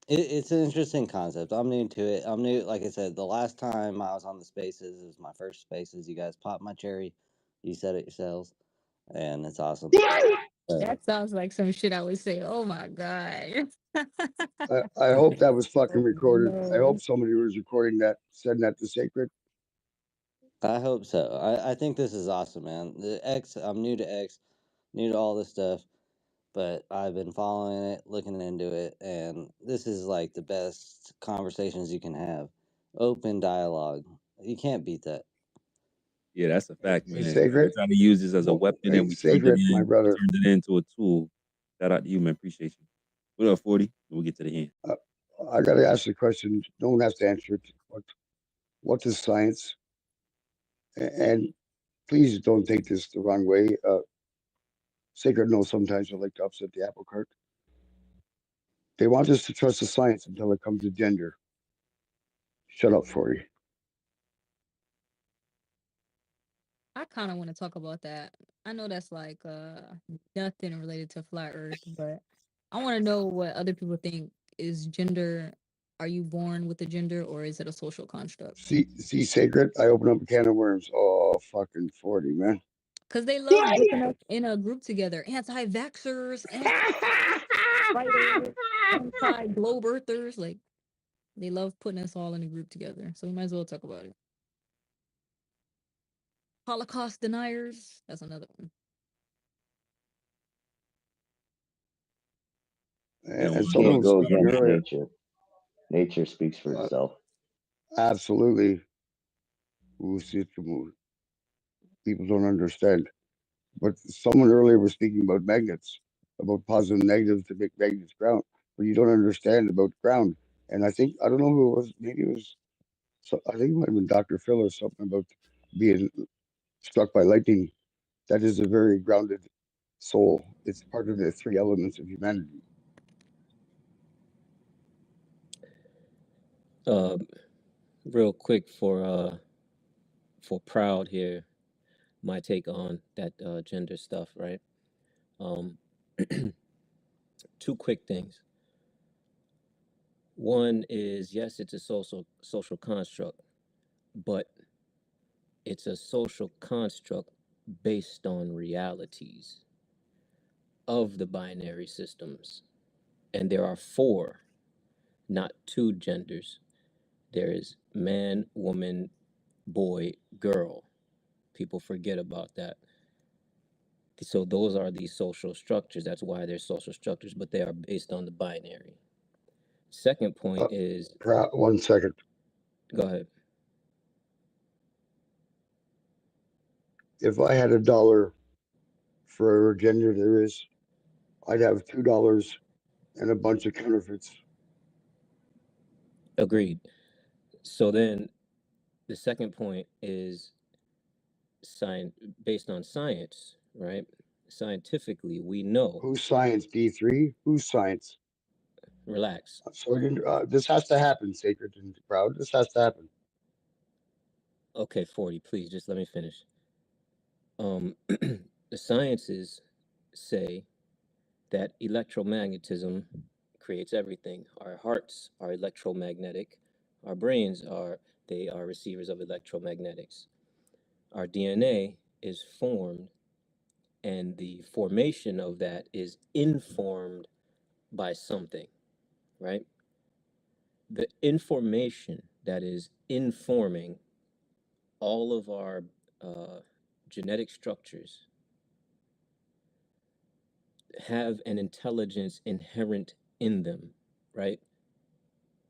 it's an interesting concept. I'm new to it. I'm new, like I said, the last time I was on the spaces, it was my first spaces. You guys popped my cherry. You said it yourselves, and it's awesome. That sounds like some shit I would say. Oh my god. I hope that was fucking Oh recorded. I no. hope somebody was recording that, sending that to Sacred. I hope so. I think this is awesome, man. The X, I'm new to X, new to all this stuff, but I've been following it, looking into it, and this is like the best conversations you can have. Open dialogue. You can't beat that. Yeah, that's a fact, Hey, man. We're Sacred. trying to use this as a Well, weapon, hey, and we turned it Sacred, my brother. into a tool. Shout out to you, man. Appreciate you. What up, 40? We'll get to the end. I got to ask the question. No one has to answer it. What is science? And please don't take this the wrong way. Sacred knows sometimes I like to upset the apple cart. They want us to trust the science until it comes to gender. Shut up, 40. I kind of want to talk about that. I know that's like nothing related to flat earth, but I want to know what other people think is gender. Are you born with a gender or is it a social construct? See, Sacred, I open up a can of worms. Oh, fucking 40, man. Because they love grouping us in a group together. Anti-vaxxers, anti-fighters, anti-globe earthers. Like, they love putting us all in a group together. So we might as well talk about it. Holocaust deniers. That's another one. They don't And want to someone Can't was go speaking against earlier. nature. Nature speaks for itself. Absolutely. People don't understand. But someone earlier was speaking about magnets, about positive and negatives to make magnets ground. But you don't understand about ground. And I don't know who it was. Maybe it was, I think it might have been Dr. Phil or something about being struck by lightning. That is a very grounded soul. It's part of the three elements of humanity. Real quick for Proud here, my take on that gender stuff, right? Um, two quick things. One is yes, it's a social construct, but it's a social construct based on realities of the binary systems, and there are four, not two genders. There is man, woman, boy, girl. People forget about that. So those are these social structures. That's why they're social structures, but they are based on the binary. Second point is, 1 second. go ahead. If I had $1 for every gender there is, I'd have $2 and a bunch of counterfeits. Agreed. So then the second point is based on science, right? Scientifically, we know. Who's science, D3? Who's science? Relax. So this has to happen, Sacred and Proud. This has to happen. Okay, 40, please just let me finish. The sciences say that electromagnetism creates everything. Our hearts are electromagnetic. Our brains are receivers of electromagnetics. Our DNA is formed, and the formation of that is informed by something, right? The information that is informing all of our genetic structures have an intelligence inherent in them, right?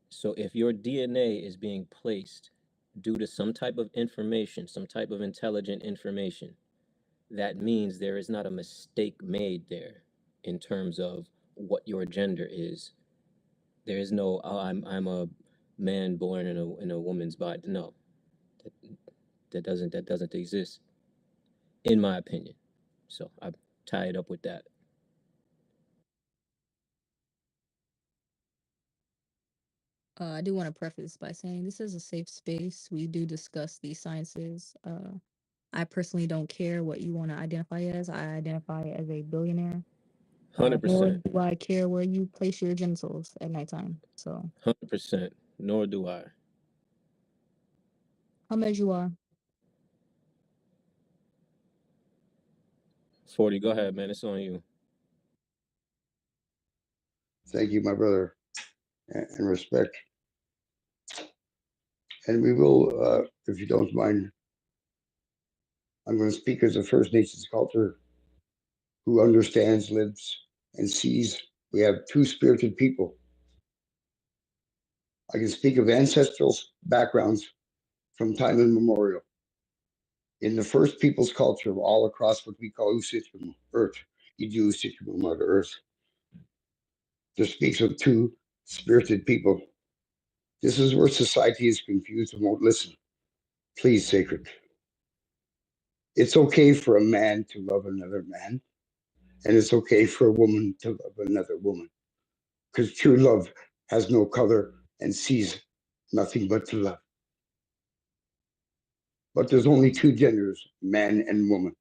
So if your DNA is being placed due to some type of information, some type of intelligent information, that means there is not a mistake made there in terms of what your gender is. There is no, oh, I'm a man born in a woman's body. No, that doesn't exist, in my opinion. So I tie it up with that. I do want to preface by saying this is a safe space. We do discuss these sciences. I personally don't care what you want to identify as. I identify as a billionaire. 100%. Nor do I care where you place your genitals at nighttime. So 100%. Nor do I. come as you are. 40, go ahead, man. It's on you. Thank you, my brother, and respect. And we will, if you don't mind, I'm going to speak as a First Nations culture who understands, lives, and sees. We have two-spirited people. I can speak of ancestral backgrounds from time immemorial. In the first people's culture, all across what we call Usichum, Earth, Idu Usichum, Mother Earth, there speaks of two-spirited people. This is where society is confused and won't listen. Please, Sacred. It's okay for a man to love another man, and it's okay for a woman to love another woman, because true love has no color and sees nothing but to love. But there's only two genders, man and woman.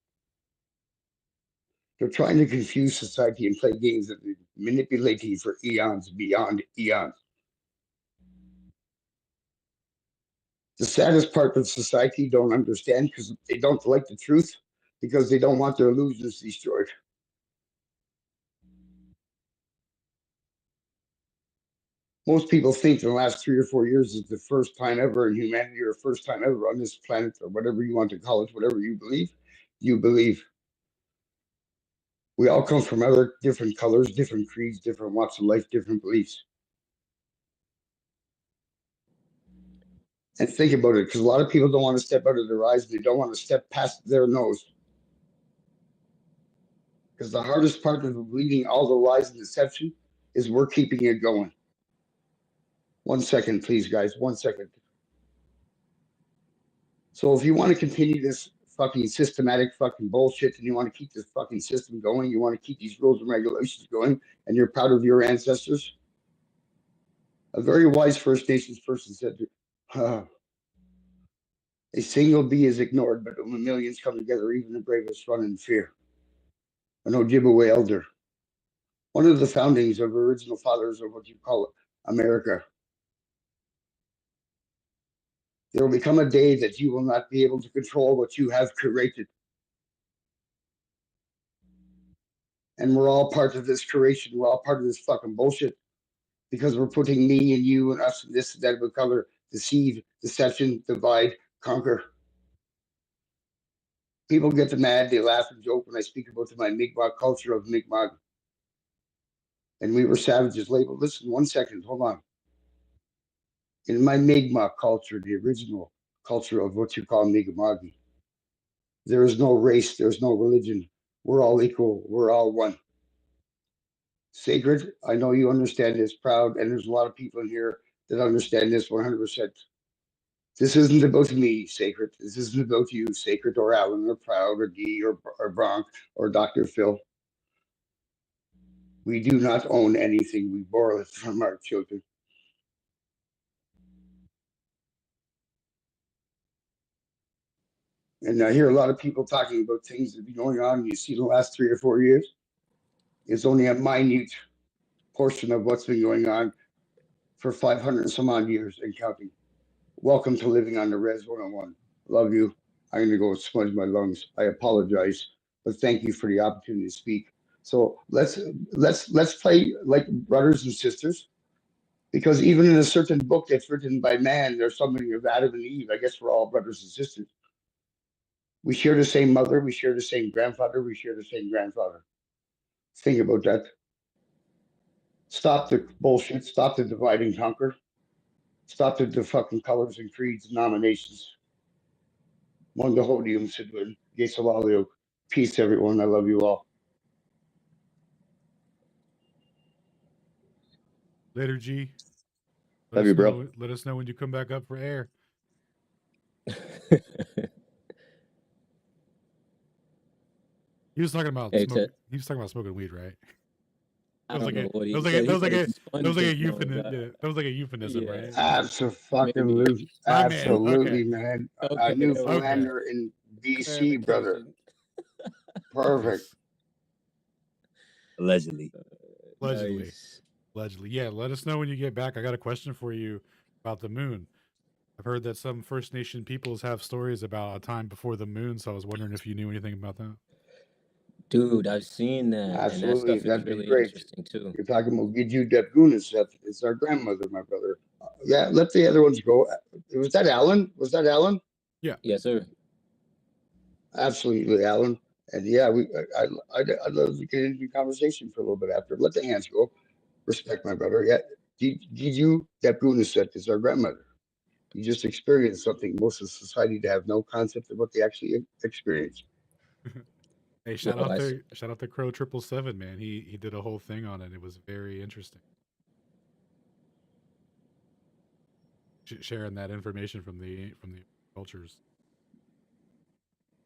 They're trying to confuse society and play games that manipulate you for eons beyond eons. The saddest part of society don't understand because they don't like the truth, because they don't want their illusions destroyed. Most people think the last 3 or 4 years is the first time ever in humanity, or first time ever on this planet, or whatever you want to call it, whatever you believe, you believe. We all come from other different colors, different creeds, different walks of life, different beliefs. And think about it, because a lot of people don't want to step out of their eyes. They don't want to step past their nose. Because the hardest part of reading all the lies and deception is we're keeping it going. 1 second, please, guys. 1 second. So if you want to continue this fucking systematic fucking bullshit, and you want to keep this fucking system going, you want to keep these rules and regulations going, and you're proud of your ancestors, a very wise First Nations person said, a single bee is ignored, but when millions come together, even the bravest run in fear. An Ojibwe elder, one of the foundings of original fathers of what you call America. There will become a day that you will not be able to control what you have created. And we're all part of this creation. We're all part of this fucking bullshit, because we're putting me and you and us and this and that color, deceive, deception, divide, conquer. People get mad, they laugh and joke when I speak about my Mi'kmaq culture of Mi'kmaq. And we were savages labeled. Listen, 1 second, hold on. In my Mi'kmaq culture, the original culture of what you call Mi'kmaq, there is no race, there's no religion. We're all equal, we're all one. Sacred, I know you understand this, proud, and there's a lot of people in here that understand this 100%. This isn't about me, Sacred. This isn't about you, Sacred, or Alan, or Proud, or Guy, or Bronk, or Dr. Phil. We do not own anything. We borrow it from our children. And I hear a lot of people talking about things that have been going on. You see the last 3 or 4 years. It's only a minute portion of what's been going on for 500 and some odd years and counting. Welcome to living on the Res 101. Love you. I'm going to go smudge my lungs. I apologize, but thank you for the opportunity to speak. So let's play like brothers and sisters, because even in a certain book that's written by man, there's something of Adam and Eve. I guess we're all brothers and sisters. We share the same mother. We share the same grandfather. We share the same grandfather. Think about that. Stop the bullshit. Stop the divide and conquer. Stop the fucking colors and creeds and nominations. Mondahodium Sidwin. Gesalaliok. Peace, everyone. I love you all. Later, G. Love you, bro. Let us know when you come back up for air. He was talking about he was talking about smoking weed, right? I don't know what he that was like a euphemism, right? Absolutely, absolutely, man. Okay, A Newfoundlander in BC, brother. Perfect. Allegedly. Allegedly. Yeah, let us know when you get back. I got a question for you about the moon. I've heard that some First Nation peoples have stories about a time before the moon, so I was wondering if you knew anything about that. Dude, I've seen that. Absolutely, and that that'd stuff is be really great. interesting too. You're talking about Giju Depgunas. It's our grandmother, my brother. Yeah, let the other ones go. Was that Alan? Was that Alan? Yeah. Yes, sir. Absolutely, Alan. And yeah, I'd love to get into the conversation for a little bit after. Let the hands go. Respect, my brother. Yeah, Giju Depgunas is our grandmother. You just experienced something most of society to have no concept of what they actually experience. Hey, shout out to Crow 777, man. He did a whole thing on it. It was very interesting. Sharing that information from the cultures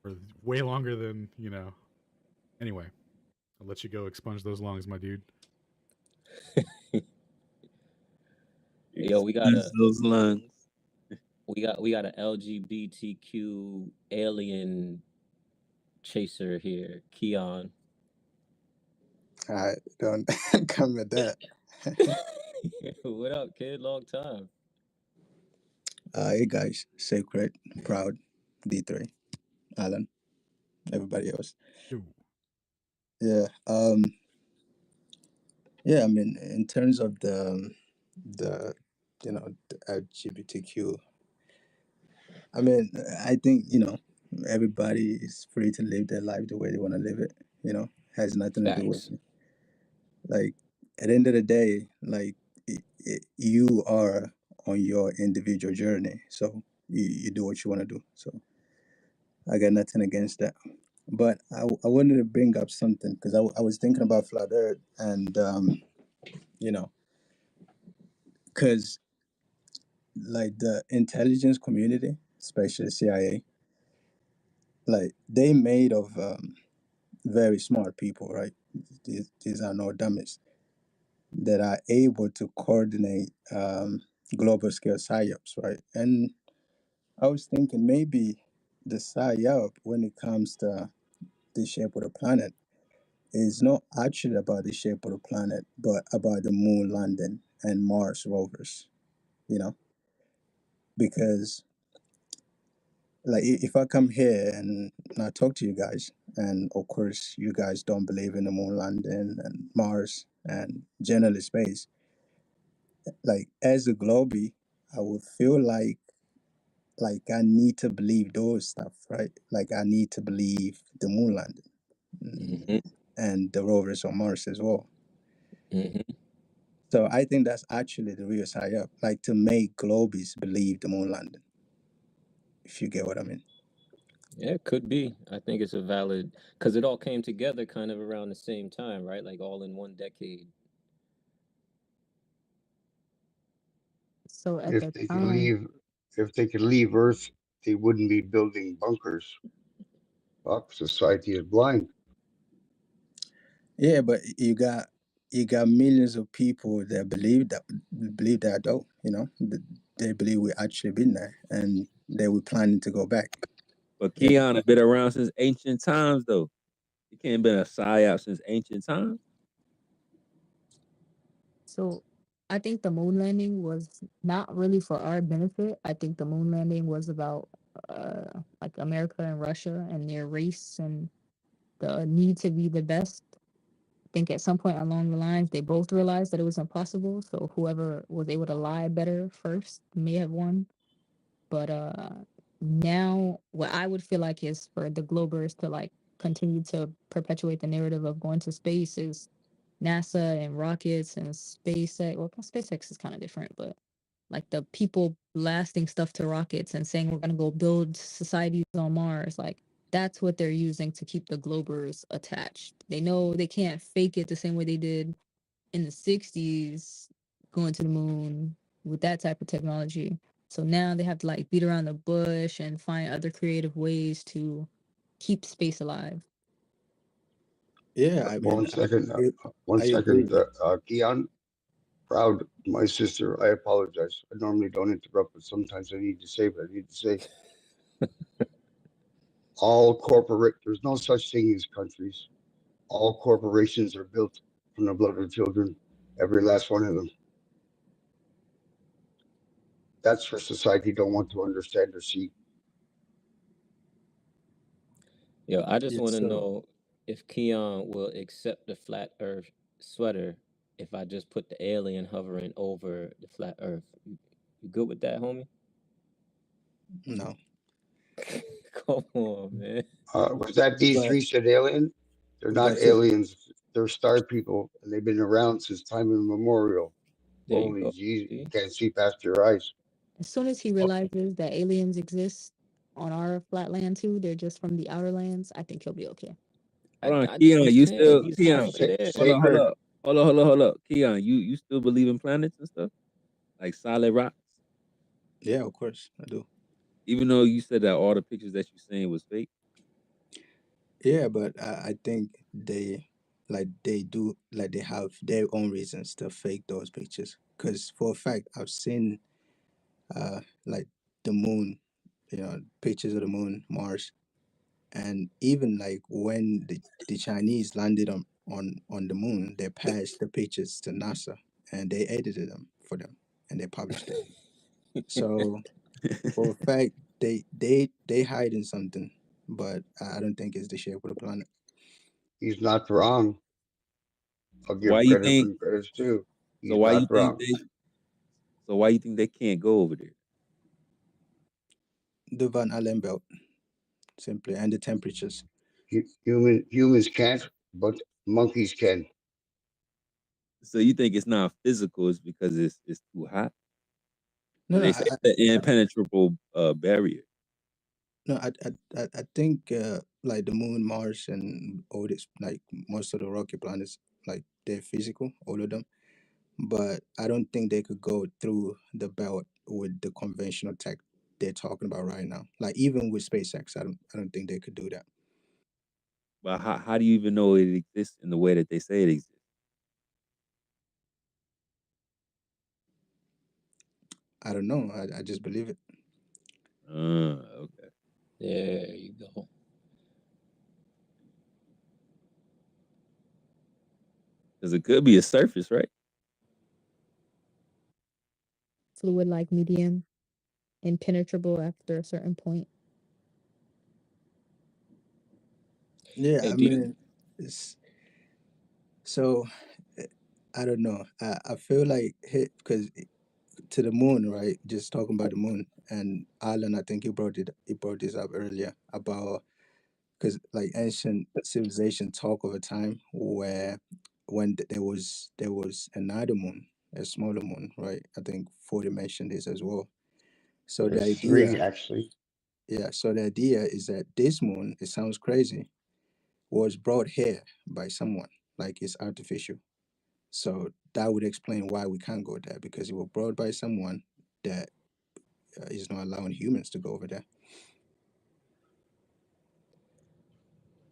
for way longer than, Anyway, I'll let you go expunge those lungs, my dude. Yo, we got those lungs. We got an LGBTQ alien chaser here, Keon. Don't come with that. What up, kid? Long time. Hey guys, Sacred, Proud, D3, Alan, everybody else. Yeah. Yeah. I mean, in terms of the the LGBTQ. I mean, I think everybody is free to live their life the way they want to live it. Has nothing to do with like at the end of the day, like you are on your individual journey, so you do what you want to do. So I got nothing against that. But I wanted to bring up something because I was thinking about flat Earth and because like the intelligence community, especially CIA, like they made of very smart people, right? These are no dummies that are able to coordinate global scale psyops, right? And I was thinking maybe the psyop, when it comes to the shape of the planet, is not actually about the shape of the planet, but about the moon landing and Mars rovers, because like if I come here and I talk to you guys, and of course you guys don't believe in the moon landing and Mars and generally space, like as a globie, I would feel like I need to believe those stuff, right? Like I need to believe the moon landing and the rovers on Mars as well. So I think that's actually the real psyop, like to make globies believe the moon landing. If you get what I mean. Yeah, it could be. I think it's a valid because it all came together kind of around the same time, right? Like all in one decade. So at If the they could time, leave Earth, they wouldn't be building bunkers. Fuck, society is blind. Yeah, but you got millions of people that believe that though, they believe we actually been there and they were planning to go back. But Yeah. Keon has been around since ancient times, though. He can't been a psyop since ancient times. so I think the moon landing was not really for our benefit. I think the moon landing was about like America and Russia and their race and the need to be the best. I think at some point along the lines they both realized that it was impossible. So whoever was able to lie better first may have won. But now what I would feel like is for the Globers to like continue to perpetuate the narrative of going to space is NASA and rockets and SpaceX. Well, SpaceX is kind of different, but like the people blasting stuff to rockets and saying we're going to go build societies on Mars, like that's what they're using to keep the Globers attached. They know they can't fake it the same way they did in the 60s going to the moon with that type of technology. So now they have to like beat around the bush and find other creative ways to keep space alive. Yeah, I mean, One second, I agree. Keon. Proud, my sister. I apologize. I normally don't interrupt, but sometimes I need to say what I need to say. There's no such thing as countries. All corporations are built from the blood of children, every last one of them. That's for society don't want to understand or see. Yo, I just Yeah, want to so know if Keon will accept the flat Earth sweater if I just put the alien hovering over the flat Earth. You good with that, homie? no. Come on, man. Was that D3 said alien? They're not That's it. aliens. They're star people, and they've been around since time immemorial. There you Holy go. jeez, See? you can't see past your eyes. As soon as he realizes that aliens exist on our flat land too, they're just from the outer lands, I think he'll be okay. Hold on, I just Keon, be you saying still he's Keon? halfway there. Hold up, hold Sacred. up, hold up. Keon, you still believe in planets and stuff like solid rocks? Yeah, of course I do. Even though you said that all the pictures that you seen was fake. Yeah, but I think they do like they have their own reasons to fake those pictures. Because for a fact, I've seen like the moon, pictures of the moon, Mars, and even like when the Chinese landed on the moon, they passed the pictures to NASA and they edited them for them and they published it. So for a fact, they hiding something, but I don't think it's the shape of the planet. He's not wrong. I'll Why give you credit think? when credit's due. So He's why you not think wrong. they? So why you think they can't go over there? The Van Allen belt, simply, and the temperatures. Humans can't, but monkeys can. So you think it's not physical? It's because it's too hot, No, and no, they say it's an impenetrable barrier. no. I think like the moon, Mars, and all this, like most of the rocky planets, like they're physical, all of them. But I don't think they could go through the belt with the conventional tech they're talking about right now. Like even with SpaceX, I don't think they could do that. But how do you even know it exists in the way that they say it exists? I don't know. I just believe it. Okay. There you go. Because it could be a surface, right? Fluid like medium, impenetrable after a certain point. Yeah, Hey, I do you? mean, it's so. I don't know. I feel like because to the moon, right? Just talking about the moon, and Alan, I think he brought this up earlier about, because like ancient civilization talk of a time where when there was another moon, a smaller moon, right? I think 40 mentioned this as well. So the There's three idea, actually. yeah, so the idea is that this moon, it sounds crazy, was brought here by someone, like it's artificial. So that would explain why we can't go there, because it was brought by someone that is not allowing humans to go over there.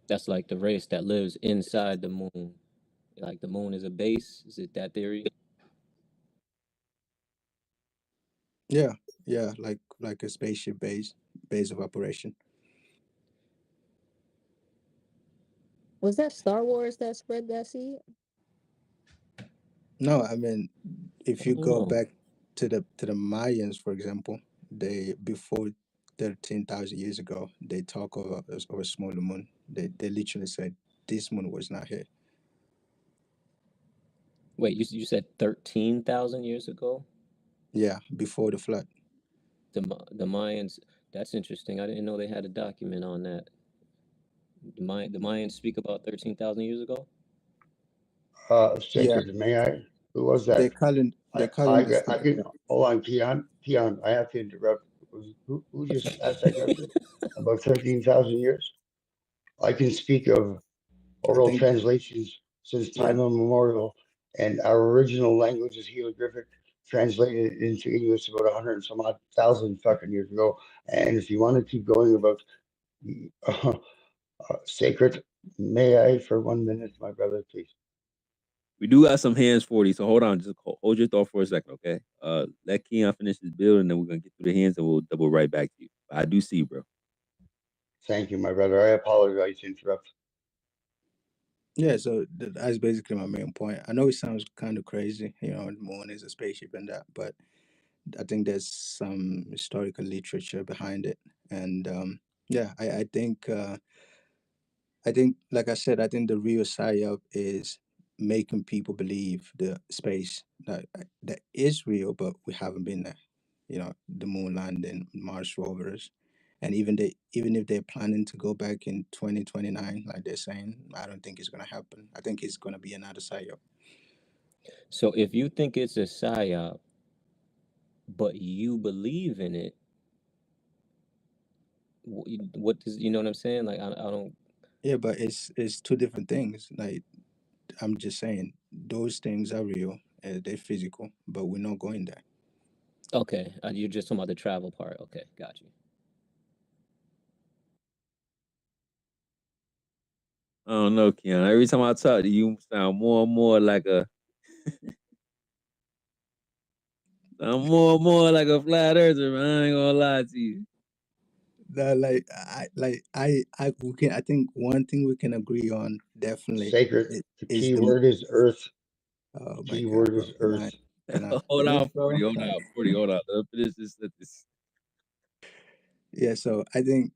That's like the race that lives inside the moon. Like the moon is a base. Is it that theory? Yeah, yeah, like a spaceship base of operation. Was that Star Wars that spread that seed? No, I mean, if I you don't go know. back to the Mayans, for example, they before 13,000 years ago, they talk of a smaller moon. They literally said this moon was not here. Wait, you said 13,000 years ago? Yeah, before the flood. The Mayans. That's interesting. I didn't know they had a document on that. The Mayans speak about 13,000 years ago. Yeah, Sacred, may I? Who was they that? calling I they calling this. I can hold on, Keon. I have to interrupt. Who just asked that question? About 13,000 years. I can speak of I oral think, translations since yeah, time immemorial, and our original language is hieroglyphic, translated into English about 100 and some odd thousand fucking years ago. And if you want to keep going about uh, sacred, may I for 1 minute, my brother, please? We do got some hands 40, so hold on. Just hold your thought for a second, okay? Let Keon finish his build, and then we're gonna get through the hands, and we'll double right back to you. I do see, bro. Thank you, my brother. I apologize to interrupt. yeah. So that's basically my main point. I know it sounds kind of crazy, the moon is a spaceship and that, but I think there's some historical literature behind it, and yeah, I think, like I said, I think the real psyop is making people believe the space that is real, but we haven't been there. The moon landing, Mars rovers, and even if they're planning to go back in 2029, like they're saying, I don't think it's gonna happen. I think it's gonna be another psyop. So if you think it's a psyop, but you believe in it, what does you know what I'm saying? Like I don't. Yeah, but it's two different things. Like I'm just saying, those things are real. They're physical, but we're not going there. Okay, you're just talking about the travel part. Okay, got you. I don't know, Keon. Every time I talk to you, you sound more and more like a flat earther, man. I ain't gonna lie to you. That I think one thing we can agree on definitely Sacred, the is key word is earth. oh my Key god, word bro. is earth. Can I Hold finish, on, bro? 40. Hold on, 40. Hold on. Let me finish this sentence. Yeah, so I think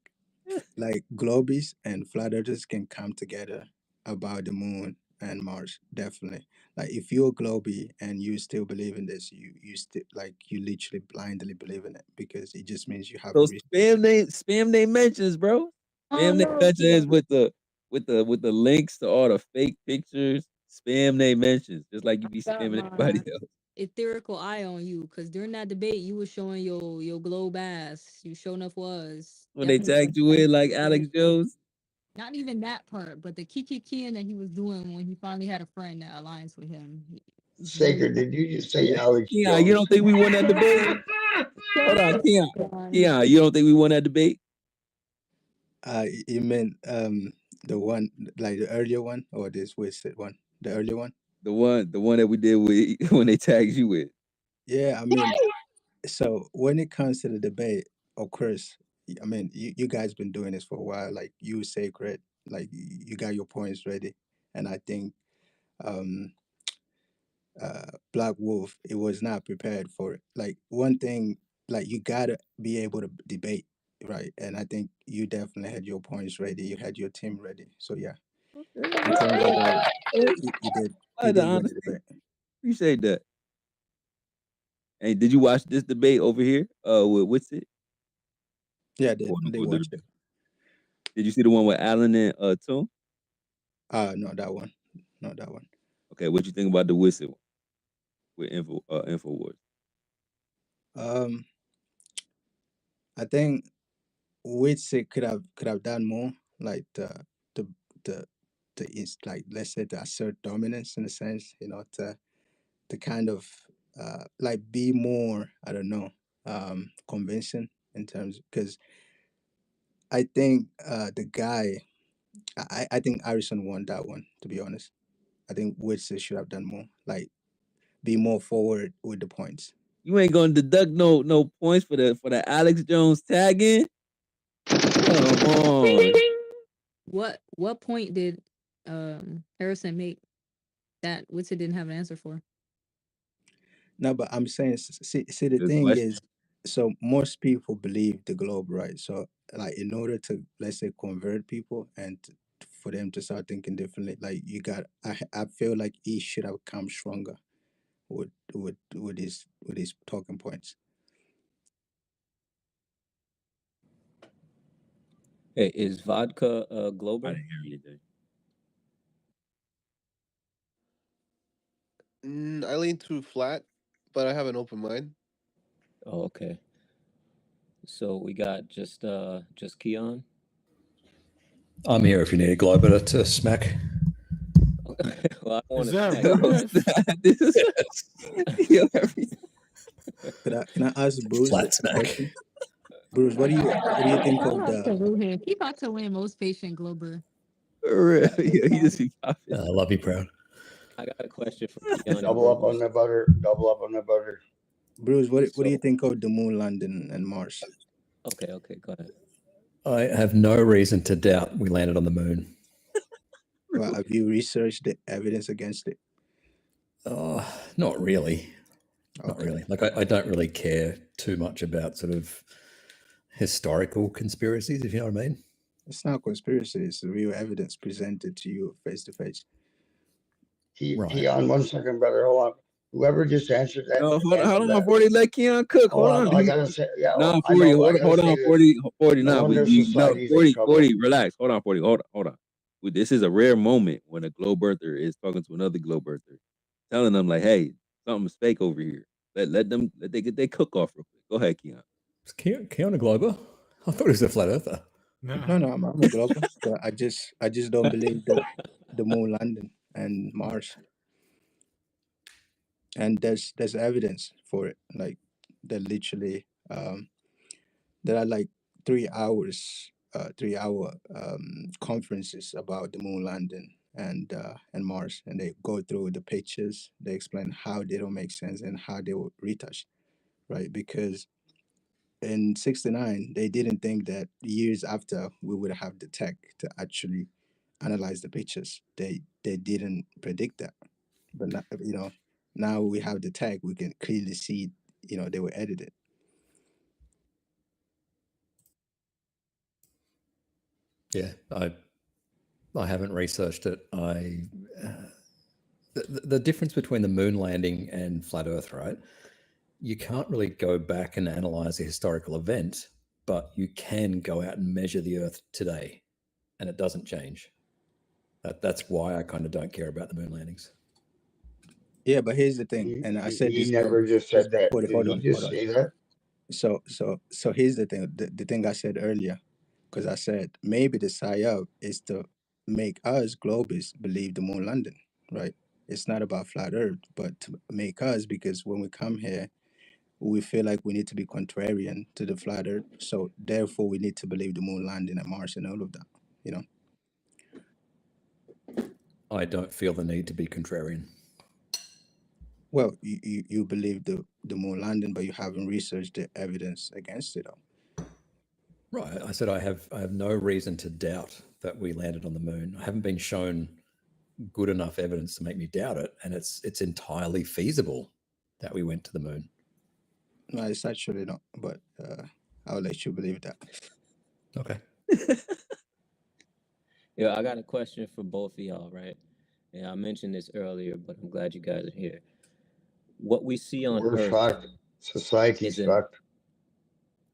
like globies and flat earthers can come together about the moon and Mars, definitely. Like if you're a globie and you still believe in this, you still like you literally blindly believe in it because it just means you So haven't reached. spam name mentions, bro. Oh Spam name no, mentions with the links to all the fake pictures. Spam name mentions, just like you be got spamming everybody my else. ethereal eye on you because during that debate you was showing your globe ass. You sure enough was When they definitely tagged you in like Alex Jones. not even that part, but the kikiing that he was doing when he finally had a friend that aligns with him. He's really Sacred, did you just say Alex Keon, you Jones? don't think we won that debate? Hold on, Keon. Keon, you don't think we won that debate? You meant the one like the earlier one or this wasted one? The earlier one? The one that we did with when they tagged you with. Yeah, I mean, so when it comes to the debate, of course, I mean, you guys been doing this for a while. Like you sacred, like you got your points ready, and I think um Black Wolf, it was not prepared for it. Like one thing, like you gotta be able to debate, right? And I think you definitely had your points ready. You had your team ready. So yeah, in terms of that, you I did win the honestly debate. appreciate that. Hey, did you watch this debate over here? With what's it? Yeah, Quote, they unquote, watched it. Did you see the one with Alan and Toon? Not that one. Not that one. Okay, what you think about the whistle with Infowars? I think Witsi could have done more, like the is like, let's say, to assert dominance in a sense, you know, to kind of like be more, I don't know, convincing in terms, because I think the guy, I think Harrison won that one, to be honest. I think Witsi should have done more, like be more forward with the points. You ain't gonna deduct no points for the Alex Jones tagging. Come on. What point did Harrison make that Witsit didn't have an answer for? No, but I'm saying, see, the Good thing question. is, so most people believe the globe, right? So, like, in order to, let's say, convert people and for them to start thinking differently, like, I feel like he should have come stronger with his talking points. Hey, is vodka I Glober? didn't hear anything. I lean too flat, but I have an open mind. Oh, okay. So we got just Keon. I'm here if you need a Glober to smack. Well, I want Is to that smack. Can I ask Bruce Flat a smack. question? Bruce, what do you think of Shout out to the? Ruhan. He about to win most patient Glober. Yeah, he just be coughing. I love you, proud. I got a question for Keon. Double up on the butter. Double up on the butter. Bruce, what do you think of the moon landing and Mars? Okay, go ahead. I have no reason to doubt we landed on the moon. Well, have you researched the evidence against it? Not really. Okay. Not really. Like, I don't really care too much about sort of historical conspiracies, if you know what I mean. It's not conspiracy. It's real evidence presented to you face to face. Keon, 1 second, brother. Hold on. Whoever just answered that. No, hold on, 40. Let Keon cook. Hold on. I gotta say, yeah. No, I 40. know, Hold on, 40. 40. No No, wonder no, society's in 40. trouble. 40. Relax. Hold on, 40. Hold on. This is a rare moment when a globe earther is talking to another globe earther, telling them like, "Hey, something's fake over here." Let they get their cook off real quick. Go ahead, Keon. Is Keon a Glober? I thought he was a flat earther. No, I'm a Glober. But I just don't believe the moon landing and Mars. And there's evidence for it. Like, they're literally there are like 3 hours, 3-hour conferences about the moon landing and Mars, and they go through the pictures. They explain how they don't make sense and how they were retouched, right? Because in '69 they didn't think that years after we would have the tech to actually analyze the pictures. They didn't predict that, but now, now we have the tech, we can clearly see, they were edited. Yeah, I haven't researched it. The difference between the moon landing and flat Earth, right? You can't really go back and analyze a historical event, but you can go out and measure the Earth today, and it doesn't change. That's why I kind of don't care about the moon landings. Yeah, but here's the thing, and I said He this. never just said that. Hold Did he on. just say that? So here's the thing. The thing I said earlier, because I said maybe the psyop is to make us globists believe the moon landing, right? It's not about flat Earth, but to make us, because when we come here, we feel like we need to be contrarian to the flat Earth. So therefore, we need to believe the moon landing and Mars and all of that. I don't feel the need to be contrarian. Well, you believe the moon landing, but you haven't researched the evidence against it all. Right. I said I have no reason to doubt that we landed on the moon. I haven't been shown good enough evidence to make me doubt it, and it's entirely feasible that we went to the moon. No, it's actually not, but I'll let you believe that. Okay. Yeah, I got a question for both of y'all, right? Yeah, I mentioned this earlier, but I'm glad you guys are here. What we see on We're Earth. shocked. Society's fucked.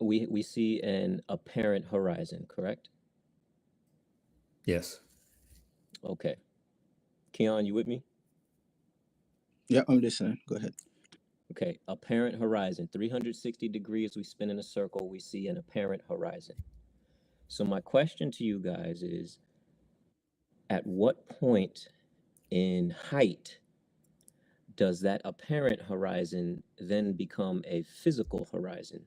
We see an apparent horizon, correct? Yes. Okay. Keon, you with me? Yeah, I'm listening. Go ahead. Okay, apparent horizon, 360 degrees, we spin in a circle, we see an apparent horizon. So my question to you guys is, at what point in height does that apparent horizon then become a physical horizon?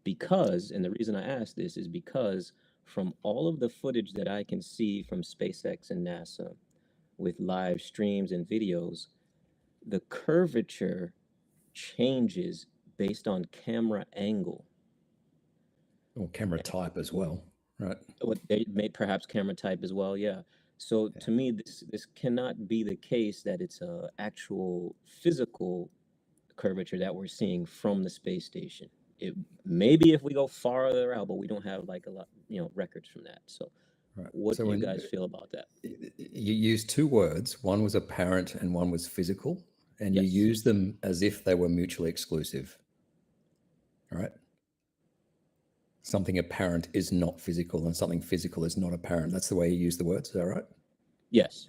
Because, and the reason I ask this is because from all of the footage that I can see from SpaceX and NASA with live streams and videos, the curvature changes based on camera angle. Or camera type as well, right? What they may perhaps camera type as well, yeah. So to me, this cannot be the case that it's a actual physical curvature that we're seeing from the space station. It maybe if we go farther out, but we don't have like a lot, records from that. So Right. what So do you when guys feel about that? you used two words, one was apparent and one was physical, and you Yes. used them as if they were mutually exclusive. All right. Something apparent is not physical and something physical is not apparent. That's the way you use the words. Is that right? Yes.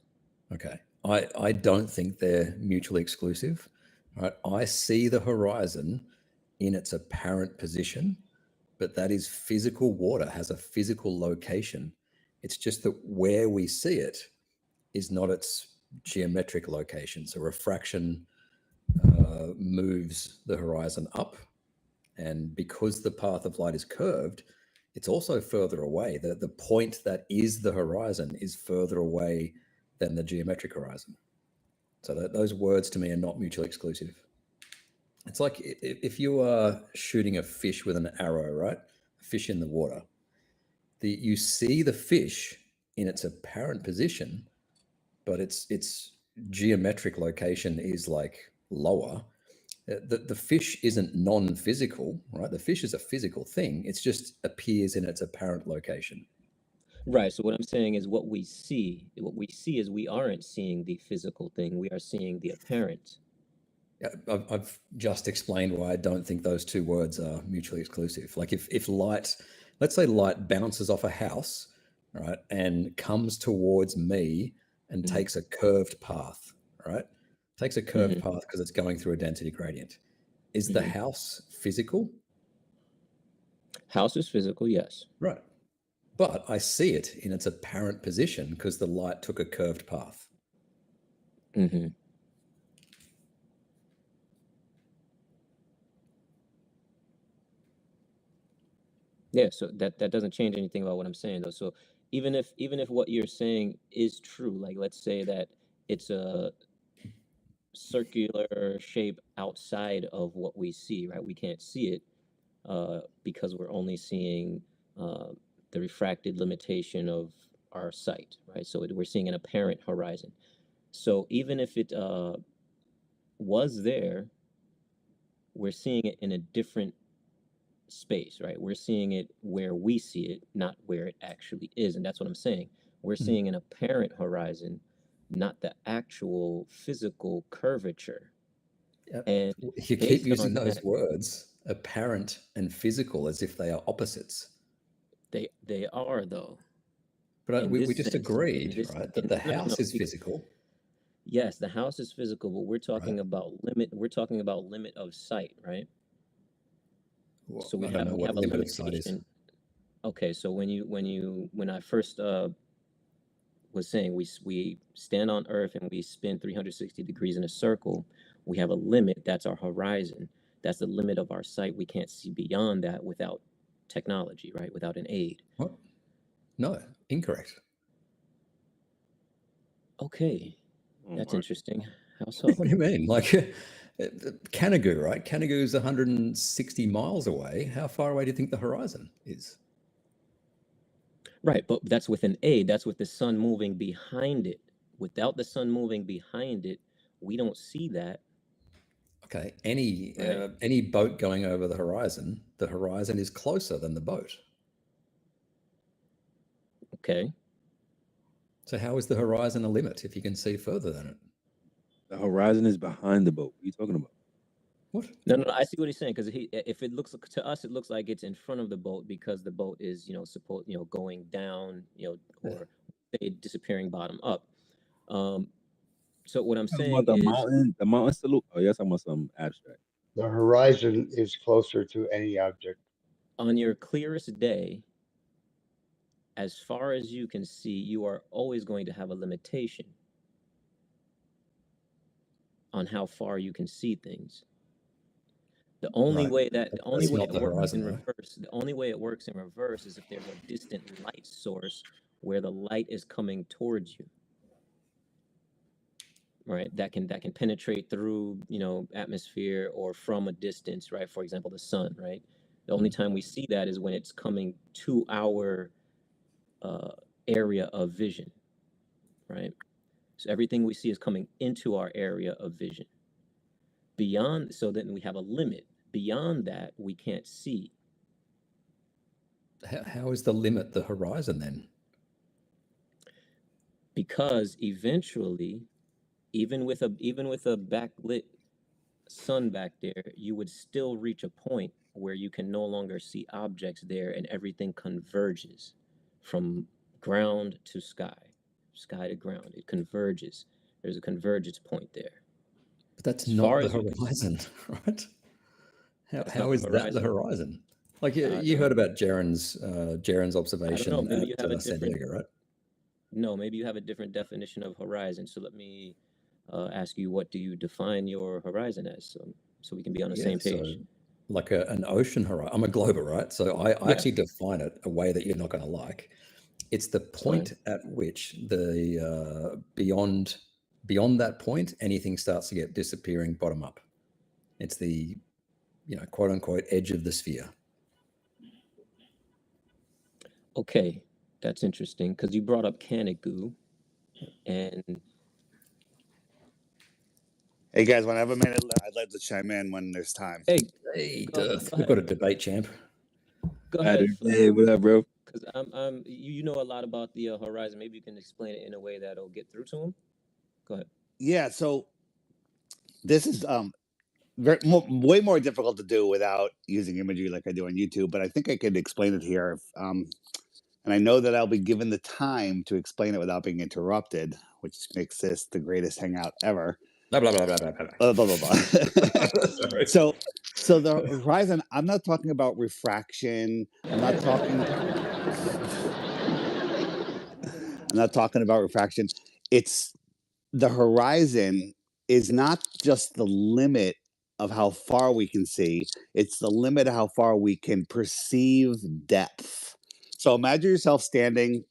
Okay. I don't think they're mutually exclusive. All right. I see the horizon in its apparent position, but that is physical water, has a physical location. It's just that where we see it is not its geometric location. So refraction moves the horizon up. And because the path of light is curved, it's also further away. The point that is the horizon is further away than the geometric horizon. So those words to me are not mutually exclusive. It's like if you are shooting a fish with an arrow, right? A fish in the water. You see the fish in its apparent position, but its geometric location is like lower. The fish isn't non-physical, right? The fish is a physical thing. It just appears in its apparent location. Right. So what I'm saying is what we see is we aren't seeing the physical thing. We are seeing the apparent. I've just explained why I don't think those two words are mutually exclusive. Like if light, let's say light bounces off a house, right, and comes towards me and takes a curved path, right? Takes a curved path because it's going through a density gradient. Is the house physical? House is physical, yes. Right. But I see it in its apparent position because the light took a curved path. Mm-hmm. Yeah, so that doesn't change anything about what I'm saying though. So even if what you're saying is true, like let's say that it's a circular shape outside of what we see, right? We can't see it because we're only seeing the refracted limitation of our sight, right? So we're seeing an apparent horizon. So even if it was there, we're seeing it in a different space, right? We're seeing it where we see it, not where it actually is. And that's what I'm saying. We're seeing an apparent horizon, not the actual physical curvature. And you keep based using on those that, words, apparent and physical, as if they are opposites. they are though. But In we this just sense, agreed, in this, right, in, that the no, no, house no, is physical. Yes, the house is physical, but we're talking Right. about limit. We're talking about limit of sight, right? Well, So we I don't know have what a limit of sight is. limitation. Okay, so when I first was saying we stand on Earth and we spin 360 degrees in a circle, we have a limit. That's our horizon. That's the limit of our sight. We can't see beyond that without technology, right? Without an aid. What? No, incorrect. Okay, Oh that's my. interesting. How so? What do you mean? Like Canigoo, right? Canigoo's 160 miles away. How far away do you think the horizon is? Right, but that's with an aid. That's with the sun moving behind it. Without the sun moving behind it, we don't see that. Okay, Right. any boat going over the horizon is closer than the boat. Okay. So how is the horizon a limit if you can see further than it? The horizon is behind the boat. What are you talking about? What? No. I see what he's saying because if it looks to us, it looks like it's in front of the boat because the boat is going down, or say disappearing bottom up. So what I'm saying the is mountain salute. Oh, yes, I'm on some abstract. The horizon is closer to any object. on your clearest day, as far as you can see, you are always going to have a limitation on how far you can see things. The only Right. way that That's the only way not it the works horizon, in though. reverse, the only way it works in reverse is if there's a distant light source where the light is coming towards you. Right, that can penetrate through atmosphere or from a distance, right? For example, the sun, right? The only time we see that is when it's coming to our area of vision, right? So everything we see is coming into our area of vision. Beyond, so then we have a limit. Beyond that, we can't see. How is the limit the horizon then? Because eventually, even with a backlit sun back there, you would still reach a point where you can no longer see objects there and everything converges from ground to sky, sky to ground. It converges. There's a convergence point there. But that's As far not the as you can horizon, right? That's How not is the that the horizon. horizon? Like I you don't heard know. about Jaren's I don't know. observation Maybe you at have a San different. Diego, right? No, maybe you have a different definition of horizon. So let me ask you, what do you define your horizon as? So we can be on the Yeah, same so page. like an ocean horizon. I'm a glober, right? So I Yeah. actually define it a way that you're not going to like. It's the point at which the beyond that point, anything starts to get disappearing bottom up. It's the quote unquote edge of the sphere. Okay, that's interesting because you brought up Canigoo, and Hey guys, when I have a minute, I'd like to chime in when there's time. hey, We've got a debate, champ. Go ahead. Hey, what up, bro? Because you know a lot about the horizon. Maybe you can explain it in a way that'll get through to him. Go ahead. Yeah, so this is way more difficult to do without using imagery like I do on YouTube, but I think I could explain it here. And I know that I'll be given the time to explain it without being interrupted, which makes this the greatest hangout ever. Blah blah blah blah blah blah. Blah, blah, blah. Sorry. So the horizon, I'm not talking about refraction. I'm not talking about refraction. It's the horizon is not just the limit of how far we can see, it's the limit of how far we can perceive depth. So imagine yourself standing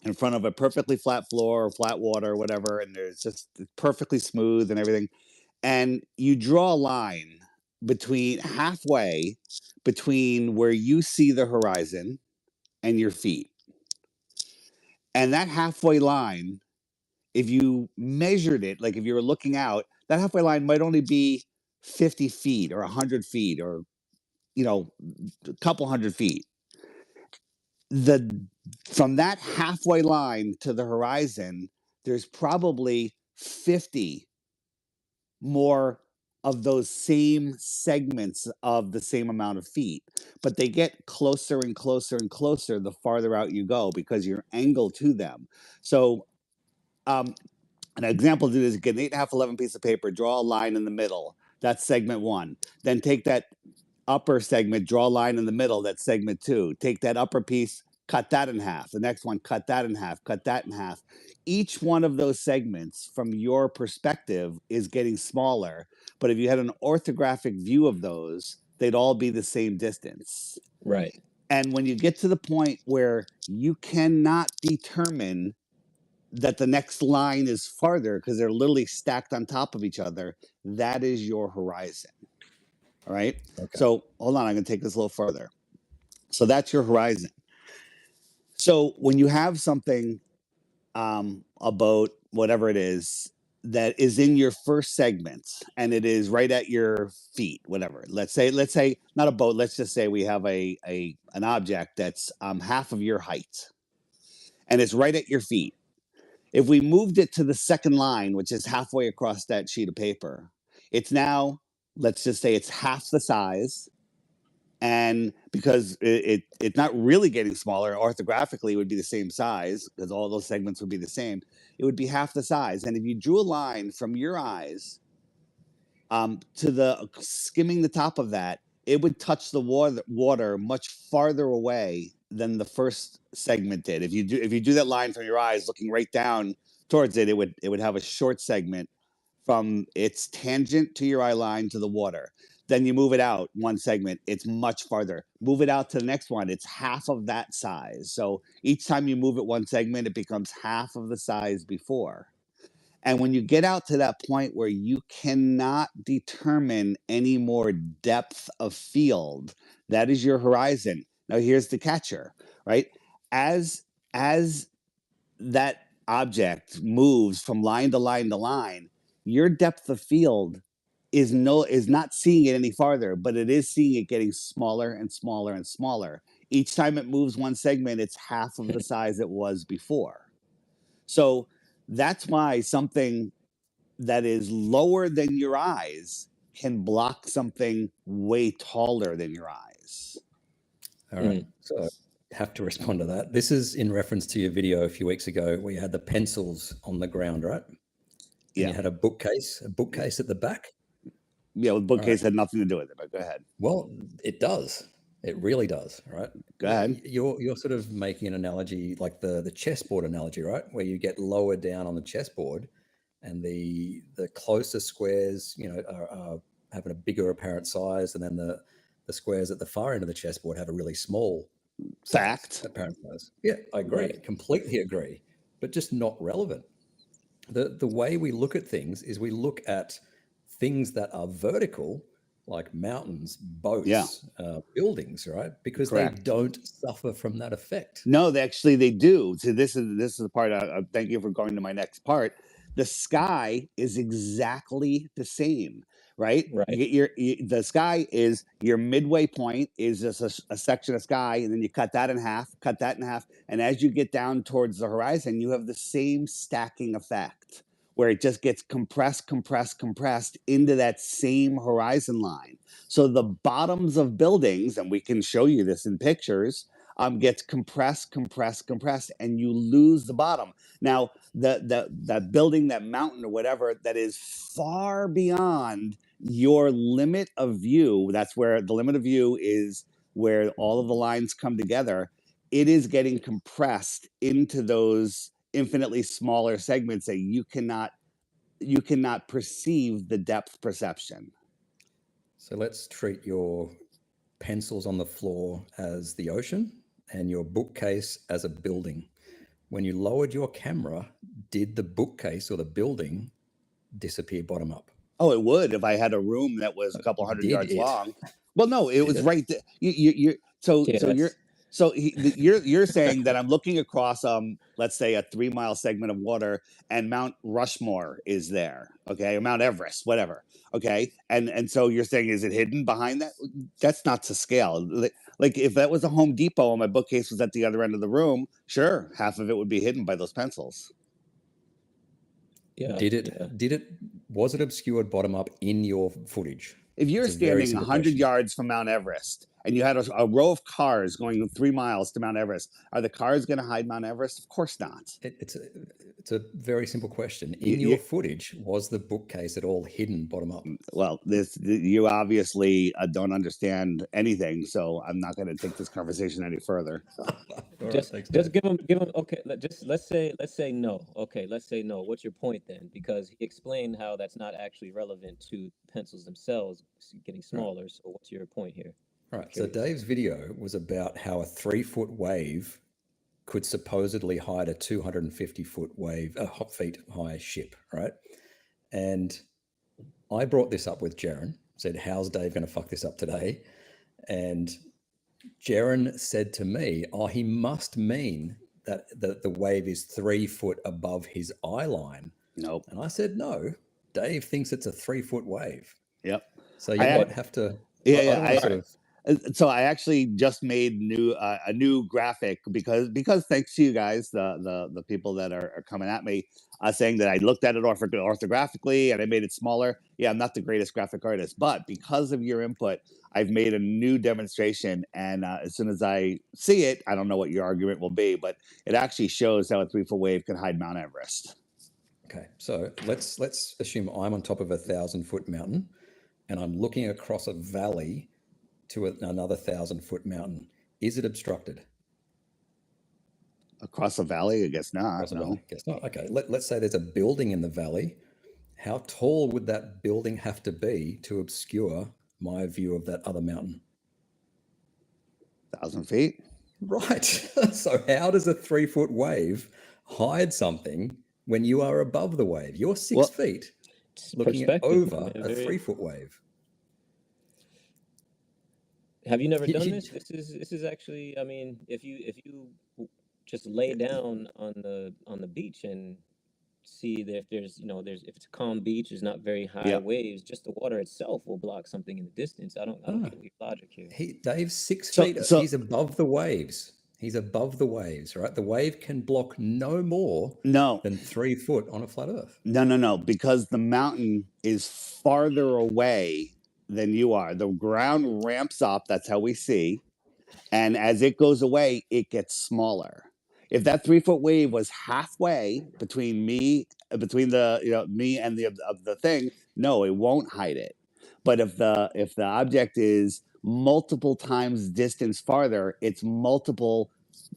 in front of a perfectly flat floor or flat water or whatever, and there's just perfectly smooth and everything. And you draw a line halfway between where you see the horizon and your feet. And that halfway line, if you measured it, like if you were looking out, that halfway line might only be 50 feet or 100 feet or, a couple hundred feet. From that halfway line to the horizon, there's probably 50 more of those same segments of the same amount of feet, but they get closer and closer and closer the farther out you go because you're angled to them. So, an example to do is get an 8.5, 11 piece of paper, draw a line in the middle. That's segment 1. Then take that upper segment, draw a line in the middle. That's segment 2. Take that upper piece, cut that in half. The next one, cut that in half, cut that in half. Each one of those segments from your perspective is getting smaller. But if you had an orthographic view of those, they'd all be the same distance. Right. And when you get to the point where you cannot determine that the next line is farther because they're literally stacked on top of each other, that is your horizon. All right. Okay. So hold on, I'm going to take this a little further. So that's your horizon. So when you have something, a boat, whatever it is, that is in your first segment and it is right at your feet, whatever. Let's say not a boat. Let's just say we have an object that's half of your height, and it's right at your feet. If we moved it to the second line, which is halfway across that sheet of paper, it's now let's just say it's half the size, and because it's not really getting smaller, orthographically it would be the same size because all those segments would be the same. It would be half the size, and if you drew a line from your eyes to the skimming the top of that, it would touch the water much farther away than the first segment did. If you do that line from your eyes looking right down towards it, it would have a short segment from its tangent to your eye line to the water. Then you move it out one segment, it's much farther. Move it out to the next one, it's half of that size. So each time you move it one segment, it becomes half of the size before. And when you get out to that point where you cannot determine any more depth of field, that is your horizon. Now here's the catcher, right? As that object moves from line to line to line, your depth of field is not seeing it any farther, but it is seeing it getting smaller and smaller and smaller. Each time it moves one segment, it's half of the size it was before. So that's why something that is lower than your eyes can block something way taller than your eyes. All right. So have to respond to that. This is in reference to your video a few weeks ago where you had the pencils on the ground, right? And yeah. You had a bookcase at the back. Yeah, well, the bookcase had nothing to do with it, but go ahead. Well, it does. It really does, right? Go ahead. You're sort of making an analogy like the chessboard analogy, right? Where you get lower down on the chessboard and the closer squares, are having a bigger apparent size, and then the squares at the far end of the chessboard have a really small apparent size. Yeah, I agree. Right. Completely agree. But just not relevant. The way we look at things is we look at things that are vertical, like mountains, boats, buildings, right? Because Correct. They don't suffer from that effect. No, they do. So this is the part. Thank you for going to my next part. The sky is exactly the same, right? The sky is your midway point is just a section of sky, and then you cut that in half, and as you get down towards the horizon, you have the same stacking effect where it just gets compressed into that same horizon line. So the bottoms of buildings, and we can show you this in pictures, gets compressed, and you lose the bottom. Now, that building, that mountain or whatever, that is far beyond your limit of view, that's where the limit of view is where all of the lines come together, it is getting compressed into those infinitely smaller segments that you cannot perceive the depth perception. So let's treat your pencils on the floor as the ocean and your bookcase as a building. When you lowered your camera, did the bookcase or the building disappear bottom up? Oh, it would if I had a room that was a couple hundred yards long. Well, no, it was right there. You're saying that I'm looking across let's say a 3-mile segment of water and Mount Rushmore is there, okay, or Mount Everest, whatever, okay, and so you're saying is it hidden behind that? That's not to scale. Like if that was a Home Depot and my bookcase was at the other end of the room, sure, half of it would be hidden by those pencils. Yeah. Was it obscured bottom up in your footage? If you're standing 100 yards from Mount Everest and you had a row of cars going 3 miles to Mount Everest, are the cars going to hide Mount Everest? Of course not. It's a very simple question. In your footage, was the bookcase at all hidden bottom up? Well, you obviously don't understand anything, so I'm not going to take this conversation any further. Just give him. Okay, let's say no. Okay, let's say no. What's your point then? Because he explained how that's not actually relevant to pencils themselves getting smaller. Right. So what's your point here? All right. So Dave's video was about how a 3-foot wave could supposedly hide a 250-foot wave, a feet high ship, right? And I brought this up with Jaron, said, how's Dave going to fuck this up today? And Jaron said to me, oh, he must mean that the wave is 3 foot above his eye line. Nope. And I said, no, Dave thinks it's a 3-foot wave. Yep. So you might have to... So I actually just made a new graphic because thanks to you guys, the people that are coming at me, saying that I looked at it orthographically and I made it smaller. Yeah, I'm not the greatest graphic artist, but because of your input, I've made a new demonstration. And as soon as I see it, I don't know what your argument will be, but it actually shows how a 3-foot wave can hide Mount Everest. Okay, so let's assume I'm on top of a 1,000-foot mountain, and I'm looking across a valley to another 1,000-foot mountain. Is it obstructed? Across a valley? I guess not. Across a valley? I guess not. Okay, let's say there's a building in the valley. How tall would that building have to be to obscure my view of that other mountain? 1,000 feet. Right. So how does a 3-foot wave hide something when you are above the wave? You're 6 feet looking over a 3-foot wave. Have you never done this? This is actually, I mean, if you just lay down on the beach and see that if there's if it's a calm beach, there's not very high waves, just the water itself will block something in the distance. I don't get your logic here. Dave's 6 feet. He's above the waves. He's above the waves, right? The wave can block no more than 3 foot on a flat Earth. No, because the mountain is farther away than you are. The ground ramps up. That's how we see. And as it goes away, it gets smaller. If that 3-foot wave was halfway between me and the thing, no, it won't hide it. But if the object is multiple times distance farther, it's multiple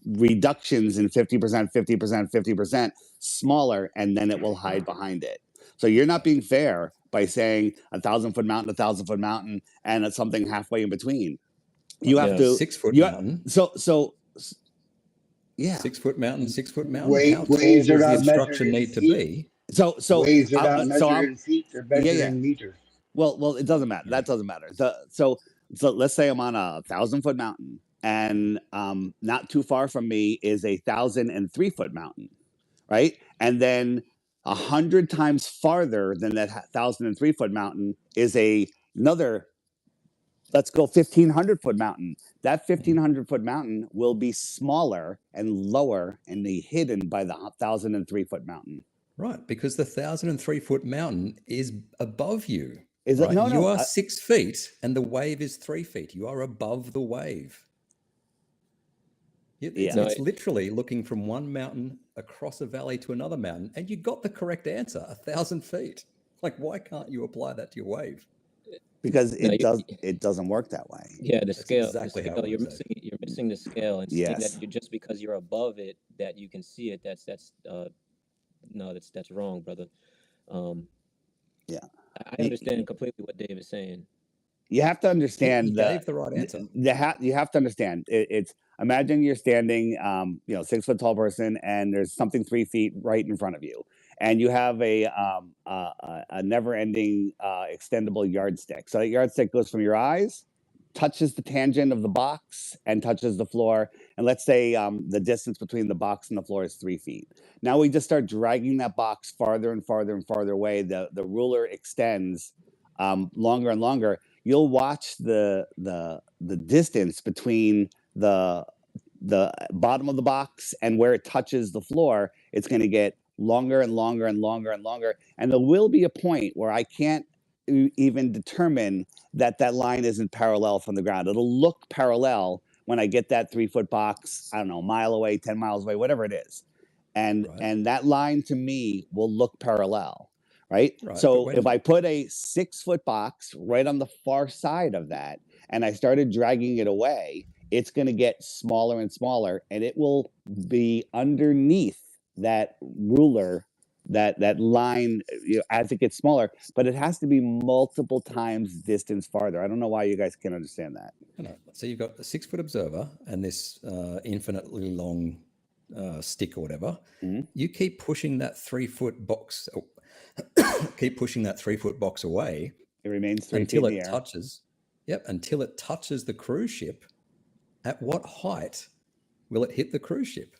reductions in 50%, 50%, 50% smaller, and then it will hide behind it. So you're not being fair by saying 1,000-foot mountain, 1,000-foot mountain, and it's something halfway in between. You have to 6-foot mountain. Yeah. 6-foot mountain, 6-foot mountain. How tall does the obstruction need to be? So waves are not measured in feet; they're measured in meters. Well, it doesn't matter. That doesn't matter. So let's say I'm on a 1,000-foot mountain, and not too far from me is a 1,003-foot mountain, right? And then 100 times farther than that 1,003-foot mountain is another. Let's go 1,500-foot mountain. That 1,500-foot mountain will be smaller and lower and be hidden by the 1,003-foot mountain. Right, because the 1,003-foot mountain is above you. Is right? it? No, you are 6 feet, and the wave is 3 feet. You are above the wave. It's literally looking from one mountain across a valley to another mountain, and you got the correct answer, 1,000 feet. Like, why can't you apply that to your wave? Because it doesn't work that way. Yeah, the scale. Exactly the scale you're missing the scale, and seeing that just because you're above it that you can see it. That's wrong, brother. I understand completely what Dave is saying. You have to understand. He gave the right answer. You have to understand. It's imagine you're standing, 6-foot tall person, and there's something 3 feet right in front of you, and you have a never-ending extendable yardstick. So that yardstick goes from your eyes, touches the tangent of the box, and touches the floor. And let's say the distance between the box and the floor is 3 feet. Now we just start dragging that box farther and farther and farther away. The ruler extends longer and longer. You'll watch the distance between the bottom of the box and where it touches the floor. It's going to get longer and longer and longer and longer. And there will be a point where I can't even determine that line isn't parallel from the ground. It'll look parallel when I get that 3-foot box, I don't know, a mile away, 10 miles away, whatever it is. And that line to me will look parallel. Right. So if I put a 6-foot box right on the far side of that and I started dragging it away, it's going to get smaller and smaller, and it will be underneath that ruler, that line, as it gets smaller. But it has to be multiple times distance farther. I don't know why you guys can't understand that. No. So you've got a 6-foot observer and this infinitely long stick or whatever. Mm-hmm. You keep pushing that 3-foot box. Keep pushing that 3-foot box away. It remains 3 feet in the air. Until it touches the cruise ship. At what height will it hit the cruise ship?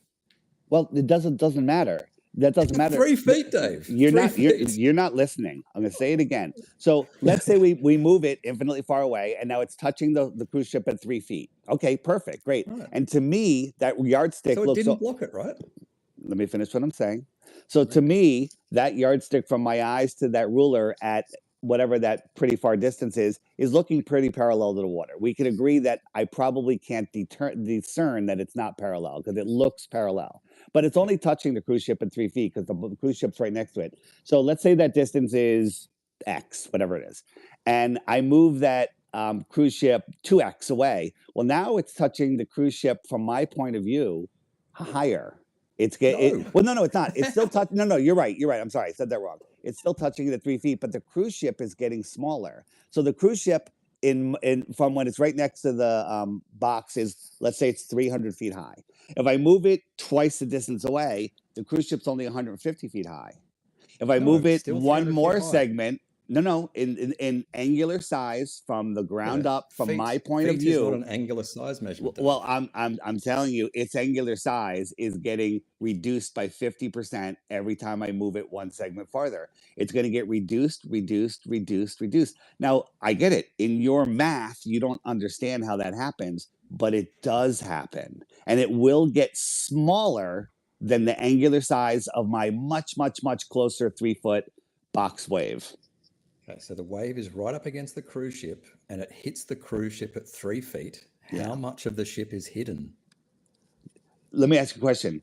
Well, it doesn't matter. That doesn't matter. 3 feet, Dave. You're 3 not feet. you're not listening. I'm gonna say it again. So let's say we move it infinitely far away, and now it's touching the cruise ship at 3 feet. Okay, perfect, great. Right. And to me, that yardstick So it looks. didn't block it, right? Let me finish what I'm saying. So to me, that yardstick from my eyes to that ruler at whatever that pretty far distance is looking pretty parallel to the water. We can agree that I probably can't discern that it's not parallel because it looks parallel, but it's only touching the cruise ship at 3 feet because the cruise ship's right next to it. So let's say that distance is X, whatever it is, and I move that cruise ship 2X away. Well, now it's touching the cruise ship from my point of view higher. It's well, no, it's not. It's still touching. No, you're right. You're right. I'm sorry, I said that wrong. It's still touching it at 3 feet, but the cruise ship is getting smaller. So the cruise ship in from when it's right next to the box is, let's say it's 300 feet high. If I move it twice the distance away, the cruise ship's only 150 feet high. If I move it one more segment, in angular size from the ground up, from my point of view, is not an angular size measurement. Well, I'm telling you, its angular size is getting reduced by 50% every time I move it one segment farther. It's going to get reduced. Now, I get it. In your math, you don't understand how that happens, but it does happen, and it will get smaller than the angular size of my much closer 3-foot box wave. Okay, so the wave is right up against the cruise ship and it hits the cruise ship at 3 feet. How much of the ship is hidden? Let me ask you a question.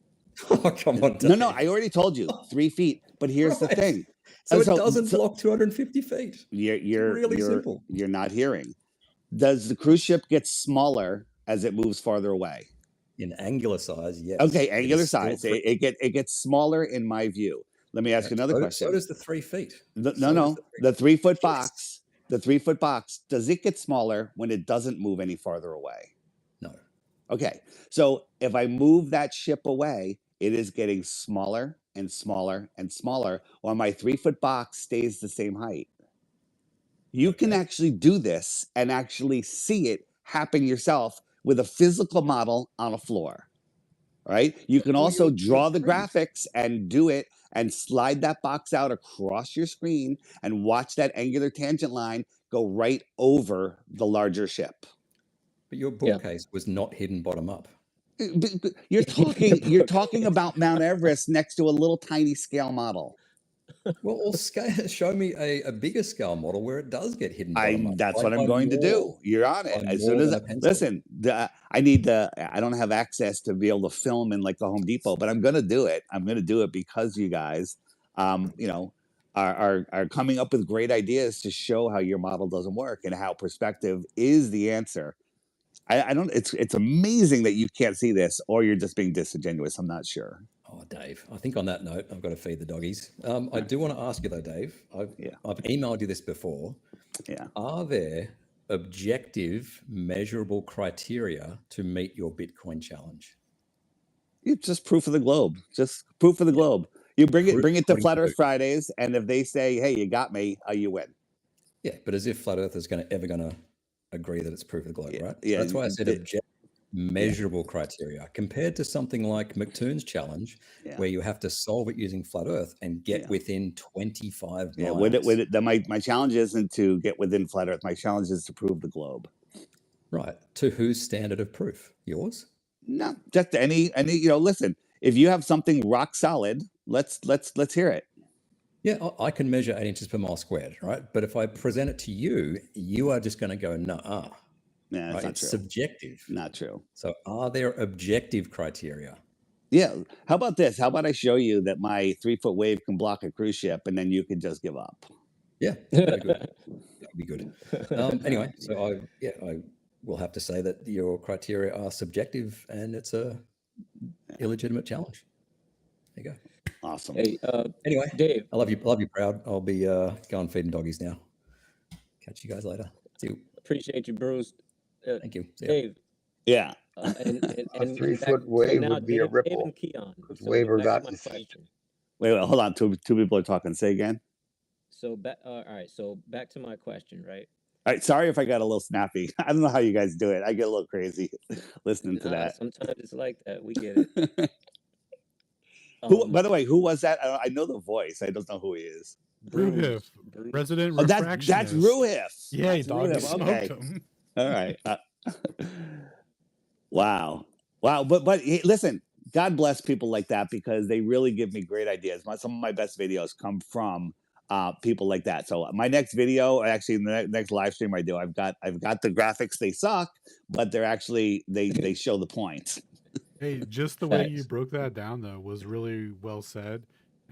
Oh, come on, Dave. No, I already told you 3 feet, but here's the thing. So it doesn't block 250 feet. You're really simple. You're not hearing. Does the cruise ship get smaller as it moves farther away? In angular size, yes. Okay, angular size. It gets smaller in my view. Let me ask you another question. So does the 3 feet. The 3-foot box. The 3-foot box. Does it get smaller when it doesn't move any farther away? No. Okay, so if I move that ship away, it is getting smaller and smaller and smaller, while my 3-foot box stays the same height. You can actually do this and actually see it happen yourself with a physical model on a floor. Right? You can also draw the graphics and do it and slide that box out across your screen and watch that angular tangent line go right over the larger ship. But your bookcase was not hidden bottom up. You're talking about Mount Everest next to a little tiny scale model. Well, show me a bigger scale model where it does get hidden bottom up. That's what I'm going to do. You're on it. As soon as listen, I don't have access to be able to film in like the Home Depot, but I'm going to do it. I'm going to do it because you guys, are coming up with great ideas to show how your model doesn't work and how perspective is the answer. I don't. It's amazing that you can't see this, or you're just being disingenuous. I'm not sure. Oh, Dave, I think on that note, I've got to feed the doggies. I do want to ask you though, Dave, I've emailed you this before. Yeah. Are there objective, measurable criteria to meet your Bitcoin challenge? It's just proof of the globe. Just proof of the globe. You bring it to Flat Earth Fridays, and if they say, "Hey, you got me," you win. Yeah, but as if Flat Earth is ever going to agree that it's proof of the globe, right? Yeah, so that's why I said objective. Measurable criteria compared to something like McToon's challenge, where you have to solve it using Flat Earth and get within 25 miles. My challenge isn't to get within Flat Earth. My challenge is to prove the globe. Right. To whose standard of proof? Yours? No, just any. Listen, if you have something rock solid, let's hear it. Yeah, I can measure 8 inches per mile squared, right? But if I present it to you, you are just going to go, nah. Yeah, that's not true. Subjective. Not true. So are there objective criteria? Yeah. How about this? How about I show you that my 3-foot wave can block a cruise ship, and then you can just give up? Yeah, that'd be good. Anyway, so I will have to say that your criteria are subjective, and it's a illegitimate challenge. There you go. Awesome. Hey, anyway, Dave, I love you, Proud. I'll be going feeding doggies now. Catch you guys later. See you. Appreciate you, Bruce. Thank you. Dave. Yeah. And a 3-foot wave would be a ripple. Wave are not in sight. Wait, hold on. Two people are talking. Say again. So all right. So back to my question, right? All right. Sorry if I got a little snappy. I don't know how you guys do it. I get a little crazy listening to that. Sometimes it's like that. We get it. Who, by the way, who was that? I know the voice. I don't know who he is. Ruhif, resident Oh, that's refractionist. Ruhif. Yeah, That's dog, you Ruhif. smoked Okay. him. All right. Wow. Wow. But hey, listen, God bless people like that because they really give me great ideas. Some of my best videos come from people like that. So my next video, actually the next live stream I do, I've got the graphics. They suck, but they're actually they show the point. Hey, just the way you broke that down though was really well said.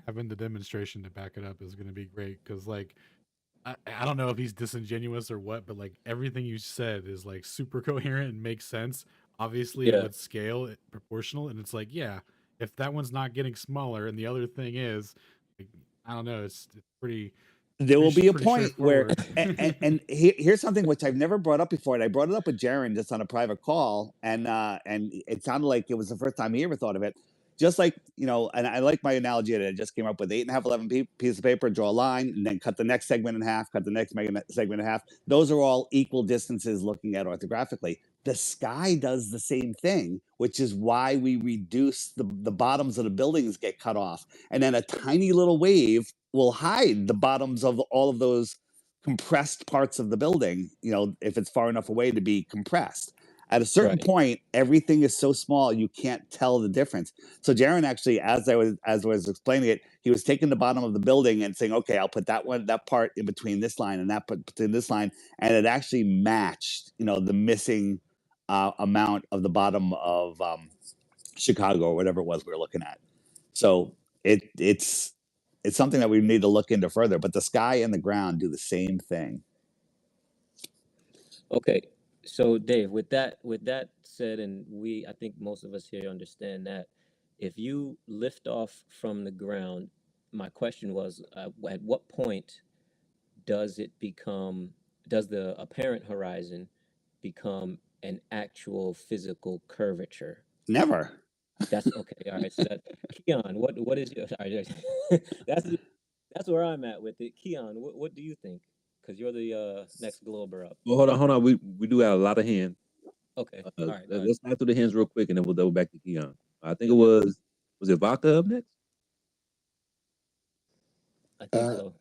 Having the demonstration to back it up is going to be great because like I don't know if he's disingenuous or what, but like everything you said is like super coherent and makes sense. Obviously, Yeah. with scale, proportional, and it's like, yeah, if that one's not getting smaller, and the other thing is, like, I don't know, it's pretty. There will be a pretty point where, straightforward. and here's something which I've never brought up before, and I brought it up with Jaron just on a private call, and it sounded like it was the first time he ever thought of it. Just like, you know, and I like my analogy that I just came up with 8.5, 11 pieces of paper, draw a line, and then cut the next segment in half, cut the next segment in half. Those are all equal distances looking at orthographically. The sky does the same thing, which is why we reduce the bottoms of the buildings get cut off. And then a tiny little wave will hide the bottoms of all of those compressed parts of the building, you know, if it's far enough away to be compressed. At a certain point, everything is so small you can't tell the difference. So Jaron actually, as I was explaining it, he was taking the bottom of the building and saying, "Okay, I'll put that part in between this line and that between this line," and it actually matched, you know, the missing amount of the bottom of Chicago or whatever it was we were looking at. So it's something that we need to look into further. But the sky and the ground do the same thing. Okay, so Dave, with that said, and I think most of us here understand that if you lift off from the ground, my question was, at what point does the apparent horizon become an actual physical curvature? Never. That's okay. All right. So that Keon, what is your? Sorry, that's where I'm at with it. Keon, what do you think? Because you're the next glober up. Well, hold on. We do have a lot of hands. Okay. All right. Let's slide through the hands real quick, and then we'll double back to Keon. I think it was it Vodka up next? I think so.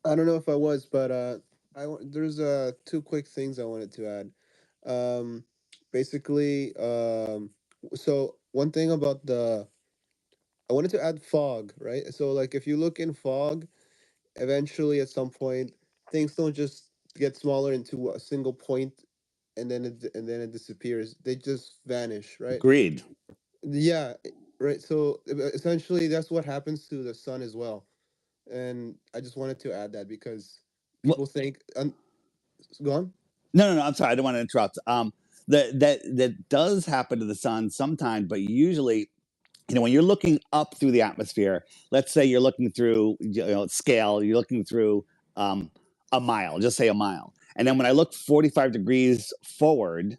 I don't know if I was, but there's two quick things I wanted to add. Basically, so one thing about I wanted to add fog, right? So like if you look in fog, eventually at some point things don't just get smaller into a single point and then it disappears. They just vanish, right? Agreed. Yeah, right. So essentially that's what happens to the sun as well. And I just wanted to add that because people think go on. No. I'm sorry. I don't want to interrupt. That does happen to the sun sometimes, but usually, you know, when you're looking up through the atmosphere, let's say you're looking through, you know, scale, you're looking through a mile, just say a mile. And then when I look 45 degrees forward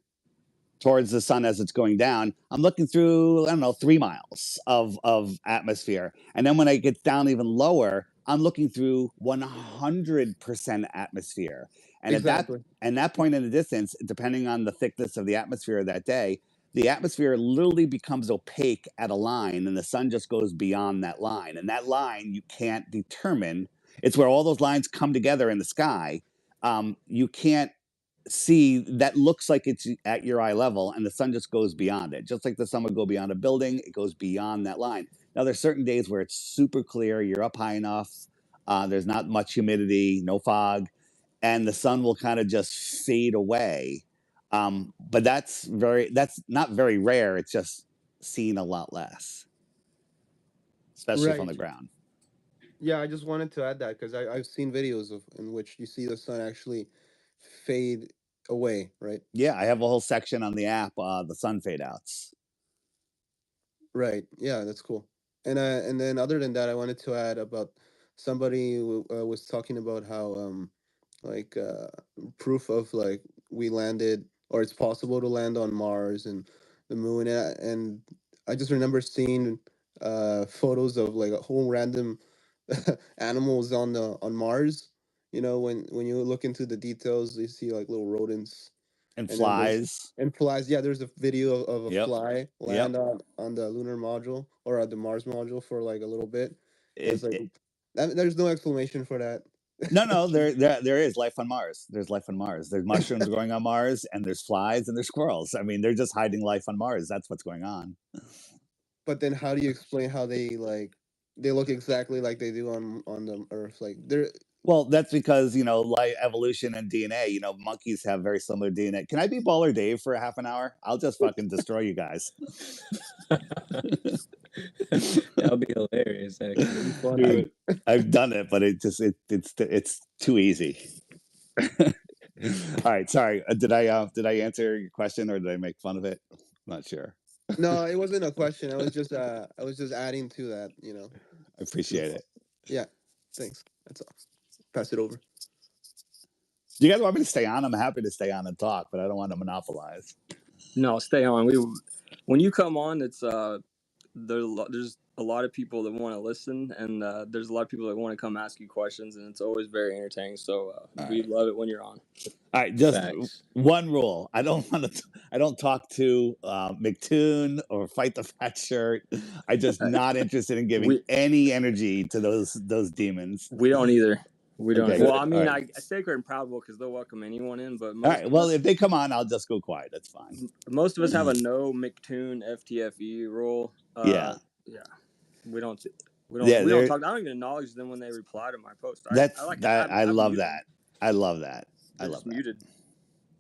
towards the sun as it's going down, I'm looking through, I don't know, 3 miles of atmosphere. And then when I get down even lower, I'm looking through 100% atmosphere. And Exactly. at that point in the distance, depending on the thickness of the atmosphere that day, the atmosphere literally becomes opaque at a line and the sun just goes beyond that line. And that line you can't determine. It's where all those lines come together in the sky. You can't see that looks like it's at your eye level and the sun just goes beyond it. Just like the sun would go beyond a building, it goes beyond that line. Now there's certain days where it's super clear, you're up high enough, there's not much humidity, no fog, and the sun will kind of just fade away. But that's not very rare. It's just seen a lot less, especially from Right. the ground. Yeah, I just wanted to add that because I've seen videos in which you see the sun actually fade away, right? Yeah, I have a whole section on the app, the sun fade outs. Right. Yeah, that's cool. And then other than that, I wanted to add about somebody was talking about how like proof of like we landed or it's possible to land on Mars and the moon and I just remember seeing photos of like a whole random animals on Mars. You know, when you look into the details, you see like little rodents. And and then flies. and flies. Yeah, there's a video of a Yep. fly land on the lunar module or the Mars module for like a little bit. It's like there's no explanation for that. No, there is life on Mars. There's life on Mars. There's mushrooms growing on Mars, and there's flies and there's squirrels. I mean, they're just hiding life on Mars. That's what's going on. But then, how do you explain how they look exactly like they do on the Earth? Like they're Well, that's because, like evolution and DNA, monkeys have very similar DNA. Can I be Baller Dave for a half an hour? I'll just fucking destroy you guys. That would be hilarious, actually. I've done it, but it's too easy. All right, sorry. Did I answer your question or did I make fun of it? I'm not sure. No, it wasn't a question. I was just adding to that, I appreciate it. Yeah, thanks. That's all. Pass it over. Do you guys want me to stay on? I'm happy to stay on and talk, but I don't want to monopolize. No, stay on. When you come on, it's there's a lot of people that want to listen, and there's a lot of people that want to come ask you questions, and it's always very entertaining. So we love it when you're on. All right, just one rule: I don't talk to McToon or Fight the Fat Shirt. I'm just not interested in giving any energy to those demons. We don't either. We don't. Okay, well, I mean, right. I Sacred and Proud because they'll welcome anyone in. But all right. Well, if they come on, I'll just go quiet. That's fine. Most of us have a no McToon FTFE rule. Yeah. We don't talk. I don't even acknowledge them when they reply to my post. I love that. I love that. They're just muted.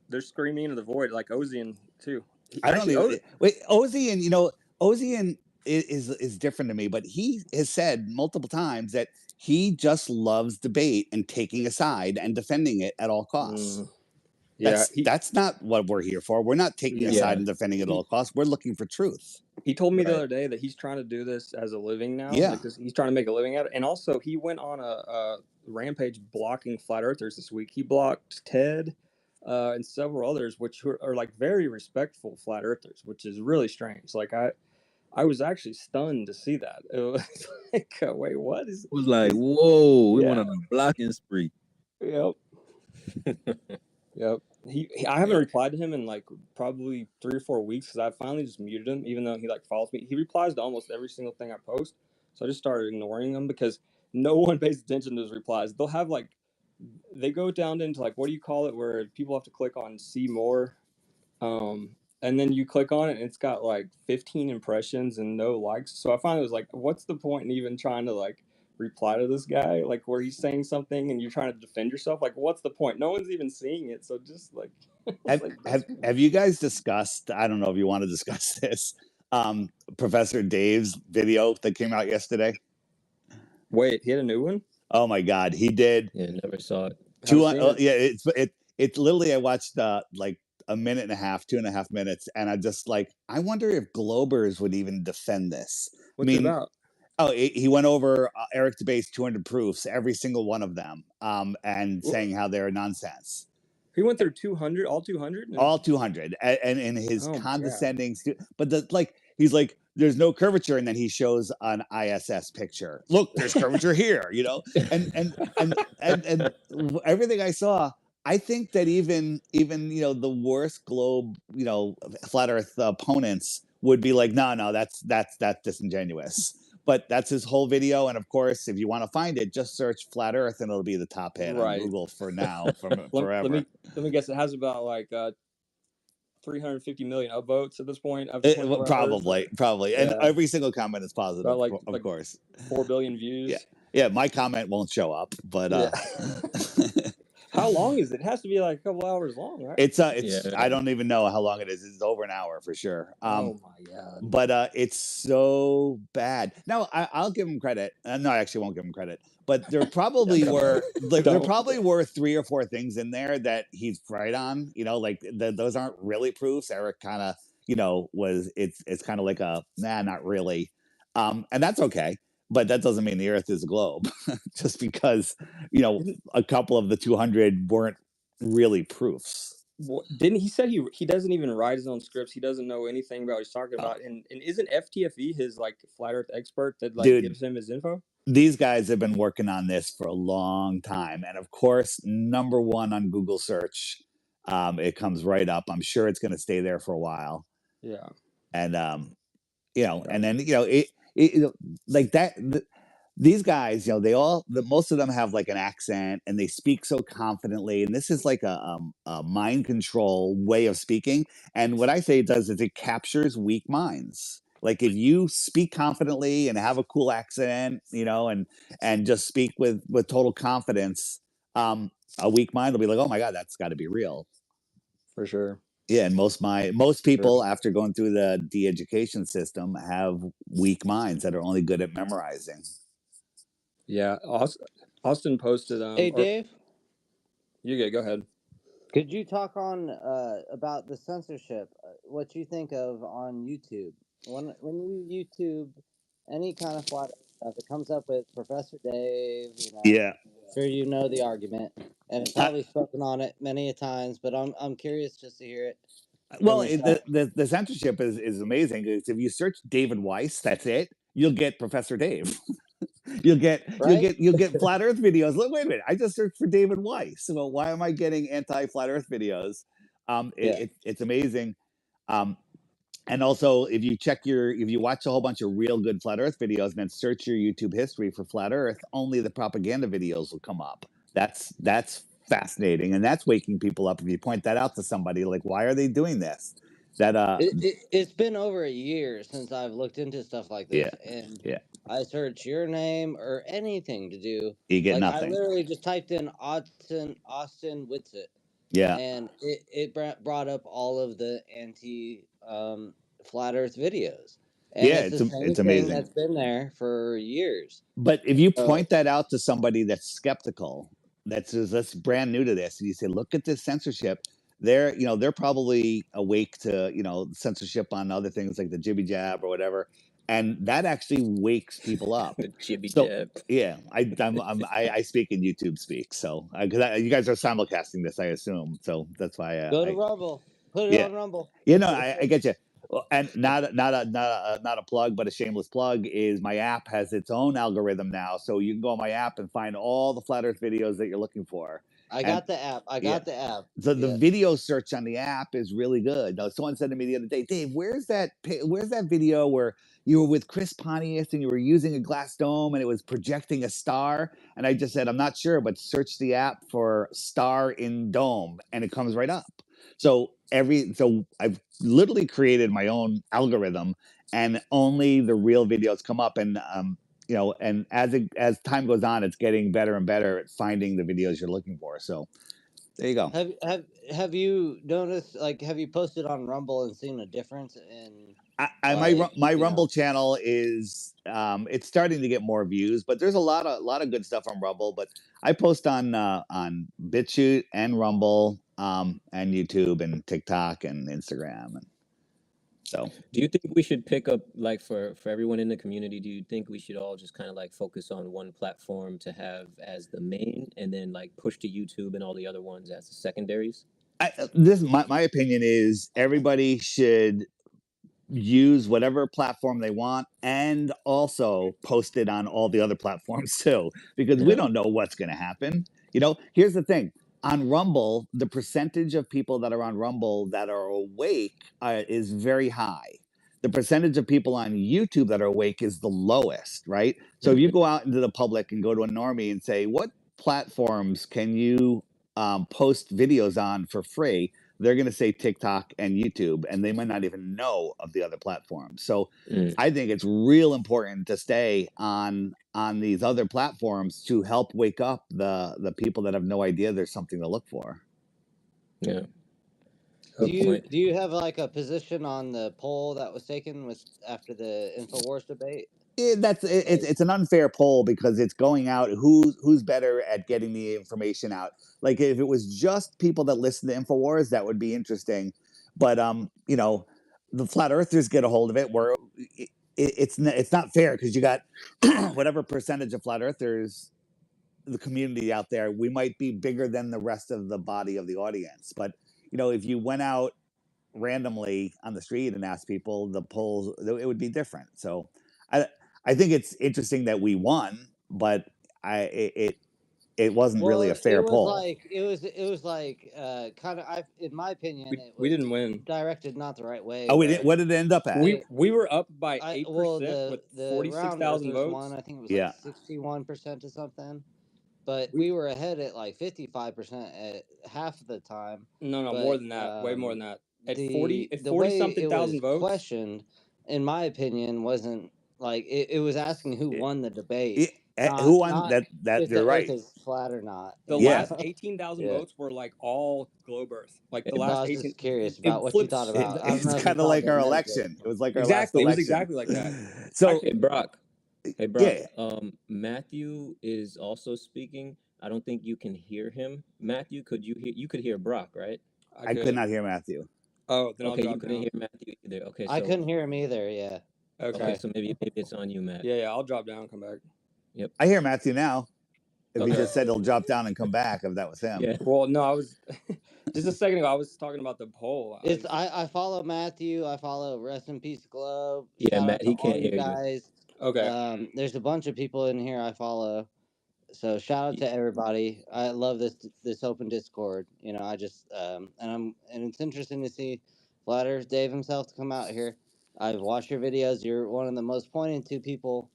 They're screaming into the void like Ozian too. Ozian is different to me, but he has said multiple times that he just loves debate and taking a side and defending it at all costs. That's not what we're here for. We're not taking a side and defending it at all costs. We're looking for truth. He told me the other day that he's trying to do this as a living now. Yeah. He's trying to make a living at it. And also, he went on a rampage blocking flat earthers this week. He blocked Ted and several others, which are like very respectful flat earthers, which is really strange. Like I was actually stunned to see that. It was like, wait, what is? It was like, whoa, we went on a blocking spree. Yep. Yep. I haven't replied to him in like probably 3 or 4 weeks because I finally just muted him, even though he like follows me. He replies to almost every single thing I post, so I just started ignoring him because no one pays attention to his replies. They'll have like they go down into like, what do you call it, where people have to click on see more, and then you click on it and it's got like 15 impressions and no likes. So I finally was like, what's the point in even trying to like reply to this guy, like where he's saying something and you're trying to defend yourself? Like, what's the point? No one's even seeing it. So just like have you guys discussed, I don't know if you want to discuss this, Professor Dave's video that came out yesterday? Wait, he had a new one? Oh my God, he did. Yeah, never saw it. It's literally, I watched like a minute and a half, 2.5 minutes, and I'm just like, I wonder if Globers would even defend this. What's it about? Oh, he went over Eric DeBate's 200 proofs, every single one of them, and saying how they're nonsense. He went through 200, all 200? All 200, and in his condescending, but he's like, there's no curvature, and then he shows an ISS picture. Look, there's curvature here, and everything I saw. I think that even the worst globe, flat Earth opponents would be like, no, that's disingenuous. But that's his whole video, and of course, if you want to find it, just search flat Earth, and it'll be the top hit on Google for now, forever. Let me guess. It has about like 350 million upvotes at this point. Probably, and every single comment is positive, of course. 4 billion views. Yeah. My comment won't show up, but how long is it? It has to be like a couple hours long, right? It's I don't even know how long it is. It's over an hour for sure. Oh my God. But it's so bad. Now I'll give him credit. No, I actually won't give him credit. But there probably there probably were 3 or 4 things in there that he's right on. Those aren't really proofs. Eric kind of, it's kind of like not really. And that's okay. But that doesn't mean the Earth is a globe, just because, a couple of the 200 weren't really proofs. Didn't he said he doesn't even write his own scripts? He doesn't know anything about what he's talking about. And isn't FTFE his like flat Earth expert that gives him his info? These guys have been working on this for a long time, and of course, #1 on Google search It comes right up. I'm sure it's going to stay there for a while. Yeah. And and then like that. These guys, most of them have like an accent, and they speak so confidently. And this is like a mind control way of speaking. And what I say it does is it captures weak minds. Like if you speak confidently and have a cool accent, and just speak with total confidence, a weak mind will be like, oh my god, that's got to be real. For sure. Yeah, and most people after going through the de-education system have weak minds that are only good at memorizing. Yeah. Austin posted. Hey, Dave. Go ahead. Could you talk on about the censorship? What you think of on YouTube when you YouTube any kind of flat stuff, it comes up with Professor Dave. Yeah. Sure, you know the argument, and it's probably spoken on it many a times. But I'm curious just to hear it. Well, the censorship is amazing because if you search David Weiss, that's it. You'll get Professor Dave. you'll get flat Earth videos. Look, wait a minute. I just searched for David Weiss. So why am I getting anti-flat Earth videos? It's amazing. And also, if you watch a whole bunch of real good flat Earth videos and then search your YouTube history for flat Earth, only the propaganda videos will come up. That's fascinating, and that's waking people up. If you point that out to somebody, like, why are they doing this? It's been over a year since I've looked into stuff like this, and I search your name or anything to do. You get I nothing. literally just typed in Austin Whitsitt. Yeah. And it brought up all of the flat Earth videos. And it's the same thing amazing. that's been there for years. But if you point that out to somebody that's skeptical, that's brand new to this, and you say, "Look at this censorship," they're probably awake to censorship on other things like the jibby jab or whatever, and that actually wakes people up. Jibby jab. Yeah, I speak in YouTube speak, so because you guys are simulcasting this, I assume, so that's why. Go to Rumble, put it on Rumble. I get you. And not a plug, but a shameless plug is my app has its own algorithm now, so you can go on my app and find all the flat Earth videos that you're looking for. I got the app. The app. So the video search on the app is really good. Now, someone said to me the other day, Dave, where's that video where you were with Chris Pontius and you were using a glass dome and it was projecting a star? And I just said, I'm not sure, but search the app for star in dome and it comes right up. So I've literally created my own algorithm, and only the real videos come up. And and as time goes on, it's getting better and better at finding the videos you're looking for. So there you go. Have you noticed? Like, have you posted on Rumble and seen a difference in? My Rumble channel is it's starting to get more views, but there's a lot of good stuff on Rumble. But I post on BitChute and Rumble and YouTube and TikTok and Instagram. And so, do you think we should pick up, like, for everyone in the community? Do you think we should all just kind of like focus on one platform to have as the main, and then like push to YouTube and all the other ones as the secondaries? My opinion is everybody should use whatever platform they want and also post it on all the other platforms too, because we don't know what's going to happen. Here's the thing. On Rumble, the percentage of people that are on Rumble that are awake is very high. The percentage of people on YouTube that are awake is the lowest, right? So if you go out into the public and go to a normie and say, what platforms can you post videos on for free? They're going to say TikTok and YouTube, and they might not even know of the other platforms. So I think it's real important to stay on these other platforms to help wake up the people that have no idea there's something to look for. Yeah. Do you have like a position on the poll that was taken after the InfoWars debate? It's an unfair poll because it's going out who's better at getting the information out. Like if it was just people that listen to InfoWars, that would be interesting. But the flat earthers get a hold of it where it's not fair because you got whatever percentage of flat earthers, the community out there, we might be bigger than the rest of the body of the audience. But if you went out randomly on the street and asked people, the polls, it would be different. So I think it's interesting that we won, but it wasn't really a fair it was poll. like it was like kind of. In my opinion, it We was didn't win. directed not the right way. Oh, we but didn't. What did it end up at? We were up by 8% well, with the 46,000 round earthers votes. won. I think it was Yeah. like 61% or something. But we were ahead at like 55% at half of the time. No, but, more than that. Way more than that. At the 40 way something it thousand was votes. questioned, in my opinion, wasn't like it was asking who won the debate. Who won not that? if You're the right. Earth is flat or not. The you last know? 18,000 Yeah. votes were like all globe Earth. Like the No, last I was 18. just curious it about what you flips. thought about. I don't know It's if you kind of thought like that our metagame election. It was like our Exactly. It last was election. exactly like that. So, Hey Brock. Hey Brock. Yeah. Matthew is also speaking. I don't think you can hear him. Matthew, could you hear? You could hear Brock, right? I could not hear Matthew. Oh, then okay, I'll you couldn't hear Matthew either. Okay, so I couldn't hear him either. Yeah. Okay, so maybe it's on you, Matt. Yeah, I'll drop down and come back. Yep. I hear Matthew now. If he Okay. just said he'll drop down and come back, if that was him. Yeah. Well, no, I was just a second ago. I was talking about the poll. It's I follow Matthew. I follow Rest in Peace Globe. Yeah, Shout Matt, out to he can't all you hear you. guys. Okay. There's a bunch of people in here I follow. So shout out to everybody. I love this open Discord. You know, I just and it's interesting to see Flat Earth Dave himself to come out here. I've watched your videos. You're one of the most pointed to people.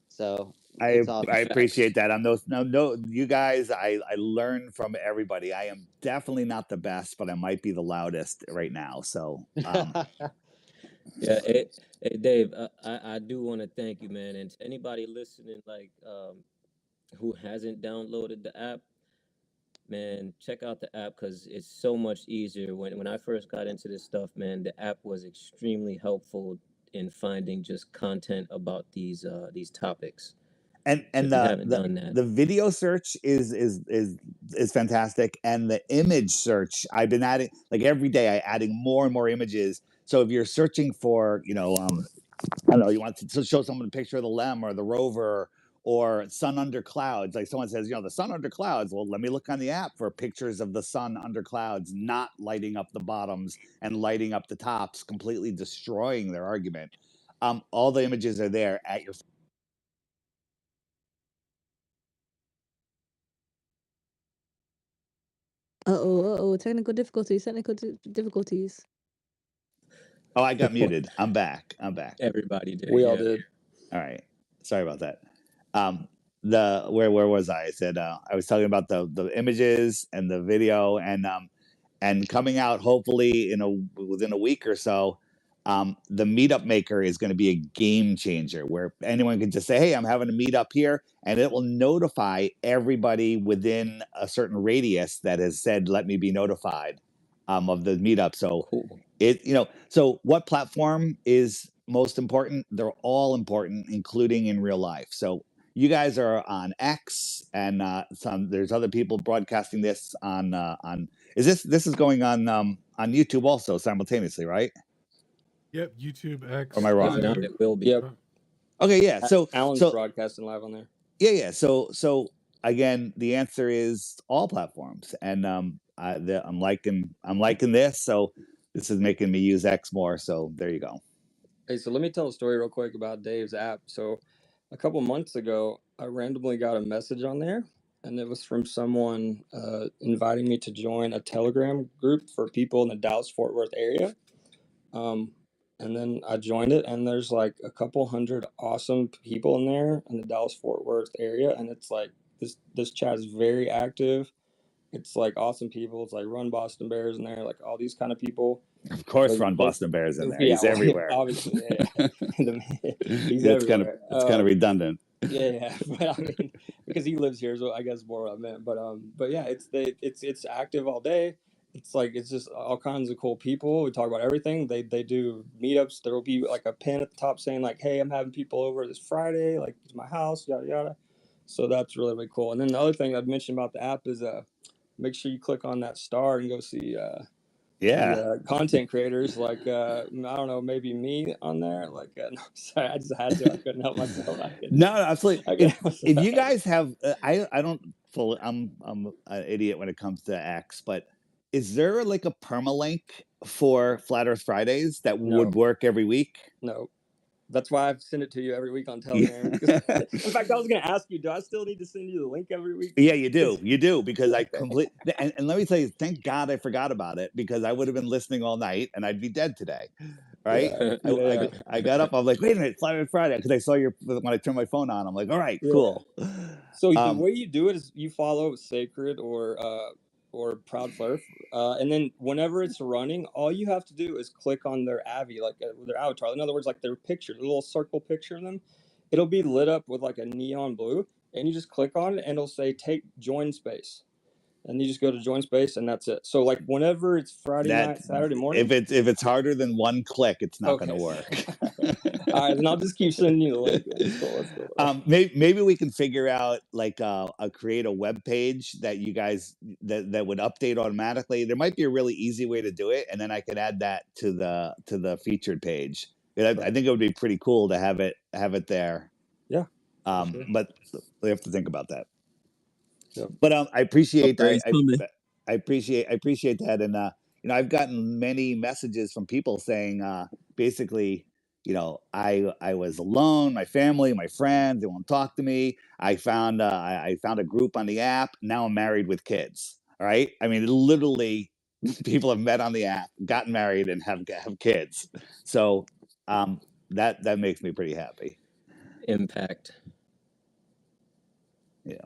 So it's awesome. I appreciate that. I'm no you guys, I learn from everybody. I am definitely not the best, but I might be the loudest right now. So Yeah, hey Dave, I do want to thank you, man. And to anybody listening, like who hasn't downloaded the app, man, check out the app because it's so much easier. When I first got into this stuff, man, the app was extremely helpful in finding just content about these topics. And the video search is fantastic, and the image search, I've been adding, like every day I adding more and more images. So if you're searching for, I don't know, you want to show someone a picture of the LEM or the rover or sun under clouds, like someone says, the sun under clouds. Well, let me look on the app for pictures of the sun under clouds, not lighting up the bottoms and lighting up the tops, completely destroying their argument. All the images are there at your technical difficulties. Oh, I got muted. I'm back. Everybody did. We all did. All right. Sorry about that. Where was I? I said I was talking about the images and the video and coming out hopefully within a week or so. The meetup maker is going to be a game changer where anyone can just say, hey, I'm having a meetup here, and it will notify everybody within a certain radius that has said, let me be notified of the meetup. So cool. So what platform is most important? They're all important, including in real life. So you guys are on X, and there's other people broadcasting this on this is going on YouTube also simultaneously, right? Yep, YouTube, X. Or am I wrong? If not, it will be. Yep. Okay, yeah. So Alan's broadcasting live on there. Yeah. So again, the answer is all platforms, and I'm liking this. So this is making me use X more. So there you go. Hey, so let me tell a story real quick about Dave's app. So a couple months ago, I randomly got a message on there, and it was from someone inviting me to join a Telegram group for people in the Dallas-Fort Worth area. And then I joined it, and there's like a couple hundred awesome people in there in the Dallas-Fort Worth area, and it's like this chat is very active. It's like awesome people. It's like Run Boston Bears in there, like all these kind of people. Of course, Run Boston Bears in there. Yeah, He's everywhere. Obviously, yeah. He's it's everywhere. It's kind of redundant. Yeah, but I mean, because he lives here, so I guess more what I meant. But yeah, it's active all day. It's just all kinds of cool people. We talk about everything. They do meetups. There will be like a pin at the top saying like, "Hey, I'm having people over this Friday. Like, it's my house, yada yada." So that's really, really cool. And then the other thing I've mentioned about the app is make sure you click on that star and go see content creators like I don't know, maybe me on there. Like no, sorry, I just had to. I couldn't help myself. No, absolutely. If you guys have, I don't fully. I'm an idiot when it comes to X, but is there like a permalink for Flat Earth Fridays that would work every week? No. That's why I've sent it to you every week on Telegram. In fact, I was going to ask you, do I still need to send you the link every week? Yeah, you do, because I and let me tell you, thank God I forgot about it, because I would have been listening all night and I'd be dead today, right? I got up, I'm like, wait a minute, Friday, because I saw when I turned my phone on, I'm like, all right, cool. So the way you do it is you follow Sacred or Proud Flurf, and then whenever it's running, all you have to do is click on their Avi, like their avatar. In other words, like their picture, the little circle picture of them. It'll be lit up with like a neon blue, and you just click on it, and it'll say join space, and you just go to join space, and that's it. So like whenever it's Friday night, Saturday morning, if it's harder than one click, it's not going to work. All right, then I'll just keep sending you the link. That's cool. Maybe we can figure out like create a web page that you guys that would update automatically. There might be a really easy way to do it, and then I could add that to the featured page. I think it would be pretty cool to have it there. Yeah. Sure. But we have to think about that. Yep. But I appreciate I appreciate that, and I've gotten many messages from people saying basically, I was alone, my family, my friends, they won't talk to me. I found a group on the app. Now I'm married with kids. All right. I mean, literally, people have met on the app, gotten married, and have kids. So that makes me pretty happy. Impact. Yeah.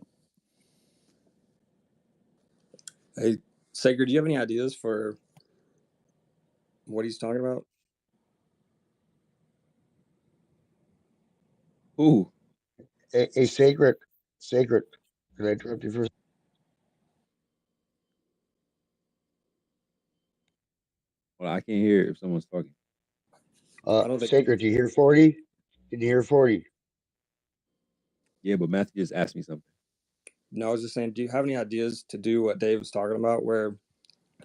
Hey, Sacred, do you have any ideas for what he's talking about? Ooh. A Sacred. Can I interrupt you first? Well, I can't hear if someone's talking. Sacred, do you hear 40? Can you hear 40? Yeah, but Matthew just asked me something. No, I was just saying, do you have any ideas to do what Dave was talking about, where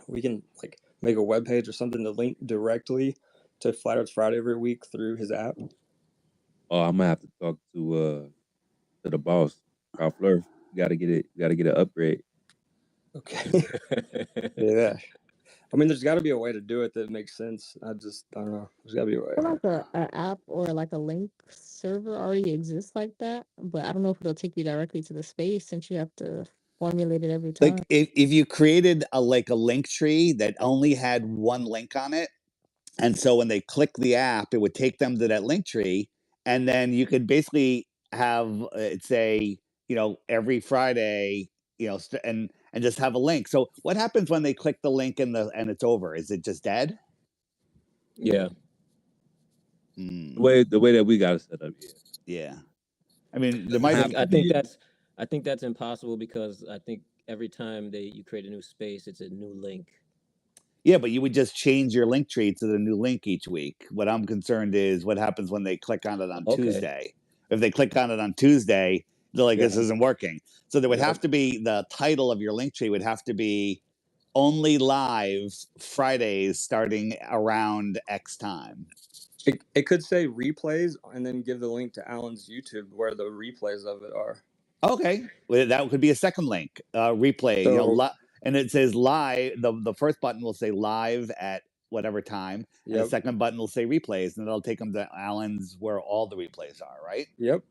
we can like make a web page or something to link directly to Flat Earth Friday every week through his app? Oh, I'm gonna have to talk to the boss, Proud Flurf. You gotta get an upgrade. Okay. Yeah. I mean, there's got to be a way to do it that makes sense. I don't know. There's got to be a way. Like an app or like a link server already exists like that, but I don't know if it'll take you directly to the space since you have to formulate it every time. Like if you created a link tree that only had one link on it, and so when they click the app, it would take them to that link tree, and then you could basically have it say, every Friday, and just have a link. So what happens when they click the link and it's over? Is it just dead? Yeah. The way that we got it set up. Yeah. I mean, there might. I think that's impossible, because I think every time you create a new space, it's a new link. Yeah, but you would just change your link tree to the new link each week. What I'm concerned is what happens when they click on it on Tuesday. If they click on it on Tuesday, they're like, this isn't working. So there would have to be, the title of your link tree would have to be only live Fridays starting around X time. It could say replays and then give the link to Alan's YouTube where the replays of it are. Okay. Well, that could be a second link, replay. So, and it says live. The first button will say live at whatever time. And the second button will say replays, and it'll take them to Alan's where all the replays are, right? Yep.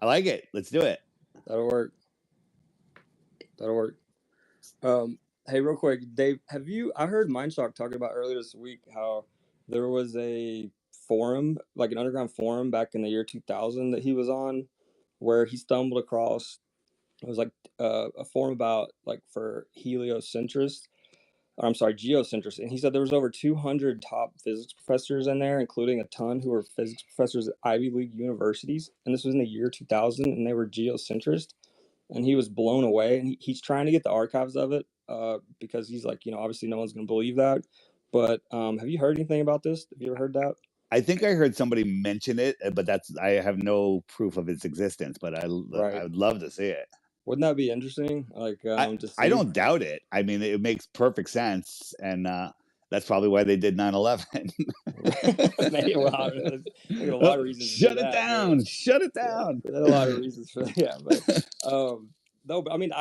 I like it. Let's do it. That'll work. Hey, real quick, Dave, I heard Mindshock talking about earlier this week how there was a forum, like an underground forum back in the year 2000 that he was on, where he stumbled across, it was like a forum about like for geocentrists. And he said there was over 200 top physics professors in there, including a ton who were physics professors at Ivy League universities. And this was in the year 2000, and they were geocentrists. And he was blown away. And he's trying to get the archives of it because he's like, obviously no one's going to believe that. But have you heard anything about this? Have you ever heard that? I think I heard somebody mention it, but I have no proof of its existence. But I would love to see it. Wouldn't that be interesting? Like, I don't doubt it. I mean, it makes perfect sense, and that's probably why they did 9/11. Maybe a lot of reasons. Shut it down! Shut it down! Yeah, a lot of reasons for that. Yeah, but no, but I mean,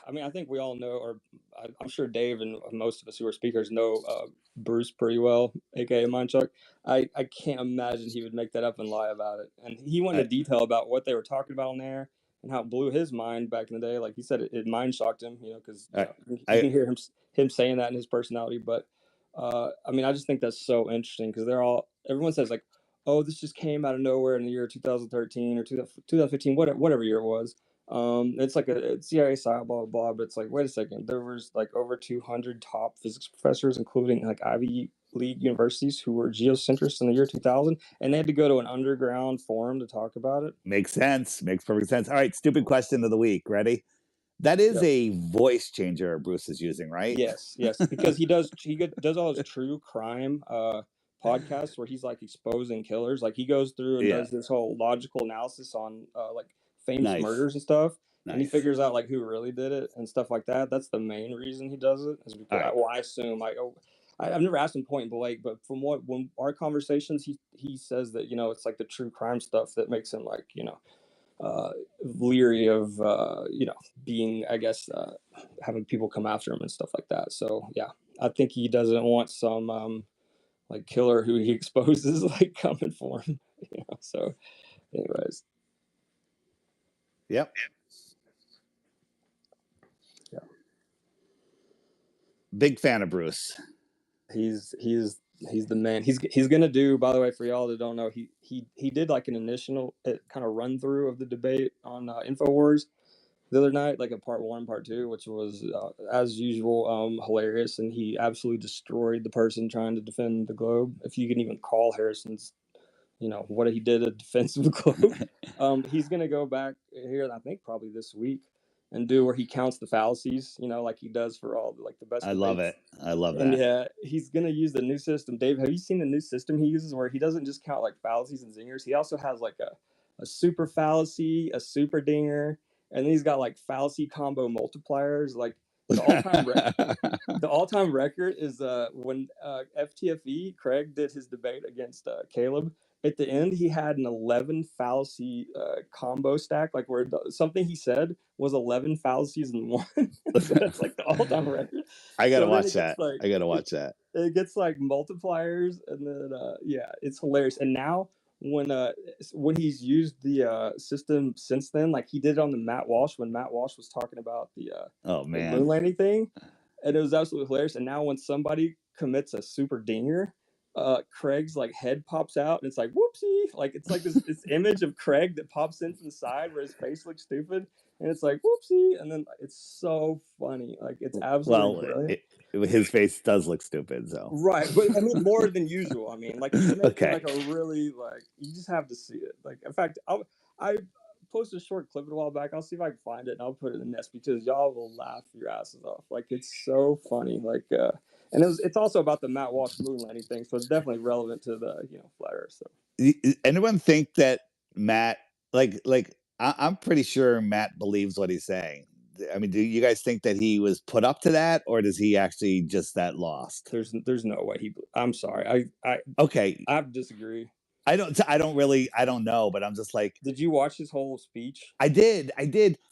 I mean, I think we all know, or I'm sure Dave and most of us who are speakers know Bruce pretty well, aka Mindchuck. I can't imagine he would make that up and lie about it. And he went into detail about what they were talking about on there and how it blew his mind back in the day. Like he said, it mind shocked him, because you can hear him saying that in his personality. But I mean, I just think that's so interesting because everyone says like, oh, this just came out of nowhere in the year 2013 or 2015, whatever year it was. It's like a CIA style, blah, blah, blah. But it's like, wait a second, there was like over 200 top physics professors, including like Ivy League universities, who were geocentrists in the year 2000, and they had to go to an underground forum to talk about it. Makes sense. Makes perfect sense. All right, stupid question of the week. Ready? That is a voice changer Bruce is using, right? Yes, because he does all his true crime podcasts where he's like exposing killers. Like he goes through and does this whole logical analysis on like famous murders and stuff, and he figures out like who really did it and stuff like that. That's the main reason he does it. Is because I assume I've never asked him point blank, but from when our conversations, he says that it's like the true crime stuff that makes him like leery of being, I guess, having people come after him and stuff like that. So yeah, I think he doesn't want some like killer who he exposes like coming for him. So anyways, yep. Yeah, big fan of Bruce. He's the man. He's gonna do, by the way, for y'all that don't know, he did like an initial kind of run through of the debate on InfoWars the other night, like a part 1, part 2, which was as usual hilarious, and he absolutely destroyed the person trying to defend the globe, if you can even call Harrison's what he did a defense of the globe. He's gonna go back here, I think probably this week, and do where he counts the fallacies, like he does for all like the best. I love it. I love that. And yeah, he's gonna use the new system. Dave, have you seen the new system he uses where he doesn't just count like fallacies and zingers? He also has like a super fallacy, a super dinger, and then he's got like fallacy combo multipliers. Like the all-time record is when FTFE Craig did his debate against Caleb. At the end, he had an 11 fallacy combo stack, like where something he said was 11 fallacies in one. So that's like the all-time record. I gotta watch that. I gotta watch that. It gets like multipliers, and then yeah, it's hilarious. And now when he's used the system since then, like he did it on the Matt Walsh when Matt Walsh was talking about the moon landing thing, and it was absolutely hilarious. And now when somebody commits a super dinger, Craig's like head pops out and it's like whoopsie, like it's like this image of Craig that pops in from the side where his face looks stupid, and it's like whoopsie, and then it's so funny, like it's absolutely brilliant. His face does look stupid, so right, but I mean more than usual. I mean, like he's making like a really, like, you just have to see it. Like, in fact, I posted a short clip a while back. I'll see if I can find it and I'll put it in the nest because y'all will laugh your asses off. Like, it's so funny. Like, and it's also about the Matt Walsh moon landing thing, so it's definitely relevant to the flat Earth. So anyone think that Matt, I'm pretty sure Matt believes what he's saying? I mean, do you guys think that he was put up to that, or does he actually just that lost? There's no way I'm sorry. I disagree. I don't know, but I'm just like, did you watch his whole speech? I did.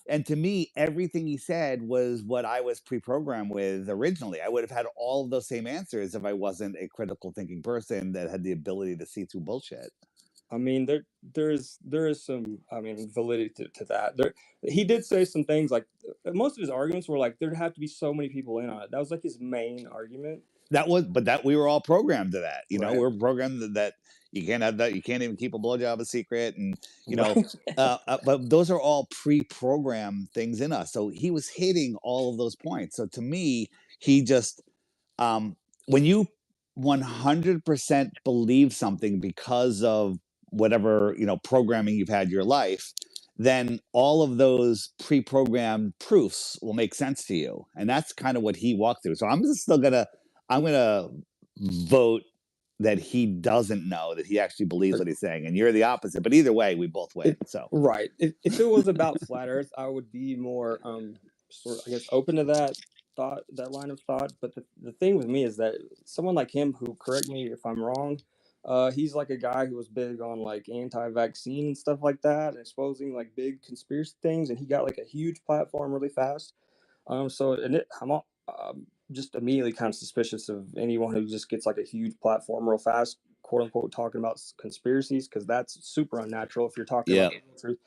And to me, everything he said was what I was pre-programmed with originally. I would have had all of those same answers if I wasn't a critical thinking person that had the ability to see through bullshit. I mean, there is some, I mean, validity to that. He did say some things, like most of his arguments were like there'd have to be so many people in on it. That was like his main argument. But we were all programmed to that. We're programmed that you can't have that. You can't even keep a blowjob a secret, and but those are all pre-programmed things in us. So he was hitting all of those points. So to me, he just when you 100% believe something because of whatever programming you've had your life, then all of those pre-programmed proofs will make sense to you, and that's kind of what he walked through. So I'm gonna vote that he doesn't know, that he actually believes what he's saying, and you're the opposite. But either way, we both win. So right, if it was about flat Earth, I would be more sort of, I guess, open to that line of thought. But the thing with me is that someone like him, who, correct me if I'm wrong, he's like a guy who was big on like anti-vaccine and stuff like that, and exposing like big conspiracy things, and he got like a huge platform really fast. So I'm just immediately kind of suspicious of anyone who just gets like a huge platform real fast, quote unquote, talking about conspiracies, because that's super unnatural if you're talking about the truth.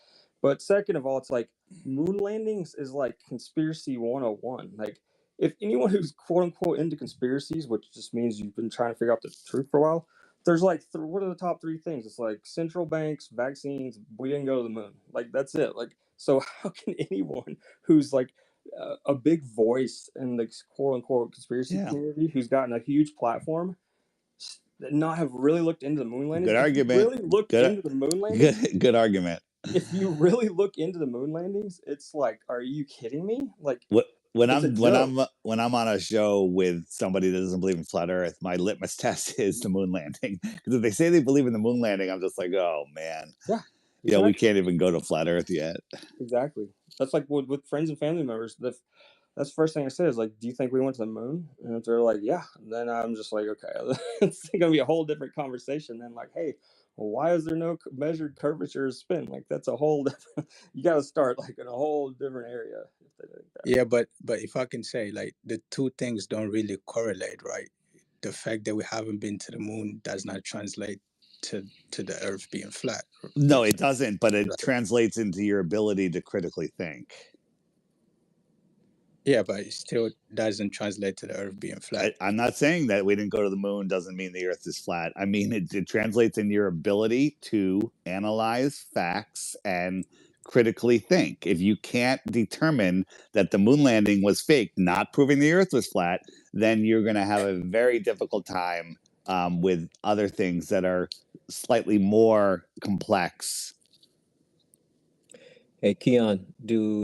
But second of all, it's like moon landings is like conspiracy 101. Like, if anyone who's quote unquote into conspiracies, which just means you've been trying to figure out the truth for a while, there's like what are the top three things? It's like central banks, vaccines, we didn't go to the moon. Like, that's it. Like, so how can anyone who's like a big voice in the quote unquote conspiracy community, who's gotten a huge platform, not have really looked into the moon landings? Good argument. Really look into the moon landings. Good argument. If you really look into the moon landings, it's like, are you kidding me? Like, when I'm on a show with somebody that doesn't believe in flat Earth, my litmus test is the moon landing. Because if they say they believe in the moon landing, I'm just like, oh man, yeah, yeah, we can't even go to flat Earth yet. Exactly. That's like with friends and family members. That's the first thing I say is like, do you think we went to the moon? And if they're like, yeah, then I'm just like, okay, it's gonna be a whole different conversation than like, hey, well, why is there no measured curvature of spin? Like, that's a whole different, you got to start like in a whole different area. If they think that. Yeah, but if I can say, like, the two things don't really correlate, right? The fact that we haven't been to the moon does not translate to the Earth being flat. No, it doesn't, but it translates into your ability to critically think. Yeah, but it still doesn't translate to the Earth being flat. I'm not saying that we didn't go to the moon doesn't mean the Earth is flat. I mean, it translates in your ability to analyze facts and critically think. If you can't determine that the moon landing was fake, not proving the Earth was flat, then you're going to have a very difficult time with other things that are slightly more complex. Hey, Keon, do